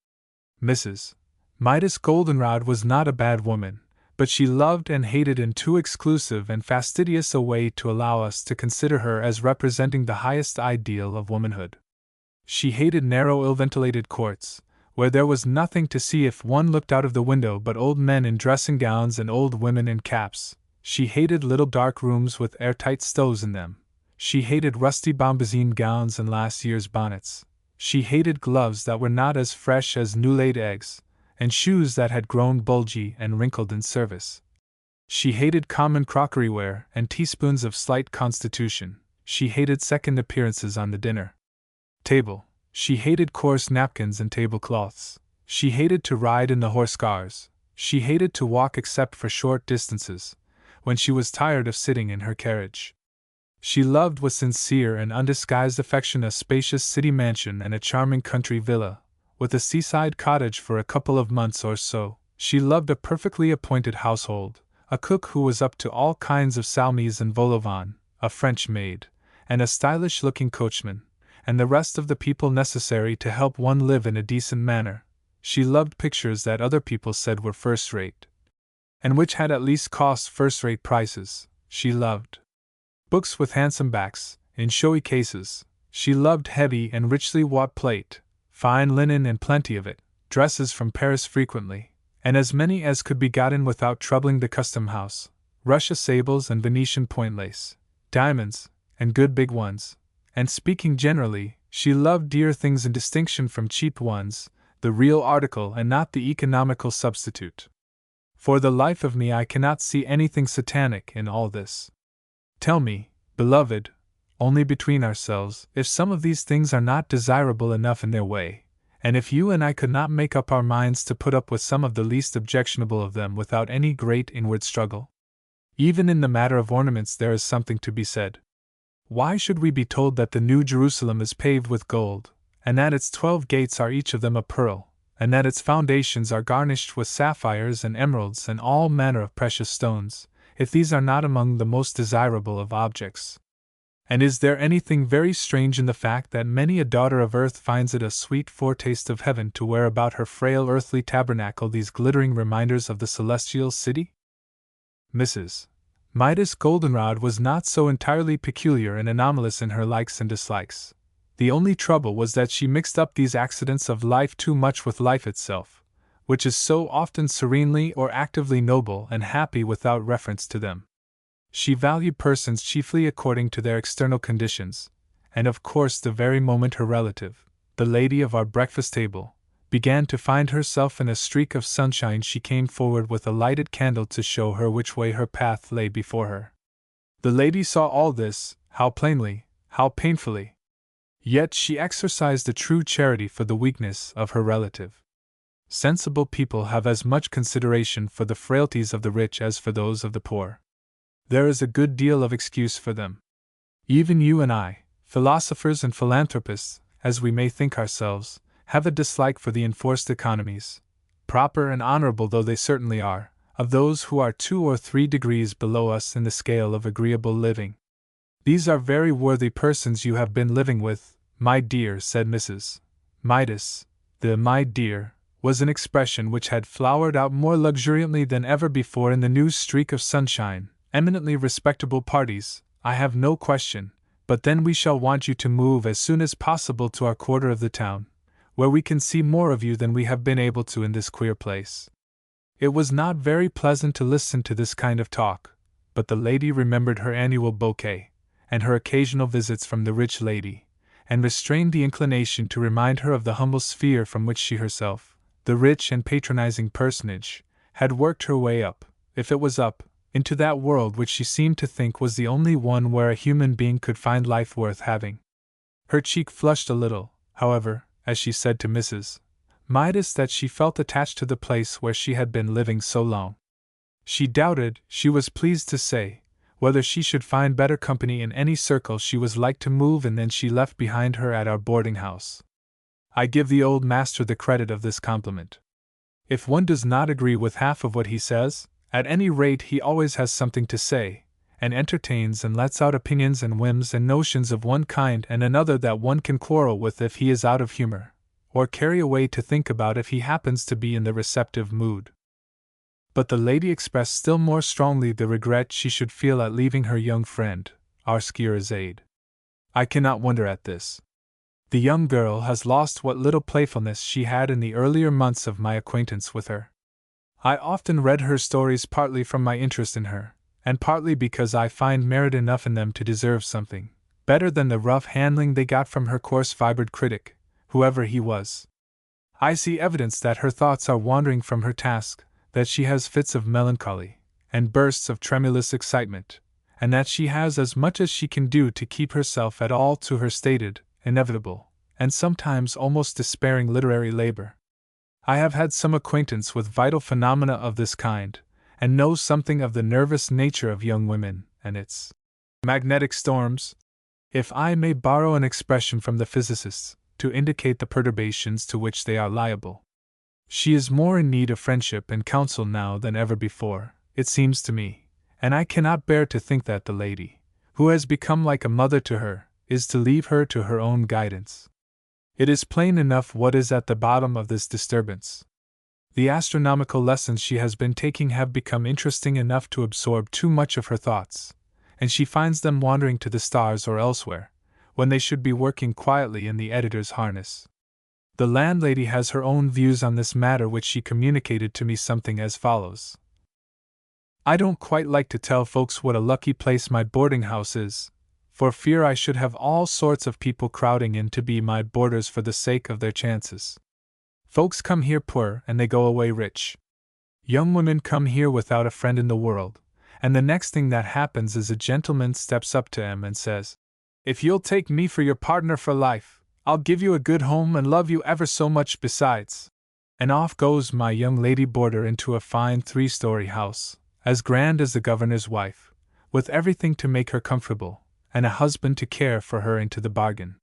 Mrs. Midas Goldenrod was not a bad woman, but she loved and hated in too exclusive and fastidious a way to allow us to consider her as representing the highest ideal of womanhood. She hated narrow ill-ventilated courts, where there was nothing to see if one looked out of the window but old men in dressing gowns and old women in caps. She hated little dark rooms with airtight stoves in them. She hated rusty bombazine gowns and last year's bonnets. She hated gloves that were not as fresh as new-laid eggs, and shoes that had grown bulgy and wrinkled in service. She hated common crockeryware and teaspoons of slight constitution. She hated second appearances on the dinner table. She hated coarse napkins and tablecloths. She hated to ride in the horse cars. She hated to walk except for short distances, when she was tired of sitting in her carriage. She loved with sincere and undisguised affection a spacious city mansion and a charming country villa, with a seaside cottage for a couple of months or so. She loved a perfectly appointed household, a cook who was up to all kinds of salmis and vol au vent, a French maid, and a stylish-looking coachman, and the rest of the people necessary to help one live in a decent manner. She loved pictures that other people said were first-rate, and which had at least cost first-rate prices. She loved books with handsome backs, in showy cases. She loved heavy and richly wrought plate, fine linen and plenty of it, dresses from Paris frequently, and as many as could be gotten without troubling the custom house, Russia sables and Venetian point lace, diamonds, and good big ones. And speaking generally, she loved dear things in distinction from cheap ones, the real article and not the economical substitute. For the life of me I cannot see anything satanic in all this. Tell me, beloved, only between ourselves, if some of these things are not desirable enough in their way, and if you and I could not make up our minds to put up with some of the least objectionable of them without any great inward struggle. Even in the matter of ornaments there is something to be said. Why should we be told that the New Jerusalem is paved with gold, and that its 12 gates are each of them a pearl, and that its foundations are garnished with sapphires and emeralds and all manner of precious stones, if these are not among the most desirable of objects? And is there anything very strange in the fact that many a daughter of earth finds it a sweet foretaste of heaven to wear about her frail earthly tabernacle these glittering reminders of the celestial city? Mrs. Midas Goldenrod was not so entirely peculiar and anomalous in her likes and dislikes. The only trouble was that she mixed up these accidents of life too much with life itself, which is so often serenely or actively noble and happy without reference to them. She valued persons chiefly according to their external conditions, and of course the very moment her relative, the lady of our breakfast table, began to find herself in a streak of sunshine she came forward with a lighted candle to show her which way her path lay before her. The lady saw all this, how plainly, how painfully! Yet she exercised a true charity for the weakness of her relative. Sensible people have as much consideration for the frailties of the rich as for those of the poor. There is a good deal of excuse for them. Even you and I, philosophers and philanthropists, as we may think ourselves, have a dislike for the enforced economies, proper and honorable though they certainly are, of those who are 2 or 3 degrees below us in the scale of agreeable living. These are very worthy persons you have been living with, my dear, said Mrs. Midas. The "my dear" was an expression which had flowered out more luxuriantly than ever before in the new streak of sunshine. Eminently respectable parties, I have no question, but then we shall want you to move as soon as possible to our quarter of the town, where we can see more of you than we have been able to in this queer place. It was not very pleasant to listen to this kind of talk, but the lady remembered her annual bouquet, and her occasional visits from the rich lady, and restrained the inclination to remind her of the humble sphere from which she herself, the rich and patronizing personage, had worked her way up, if it was up, into that world which she seemed to think was the only one where a human being could find life worth having. Her cheek flushed a little, however, as she said to Mrs. Midas that she felt attached to the place where she had been living so long. She doubted, she was pleased to say, whether she should find better company in any circle she was like to move in than she left behind her at our boarding house. I give the old master the credit of this compliment. If one does not agree with half of what he says, at any rate he always has something to say, and entertains and lets out opinions and whims and notions of one kind and another that one can quarrel with if he is out of humor, or carry away to think about if he happens to be in the receptive mood. But the lady expressed still more strongly the regret she should feel at leaving her young friend, our Scheherazade. I cannot wonder at this. The young girl has lost what little playfulness she had in the earlier months of my acquaintance with her. I often read her stories partly from my interest in her, and partly because I find merit enough in them to deserve something better than the rough handling they got from her coarse-fibred critic, whoever he was. I see evidence that her thoughts are wandering from her task, that she has fits of melancholy, and bursts of tremulous excitement, and that she has as much as she can do to keep herself at all to her stated, inevitable, and sometimes almost despairing literary labor. I have had some acquaintance with vital phenomena of this kind, and know something of the nervous nature of young women, and its magnetic storms, if I may borrow an expression from the physicists, to indicate the perturbations to which they are liable. She is more in need of friendship and counsel now than ever before, it seems to me, and I cannot bear to think that the lady, who has become like a mother to her, is to leave her to her own guidance. It is plain enough what is at the bottom of this disturbance. The astronomical lessons she has been taking have become interesting enough to absorb too much of her thoughts, and she finds them wandering to the stars or elsewhere, when they should be working quietly in the editor's harness. The landlady has her own views on this matter, which she communicated to me something as follows. I don't quite like to tell folks what a lucky place my boarding house is, for fear I should have all sorts of people crowding in to be my boarders for the sake of their chances. Folks come here poor and they go away rich. Young women come here without a friend in the world, and the next thing that happens is a gentleman steps up to them and says, "If you'll take me for your partner for life, I'll give you a good home and love you ever so much besides." And off goes my young lady boarder into a fine 3-story house, as grand as the governor's wife, with everything to make her comfortable, and a husband to care for her into the bargain.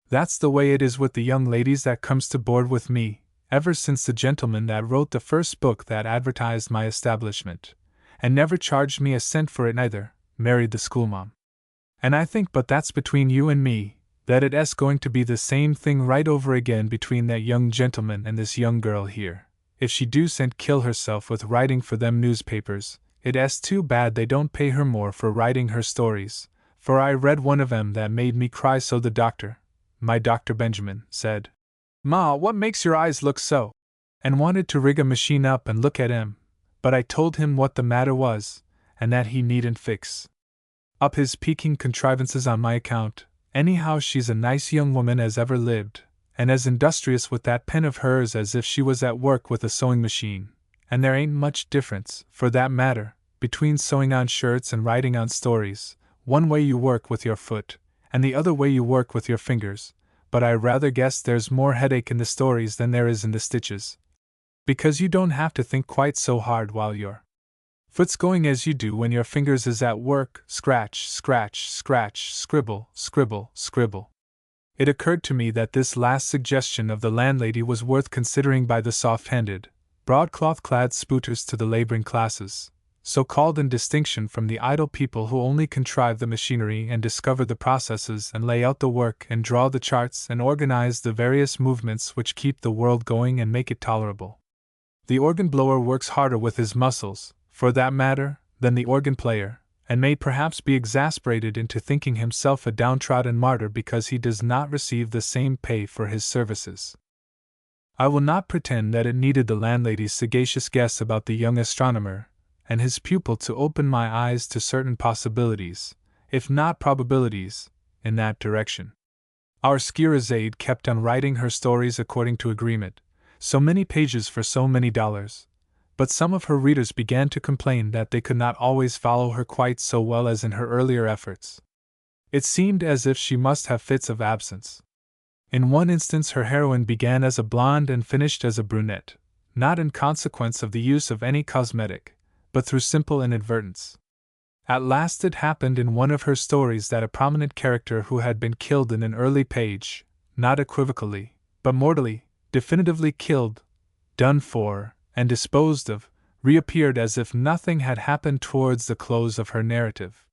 That's the way it is with the young ladies that comes to board with me, ever since the gentleman that wrote the first book that advertised my establishment, and never charged me a cent for it neither, married the schoolma'am. And I think, but that's between you and me, that it's going to be the same thing right over again between that young gentleman and this young girl here. If she do kill herself with writing for them newspapers, it's too bad they don't pay her more for writing her stories, for I read one of 'em that made me cry so the doctor, my Dr. Benjamin, said, "Ma, what makes your eyes look so?" and wanted to rig a machine up and look at him, but I told him what the matter was, and that he needn't fix up his peaking contrivances on my account. Anyhow, she's a nice young woman as ever lived, and as industrious with that pen of hers as if she was at work with a sewing machine, and there ain't much difference, for that matter, between sewing on shirts and writing on stories. One way you work with your foot, and the other way you work with your fingers, but I rather guess there's more headache in the stories than there is in the stitches, because you don't have to think quite so hard while your foot's going as you do when your fingers is at work, scratch, scratch, scratch, scribble, scribble, scribble. It occurred to me that this last suggestion of the landlady was worth considering by the soft-handed, broadcloth-clad spooters to the laboring classes, so called in distinction from the idle people who only contrive the machinery and discover the processes and lay out the work and draw the charts and organize the various movements which keep the world going and make it tolerable. The organ blower works harder with his muscles, for that matter, than the organ player, and may perhaps be exasperated into thinking himself a downtrodden martyr because he does not receive the same pay for his services. I will not pretend that it needed the landlady's sagacious guess about the young astronomer and his pupil to open my eyes to certain possibilities, if not probabilities, in that direction. Our Scheherazade kept on writing her stories according to agreement, so many pages for so many dollars, but some of her readers began to complain that they could not always follow her quite so well as in her earlier efforts. It seemed as if she must have fits of absence. In one instance her heroine began as a blonde and finished as a brunette, not in consequence of the use of any cosmetic, but through simple inadvertence. At last it happened in one of her stories that a prominent character who had been killed in an early page, not equivocally, but mortally, definitively killed, done for, and disposed of, reappeared as if nothing had happened towards the close of her narrative.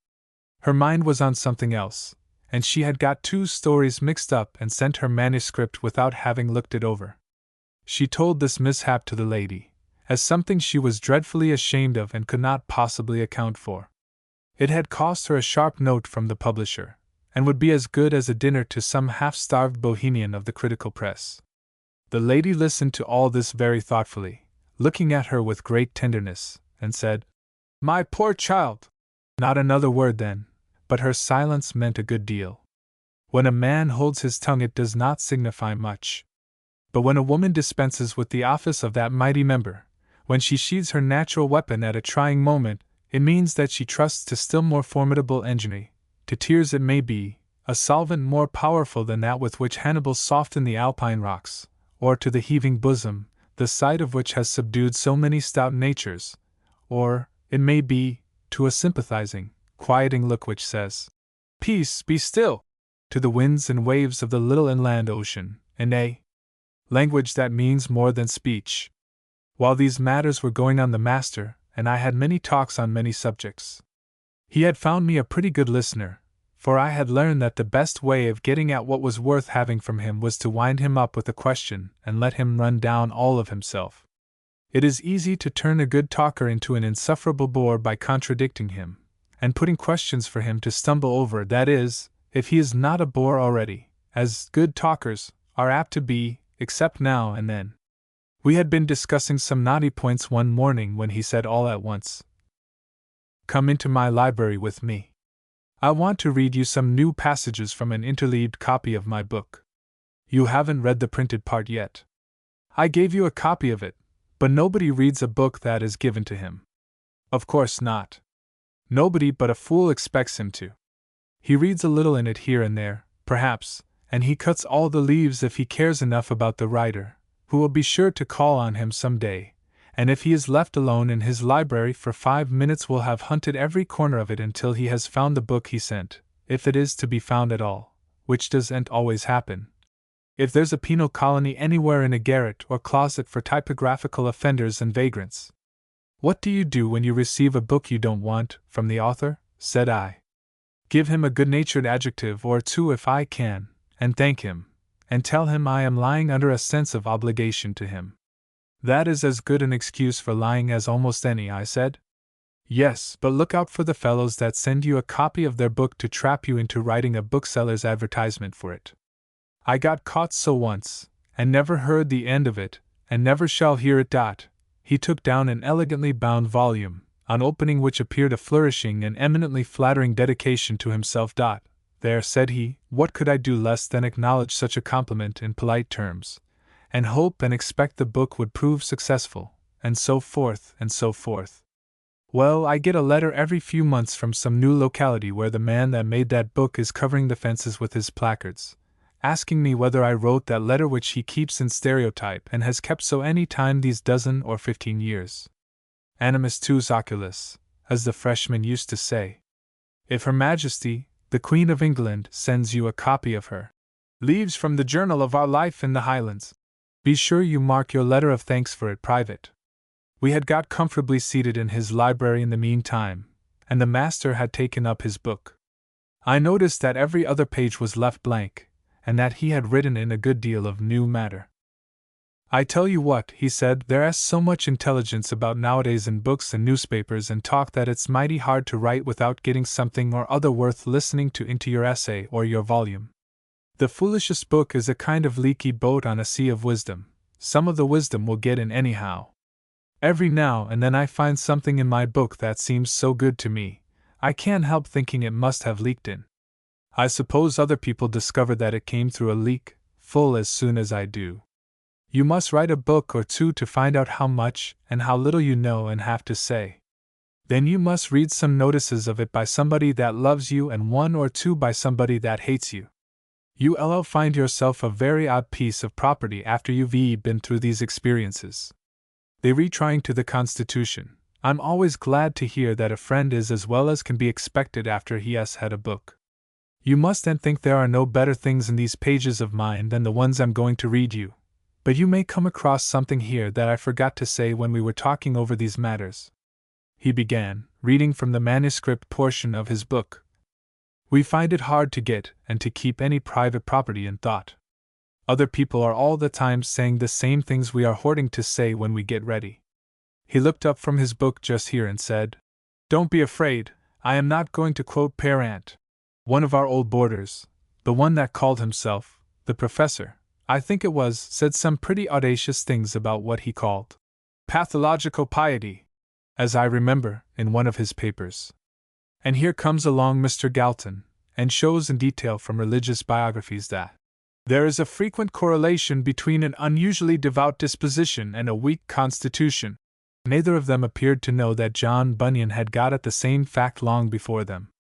Her mind was on something else, and she had got 2 stories mixed up and sent her manuscript without having looked it over. She told this mishap to the lady, as something she was dreadfully ashamed of and could not possibly account for. It had cost her a sharp note from the publisher, and would be as good as a dinner to some half-starved bohemian of the critical press. The lady listened to all this very thoughtfully, looking at her with great tenderness, and said, "My poor child!" Not another word then, but her silence meant a good deal. When a man holds his tongue it does not signify much. But when a woman dispenses with the office of that mighty member, when she sheathes her natural weapon at a trying moment, it means that she trusts to still more formidable engine, to tears it may be, a solvent more powerful than that with which Hannibal softened the Alpine rocks, or to the heaving bosom, the sight of which has subdued so many stout natures, or, it may be, to a sympathizing, quieting look which says, "Peace, be still!" to the winds and waves of the little inland ocean, in a language that means more than speech. While these matters were going on, the master and I had many talks on many subjects. He had found me a pretty good listener, for I had learned that the best way of getting at what was worth having from him was to wind him up with a question and let him run down all of himself. It is easy to turn a good talker into an insufferable bore by contradicting him, and putting questions for him to stumble over, that is, if he is not a bore already, as good talkers are apt to be, except now and then. We had been discussing some knotty points one morning when he said all at once, "Come into my library with me. I want to read you some new passages from an interleaved copy of my book. You haven't read the printed part yet. I gave you a copy of it, but nobody reads a book that is given to him. Of course not. Nobody but a fool expects him to. He reads a little in it here and there, perhaps, and he cuts all the leaves if he cares enough about the writer, who will be sure to call on him some day, and if he is left alone in his library for 5 minutes will have hunted every corner of it until he has found the book he sent, if it is to be found at all, which doesn't always happen. If there's a penal colony anywhere in a garret or closet for typographical offenders and vagrants. What do you do when you receive a book you don't want, from the author?" said I. "Give him a good-natured adjective or two if I can, and thank him, and tell him I am lying under a sense of obligation to him." "That is as good an excuse for lying as almost any," I said. "Yes, but look out for the fellows that send you a copy of their book to trap you into writing a bookseller's advertisement for it. I got caught so once, and never heard the end of it, and never shall hear it. He took down an elegantly bound volume, on opening which appeared a flourishing and eminently flattering dedication to himself. "There," said he, "what could I do less than acknowledge such a compliment in polite terms, and hope and expect the book would prove successful, and so forth, and so forth. Well, I get a letter every few months from some new locality where the man that made that book is covering the fences with his placards, asking me whether I wrote that letter which he keeps in stereotype and has kept so any time these 12 or 15 years. Animus tuus oculis, as the Freshman used to say. If Her Majesty, the Queen of England, sends you a copy of her Leaves from the Journal of Our Life in the Highlands, be sure you mark your letter of thanks for it private." We had got comfortably seated in his library in the meantime, and the master had taken up his book. I noticed that every other page was left blank, and that he had written in a good deal of new matter. "I tell you what," he said, "there's so much intelligence about nowadays in books and newspapers and talk that it's mighty hard to write without getting something or other worth listening to into your essay or your volume. The foolishest book is a kind of leaky boat on a sea of wisdom. Some of the wisdom will get in anyhow. Every now and then I find something in my book that seems so good to me, I can't help thinking it must have leaked in. I suppose other people discover that it came through a leak, full as soon as I do. You must write a book or two to find out how much and how little you know and have to say. Then you must read some notices of it by somebody that loves you and one or two by somebody that hates you. You'll find yourself a very odd piece of property after you've been through these experiences. They retrying to the Constitution. I'm always glad to hear that a friend is as well as can be expected after he has had a book. You mustn't think there are no better things in these pages of mine than the ones I'm going to read you, but you may come across something here that I forgot to say when we were talking over these matters." He began, reading from the manuscript portion of his book. "We find it hard to get and to keep any private property in thought. Other people are all the time saying the same things we are hoarding to say when we get ready." He looked up from his book just here and said, "Don't be afraid, I am not going to quote Parent. One of our old boarders, the one that called himself the professor, I think it was, said some pretty audacious things about what he called pathological piety, as I remember, in one of his papers. And here comes along Mr. Galton, and shows in detail from religious biographies that there is a frequent correlation between an unusually devout disposition and a weak constitution. Neither of them appeared to know that John Bunyan had got at the same fact long before them.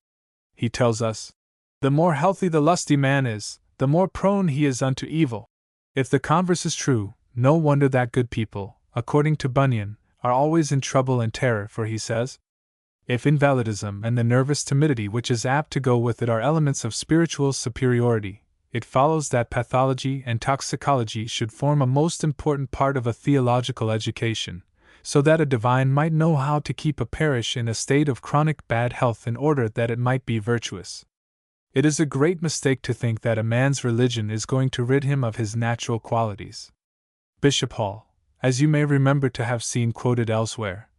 He tells us, the more healthy the lusty man is, the more prone he is unto evil. If the converse is true, no wonder that good people, according to Bunyan, are always in trouble and terror, for he says, if invalidism and the nervous timidity which is apt to go with it are elements of spiritual superiority, it follows that pathology and toxicology should form a most important part of a theological education, so that a divine might know how to keep a parish in a state of chronic bad health in order that it might be virtuous. It is a great mistake to think that a man's religion is going to rid him of his natural qualities. Bishop Hall, as you may remember to have seen quoted elsewhere,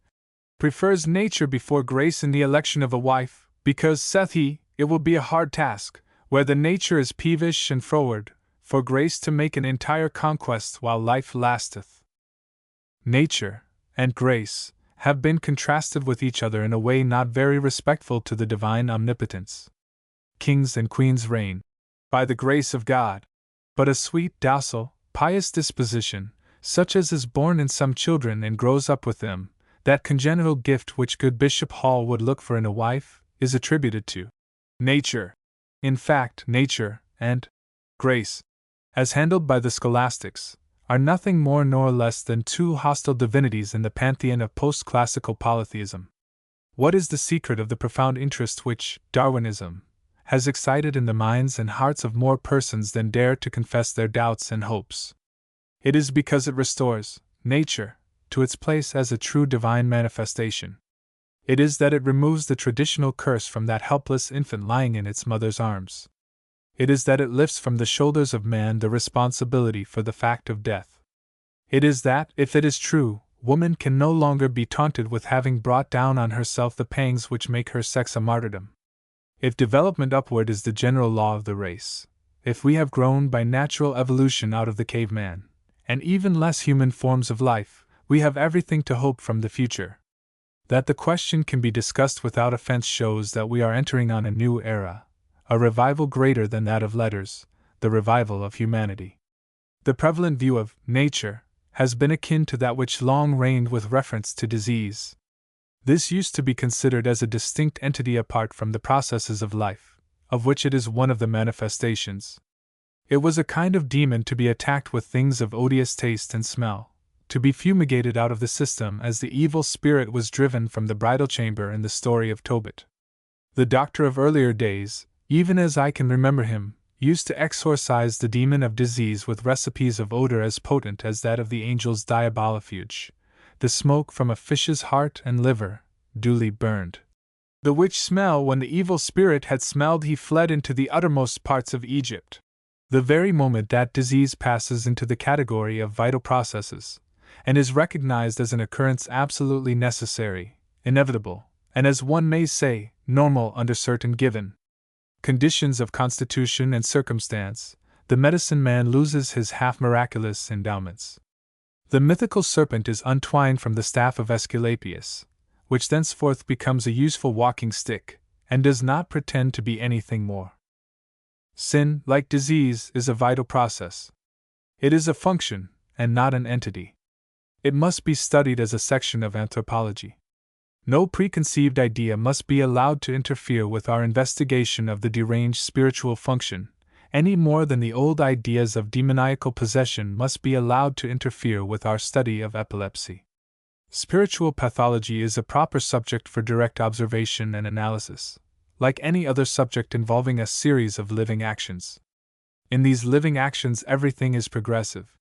prefers nature before grace in the election of a wife, because, saith he, it will be a hard task, where the nature is peevish and froward, for grace to make an entire conquest while life lasteth. Nature and grace have been contrasted with each other in a way not very respectful to the divine omnipotence. Kings and queens reign, by the grace of God, but a sweet, docile, pious disposition, such as is born in some children and grows up with them, that congenital gift which good Bishop Hall would look for in a wife, is attributed to nature. In fact, nature and grace, as handled by the scholastics, are nothing more nor less than two hostile divinities in the pantheon of post-classical polytheism. What is the secret of the profound interest which Darwinism has excited in the minds and hearts of more persons than dare to confess their doubts and hopes? It is because it restores nature to its place as a true divine manifestation. It is that it removes the traditional curse from that helpless infant lying in its mother's arms. It is that it lifts from the shoulders of man the responsibility for the fact of death. It is that, if it is true, woman can no longer be taunted with having brought down on herself the pangs which make her sex a martyrdom. If development upward is the general law of the race, if we have grown by natural evolution out of the caveman, and even less human forms of life, we have everything to hope from the future. That the question can be discussed without offense shows that we are entering on a new era, a revival greater than that of letters, the revival of humanity. The prevalent view of nature has been akin to that which long reigned with reference to disease. This used to be considered as a distinct entity apart from the processes of life, of which it is one of the manifestations. It was a kind of demon to be attacked with things of odious taste and smell, to be fumigated out of the system as the evil spirit was driven from the bridal chamber in the story of Tobit. The doctor of earlier days, even as I can remember him, used to exorcise the demon of disease with recipes of odor as potent as that of the angel's diabolifuge, the smoke from a fish's heart and liver, duly burned. The which smell when the evil spirit had smelled he fled into the uttermost parts of Egypt. The very moment that disease passes into the category of vital processes, and is recognized as an occurrence absolutely necessary, inevitable, and as one may say, normal under certain given conditions of constitution and circumstance, the medicine man loses his half-miraculous endowments. The mythical serpent is untwined from the staff of Aesculapius, which thenceforth becomes a useful walking stick, and does not pretend to be anything more. Sin, like disease, is a vital process. It is a function, and not an entity. It must be studied as a section of anthropology. No preconceived idea must be allowed to interfere with our investigation of the deranged spiritual function, any more than the old ideas of demoniacal possession must be allowed to interfere with our study of epilepsy. Spiritual pathology is a proper subject for direct observation and analysis, like any other subject involving a series of living actions. In these living actions, everything is progressive.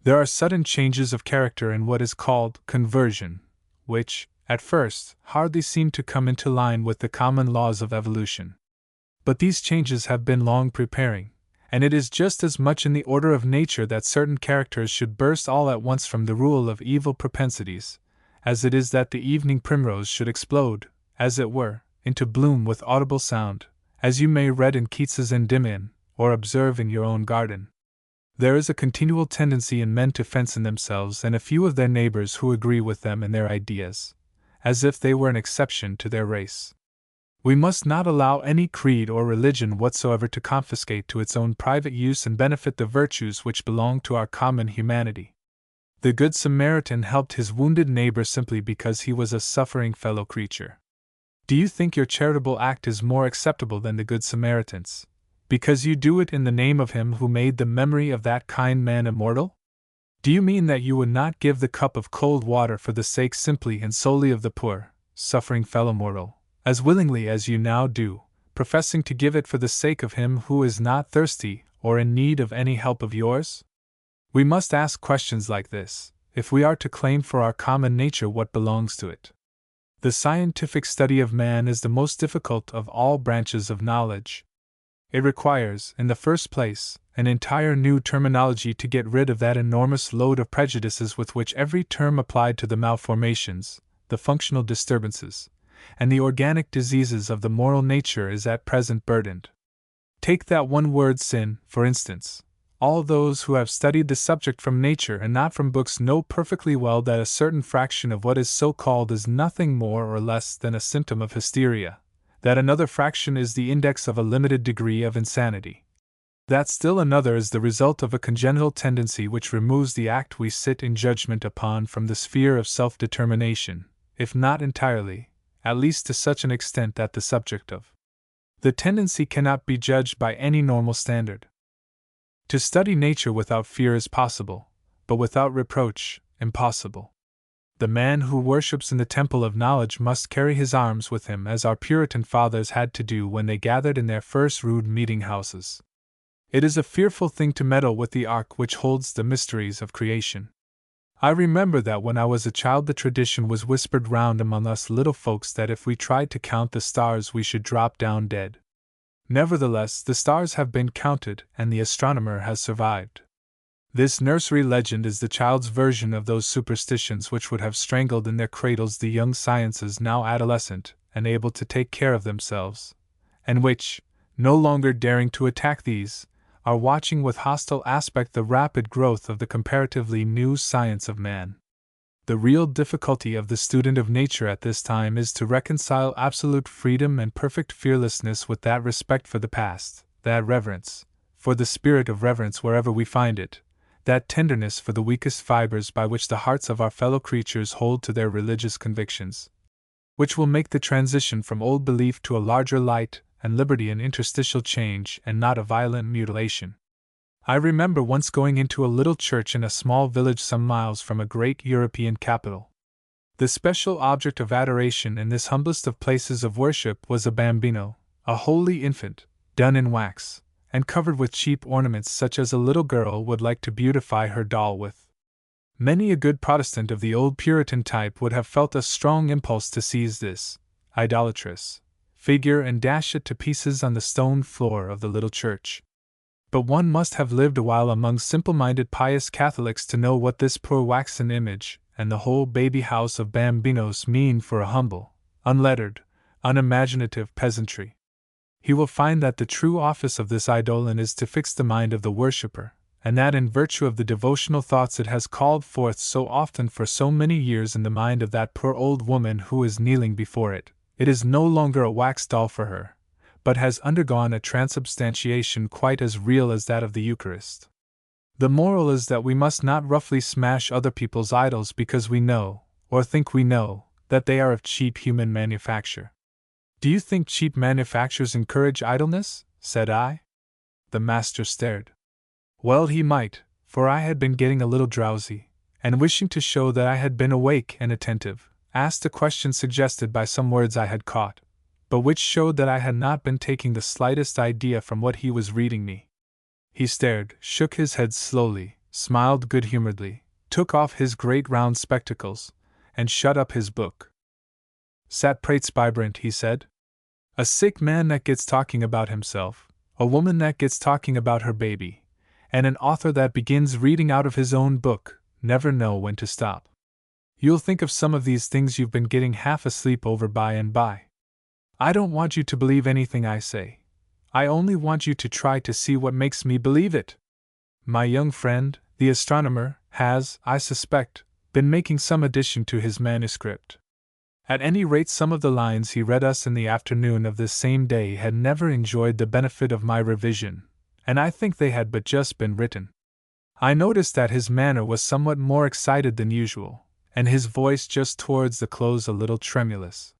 There are sudden changes of character in what is called conversion, which, at first, hardly seem to come into line with the common laws of evolution. But these changes have been long preparing, and it is just as much in the order of nature that certain characters should burst all at once from the rule of evil propensities, as it is that the evening primrose should explode, as it were, into bloom with audible sound, as you may read in Keats's Endymion, or observe in your own garden. There is a continual tendency in men to fence in themselves and a few of their neighbors who agree with them in their ideas, as if they were an exception to their race. We must not allow any creed or religion whatsoever to confiscate to its own private use and benefit the virtues which belong to our common humanity. The Good Samaritan helped his wounded neighbor simply because he was a suffering fellow creature. Do you think your charitable act is more acceptable than the Good Samaritan's, because you do it in the name of him who made the memory of that kind man immortal? Do you mean that you would not give the cup of cold water for the sake simply and solely of the poor, suffering fellow mortal, as willingly as you now do, professing to give it for the sake of him who is not thirsty or in need of any help of yours? We must ask questions like this, if we are to claim for our common nature what belongs to it. The scientific study of man is the most difficult of all branches of knowledge. It requires, in the first place, an entire new terminology to get rid of that enormous load of prejudices with which every term applied to the malformations, the functional disturbances, and the organic diseases of the moral nature is at present burdened. Take that one word sin, for instance. All those who have studied the subject from nature and not from books know perfectly well that a certain fraction of what is so called is nothing more or less than a symptom of hysteria, that another fraction is the index of a limited degree of insanity, that still another is the result of a congenital tendency which removes the act we sit in judgment upon from the sphere of self-determination, if not entirely, at least to such an extent that the subject of the tendency cannot be judged by any normal standard. To study nature without fear is possible, but without reproach, impossible. The man who worships in the temple of knowledge must carry his arms with him as our Puritan fathers had to do when they gathered in their first rude meeting-houses. It is a fearful thing to meddle with the ark which holds the mysteries of creation. I remember that when I was a child the tradition was whispered round among us little folks that if we tried to count the stars we should drop down dead. Nevertheless, the stars have been counted, and the astronomer has survived. This nursery legend is the child's version of those superstitions which would have strangled in their cradles the young sciences now adolescent and able to take care of themselves, and which, no longer daring to attack these, are watching with hostile aspect the rapid growth of the comparatively new science of man. The real difficulty of the student of nature at this time is to reconcile absolute freedom and perfect fearlessness with that respect for the past, that reverence for the spirit of reverence wherever we find it, that tenderness for the weakest fibers by which the hearts of our fellow creatures hold to their religious convictions, which will make the transition from old belief to a larger light and liberty an interstitial change and not a violent mutilation. I remember once going into a little church in a small village some miles from a great European capital. The special object of adoration in this humblest of places of worship was a bambino, a holy infant, done in wax, and covered with cheap ornaments such as a little girl would like to beautify her doll with. Many a good Protestant of the old Puritan type would have felt a strong impulse to seize this idolatrous figure and dash it to pieces on the stone floor of the little church. But one must have lived a while among simple-minded pious Catholics to know what this poor waxen image and the whole baby house of bambinos mean for a humble, unlettered, unimaginative peasantry. He will find that the true office of this eidolon is to fix the mind of the worshipper, and that in virtue of the devotional thoughts it has called forth so often for so many years in the mind of that poor old woman who is kneeling before it, it is no longer a wax doll for her, but has undergone a transubstantiation quite as real as that of the Eucharist. The moral is that we must not roughly smash other people's idols because we know, or think we know, that they are of cheap human manufacture. Do you think cheap manufactures encourage idleness? Said I. The master stared. Well, he might, for I had been getting a little drowsy, and wishing to show that I had been awake and attentive, asked a question suggested by some words I had caught, but which showed that I had not been taking the slightest idea from what he was reading me. He stared, shook his head slowly, smiled good-humoredly, took off his great round spectacles, and shut up his book. Sat praetsbybrant, he said. A sick man that gets talking about himself, a woman that gets talking about her baby, and an author that begins reading out of his own book, never know when to stop. You'll think of some of these things you've been getting half asleep over by and by. I don't want you to believe anything I say. I only want you to try to see what makes me believe it. My young friend, the astronomer, has, I suspect, been making some addition to his manuscript. At any rate, some of the lines he read us in the afternoon of this same day had never enjoyed the benefit of my revision, and I think they had but just been written. I noticed that his manner was somewhat more excited than usual, and his voice just towards the close a little tremulous.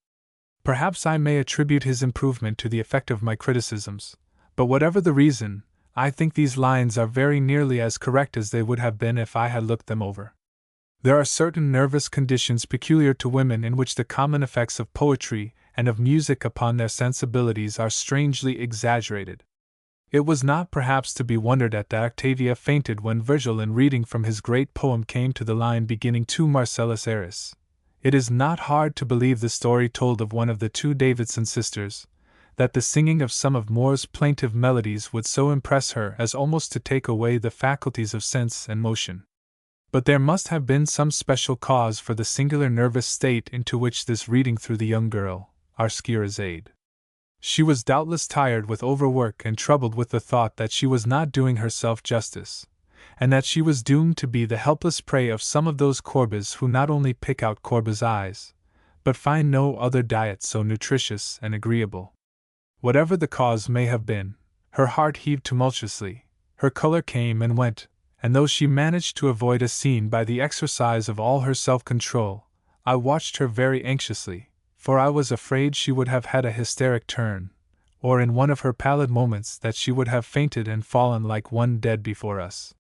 Perhaps I may attribute his improvement to the effect of my criticisms, but whatever the reason, I think these lines are very nearly as correct as they would have been if I had looked them over. There are certain nervous conditions peculiar to women in which the common effects of poetry and of music upon their sensibilities are strangely exaggerated. It was not perhaps to be wondered at that Octavia fainted when Virgil, in reading from his great poem, came to the line beginning "Tu Marcellus eris." It is not hard to believe the story told of one of the two Davidson sisters, that the singing of some of Moore's plaintive melodies would so impress her as almost to take away the faculties of sense and motion. But there must have been some special cause for the singular nervous state into which this reading threw the young girl, our Scheherazade. She was doubtless tired with overwork and troubled with the thought that she was not doing herself justice, and that she was doomed to be the helpless prey of some of those Corbas who not only pick out Corba's eyes, but find no other diet so nutritious and agreeable. Whatever the cause may have been, her heart heaved tumultuously, her color came and went, and though she managed to avoid a scene by the exercise of all her self-control, I watched her very anxiously, for I was afraid she would have had a hysteric turn, or in one of her pallid moments that she would have fainted and fallen like one dead before us.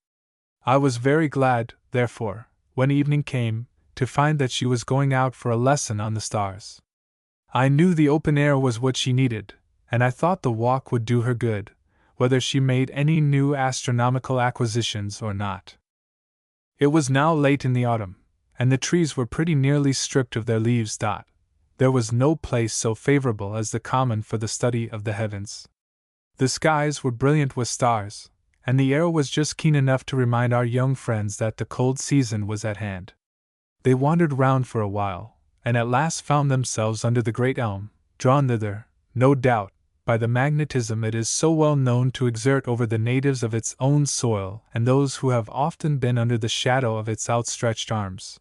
I was very glad, therefore, when evening came, to find that she was going out for a lesson on the stars. I knew the open air was what she needed, and I thought the walk would do her good, whether she made any new astronomical acquisitions or not. It was now late in the autumn, and the trees were pretty nearly stripped of their leaves. There was no place so favorable as the common for the study of the heavens. The skies were brilliant with stars, and the air was just keen enough to remind our young friends that the cold season was at hand. They wandered round for a while, and at last found themselves under the great elm, drawn thither, no doubt, by the magnetism it is so well known to exert over the natives of its own soil and those who have often been under the shadow of its outstretched arms.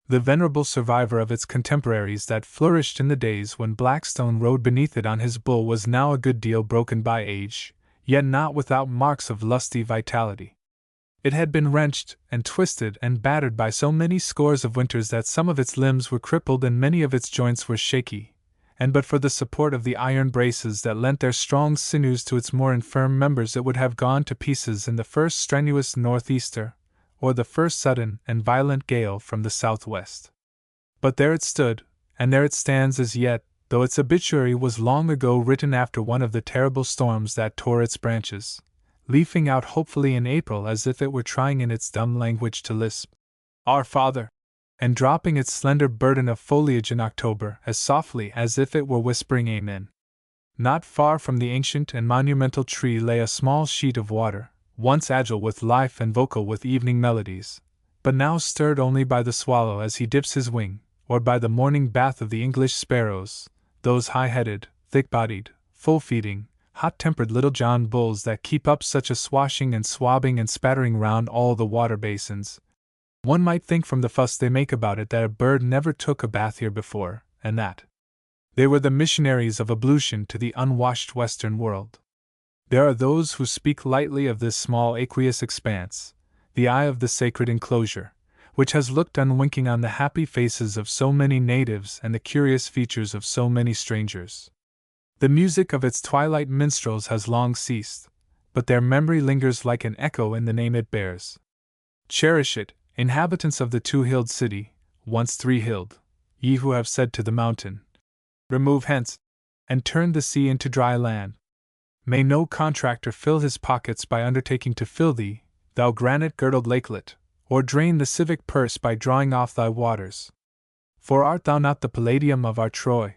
The venerable survivor of its contemporaries that flourished in the days when Blackstone rode beneath it on his bull was now a good deal broken by age, yet not without marks of lusty vitality. It had been wrenched and twisted and battered by so many scores of winters that some of its limbs were crippled and many of its joints were shaky, and but for the support of the iron braces that lent their strong sinews to its more infirm members it would have gone to pieces in the first strenuous northeaster, or the first sudden and violent gale from the southwest. But there it stood, and there it stands as yet, though its obituary was long ago written after one of the terrible storms that tore its branches, leafing out hopefully in April as if it were trying in its dumb language to lisp, "Our Father," and dropping its slender burden of foliage in October as softly as if it were whispering Amen. Not far from the ancient and monumental tree lay a small sheet of water, once agile with life and vocal with evening melodies, but now stirred only by the swallow as he dips his wing, or by the morning bath of the English sparrows, those high-headed, thick-bodied, full-feeding, hot-tempered little John bulls that keep up such a swashing and swabbing and spattering round all the water basins. One might think from the fuss they make about it that a bird never took a bath here before, and that they were the missionaries of ablution to the unwashed Western world. There are those who speak lightly of this small aqueous expanse, the eye of the sacred enclosure, which has looked unwinking on the happy faces of so many natives and the curious features of so many strangers. The music of its twilight minstrels has long ceased, but their memory lingers like an echo in the name it bears. Cherish it, inhabitants of the two-hilled city, once three-hilled, ye who have said to the mountain, "Remove hence," and turned the sea into dry land. May no contractor fill his pockets by undertaking to fill thee, thou granite-girdled lakelet, or drain the civic purse by drawing off thy waters. For art thou not the palladium of our Troy?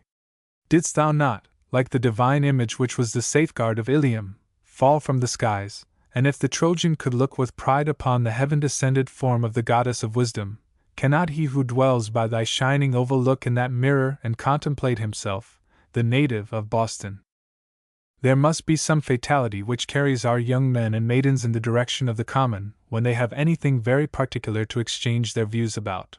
Didst thou not, like the divine image which was the safeguard of Ilium, fall from the skies? And if the Trojan could look with pride upon the heaven-descended form of the goddess of wisdom, cannot he who dwells by thy shining oval look in that mirror and contemplate himself, the native of Boston? There must be some fatality which carries our young men and maidens in the direction of the common, when they have anything very particular to exchange their views about.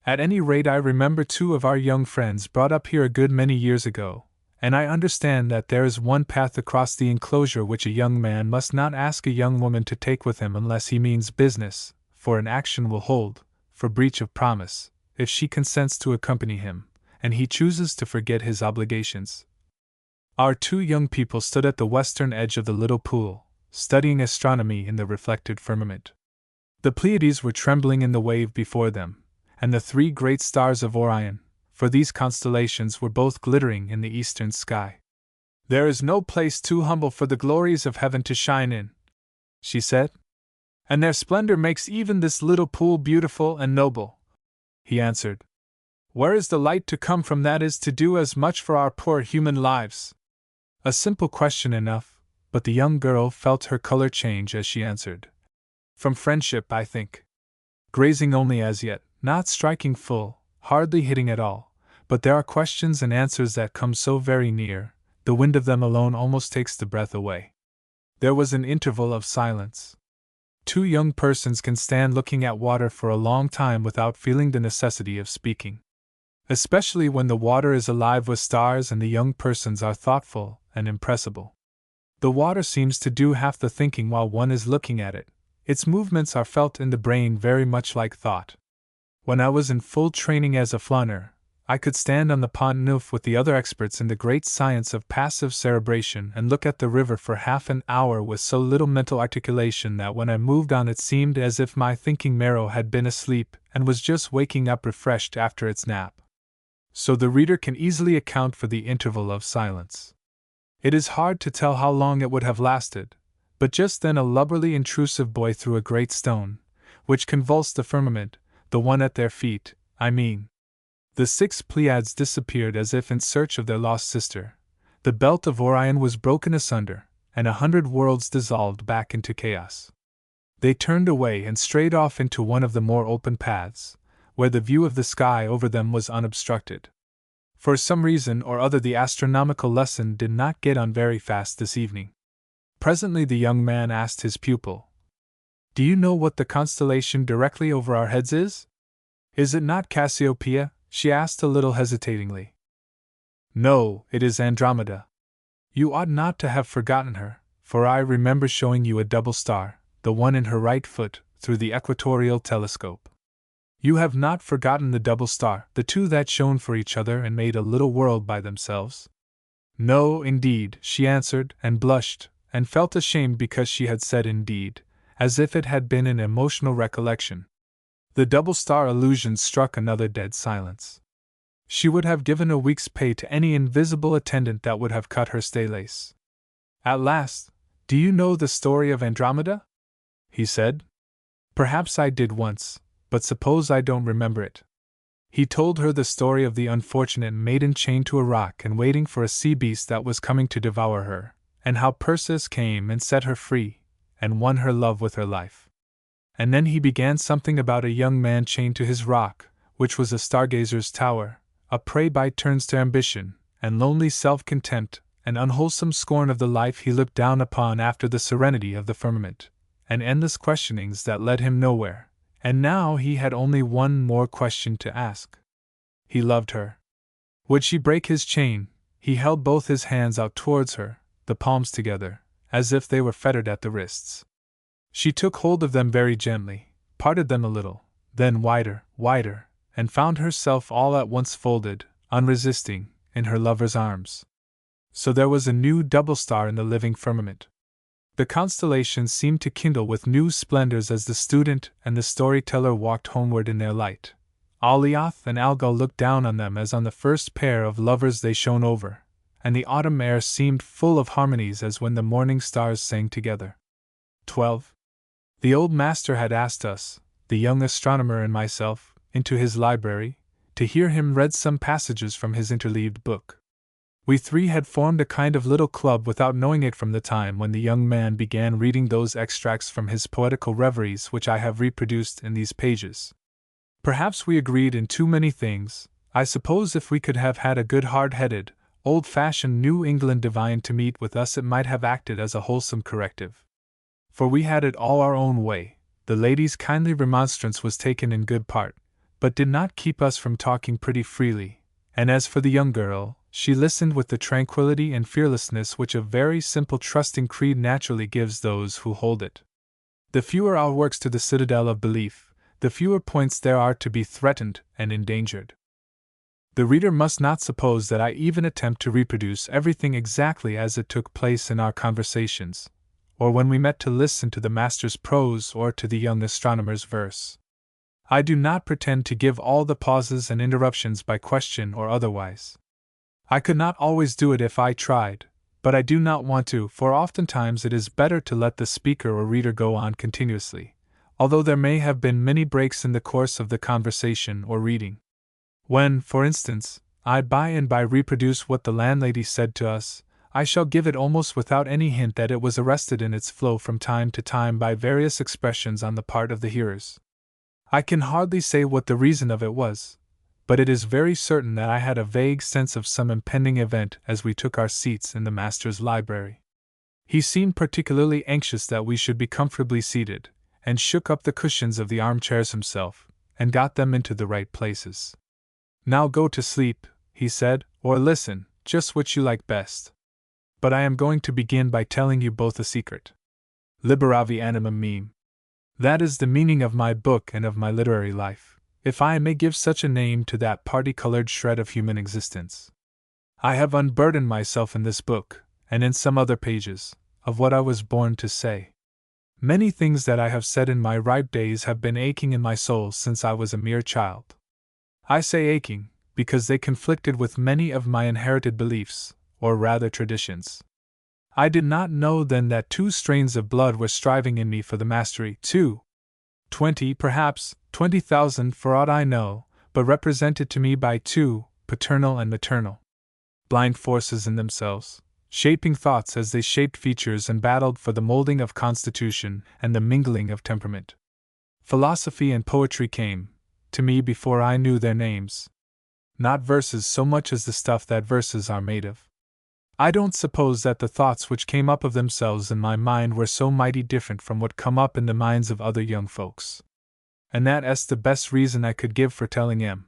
At any rate, I remember two of our young friends brought up here a good many years ago, and I understand that there is one path across the enclosure which a young man must not ask a young woman to take with him unless he means business, for an action will hold, for breach of promise, if she consents to accompany him, and he chooses to forget his obligations. Our two young people stood at the western edge of the little pool, studying astronomy in the reflected firmament. The Pleiades were trembling in the wave before them, and the three great stars of Orion, for these constellations were both glittering in the eastern sky. "There is no place too humble for the glories of heaven to shine in," she said, "and their splendor makes even this little pool beautiful and noble." He answered, "Where is the light to come from that is to do as much for our poor human lives?" A simple question enough, but the young girl felt her color change as she answered. "From friendship, I think. Grazing only as yet, not striking full, hardly hitting at all, but there are questions and answers that come so very near, the wind of them alone almost takes the breath away." There was an interval of silence. Two young persons can stand looking at water for a long time without feeling the necessity of speaking. Especially when the water is alive with stars and the young persons are thoughtful and impressible. The water seems to do half the thinking while one is looking at it. Its movements are felt in the brain very much like thought. When I was in full training as a flaneur, I could stand on the Pont Neuf with the other experts in the great science of passive cerebration and look at the river for half an hour with so little mental articulation that when I moved on it seemed as if my thinking marrow had been asleep and was just waking up refreshed after its nap. So the reader can easily account for the interval of silence. It is hard to tell how long it would have lasted, but just then a lubberly intrusive boy threw a great stone, which convulsed the firmament, the one at their feet, I mean. The 6 Pleiades disappeared as if in search of their lost sister. The belt of Orion was broken asunder, and 100 worlds dissolved back into chaos. They turned away and strayed off into one of the more open paths, where the view of the sky over them was unobstructed. For some reason or other the astronomical lesson did not get on very fast this evening. Presently the young man asked his pupil, "Do you know what the constellation directly over our heads is?" "Is it not Cassiopeia?" she asked a little hesitatingly. "No, it is Andromeda. You ought not to have forgotten her, for I remember showing you a double star, the one in her right foot, through the equatorial telescope. You have not forgotten the double star, the two that shone for each other and made a little world by themselves?" "No, indeed," she answered, and blushed, and felt ashamed because she had said indeed, as if it had been an emotional recollection. The double star allusion struck another dead silence. She would have given a week's pay to any invisible attendant that would have cut her staylace. At last, "Do you know the story of Andromeda?" he said. "Perhaps I did once, but suppose I don't remember it." He told her the story of the unfortunate maiden chained to a rock and waiting for a sea beast that was coming to devour her, and how Perseus came and set her free, and won her love with her life. And then he began something about a young man chained to his rock, which was a stargazer's tower, a prey by turns to ambition, and lonely self-contempt, and unwholesome scorn of the life he looked down upon after the serenity of the firmament, and endless questionings that led him nowhere, and now he had only one more question to ask. He loved her. Would she break his chain? He held both his hands out towards her, the palms together, as if they were fettered at the wrists. She took hold of them very gently, parted them a little, then wider, wider, and found herself all at once folded, unresisting, in her lover's arms. So there was a new double star in the living firmament. The constellations seemed to kindle with new splendors as the student and the storyteller walked homeward in their light. Alioth and Algol looked down on them as on the first pair of lovers they shone over, and the autumn air seemed full of harmonies as when the morning stars sang together. 12. The old master had asked us, the young astronomer and myself, into his library, to hear him read some passages from his interleaved book. We 3 had formed a kind of little club without knowing it from the time when the young man began reading those extracts from his poetical reveries which I have reproduced in these pages. Perhaps we agreed in too many things. I suppose if we could have had a good hard-headed, old-fashioned New England divine to meet with us it might have acted as a wholesome corrective. For we had it all our own way. The lady's kindly remonstrance was taken in good part, but did not keep us from talking pretty freely, and as for the young girl, she listened with the tranquility and fearlessness which a very simple trusting creed naturally gives those who hold it. The fewer our works to the citadel of belief, the fewer points there are to be threatened and endangered. The reader must not suppose that I even attempt to reproduce everything exactly as it took place in our conversations. or when we met to listen to the master's prose or to the young astronomer's verse. I do not pretend to give all the pauses and interruptions by question or otherwise. I could not always do it if I tried, but I do not want to, for oftentimes it is better to let the speaker or reader go on continuously, although there may have been many breaks in the course of the conversation or reading. When, for instance, I by and by reproduce what the landlady said to us, I shall give it almost without any hint that it was arrested in its flow from time to time by various expressions on the part of the hearers. I can hardly say what the reason of it was, but it is very certain that I had a vague sense of some impending event as we took our seats in the master's library. He seemed particularly anxious that we should be comfortably seated, and shook up the cushions of the armchairs himself, and got them into the right places. "Now go to sleep," he said, "or listen, just which you like best. But I am going to begin by telling you both a secret. Liberavi animum meum. That is the meaning of my book and of my literary life, if I may give such a name to that party-colored shred of human existence. I have unburdened myself in this book, and in some other pages, of what I was born to say. Many things that I have said in my ripe days have been aching in my soul since I was a mere child. I say aching, because they conflicted with many of my inherited beliefs, or rather traditions. I did not know then that 2 strains of blood were striving in me for the mastery, 20, perhaps 20,000 for aught I know, but represented to me by 2, paternal and maternal, blind forces in themselves, shaping thoughts as they shaped features and battled for the molding of constitution and the mingling of temperament. Philosophy and poetry came to me before I knew their names. Not verses so much as the stuff that verses are made of. I don't suppose that the thoughts which came up of themselves in my mind were so mighty different from what come up in the minds of other young folks. And that's the best reason I could give for telling em.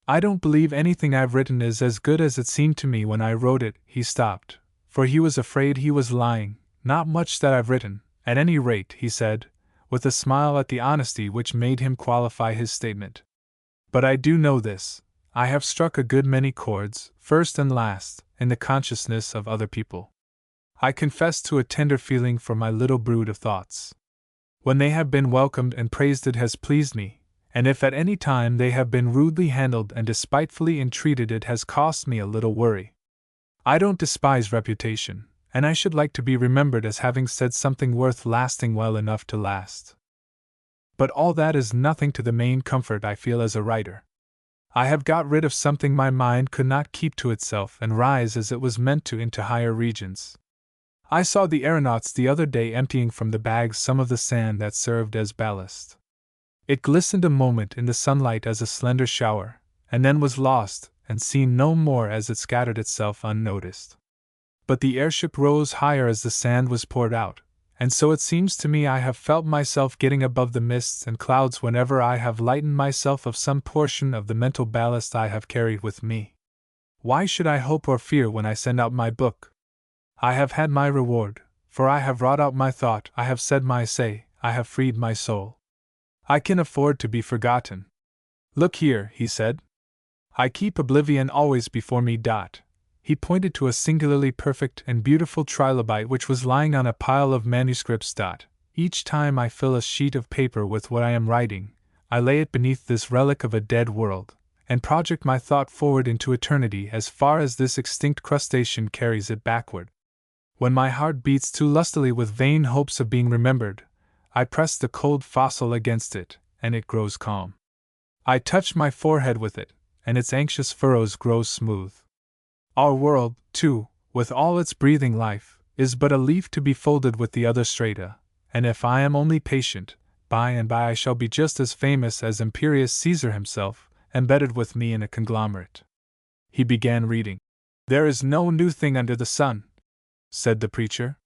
I don't believe anything I've written is as good as it seemed to me when I wrote it. He stopped, for he was afraid he was lying. Not much that I've written, at any rate, he said, with a smile at the honesty which made him qualify his statement. But I do know this. I have struck a good many chords, first and last, in the consciousness of other people. I confess to a tender feeling for my little brood of thoughts. When they have been welcomed and praised, it has pleased me, and if at any time they have been rudely handled and despitefully entreated, it has cost me a little worry. I don't despise reputation, and I should like to be remembered as having said something worth lasting well enough to last. But all that is nothing to the main comfort I feel as a writer. I have got rid of something my mind could not keep to itself and rise as it was meant to into higher regions. I saw the aeronauts the other day emptying from the bags some of the sand that served as ballast. It glistened a moment in the sunlight as a slender shower, and then was lost and seen no more as it scattered itself unnoticed. But the airship rose higher as the sand was poured out, and so it seems to me I have felt myself getting above the mists and clouds whenever I have lightened myself of some portion of the mental ballast I have carried with me. Why should I hope or fear when I send out my book? I have had my reward, for I have wrought out my thought, I have said my say, I have freed my soul. I can afford to be forgotten. Look here, he said. I keep oblivion always before me. He pointed to a singularly perfect and beautiful trilobite which was lying on a pile of manuscripts. Each time I fill a sheet of paper with what I am writing, I lay it beneath this relic of a dead world, and project my thought forward into eternity as far as this extinct crustacean carries it backward. When my heart beats too lustily with vain hopes of being remembered, I press the cold fossil against it, and it grows calm. I touch my forehead with it, and its anxious furrows grow smooth. Our world, too, with all its breathing life, is but a leaf to be folded with the other strata, and if I am only patient, by and by I shall be just as famous as imperious Caesar himself, embedded with me in a conglomerate. He began reading. There is no new thing under the sun, said the preacher.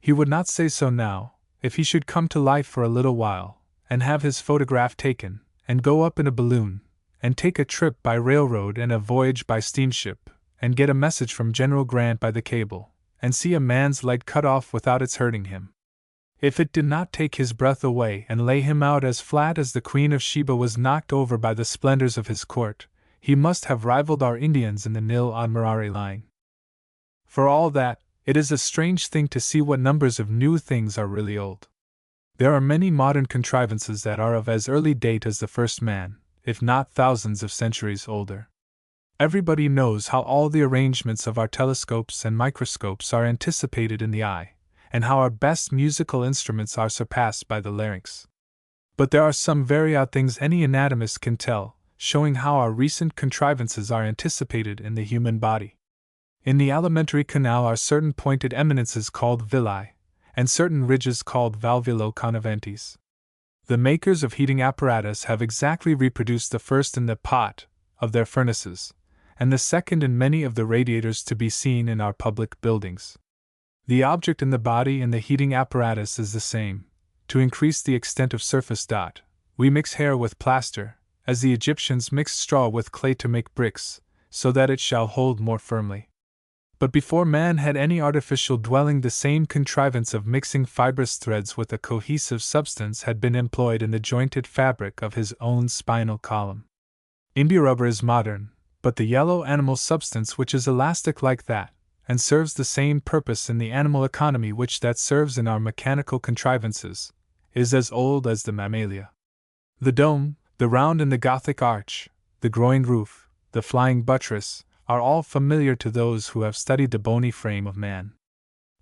He would not say so now, if he should come to life for a little while, and have his photograph taken, and go up in a balloon, and take a trip by railroad and a voyage by steamship, and get a message from General Grant by the cable, and see a man's leg cut off without its hurting him. If it did not take his breath away and lay him out as flat as the Queen of Sheba was knocked over by the splendors of his court, he must have rivaled our Indians in the nil admirari line. For all that, It is a strange thing to see what numbers of new things are really old. There are many modern contrivances that are of as early date as the first man, if not thousands of centuries older. Everybody knows how all the arrangements of our telescopes and microscopes are anticipated in the eye, and how our best musical instruments are surpassed by the larynx. But there are some very odd things any anatomist can tell, showing how our recent contrivances are anticipated in the human body. In the alimentary canal are certain pointed eminences called villi, and certain ridges called valvulo-connivantes. The makers of heating apparatus have exactly reproduced the first in the pot of their furnaces, and the second in many of the radiators to be seen in our public buildings. The object in the body and the heating apparatus is the same: to increase the extent of surface. We mix hair with plaster, as the Egyptians mixed straw with clay to make bricks, so that it shall hold more firmly. But before man had any artificial dwelling, the same contrivance of mixing fibrous threads with a cohesive substance had been employed in the jointed fabric of his own spinal column. India rubber is modern, but the yellow animal substance which is elastic like that, and serves the same purpose in the animal economy which that serves in our mechanical contrivances, is as old as the mammalia. The dome, the round and the Gothic arch, the groined roof, the flying buttress, are all familiar to those who have studied the bony frame of man.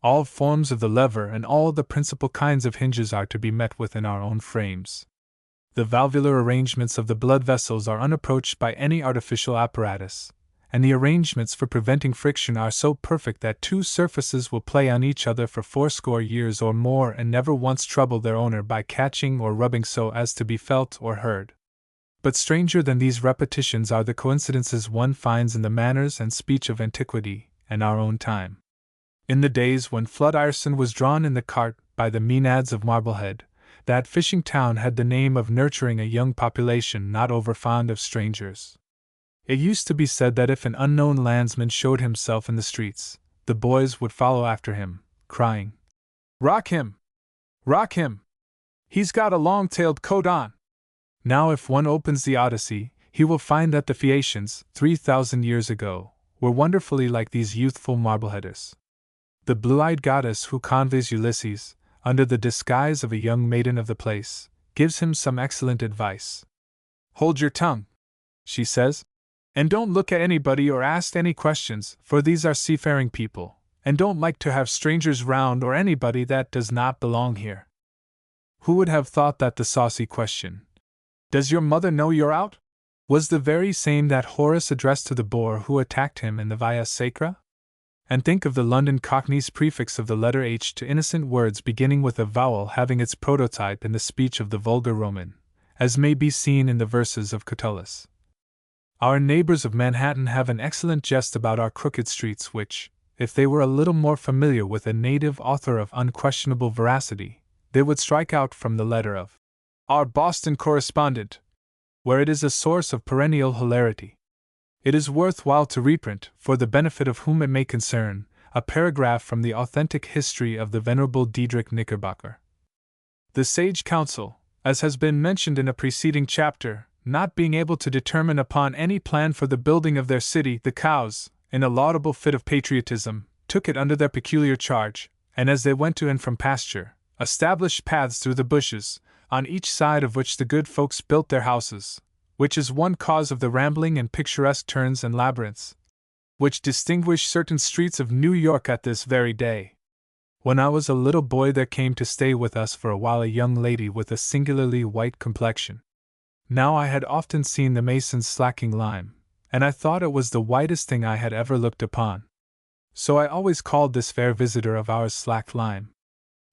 All forms of the lever and all the principal kinds of hinges are to be met with in our own frames. The valvular arrangements of the blood vessels are unapproached by any artificial apparatus, and the arrangements for preventing friction are so perfect that two surfaces will play on each other for 80 years or more and never once trouble their owner by catching or rubbing so as to be felt or heard. But stranger than these repetitions are the coincidences one finds in the manners and speech of antiquity and our own time. In the days when Flood Ireson was drawn in the cart by the Maenads of Marblehead, that fishing town had the name of nurturing a young population not over fond of strangers. It used to be said that if an unknown landsman showed himself in the streets, the boys would follow after him, crying, "Rock him! Rock him! He's got a long-tailed coat on!" Now if one opens the Odyssey, he will find that the Phaeacians, 3,000 years ago, were wonderfully like these youthful Marbleheaders. The blue-eyed goddess who conveys Ulysses, under the disguise of a young maiden of the place, gives him some excellent advice. "Hold your tongue," she says, "and don't look at anybody or ask any questions, for these are seafaring people, and don't like to have strangers round or anybody that does not belong here." Who would have thought that the saucy question, "Does your mother know you're out?" was the very same that Horace addressed to the boor who attacked him in the Via Sacra? And think of the London Cockney's prefix of the letter H to innocent words beginning with a vowel having its prototype in the speech of the vulgar Roman, as may be seen in the verses of Catullus. Our neighbors of Manhattan have an excellent jest about our crooked streets which, if they were a little more familiar with a native author of unquestionable veracity, they would strike out from the letter of our Boston correspondent, where it is a source of perennial hilarity. It is worth while to reprint, for the benefit of whom it may concern, a paragraph from the authentic history of the Venerable Diedrich Knickerbocker. The sage council, as has been mentioned in a preceding chapter, not being able to determine upon any plan for the building of their city, the cows, in a laudable fit of patriotism, took it under their peculiar charge, and as they went to and from pasture, established paths through the bushes, on each side of which the good folks built their houses, which is one cause of the rambling and picturesque turns and labyrinths which distinguish certain streets of New York at this very day. When I was a little boy there came to stay with us for a while a young lady with a singularly white complexion. Now I had often seen the masons slacking lime, and I thought it was the whitest thing I had ever looked upon. So I always called this fair visitor of ours Slack Lime.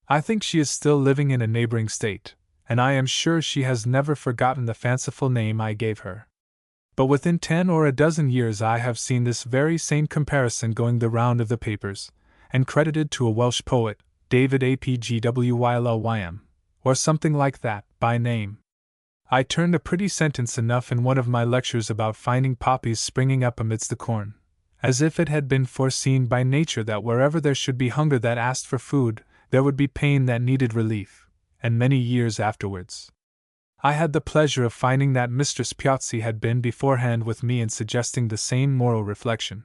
I think she is still living in a neighboring state, and I am sure she has never forgotten the fanciful name I gave her. But within 10 or a dozen years I have seen this very same comparison going the round of the papers, and credited to a Welsh poet, David Apgwylym, or something like that, by name. I turned a pretty sentence enough in one of my lectures about finding poppies springing up amidst the corn, as if it had been foreseen by nature that wherever there should be hunger that asked for food, there would be pain that needed relief. And many years afterwards, I had the pleasure of finding that Mistress Piazzi had been beforehand with me in suggesting the same moral reflection.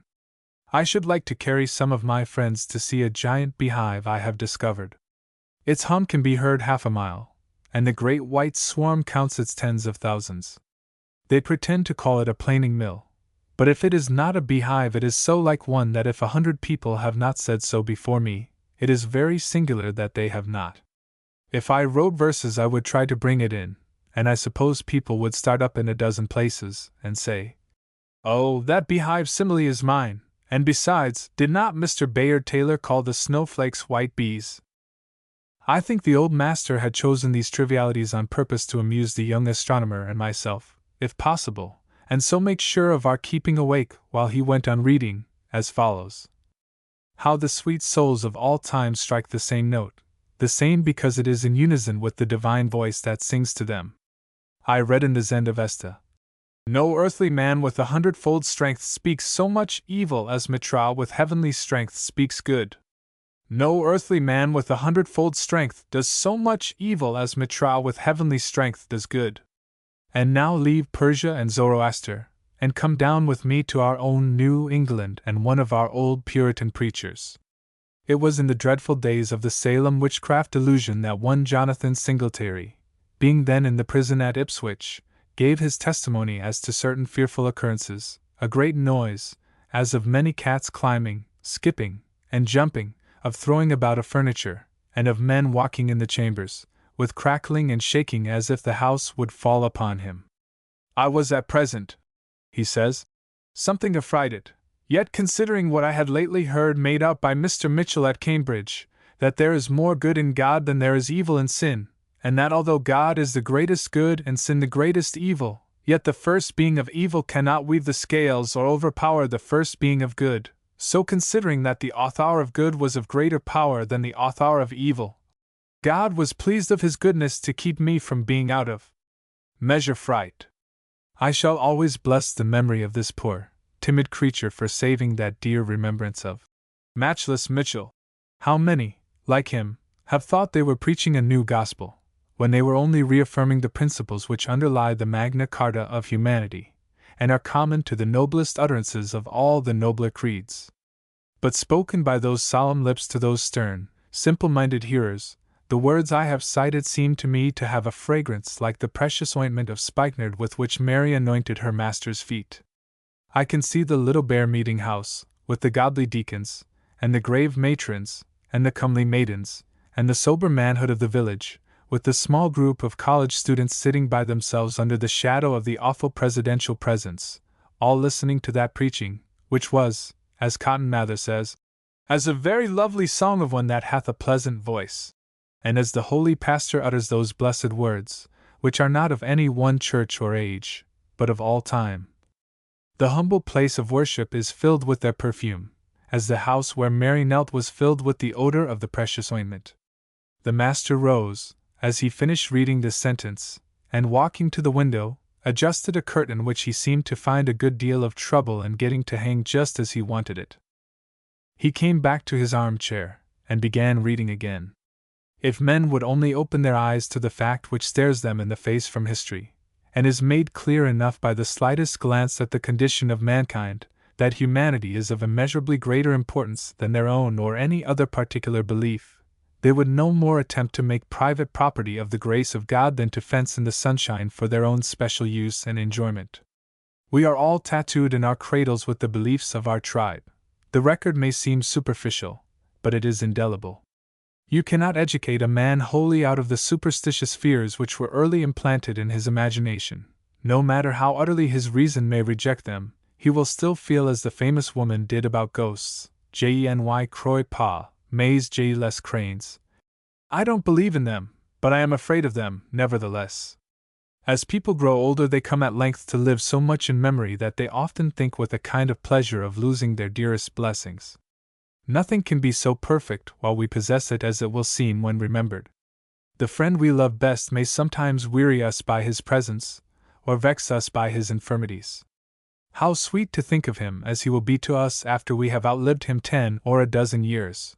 I should like to carry some of my friends to see a giant beehive I have discovered. Its hum can be heard half a mile, and the great white swarm counts its tens of thousands. They pretend to call it a planing mill, but if it is not a beehive, it is so like one that if 100 people have not said so before me, it is very singular that they have not. If I wrote verses, I would try to bring it in, and I suppose people would start up in a dozen places and say, "Oh, that beehive simile is mine, and besides, did not Mr. Bayard Taylor call the snowflakes white bees?" I think the old master had chosen these trivialities on purpose to amuse the young astronomer and myself, if possible, and so make sure of our keeping awake while he went on reading, as follows. How the sweet souls of all time strike the same note, the same because it is in unison with the divine voice that sings to them. I read in the Zend of Esta. No earthly man with 100-fold strength speaks so much evil as Mitra with heavenly strength speaks good. No earthly man with 100-fold strength does so much evil as Mitra with heavenly strength does good. And now leave Persia and Zoroaster, and come down with me to our own New England and one of our old Puritan preachers. It was in the dreadful days of the Salem witchcraft delusion that one Jonathan Singletary, being then in the prison at Ipswich, gave his testimony as to certain fearful occurrences, a great noise, as of many cats climbing, skipping, and jumping, of throwing about of furniture, and of men walking in the chambers, with crackling and shaking as if the house would fall upon him. I was at present, he says, something affrighted, yet considering what I had lately heard made out by Mr. Mitchell at Cambridge, that there is more good in God than there is evil in sin, and that although God is the greatest good and sin the greatest evil, yet the first being of evil cannot weave the scales or overpower the first being of good, so considering that the author of good was of greater power than the author of evil, God was pleased of his goodness to keep me from being out of measure fright. I shall always bless the memory of this poor, timid creature for saving that dear remembrance of matchless Mitchell. How many, like him, have thought they were preaching a new gospel, when they were only reaffirming the principles which underlie the Magna Carta of humanity, and are common to the noblest utterances of all the nobler creeds. But spoken by those solemn lips to those stern, simple-minded hearers, the words I have cited seem to me to have a fragrance like the precious ointment of spikenard with which Mary anointed her Master's feet. I can see the little bare meeting house, with the godly deacons, and the grave matrons, and the comely maidens, and the sober manhood of the village, with the small group of college students sitting by themselves under the shadow of the awful presidential presence, all listening to that preaching, which was, as Cotton Mather says, as a very lovely song of one that hath a pleasant voice. And as the holy pastor utters those blessed words, which are not of any one church or age, but of all time, the humble place of worship is filled with their perfume, as the house where Mary knelt was filled with the odor of the precious ointment. The master rose, as he finished reading this sentence, and walking to the window, adjusted a curtain which he seemed to find a good deal of trouble in getting to hang just as he wanted it. He came back to his armchair, and began reading again. If men would only open their eyes to the fact which stares them in the face from history, and is made clear enough by the slightest glance at the condition of mankind, that humanity is of immeasurably greater importance than their own or any other particular belief, they would no more attempt to make private property of the grace of God than to fence in the sunshine for their own special use and enjoyment. We are all tattooed in our cradles with the beliefs of our tribe. The record may seem superficial, but it is indelible. You cannot educate a man wholly out of the superstitious fears which were early implanted in his imagination. No matter how utterly his reason may reject them, he will still feel as the famous woman did about ghosts, Jeny Croy Pa, Mays J. Les Cranes. I don't believe in them, but I am afraid of them, nevertheless. As people grow older, they come at length to live so much in memory that they often think with a kind of pleasure of losing their dearest blessings. Nothing can be so perfect while we possess it as it will seem when remembered. The friend we love best may sometimes weary us by his presence, or vex us by his infirmities. How sweet to think of him as he will be to us after we have outlived him 10 or a dozen years.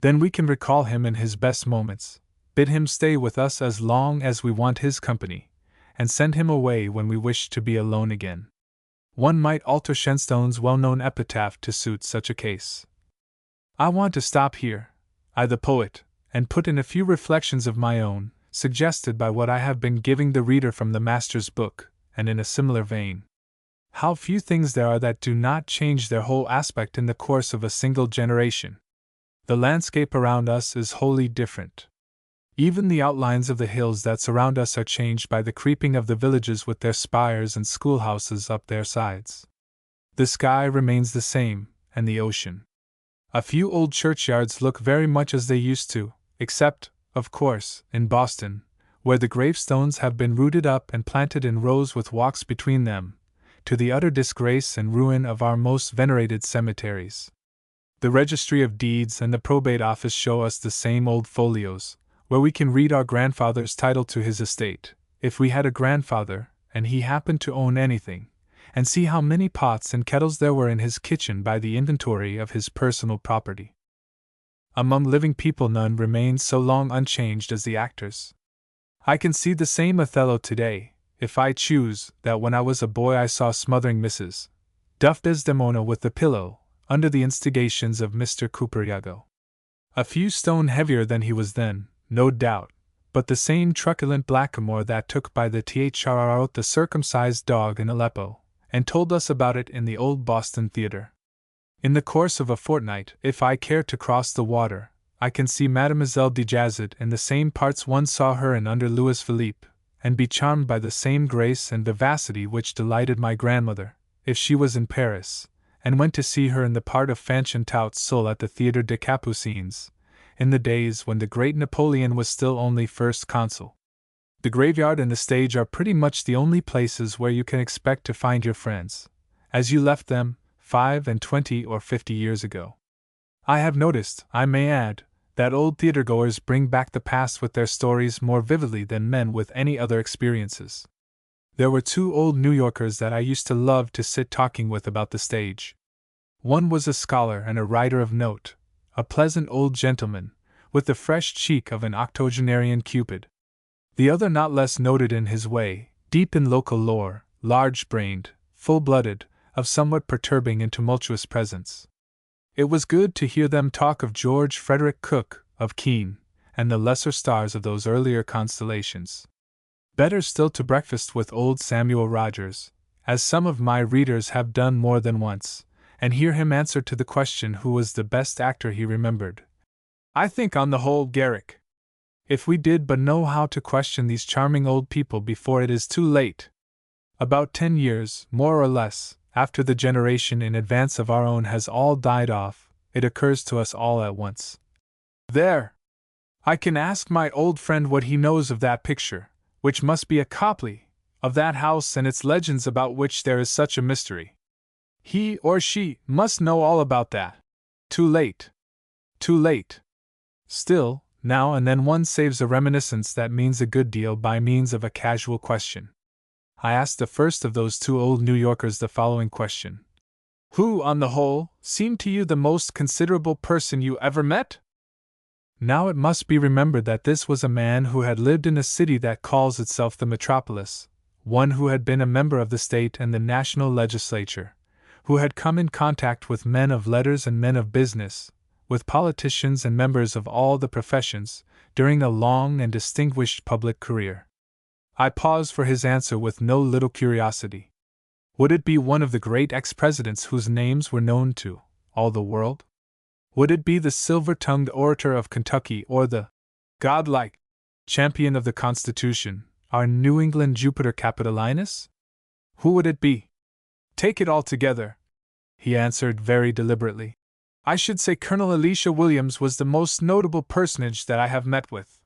Then we can recall him in his best moments, bid him stay with us as long as we want his company, and send him away when we wish to be alone again. One might alter Shenstone's well-known epitaph to suit such a case. I want to stop here, I the poet, and put in a few reflections of my own, suggested by what I have been giving the reader from the Master's book, and in a similar vein. How few things there are that do not change their whole aspect in the course of a single generation. The landscape around us is wholly different. Even the outlines of the hills that surround us are changed by the creeping of the villages with their spires and schoolhouses up their sides. The sky remains the same, and the ocean. A few old churchyards look very much as they used to, except, of course, in Boston, where the gravestones have been rooted up and planted in rows with walks between them, to the utter disgrace and ruin of our most venerated cemeteries. The registry of deeds and the probate office show us the same old folios, where we can read our grandfather's title to his estate, if we had a grandfather, and he happened to own anything, and see how many pots and kettles there were in his kitchen by the inventory of his personal property. Among living people none remains so long unchanged as the actors. I can see the same Othello today, if I choose, that when I was a boy I saw smothering Mrs. Duff Desdemona with the pillow, under the instigations of Mr. Couperiago. A few stone heavier than he was then, no doubt, but the same truculent blackamoor that took by the throat the circumcised dog in Aleppo, and told us about it in the old Boston theatre. In the course of a fortnight, if I care to cross the water, I can see Mademoiselle de Jazet in the same parts one saw her in under Louis Philippe, and be charmed by the same grace and vivacity which delighted my grandmother, if she was in Paris, and went to see her in the part of Fanchon tout seul at the Theatre des Capucines, in the days when the great Napoleon was still only first consul. The graveyard and the stage are pretty much the only places where you can expect to find your friends, as you left them 25 or 50 years ago. I have noticed, I may add, that old theatregoers bring back the past with their stories more vividly than men with any other experiences. There were two old New Yorkers that I used to love to sit talking with about the stage. One was a scholar and a writer of note, a pleasant old gentleman, with the fresh cheek of an octogenarian Cupid. The other not less noted in his way, deep in local lore, large-brained, full-blooded, of somewhat perturbing and tumultuous presence. It was good to hear them talk of George Frederick Cook, of Keene, and the lesser stars of those earlier constellations. Better still to breakfast with old Samuel Rogers, as some of my readers have done more than once, and hear him answer to the question who was the best actor he remembered. I think on the whole Garrick. If we did but know how to question these charming old people before it is too late. About 10 years, more or less, after the generation in advance of our own has all died off, it occurs to us all at once. There! I can ask my old friend what he knows of that picture, which must be a copy, of that house and its legends about which there is such a mystery. He or she must know all about that. Too late. Too late. Still, now and then one saves a reminiscence that means a good deal by means of a casual question. I asked the first of those two old New Yorkers the following question. Who, on the whole, seemed to you the most considerable person you ever met? Now it must be remembered that this was a man who had lived in a city that calls itself the metropolis, one who had been a member of the state and the national legislature, who had come in contact with men of letters and men of business, with politicians and members of all the professions, during a long and distinguished public career. I paused for his answer with no little curiosity. Would it be one of the great ex-presidents whose names were known to all the world? Would it be the silver-tongued orator of Kentucky or the godlike champion of the Constitution, our New England Jupiter Capitolinus? Who would it be? Take it all together, he answered very deliberately. I should say Colonel Elisha Williams was the most notable personage that I have met with.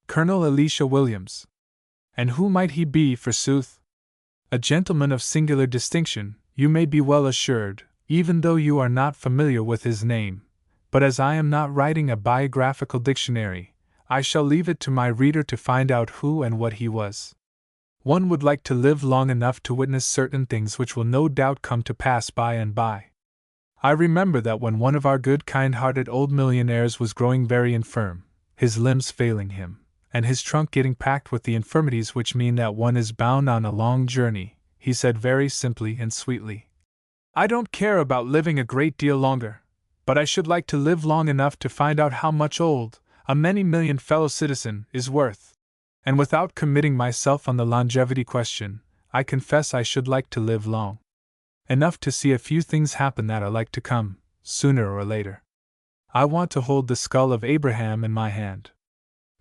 Colonel Elisha Williams. And who might he be, forsooth? A gentleman of singular distinction, you may be well assured, even though you are not familiar with his name. But as I am not writing a biographical dictionary, I shall leave it to my reader to find out who and what he was. One would like to live long enough to witness certain things which will no doubt come to pass by and by. I remember that when one of our good kind-hearted old millionaires was growing very infirm, his limbs failing him, and his trunk getting packed with the infirmities which mean that one is bound on a long journey, he said very simply and sweetly. I don't care about living a great deal longer, but I should like to live long enough to find out how much a many million fellow citizen is worth. And without committing myself on the longevity question, I confess I should like to live long enough to see a few things happen that are like to come, sooner or later. I want to hold the skull of Abraham in my hand.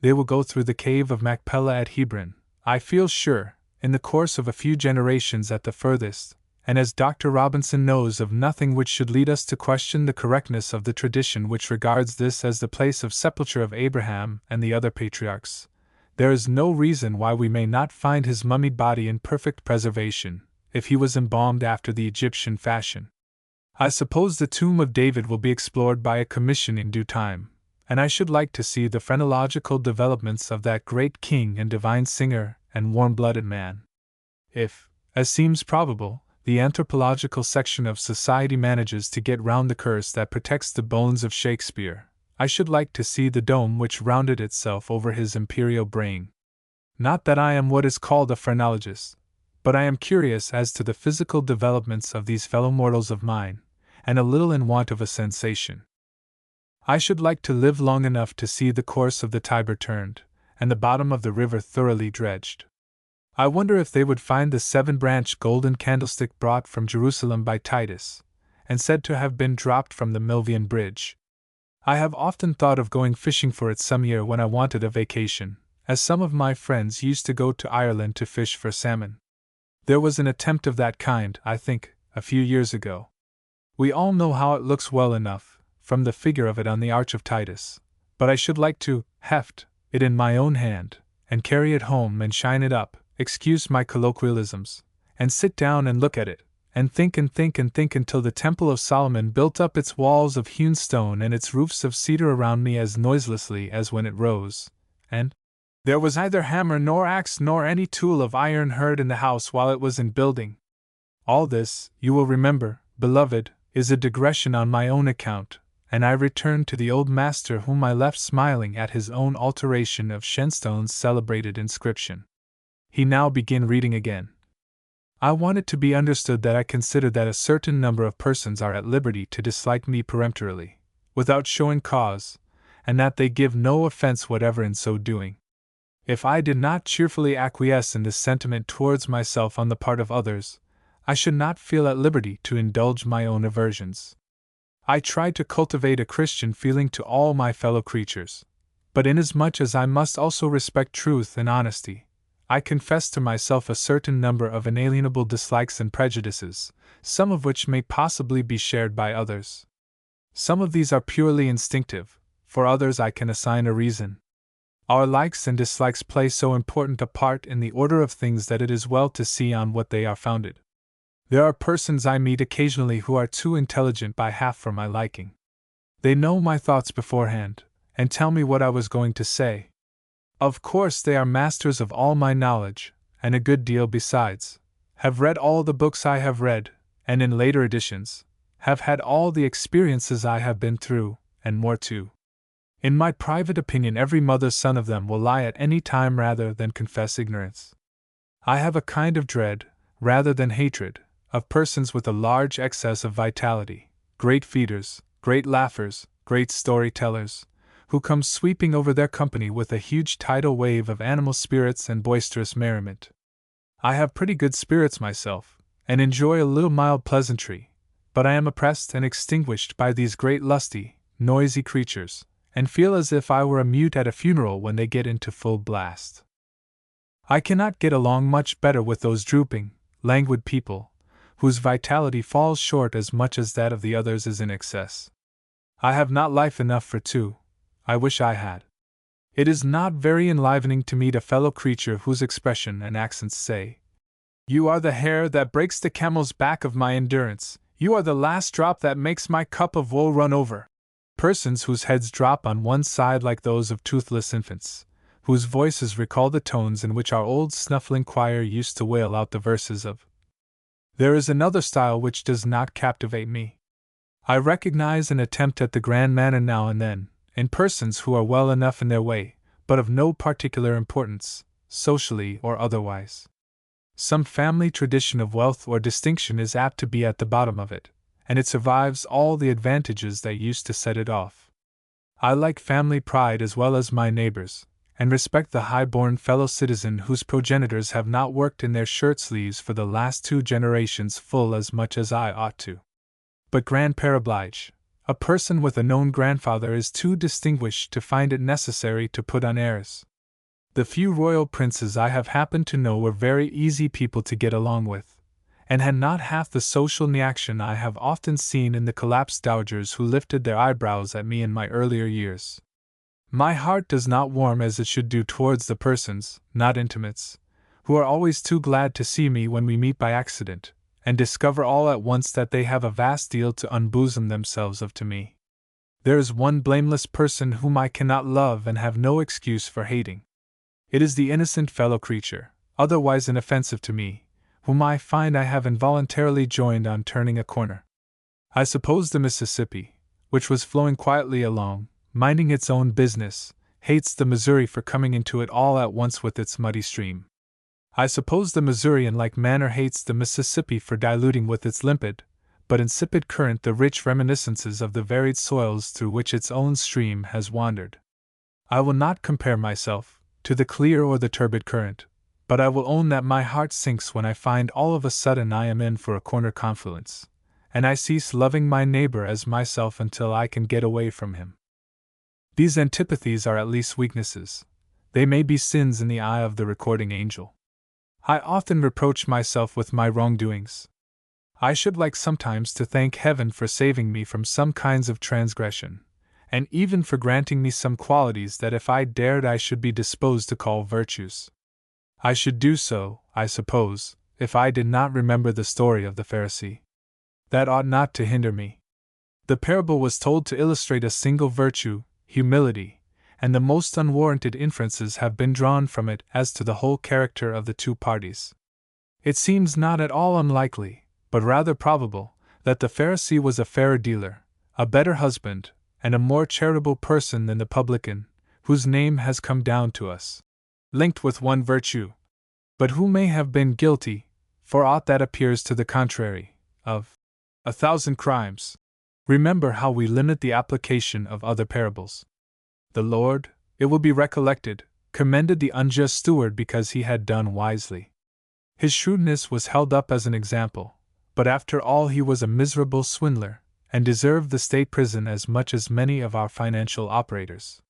They will go through the cave of Machpelah at Hebron, I feel sure, in the course of a few generations at the furthest, and as Dr. Robinson knows of nothing which should lead us to question the correctness of the tradition which regards this as the place of sepulture of Abraham and the other patriarchs, there is no reason why we may not find his mummied body in perfect preservation, if he was embalmed after the Egyptian fashion. I suppose the tomb of David will be explored by a commission in due time, and I should like to see the phrenological developments of that great king and divine singer and warm-blooded man. If, as seems probable, the anthropological section of society manages to get round the curse that protects the bones of Shakespeare, I should like to see the dome which rounded itself over his imperial brain. Not that I am what is called a phrenologist, but I am curious as to the physical developments of these fellow mortals of mine, and a little in want of a sensation. I should like to live long enough to see the course of the Tiber turned, and the bottom of the river thoroughly dredged. I wonder if they would find the 7-branched golden candlestick brought from Jerusalem by Titus, and said to have been dropped from the Milvian bridge. I have often thought of going fishing for it some year when I wanted a vacation, as some of my friends used to go to Ireland to fish for salmon. There was an attempt of that kind, I think, a few years ago. We all know how it looks well enough, from the figure of it on the Arch of Titus, but I should like to heft it in my own hand, and carry it home and shine it up, excuse my colloquialisms, and sit down and look at it, and think and think and think until the Temple of Solomon built up its walls of hewn stone and its roofs of cedar around me as noiselessly as when it rose, and there was neither hammer nor axe nor any tool of iron heard in the house while it was in building. All this, you will remember, beloved, is a digression on my own account, and I return to the old master whom I left smiling at his own alteration of Shenstone's celebrated inscription. He now began reading again. I want it to be understood that I consider that a certain number of persons are at liberty to dislike me peremptorily, without showing cause, and that they give no offense whatever in so doing. If I did not cheerfully acquiesce in this sentiment towards myself on the part of others, I should not feel at liberty to indulge my own aversions. I try to cultivate a Christian feeling to all my fellow creatures, but inasmuch as I must also respect truth and honesty, I confess to myself a certain number of inalienable dislikes and prejudices, some of which may possibly be shared by others. Some of these are purely instinctive, for others I can assign a reason. Our likes and dislikes play so important a part in the order of things that it is well to see on what they are founded. There are persons I meet occasionally who are too intelligent by half for my liking. They know my thoughts beforehand, and tell me what I was going to say. Of course they are masters of all my knowledge, and a good deal besides, have read all the books I have read, and in later editions, have had all the experiences I have been through, and more too. In my private opinion, every mother's son of them will lie at any time rather than confess ignorance. I have a kind of dread, rather than hatred, of persons with a large excess of vitality, great feeders, great laughers, great storytellers, who come sweeping over their company with a huge tidal wave of animal spirits and boisterous merriment. I have pretty good spirits myself, and enjoy a little mild pleasantry, but I am oppressed and extinguished by these great lusty, noisy creatures, and feel as if I were a mute at a funeral when they get into full blast. I cannot get along much better with those drooping, languid people, whose vitality falls short as much as that of the others is in excess. I have not life enough for two. I wish I had. It is not very enlivening to meet a fellow creature whose expression and accents say, "You are the hair that breaks the camel's back of my endurance, you are the last drop that makes my cup of woe run over." Persons whose heads drop on one side like those of toothless infants, whose voices recall the tones in which our old snuffling choir used to wail out the verses of. There is another style which does not captivate me. I recognize an attempt at the grand manner now and then, in persons who are well enough in their way, but of no particular importance, socially or otherwise. some family tradition of wealth or distinction is apt to be at the bottom of it, and it survives all the advantages that used to set it off. I like family pride as well as my neighbors, and respect the high-born fellow citizen whose progenitors have not worked in their shirt-sleeves for the last 2 generations full as much as I ought to. But grandpère oblige, a person with a known grandfather is too distinguished to find it necessary to put on airs. The few royal princes I have happened to know were very easy people to get along with, and had not half the social reaction I have often seen in the collapsed dowagers who lifted their eyebrows at me in my earlier years. My heart does not warm as it should do towards the persons, not intimates, who are always too glad to see me when we meet by accident, and discover all at once that they have a vast deal to unbosom themselves of to me. There is one blameless person whom I cannot love and have no excuse for hating. It is the innocent fellow creature, otherwise inoffensive to me, whom I find I have involuntarily joined on turning a corner. I suppose the Mississippi, which was flowing quietly along, minding its own business, hates the Missouri for coming into it all at once with its muddy stream. I suppose the Missouri in like manner hates the Mississippi for diluting with its limpid, but insipid current the rich reminiscences of the varied soils through which its own stream has wandered. I will not compare myself to the clear or the turbid current, but I will own that my heart sinks when I find all of a sudden I am in for a corner confluence, and I cease loving my neighbor as myself until I can get away from him. These antipathies are at least weaknesses. They may be sins in the eye of the recording angel. I often reproach myself with my wrongdoings. I should like sometimes to thank heaven for saving me from some kinds of transgression, and even for granting me some qualities that if I dared I should be disposed to call virtues. I should do so, I suppose, if I did not remember the story of the Pharisee. That ought not to hinder me. The parable was told to illustrate a single virtue, humility, and the most unwarranted inferences have been drawn from it as to the whole character of the 2 parties. It seems not at all unlikely, but rather probable, that the Pharisee was a fairer dealer, a better husband, and a more charitable person than the publican, whose name has come down to us, linked with one virtue, but who may have been guilty, for aught that appears to the contrary, of 1,000 crimes. Remember how we limit the application of other parables. The Lord, it will be recollected, commended the unjust steward because he had done wisely. His shrewdness was held up as an example, but after all he was a miserable swindler, and deserved the state prison as much as many of our financial operators.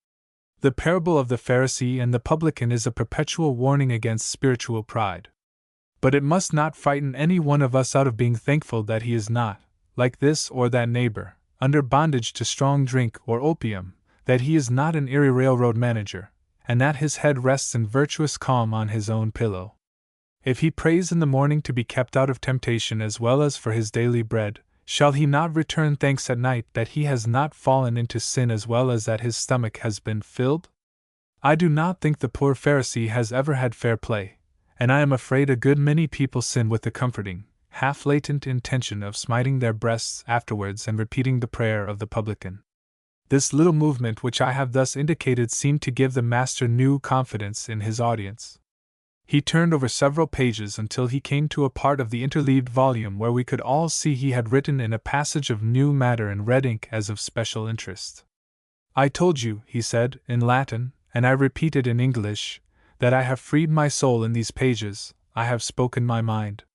The parable of the Pharisee and the publican is a perpetual warning against spiritual pride. But it must not frighten any one of us out of being thankful that he is not, like this or that neighbor, under bondage to strong drink or opium, that he is not an eerie railroad manager, and that his head rests in virtuous calm on his own pillow. If he prays in the morning to be kept out of temptation as well as for his daily bread, shall he not return thanks at night that he has not fallen into sin as well as that his stomach has been filled? I do not think the poor Pharisee has ever had fair play, and I am afraid a good many people sin with the comforting, half-latent intention of smiting their breasts afterwards and repeating the prayer of the publican. This little movement which I have thus indicated seemed to give the master new confidence in his audience. He turned over several pages until he came to a part of the interleaved volume where we could all see he had written in a passage of new matter in red ink as of special interest. I told you, he said, in Latin, and I repeated in English, that I have freed my soul in these pages, I have spoken my mind.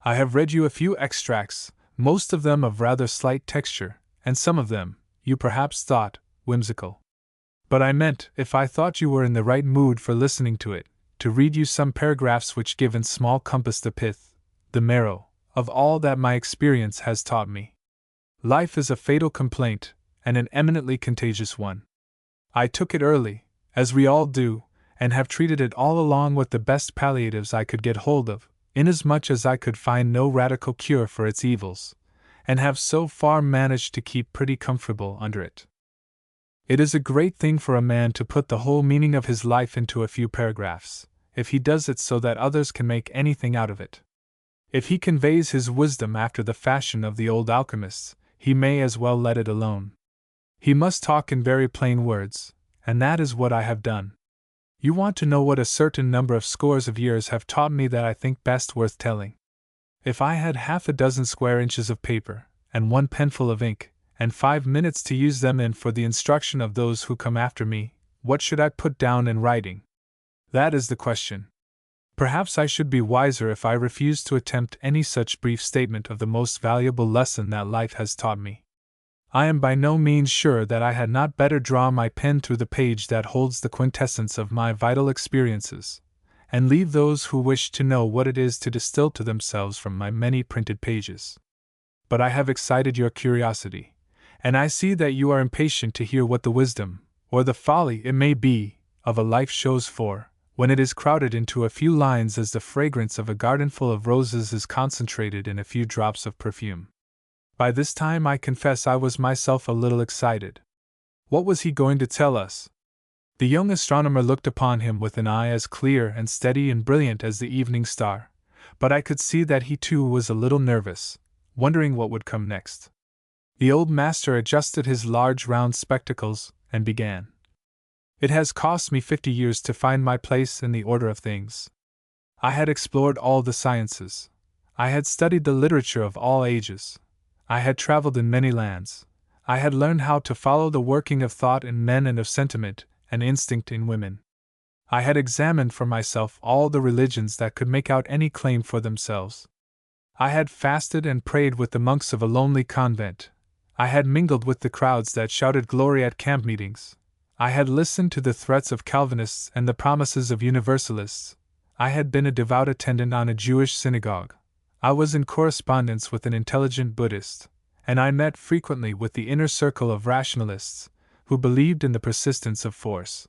I have read you a few extracts, most of them of rather slight texture, and some of them, you perhaps thought, whimsical. But I meant, if I thought you were in the right mood for listening to it, to read you some paragraphs which give in small compass the pith, the marrow, of all that my experience has taught me. Life is a fatal complaint, and an eminently contagious one. I took it early, as we all do, and have treated it all along with the best palliatives I could get hold of, inasmuch as I could find no radical cure for its evils, and have so far managed to keep pretty comfortable under it. It is a great thing for a man to put the whole meaning of his life into a few paragraphs, if he does it so that others can make anything out of it. If he conveys his wisdom after the fashion of the old alchemists, he may as well let it alone. He must talk in very plain words, and that is what I have done. You want to know what a certain number of scores of years have taught me that I think best worth telling. If I had half a dozen square inches of paper, and one penful of ink, and 5 minutes to use them in for the instruction of those who come after me, what should I put down in writing? That is the question. Perhaps I should be wiser if I refused to attempt any such brief statement of the most valuable lesson that life has taught me. I am by no means sure that I had not better draw my pen through the page that holds the quintessence of my vital experiences, and leave those who wish to know what it is to distill to themselves from my many printed pages. But I have excited your curiosity, and I see that you are impatient to hear what the wisdom, or the folly, it may be, of a life shows for, when it is crowded into a few lines as the fragrance of a garden full of roses is concentrated in a few drops of perfume. By this time I confess I was myself a little excited. What was he going to tell us? The young astronomer looked upon him with an eye as clear and steady and brilliant as the evening star, but I could see that he too was a little nervous, wondering what would come next. The old master adjusted his large round spectacles and began. It has cost me 50 years to find my place in the order of things. I had explored all the sciences. I had studied the literature of all ages. I had traveled in many lands. I had learned how to follow the working of thought in men and of sentiment and instinct in women. I had examined for myself all the religions that could make out any claim for themselves. I had fasted and prayed with the monks of a lonely convent. I had mingled with the crowds that shouted glory at camp meetings. I had listened to the threats of Calvinists and the promises of Universalists. I had been a devout attendant on a Jewish synagogue. I was in correspondence with an intelligent Buddhist, and I met frequently with the inner circle of rationalists, who believed in the persistence of force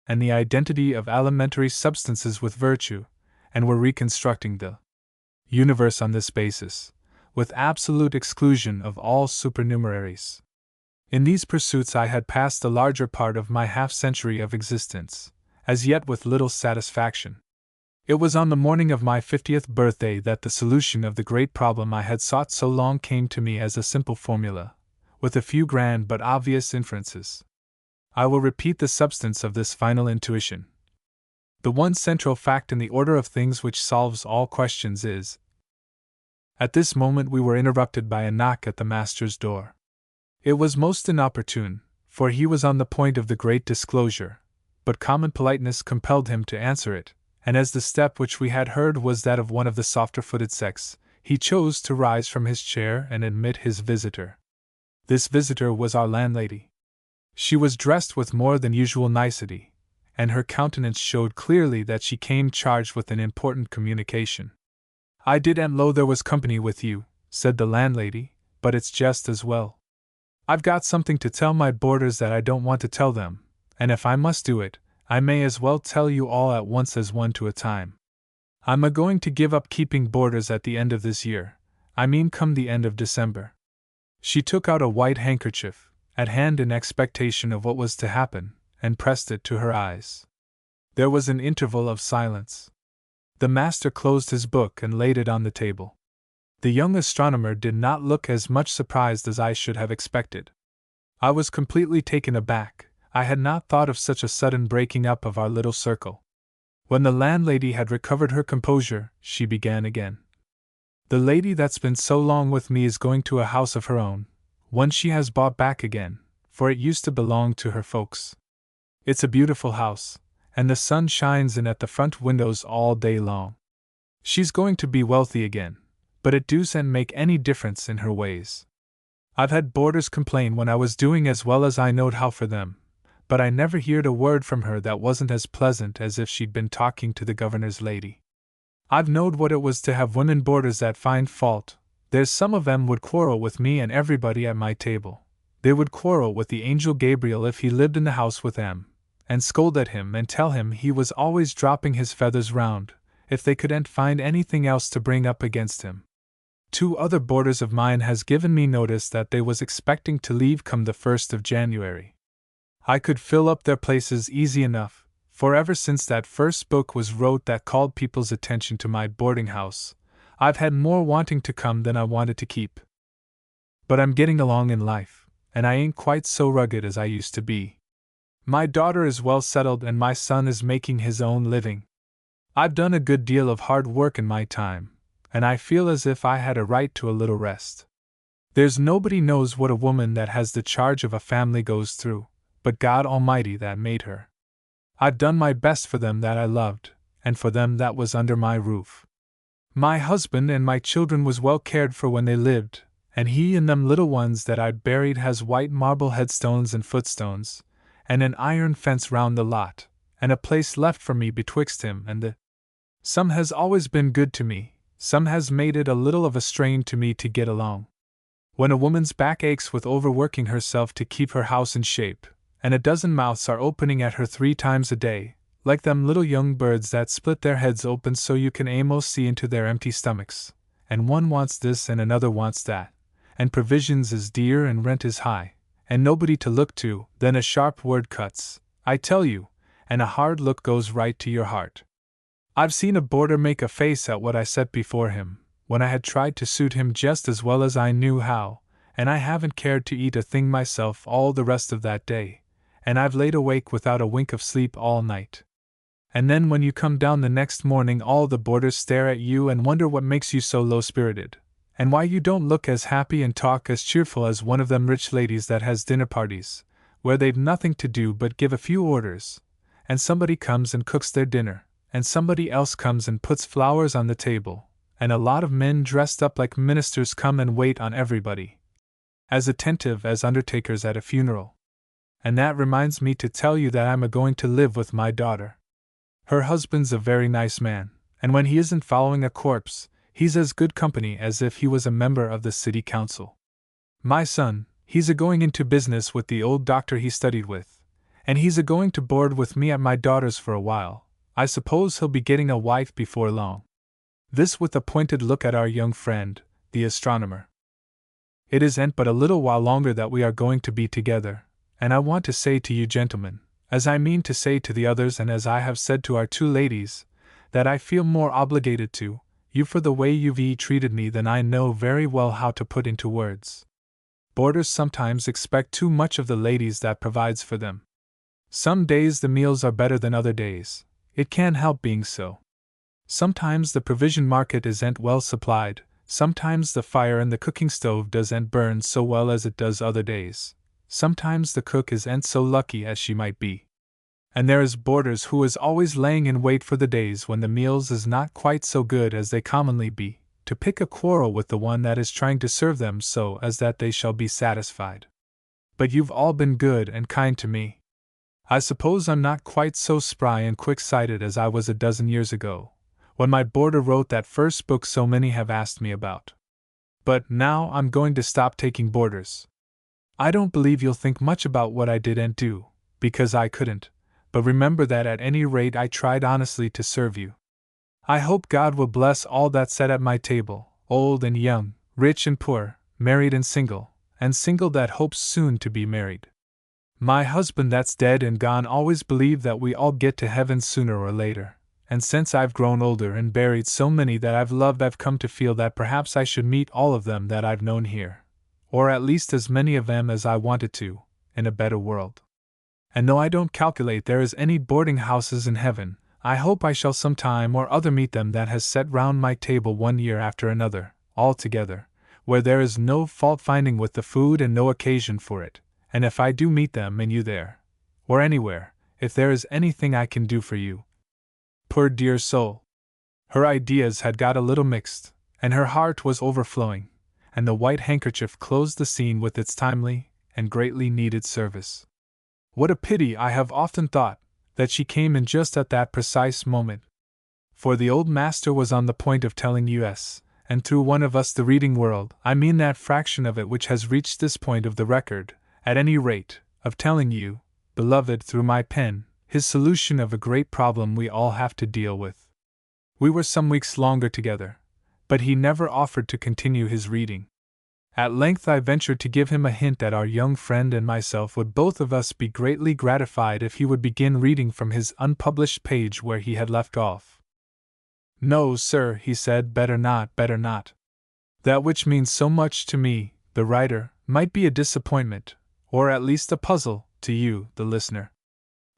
and the identity of elementary substances with virtue, and were reconstructing the universe on this basis, with absolute exclusion of all supernumeraries. In these pursuits I had passed the larger part of my half-century of existence, as yet with little satisfaction. It was on the morning of my 50th birthday that the solution of the great problem I had sought so long came to me as a simple formula, with a few grand but obvious inferences. I will repeat the substance of this final intuition. The one central fact in the order of things which solves all questions is. At this moment we were interrupted by a knock at the master's door. It was most inopportune, for he was on the point of the great disclosure, but common politeness compelled him to answer it, and as the step which we had heard was that of one of the softer-footed sex, he chose to rise from his chair and admit his visitor. This visitor was our landlady. She was dressed with more than usual nicety, and her countenance showed clearly that she came charged with an important communication. "I didn't know there was company with you," said the landlady, "but it's just as well. I've got something to tell my boarders that I don't want to tell them, and if I must do it, I may as well tell you all at once as one to a time. I'm a-going to give up keeping boarders at the end of this year, I mean come the end of December." She took out a white handkerchief, at hand in expectation of what was to happen, and pressed it to her eyes. There was an interval of silence. The master closed his book and laid it on the table. The young astronomer did not look as much surprised as I should have expected. I was completely taken aback. I had not thought of such a sudden breaking up of our little circle. When the landlady had recovered her composure, she began again. "The lady that's been so long with me is going to a house of her own, one she has bought back again, for it used to belong to her folks. It's a beautiful house, and the sun shines in at the front windows all day long. She's going to be wealthy again, but it doesn't make any difference in her ways. I've had boarders complain when I was doing as well as I knowed how for them, but I never heard a word from her that wasn't as pleasant as if she'd been talking to the governor's lady. I've knowed what it was to have women boarders that find fault. There's some of them would quarrel with me and everybody at my table. They would quarrel with the angel Gabriel if he lived in the house with them, and scold at him and tell him he was always dropping his feathers round, if they couldn't find anything else to bring up against him. 2 other boarders of mine has given me notice that they was expecting to leave come the 1st of January. I could fill up their places easy enough, for ever since that first book was wrote that called people's attention to my boarding house, I've had more wanting to come than I wanted to keep. But I'm getting along in life, and I ain't quite so rugged as I used to be. My daughter is well settled and my son is making his own living. I've done a good deal of hard work in my time, and I feel as if I had a right to a little rest. There's nobody knows what a woman that has the charge of a family goes through, but God Almighty that made her. I've done my best for them that I loved, and for them that was under my roof. My husband and my children was well cared for when they lived, and he and them little ones that I buried has white marble headstones and footstones, and an iron fence round the lot, and a place left for me betwixt him and the. Some has always been good to me, some has made it a little of a strain to me to get along. When a woman's back aches with overworking herself to keep her house in shape, and a dozen mouths are opening at her 3 times a day, like them little young birds that split their heads open so you can a'most see into their empty stomachs, and one wants this and another wants that, and provisions is dear and rent is high, and nobody to look to, then a sharp word cuts, I tell you, and a hard look goes right to your heart. I've seen a boarder make a face at what I set before him, when I had tried to suit him just as well as I knew how, and I haven't cared to eat a thing myself all the rest of that day, and I've laid awake without a wink of sleep all night. And then when you come down the next morning all the boarders stare at you and wonder what makes you so low-spirited, and why you don't look as happy and talk as cheerful as one of them rich ladies that has dinner parties, where they've nothing to do but give a few orders, and somebody comes and cooks their dinner, and somebody else comes and puts flowers on the table, and a lot of men dressed up like ministers come and wait on everybody, as attentive as undertakers at a funeral. And that reminds me to tell you that I'm a-going to live with my daughter. Her husband's a very nice man, and when he isn't following a corpse, he's as good company as if he was a member of the city council. My son, he's a-going into business with the old doctor he studied with, and he's a-going to board with me at my daughter's for a while. I suppose he'll be getting a wife before long. This with a pointed look at our young friend, the astronomer. It isn't but a little while longer that we are going to be together, and I want to say to you gentlemen, as I mean to say to the others and as I have said to our 2 ladies, that I feel more obligated to you for the way you've treated me than I know very well how to put into words. Boarders sometimes expect too much of the ladies that provides for them. Some days the meals are better than other days, it can't help being so. Sometimes the provision market isn't well supplied, sometimes the fire in the cooking stove doesn't burn so well as it does other days. Sometimes the cook isn't so lucky as she might be. And there is boarders who is always laying in wait for the days when the meals is not quite so good as they commonly be, to pick a quarrel with the one that is trying to serve them so as that they shall be satisfied. But you've all been good and kind to me. I suppose I'm not quite so spry and quick-sighted as I was a dozen years ago, when my boarder wrote that first book so many have asked me about. But now I'm going to stop taking boarders. I don't believe you'll think much about what I did and do, because I couldn't, but remember that at any rate I tried honestly to serve you. I hope God will bless all that sat at my table, old and young, rich and poor, married and single that hopes soon to be married. My husband that's dead and gone always believed that we all get to heaven sooner or later, and since I've grown older and buried so many that I've loved I've come to feel that perhaps I should meet all of them that I've known here, or at least as many of them as I wanted to, in a better world. And though I don't calculate there is any boarding houses in heaven, I hope I shall some time or other meet them that has set round my table one year after another, all together, where there is no fault-finding with the food and no occasion for it, and if I do meet them and you there, or anywhere, if there is anything I can do for you. Poor dear soul! Her ideas had got a little mixed, and her heart was overflowing, and the white handkerchief closed the scene with its timely and greatly needed service. What a pity, I have often thought, that she came in just at that precise moment. For the old master was on the point of telling us, and through one of us the reading world, I mean that fraction of it which has reached this point of the record, at any rate, of telling you, beloved, through my pen, his solution of a great problem we all have to deal with. We were some weeks longer together, but he never offered to continue his reading. At length I ventured to give him a hint that our young friend and myself would both of us be greatly gratified if he would begin reading from his unpublished page where he had left off. No, sir, he said, better not. That which means so much to me, the writer, might be a disappointment, or at least a puzzle, to you, the listener.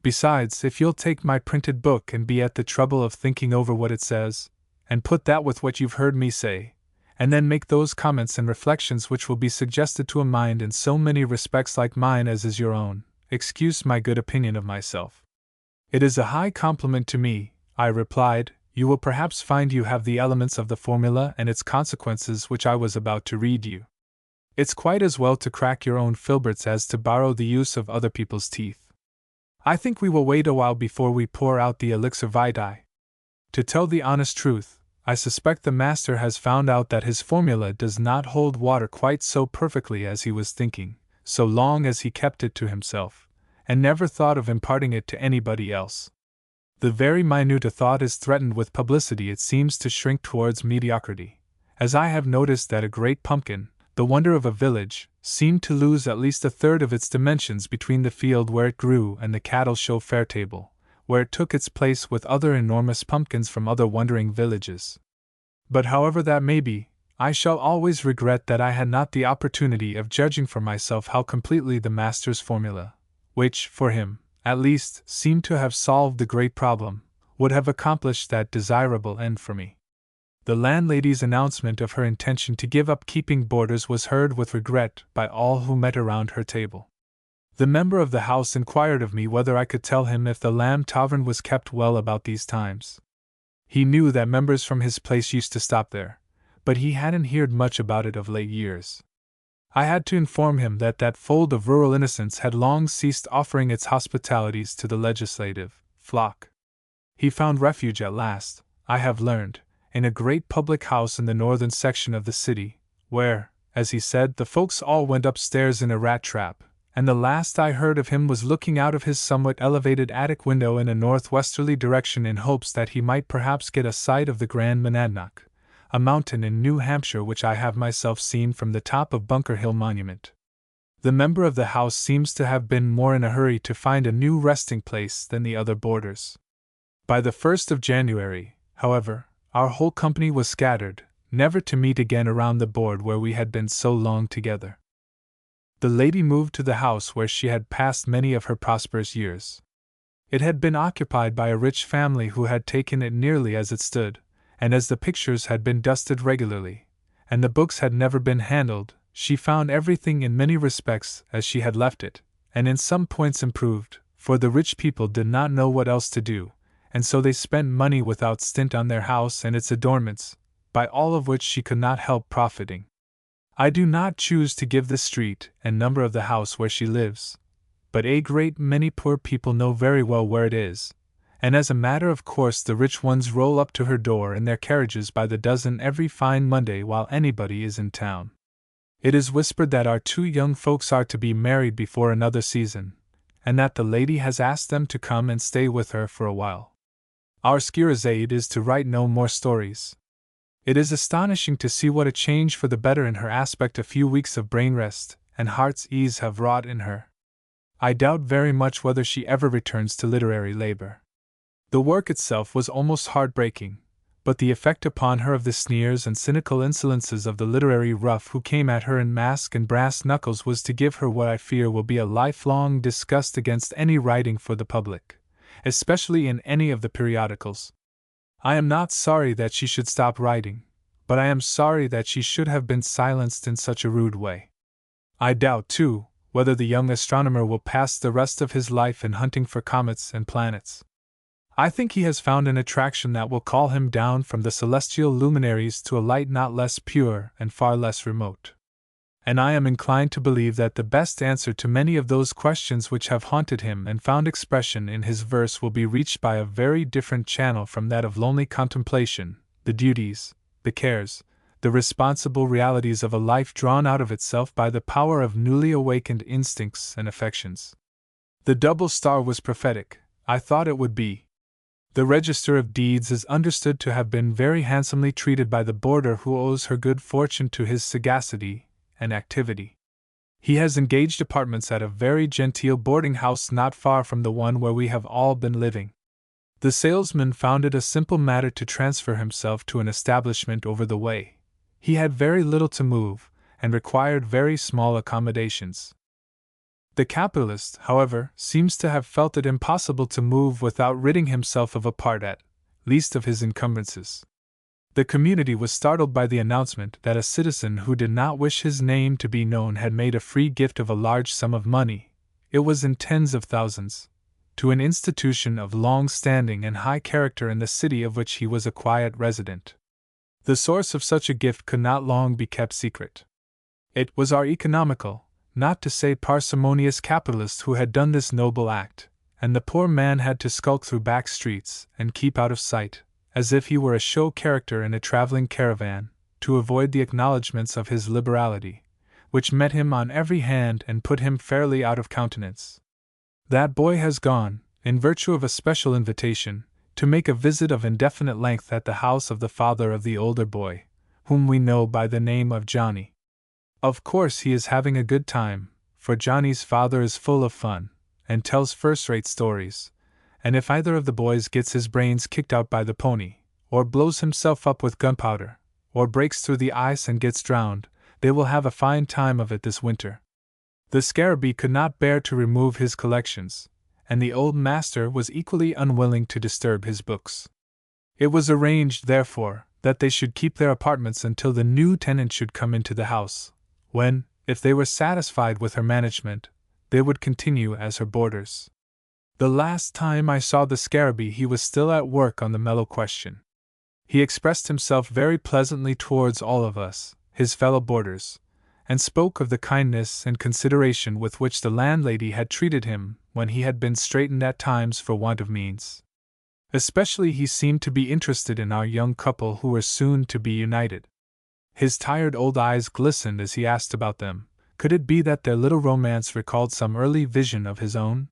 Besides, if you'll take my printed book and be at the trouble of thinking over what it says, and put that with what you've heard me say, and then make those comments and reflections which will be suggested to a mind in so many respects like mine as is your own, excuse my good opinion of myself. It is a high compliment to me, I replied. You will perhaps find you have the elements of the formula and its consequences which I was about to read you. It's quite as well to crack your own filberts as to borrow the use of other people's teeth. I think we will wait a while before we pour out the elixir vitae. To tell the honest truth, I suspect the master has found out that his formula does not hold water quite so perfectly as he was thinking, so long as he kept it to himself, and never thought of imparting it to anybody else. The very minute a thought is threatened with publicity, it seems to shrink towards mediocrity, as I have noticed that a great pumpkin, the wonder of a village, seemed to lose at least a third of its dimensions between the field where it grew and the cattle show fair table, where it took its place with other enormous pumpkins from other wondering villages. But however that may be, I shall always regret that I had not the opportunity of judging for myself how completely the master's formula, which, for him, at least, seemed to have solved the great problem, would have accomplished that desirable end for me. The landlady's announcement of her intention to give up keeping boarders was heard with regret by all who met around her table. The member of the house inquired of me whether I could tell him if the Lamb Tavern was kept well about these times. He knew that members from his place used to stop there, but he hadn't heard much about it of late years. I had to inform him that that fold of rural innocence had long ceased offering its hospitalities to the legislative flock. He found refuge at last, I have learned, in a great public house in the northern section of the city, where, as he said, the folks all went upstairs in a rat trap, and the last I heard of him was looking out of his somewhat elevated attic window in a northwesterly direction in hopes that he might perhaps get a sight of the Grand Monadnock, a mountain in New Hampshire which I have myself seen from the top of Bunker Hill Monument. The member of the house seems to have been more in a hurry to find a new resting place than the other boarders. By the 1st of January, however, our whole company was scattered, never to meet again around the board where we had been so long together. The lady moved to the house where she had passed many of her prosperous years. It had been occupied by a rich family who had taken it nearly as it stood, and as the pictures had been dusted regularly, and the books had never been handled, she found everything in many respects as she had left it, and in some points improved, for the rich people did not know what else to do, and so they spent money without stint on their house and its adornments, by all of which she could not help profiting. I do not choose to give the street and number of the house where she lives, but a great many poor people know very well where it is, and as a matter of course the rich ones roll up to her door in their carriages by the dozen every fine Monday while anybody is in town. It is whispered that our two young folks are to be married before another season, and that the lady has asked them to come and stay with her for a while. Our Scheherazade is to write no more stories. It is astonishing to see what a change for the better in her aspect a few weeks of brain rest and heart's ease have wrought in her. I doubt very much whether she ever returns to literary labor. The work itself was almost heartbreaking, but the effect upon her of the sneers and cynical insolences of the literary rough who came at her in mask and brass knuckles was to give her what I fear will be a lifelong disgust against any writing for the public, especially in any of the periodicals. I am not sorry that she should stop writing, but I am sorry that she should have been silenced in such a rude way. I doubt, too, whether the young astronomer will pass the rest of his life in hunting for comets and planets. I think he has found an attraction that will call him down from the celestial luminaries to a light not less pure and far less remote. And I am inclined to believe that the best answer to many of those questions which have haunted him and found expression in his verse will be reached by a very different channel from that of lonely contemplation, the duties, the cares, the responsible realities of a life drawn out of itself by the power of newly awakened instincts and affections. The double star was prophetic, I thought it would be. The Register of Deeds is understood to have been very handsomely treated by the boarder who owes her good fortune to his sagacity and activity. He has engaged apartments at a very genteel boarding house not far from the one where we have all been living. The salesman found it a simple matter to transfer himself to an establishment over the way. He had very little to move, and required very small accommodations. The capitalist, however, seems to have felt it impossible to move without ridding himself of a part at least of his encumbrances. The community was startled by the announcement that a citizen who did not wish his name to be known had made a free gift of a large sum of money, it was in tens of thousands, to an institution of long standing and high character in the city of which he was a quiet resident. The source of such a gift could not long be kept secret. It was our economical, not to say parsimonious capitalist who had done this noble act, and the poor man had to skulk through back streets and keep out of sight, as if he were a show character in a traveling caravan, to avoid the acknowledgments of his liberality, which met him on every hand and put him fairly out of countenance. That boy has gone, in virtue of a special invitation, to make a visit of indefinite length at the house of the father of the older boy, whom we know by the name of Johnny. Of course he is having a good time, for Johnny's father is full of fun, and tells first-rate stories, and if either of the boys gets his brains kicked out by the pony, or blows himself up with gunpowder, or breaks through the ice and gets drowned, they will have a fine time of it this winter. The Scarabee could not bear to remove his collections, and the old master was equally unwilling to disturb his books. It was arranged, therefore, that they should keep their apartments until the new tenant should come into the house, when, if they were satisfied with her management, they would continue as her boarders. The last time I saw the Scarabee he was still at work on the mellow question. He expressed himself very pleasantly towards all of us, his fellow boarders, and spoke of the kindness and consideration with which the landlady had treated him when he had been straitened at times for want of means. Especially he seemed to be interested in our young couple who were soon to be united. His tired old eyes glistened as he asked about them. Could it be that their little romance recalled some early vision of his own?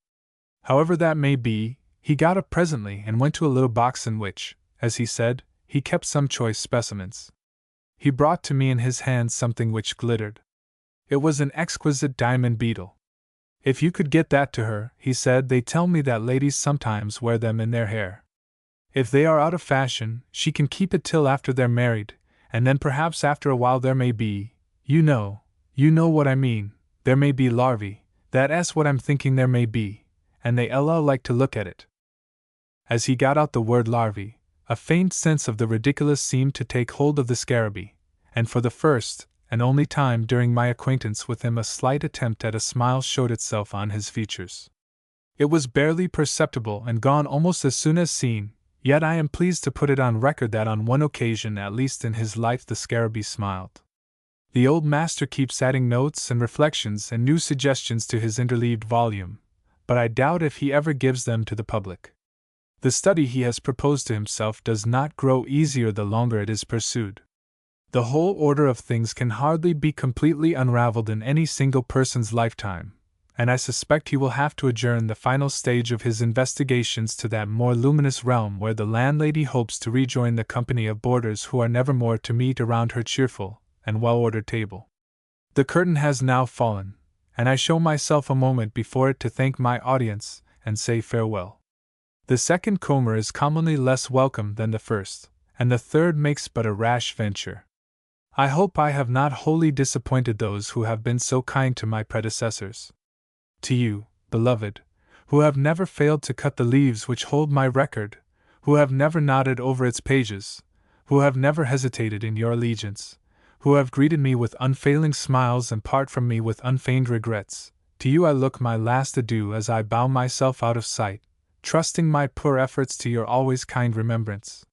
However that may be, he got up presently and went to a little box in which, as he said, he kept some choice specimens. He brought to me in his hand something which glittered. It was an exquisite diamond beetle. If you could get that to her, he said, they tell me that ladies sometimes wear them in their hair. If they are out of fashion, she can keep it till after they're married, and then perhaps after a while there may be, you know what I mean, there may be larvae, that's what I'm thinking there may be, and they like to look at it. As he got out the word larvae, a faint sense of the ridiculous seemed to take hold of the Scarabee, and for the first and only time during my acquaintance with him a slight attempt at a smile showed itself on his features. It was barely perceptible and gone almost as soon as seen, yet I am pleased to put it on record that on one occasion at least in his life the Scarabee smiled. The old master keeps adding notes and reflections and new suggestions to his interleaved volume, but I doubt if he ever gives them to the public. The study he has proposed to himself does not grow easier the longer it is pursued. The whole order of things can hardly be completely unraveled in any single person's lifetime, and I suspect he will have to adjourn the final stage of his investigations to that more luminous realm where the landlady hopes to rejoin the company of boarders who are never more to meet around her cheerful and well-ordered table. The curtain has now fallen, and I show myself a moment before it to thank my audience and say farewell. The second comer is commonly less welcome than the first, and the third makes but a rash venture. I hope I have not wholly disappointed those who have been so kind to my predecessors. To you, beloved, who have never failed to cut the leaves which hold my record, who have never nodded over its pages, who have never hesitated in your allegiance, who have greeted me with unfailing smiles and part from me with unfeigned regrets, to you I look my last adieu as I bow myself out of sight, trusting my poor efforts to your always kind remembrance.